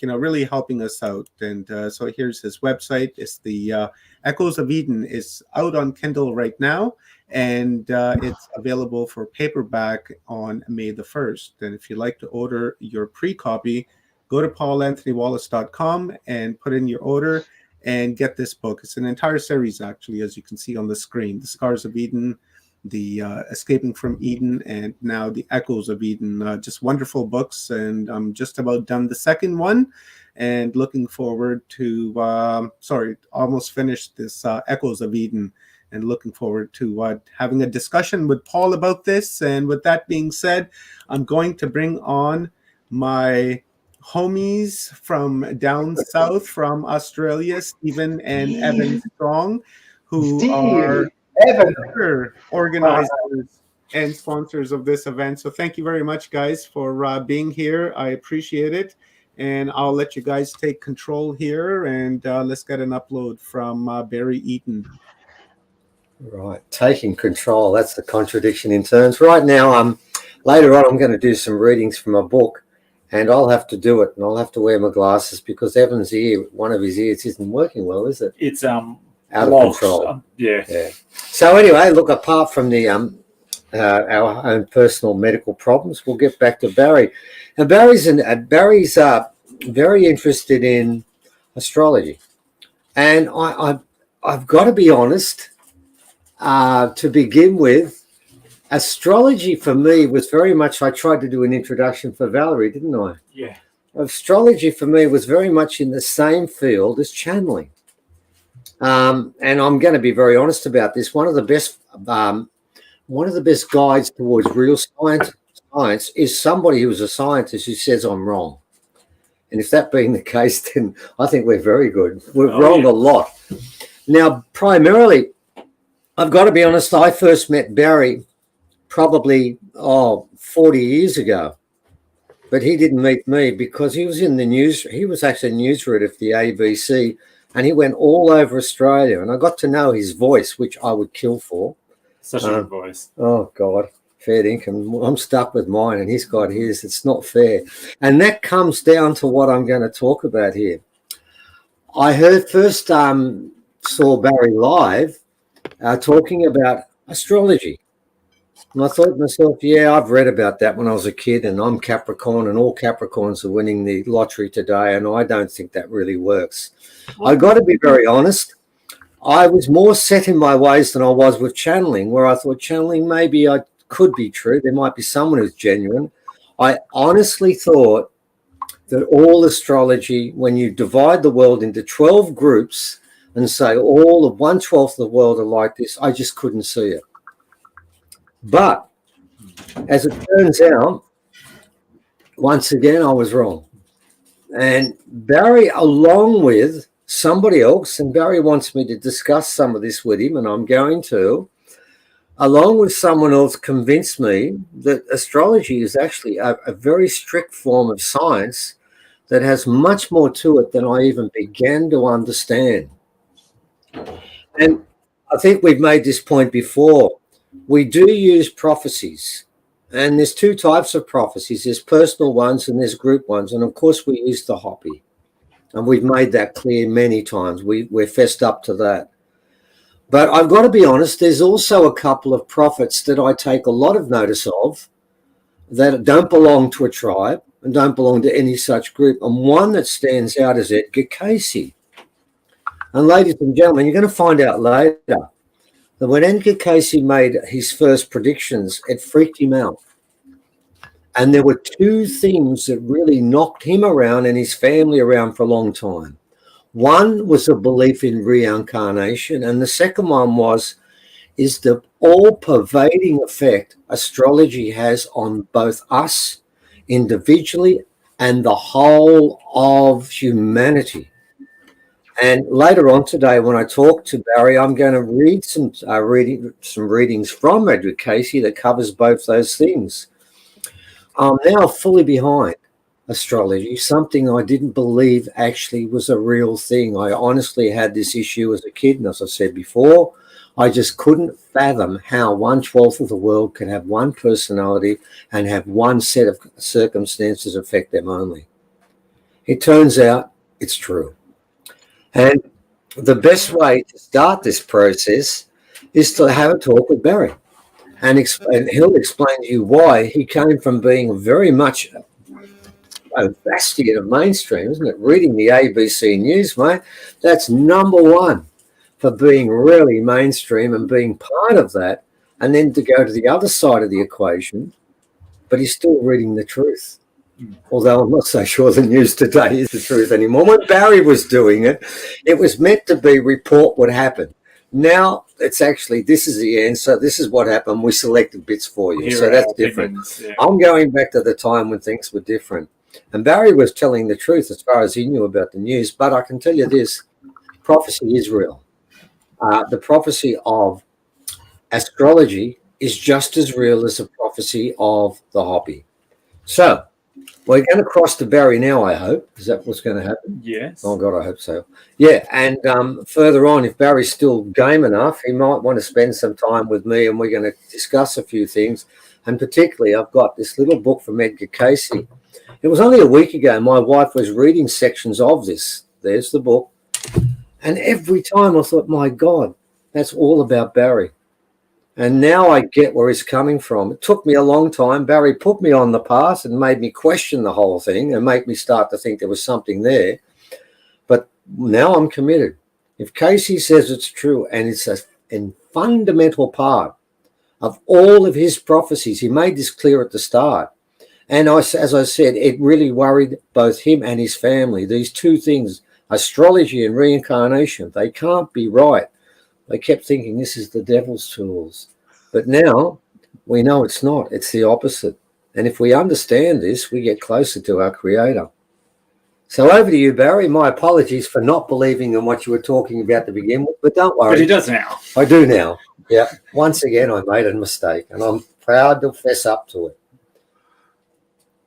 really helping us out. And so here's his website. It's the Echoes of Eden. Is out on Kindle right now, and it's available for paperback on May the 1st. And if you'd like to order your pre-copy, go to paulanthonywallace.com and put in your order and get this book. It's an entire series, actually, as you can see on the screen. The Scars of Eden, the Escaping from Eden, and now the Echoes of Eden. Just wonderful books, and I'm just about done the second one and looking forward to almost finished this Echoes of Eden, and looking forward to having a discussion with Paul about this. And with that being said, I'm going to bring on my homies from down south from Australia, Stephen and Evan Strong, who are organizers and sponsors of this event. So thank you very much, guys, for being here. I appreciate it. And I'll let you guys take control here, and let's get an upload from Barry Eaton. Right, taking control. That's the contradiction in terms. Right now, later on, I'm going to do some readings from a book, and I'll have to do it, and I'll have to wear my glasses because Evan's ear, one of his ears, isn't working well, is it? It's out of control. Yeah. So anyway, look, apart from the our own personal medical problems, we'll get back to Barry. And Barry's very interested in astrology, and I've got to be honest. To begin with, astrology for me was very much, I tried to do an introduction for Valerie, didn't I? Yeah. Astrology for me was very much in the same field as channeling. And I'm going to be very honest about this. One of the best guides towards real science is somebody who is a scientist who says I'm wrong. And if that being the case, then I think we're very good. We're wrong a lot. Now, primarily, I've got to be honest, I first met Barry probably 40 years ago. But he didn't meet me because he was in the news. He was actually a news reader for the ABC, and he went all over Australia. And I got to know his voice, which I would kill for. Such a good voice. Oh, God, fair dinkum. I'm stuck with mine, and he's got his. It's not fair. And that comes down to what I'm going to talk about here. I first saw Barry live talking about astrology. And I thought to myself, yeah, I've read about that when I was a kid, and I'm Capricorn, and all Capricorns are winning the lottery today, and I don't think that really works. I got to be very honest. I was more set in my ways than I was with channeling, where I thought channeling maybe I could be true. There might be someone who's genuine. I honestly thought that all astrology, when you divide the world into 12 groups and say all of 1/12 of the world are like this, I just couldn't see it. But as it turns out, once again, I was wrong. And Barry, along with somebody else, and Barry wants me to discuss some of this with him, and I'm going to, along with someone else, convinced me that astrology is actually a very strict form of science that has much more to it than I even began to understand. And I think we've made this point before. We do use prophecies, and there's two types of prophecies. There's personal ones and there's group ones. And of course we use the Hopi, and we've made that clear many times. We're fessed up to that. But I've got to be honest, there's also a couple of prophets that I take a lot of notice of that don't belong to a tribe and don't belong to any such group. And one that stands out is Edgar Cayce. And ladies and gentlemen, you're going to find out later that when Edgar Cayce made his first predictions, it freaked him out. And there were two things that really knocked him around and his family around for a long time. One was a belief in reincarnation, and the second one is the all-pervading effect astrology has on both us individually and the whole of humanity. And later on today, when I talk to Barry, I'm going to read some readings from Edgar Cayce that covers both those things. I'm now fully behind astrology, something I didn't believe actually was a real thing. I honestly had this issue as a kid, and as I said before, I just couldn't fathom how 1/12 of the world can have one personality and have one set of circumstances affect them only. It turns out it's true. And the best way to start this process is to have a talk with Barry. And he'll explain to you why he came from being very much a bastion of mainstream, isn't it? Reading the ABC News, mate, that's number one for being really mainstream and being part of that. And then to go to the other side of the equation, but he's still reading the truth. Although I'm not so sure the news today is the truth anymore. When Barry was doing it, it was meant to be report what happened. Now it's actually, this is the answer. This is what happened. We selected bits for you. So that's different. Yeah. I'm going back to the time when things were different. And Barry was telling the truth as far as he knew about the news. But I can tell you this, prophecy is real. The prophecy of astrology is just as real as the prophecy of the Hopi. So we're going to cross to Barry now, I hope. Is that what's going to happen? Yes. Oh, God, I hope so. Yeah, and further on, if Barry's still game enough, he might want to spend some time with me, and we're going to discuss a few things. And particularly, I've got this little book from Edgar Cayce. It was only a week ago. My wife was reading sections of this. There's the book. And every time I thought, my God, that's all about Barry. And now I get where he's coming from. It took me a long time. Barry put me on the path and made me question the whole thing and make me start to think there was something there. But now I'm committed. If Cayce says it's true and it's a fundamental part of all of his prophecies. He made this clear at the start. And as I said, it really worried both him and his family. These two things, astrology and reincarnation, they can't be right. They kept thinking this is the devil's tools. But now we know it's not. It's the opposite. And if we understand this, we get closer to our Creator. So over to you, Barry. My apologies for not believing in what you were talking about to begin with, but don't worry. But he does now. I do now. Yeah. Once again, I made a mistake, and I'm proud to fess up to it.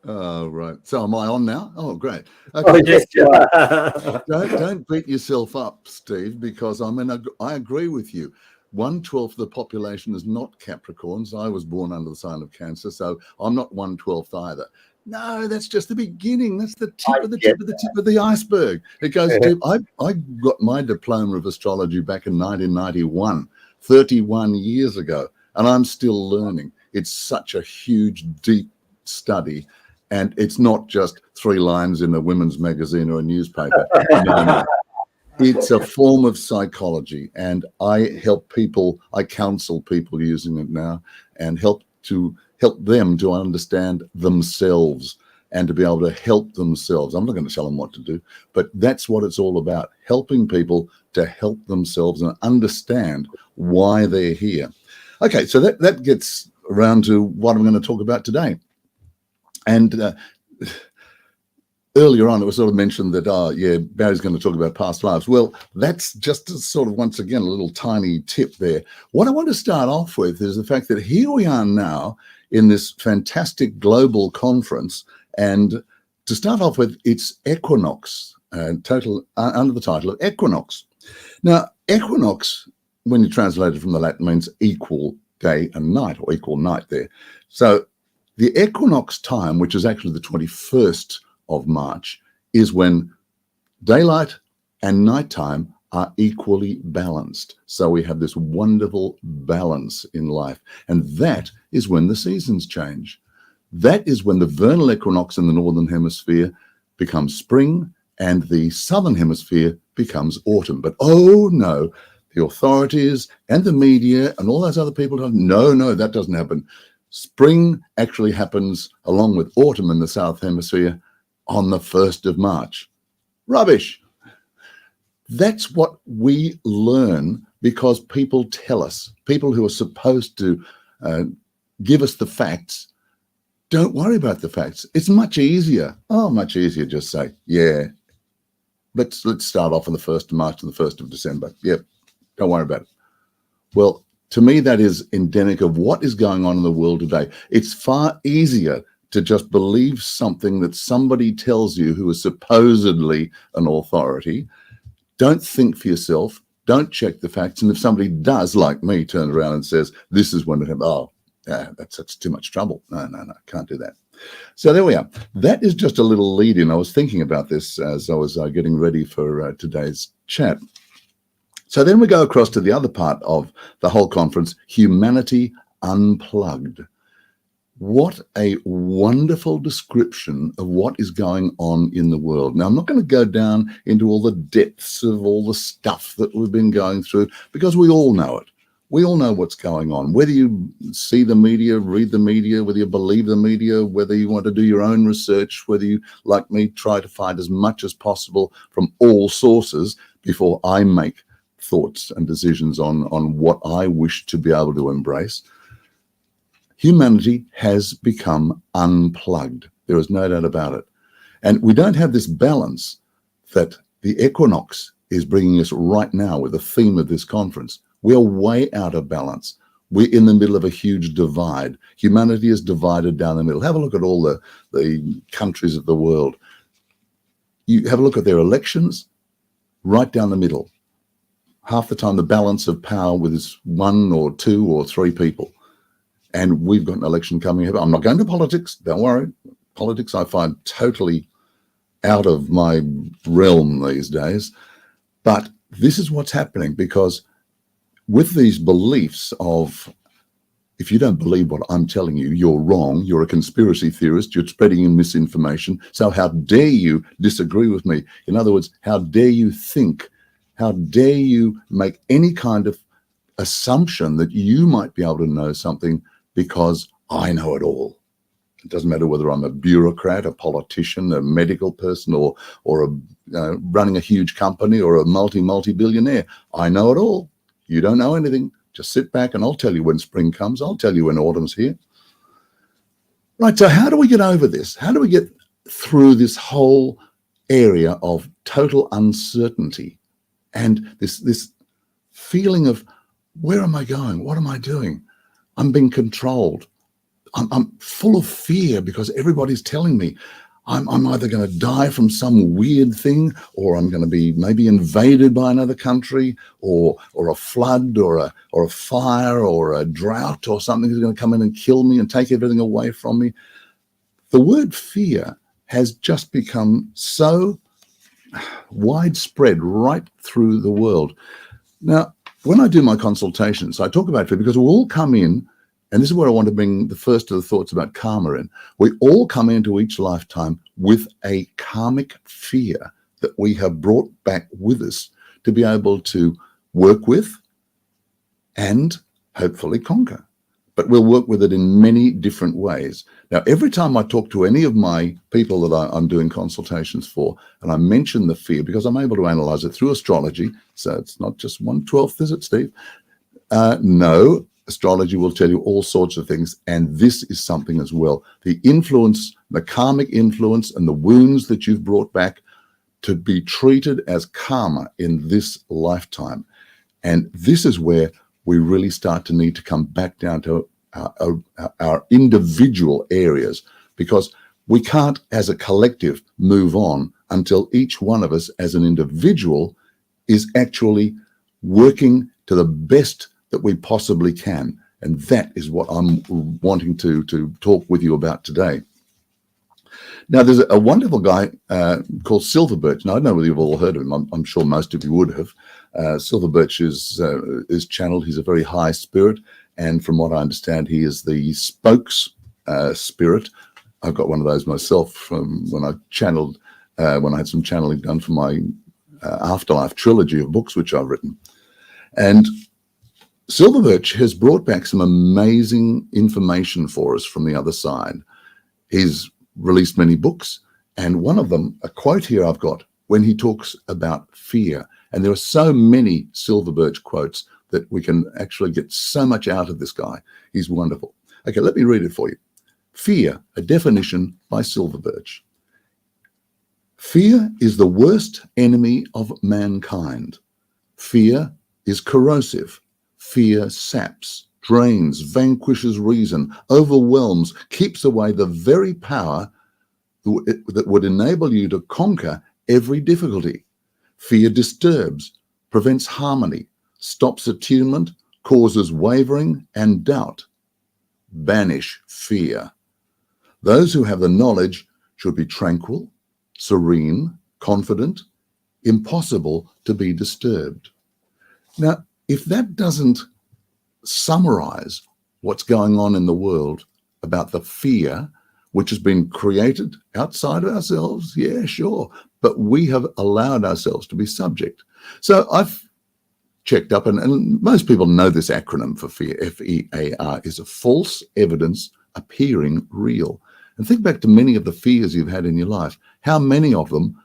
Oh, right. So am I on now? Oh, great. Okay. Oh, yes, you are. Don't beat yourself up, Steve, because I agree with you. 1/12 of the population is not Capricorns. I was born under the sign of Cancer, so I'm not 1/12 either. No, that's just the beginning. That's the tip of the tip of the tip of the iceberg. It goes deep. I got my diploma of astrology back in 1991, 31 years ago, and I'm still learning. It's such a huge, deep study. And it's not just 3 lines in a women's magazine or a newspaper. No. It's a form of psychology, and I help people, I counsel people using it now, and help them to understand themselves and to be able to help themselves. I'm not going to tell them what to do, but that's what it's all about, helping people to help themselves and understand why they're here. Okay, so that gets around to what I'm going to talk about today. And earlier on, it was sort of mentioned that, Barry's going to talk about past lives. Well, that's just sort of, once again, a little tiny tip there. What I want to start off with is the fact that here we are now in this fantastic global conference. And to start off with, it's equinox, under the title of equinox. Now, equinox, when you translate it from the Latin, means equal day and night, or equal night there. So the equinox time, which is actually the 21st of March, is when daylight and nighttime are equally balanced. So we have this wonderful balance in life. And that is when the seasons change. That is when the vernal equinox in the northern hemisphere becomes spring and the southern hemisphere becomes autumn. But oh no, the authorities and the media and all those other people don't, no, that doesn't happen. Spring actually happens along with autumn in the South Hemisphere on the 1st of March. Rubbish. That's what we learn because people tell us. People who are supposed to give us the facts don't worry about the facts. It's much easier. Much easier just say, yeah, let's start off on the 1st of March and the 1st of December. Yeah, don't worry about it. Well, to me, that is endemic of what is going on in the world today. It's far easier to just believe something that somebody tells you who is supposedly an authority. Don't think for yourself. Don't check the facts. And if somebody does, like me, turn around and says, this is when it happened, that's too much trouble. No, can't do that. So there we are. That is just a little lead in. I was thinking about this as I was getting ready for today's chat. So then we go across to the other part of the whole conference, Humanity Unplugged. What a wonderful description of what is going on in the world. Now, I'm not going to go down into all the depths of all the stuff that we've been going through because we all know it. We all know what's going on. Whether you see the media, read the media, whether you believe the media, whether you want to do your own research, whether you, like me, try to find as much as possible from all sources before I make thoughts and decisions on what I wish to be able to embrace. Humanity has become unplugged. There is no doubt about it. And we don't have this balance that the equinox is bringing us right now with the theme of this conference. We're way out of balance. We're in the middle of a huge divide. Humanity is divided down the middle. Have a look at all the countries of the world. You have a look at their elections, right down the middle. Half the time the balance of power with is 1 or 2 or 3 people. And we've got an election coming up. I'm not going to politics, don't worry. Politics I find totally out of my realm these days. But this is what's happening because with these beliefs of, if you don't believe what I'm telling you, you're wrong, you're a conspiracy theorist, you're spreading misinformation, so how dare you disagree with me? In other words, how dare you think? How dare you make any kind of assumption that you might be able to know something because I know it all. It doesn't matter whether I'm a bureaucrat, a politician, a medical person, or running a huge company, or a multi-billionaire. I know it all. You don't know anything. Just sit back and I'll tell you when spring comes. I'll tell you when autumn's here. Right, so how do we get over this? How do we get through this whole area of total uncertainty and this feeling of, where am I going? What am I doing? I'm being controlled. I'm full of fear because everybody's telling me I'm either going to die from some weird thing, or I'm going to be maybe invaded by another country, or a flood, or a fire, or a drought, or something is going to come in and kill me and take everything away from me. The word fear has just become so widespread right through the world. Now, when I do my consultations, I talk about fear because we all come in, and this is where I want to bring the first of the thoughts about karma in. We all come into each lifetime with a karmic fear that we have brought back with us to be able to work with and hopefully conquer. But we'll work with it in many different ways. Now, every time I talk to any of my people that I'm doing consultations for, and I mention the fear, because I'm able to analyze it through astrology, so it's not just 1/12, is it, Steve? No. Astrology will tell you all sorts of things, and this is something as well. The influence, the karmic influence, and the wounds that you've brought back to be treated as karma in this lifetime. And this is where we really start to need to come back down to our individual areas, because we can't, as a collective, move on until each one of us as an individual is actually working to the best that we possibly can. And that is what I'm wanting to talk with you about today. Now, there's a wonderful guy called Silver Birch. Now, I don't know whether you've all heard of him. I'm sure most of you would have. Silver Birch is channeled. He's a very high spirit. And from what I understand, he is the spokes spirit. I've got one of those myself from when I channeled, when I had some channeling done for my Afterlife trilogy of books, which I've written. And Silver Birch has brought back some amazing information for us from the other side. He's released many books, and one of them, a quote here I've got, when he talks about fear. And there are so many Silver Birch quotes that we can actually get so much out of this guy. He's wonderful. Okay, let me read it for you. Fear, a definition by Silver Birch. Fear is the worst enemy of mankind. Fear is corrosive. Fear saps, drains, vanquishes reason, overwhelms, keeps away the very power that would enable you to conquer every difficulty. Fear disturbs, prevents harmony, stops attunement, causes wavering and doubt. Banish fear. Those who have the knowledge should be tranquil, serene, confident, impossible to be disturbed. Now, if that doesn't summarize what's going on in the world about the fear which has been created outside of ourselves, yeah, sure, but we have allowed ourselves to be subject. So I've checked up, and most people know this acronym for fear, F-E-A-R, is a false evidence appearing real. And think back to many of the fears you've had in your life. How many of them,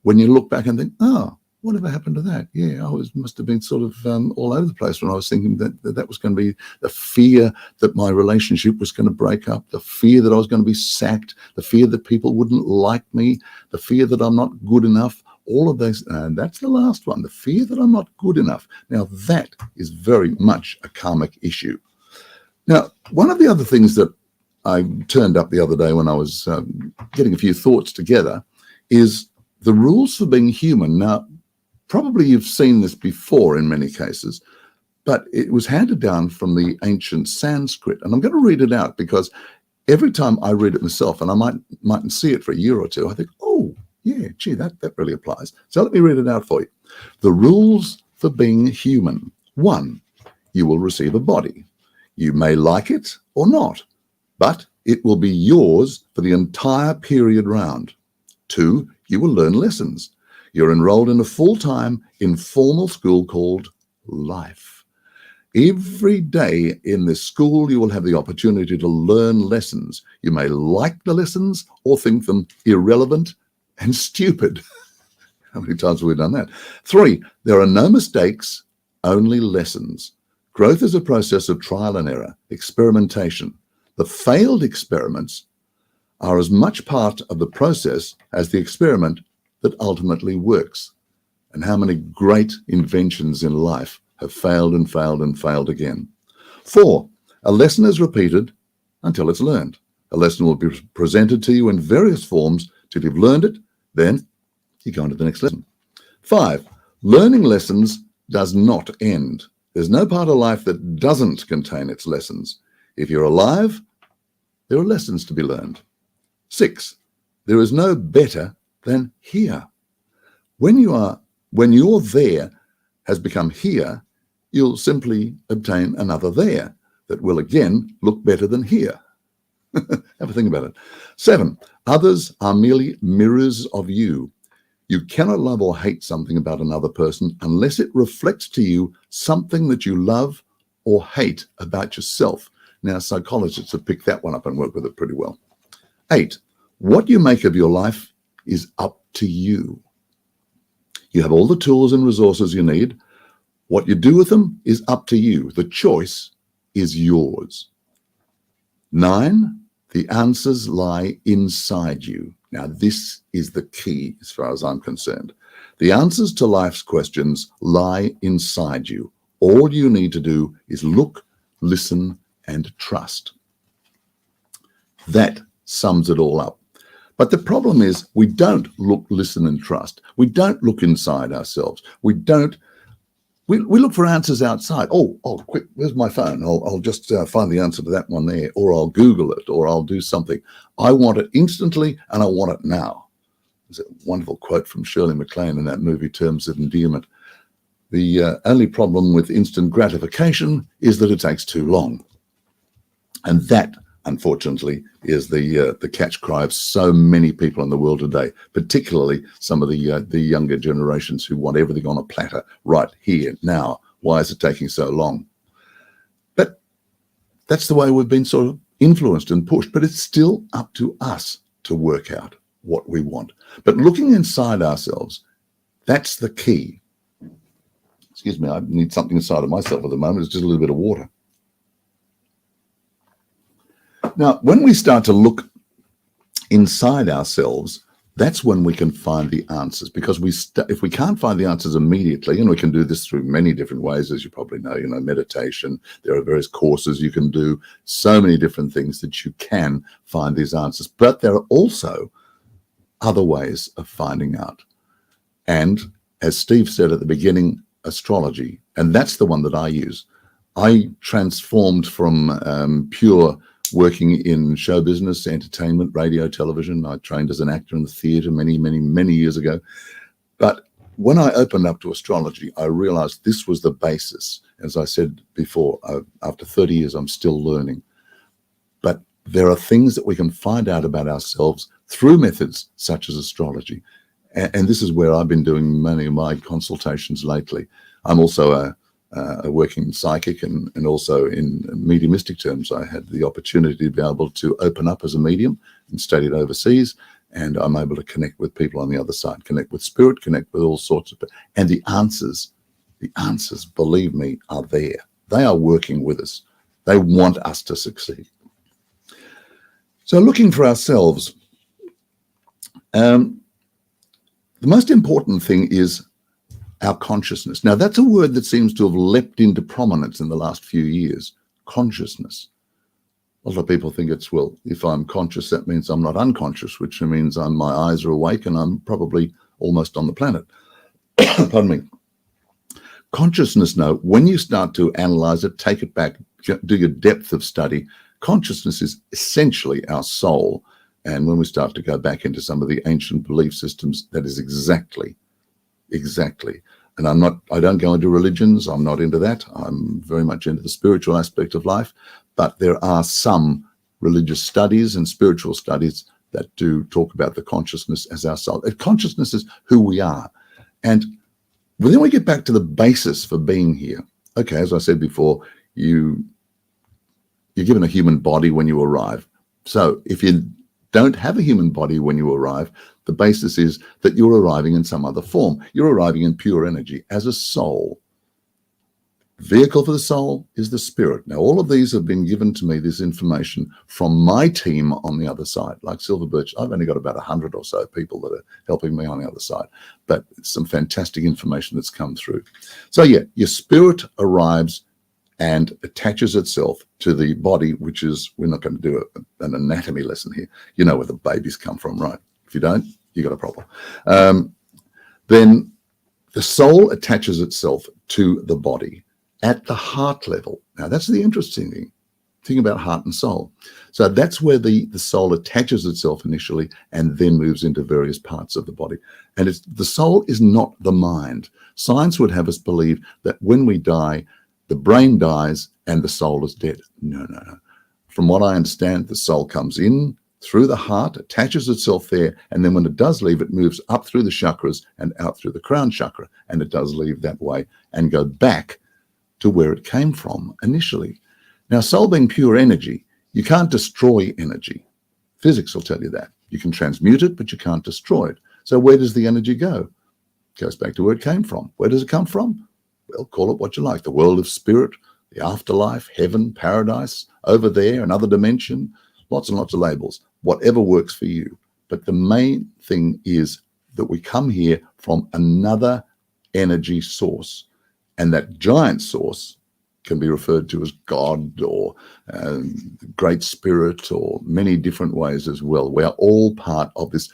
when you look back and think, oh, whatever happened to that? Yeah, must have been sort of all over the place when I was thinking that was going to be the fear that my relationship was going to break up, the fear that I was going to be sacked, the fear that people wouldn't like me, the fear that I'm not good enough, all of those. And that's the last one, the fear that I'm not good enough. Now, that is very much a karmic issue. Now, one of the other things that I turned up the other day when I was getting a few thoughts together is the rules for being human. Now, probably you've seen this before in many cases, but it was handed down from the ancient Sanskrit. And I'm going to read it out because every time I read it myself, and I mightn't see it for a year or two, I think, oh, yeah, gee, that really applies. So let me read it out for you. The rules for being human. 1, you will receive a body. You may like it or not, but it will be yours for the entire period round. 2, you will learn lessons. You're enrolled in a full-time informal school called life. Every day in this school, you will have the opportunity to learn lessons. You may like the lessons or think them irrelevant and stupid. How many times have we done that? 3, there are no mistakes, only lessons. Growth is a process of trial and error, experimentation. The failed experiments are as much part of the process as the experiment that ultimately works. And how many great inventions in life have failed and failed and failed again. 4, a lesson is repeated until it's learned. A lesson will be presented to you in various forms till you've learned it, then you go on to the next lesson. 5, learning lessons does not end. There's no part of life that doesn't contain its lessons. If you're alive, there are lessons to be learned. 6, there is no better than here. When your there has become here, you'll simply obtain another there that will again look better than here. Have a think about it. 7, others are merely mirrors of you. You cannot love or hate something about another person unless it reflects to you something that you love or hate about yourself. Now, psychologists have picked that one up and worked with it pretty well. 8, what you make of your life is up to you. You have all the tools and resources you need. What you do with them is up to you. The choice is yours. 9, the answers lie inside you. Now, this is the key as far as I'm concerned. The answers to life's questions lie inside you. All you need to do is look, listen, and trust. That sums it all up. But the problem is we don't look, listen, and trust. We don't look inside ourselves. We look for answers outside. Oh, quick, where's my phone? I'll just find the answer to that one there, or I'll Google it, or I'll do something. I want it instantly, and I want it now. There's a wonderful quote from Shirley MacLaine in that movie, Terms of Endearment. The only problem with instant gratification is that it takes too long. And that, unfortunately, is the catch cry of so many people in the world today, particularly some of the younger generations who want everything on a platter right here, now. Why is it taking so long? But that's the way we've been sort of influenced and pushed, but it's still up to us to work out what we want. But looking inside ourselves, that's the key. Excuse me, I need something inside of myself at the moment. It's just a little bit of water. Now, when we start to look inside ourselves, that's when we can find the answers, because if we can't find the answers immediately, and we can do this through many different ways, as you probably know, meditation, there are various courses you can do, so many different things that you can find these answers. But there are also other ways of finding out. And as Steve said at the beginning, astrology, and that's the one that I use. I transformed from pure working in show business, entertainment, radio, television. I trained as an actor in the theatre many, many, many years ago. But when I opened up to astrology, I realized this was the basis. As I said before, after 30 years, I'm still learning. But there are things that we can find out about ourselves through methods such as astrology. And this is where I've been doing many of my consultations lately. I'm also a working psychic and also in mediumistic terms. I had the opportunity to be able to open up as a medium and studied overseas, and I'm able to connect with people on the other side, connect with spirit, connect with all sorts of, and the answers, believe me, are there. They are working with us. They want us to succeed. So looking for ourselves, the most important thing is our consciousness. Now, that's a word that seems to have leapt into prominence in the last few years, consciousness. A lot of people think it's, well, if I'm conscious, that means I'm not unconscious, which means my eyes are awake and I'm probably almost on the planet. Pardon me. Consciousness, no, when you start to analyze it, take it back, do your depth of study, consciousness is essentially our soul. And when we start to go back into some of the ancient belief systems, that is exactly. And I don't go into religions. I'm not into that. I'm very much into the spiritual aspect of life. But there are some religious studies and spiritual studies that do talk about the consciousness as our soul. Consciousness is who we are. And then we get back to the basis for being here. okay, as I said before, you're given a human body when you arrive. So if you don't have a human body when you arrive, the basis is that you're arriving in some other form. You're arriving in pure energy as a soul. Vehicle for the soul is the spirit. Now, all of these have been given to me, this information, from my team on the other side. Like Silver Birch, I've only got about 100 or so people that are helping me on the other side, but it's some fantastic information that's come through. So yeah, your spirit arrives and attaches itself to the body, which is, we're not going to do an anatomy lesson here. You know where the babies come from, right? If you don't, you got a problem. Then the soul attaches itself to the body at the heart level. Now, that's the interesting thing. Think about heart and soul. So that's where the soul attaches itself initially and then moves into various parts of the body. And the soul is not the mind. Science would have us believe that when we die, the brain dies and the soul is dead. No. From what I understand, the soul comes in through the heart, attaches itself there, and then when it does leave, it moves up through the chakras and out through the crown chakra, and it does leave that way and go back to where it came from initially. Now, soul being pure energy, you can't destroy energy. Physics will tell you that. You can transmute it, but you can't destroy it. So where does the energy go? It goes back to where it came from. Where does it come from? Well, call it what you like. The world of spirit, the afterlife, heaven, paradise, over there, another dimension, lots and lots of labels, whatever works for you. But the main thing is that we come here from another energy source. And that giant source can be referred to as God or Great Spirit or many different ways as well. We are all part of this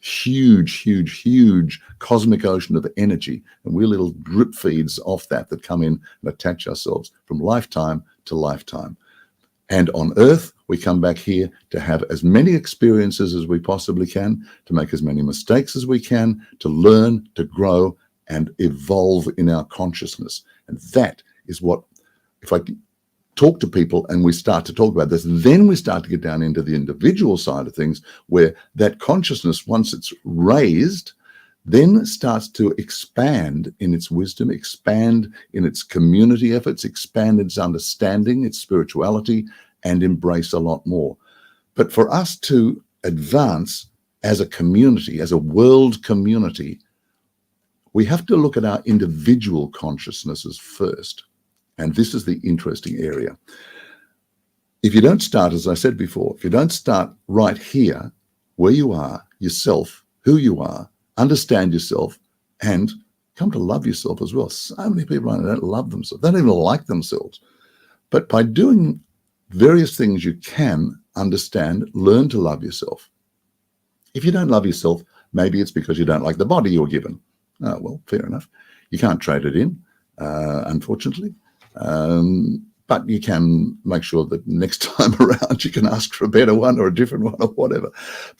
huge cosmic ocean of energy, and we're little drip feeds off that come in and attach ourselves from lifetime to lifetime. And on Earth, we come back here to have as many experiences as we possibly can, to make as many mistakes as we can, to learn, to grow, and evolve in our consciousness. And that is what, if I talk to people and we start to talk about this, then we start to get down into the individual side of things, where that consciousness, once it's raised, then starts to expand in its wisdom, expand in its community efforts, expand its understanding, its spirituality, and embrace a lot more. But for us to advance as a community, as a world community, we have to look at our individual consciousnesses first. And this is the interesting area. If you don't start, as I said before, if you don't start right here, where you are, yourself, who you are, understand yourself, and come to love yourself as well. So many people don't love themselves. They don't even like themselves. But by doing various things, you can understand, learn to love yourself. If you don't love yourself, maybe it's because you don't like the body you're given. Oh, well, fair enough. You can't trade it in, unfortunately. But you can make sure that next time around you can ask for a better one or a different one or whatever.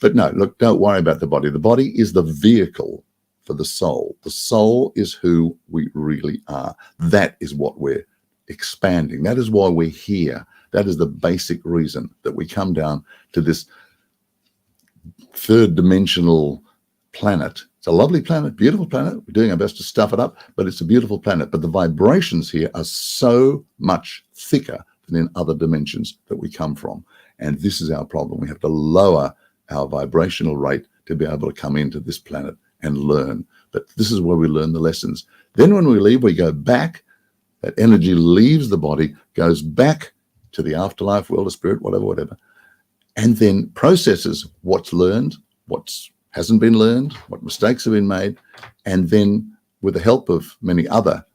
But no, look, don't worry about the body. The body is the vehicle for the soul. The soul is who we really are. That is what we're expanding. That is why we're here. That is the basic reason that we come down to this third dimensional planet. It's a lovely planet, beautiful planet. We're doing our best to stuff it up, but it's a beautiful planet. But the vibrations here are so much thicker than in other dimensions that we come from. And this is our problem. We have to lower our vibrational rate to be able to come into this planet and learn. But this is where we learn the lessons. Then when we leave, we go back. That energy leaves the body, goes back to the afterlife, world of spirit, whatever, and then processes what's learned, what's hasn't been learned, what mistakes have been made, and then with the help of many other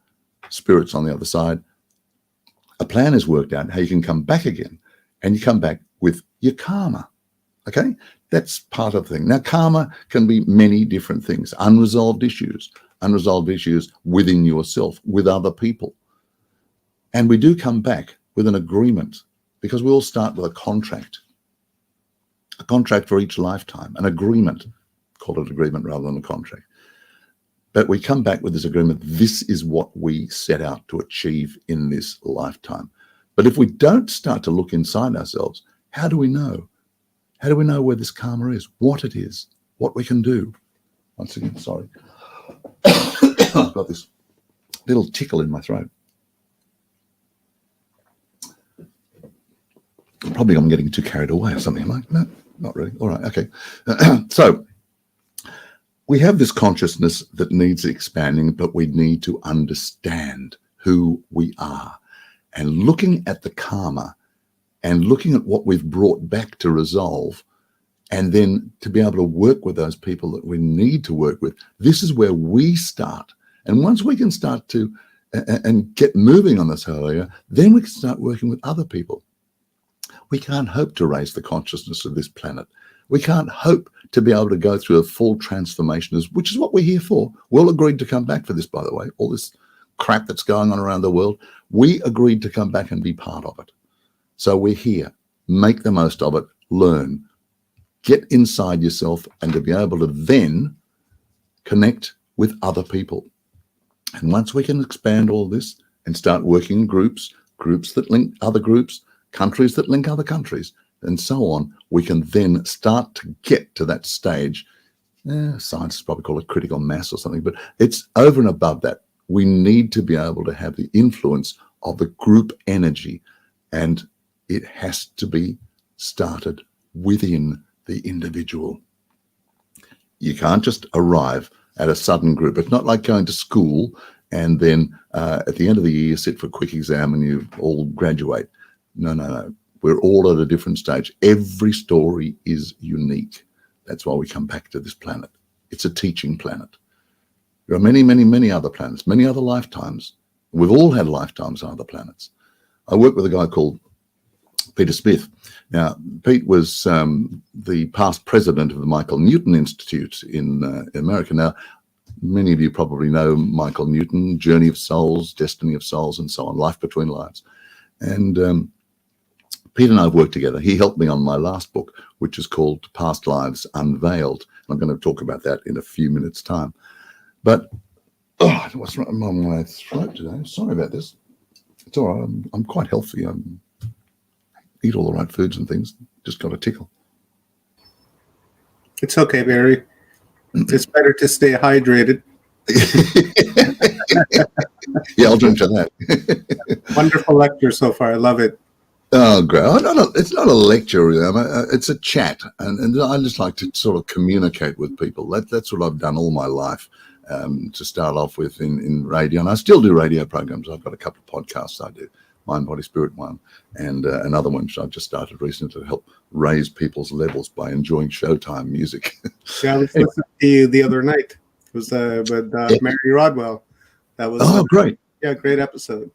spirits on the other side, a plan is worked out how you can come back again, and you come back with your karma. Okay, that's part of the thing. Now, karma can be many different things: unresolved issues within yourself, with other people. And we do come back with an agreement, because we all start with a contract for each lifetime, an agreement. Call it agreement rather than a contract. But we come back with this agreement. This is what we set out to achieve in this lifetime. But if we don't start to look inside ourselves, how do we know? How do we know where this karma is, what it is, what we can do? Once again, sorry. I've got this little tickle in my throat. Probably I'm getting too carried away or something. I'm like, no, not really. All right, okay. So we have this consciousness that needs expanding, but we need to understand who we are. And looking at the karma and looking at what we've brought back to resolve, and then to be able to work with those people that we need to work with, this is where we start. And once we can start to and get moving on this whole area, then we can start working with other people. We can't hope to raise the consciousness of this planet. We can't hope to be able to go through a full transformation, which is what we're here for. We all agreed to come back for this, by the way, all this crap that's going on around the world. We agreed to come back and be part of it. So we're here. Make the most of it. Learn. Get inside yourself, and to be able to then connect with other people. And once we can expand all this and start working in groups that link other groups, countries that link other countries, and so on, we can then start to get to that stage. Scientists probably call it critical mass or something, but it's over and above that. We need to be able to have the influence of the group energy, and it has to be started within the individual. You can't just arrive at a sudden group. It's not like going to school and then at the end of the year you sit for a quick exam and you all graduate. No. We're all at a different stage. Every story is unique. That's why we come back to this planet. It's a teaching planet. There are many, many, many other planets, many other lifetimes. We've all had lifetimes on other planets. I work with a guy called Peter Smith. Now, Pete was the past president of the Michael Newton Institute in America. Now, many of you probably know Michael Newton, Journey of Souls, Destiny of Souls, and so on, Life Between Lives. And Pete and I have worked together. He helped me on my last book, which is called Past Lives Unveiled. I'm going to talk about that in a few minutes' time. But, what's wrong with my throat today? Sorry about this. It's all right. I'm quite healthy. I eat all the right foods and things. Just got a tickle. It's okay, Barry. It's better to stay hydrated. Yeah, I'll drink to that. Wonderful lecture so far. I love it. Oh, great. It's not a lecture. It's a chat. And I just like to sort of communicate with people. That's what I've done all my life, to start off with in radio. And I still do radio programs. I've got a couple of podcasts I do. Mind, Body, Spirit one, and another one which I've just started recently to help raise people's levels by enjoying Showtime music. Yeah, I was listening to you the other night. It was with Mary Rodwell. That was great. Yeah, great episode.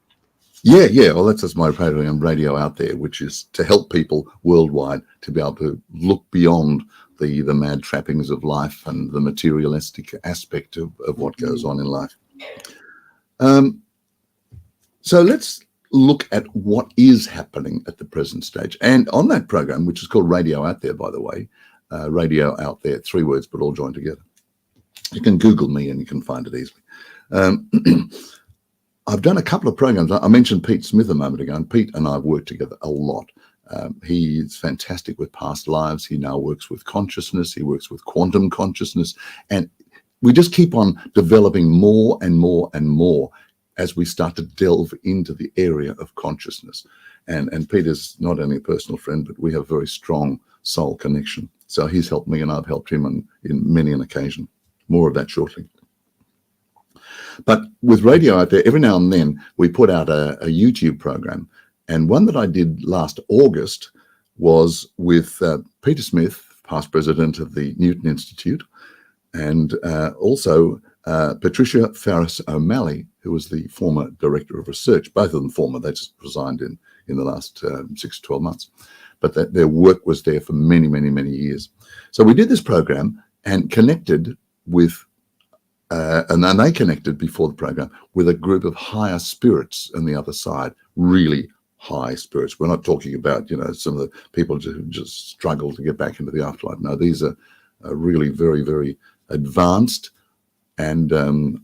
Yeah. Well, that's my program, Radio Out There, which is to help people worldwide to be able to look beyond the mad trappings of life and the materialistic aspect of what goes on in life. So let's look at what is happening at the present stage. And on that program, which is called Radio Out There, by the way, Radio Out There, 3 words, but all joined together. You can Google me and you can find it easily. I've done a couple of programs. I mentioned Pete Smith a moment ago, and Pete and I have worked together a lot. He is fantastic with past lives. He now works with consciousness. He works with quantum consciousness. And we just keep on developing more and more and more as we start to delve into the area of consciousness. And Peter's not only a personal friend, but we have a very strong soul connection. So he's helped me and I've helped him in many an occasion. More of that shortly. But with Radio Out There, every now and then we put out a YouTube program. And one that I did last August was with Peter Smith, past president of the Newton Institute, and also Patricia Farris O'Malley, who was the former director of research. Both of them former, they just resigned in the last 6 to 12 months. But their work was there for many, many, many years. So we did this program and connected with, and then they connected before the program with a group of higher spirits on the other side, really high spirits. We're not talking about, some of the people who just struggle to get back into the afterlife. No, these are really very, very advanced and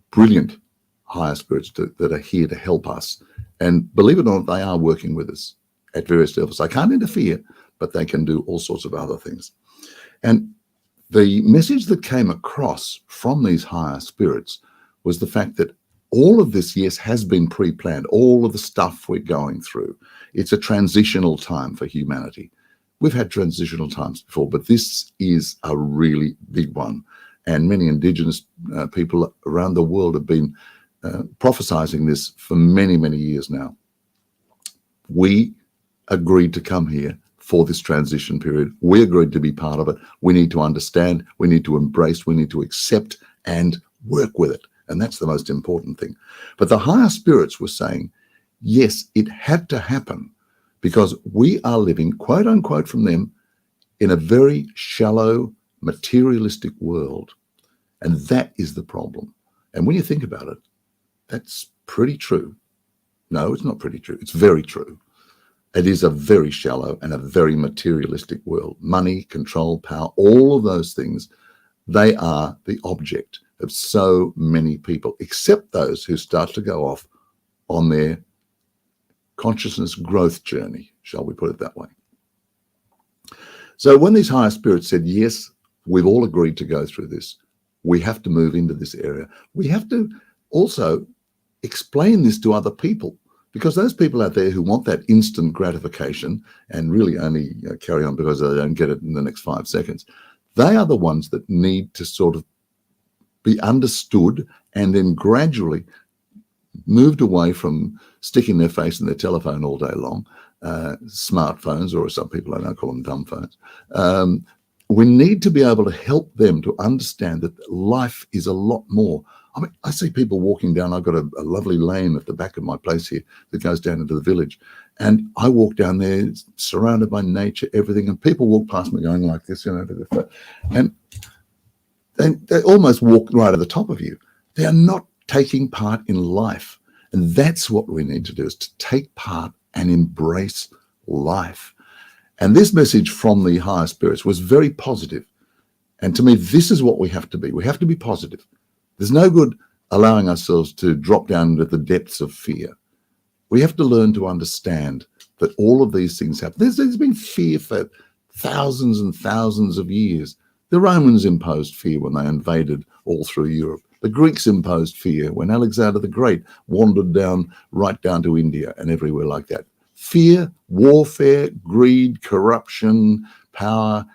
brilliant higher spirits that are here to help us. And believe it or not, they are working with us at various levels. They can't interfere, but they can do all sorts of other things. And the message that came across from these higher spirits was the fact that all of this, yes, has been pre-planned. All of the stuff we're going through. It's a transitional time for humanity. We've had transitional times before, but this is a really big one. And many Indigenous people around the world have been prophesizing this for many, many years now. We agreed to come here for this transition period. We agreed to be part of it. We need to understand, we need to embrace, we need to accept and work with it. And that's the most important thing. But the higher spirits were saying, yes, it had to happen because we are living, quote unquote from them, in a very shallow, materialistic world. And that is the problem. And when you think about it, that's pretty true. No, it's not pretty true. It's very true. It is a very shallow and a very materialistic world. Money, control, power, all of those things, they are the object of so many people, except those who start to go off on their consciousness growth journey, shall we put it that way. So when these higher spirits said, yes, we've all agreed to go through this, we have to move into this area. We have to also explain this to other people, because those people out there who want that instant gratification and really only carry on because they don't get it in the next 5 seconds, they are the ones that need to sort of be understood and then gradually moved away from sticking their face in their telephone all day long, smartphones, or some people I know call them dumb phones. We need to be able to help them to understand that life is a lot more. I mean, I see people walking down. I've got a lovely lane at the back of my place here that goes down into the village. And I walk down there surrounded by nature, everything. And people walk past me going like this, and they almost walk right at the top of you. They are not taking part in life. And that's what we need to do, is to take part and embrace life. And this message from the higher spirits was very positive. And to me, this is what we have to be. We have to be positive. There's no good allowing ourselves to drop down into the depths of fear. We have to learn to understand that all of these things happen. There's been fear for thousands and thousands of years. The Romans imposed fear when they invaded all through Europe. The Greeks imposed fear when Alexander the Great wandered right down to India and everywhere like that. Fear, warfare, greed, corruption, power.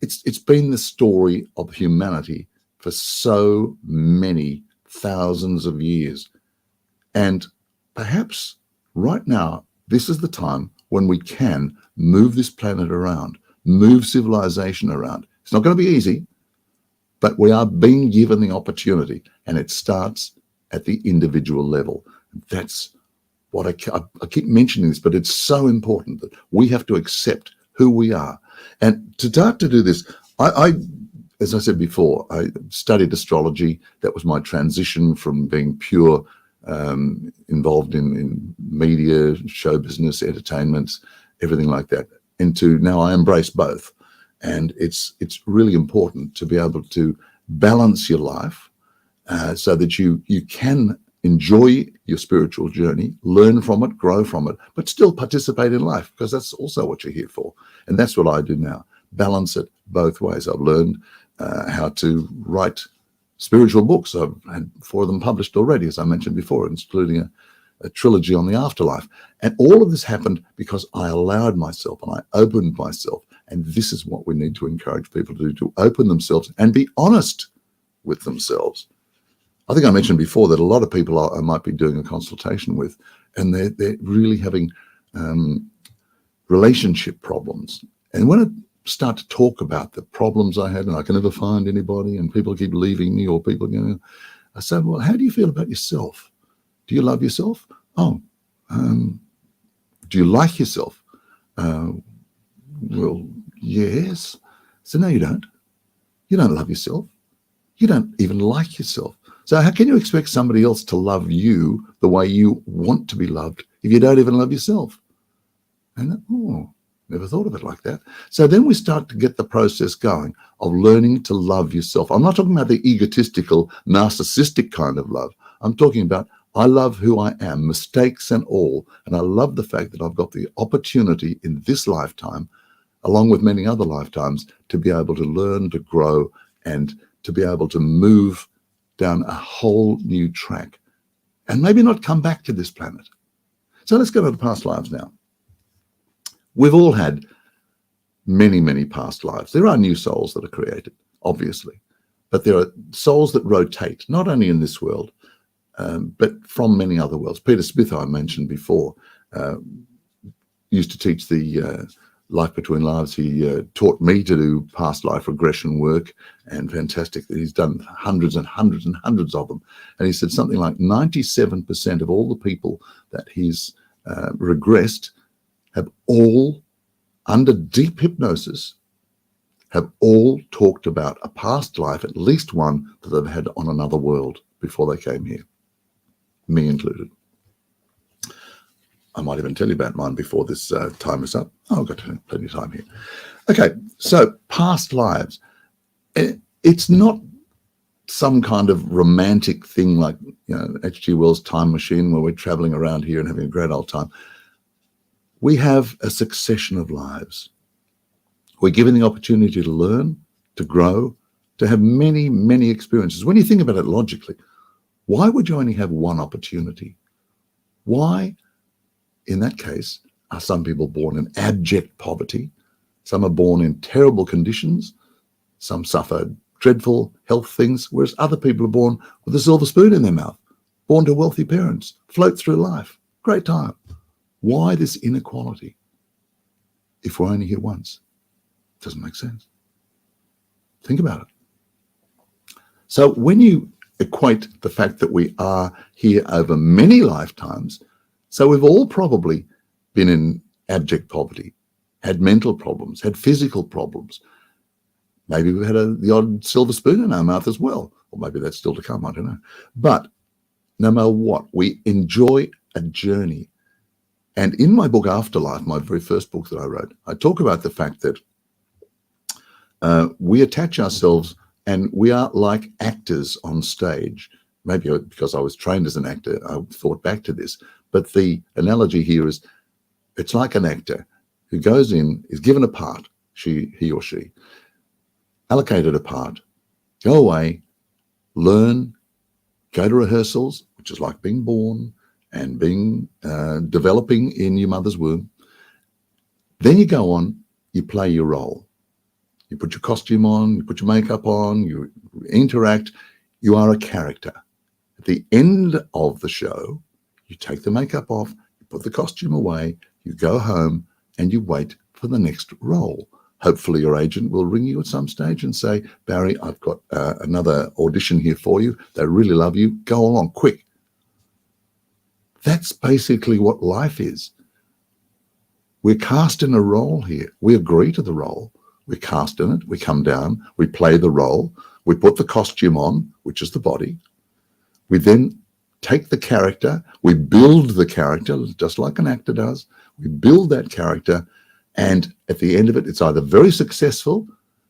It's been the story of humanity for so many thousands of years. And perhaps right now, this is the time when we can move this planet around, move civilization around. It's not going to be easy, but we are being given the opportunity, and it starts at the individual level. That's what I keep mentioning this, but it's so important that we have to accept who we are. And to start to do this, as I said before, I studied astrology. That was my transition from being pure involved in media, show business, entertainment, everything like that, into now I embrace both. And it's really important to be able to balance your life so that you can enjoy your spiritual journey, learn from it, grow from it, but still participate in life, because that's also what you're here for. And that's what I do now, balance it both ways. I've learned how to write spiritual books. I've had 4 of them published already, as I mentioned before, including a trilogy on the afterlife. And all of this happened because I allowed myself and I opened myself. And this is what we need to encourage people to do, to open themselves and be honest with themselves. I think I mentioned before that a lot of people I might be doing a consultation with, and they're really having relationship problems. And when I start to talk about the problems I had, and I can never find anybody, and people keep leaving me, or people, I said, well, how do you feel about yourself? Do you love yourself? Oh, do you like yourself? Well, yes. So no, you don't. You don't love yourself. You don't even like yourself. So how can you expect somebody else to love you the way you want to be loved if you don't even love yourself? And never thought of it like that. So then we start to get the process going of learning to love yourself. I'm not talking about the egotistical, narcissistic kind of love. I'm talking about I love who I am, mistakes and all. And I love the fact that I've got the opportunity in this lifetime, along with many other lifetimes, to be able to learn, to grow, and to be able to move down a whole new track. and maybe not come back to this planet. So let's go to the past lives now. We've all had many, many past lives. There are new souls that are created, obviously, but there are souls that rotate, not only in this world, but from many other worlds. Peter Smith, I mentioned before, used to teach the Life Between Lives. He taught me to do past life regression work, and fantastic that he's done hundreds and hundreds and hundreds of them. And he said something like 97% of all the people that he's regressed have all, under deep hypnosis, have all talked about a past life, at least one that they've had on another world before they came here, me included. I might even tell you about mine before this time is up. Oh, I've got plenty of time here. Okay, so past lives. It's not some kind of romantic thing like, you know, H.G. Wells' Time Machine, where we're traveling around here and having a great old time. We have a succession of lives. We're given the opportunity to learn, to grow, to have many, many experiences. When you think about it logically, why would you only have one opportunity? Why, in that case, are some people born in abject poverty? Some are born in terrible conditions. Some suffer dreadful health things, whereas other people are born with a silver spoon in their mouth, born to wealthy parents, float through life. Great time. Why this inequality if we're only here once? Doesn't make sense. Think about it. So when you equate the fact that we are here over many lifetimes, so we've all probably been in abject poverty, had mental problems, had physical problems. Maybe we've had the odd silver spoon in our mouth as well, or maybe that's still to come, I don't know. But no matter what, we enjoy a journey. And in my book, Afterlife, my very first book that I wrote, I talk about the fact that we attach ourselves and we are like actors on stage. Maybe because I was trained as an actor, I thought back to this. But the analogy here is it's like an actor who goes in, is given a part, he or she, allocated a part, go away, learn, go to rehearsals, which is like being born and being developing in your mother's womb. Then you go on, you play your role. You put your costume on, you put your makeup on, you interact, you are a character. At the end of the show, you take the makeup off, you put the costume away, you go home and you wait for the next role. Hopefully your agent will ring you at some stage and say, Barry, I've got another audition here for you. They really love you. Go along, quick. That's basically what life is. We're cast in a role here. We agree to the role. We're cast in it. We come down. We play the role. We put the costume on, which is the body. We then take the character. We build the character, just like an actor does. We build that character. And at the end of it, it's either very successful,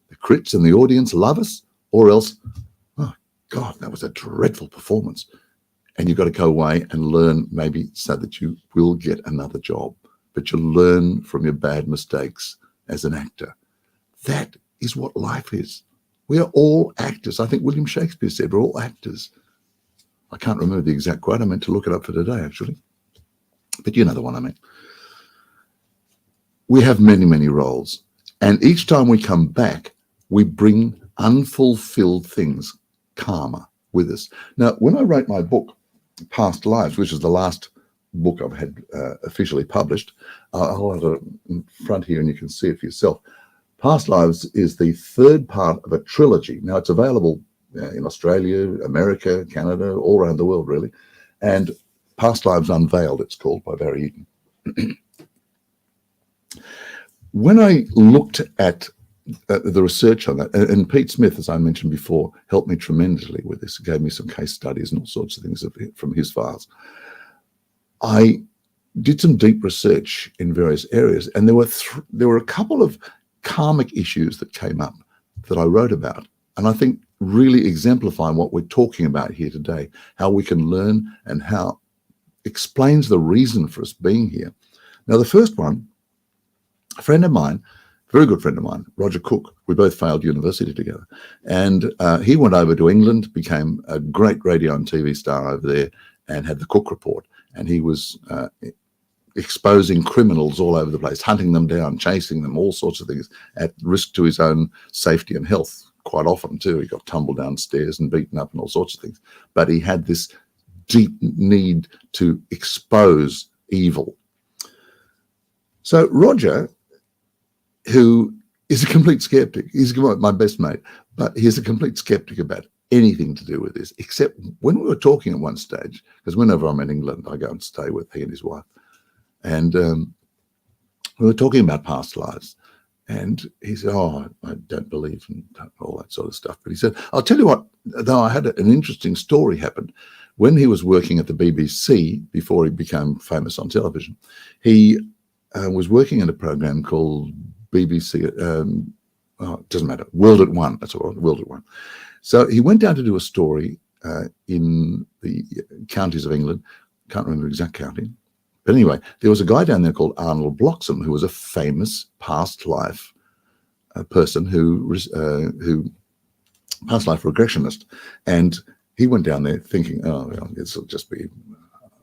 the critics and the audience love us, or else, oh, God, that was a dreadful performance. And you've got to go away and learn, maybe so that you will get another job. But you learn from your bad mistakes as an actor. That is what life is. We are all actors. I think William Shakespeare said we're all actors. I can't remember the exact quote. I meant to look it up for today, actually. But you know the one I meant. We have many, many roles. And each time we come back, we bring unfulfilled things, karma, with us. Now, when I wrote my book, Past Lives, which is the last book I've had officially published, I'll have it in front here and you can see it for yourself. Past Lives is the third part of a trilogy. Now, it's available in Australia, America, Canada, all around the world, really. And Past Lives Unveiled, it's called, by Barry Eaton. When I looked at the research on that, and Pete Smith, as I mentioned before, helped me tremendously with this, gave me some case studies and all sorts of things from his files. I did some deep research in various areas, and there were a couple of karmic issues that came up that I wrote about, and I think really exemplify what we're talking about here today, how we can learn and how explains the reason for us being here. Now, the first one, a friend of mine, very good friend of mine, Roger Cook, we both failed university together. And he went over to England, became a great radio and TV star over there, and had the Cook Report, and he was exposing criminals all over the place, hunting them down, chasing them, all sorts of things, at risk to his own safety and health. Quite often too, he got tumbled downstairs and beaten up and all sorts of things. But he had this deep need to expose evil. So Roger, who is a complete skeptic, he's my best mate, but he's a complete skeptic about anything to do with this, except when we were talking at one stage, because whenever I'm in England, I go and stay with he and his wife. And we were talking about past lives. And he said, oh, I don't believe in all that sort of stuff. But he said, I'll tell you what, though I had an interesting story happen. When he was working at the BBC, before he became famous on television, he was working in a program called BBC, it doesn't matter, World at One, that's all, World at One. So he went down to do a story in the counties of England, can't remember the exact county. But anyway, there was a guy down there called Arnold Bloxham, who was a famous past life person who past life regressionist. And he went down there thinking, oh, well, this will just be,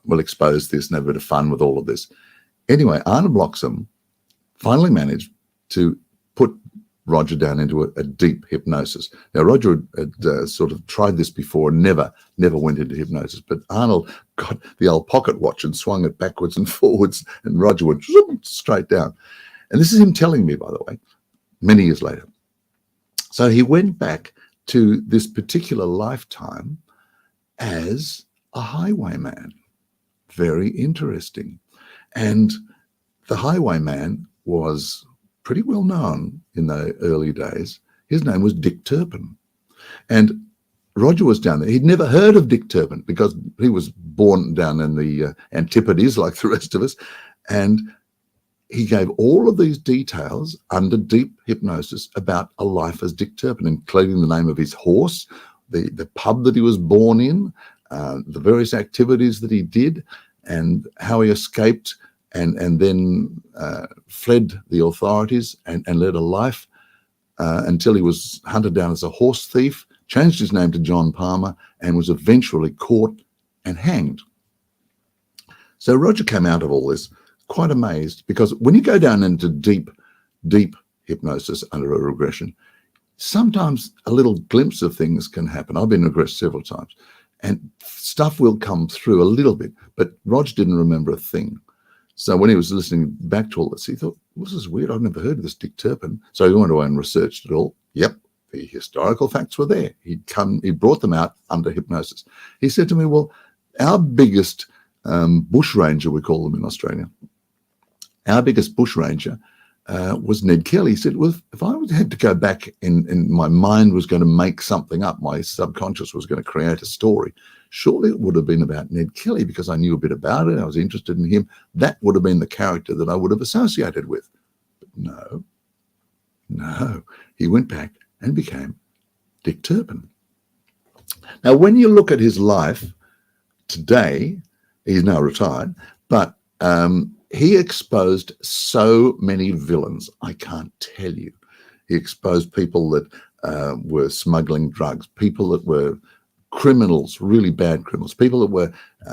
we'll expose this and have a bit of fun with all of this. Anyway, Arnold Bloxham finally managed to put Roger down into a deep hypnosis. Now, Roger had sort of tried this before and never went into hypnosis, but Arnold got the old pocket watch and swung it backwards and forwards, and Roger went straight down. And this is him telling me, by the way, many years later. So he went back to this particular lifetime as a highwayman. Very interesting. And the highwayman was pretty well known in the early days. His name was Dick Turpin. And Roger was down there. He'd never heard of Dick Turpin because he was born down in the Antipodes like the rest of us. And he gave all of these details under deep hypnosis about a life as Dick Turpin, including the name of his horse, the pub that he was born in, the various activities that he did, and how he escaped and then fled the authorities and led a life until he was hunted down as a horse thief, changed his name to John Palmer, and was eventually caught and hanged. So Roger came out of all this quite amazed, because when you go down into deep hypnosis under a regression, sometimes a little glimpse of things can happen. I've been regressed several times, and stuff will come through a little bit, but Roger didn't remember a thing. So when he was listening back to all this, he thought, well, this is weird. I've never heard of this Dick Turpin. So he went away and researched it all. Yep, the historical facts were there. He brought them out under hypnosis. He said to me, well, our biggest bushranger, we call them in Australia, our biggest bushranger was Ned Kelly. He said, well, if I had to go back and my mind was going to make something up, my subconscious was going to create a story, surely it would have been about Ned Kelly, because I knew a bit about it. I was interested in him. That would have been the character that I would have associated with. But no, he went back and became Dick Turpin. Now, when you look at his life today, he's now retired, but he exposed so many villains, I can't tell you. He exposed people that were smuggling drugs, people that were criminals, really bad criminals, people that were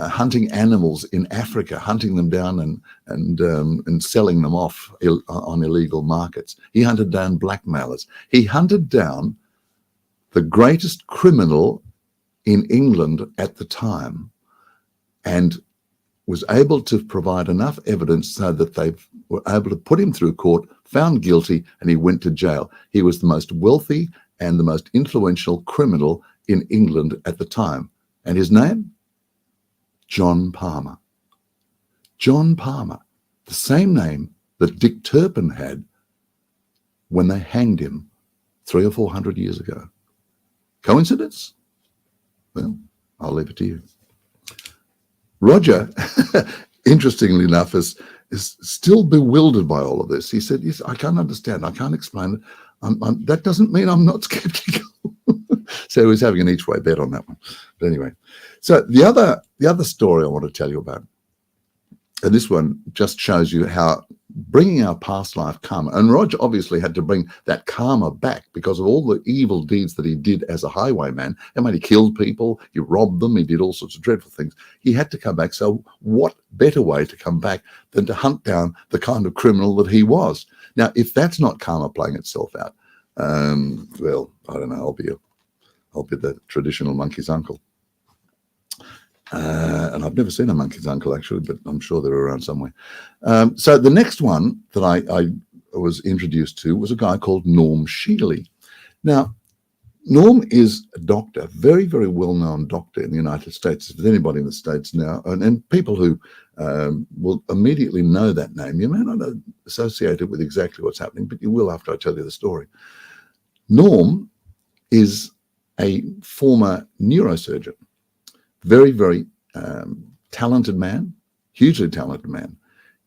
hunting animals in Africa, hunting them down and selling them off on illegal markets. He hunted down blackmailers. He hunted down the greatest criminal in England at the time, and was able to provide enough evidence so that they were able to put him through court, found guilty, and he went to jail. He was the most wealthy and the most influential criminal in England at the time. And his name? John Palmer. John Palmer, the same name that Dick Turpin had when they hanged him 300 or 400 years ago. Coincidence? Well, I'll leave it to you. Roger, interestingly enough, is still bewildered by all of this. He said, yes, I can't understand. I can't explain it. That doesn't mean I'm not skeptical. So he was having an each way bet on that one. But anyway, so the other story I want to tell you about and this one just shows you how bringing our past life karma, and Roger obviously had to bring that karma back because of all the evil deeds that he did as a highwayman. I mean, he killed people, he robbed them, he did all sorts of dreadful things. He had to come back. So what better way to come back than to hunt down the kind of criminal that he was? Now, if that's not karma playing itself out, well, I don't know, I'll be the traditional monkey's uncle. And I've never seen a monkey's uncle, actually, but I'm sure they're around somewhere. So the next one that I was introduced to was a guy called Norm Shealy. Now, Norm is a doctor, very, very well-known doctor in the United States. If there's anybody in the States now, and people who will immediately know that name, you may not associate it with exactly what's happening, but you will after I tell you the story. Norm is a former neurosurgeon. Very, very talented man, hugely talented man.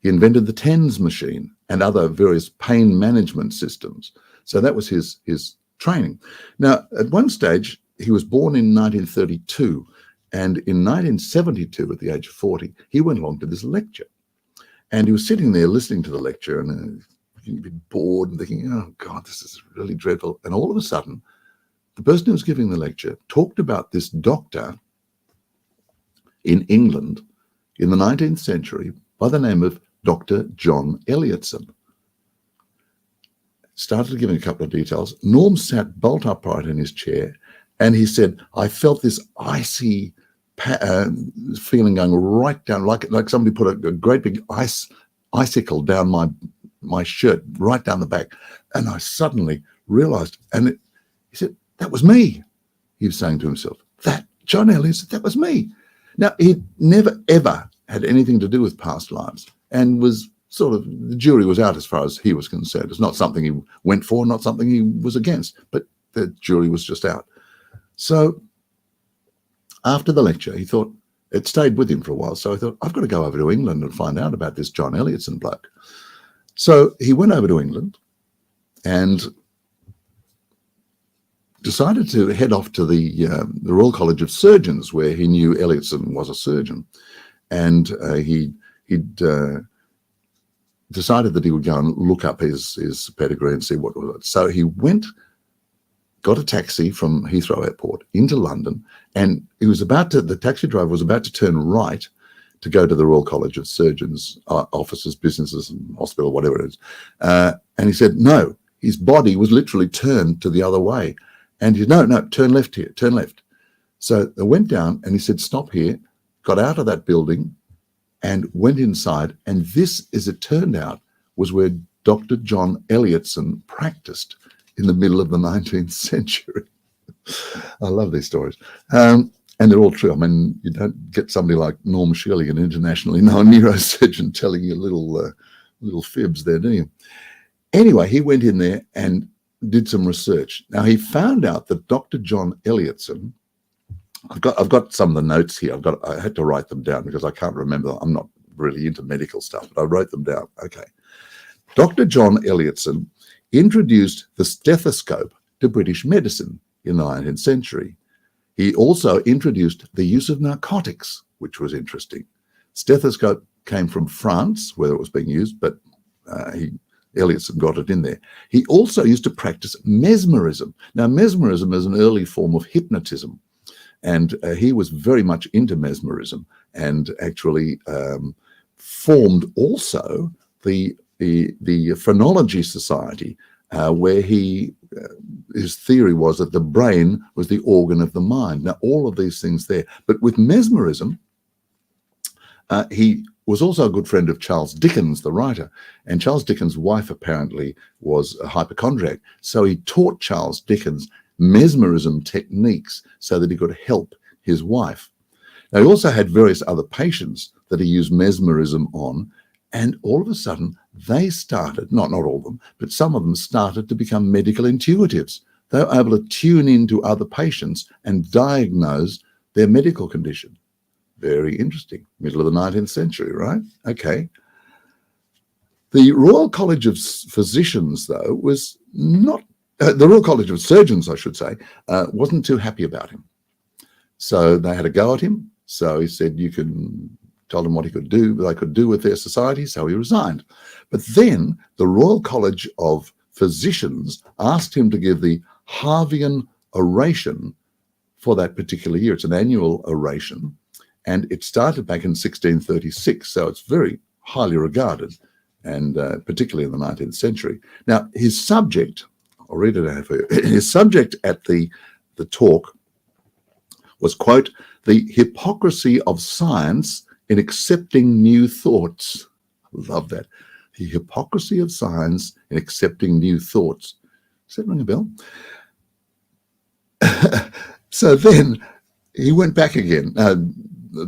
He invented the TENS machine and other various pain management systems. So that was his training. Now, at one stage, he was born in 1932, and in 1972, at the age of 40, he went along to this lecture. And he was sitting there listening to the lecture and a bit bored and thinking, oh, God, this is really dreadful. And all of a sudden, the person who was giving the lecture talked about this doctor in England in the 19th century by the name of Dr. John Elliotson. Started giving a couple of details. Norm sat bolt upright in his chair and he said, I felt this icy feeling going right down, like somebody put a great big icicle down my shirt, right down the back. And I suddenly realized, and he said, that was me. He was saying to himself, that John Elliotson, that was me. Now, he never, ever had anything to do with past lives and was sort of, the jury was out as far as he was concerned. It's not something he went for, not something he was against, but the jury was just out. So after the lecture, he thought, it stayed with him for a while, so I thought, I've got to go over to England and find out about this John Elliotson bloke. So he went over to England and decided to head off to the Royal College of Surgeons, where he knew Elliotson was a surgeon. And he'd decided that he would go and look up his pedigree and see what was it. So he went, got a taxi from Heathrow Airport into London, and the taxi driver was about to turn right to go to the Royal College of Surgeons offices, businesses, and hospital, whatever it is. And he said, no, his body was literally turned to the other way. And he said, no, turn left here, turn left. So they went down and he said, stop here, got out of that building and went inside. And this, as it turned out, was where Dr. John Elliotson practiced in the middle of the 19th century. I love these stories. And they're all true. I mean, you don't get somebody like Norm Shealy, an internationally known neurosurgeon, telling you little fibs there, do you? Anyway, he went in there and did some research. Now, he found out that Dr. John Elliotson, I've got some of the notes here. I had to write them down because I can't remember. I'm not really into medical stuff, but I wrote them down. Okay. Dr. John Elliotson introduced the stethoscope to British medicine in the 19th century. He also introduced the use of narcotics, which was interesting. Stethoscope came from France, where it was being used, but Elliotson got it in there. He also used to practice mesmerism. Now, mesmerism is an early form of hypnotism, and he was very much into mesmerism and actually formed also the Phrenology Society, where his theory was that the brain was the organ of the mind. Now, all of these things there. But with mesmerism, he was also a good friend of Charles Dickens, the writer. And Charles Dickens' wife apparently was a hypochondriac. So he taught Charles Dickens mesmerism techniques so that he could help his wife. Now, he also had various other patients that he used mesmerism on. And all of a sudden, they started, not all of them, but some of them started to become medical intuitives. They were able to tune into other patients and diagnose their medical condition. Very interesting. Middle of the 19th century, right? Okay. The Royal College of Physicians, though, was not, the Royal College of Surgeons, I should say, wasn't too happy about him. So they had a go at him. So he said, you can told him what he could do, they could do with their society, so he resigned. But then the Royal College of Physicians asked him to give the Harvian oration for that particular year. It's an annual oration, and it started back in 1636, so it's very highly regarded, and particularly in the 19th century. Now, his subject, I'll read it out for you. His subject at the talk was, quote, the hypocrisy of science in accepting new thoughts. Love that. The hypocrisy of science in accepting new thoughts. Does that ring a bell? So then he went back again. At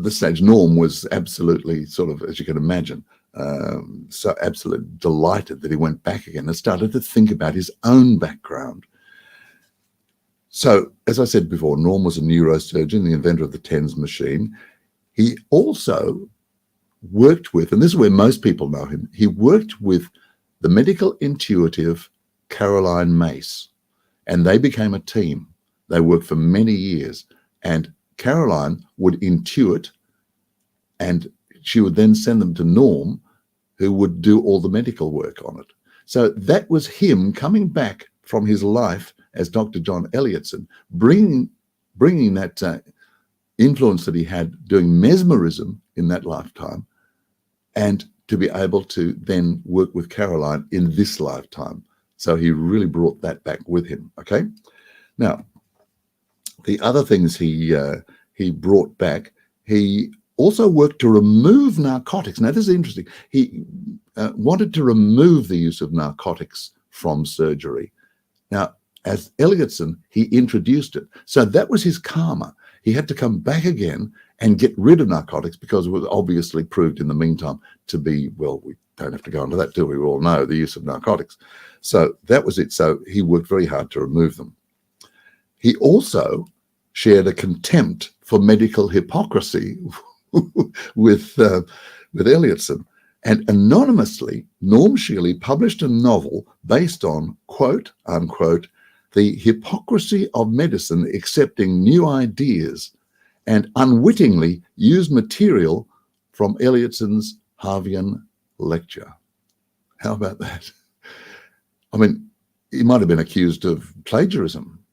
this stage, Norm was absolutely sort of, as you can imagine, so absolutely delighted that he went back again and started to think about his own background. So, as I said before, Norm was a neurosurgeon, the inventor of the TENS machine. He also worked with, and this is where most people know him, he worked with the medical intuitive Caroline Myss, and they became a team. They worked for many years, and Caroline would intuit, and she would then send them to Norm, who would do all the medical work on it. So that was him coming back from his life as Dr. John Elliotson, bringing that influence that he had doing mesmerism in that lifetime, and to be able to then work with Caroline in this lifetime. So he really brought that back with him, okay? Now, the other things he brought back, he also worked to remove narcotics. Now, this is interesting. He wanted to remove the use of narcotics from surgery. Now, as Elliotson, he introduced it. So that was his karma. He had to come back again and get rid of narcotics because it was obviously proved in the meantime to be, well, we don't have to go into that, do we? We all know the use of narcotics. So that was it. So he worked very hard to remove them. He also shared a contempt for medical hypocrisy with Elliotson. And anonymously, Norm Shealy published a novel based on, quote, unquote, the hypocrisy of medicine accepting new ideas, and unwittingly used material from Elliotson's Harvian lecture. How about that? I mean, he might have been accused of plagiarism,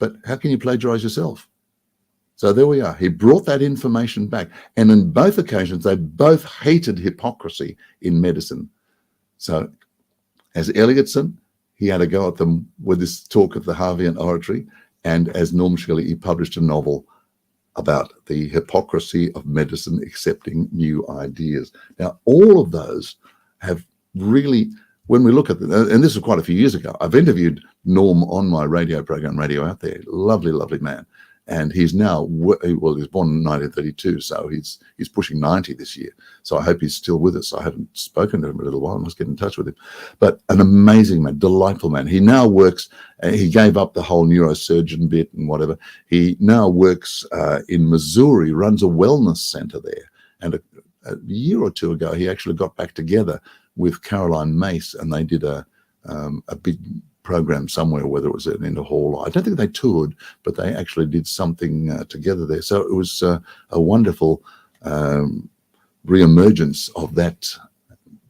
but how can you plagiarize yourself? So there we are. He brought that information back. And in both occasions, they both hated hypocrisy in medicine. So as Elliotson, he had a go at them with this talk of the Harvian oratory. And as Norm Shealy, he published a novel about the hypocrisy of medicine accepting new ideas. Now, all of those have really, when we look at them, and this was quite a few years ago, I've interviewed Norm on my radio program, Radio Out There. Lovely, lovely man. And he's now, well, he was born in 1932, so he's pushing 90 this year. So I hope he's still with us. I haven't spoken to him in a little while. I must get in touch with him. But an amazing man, delightful man. He now works, he gave up the whole neurosurgeon bit and whatever. He now works in Missouri, runs a wellness center there. And a year or two ago, he actually got back together with Caroline Myss, and they did a big program somewhere, whether it was in a hall. I don't think they toured, but they actually did something together there. So it was a wonderful re-emergence of that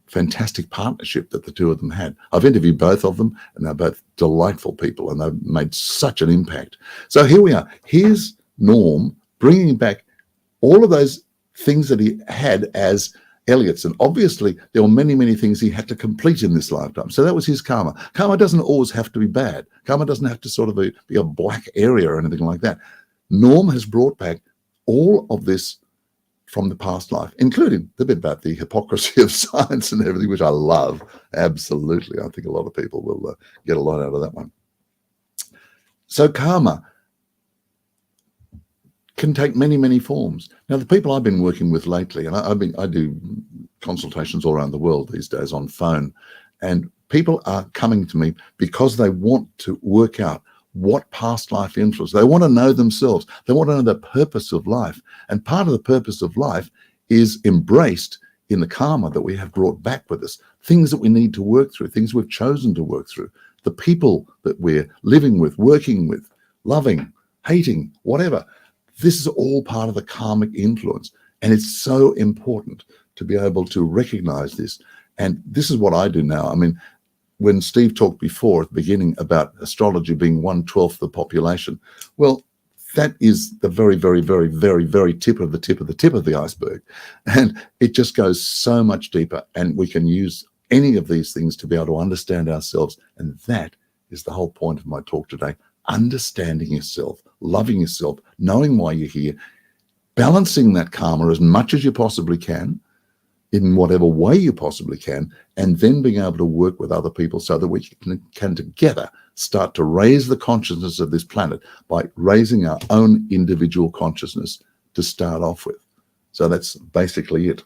fantastic partnership that the two of them had. I've interviewed both of them, and they're both delightful people, and they've made such an impact. So here we are. Here's Norm bringing back all of those things that he had as Elliotson. Obviously, there were many, many things he had to complete in this lifetime. So that was his karma. Karma doesn't always have to be bad. Karma doesn't have to sort of be a black area or anything like that. Norm has brought back all of this from the past life, including the bit about the hypocrisy of science and everything, which I love. Absolutely. I think a lot of people will get a lot out of that one. So karma can take many, many forms. Now, the people I've been working with lately, and I do consultations all around the world these days on phone, and people are coming to me because they want to work out what past life influence. They want to know themselves. They want to know the purpose of life. And part of the purpose of life is embraced in the karma that we have brought back with us, things that we need to work through, things we've chosen to work through, the people that we're living with, working with, loving, hating, whatever. This is all part of the karmic influence. And it's so important to be able to recognize this. And this is what I do now. I mean, when Steve talked before at the beginning about astrology being 1/12 of the population, well, that is the very, very, very, very, very tip of the tip of the tip of the iceberg. And it just goes so much deeper. And we can use any of these things to be able to understand ourselves. And that is the whole point of my talk today. Understanding yourself, loving yourself, knowing why you're here, balancing that karma as much as you possibly can, in whatever way you possibly can, and then being able to work with other people so that we can together start to raise the consciousness of this planet by raising our own individual consciousness to start off with. So that's basically it.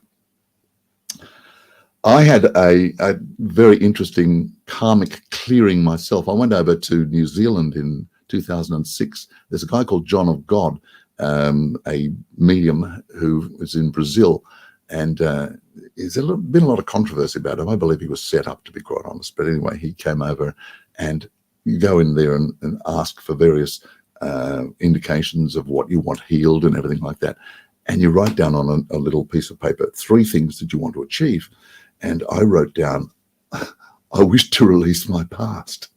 I had a very interesting karmic clearing myself. I went over to New Zealand in 2006. There's a guy called John of God, a medium who is in Brazil, and there's been a lot of controversy about him. I believe he was set up, to be quite honest. But anyway, he came over, and you go in there and ask for various indications of what you want healed and everything like that. And you write down on a little piece of paper 3 things that you want to achieve. And I wrote down, I wish to release my past.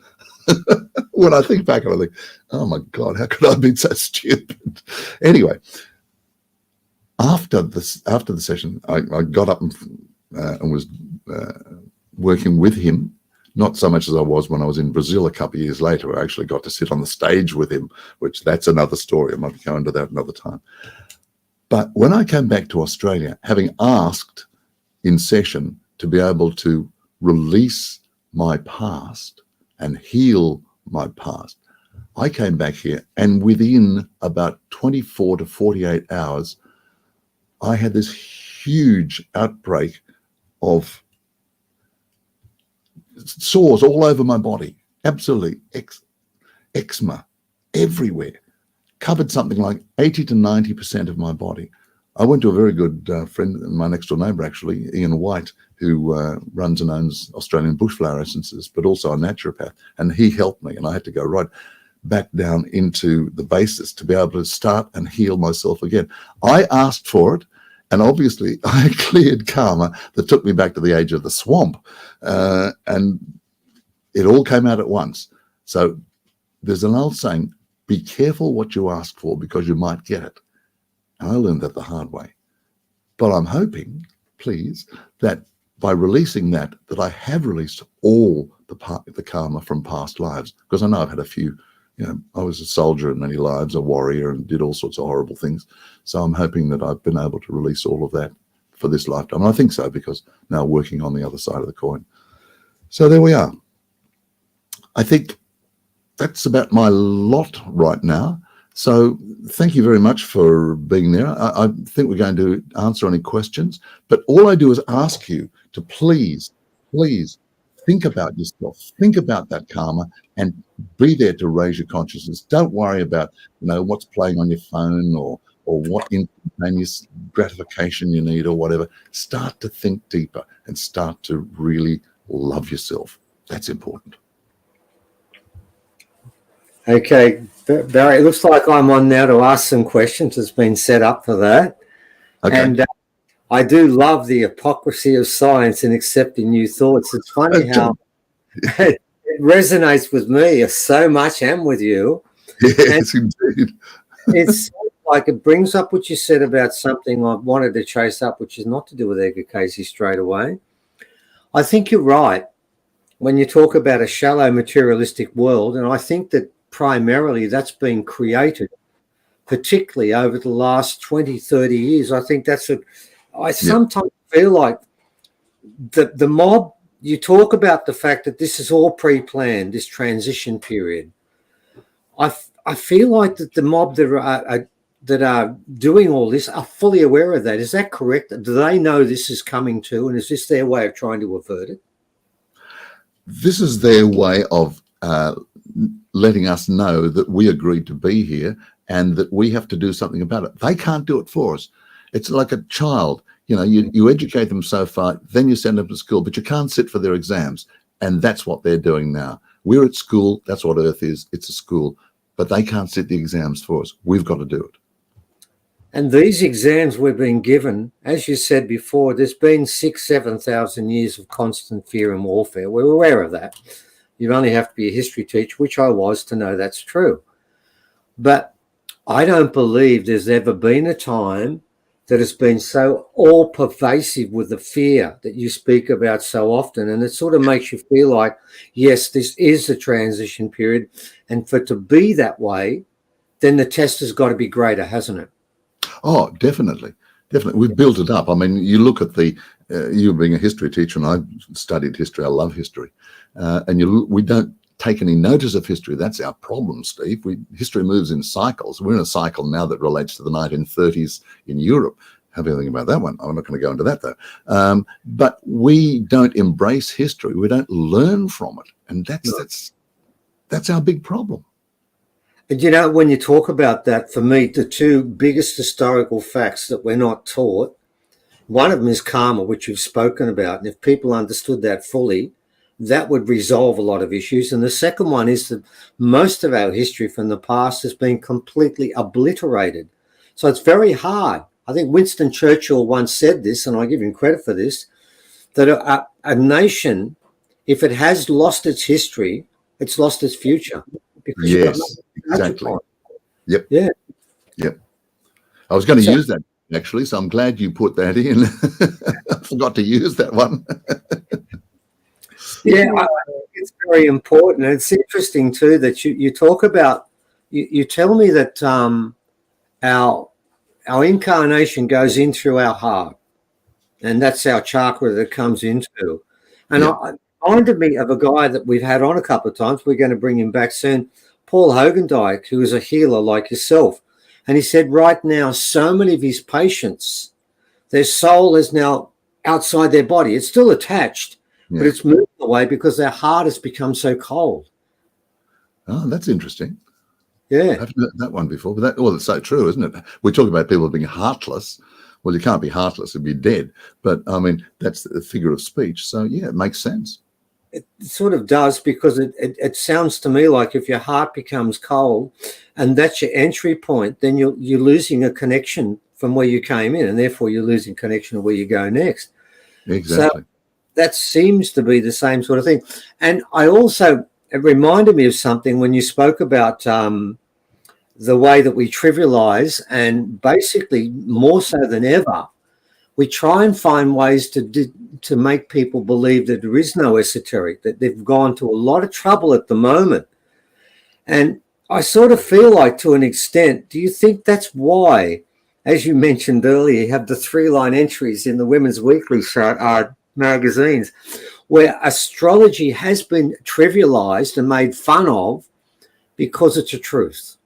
When I think back, I think, oh my God, how could I have been so stupid? Anyway, after the session, I got up and was working with him, not so much as I was when I was in Brazil a couple of years later. I actually got to sit on the stage with him, which that's another story. I might go into that another time. But when I came back to Australia, having asked in session to be able to release my past and heal my past, I came back here, and within about 24 to 48 hours, I had this huge outbreak of sores all over my body, absolutely eczema everywhere, covered something like 80 to 90% of my body. I went to a very good friend, my next door neighbour actually, Ian White, who runs and owns Australian Bushflower Essences, but also a naturopath, and he helped me, and I had to go right back down into the basis to be able to start and heal myself again. I asked for it, and obviously I cleared karma that took me back to the age of the swamp, and it all came out at once. So there's an old saying, be careful what you ask for because you might get it. And I learned that the hard way. But I'm hoping, please, that by releasing that I have released all the karma from past lives, because I know I've had a few. You know, I was a soldier in many lives, a warrior, and did all sorts of horrible things. So I'm hoping that I've been able to release all of that for this lifetime. And I think so, because now working on the other side of the coin. So there we are. I think that's about my lot right now. So thank you very much for being there. I think we're going to answer any questions, but all I do is ask you to please think about yourself, think about that karma, and be there to raise your consciousness. Don't worry about, what's playing on your phone or what instantaneous gratification you need or whatever. Start to think deeper and start to really love yourself. That's important. Okay, Barry, it looks like I'm on now to ask some questions. It's been set up for that. Okay. And I do love the hypocrisy of science in accepting new thoughts. It's funny how it resonates with me so much and with you. Yes, indeed. It's like it brings up what you said about something I wanted to chase up, which is not to do with Edgar Cayce straight away. I think you're right when you talk about a shallow materialistic world, and I think that primarily that's been created, particularly over the last 20, 30 years. I think that's what I sometimes feel like the mob, you talk about the fact that this is all pre-planned, this transition period. I feel like that the mob that are doing all this are fully aware of that. Is that correct? Do they know this is coming too? And is this their way of trying to avert it? This is their way of letting us know that we agreed to be here and that we have to do something about it. They can't do it for us. It's like a child. You educate them so far, then you send them to school, but you can't sit for their exams. And that's what they're doing now. We're at school. That's what Earth is. It's a school. But they can't sit the exams for us. We've got to do it. And these exams we're being given, as you said before, there's been 7,000 years of constant fear and warfare. We're aware of that. You only have to be a history teacher, which I was, to know that's true. But I don't believe there's ever been a time that has been so all-pervasive with the fear that you speak about so often. And it sort of makes you feel like, yes, this is a transition period. And for it to be that way, then the test has got to be greater, hasn't it? Oh, definitely. Definitely. We've built it up. I mean, you look at the, you being a history teacher, and I studied history, I love history, and we don't take any notice of history. That's our problem, Steve. History moves in cycles. We're in a cycle now that relates to the 1930s in Europe. Have anything about that one? I'm not going to go into that, though. But we don't embrace history. We don't learn from it. And that's our big problem. And you know, when you talk about that, for me, the two biggest historical facts that we're not taught, one of them is karma, which you've spoken about. And if people understood that fully, that would resolve a lot of issues. And the second one is that most of our history from the past has been completely obliterated. So it's very hard. I think Winston Churchill once said this, and I give him credit for this, that a nation, if it has lost its history, it's lost its future. Because yes, exactly. Yep. Yeah. Yep. I was going to use that, actually, so I'm glad you put that in. I forgot to use that one. Yeah, I think it's very important. And it's interesting, too, that you talk about, you tell me that our incarnation goes in through our heart, and that's our chakra that it comes into. And I reminded me of a guy that we've had on a couple of times. We're going to bring him back soon, Paul Hogendijk, who is a healer like yourself. And he said right now, so many of his patients, their soul is now outside their body. It's still attached, but it's moving away because their heart has become so cold. Oh, that's interesting. Yeah. I've heard that one before, but it's so true, isn't it? We talk about people being heartless. Well, you can't be heartless and be dead. But, I mean, that's the figure of speech. So, yeah, it makes sense. It sort of does, because it sounds to me like if your heart becomes cold and that's your entry point, then you're losing a connection from where you came in, and therefore you're losing connection to where you go next. Exactly. So that seems to be the same sort of thing. And it reminded me of something when you spoke about the way that we trivialize, and basically more so than ever, we try and find ways to make people believe that there is no esoteric, that they've gone to a lot of trouble at the moment. And I sort of feel like, to an extent, do you think that's why, as you mentioned earlier, you have the 3-line entries in the Women's Weekly magazines, where astrology has been trivialized and made fun of because it's a truth?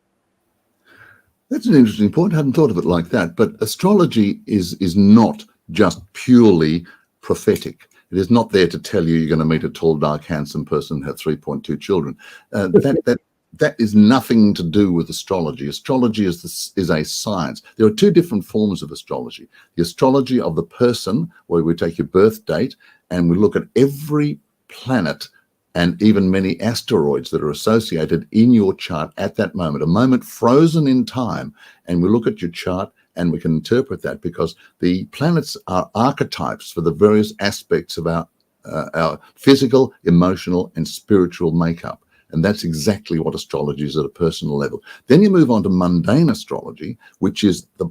That's an interesting point. I hadn't thought of it like that. But astrology is not just purely prophetic. It is not there to tell you you're going to meet a tall, dark, handsome person and have 3.2 children. That is nothing to do with astrology. Astrology is a science. There are two different forms of astrology. The astrology of the person, where we take your birth date and we look at every planet and even many asteroids that are associated in your chart at that moment, a moment frozen in time. And we look at your chart and we can interpret that, because the planets are archetypes for the various aspects of our physical, emotional, and spiritual makeup. And that's exactly what astrology is at a personal level. Then you move on to mundane astrology, which is the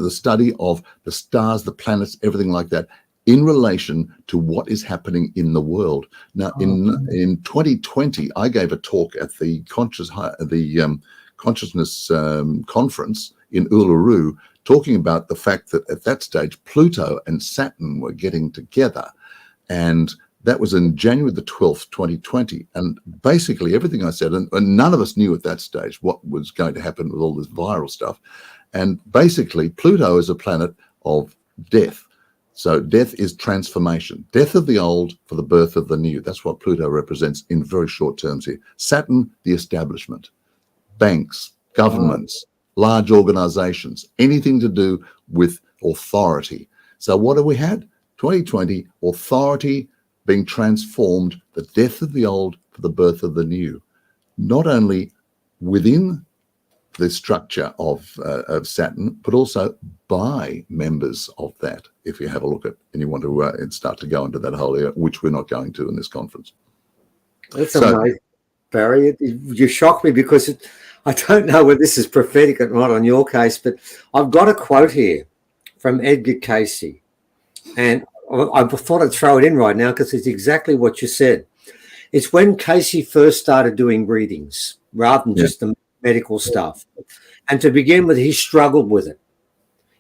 study of the stars, the planets, everything like that, in relation to what is happening in the world. Now, in 2020, I gave a talk at the Consciousness Conference in Uluru, talking about the fact that at that stage, Pluto and Saturn were getting together. And that was in January the 12th, 2020. And basically everything I said, and none of us knew at that stage what was going to happen with all this viral stuff. And basically, Pluto is a planet of death. So death is transformation, death of the old for the birth of the new. That's what Pluto represents in very short terms here. Saturn, the establishment, banks, governments, large organizations, anything to do with authority. So what have we had? 2020, authority being transformed, the death of the old for the birth of the new. Not only within the structure of Saturn, but also by members of that, if you have a look at and you want to start to go into that whole area, which we're not going to in this conference. That's amazing, Barry. You shocked me because I don't know whether this is prophetic or not on your case, but I've got a quote here from Edgar Cayce, and I thought I'd throw it in right now because it's exactly what you said. It's when Cayce first started doing readings rather than just the medical stuff. And to begin with, he struggled with it.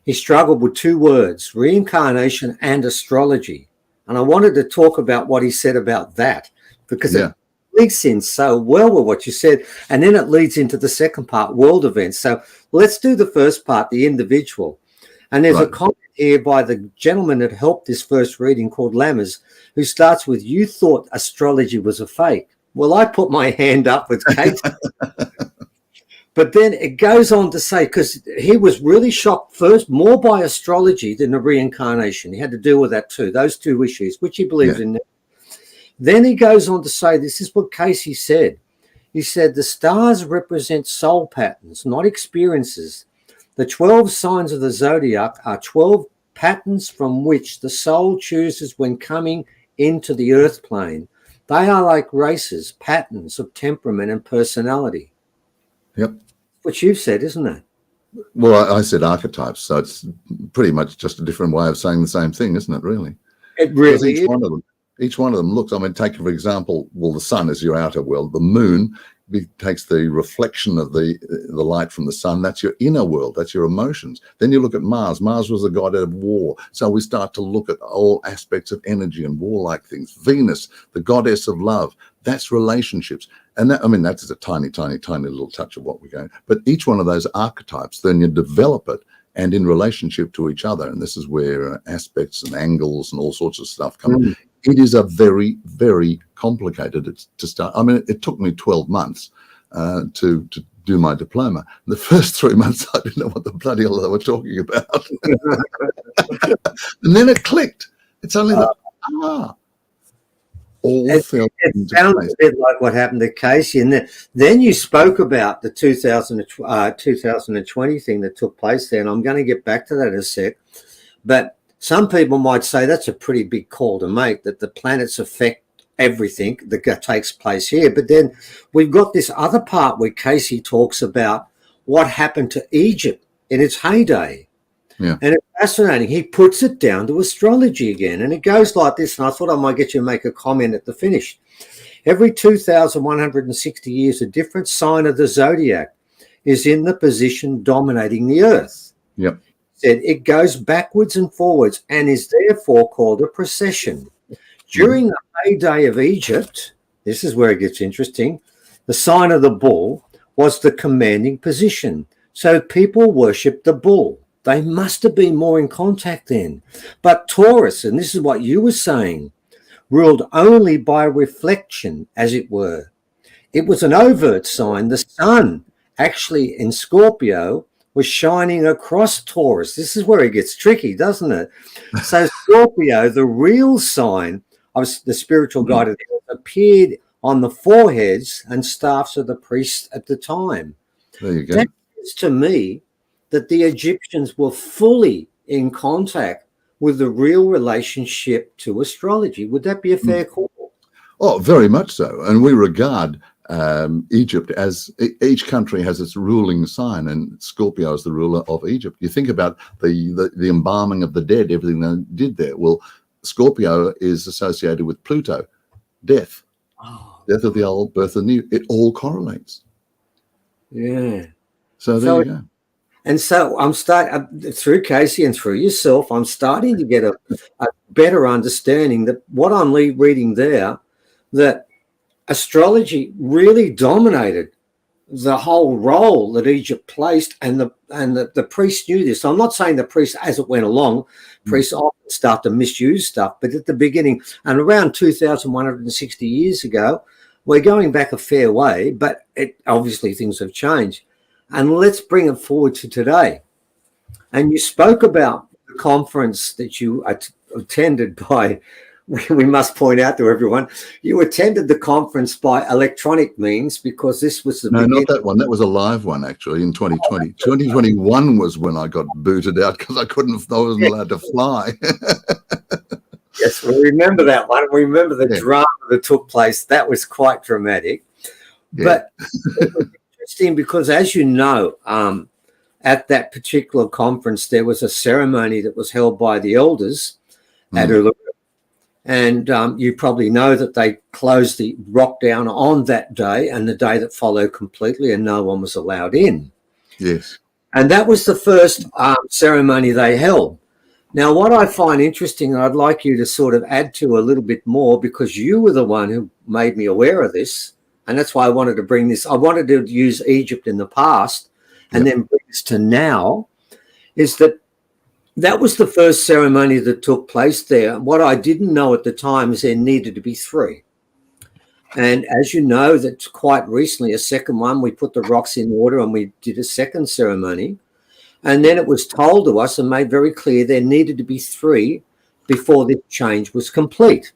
He struggled with two words, reincarnation and astrology. And I wanted to talk about what he said about that because it links in so well with what you said. And then it leads into the second part, world events. So let's do the first part, the individual. And there's a comment here by the gentleman that helped this first reading called Lammers, who starts with, you thought astrology was a fake. Well, I put my hand up with Kate. But then it goes on to say, because he was really shocked first more by astrology than the reincarnation. He had to deal with that too, those two issues, which he believes in. Then he goes on to say, this is what Cayce said. He said, the stars represent soul patterns, not experiences. The 12 signs of the zodiac are 12 patterns from which the soul chooses when coming into the earth plane. They are like races, patterns of temperament and personality. Yep. What you've said, isn't it? Well, I said archetypes, so it's pretty much just a different way of saying the same thing, isn't it, really? It really is. Each one of them looks, I mean, take, for example, well, the sun is your outer world. The moon takes the reflection of the light from the sun. That's your inner world. That's your emotions. Then you look at Mars. Mars was the god of war. So we start to look at all aspects of energy and warlike things. Venus, the goddess of love. That's relationships. And that, I mean, that is a tiny, tiny, tiny little touch of what we're going. But each one of those archetypes, then you develop it and in relationship to each other. And this is where aspects and angles and all sorts of stuff come in. It is a very, very complicated to start. I mean, it took me 12 months to do my diploma. The first 3 months, I didn't know what the bloody hell they were talking about. And then it clicked. It's only it sounds a bit like what happened to Cayce. And then you spoke about the 2020 thing that took place there, and I'm going to get back to that in a sec. But some people might say that's a pretty big call to make, that the planets affect everything that takes place here. But then we've got this other part where Cayce talks about what happened to Egypt in its heyday. Yeah. And it's fascinating. He puts it down to astrology again. And it goes like this, and I thought I might get you to make a comment at the finish. Every 2,160 years, a different sign of the zodiac is in the position dominating the earth. Yep. It goes backwards and forwards and is therefore called a precession. During the heyday of Egypt, this is where it gets interesting, the sign of the bull was the commanding position. So people worshipped the bull. They must have been more in contact then. But Taurus, and this is what you were saying, ruled only by reflection, as it were. It was an overt sign. The sun, actually in Scorpio, was shining across Taurus. This is where it gets tricky, doesn't it? So Scorpio, the real sign of the spiritual guide of the earth, appeared on the foreheads and staffs of the priests at the time. There you go. That says to me that the Egyptians were fully in contact with the real relationship to astrology. Would that be a fair call? Oh, very much so. And we regard Egypt as each country has its ruling sign, and Scorpio is the ruler of Egypt. You think about the embalming of the dead, everything they did there. Well, Scorpio is associated with Pluto, death, death of the old, birth of the new. It all correlates. Yeah. So there you go. And so I'm starting through Cayce and through yourself, I'm starting to get a better understanding that what I'm reading there, that astrology really dominated the whole role that Egypt placed, and the priests knew this. I'm not saying the priests, as it went along, priests often start to misuse stuff, but at the beginning, and around 2,160 years ago, we're going back a fair way, but obviously things have changed. And let's bring it forward to today. And you spoke about the conference that you attended by we must point out to everyone, you attended the conference by electronic means because this was the No, beginning. not that one. That was a live one, actually, in 2020. 2021 was when I got booted out because I wasn't allowed to fly. Yes, we remember that one. We remember the drama that took place. That was quite dramatic. Yeah. But it was interesting because, as you know, at that particular conference, there was a ceremony that was held by the elders at Uluru. And you probably know that they closed the rock down on that day and the day that followed completely, and no one was allowed in. Yes. And that was the first ceremony they held. Now, what I find interesting, and I'd like you to sort of add to a little bit more, because you were the one who made me aware of this, and that's why I wanted to bring this. I wanted to use Egypt in the past and then bring this to now, is that that was the first ceremony that took place there. What I didn't know at the time is there needed to be 3. And as you know, that quite recently, a second one, we put the rocks in order and we did a second ceremony. And then it was told to us and made very clear there needed to be 3 before this change was complete.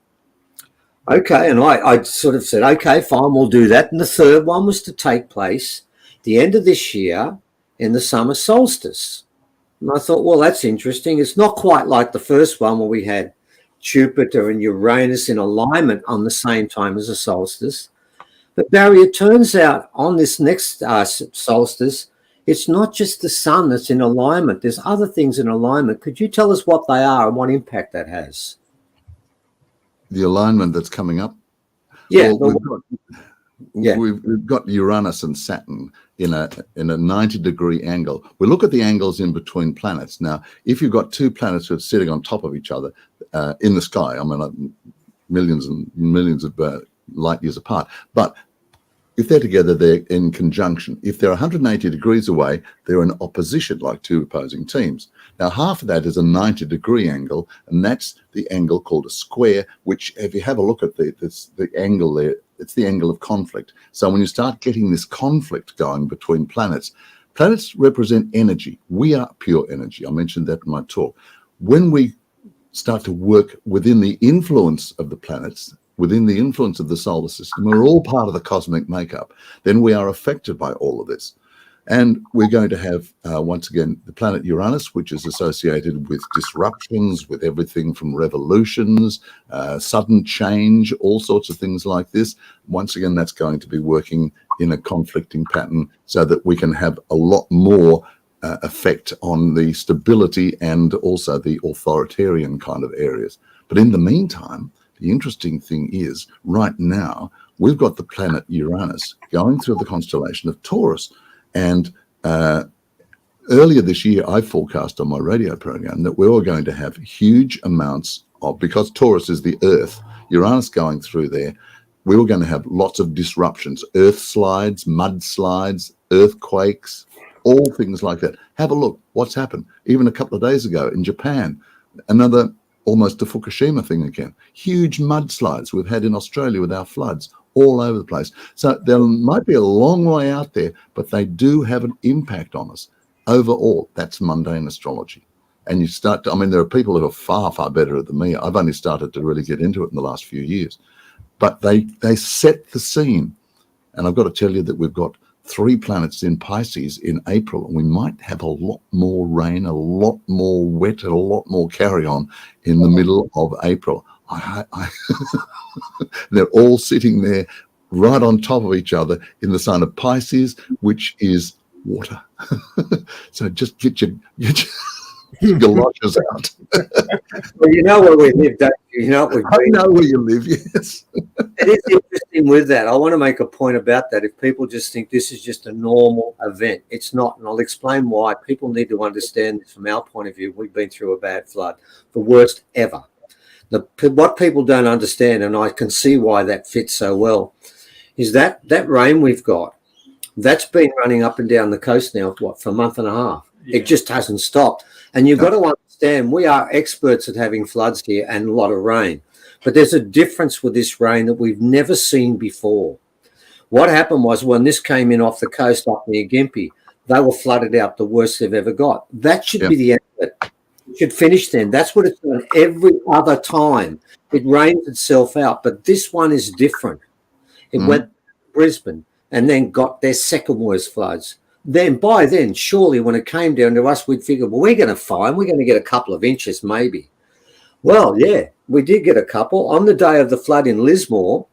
Okay, and I sort of said, okay, fine, we'll do that. And the third one was to take place the end of this year in the summer solstice. And I thought, well, that's interesting. It's not quite like the first one where we had Jupiter and Uranus in alignment on the same time as the solstice. But Barry, it turns out on this next solstice, it's not just the sun that's in alignment. There's other things in alignment. Could you tell us what they are and what impact that has? The alignment that's coming up? Yeah. Well, we've got Uranus and Saturn in a 90-degree angle. We look at the angles in between planets. Now, if you've got 2 planets who are sitting on top of each other in the sky, I mean, millions and millions of light years apart, but if they're together, they're in conjunction. If they're 180 degrees away, they're in opposition, like 2 opposing teams. Now, half of that is a 90-degree angle, and that's the angle called a square, which, if you have a look at the angle there, it's the angle of conflict. So when you start getting this conflict going between planets, planets represent energy. We are pure energy. I mentioned that in my talk. When we start to work within the influence of the planets, within the influence of the solar system, we're all part of the cosmic makeup, then we are affected by all of this. And we're going to have, once again, the planet Uranus, which is associated with disruptions, with everything from revolutions, sudden change, all sorts of things like this. Once again, that's going to be working in a conflicting pattern so that we can have a lot more effect on the stability and also the authoritarian kind of areas. But in the meantime, the interesting thing is, right now, we've got the planet Uranus going through the constellation of Taurus. And earlier this year, I forecast on my radio program that we were going to have huge amounts of, because Taurus is the Earth, Uranus going through there, we were going to have lots of disruptions, earth slides, mudslides, earthquakes, all things like that. Have a look what's happened. Even a couple of days ago in Japan, another almost a Fukushima thing again. Huge mudslides we've had in Australia with our floods all over the place. So there might be a long way out there, but they do have an impact on us. Overall, that's mundane astrology. And you start to, I mean, there are people who are far, far better than me. I've only started to really get into it in the last few years. But they set the scene. And I've got to tell you that we've got 3 planets in Pisces in April, and we might have a lot more rain, a lot more wet, and a lot more carry-on in the middle of April. They're all sitting there right on top of each other in the sign of Pisces, which is water. So just get your galoshes out. Well, you know where we live, don't you? You know, I know where you live, yes. It is interesting with that. I want to make a point about that. If people just think this is just a normal event, it's not. And I'll explain why. People need to understand this from our point of view. We've been through a bad flood, the worst ever. What people don't understand, and I can see why that fits so well, is that rain we've got, that's been running up and down the coast now, for a month and a half. Yeah. It just hasn't stopped. And you've got to understand, we are experts at having floods here and a lot of rain. But there's a difference with this rain that we've never seen before. What happened was when this came in off the coast up near Gympie, they were flooded out the worst they've ever got. That should be the end of it. It should finish then. That's what it's done every other time. It rains itself out, but this one is different. It went to Brisbane and then got their second worst floods. Then by then, surely when it came down to us, we'd figure, well, we're going to get a couple of inches maybe. Well, yeah, we did get a couple. On the day of the flood in Lismore,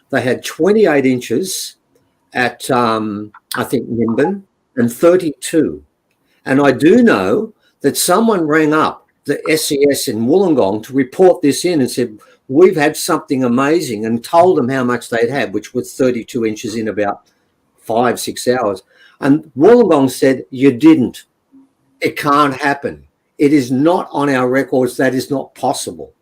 they had 28 inches at, I think, Nimbin and 32. And I do know that someone rang up the SES in Wollongong to report this in and said, we've had something amazing, and told them how much they'd had, which was 32 inches in about 5-6 hours. And Wollongong said, you didn't. It can't happen. It is not on our records. That is not possible.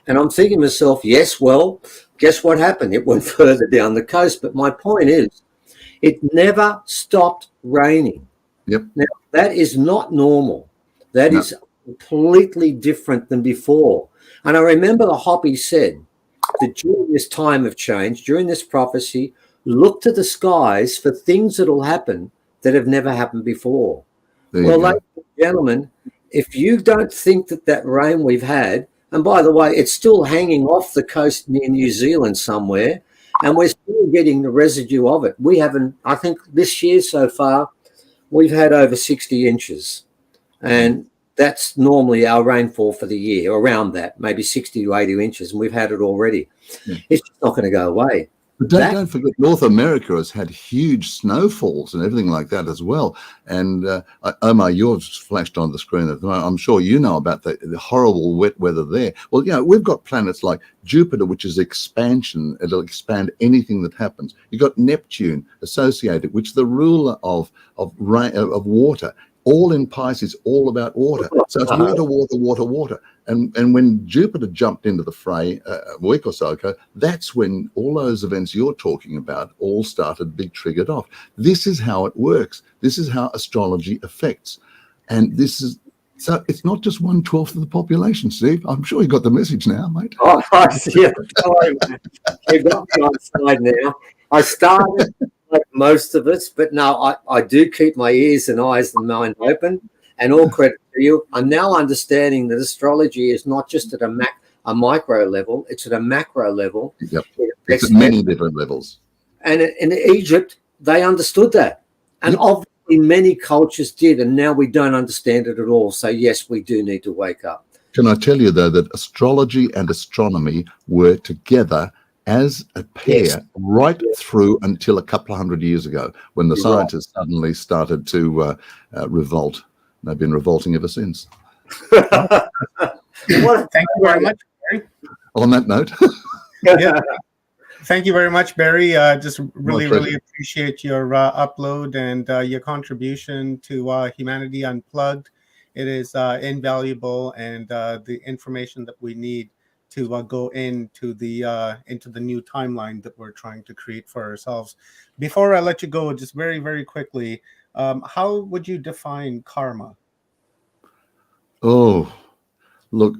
And I'm thinking to myself, yes, well, guess what happened? It went further down the coast. But my point is, it never stopped raining. Yep. Now, that is not normal. That is completely different than before. And I remember the Hoppy said that during this time of change, during this prophecy, look to the skies for things that will happen that have never happened before. Well, ladies and gentlemen, if you don't think that that rain we've had, and by the way, it's still hanging off the coast near New Zealand somewhere, and we're still getting the residue of it. We haven't, I think this year so far, we've had over 60 inches. And that's normally our rainfall for the year, around that, maybe 60 to 80 inches, and we've had it already. Yeah. It's just not going to go away. But don't forget, North America has had huge snowfalls and everything like that as well. And Omar, yours flashed on the screen at the moment. I'm sure you know about the horrible wet weather there. Well, you know, we've got planets like Jupiter, which is expansion. It'll expand anything that happens. You've got Neptune associated, which is the ruler of rain, of water. All in Pisces, all about water. So it's water, water, water, water. And when Jupiter jumped into the fray a week or so ago, that's when all those events you're talking about all started being triggered off. This is how it works. This is how astrology affects. And this is, so it's not just 1/12 of the population, Steve. I'm sure you got the message now, mate. Oh, yeah. Sorry, man. You've got me on side now. I started like most of us, but no, I do keep my ears and eyes and mind open, and all credit to you. I'm now understanding that astrology is not just at a micro level, it's at a macro level. Yep. It's at many different levels. And in Egypt, they understood that. And obviously many cultures did, and now we don't understand it at all. So yes, we do need to wake up. Can I tell you, though, that astrology and astronomy were together as a pair right through until a couple of hundred years ago, when the scientists suddenly started to revolt. They've been revolting ever since. Thank you very much, Barry. On that note. Yeah. Thank you very much, Barry. Just really appreciate your upload and your contribution to Humanity Unplugged. It is invaluable, and the information that we need to go into the new timeline that we're trying to create for ourselves. Before I let you go, just very quickly, how would you define karma? Oh, look,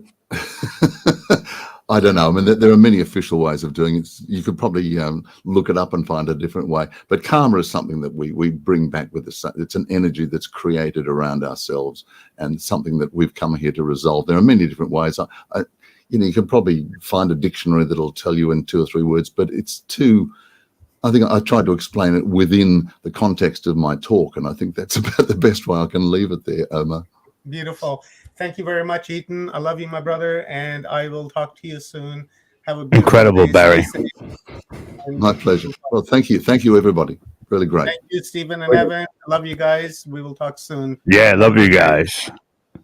I don't know. I mean, there are many official ways of doing it. You could probably look it up and find a different way. But karma is something that we bring back with us. It's an energy that's created around ourselves, and something that we've come here to resolve. There are many different ways. You know, you can probably find a dictionary that'll tell you in 2 or 3 words, but it's too. I think I tried to explain it within the context of my talk, and I think that's about the best way I can leave it there, Omar. Beautiful. Thank you very much, Ethan. I love you, my brother, and I will talk to you soon. Have a incredible, Barry. My pleasure. Well, thank you, everybody. Really great. Thank you, Stephen and Evan. I love you guys. We will talk soon. Yeah, love you guys.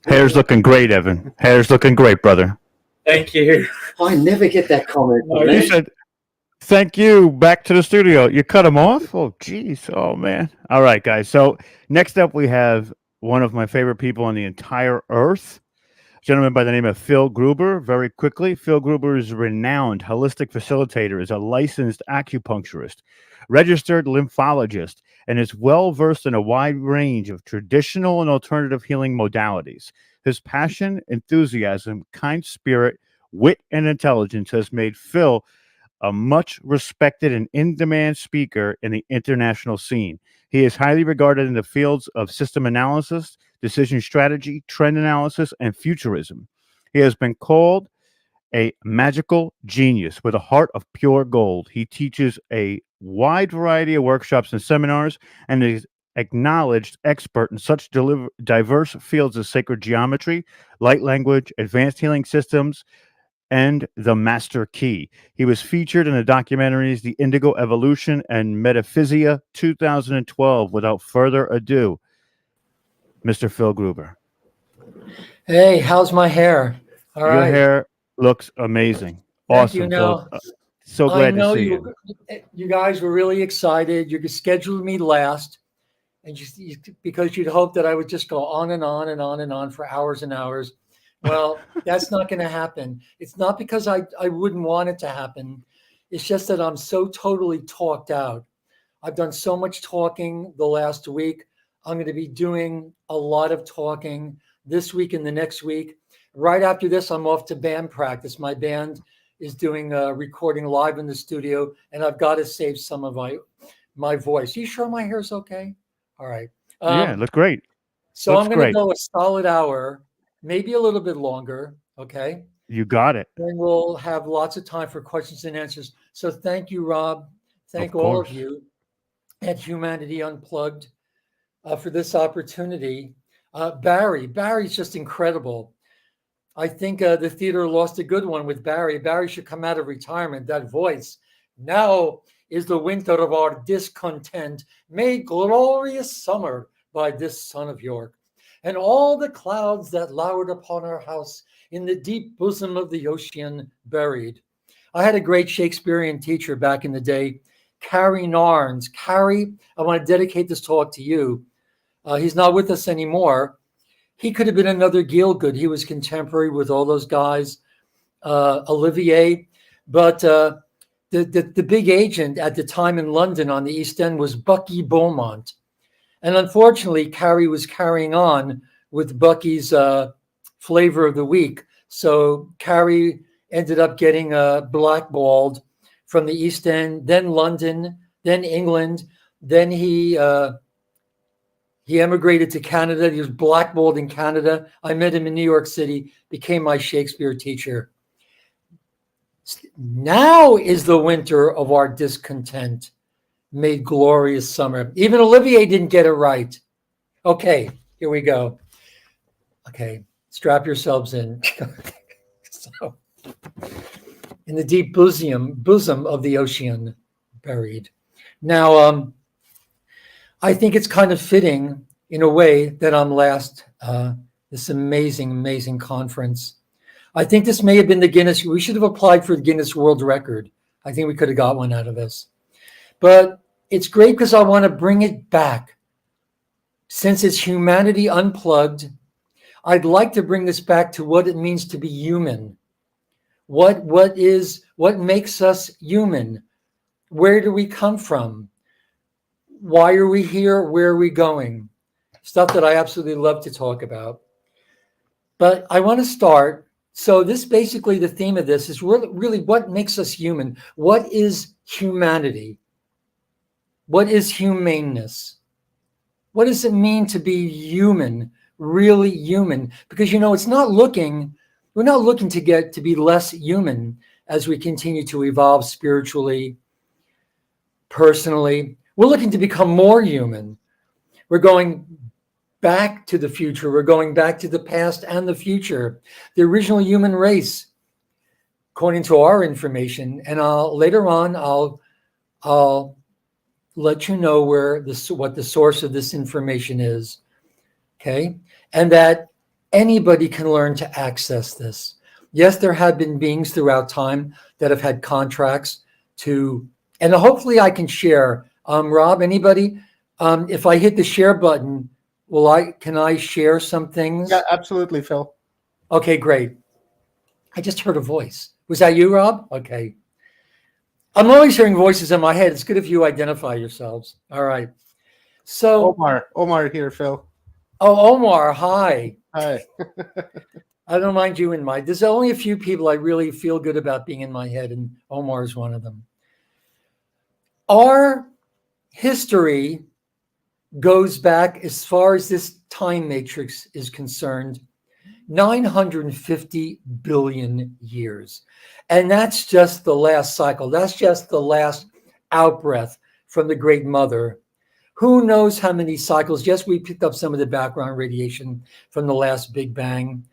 Hair's looking great, Evan. Hair's looking great, brother. Thank you. I never get that comment. He said, thank you. Back to the studio. You cut him off? Oh, geez. Oh, man. All right, guys. So next up, we have one of my favorite people on the entire earth, a gentleman by the name of Phil Gruber. Very quickly, Phil Gruber is a renowned holistic facilitator, is a licensed acupuncturist, registered lymphologist, and is well-versed in a wide range of traditional and alternative healing modalities. His passion, enthusiasm, kind spirit, wit, and intelligence has made Phil a much respected and in-demand speaker in the international scene. He is highly regarded in the fields of system analysis, decision strategy, trend analysis, and futurism. He has been called a magical genius with a heart of pure gold. He teaches a wide variety of workshops and seminars and is acknowledged expert in such diverse fields as sacred geometry, light language, advanced healing systems, and the Master Key. He was featured in the documentaries The Indigo Evolution and Metaphysia 2012. Without further ado, Mr. Phil Gruber. Hey, how's my hair? All Your right. hair looks amazing. Thank you. Awesome, Now, Phil. So I glad to know see you. you guys were really excited. You scheduled me last, and because you'd hoped that I would just go on and on and on and on for hours and hours. Well, that's not going to happen. It's not because I wouldn't want it to happen. It's just that I'm so totally talked out. I've done so much talking the last week. I'm going to be doing a lot of talking this week and the next week. Right after this, I'm off to band practice. My band is doing a recording live in the studio, and I've got to save some of my voice. You sure my hair's okay? All right. Yeah, look great. So Looks I'm going to great. go a solid hour, maybe a little bit longer. Okay. You got it. Then we'll have lots of time for questions and answers. So thank you, Rob. Thank Of all of course. you at Humanity Unplugged for this opportunity. Barry's just incredible. I think the theater lost a good one with Barry. Barry should come out of retirement. That voice. Now is the winter of our discontent, made glorious summer by this son of York. And all the clouds that lowered upon our house in the deep bosom of the ocean buried. I had a great Shakespearean teacher back in the day, Carrie Narns. Carrie, I want to dedicate this talk to you. He's not with us anymore. He could have been another Gielgud. He was contemporary with all those guys, Olivier. But the big agent at the time in London on the East End was Bucky Beaumont. And unfortunately, Carrie was carrying on with Bucky's flavor of the week. So Carrie ended up getting blackballed from the East End, then London, then England. Then he emigrated to Canada. He was blackballed in Canada. I met him in New York City, became my Shakespeare teacher. Now is the winter of our discontent, made glorious summer. Even Olivier didn't get it right. Okay, here we go. Okay, strap yourselves in. So, in the deep bosom of the ocean buried. Now, I think it's kind of fitting in a way that I'm last this amazing conference. I think this may have been the Guinness. We should have applied for the Guinness World Record. I think we could have got one out of this. But it's great because I want to bring it back. Since it's Humanity Unplugged, I'd like to bring this back to what it means to be human. What makes us human? Where do we come from? Why are we here? Where are we going? Stuff that I absolutely love to talk about. But I want to start. So this basically, the theme of this is really what makes us human. What is humanity? What is humaneness? What does it mean to be human, really human? Because, we're not looking to get to be less human as we continue to evolve spiritually, personally. We're looking to become more human. We're going back to the future. We're going back to the past and the future. The original human race, according to our information, and later on I'll let you know what the source of this information is. Okay, and that anybody can learn to access this. Yes, there have been beings throughout time that have had contracts to, and hopefully I can share. Rob, anybody? If I hit the share button, can I share some things? Yeah, absolutely, Phil. Okay, great. I just heard a voice. Was that you, Rob? Okay. I'm always hearing voices in my head. It's good if you identify yourselves. All right. So Omar here, Phil. Oh, Omar, hi. Hi. I don't mind you in my. There's only a few people I really feel good about being in my head, and Omar is one of them. Our history goes back, as far as this time matrix is concerned, 950 billion years. And that's just the last cycle. That's just the last outbreath from the Great Mother. Who knows how many cycles? Yes, we picked up some of the background radiation from the last Big Bang.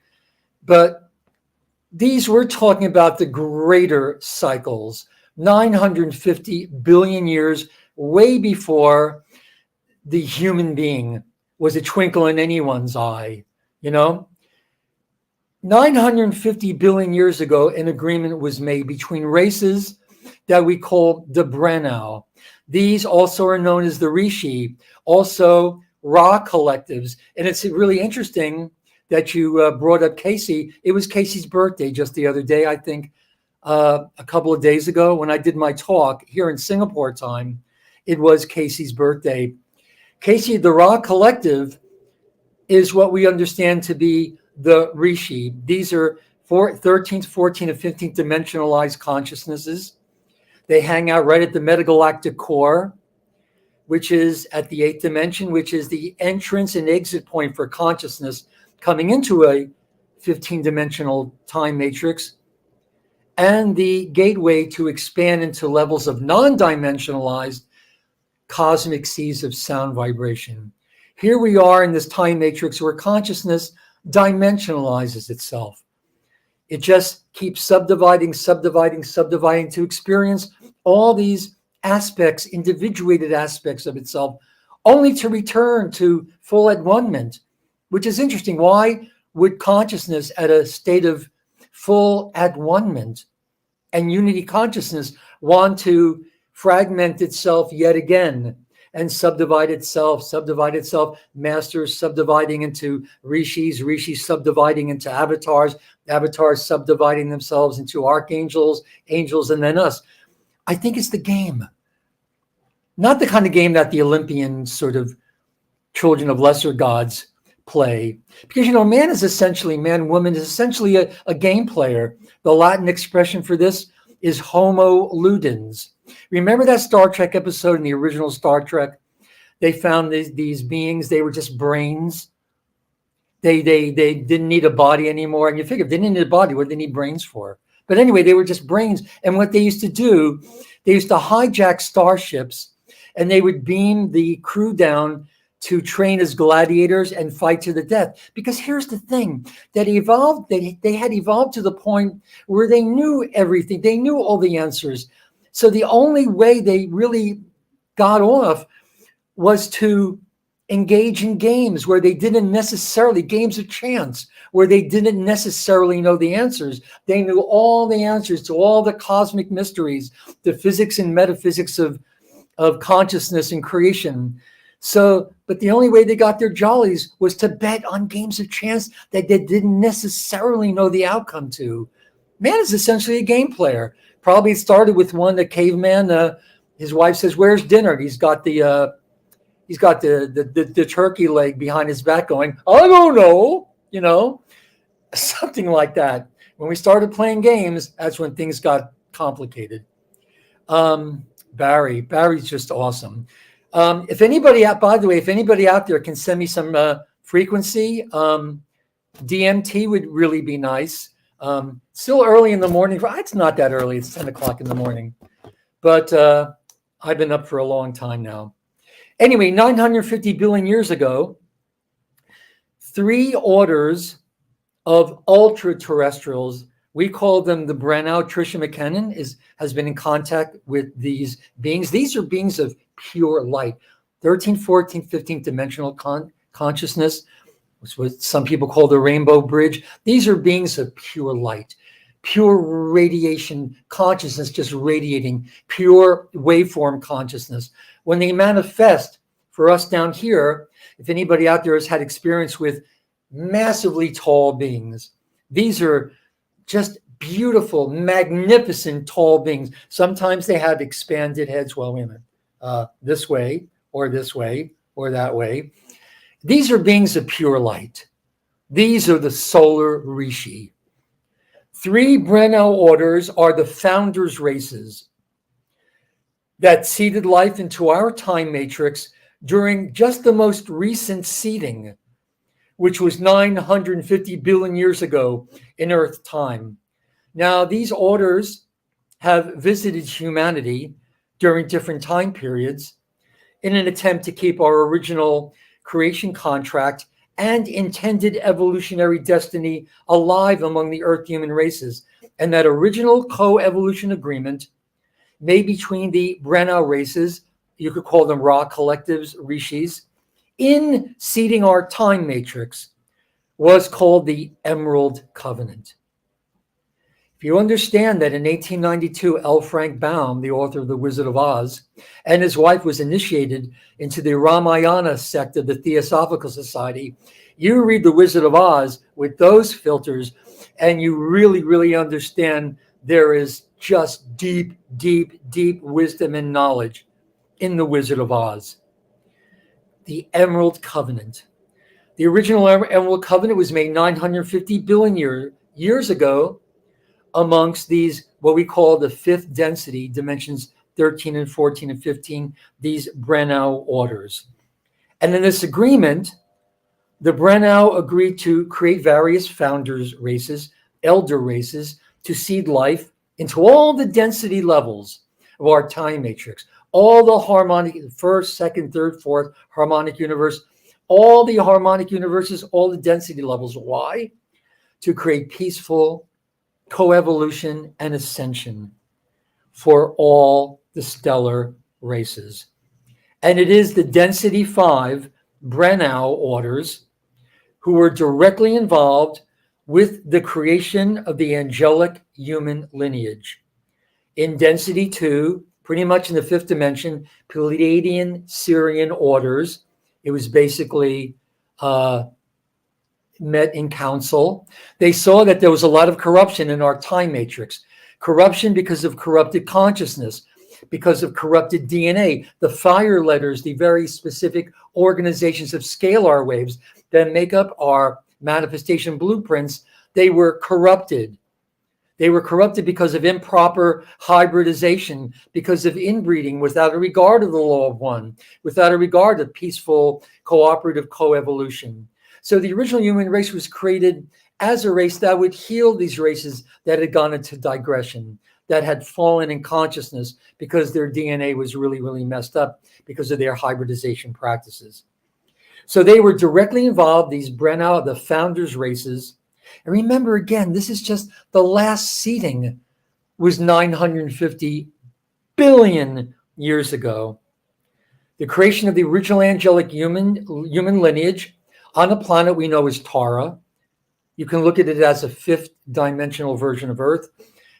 But these, we're talking about the greater cycles, 950 billion years, way before the human being was a twinkle in anyone's eye, you know? 950 billion years ago, an agreement was made between races that we call the Brennau. These also are known as the Rishi, also Ra collectives. And it's really interesting that you brought up Casey. It was Casey's birthday just the other day, I think, a couple of days ago when I did my talk here in Singapore time. It was Casey's birthday. Casey, the Ra collective is what we understand to be the Rishi. These are 13th, 14th, and 15th dimensionalized consciousnesses. They hang out right at the metagalactic core, which is at the 8th dimension, which is the entrance and exit point for consciousness coming into a 15-dimensional time matrix, and the gateway to expand into levels of non-dimensionalized cosmic seas of sound vibration. Here we are in this time matrix where consciousness dimensionalizes itself. It just keeps subdividing, subdividing, subdividing to experience all these aspects, individuated aspects of itself, only to return to full at-one-ment, which is interesting. Why would consciousness at a state of full at-one-ment and unity consciousness want to fragment itself yet again and subdivide itself, masters subdividing into rishis, rishis subdividing into avatars, avatars subdividing themselves into archangels, angels, and then us? I think it's the game. Not the kind of game that the Olympian sort of children of lesser gods play. Because, you know, man, woman is essentially a game player. The Latin expression for this is homo ludens. Remember that Star Trek episode in the original Star Trek? They found these beings, they were just brains. They didn't need a body anymore. And you figure if they didn't need a body, what did they need brains for? But anyway, they were just brains. And what they used to do, they used to hijack starships and they would beam the crew down to train as gladiators and fight to the death. Because here's the thing, that evolved, they had evolved to the point where they knew everything. They knew all the answers. So the only way they really got off was to engage in games where they didn't necessarily, games of chance, where they didn't necessarily know the answers. They knew all the answers to all the cosmic mysteries, the physics and metaphysics of consciousness and creation. So, but the only way they got their jollies was to bet on games of chance that they didn't necessarily know the outcome to. Man is essentially a game player. Probably started with one, the caveman. His wife says, "Where's dinner?" He's got the turkey leg behind his back, going, "I don't know," you know, something like that. When we started playing games, that's when things got complicated. Barry's just awesome. If anybody out, by the way, if anybody out there can send me some frequency, DMT would really be nice. Still early in the morning. It's not that early. It's 10 o'clock in the morning. But I've been up for a long time now. Anyway, 950 billion years ago, 3 orders of ultra-terrestrials, we call them the Brennau. Tricia McKinnon has been in contact with these beings. These are beings of pure light, 13th, 14th, 15th dimensional consciousness, which is what some people call the rainbow bridge. These are beings of pure light, pure radiation consciousness, just radiating, pure waveform consciousness. When they manifest for us down here, if anybody out there has had experience with massively tall beings, these are just beautiful, magnificent tall beings. Sometimes they have expanded heads. Well, wait a minute, this way or that way. These are beings of pure light. These are the solar rishi. 3 Brennau orders are the founders' races that seeded life into our time matrix during just the most recent seeding, which was 950 billion years ago in Earth time. Now, these orders have visited humanity during different time periods in an attempt to keep our original creation contract and intended evolutionary destiny alive among the Earth human races. And that original co-evolution agreement made between the Brenau races, you could call them Ra collectives, rishis, in seeding our time matrix, was called the Emerald Covenant. If you understand that in 1892, L. Frank Baum, the author of The Wizard of Oz, and his wife was initiated into the Ramayana sect of the Theosophical Society, you read The Wizard of Oz with those filters, and you really, really understand there is just deep, deep, deep wisdom and knowledge in The Wizard of Oz. The Emerald Covenant. The original Emerald Covenant was made 950 billion years ago amongst these, what we call the fifth density, dimensions 13 and 14 and 15, these Brenau orders. And in this agreement, the Brenau agreed to create various founders races, elder races, to seed life into all the density levels of our time matrix, all the harmonic, first, second, third, fourth harmonic universe, all the harmonic universes, all the density levels. Why? To create peaceful coevolution and ascension for all the stellar races. And it is the density 5 Brenau orders who were directly involved with the creation of the angelic human lineage. In density 2, pretty much in the fifth dimension, Pleiadian Syrian orders, it was basically met in council. They saw that there was a lot of corruption in our time matrix. Corruption because of corrupted consciousness, because of corrupted DNA, the fire letters, the very specific organizations of scalar waves that make up our manifestation blueprints, they were corrupted. They were corrupted because of improper hybridization, because of inbreeding without a regard of the law of one, without a regard of peaceful, cooperative coevolution. So the original human race was created as a race that would heal these races that had gone into digression, that had fallen in consciousness because their DNA was really, really messed up because of their hybridization practices. So they were directly involved, these Brenau, the founders races. And remember, again, this is just the last seeding was 950 billion years ago. The creation of the original angelic human lineage on a planet we know as Tara. You can look at it as a fifth dimensional version of Earth,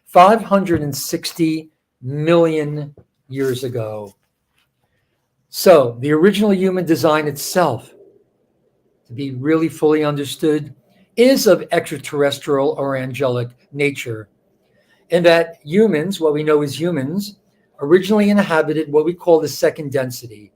560 million years ago. So the original human design itself, to be really fully understood, is of extraterrestrial or angelic nature, in that humans, what we know as humans, originally inhabited what we call the second density.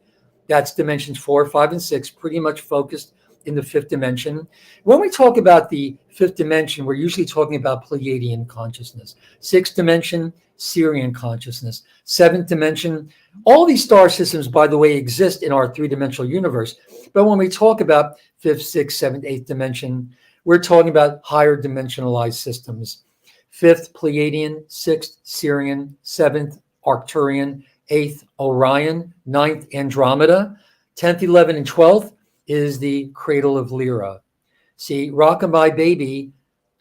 That's dimensions 4, 5, and 6, pretty much focused in the fifth dimension. When we talk about the fifth dimension, we're usually talking about Pleiadian consciousness. Sixth dimension, Syrian consciousness. Seventh dimension, all these star systems, by the way, exist in our three-dimensional universe. But when we talk about fifth, sixth, seventh, eighth dimension, we're talking about higher dimensionalized systems. Fifth, Pleiadian. Sixth, Syrian. Seventh, Arcturian. Eighth, Orion. Ninth, Andromeda. 10th, 11th, and 12th is the cradle of Lyra. See, rockabye baby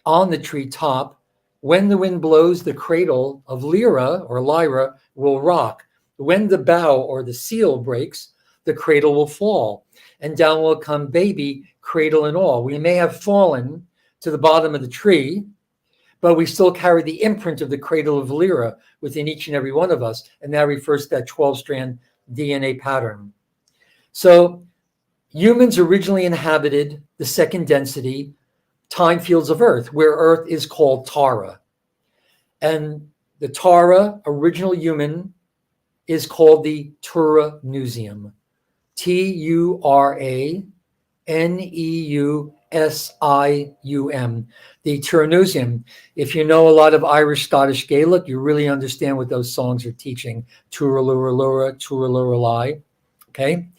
on the treetop. When the wind blows, the cradle of Lyra or Lyra will rock. When the bough or the seal breaks, the cradle will fall. And down will come baby, cradle and all. We may have fallen to the bottom of the tree, but we still carry the imprint of the cradle of Lyra within each and every one of us. And that refers to that 12-strand DNA pattern. So humans originally inhabited the second density time fields of Earth, where Earth is called Tara. And the Tara, original human, is called the Tura-Nusium. T-U-R-A-N-E-U-S-I-U-M. The Tura-Nusium. If you know a lot of Irish, Scottish Gaelic, you really understand what those songs are teaching. Tura-Lura-Lura, Tura-Lura-Lai. Okay?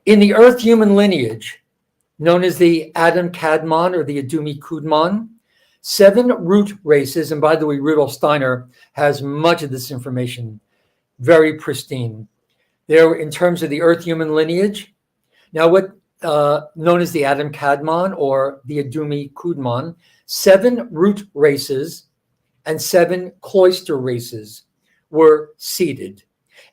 In the Earth human lineage, known as the Adam Kadmon or the Adumi Kudmon, 7 root races, and by the way, Rudolf Steiner has much of this information, very pristine. There, in terms of the Earth human lineage, now what known as the Adam Kadmon or the Adumi Kudmon, 7 root races and 7 cloister races were seeded.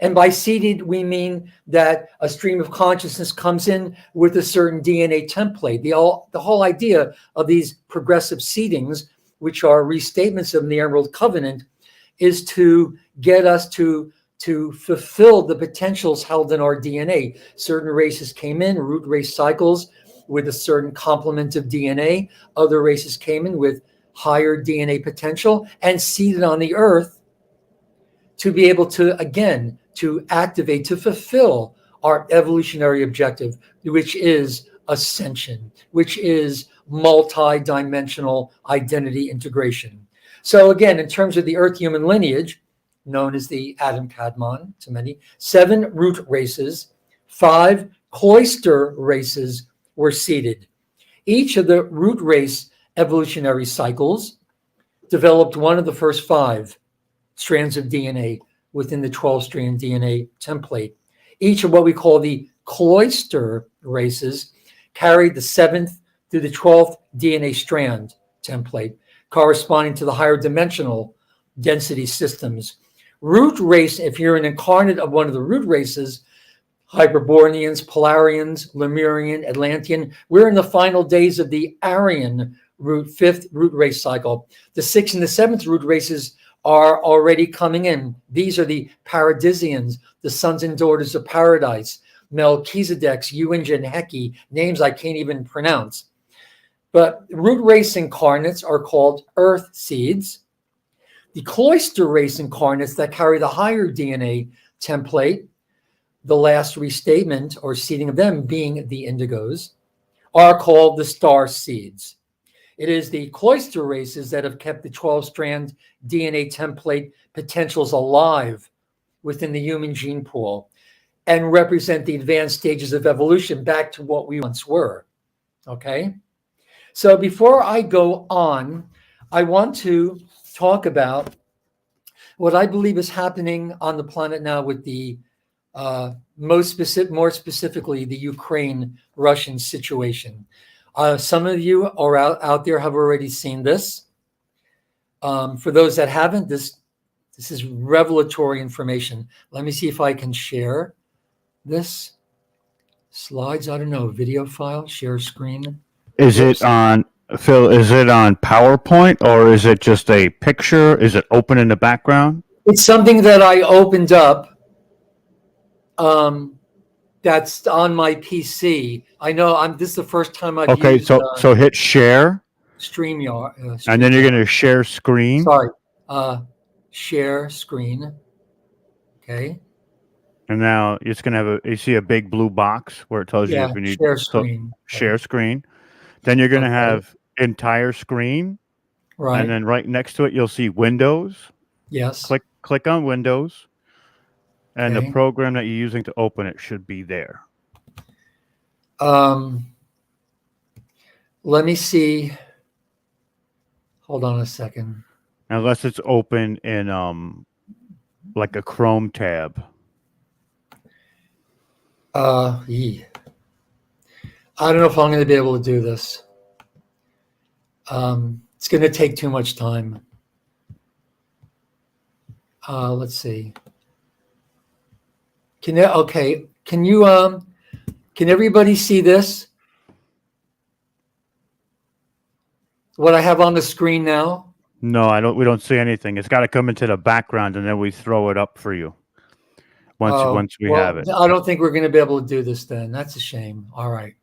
And by seeded, we mean that a stream of consciousness comes in with a certain DNA template. The whole idea of these progressive seedings, which are restatements of the Emerald Covenant, is to get us to fulfill the potentials held in our DNA. Certain races came in, root race cycles, with a certain complement of DNA. Other races came in with higher DNA potential and seeded on the earth to be able to, again, to activate, to fulfill our evolutionary objective, which is ascension, which is multi-dimensional identity integration. So again, in terms of the Earth human lineage, known as the Adam Kadmon to many, 7 root races, 5 cloister races were seeded. Each of the root race evolutionary cycles developed one of the first 5 strands of DNA within the 12-strand DNA template. Each of what we call the cloister races carried the 7th through the 12th DNA strand template, corresponding to the higher dimensional density systems. Root race, if you're an incarnate of one of the root races, Hyperboreans, Polarians, Lemurian, Atlantean, we're in the final days of the Aryan root, 5th root race cycle. The 6th and the 7th root races are already coming in. These are the Paradisians, the sons and daughters of paradise, Melchizedek's, Uingen, Heki, names I can't even pronounce. But root race incarnates are called earth seeds. The cloister race incarnates that carry the higher DNA template, the last restatement or seeding of them being the indigos, are called the star seeds. It is the cloister races that have kept the 12-strand DNA template potentials alive within the human gene pool and represent the advanced stages of evolution back to what we once were. Okay? So before I go on, I want to talk about what I believe is happening on the planet now with the more specifically, the Ukraine-Russian situation. Some of you are out there have already seen this. For those that haven't, this is revelatory information. Let me see if I can share this. Slides, I don't know, video file, share screen. Is it on, Phil, is it on PowerPoint or is it just a picture? Is it open in the background? It's something that I opened up. That's on my PC. I know this is the first time I've used. Okay, so hit share. StreamYard. And then you're going to share screen. Sorry. Share screen. Okay. And now it's going to have you see a big blue box where it tells you if you need share screen. Share screen. Then you're going to have entire screen. Right. And then right next to it, you'll see Windows. Yes. Click on Windows. And Okay. the program that you're using to open it should be there. Let me see. Hold on a second. Unless it's open in like a Chrome tab. I don't know if I'm going to be able to do this. It's going to take too much time. Let's see. Can everybody see this? What I have on the screen now? No, we don't see anything. It's got to come into the background and then we throw it up for you. Once we have it. I don't think we're going to be able to do this then. That's a shame. All right.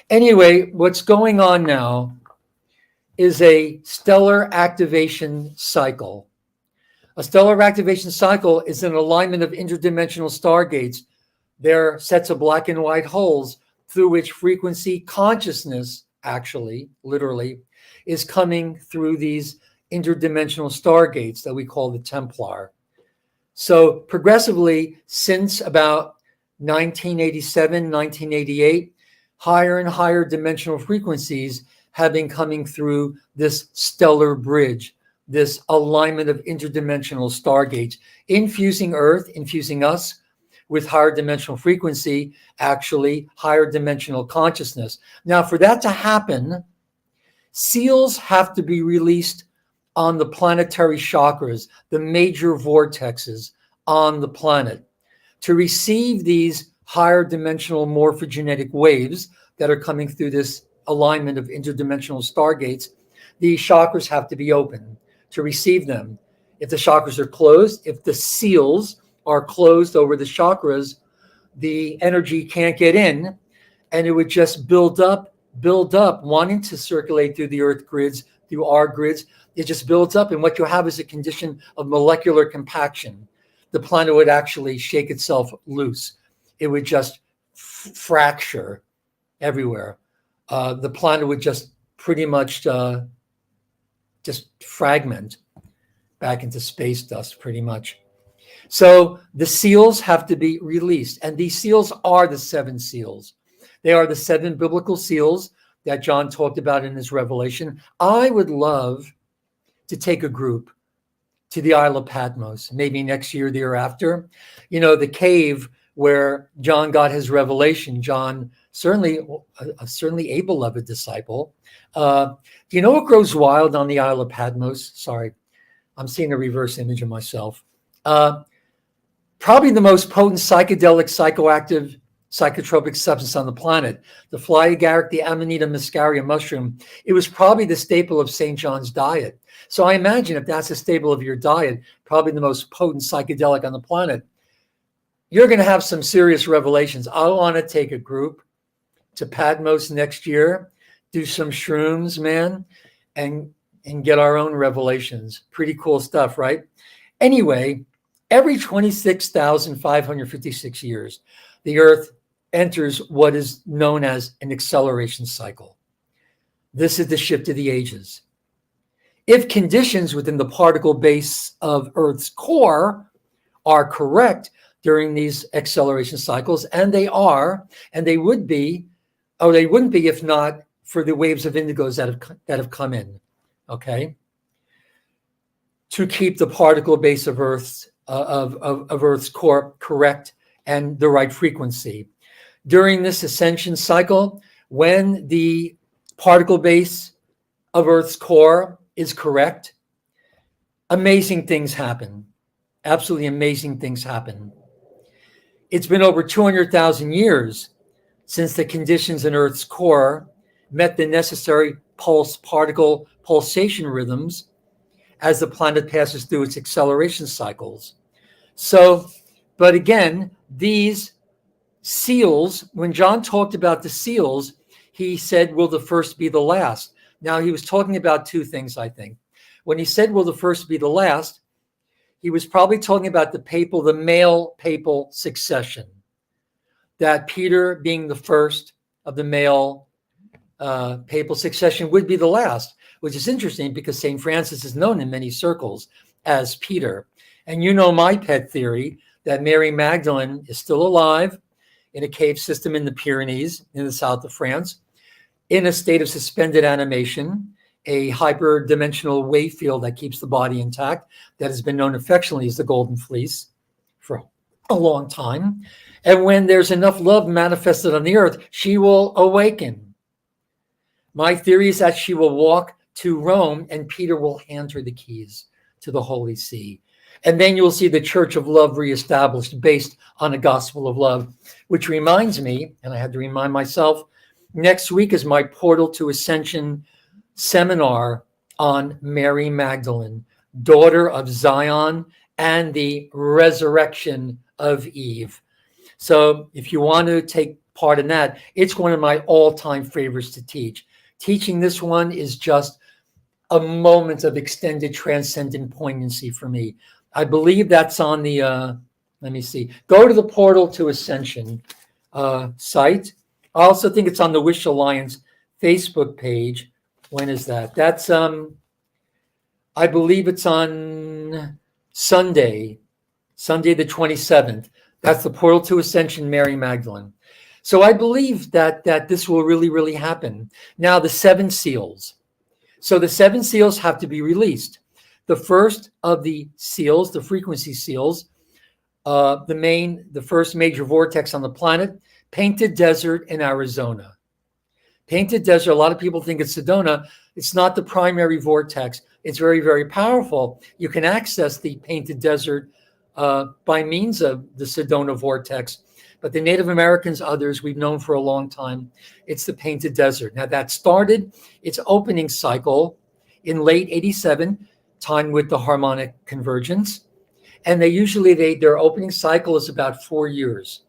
Anyway, what's going on now is a stellar activation cycle. A stellar activation cycle is an alignment of interdimensional stargates. They're sets of black and white holes through which frequency consciousness, actually, literally, is coming through these interdimensional stargates that we call the Templar. So progressively, since about 1987, 1988, higher and higher dimensional frequencies have been coming through this stellar bridge, this alignment of interdimensional stargates, infusing Earth, infusing us with higher dimensional frequency, actually higher dimensional consciousness. Now, for that to happen, seals have to be released on the planetary chakras, the major vortexes on the planet, to receive these higher dimensional morphogenetic waves that are coming through this alignment of interdimensional stargates. The chakras have to be open to receive them. If the chakras are closed, if the seals are closed over the chakras, the energy can't get in, and it would just build up, wanting to circulate through the Earth grids, through our grids. It just builds up, and what you have is a condition of molecular compaction. The planet would actually shake itself loose. It would just fracture everywhere. The planet would just pretty much just fragment back into space dust, pretty much. So the seals have to be released, and these seals are the 7 seals. They are the 7 biblical seals that John talked about in his revelation. I would love to take a group to the Isle of Patmos, maybe next year, the year after. You know, the cave where John got his revelation. John, certainly a beloved disciple. Do you know what grows wild on the Isle of Patmos? Sorry, I'm seeing a reverse image of myself. Probably the most potent psychedelic, psychoactive, psychotropic substance on the planet, the fly agaric, the Amanita muscaria mushroom. It was probably the staple of St. John's diet. So I imagine if that's a staple of your diet, probably the most potent psychedelic on the planet, you're going to have some serious revelations. I want to take a group to Patmos next year, do some shrooms, man, and get our own revelations. Pretty cool stuff, right? Anyway, every 26,556 years, the Earth enters what is known as an acceleration cycle. This is the shift of the ages. If conditions within the particle base of Earth's core are correct during these acceleration cycles, and they are, and they would be, or they wouldn't be if not for the waves of indigos that have come in, okay, to keep the particle base of Earth's Earth's core correct and the right frequency. During this ascension cycle, when the particle base of Earth's core is correct, amazing things happen. Absolutely amazing things happen. It's been over 200,000 years since the conditions in Earth's core met the necessary particle pulsation rhythms as the planet passes through its acceleration cycles. So, but again, these seals, when John talked about the seals, he said, will the first be the last? Now, he was talking about 2 things, I think. When he said, will the first be the last, he was probably talking about the male papal succession, that Peter being the first of the male papal succession would be the last, which is interesting because St. Francis is known in many circles as Peter. And you know my pet theory that Mary Magdalene is still alive in a cave system in the Pyrenees in the south of France, in a state of suspended animation, a hyperdimensional wave field that keeps the body intact, that has been known affectionately as the Golden Fleece for a long time. And when there's enough love manifested on the earth, she will awaken. My theory is that she will walk to Rome and Peter will hand her the keys to the Holy See. And then you'll see the Church of Love reestablished based on a gospel of love, which reminds me, and I had to remind myself, next week is my Portal to Ascension seminar on Mary Magdalene, daughter of Zion and the resurrection of Eve. So if you want to take part in that, it's one of my all-time favorites to teach. Teaching this one is just a moment of extended transcendent poignancy for me. I believe that's on the, let me see, go to the Portal to Ascension site. I also think it's on the Wish Alliance Facebook page. When is that? That's, I believe it's on Sunday the 27th. That's the portal to ascension, Mary Magdalene. So I believe that this will really, really happen. Now, the 7 seals. So the 7 seals have to be released. The first of the seals, the frequency seals, the first major vortex on the planet, Painted Desert in Arizona. Painted Desert, a lot of people think it's Sedona. It's not the primary vortex. It's very, very powerful. You can access the Painted Desert by means of the Sedona vortex. But the Native Americans, others, we've known for a long time, it's the Painted Desert. Now that started its opening cycle in late 87, timed with the harmonic convergence. And their opening cycle is about 4 years.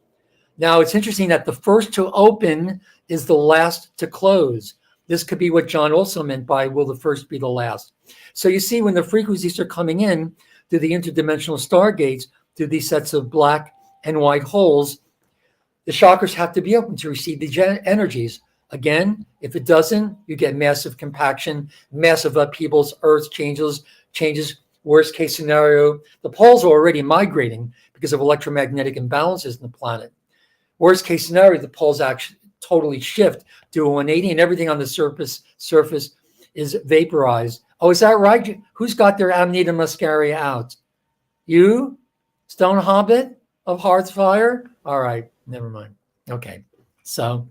Now it's interesting that the first to open is the last to close. This could be what John also meant by will the first be the last. So you see when the frequencies are coming in through the interdimensional stargates, through these sets of black and white holes, the chakras have to be open to receive the energies. Again, if it doesn't, you get massive compaction, massive upheavals, earth changes. Worst case scenario, the poles are already migrating because of electromagnetic imbalances in the planet. Worst case scenario, the poles actually totally shift to a 180 and everything on the surface is vaporized. Oh, is that right? Who's got their Amanita muscaria out? You? Stone Hobbit of Hearthfire? All right, never mind. Okay, so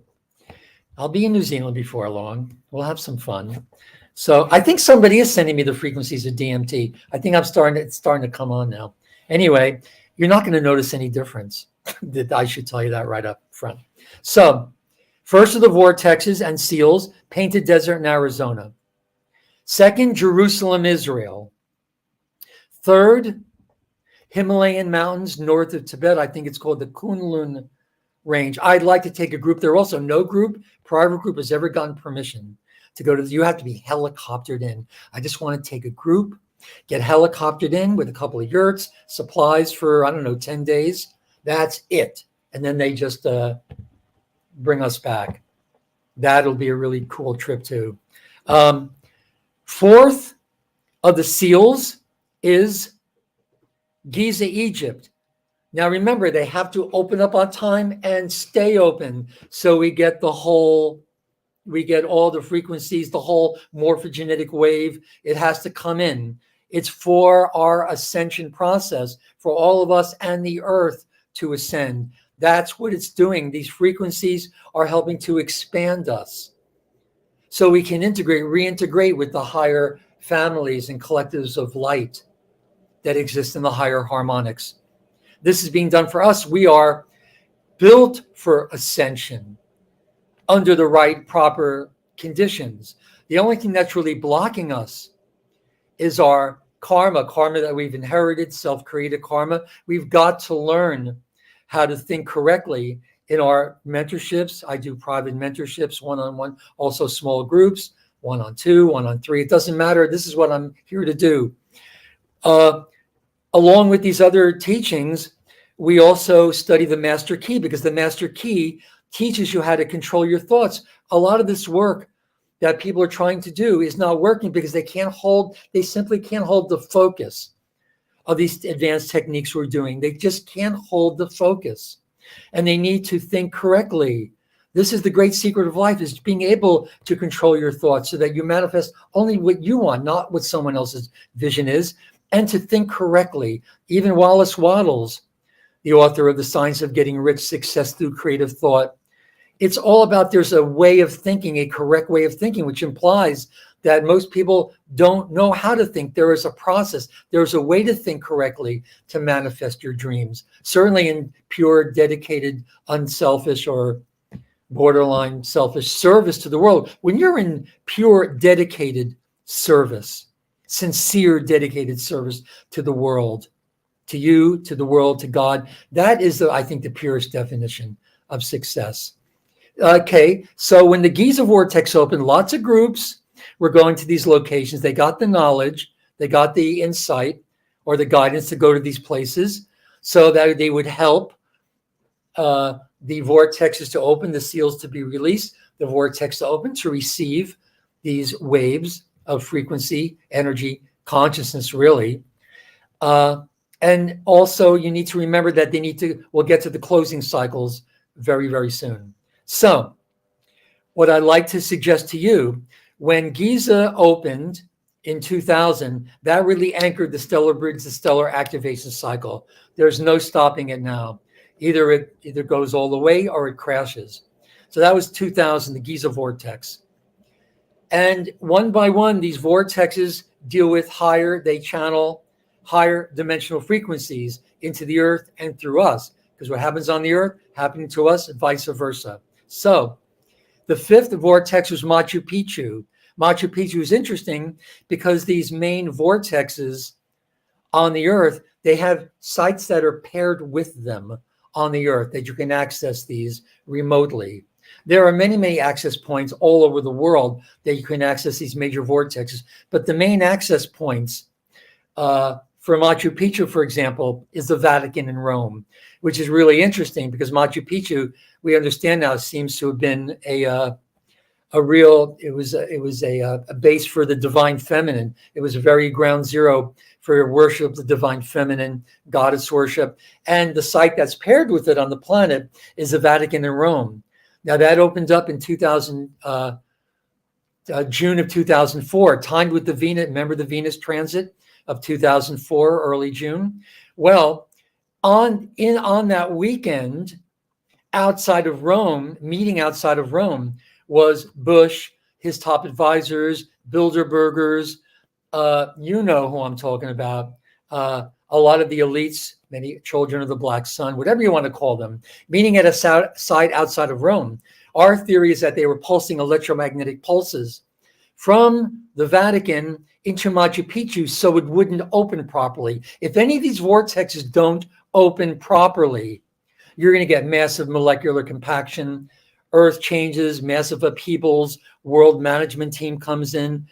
I'll be in New Zealand before long. We'll have some fun. So I think somebody is sending me the frequencies of DMT. I think it's starting to come on now. Anyway, you're not going to notice any difference. I should tell you that right up front. So first of the vortexes and seals, Painted Desert in Arizona. Second, Jerusalem, Israel. Third, Himalayan mountains north of Tibet. I think it's called the Kunlun range. I'd like to take a group there also. No private group has ever gotten permission to go to. You have to be helicoptered in. I just want to take a group, get helicoptered in with a couple of yurts, supplies for, 10 days. That's it. And then they just bring us back. That'll be a really cool trip too. Fourth of the seals is Giza, Egypt. Now remember, they have to open up on time and stay open. So we get all the frequencies, the whole morphogenetic wave. It has to come in. It's for our ascension process, for all of us and the earth to ascend. That's what it's doing. These frequencies are helping to expand us so we can reintegrate with the higher families and collectives of light that exist in the higher harmonics. This is being done for us. We are built for ascension under the right proper conditions. The only thing that's really blocking us is our karma that we've inherited, self-created karma. We've got to learn how to think correctly in our mentorships. I do private mentorships, one-on-one, also small groups, 1-on-2, 1-on-3. It doesn't matter. This is what I'm here to do. Along with these other teachings, we also study the master key, because the master key teaches you how to control your thoughts. A lot of this work that people are trying to do is not working because they simply can't hold the focus of these advanced techniques we're doing. They just can't hold the focus, and they need to think correctly. This is the great secret of life, is being able to control your thoughts so that you manifest only what you want, not what someone else's vision is, and to think correctly. Even Wallace Wattles, the author of The Science of Getting Rich, Success Through Creative Thought, it's all about there's a way of thinking, a correct way of thinking, which implies that most people don't know how to think. There is a process. There's a way to think correctly to manifest your dreams. Certainly in pure, dedicated, unselfish, or borderline selfish service to the world. When you're in pure, dedicated service, sincere, dedicated service to the world, to you, to the world, to God, that is, I think, the purest definition of success. Okay, so when the Giza vortex opened, lots of groups were going to these locations. They got the knowledge, they got the insight or the guidance to go to these places so that they would help the vortexes to open, the seals to be released, the vortex to open to receive these waves of frequency, energy, consciousness, really. And also you need to remember that we'll get to the closing cycles very, very soon. So what I'd like to suggest to you, when Giza opened in 2000, that really anchored the stellar bridge, the stellar activation cycle. There's no stopping it now. Either it goes all the way or it crashes. So that was 2000, the Giza vortex. And one by one, these vortexes deal with they channel higher dimensional frequencies into the earth and through us. Because what happens on the earth, happening to us, and vice versa. So the fifth vortex was Machu Picchu. Machu Picchu is interesting because these main vortexes on the earth, they have sites that are paired with them on the earth that you can access these remotely. There are many, many access points all over the world that you can access these major vortexes. But the main access points for Machu Picchu, for example, is the Vatican in Rome, which is really interesting because Machu Picchu, we understand now, seems to have been a base for the divine feminine. It was a very ground zero for worship of the divine feminine, goddess worship. And the site that's paired with it on the planet is the Vatican in Rome. Now that opened up in June of 2004, timed with the Venus, remember the Venus transit of 2004, early June? Well, on that weekend, outside of Rome, meeting outside of Rome, was Bush, his top advisors, Bilderbergers, you know who I'm talking about, a lot of the elites, many children of the Black Sun, whatever you want to call them, meeting at a site outside of Rome. Our theory is that they were pulsing electromagnetic pulses from the Vatican into Machu Picchu so it wouldn't open properly. If any of these vortexes don't open properly, you're going to get massive molecular compaction, Earth changes, massive upheavals, world management team comes in,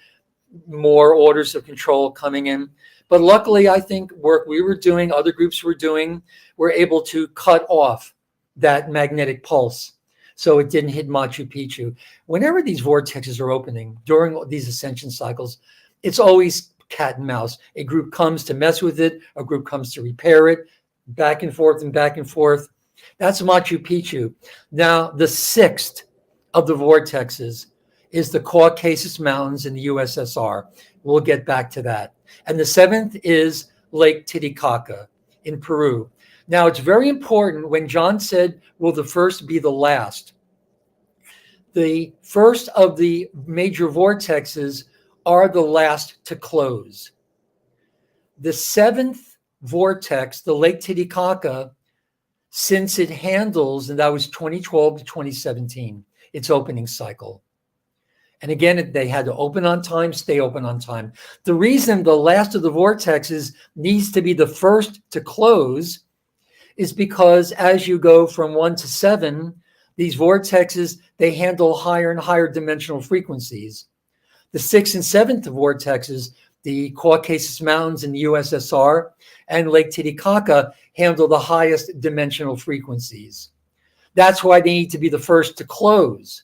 more orders of control coming in. But luckily, I think work we were doing, other groups were doing, were able to cut off that magnetic pulse so it didn't hit Machu Picchu. Whenever these vortexes are opening during these ascension cycles, it's always cat and mouse. A group comes to mess with it, a group comes to repair it, back and forth and back and forth. That's Machu Picchu. Now, the sixth of the vortexes is the Caucasus Mountains in the USSR. We'll get back to that. And the seventh is Lake Titicaca in Peru. Now, it's very important when John said, will the first be the last? The first of the major vortexes are the last to close. The seventh vortex, the Lake Titicaca, since it handles, and that was 2012 to 2017, its opening cycle. And again, they had to open on time, stay open on time. The reason the last of the vortexes needs to be the first to close is because as you go from 1 to 7, these vortexes, they handle higher and higher dimensional frequencies. The 6th and 7th vortexes, the Caucasus Mountains in the USSR and Lake Titicaca, handle the highest dimensional frequencies. That's why they need to be the first to close.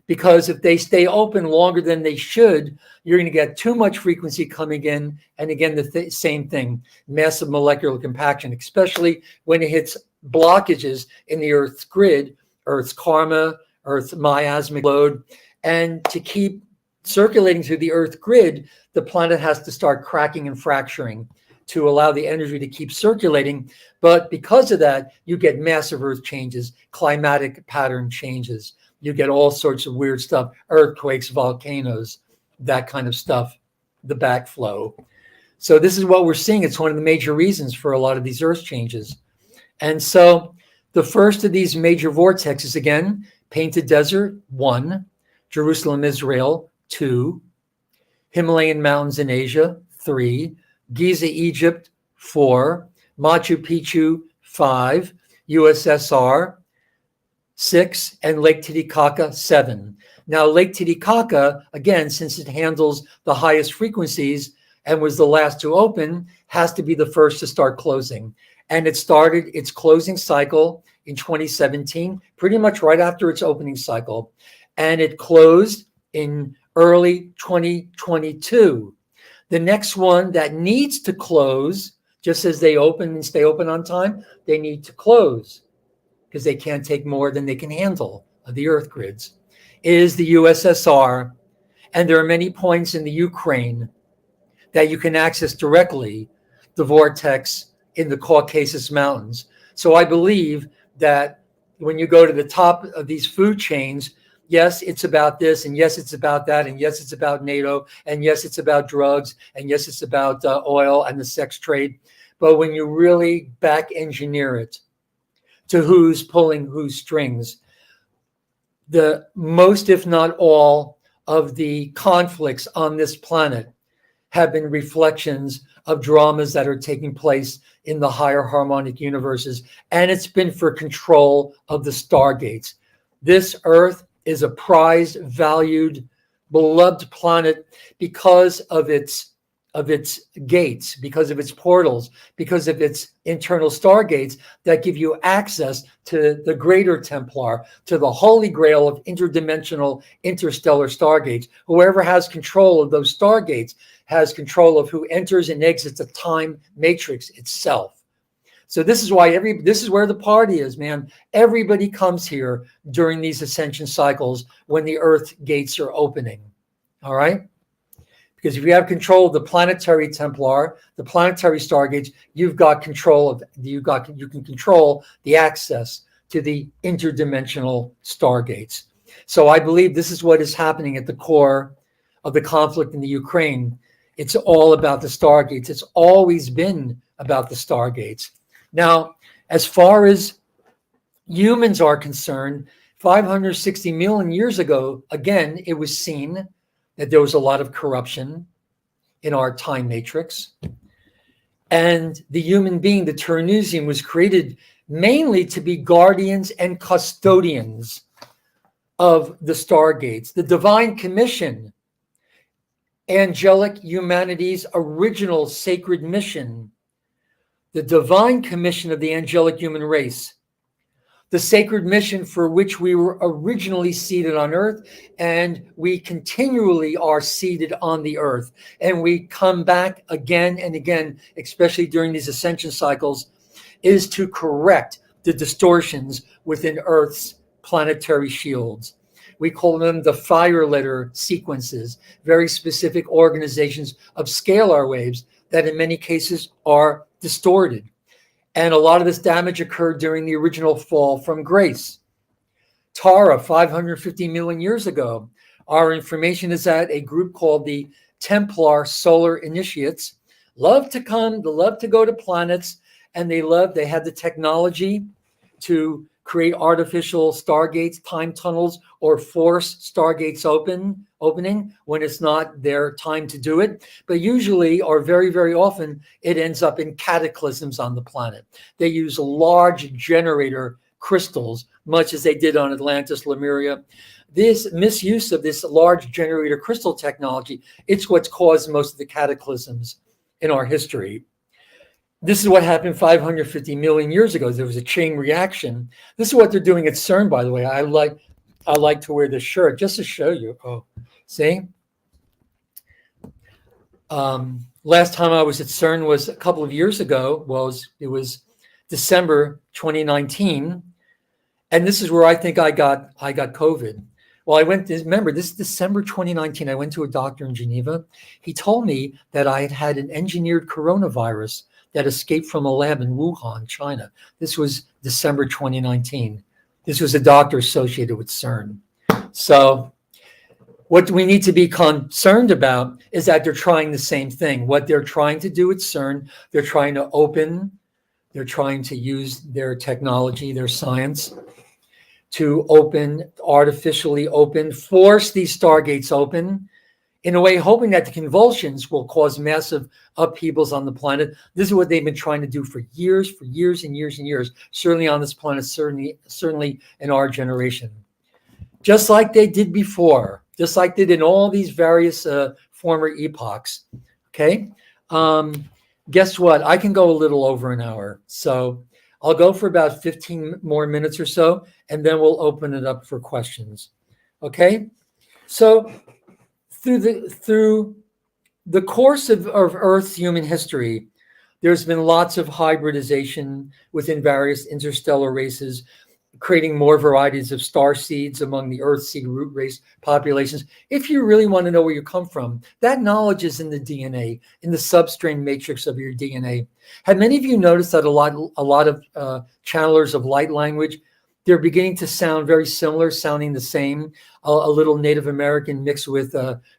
Because if they stay open longer than they should, you're going to get too much frequency coming in. And again, the same thing, massive molecular compaction, especially when it hits blockages in the Earth's grid, Earth's karma, Earth's miasmic load. And to keep circulating through the Earth grid, the planet has to start cracking and fracturing to allow the energy to keep circulating. But because of that, you get massive Earth changes, climatic pattern changes. You get all sorts of weird stuff, earthquakes, volcanoes, that kind of stuff, the backflow. So this is what we're seeing. It's one of the major reasons for a lot of these Earth changes. And so the first of these major vortexes, again, Painted Desert, 1, Jerusalem, Israel, 2, Himalayan mountains in Asia, 3, Giza, Egypt, 4, Machu Picchu, 5, USSR, 6, and Lake Titicaca, 7. Now, Lake Titicaca, again, since it handles the highest frequencies and was the last to open, has to be the first to start closing. And it started its closing cycle in 2017, pretty much right after its opening cycle. And it closed in early 2022. The next one that needs to close Just as they open and stay open on time, they need to close because they can't take more than they can handle of the earth grids. It is the USSR, and there are many points in the Ukraine that you can access directly the vortex in the Caucasus Mountains. So I believe that when you go to the top of these food chains, yes, it's about this, and yes, it's about that, and yes, it's about NATO, and yes, it's about drugs, and yes, it's about oil and the sex trade. But when you really back engineer it to who's pulling whose strings, the most, if not all, of the conflicts on this planet have been reflections of dramas that are taking place in the higher harmonic universes, and it's been for control of the stargates. This Earth is a prized, valued, beloved planet because of its gates, because of its portals, because of its internal stargates that give you access to the greater Templar, to the holy grail of interdimensional interstellar stargates. Whoever has control of those stargates has control of who enters and exits the time matrix itself. So this is why this is where the party is, man. Everybody comes here during these ascension cycles when the Earth gates are opening. All right? Because if you have control of the planetary Templar, the planetary stargates, you've got control of you can control the access to the interdimensional stargates. So I believe this is what is happening at the core of the conflict in the Ukraine. It's all about the stargates. It's always been about the stargates. Now, as far as humans are concerned, 560 million years ago, again, it was seen that there was a lot of corruption in our time matrix. And the human being, the Ternesian, was created mainly to be guardians and custodians of the stargates. The divine commission, angelic humanity's original sacred mission, the divine commission of the angelic human race, the sacred mission for which we were originally seated on earth, and we continually are seated on the earth. And we come back again and again, especially during these ascension cycles, is to correct the distortions within Earth's planetary shields. We call them the fire letter sequences, very specific organizations of scalar waves that in many cases are distorted. And a lot of this damage occurred during the original fall from grace. Tara, 550 million years ago. Our information is that a group called the Templar Solar Initiates love to go to planets, and they had the technology to create artificial stargates, time tunnels, or force stargates opening when it's not their time to do it. But usually, or very, very often, it ends up in cataclysms on the planet. They use large generator crystals, much as they did on Atlantis, Lemuria. This misuse of this large generator crystal technology, it's what's caused most of the cataclysms in our history. This is what happened 550 million years ago. There was a chain reaction. This is what they're doing at CERN, by the way. I like to wear this shirt just to show you. Oh, see? Last time I was at CERN was a couple of years ago. It was December 2019. And this is where I think I got COVID. Well, remember, this is December 2019. I went to a doctor in Geneva. He told me that I had an engineered coronavirus that escaped from a lab in Wuhan, China. This was December 2019. This was a doctor associated with CERN. So what we need to be concerned about is that they're trying the same thing. What they're trying to do at CERN, they're trying to use their technology, their science, to artificially force these stargates open, in a way, hoping that the convulsions will cause massive upheavals on the planet. This is what they've been trying to do for years and years and years, certainly on this planet, certainly in our generation. Just like they did before, just like they did in all these various former epochs, okay? Guess what? I can go a little over an hour. So I'll go for about 15 more minutes or so, and then we'll open it up for questions, okay? So through the course of Earth's human history, There's been lots of hybridization within various interstellar races, creating more varieties of star seeds among the earth seed root race populations. If you really want to know where you come from, that knowledge is in the DNA, in the substrain matrix of your DNA. Have many of you noticed that a lot of channelers of light language, they're beginning to sound very similar, sounding the same, a little Native American mixed with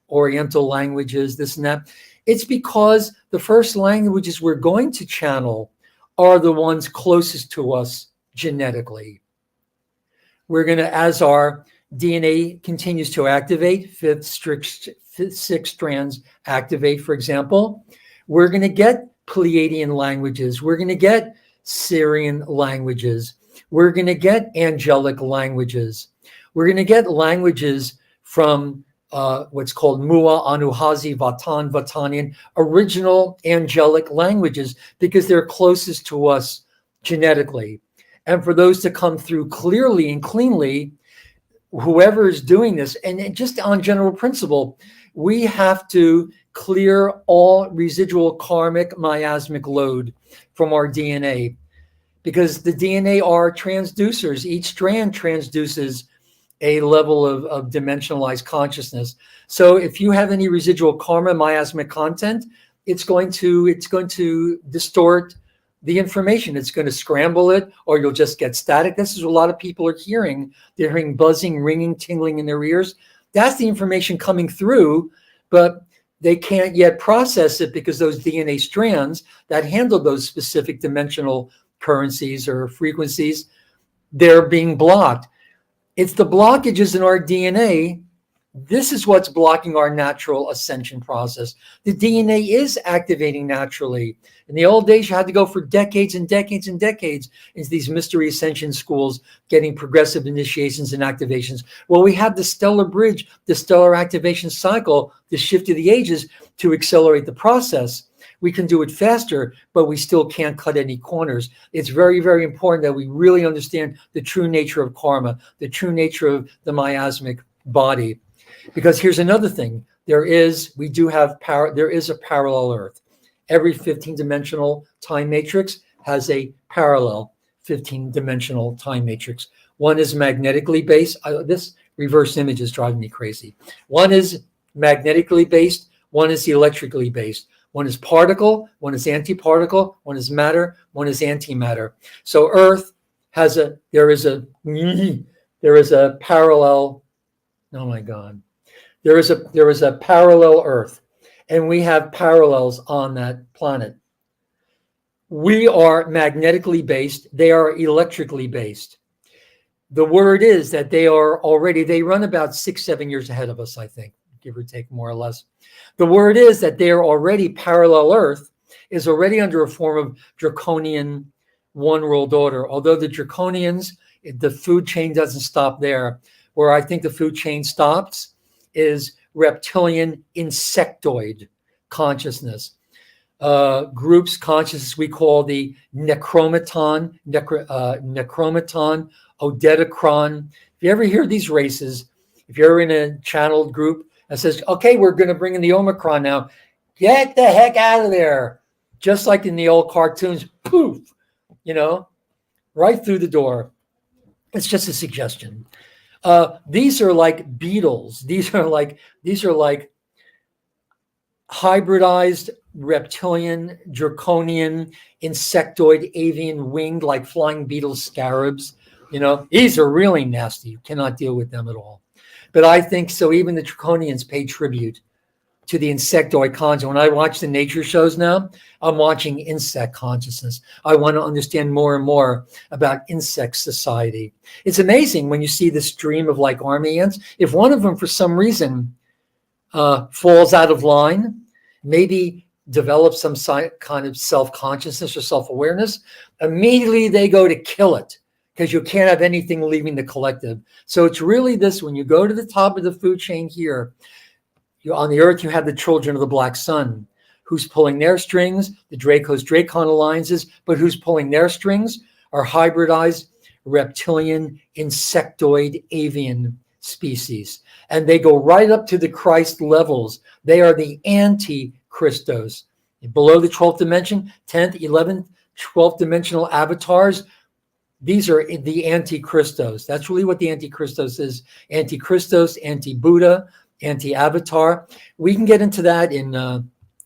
Oriental languages, this and that. It's because the first languages we're going to channel are the ones closest to us genetically. We're going to, as our DNA continues to activate, fifth, sixth strands activate, for example, we're going to get Pleiadian languages. We're going to get Syrian languages. We're going to get angelic languages. We're going to get languages from what's called Mua, Anuhazi, Vatan, Vatanian, original angelic languages, because they're closest to us genetically. And for those to come through clearly and cleanly, whoever is doing this, and just on general principle, we have to clear all residual karmic miasmic load from our DNA, because the DNA are transducers. Each strand transduces a level of dimensionalized consciousness. So if you have any residual karma miasmic content, it's going to distort the information. It's going to scramble it, or you'll just get static. This is what a lot of people are hearing. They're hearing buzzing, ringing, tingling in their ears. That's the information coming through, but they can't yet process it because those DNA strands that handle those specific dimensional currencies or frequencies, they're being blocked. It's the blockages in our DNA. This is what's blocking our natural ascension process. The DNA is activating naturally. In the old days, you had to go for decades and decades and decades into these mystery ascension schools, getting progressive initiations and activations. Well, we have the stellar bridge, the stellar activation cycle, the shift of the ages to accelerate the process. We can do it faster, but we still can't cut any corners. It's very, very important that we really understand the true nature of karma, the true nature of the miasmic body. Because here's another thing. There is a parallel Earth. Every 15-dimensional time matrix has a parallel 15-dimensional time matrix. One is magnetically based. This reverse image is driving me crazy. One is magnetically based. One is electrically based. One is particle. One is antiparticle. One is matter. One is antimatter. So Earth has there is a parallel. Oh my God. There is a parallel Earth, and we have parallels on that planet. We are magnetically based. They are electrically based. The word is that they run about 6-7 years ahead of us, I think, give or take more or less. The word is that they are already parallel Earth is already under a form of draconian one world order. Although the draconians, the food chain doesn't stop there. Where I think the food chain stops is reptilian insectoid consciousness. Groups consciousness we call the necromaton, odedicron. If you ever hear these races, if you're in a channeled group that says, okay, we're going to bring in the Omicron now, get the heck out of there. Just like in the old cartoons, poof, right through the door. It's just a suggestion. These are like beetles. These are like hybridized reptilian, draconian, insectoid, avian, winged, like flying beetles, scarabs. These are really nasty. You cannot deal with them at all. But I think so. Even the draconians pay tribute to the insectoid consciousness. When I watch the nature shows now, I'm watching insect consciousness. I want to understand more and more about insect society. It's amazing when you see the stream of like army ants. If one of them, for some reason, falls out of line, maybe develops some kind of self-consciousness or self-awareness, immediately they go to kill it, because you can't have anything leaving the collective. So it's really this, when you go to the top of the food chain here, on the Earth, you have the children of the Black Sun. Who's pulling their strings? The Dracos-Dracon alliances, but who's pulling their strings are hybridized reptilian, insectoid, avian species. And they go right up to the Christ levels. They are the anti-Christos. Below the 12th dimension, 10th, 11th, 12th dimensional avatars. These are the antichristos. That's really what the antichristos is. Antichristos, anti-Buddha, anti-avatar. We can get into that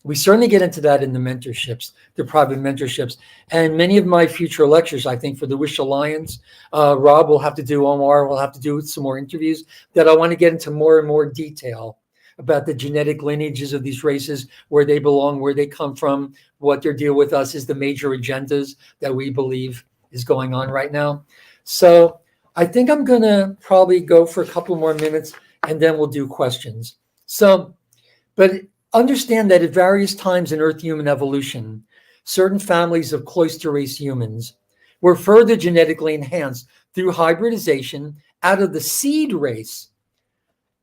we certainly get into that in the mentorships, the private mentorships. And many of my future lectures, I think for the Wish Alliance, Rob will have to do, Omar will have to do some more interviews that I want to get into more and more detail about the genetic lineages of these races, where they belong, where they come from, what their deal with us is, the major agendas that we believe is going on right now. So I think I'm going to probably go for a couple more minutes and then we'll do questions. So, but understand that at various times in Earth human evolution, certain families of cloister race humans were further genetically enhanced through hybridization out of the seed race,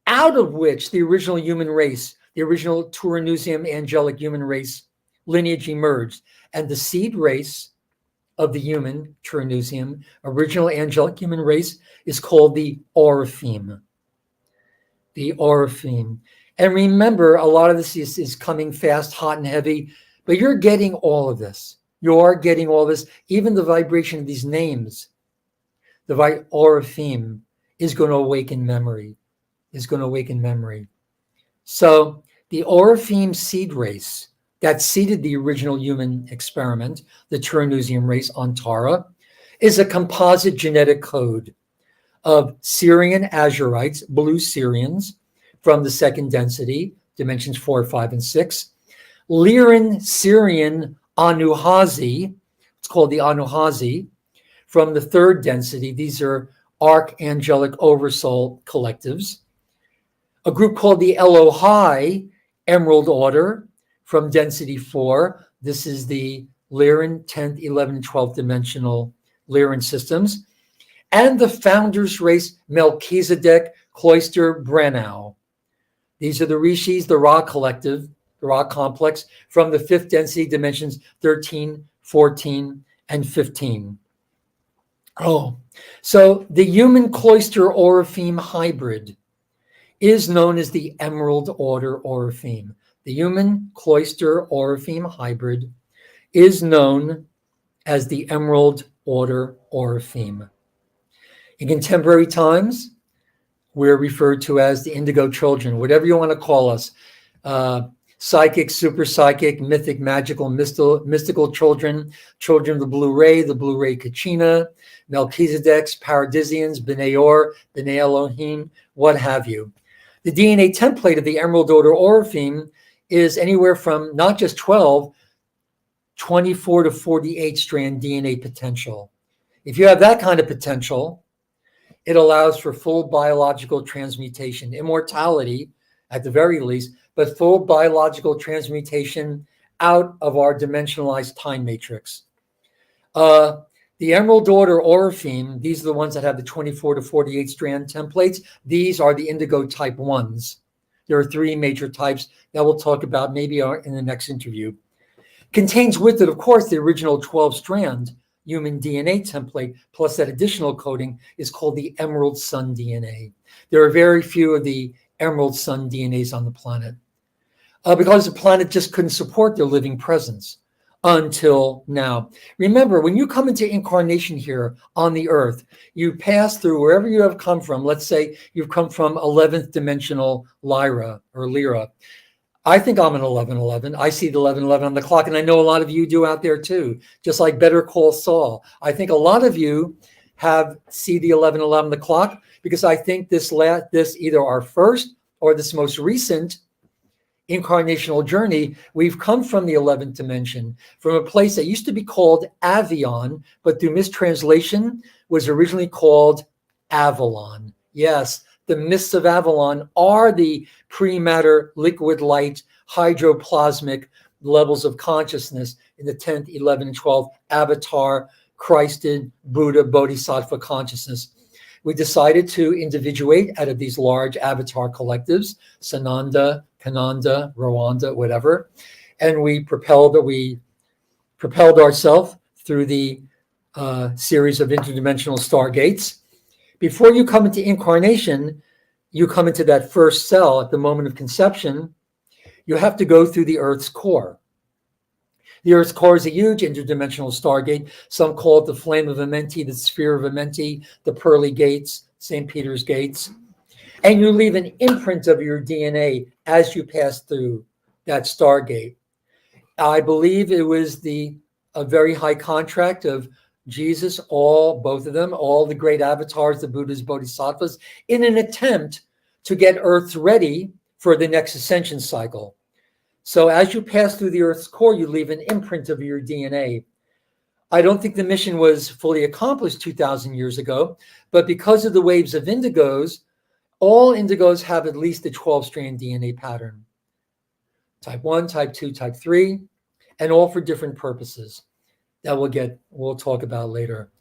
out of which the original human race, the original Turanusium angelic human race lineage emerged. And the seed race of the human Turanusium, original angelic human race, is called the Orifeme. The Orifeme. And remember, a lot of this is coming fast, hot, and heavy, but you're getting all of this. You are getting all this. Even the vibration of these names, the Orifeme, is going to awaken memory, So the Orifeme seed race that seeded the original human experiment, the Turanusium race on Tara, is a composite genetic code of Syrian Azurites, blue Syrians, from the second density, dimensions 4, 5, and 6. Lyran Syrian Anuhazi, it's called the Anuhazi, from the third density. These are archangelic oversoul collectives. A group called the Elohai Emerald Order from density 4. This is the Lyran 10th, 11th, 12th dimensional Lyran systems. And the founders race Melchizedek Cloister Brenau. These are the Rishis, the Ra collective, the Ra complex, from the fifth density dimensions 13, 14, and 15. Oh, so the human cloister Orifeme hybrid is known as the Emerald Order Orifeme. The human cloister Orifeme hybrid is known as the Emerald Order Orifeme. In contemporary times, we're referred to as the indigo children, whatever you want to call us. Psychic, super psychic, mythic, magical, mystical children, children of the blue ray Kachina, Melchizedeks, Paradisians, B'nai Or, B'nai Elohim, what have you. The DNA template of the Emerald Order Orifeme is anywhere from not just 12, 24 to 48 strand DNA potential. If you have that kind of potential, it allows for full biological transmutation, immortality at the very least, but full biological transmutation out of our dimensionalized time matrix. The Emerald Order Orifeme, these are the ones that have the 24 to 48 strand templates. These are the indigo type 1s. There are 3 major types that we'll talk about maybe in the next interview. Contains with it, of course, the original 12 strand human DNA template, plus that additional coding is called the Emerald Sun DNA. There are very few of the Emerald Sun DNAs on the planet because the planet just couldn't support their living presence until now. Remember, when you come into incarnation here on the earth, you pass through wherever you have come from. Let's say you've come from 11th dimensional Lyra or Lyra. I think I'm an 1111. I see the 1111 on the clock, and I know a lot of you do out there too, just like Better Call Saul. I think a lot of you see the 1111 on the clock because I think this either our first or this most recent incarnational journey, we've come from the 11th dimension, from a place that used to be called Avion, but through mistranslation was originally called Avalon. Yes, the mists of Avalon are the pre-matter, liquid light, hydroplasmic levels of consciousness in the 10th, 11th, and 12th avatar, Christed, Buddha, Bodhisattva consciousness. We decided to individuate out of these large avatar collectives, Sananda, Kananda, Rwanda, whatever, and we propelled ourselves through the series of interdimensional stargates. Before you come into incarnation, you come into that first cell at the moment of conception, you have to go through the Earth's core. The Earth's core is a huge interdimensional stargate. Some call it the flame of Amenti, the sphere of Amenti, the pearly gates, St. Peter's gates. And you leave an imprint of your DNA as you pass through that stargate. I believe it was a very high contract of Jesus, both of them, all the great avatars, the Buddhas, Bodhisattvas, in an attempt to get Earth ready for the next ascension cycle. So as you pass through the Earth's core, you leave an imprint of your DNA. I don't think the mission was fully accomplished 2,000 years ago, but because of the waves of indigos, all indigos have at least a 12-strand DNA pattern. Type 1, type 2, type 3, and all for different purposes that we'll talk about later.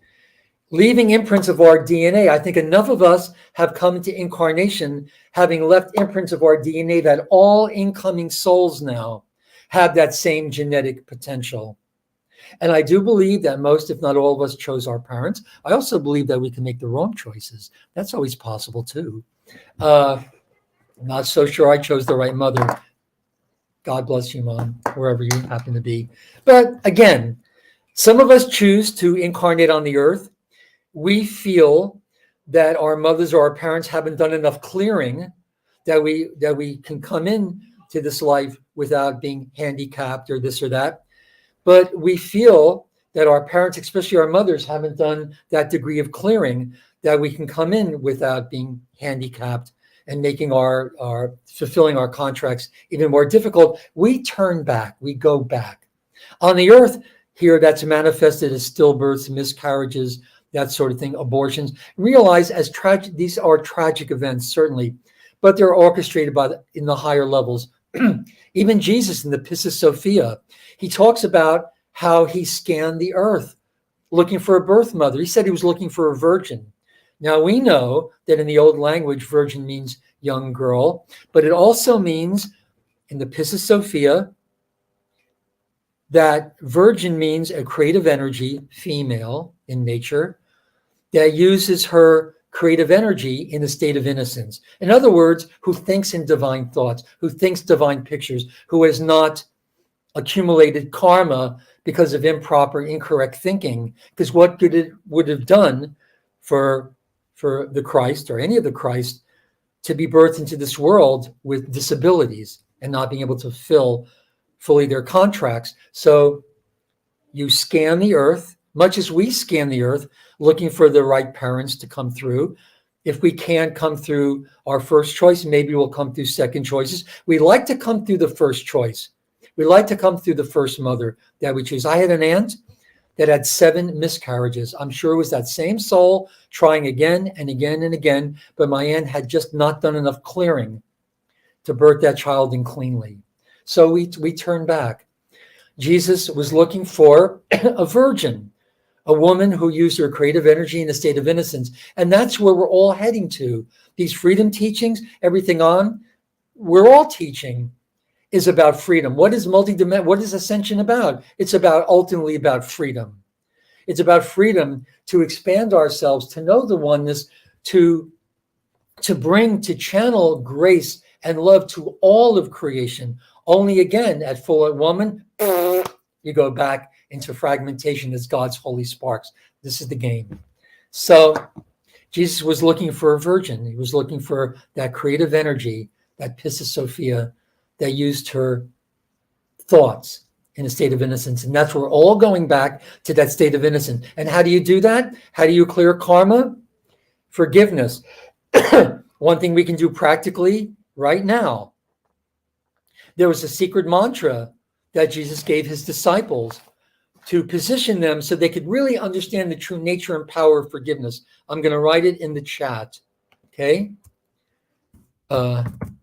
Leaving imprints of our DNA, I think enough of us have come into incarnation having left imprints of our DNA that all incoming souls now have that same genetic potential. And I do believe that most, if not all of us, chose our parents. I also believe that we can make the wrong choices. That's always possible too. I'm not so sure I chose the right mother. God bless you, Mom, wherever you happen to be. But again, some of us choose to incarnate on the earth. We feel that our mothers or our parents haven't done enough clearing that we can come in to this life without being handicapped or this or that. But we feel that our parents, especially our mothers, haven't done that degree of clearing that we can come in without being handicapped and making our fulfilling our contracts even more difficult. We turn back, we go back. On the earth here, that's manifested as stillbirths, miscarriages, that sort of thing, abortions. Realize as tragic, these are tragic events, certainly, but they're orchestrated in the higher levels. Even Jesus in the Pistis Sophia, he talks about how he scanned the earth looking for a birth mother. He said he was looking for a virgin. Now we know that in the old language, virgin means young girl, but it also means in the Pistis Sophia that virgin means a creative energy, female in nature, that uses her creative energy in a state of innocence. In other words, who thinks in divine thoughts, who thinks divine pictures, who has not accumulated karma because of improper, incorrect thinking. Because what good it would have done for the Christ or any of the Christ to be birthed into this world with disabilities and not being able to fulfill fully their contracts. So you scan the earth, much as we scan the earth, looking for the right parents to come through. If we can't come through our first choice, maybe we'll come through second choices. We like to come through the first choice. We like to come through the first mother that we choose. I had an aunt that had 7 miscarriages. I'm sure it was that same soul trying again and again and again, but my aunt had just not done enough clearing to birth that child in cleanly. So we turn back. Jesus was looking for a virgin, a woman who used her creative energy in a state of innocence. And that's where we're all heading to. These freedom teachings, everything we're all teaching is about freedom. What is what is ascension about? It's ultimately about freedom. It's about freedom to expand ourselves, to know the oneness, to channel grace and love to all of creation. Only again, at full woman, you go back into fragmentation as God's holy sparks. This is the game. So Jesus was looking for a virgin. He was looking for that creative energy, that Pistis Sophia, that used her thoughts in a state of innocence. And that's where we're all going back to that state of innocence. And how do you do that? How do you clear karma? Forgiveness. One thing we can do practically right now. There was a secret mantra that Jesus gave his disciples to position them so they could really understand the true nature and power of forgiveness. I'm going to write it in the chat. Okay?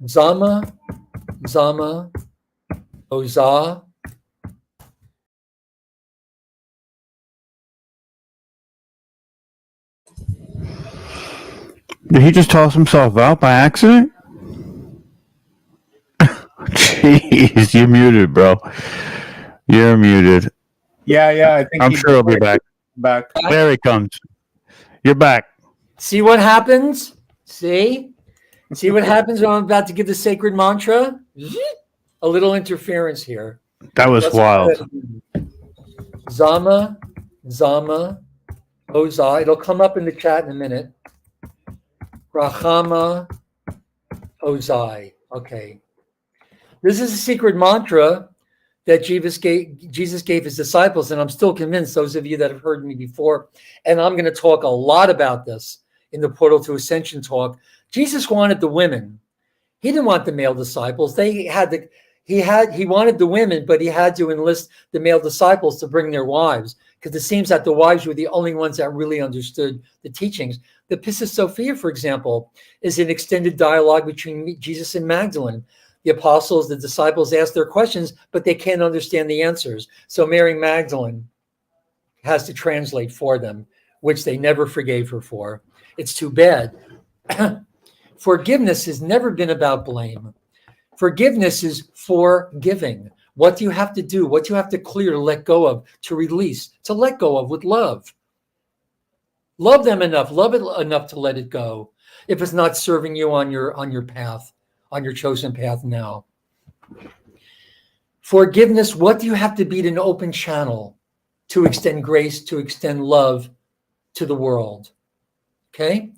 Zama, Oza. Did he just toss himself out by accident? Jeez, you're muted, bro. You're muted. Yeah. I think I'm sure he'll be back. There he comes. You're back. See what happens? See what happens when I'm about to give the sacred mantra? A little interference here. That was wild. Zama, Ozai. It'll come up in the chat in a minute. Rahama, Ozai. Okay. This is a secret mantra that Jesus gave his disciples, and I'm still convinced, those of you that have heard me before, and I'm going to talk a lot about this in the Portal to Ascension talk. Jesus wanted the women. He didn't want the male disciples. He wanted the women, but he had to enlist the male disciples to bring their wives, because it seems that the wives were the only ones that really understood the teachings. The Pistis Sophia, for example, is an extended dialogue between Jesus and Magdalene. The apostles, the disciples ask their questions, but they can't understand the answers. So Mary Magdalene has to translate for them, which they never forgave her for. It's too bad. Forgiveness has never been about blame. Forgiveness is forgiving. What do you have to do? What do you have to clear, to let go of, to release, to let go of with love? Love them enough, love it enough to let it go if it's not serving you on your path, on your chosen path now. Forgiveness, what do you have to be an open channel to extend grace, to extend love to the world? Okay?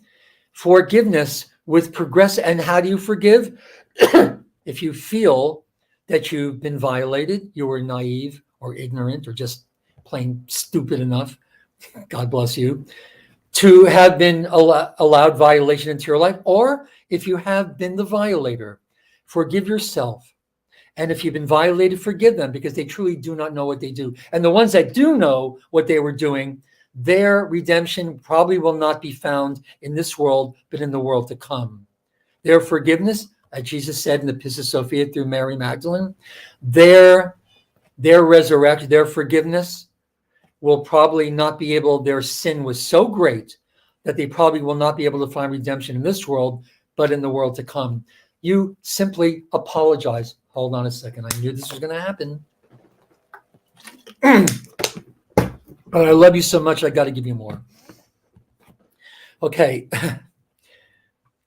Forgiveness with progress. And how do you forgive? If you feel that you've been violated, you were naive or ignorant or just plain stupid enough, God bless you, to have been allowed violation into your life, or if you have been the violator, forgive yourself. And if you've been violated, forgive them, because they truly do not know what they do. And the ones that do know what they were doing, their redemption probably will not be found in this world, but in the world to come. Their forgiveness, as Jesus said in the Pistis Sophia through Mary Magdalene, their resurrection, their forgiveness will probably not be able, their sin was so great that they probably will not be able to find redemption in this world, but in the world to come. You simply apologize. Hold on a second. I knew this was going to happen. But I love you so much, I got to give you more. Okay.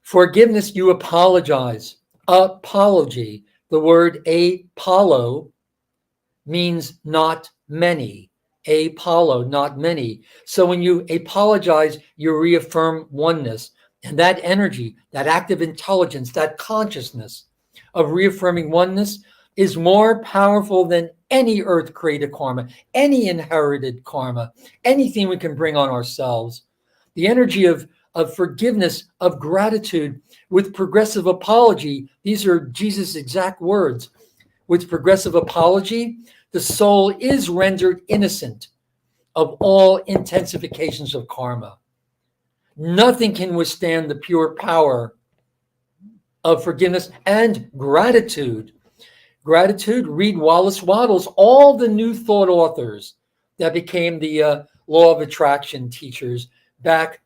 Forgiveness, you apologize. Apology. The word apollo means not many. Apollo, not many. So when you apologize, you reaffirm oneness. And that energy, that active intelligence, that consciousness of reaffirming oneness is more powerful than any earth-created karma, any inherited karma, anything we can bring on ourselves. The energy of forgiveness, of gratitude, with progressive apology. These are Jesus' exact words. With progressive apology, the soul is rendered innocent of all intensifications of karma. Nothing can withstand the pure power of forgiveness and gratitude. Gratitude, read Wallace Wattles, all the New Thought authors that became the law of attraction teachers back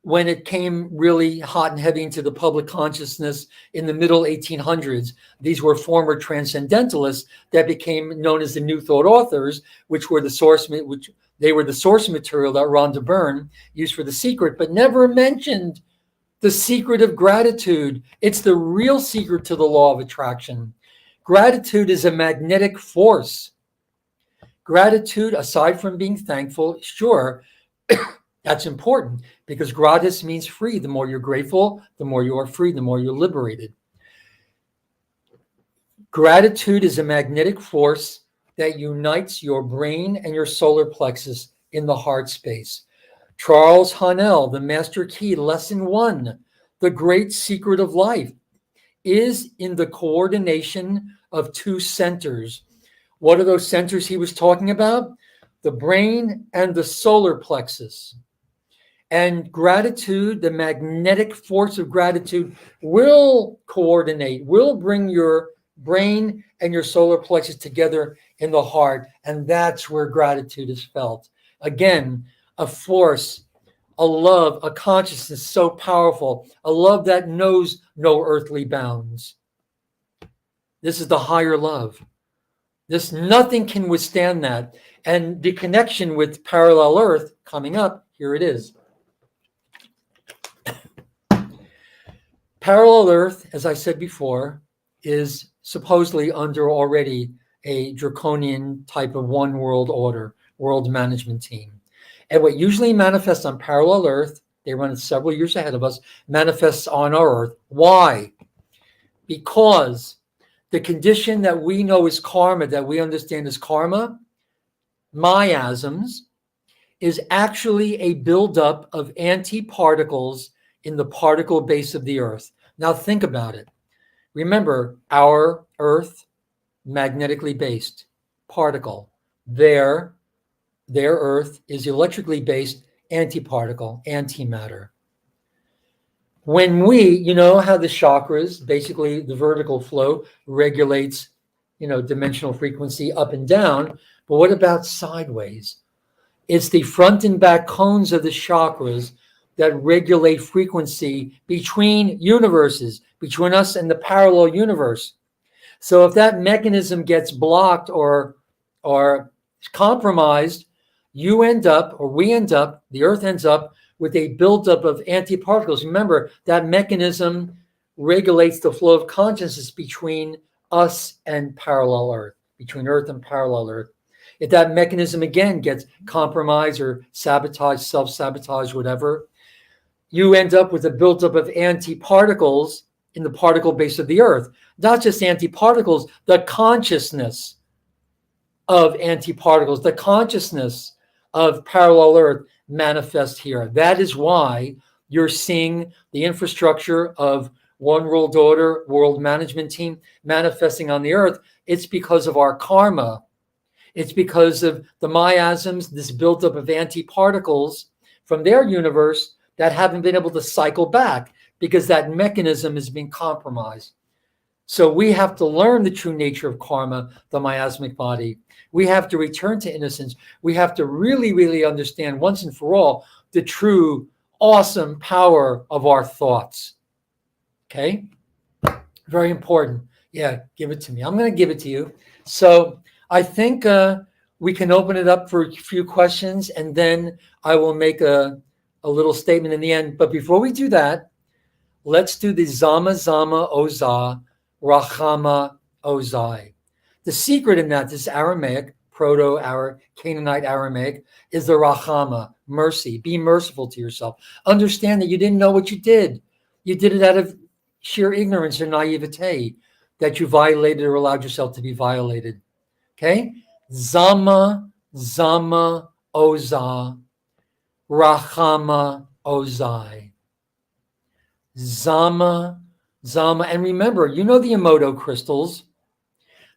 when it came really hot and heavy into the public consciousness in the middle 1800s. These were former transcendentalists that became known as the New Thought authors, which were the source, they were the source material that Rhonda Byrne used for The Secret, but never mentioned the secret of gratitude. It's the real secret to the law of attraction. Gratitude is a magnetic force. Gratitude, aside from being thankful, sure, that's important, because gratis means free. The more you're grateful, the more you are free, the more you're liberated. Gratitude is a magnetic force that unites your brain and your solar plexus in the heart space. Charles Haanel, the Master Key, Lesson 1, the great secret of life is in the coordination of two centers. What are those centers he was talking about? The brain and the solar plexus. And gratitude, the magnetic force of gratitude, will coordinate, will bring your brain and your solar plexus together in the heart. And that's where gratitude is felt. Again, a force, a love, a consciousness so powerful, a love that knows no earthly bounds. This is the higher love. Nothing can withstand that. And the connection with parallel earth coming up, here it is. Parallel earth, as I said before, is supposedly under already a draconian type of one world order, world management team. And what usually manifests on parallel Earth, they run it several years ahead of us, manifests on our Earth. Why? Because the condition that we know is karma, that we understand as karma, miasms, is actually a buildup of antiparticles in the particle base of the Earth. Now think about it. Remember, our Earth, magnetically based particle. Their Earth is electrically based antiparticle, antimatter. When you know how the chakras, basically the vertical flow regulates, dimensional frequency up and down, but what about sideways? It's the front and back cones of the chakras that regulate frequency between universes, between us and the parallel universe. So if that mechanism gets blocked or compromised, we end up, the Earth ends up with a buildup of antiparticles. Remember, that mechanism regulates the flow of consciousness between us and parallel Earth, between Earth and parallel Earth. If that mechanism again gets compromised or sabotaged, self-sabotage, whatever, you end up with a buildup of antiparticles in the particle base of the Earth. Not just antiparticles, the consciousness of antiparticles, the consciousness of parallel Earth manifest here. That is why you're seeing the infrastructure of one world order, world management team manifesting on the Earth. It's because of our karma. It's because of the miasms, this buildup of antiparticles from their universe that haven't been able to cycle back because that mechanism has been compromised. So we have to learn the true nature of karma, the miasmic body. We have to return to innocence. We have to really, really understand once and for all the true, awesome power of our thoughts. Okay? Very important. Yeah, give it to me. I'm going to give it to you. So I think we can open it up for a few questions, and then I will make a little statement in the end. But before we do that, let's do the Zama Zama Oza Rachama Ozai. The secret in that, this Aramaic, Proto-Canaanite Aramaic, is the Rachama, mercy. Be merciful to yourself. Understand that you didn't know what you did. You did it out of sheer ignorance or naivete, that you violated or allowed yourself to be violated. Okay? Zama, Zama, Oza, Rachama, Ozai. Zama, Zama. And remember, you know the Emoto crystals.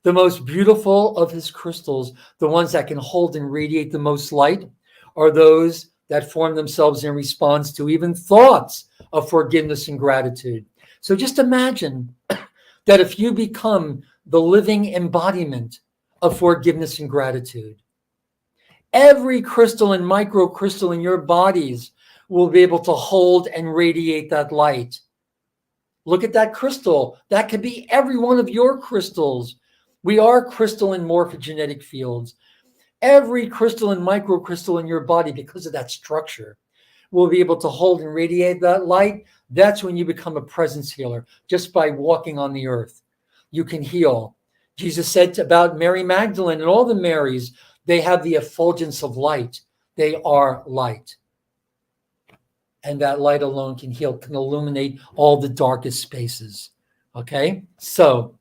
The most beautiful of his crystals, the ones that can hold and radiate the most light, are those that form themselves in response to even thoughts of forgiveness and gratitude. So just imagine that if you become the living embodiment of forgiveness and gratitude, every crystal and microcrystal in your bodies will be able to hold and radiate that light. Look at that crystal. That could be every one of your crystals. We are crystal and morphogenetic fields. Every crystal and microcrystal in your body, because of that structure, will be able to hold and radiate that light. That's when you become a presence healer, just by walking on the earth. You can heal. Jesus said about Mary Magdalene and all the Marys, they have the effulgence of light. They are light. And that light alone can heal, can illuminate all the darkest spaces. Okay? So,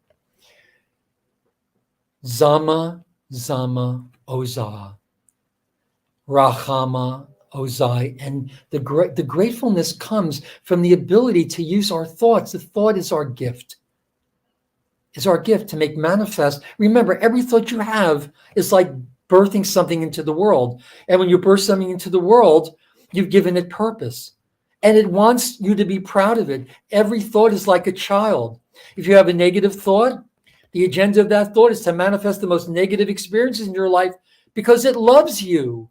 Zama, Zama, Oza, Rachama, Ozai. And the gratefulness comes from the ability to use our thoughts. The thought is our gift. Is our gift to make manifest. Remember, every thought you have is like birthing something into the world. And when you birth something into the world, you've given it purpose. And it wants you to be proud of it. Every thought is like a child. If you have a negative thought, the agenda of that thought is to manifest the most negative experiences in your life because it loves you.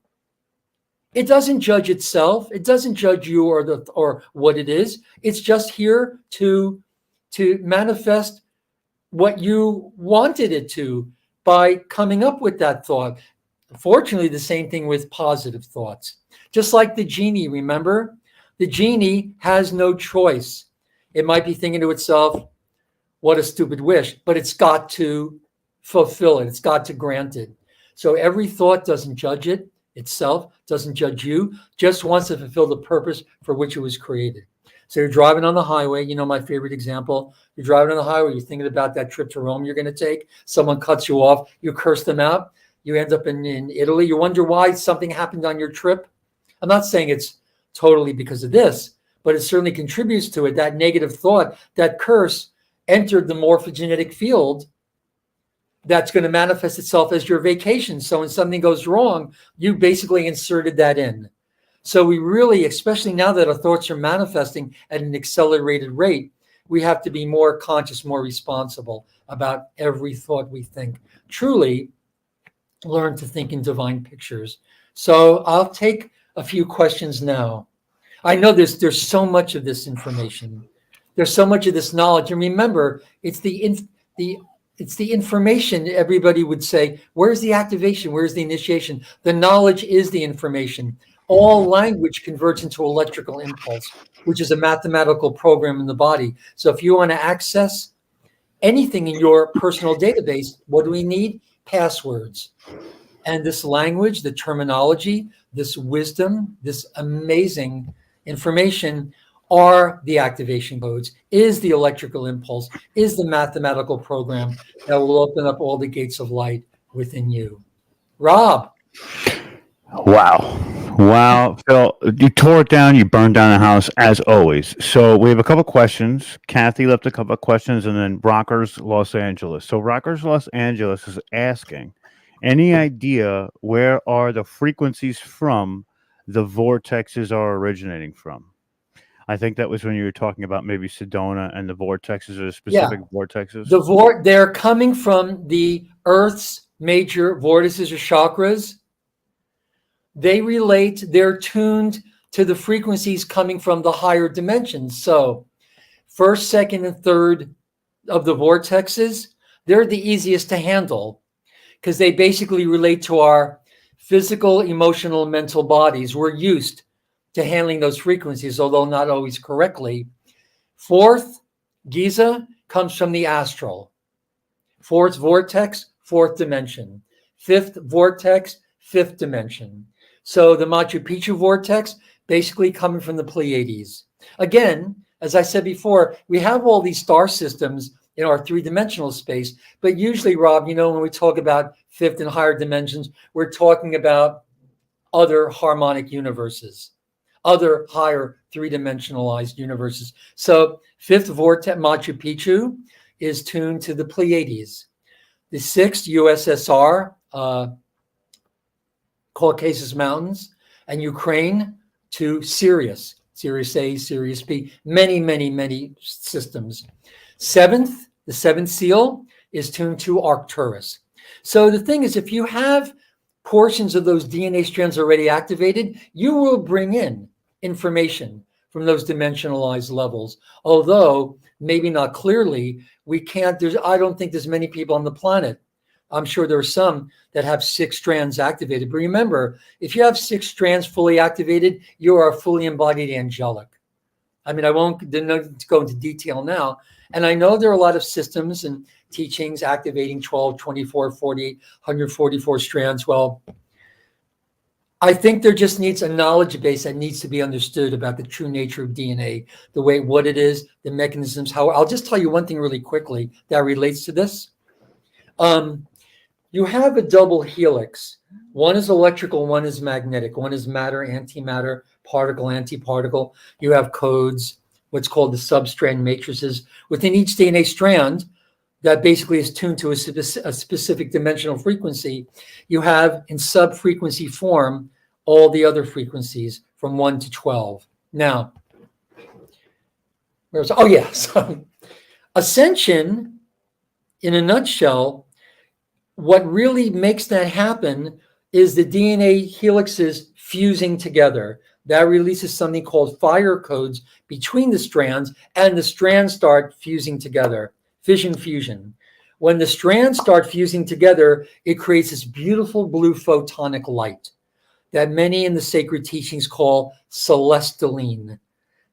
It doesn't judge itself. It doesn't judge you or what it is. It's just here to manifest what you wanted it to by coming up with that thought. Fortunately, the same thing with positive thoughts. Just like the genie, remember? The genie has no choice. It might be thinking to itself, what a stupid wish, but it's got to fulfill it. It's got to grant it. So every thought doesn't judge it itself, doesn't judge you, just wants to fulfill the purpose for which it was created. So you're driving on the highway, you know, my favorite example, you're driving on the highway, you're thinking about that trip to Rome you're going to take, someone cuts you off, you curse them out, you end up in Italy, you wonder why something happened on your trip. I'm not saying it's totally because of this, but it certainly contributes to it. That negative thought, that curse entered the morphogenetic field that's going to manifest itself as your vacation. So when something goes wrong, you basically inserted that in. So we really, especially now that our thoughts are manifesting at an accelerated rate, we have to be more conscious, more responsible about every thought we think. Truly learn to think in divine pictures. So I'll take a few questions now. I know there's so much of this information. There's so much of this knowledge. And remember, it's the information. Everybody would say, where's the activation? Where's the initiation? The knowledge is the information. All language converts into electrical impulse, which is a mathematical program in the body. So if you want to access anything in your personal database, what do we need? Passwords. And this language, the terminology, this wisdom, this amazing information are the activation codes, is the electrical impulse, is the mathematical program that will open up all the gates of light within you. Rob. Wow, Phil, you tore it down. You burned down the house as always. So we have a couple of questions. Kathy left a couple of questions, and then Rockers Los Angeles. So Rockers Los Angeles is asking, any idea where are the frequencies from the vortexes are originating from? I think that was when you were talking about maybe Sedona and the vortexes or the specific vortexes. They're coming from the Earth's major vortices or chakras. They relate, they're tuned to the frequencies coming from the higher dimensions. So first, second, and third of the vortexes, they're the easiest to handle because they basically relate to our physical, emotional, mental bodies. We're used to handling those frequencies, although not always correctly. Fourth, Giza, comes from the astral. Fourth vortex, fourth dimension. Fifth vortex, fifth dimension. So the Machu Picchu vortex, basically coming from the Pleiades. Again, as I said before, we have all these star systems in our three-dimensional space, but usually, Rob, you know, when we talk about fifth and higher dimensions, we're talking about other harmonic universes, other higher three-dimensionalized universes. So fifth vortex, Machu Picchu, is tuned to the Pleiades. The sixth, USSR, Caucasus Mountains, and Ukraine to Sirius, Sirius A, Sirius B, many, many, many systems. Seventh, the seventh seal is tuned to Arcturus. So the thing is, if you have portions of those DNA strands already activated, you will bring in information from those dimensionalized levels. Although maybe not clearly, we can't, I don't think there's many people on the planet. I'm sure there are some that have 6 strands activated. But remember, if you have 6 strands fully activated, you are a fully embodied angelic. I mean, I won't go into detail now. And I know there are a lot of systems and teachings activating 12, 24, 48, 144 strands. Well, I think there just needs a knowledge base that needs to be understood about the true nature of DNA, the way, what it is, the mechanisms, how. I'll just tell you one thing really quickly that relates to this. You have a double helix. One is electrical, one is magnetic. One is matter, antimatter, particle, antiparticle. You have codes, what's called the substrand matrices. Within each DNA strand that basically is tuned to a specific dimensional frequency, you have in sub-frequency form all the other frequencies from 1 to 12. Now, so ascension, in a nutshell, what really makes that happen is the DNA helixes fusing together. That releases something called fire codes between the strands, and the strands start fusing together. Fission fusion. When the strands start fusing together, it creates this beautiful blue photonic light that many in the sacred teachings call celestaline.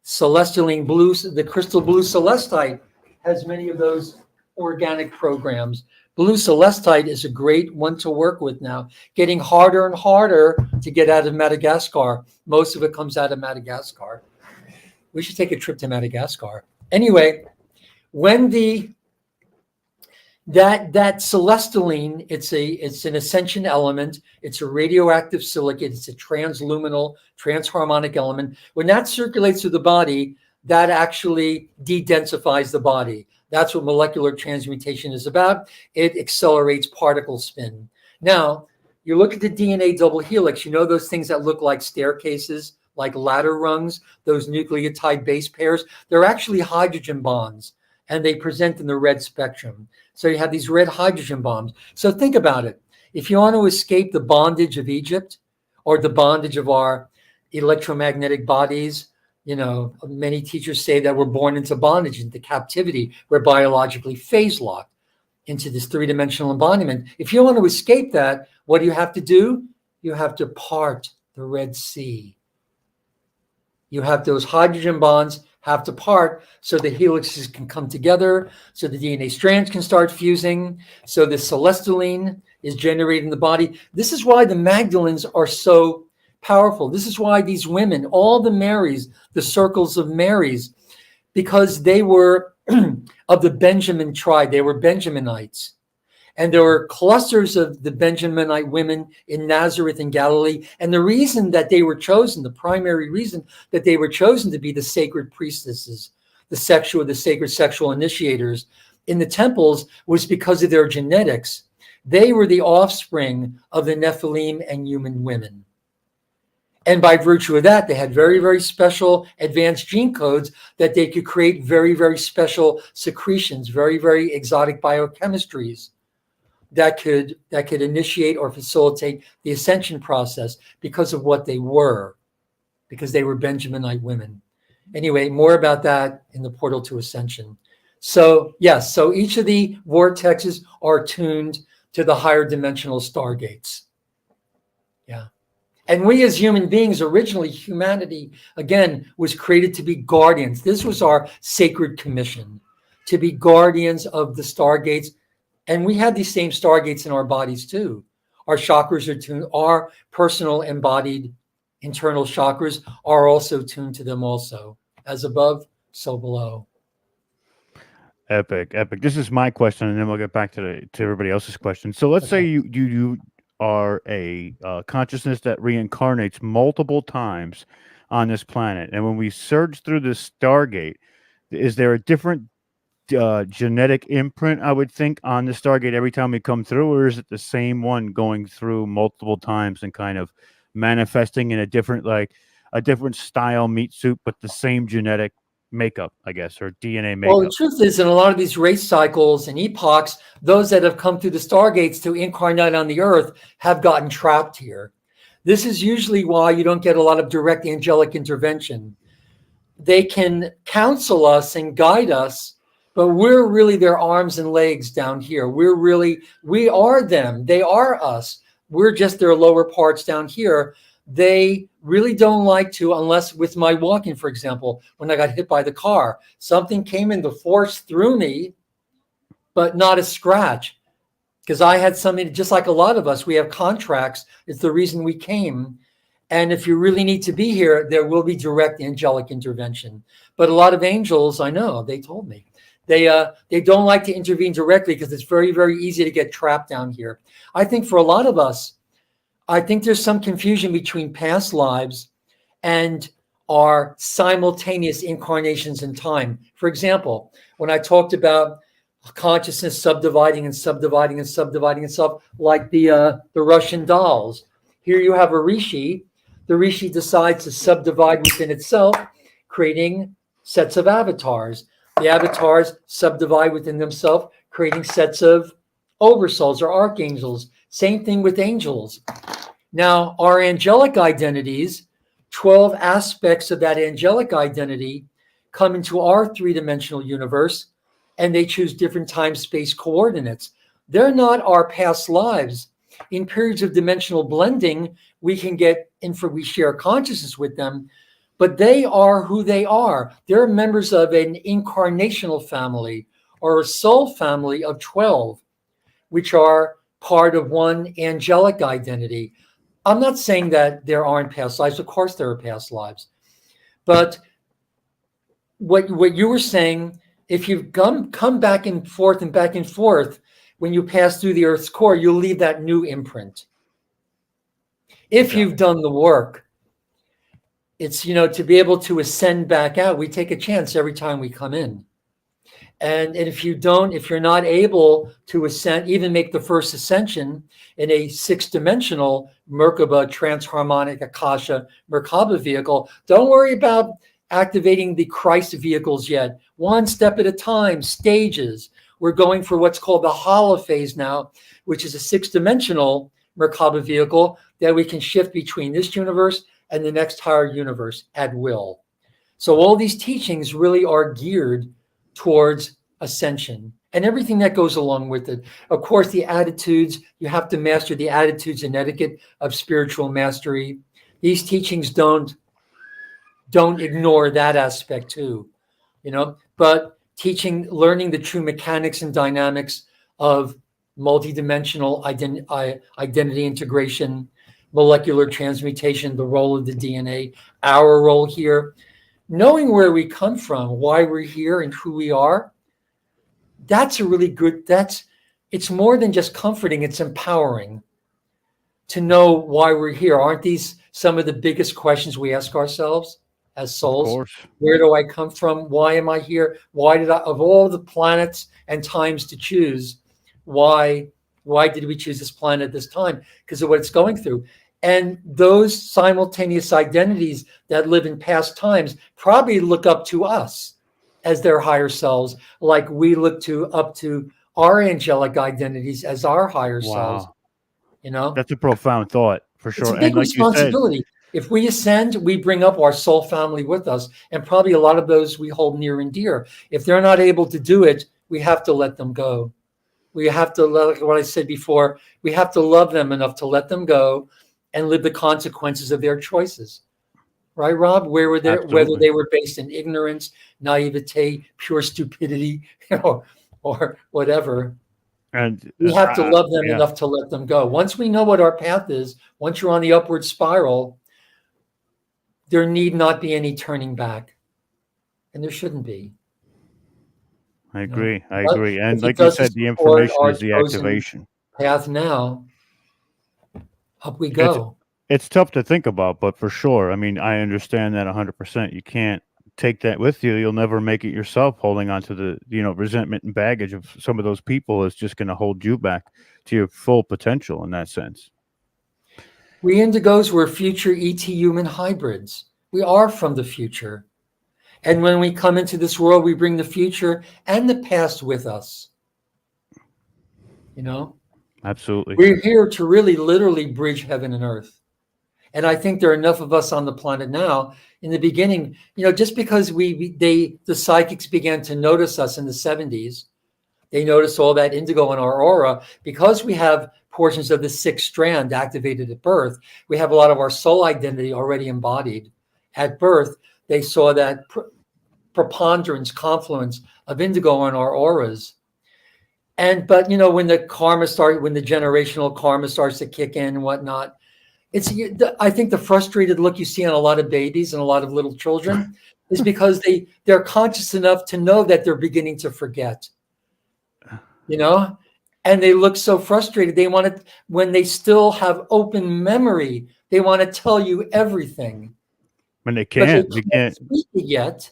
Celestaline blue, the crystal blue celestite has many of those organic programs. Blue celestite is a great one to work with now, getting harder and harder to get out of Madagascar. Most of it comes out of Madagascar. We should take a trip to Madagascar. Anyway, when that celestaline, it's an ascension element, it's a radioactive silicate, it's a transluminal, transharmonic element. When that circulates through the body, that actually de-densifies the body. That's what molecular transmutation is about. It accelerates particle spin. Now, you look at the DNA double helix, you know those things that look like staircases, like ladder rungs, those nucleotide base pairs, they're actually hydrogen bonds, and they present in the red spectrum. So you have these red hydrogen bonds. So think about it. If you want to escape the bondage of Egypt or the bondage of our electromagnetic bodies, you know, many teachers say that we're born into bondage, into captivity. We're biologically phase locked into this three-dimensional embodiment. If you want to escape that, what do you have to do? You have to part the Red Sea. You have those hydrogen bonds have to part so the helixes can come together, so the DNA strands can start fusing, so the celestaline is generated in the body. This is why the Magdalens are so powerful. This is why these women, all the Marys, the circles of Marys, because they were of the Benjamin tribe, they were Benjaminites. And there were clusters of the Benjaminite women in Nazareth and Galilee. And the reason that they were chosen, the primary reason that they were chosen to be the sacred priestesses, the sacred sexual initiators in the temples was because of their genetics. They were the offspring of the Nephilim and human women. And by virtue of that, they had very, very special advanced gene codes that they could create very, very special secretions, very, very exotic biochemistries that could initiate or facilitate the ascension process because of what they were, because they were Benjaminite women. Anyway, more about that in the portal to ascension. So yes, so each of the vortexes are tuned to the higher dimensional stargates. Yeah. And we as human beings, originally humanity, again, was created to be guardians. This was our sacred commission, to be guardians of the stargates. And we have these same stargates in our bodies too. Our chakras are tuned, our personal embodied internal chakras are also tuned to them also. As above, so below. Epic. This is my question, and then we'll get back to everybody else's question. So let's say you are a consciousness that reincarnates multiple times on this planet, and when we surge through this Stargate, is there a different genetic imprint, I would think, on the Stargate every time we come through, or is it the same one going through multiple times and kind of manifesting in a different style meat suit, but the same genetic makeup, I guess, or DNA makeup? Well, the truth is, in a lot of these race cycles and epochs, those that have come through the Stargates to incarnate on the Earth have gotten trapped here. This is usually why you don't get a lot of direct angelic intervention. They can counsel us and guide us, but we're really their arms and legs down here. We are them. They are us. We're just their lower parts down here. They really don't like to, unless with my walking, for example, when I got hit by the car, something came in the force through me, but not a scratch. Because I had something, just like a lot of us, we have contracts. It's the reason we came. And if you really need to be here, there will be direct angelic intervention. But a lot of angels, I know, they told me, they don't like to intervene directly because it's very, very easy to get trapped down here. I think for a lot of us, I think there's some confusion between past lives and our simultaneous incarnations in time. For example, when I talked about consciousness subdividing and subdividing and subdividing itself, like the Russian dolls. Here you have a rishi. The rishi decides to subdivide within itself, creating sets of avatars. The avatars subdivide within themselves, creating sets of oversouls or archangels. Same thing with angels. Now, our angelic identities, 12 aspects of that angelic identity come into our three-dimensional universe, and they choose different time-space coordinates. They're not our past lives. In periods of dimensional blending, we can get we share consciousness with them, but they are who they are. They're members of an incarnational family or a soul family of 12. which are part of one angelic identity. I'm not saying that there aren't past lives. Of course there are past lives. But what you were saying, if you've come back and forth, when you pass through the Earth's core, you'll leave that new imprint. If you've done the work, it's, to be able to ascend back out, we take a chance every time we come in. And if you're not able to ascend, even make the first ascension in a 6-dimensional Merkaba transharmonic Akasha Merkaba vehicle, don't worry about activating the Christ vehicles yet. One step at a time, stages. We're going for what's called the Hala phase now, which is a 6-dimensional Merkaba vehicle that we can shift between this universe and the next higher universe at will. So all these teachings really are geared towards ascension and everything that goes along with it. Of course, the attitudes, you have to master the attitudes and etiquette of spiritual mastery. These teachings don't ignore that aspect too, but learning the true mechanics and dynamics of multidimensional identity integration, molecular transmutation, the role of the DNA, our role here, knowing where we come from, why we're here and who we are. That's a really good, it's more than just comforting, it's empowering to know why we're here. Aren't these some of the biggest questions we ask ourselves as souls? Of course. Where do I come from? Why am I here? Why did of all the planets and times to choose, why did we choose this planet at this time? Because of what it's going through. And those simultaneous identities that live in past times probably look up to us as their higher selves, like we look up to our angelic identities as our higher selves. That's a profound thought, for sure. It's a big responsibility. If we ascend, we bring up our soul family with us, and probably a lot of those we hold near and dear. If they're not able to do it, we have to let them go. We have to, like what I said before, we have to love them enough to let them go and live the consequences of their choices. Right, Rob? Whether they were based in ignorance, naivete, pure stupidity, or whatever. And we have to love them enough to let them go. Once we know what our path is, once you're on the upward spiral, there need not be any turning back. And there shouldn't be. I agree. I agree. And like you said, the information is the activation. Path now, up we go. It's tough to think about, but for sure. I mean, I understand that 100%. You can't take that with you. You'll never make it yourself. Holding on to the, resentment and baggage of some of those people is just going to hold you back to your full potential in that sense. We indigos were future ET human hybrids. We are from the future. And when we come into this world, we bring the future and the past with us. Absolutely. We're here to really literally bridge heaven and earth. And I think there are enough of us on the planet now. In the beginning, just because the psychics began to notice us in the 70s, they noticed all that indigo in our aura. Because we have portions of the 6th strand activated at birth, we have a lot of our soul identity already embodied. At birth, they saw that preponderance, confluence of indigo in our auras. But when the generational karma starts to kick in and whatnot, I think the frustrated look you see on a lot of babies and a lot of little children is because they're conscious enough to know that they're beginning to forget, and they look so frustrated. They want to, when they still have open memory, they want to tell you everything. When they can't speak it yet.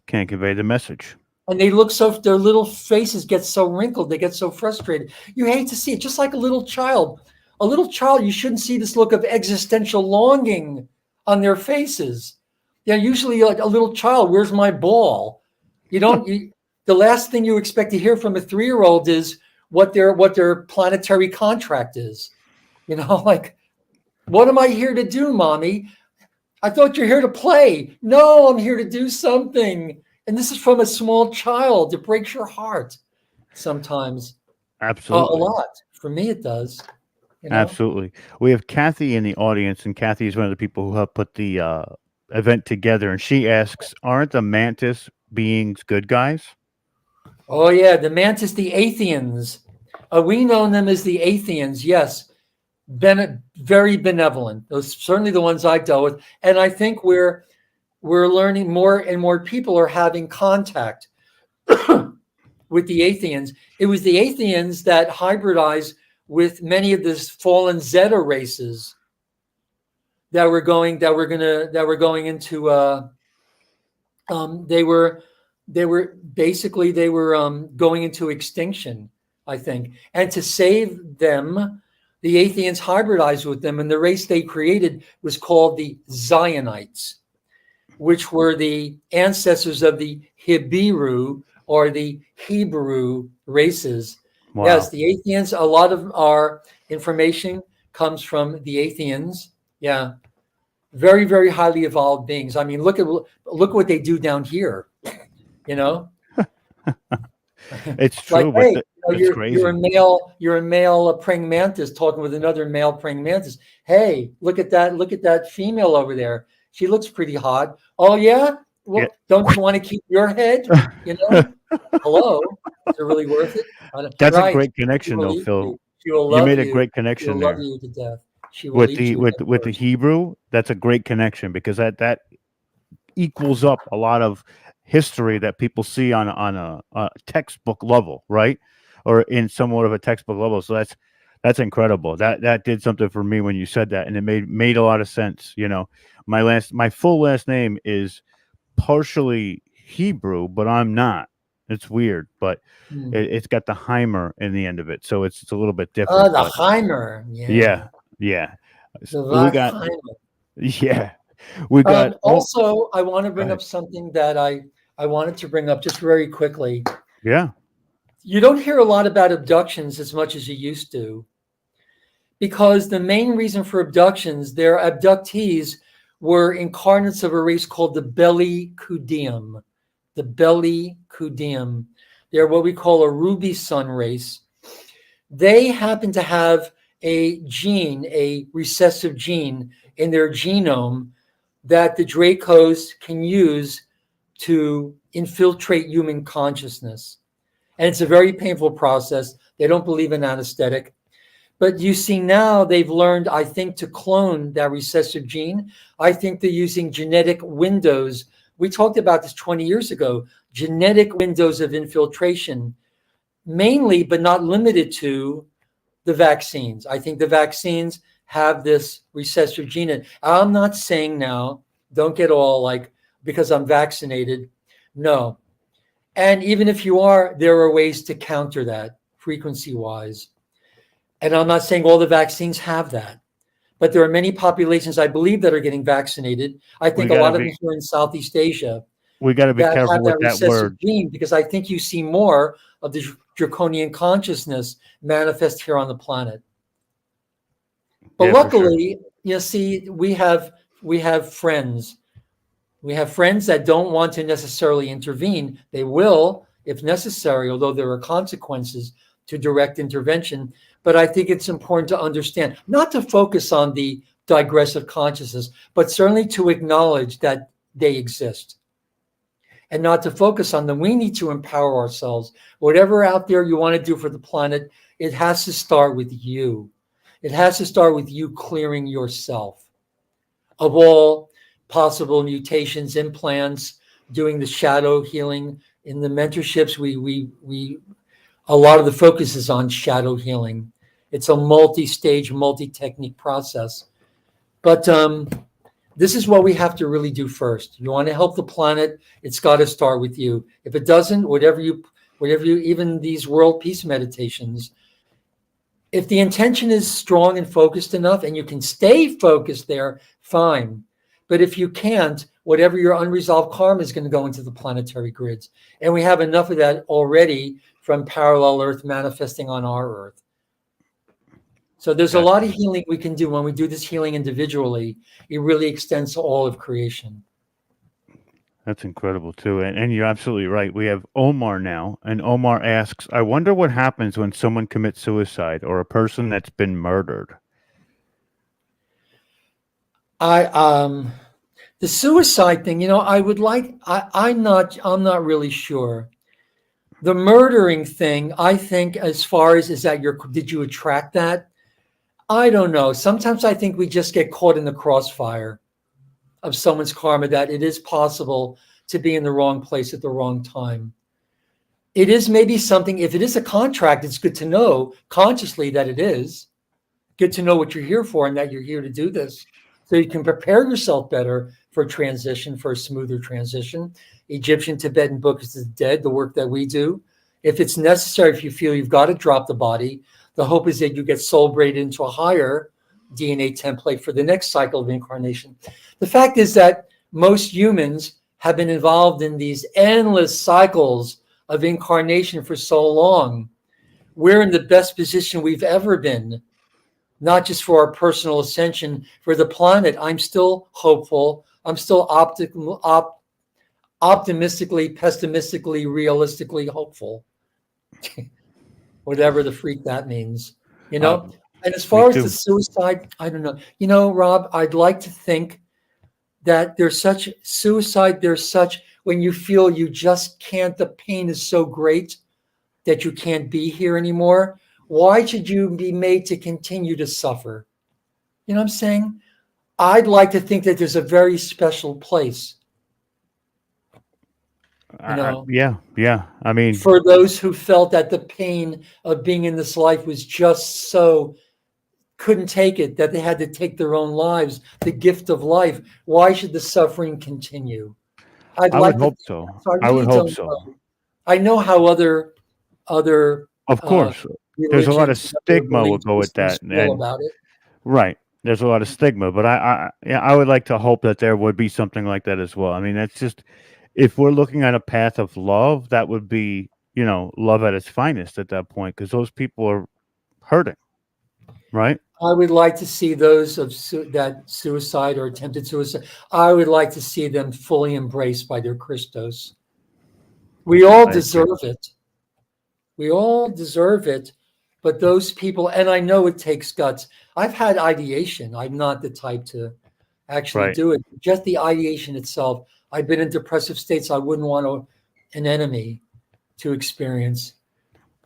Can't convey the message. And they look their little faces get so wrinkled. They get so frustrated. You hate to see it, just like a little child. A little child, you shouldn't see this look of existential longing on their faces. Usually like a little child, where's my ball? The last thing you expect to hear from a 3-year-old is what their planetary contract is. Like, what am I here to do, mommy? I thought you're here to play. No, I'm here to do something. And this is from a small child. It breaks your heart sometimes. Absolutely. A lot. For me, it does. Absolutely. We have Kathy in the audience, and Kathy is one of the people who have put the event together. And she asks, aren't the mantis beings good guys? Oh, yeah. The mantis, the Athenians. We know them as the Athenians. Yes, very benevolent. Those certainly the ones I dealt with, and I think we're learning more and more people are having contact with the Athenians. It was the Athenians that hybridized with many of the fallen Zeta races that were going into. They were going into extinction, I think, and to save them, the Athenians hybridized with them, and the race they created was called the Zionites, which were the ancestors of the Hibiru or the Hebrew races. Wow. Yes, the Athenians, a lot of our information comes from the Athenians. Yeah. Very, very highly evolved beings. I mean, look what they do down here, you know? It's true, like, but hey, it's crazy. you're a male praying mantis talking with another male praying mantis. Hey, look at that female over there. She looks pretty hot. Oh yeah? Well, don't you want to keep your head? You know? Hello? Is it really worth it? That's a Right. great connection, though, Phil. She will You love made a you. great She will connection love there. you to death. She will With eat the you with the Hebrew, that's a great connection because that equals up a lot of history that people see on a textbook level, right? Or in somewhat of a textbook level. So that's incredible. That did something for me when you said that, and it made a lot of sense. You know, my full last name is partially Hebrew, but I'm not. It's weird, but it's got the Heimer in the end of it, so it's a little bit different. The but Heimer. yeah. The We got Heimer. yeah, we got also, I want to bring ahead. up something that I wanted to bring up just very quickly. Yeah. You don't hear a lot about abductions as much as you used to, because the main reason for abductions, their abductees were incarnates of a race called the Belly Kudium. The Belly Kudium. They're what we call a ruby sun race. They happen to have a gene, a recessive gene in their genome that the Dracos can use to infiltrate human consciousness. And it's a very painful process. They don't believe in anesthetic. But you see now they've learned, I think, to clone that recessive gene. I think they're using genetic windows. We talked about this 20 years ago, genetic windows of infiltration, mainly, but not limited to, the vaccines. I think the vaccines have this recessive gene in. I'm not saying now, don't get all like, because I'm vaccinated. No. And even if you are, there are ways to counter that frequency wise. And I'm not saying all the vaccines have that, but there are many populations, I believe, that are getting vaccinated. I think a lot of them here in Southeast Asia We got to be that careful have with that that recessive word. gene, because I think you see more of the draconian consciousness manifest here on the planet. But Yeah, for sure. luckily, you see, we have friends. We have friends that don't want to necessarily intervene. They will, if necessary, although there are consequences to direct intervention. But I think it's important to understand, not to focus on the digressive consciousness, but certainly to acknowledge that they exist. And not to focus on them. We need to empower ourselves. Whatever out there you want to do for the planet, it has to start with you. It has to start with you clearing yourself of all possible mutations, implants, doing the shadow healing. In the mentorships, we a lot of the focus is on shadow healing. It's a multi-stage, multi-technique process. But this is what we have to really do first. You want to help the planet, it's got to start with you. If it doesn't, whatever you, even these world peace meditations, if the intention is strong and focused enough and you can stay focused there, fine. But if you can't, whatever your unresolved karma is going to go into the planetary grids. And we have enough of that already from parallel Earth manifesting on our Earth. So there's a lot of healing we can do when we do this healing individually. It really extends to all of creation. That's incredible too. And you're absolutely right. We have Omar now, and Omar asks, I wonder what happens when someone commits suicide or a person that's been murdered. The suicide thing, I'm not really sure. The murdering thing, I think, as far as is that did you attract that? I don't know. Sometimes I think we just get caught in the crossfire of someone's karma, that it is possible to be in the wrong place at the wrong time. It is maybe something, if it is a contract, it's good to know consciously that it is. Good to know what you're here for and that you're here to do this. So you can prepare yourself better for transition, for a smoother transition. Egyptian Tibetan Books is dead, the work that we do. If it's necessary, if you feel you've got to drop the body, the hope is that you get soul braided into a higher DNA template for the next cycle of incarnation. The fact is that most humans have been involved in these endless cycles of incarnation for so long. We're in the best position we've ever been, not just for our personal ascension, for the planet. I'm still hopeful. I'm still optimistically, pessimistically, realistically hopeful. Whatever the freak that means, you know? And as far as the suicide, I don't know. You know, Rob, I'd like to think that there's such suicide, when you feel you just can't, the pain is so great that you can't be here anymore. Why should you be made to continue to suffer? You know what I'm saying? I'd like to think that there's a very special place. You know? Yeah. I mean, for those who felt that the pain of being in this life was just so, couldn't take it, that they had to take their own lives, the gift of life. Why should the suffering continue? I would hope so. I would hope so. I know how other of course, there's a lot of stigma will go with that. And, about it. Right. There's a lot of stigma, but I would like to hope that there would be something like that as well. I mean, that's just, if we're looking at a path of love, that would be, you know, love at its finest at that point, because those people are hurting, right? I would like to see those of that suicide or attempted suicide. I would like to see them fully embraced by their Christos. We all deserve it. We all deserve it. But those people, and I know it takes guts. I've had ideation. I'm not the type to actually do it. Just the ideation itself. I've been in depressive states I wouldn't want an enemy to experience.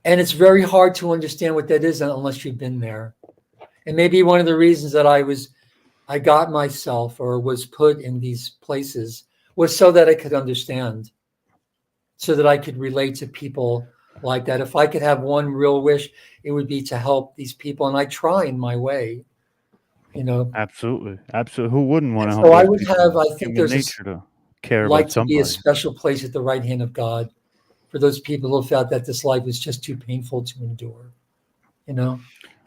And it's very hard to understand what that is unless you've been there. And maybe one of the reasons that I got myself or was put in these places was so that I could understand, so that I could relate to people like that. If I could have one real wish, it would be to help these people. And I try in my way, you know. Absolutely. Who wouldn't want to help? So I would have, I think there's nature to care like about somebody. To be a special place at the right hand of God for those people who felt that this life was just too painful to endure, you know.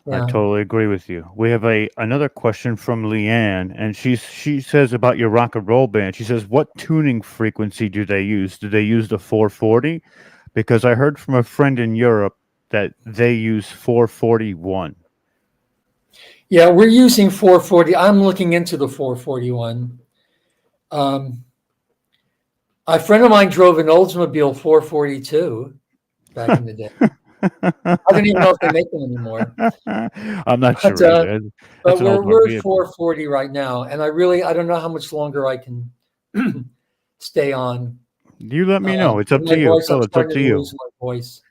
Yeah. I totally agree with you. We have another question from Leanne, and she says about your rock and roll band. She says, what tuning frequency do they use? Do they use the 440? Because I heard from a friend in Europe that they use 441. Yeah, we're using 440. I'm looking into the 441. A friend of mine drove an Oldsmobile 442 back in the day. I don't even know if they make them anymore. I'm not sure. But we're at 440 right now, and I don't know how much longer I can stay on. You let me know. It's up to you. Phil, it's up to you. Lose my voice.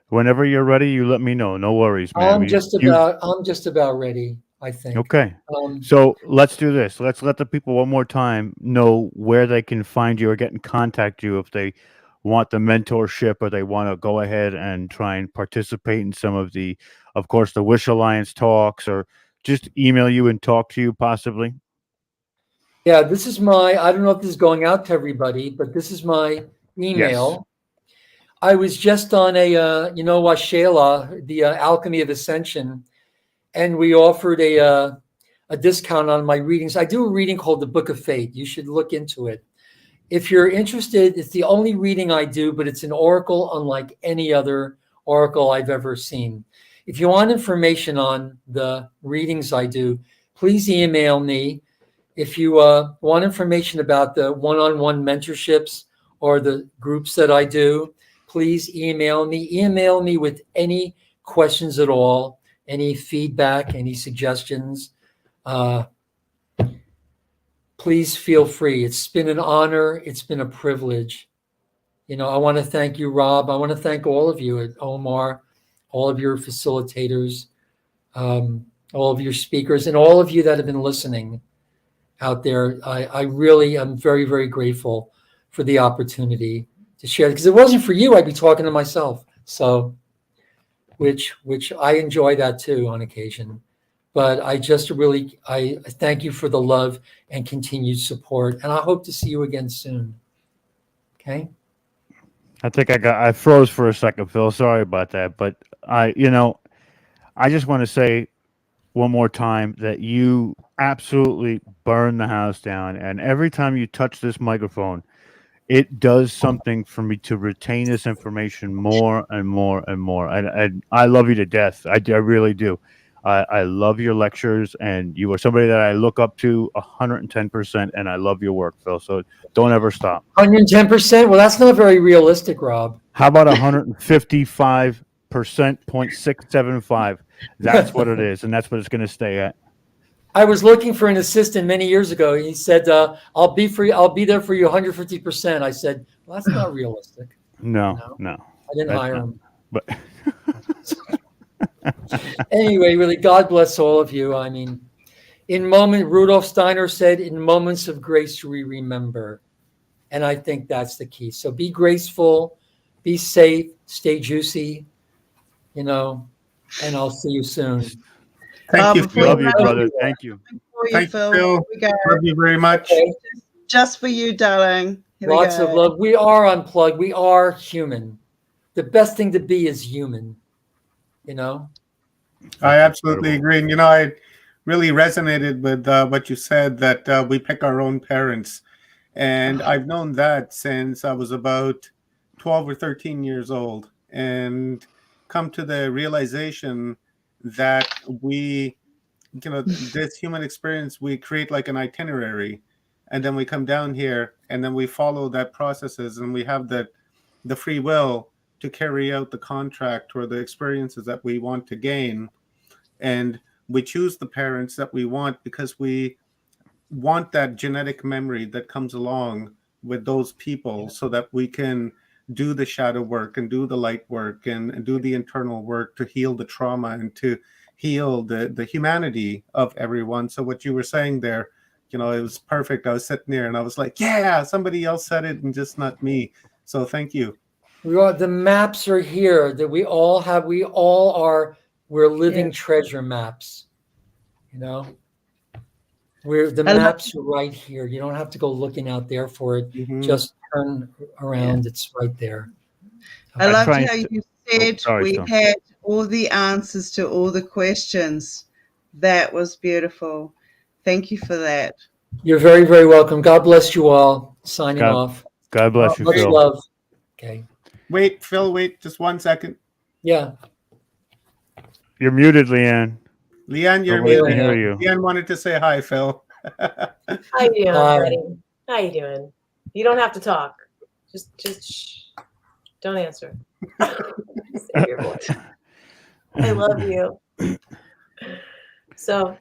Whenever you're ready, you let me know. No worries, man. I'm just about ready, I think. Okay. So let's do this. Let's let the people one more time know where they can find you or get in contact you if they want the mentorship or they want to go ahead and try and participate in some of the, of course, the Wish Alliance talks, or just email you and talk to you possibly. Yeah, this is I don't know if this is going out to everybody, but this is my email. Yes. I was just on Shayla, the Alchemy of Ascension, and we offered a discount on my readings. I do a reading called the Book of Fate. You should look into it. If you're interested, it's the only reading I do, but it's an oracle unlike any other oracle I've ever seen. If you want information on the readings I do, please email me. If you want information about the one-on-one mentorships or the groups that I do, please email me. Email me with any questions at all, any feedback, any suggestions. Please feel free. It's been an honor. It's been a privilege You know, I want to thank you, Rob. I want to thank all of you at Omar, all of your facilitators, all of your speakers, and all of you that have been listening out there. I really am very, very grateful for the opportunity to share, because if it wasn't for you, I'd be talking to myself. So, which I enjoy that too on occasion. But I just really, I thank you for the love and continued support. And I hope to see you again soon. Okay. I think I froze for a second, Phil. Sorry about that. But I just want to say one more time that you absolutely burn the house down. And every time you touch this microphone, it does something for me to retain this information more and more and more. I love you to death. I really do. I love your lectures, and you are somebody that I look up to 110%, and I love your work, Phil. So don't ever stop. 110%? Well, that's not very realistic, Rob. How about 155%, 0.675? That's what it is, and that's what it's going to stay at. I was looking for an assistant many years ago. He said, I'll be there for you 150%. I said, well, that's not realistic. No. I didn't hire him. But anyway, really, God bless all of you. I mean, Rudolf Steiner said, in moments of grace, we remember. And I think that's the key. So be graceful, be safe, stay juicy, and I'll see you soon. Thank you, Phil. Love you, brother. Thank you. Thank you, Phil. Love you very much. Okay. Just for you, darling. Here we Lots go. of love. We are unplugged. We are human. The best thing to be is human, I absolutely agree. And, I really resonated with what you said, that we pick our own parents. And I've known that since I was about 12 or 13 years old, and come to the realization that we, this human experience, we create like an itinerary, and then we come down here and then we follow that processes, and we have the free will to carry out the contract or the experiences that we want to gain. And we choose the parents that we want because we want that genetic memory that comes along with those people, so that we can do the shadow work and do the light work and do the internal work to heal the trauma and to heal the humanity of everyone. So what you were saying there, it was perfect. I was sitting there and I was like, yeah, somebody else said it and just not me. So thank you. The maps are here that we all have. We're living treasure maps, the maps are right here. You don't have to go looking out there for it. Mm-hmm. Just turn around. It's right there. I loved how you said we had all the answers to all the questions. That was beautiful. Thank you for that. You're very, very welcome. God bless you all. Signing off. God bless you, Much Phil. love. Okay. Wait, Phil, just 1 second. Yeah. You're muted, Leanne. Leanne, you're Nobody muted. can hear you. Leanne wanted to say hi, Phil. How you doing, buddy? How you doing? You don't have to talk. Just shh. Don't answer. Save your voice. I love you. So,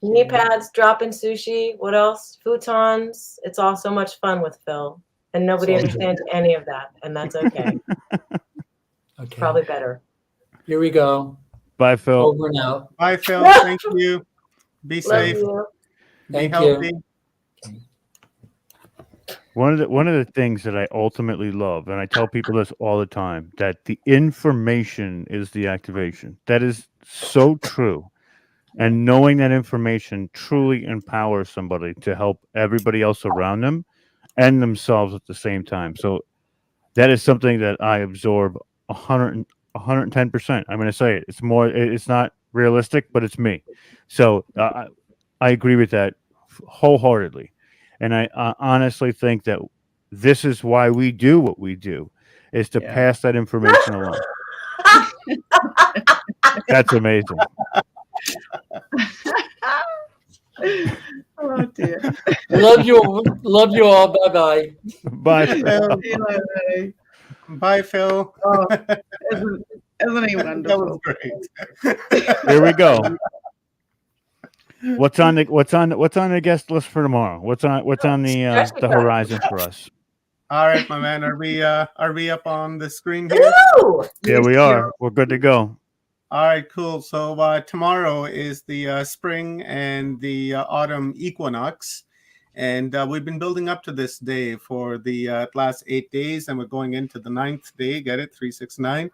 knee pads, dropping sushi. What else? Futons. It's all so much fun with Phil, and nobody understands any of that, and that's okay. Okay. Probably better. Here we go. Bye, Phil. Over and out. Bye, Phil. Thank you. Be safe. You. Be Thank healthy. you. One of the things that I ultimately love, and I tell people this all the time, that the information is the activation. That is so true. And knowing that information truly empowers somebody to help everybody else around them and themselves at the same time. So that is something that I absorb 110%. I'm going to say it. It's not realistic, but it's me. So I agree with that wholeheartedly. And I honestly think that this is why we do what we do, is to pass that information along. That's amazing. Oh dear. Love you all. Bye-bye. Bye, Phil. Bye, Phil. Oh, isn't he wonderful? That was great. Here we go. What's on the guest list for tomorrow? What's on the horizon for us? All right, my man. Are we up on the screen here? Ooh! Yeah, we are. We're good to go. All right, cool. So tomorrow is the spring and the autumn equinox, and we've been building up to this day for the last 8 days, and we're going into the 9th day. Get it? 369.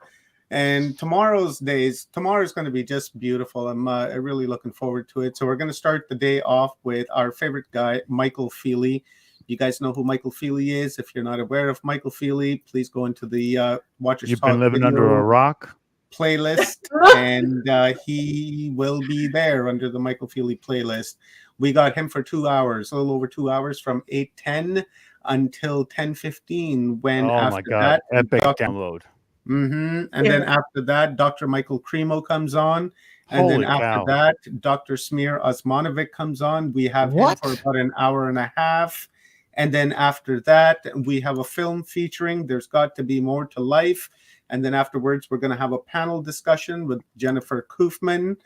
And tomorrow's going to be just beautiful. I'm really looking forward to it. So we're going to start the day off with our favorite guy, Michael Feely. You guys know who Michael Feely is. If you're not aware of Michael Feely, please go into the Watchers You've Talk been living video under a rock. playlist, and he will be there under the Michael Feely playlist. We got him for 2 hours, a little over 2 hours, from 8:10 until 10:15. When Oh after my God! that, Epic download. and then after that, Dr. Michael Cremo comes on. And Holy then after cow. that, Dr. Smear Osmanovic comes on. We have him for about an hour and a half. And then after that, we have a film featuring There's Got to Be More to Life. And then afterwards, we're going to have a panel discussion with Jennifer Koofman.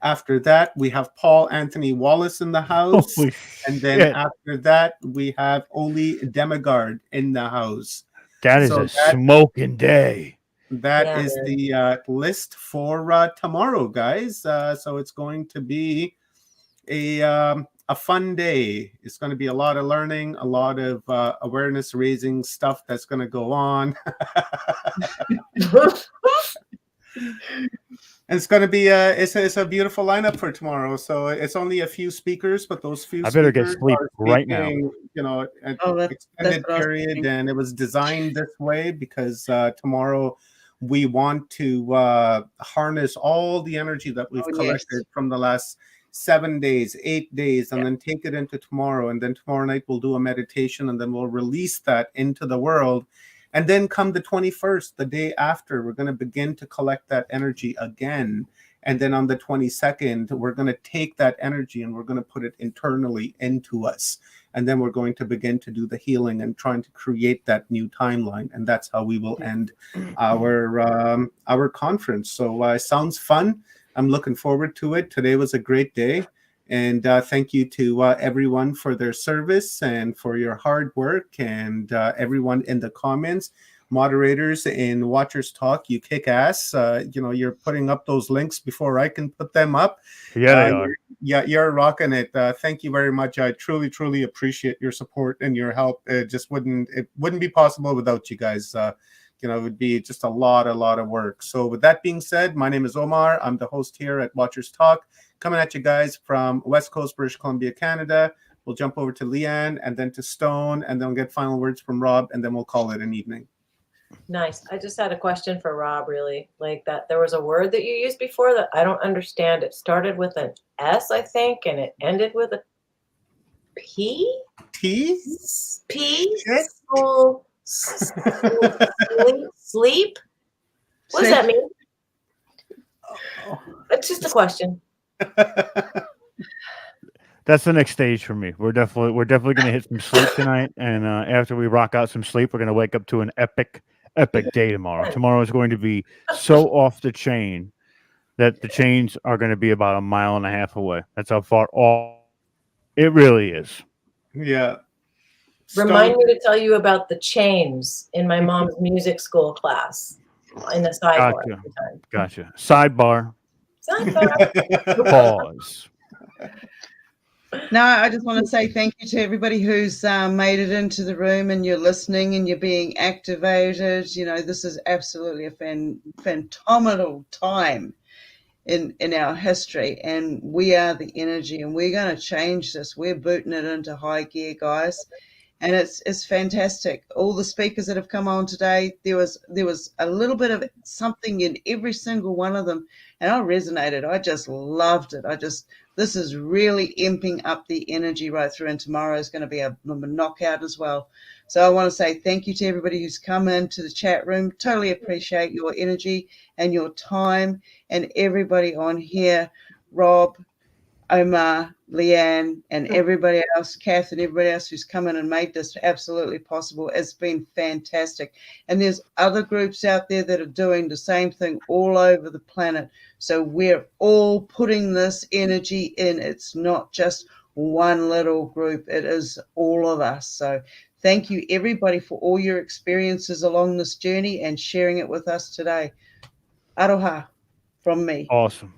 After that, we have Paul Anthony Wallace in the house. Holy and then shit. after that, we have Oli Demigard in the house. That is a smoking day. That is the list for tomorrow, guys. So it's going to be a fun day. It's going to be a lot of learning, a lot of awareness raising stuff that's going to go on. And it's going to be it's a beautiful lineup for tomorrow. So it's only a few speakers, but those few I better speakers get sleep are right now. speaking, an that's extended what I was period, thinking. and it was designed this way because tomorrow we want to harness all the energy that we've collected from the last 7 days, 8 days, and then take it into tomorrow. And then tomorrow night we'll do a meditation, and then we'll release that into the world. And then come the 21st, the day after, we're going to begin to collect that energy again. And then on the 22nd, we're going to take that energy and we're going to put it internally into us. And then we're going to begin to do the healing and trying to create that new timeline. And that's how we will end our conference. So sounds fun. I'm looking forward to it. Today was a great day. And thank you to everyone for their service and for your hard work, and everyone in the comments. Moderators in Watchers Talk, you kick ass. You're putting up those links before I can put them up. Yeah, they are. You're rocking it. Thank you very much. I truly, truly appreciate your support and your help. It wouldn't be possible without you guys. It would be just a lot of work. So with that being said, my name is Omar. I'm the host here at Watchers Talk, coming at you guys from West Coast, British Columbia, Canada. We'll jump over to Leanne and then to Stone, and then we'll get final words from Rob, and then we'll call it an evening. Nice. I just had a question for Rob, really. Like that, there was a word that you used before that I don't understand. It started with an S, I think, and it ended with a P? T? P? Sleep? What does that mean? It's just a question. That's the next stage for me. We're definitely going to hit some sleep tonight, and after we rock out some sleep, we're going to wake up to an epic day tomorrow. Tomorrow is going to be so off the chain that the chains are going to be about 1.5 miles away. That's how far off it really is. Yeah. Remind me to tell you about the chains in my mom's music school class in the sidebar. Gotcha. Sidebar. Pause. No, I just want to say thank you to everybody who's made it into the room, and you're listening and you're being activated. This is absolutely a phenomenal time in our history, and we are the energy, and we're going to change this. We're booting it into high gear, guys, and it's fantastic. All the speakers that have come on today, there was a little bit of something in every single one of them, and I resonated. I just loved it. This is really amping up the energy right through, and tomorrow is going to be a knockout as well. So I want to say thank you to everybody who's come into the chat room. Totally appreciate your energy and your time, and everybody on here, Rob, Omar, Leanne, and everybody else, Kath, and everybody else who's come in and made this absolutely possible. It's been fantastic. And there's other groups out there that are doing the same thing all over the planet. So we're all putting this energy in. It's not just one little group. It is all of us. So thank you, everybody, for all your experiences along this journey and sharing it with us today. Aroha from me. Awesome.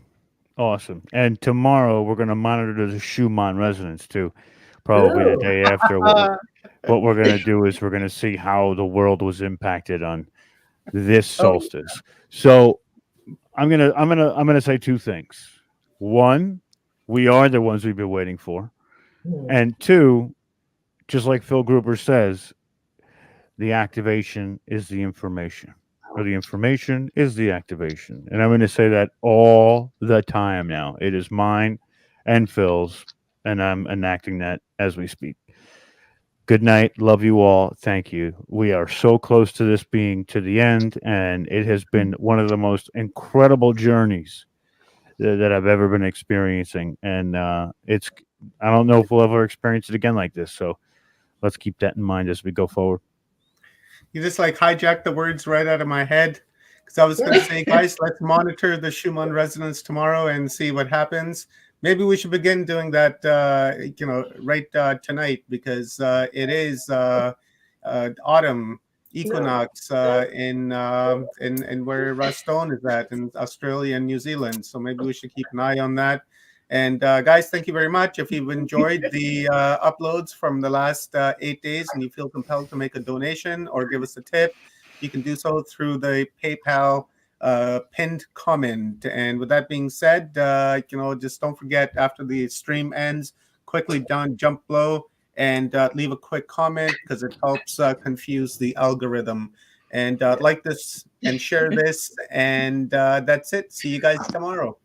Awesome. And tomorrow we're going to monitor the Schumann resonance too. Probably the day after. What we're going to do is we're going to see how the world was impacted on this solstice. So I'm going to say two things. One, we are the ones we've been waiting for. And two, just like Phil Gruber says, the activation is the information, or the information is the activation. And I'm going to say that all the time now. It is mine and Phil's, and I'm enacting that as we speak. Good night. Love you all. Thank you. We are so close to this being to the end, and it has been one of the most incredible journeys that I've ever been experiencing. And I don't know if we'll ever experience it again like this. So let's keep that in mind as we go forward. You just like hijacked the words right out of my head, because I was going to say, guys, let's monitor the Schumann resonance tomorrow and see what happens. Maybe we should begin doing that, right tonight, because it is autumn equinox in where Stone is at in Australia and New Zealand. So maybe we should keep an eye on that. And guys, thank you very much. If you've enjoyed the uploads from the last 8 days and you feel compelled to make a donation or give us a tip, you can do so through the PayPal pinned comment. And with that being said, just don't forget, after the stream ends, quickly jump below and leave a quick comment, because it helps confuse the algorithm. And like this and share this. And that's it. See you guys tomorrow.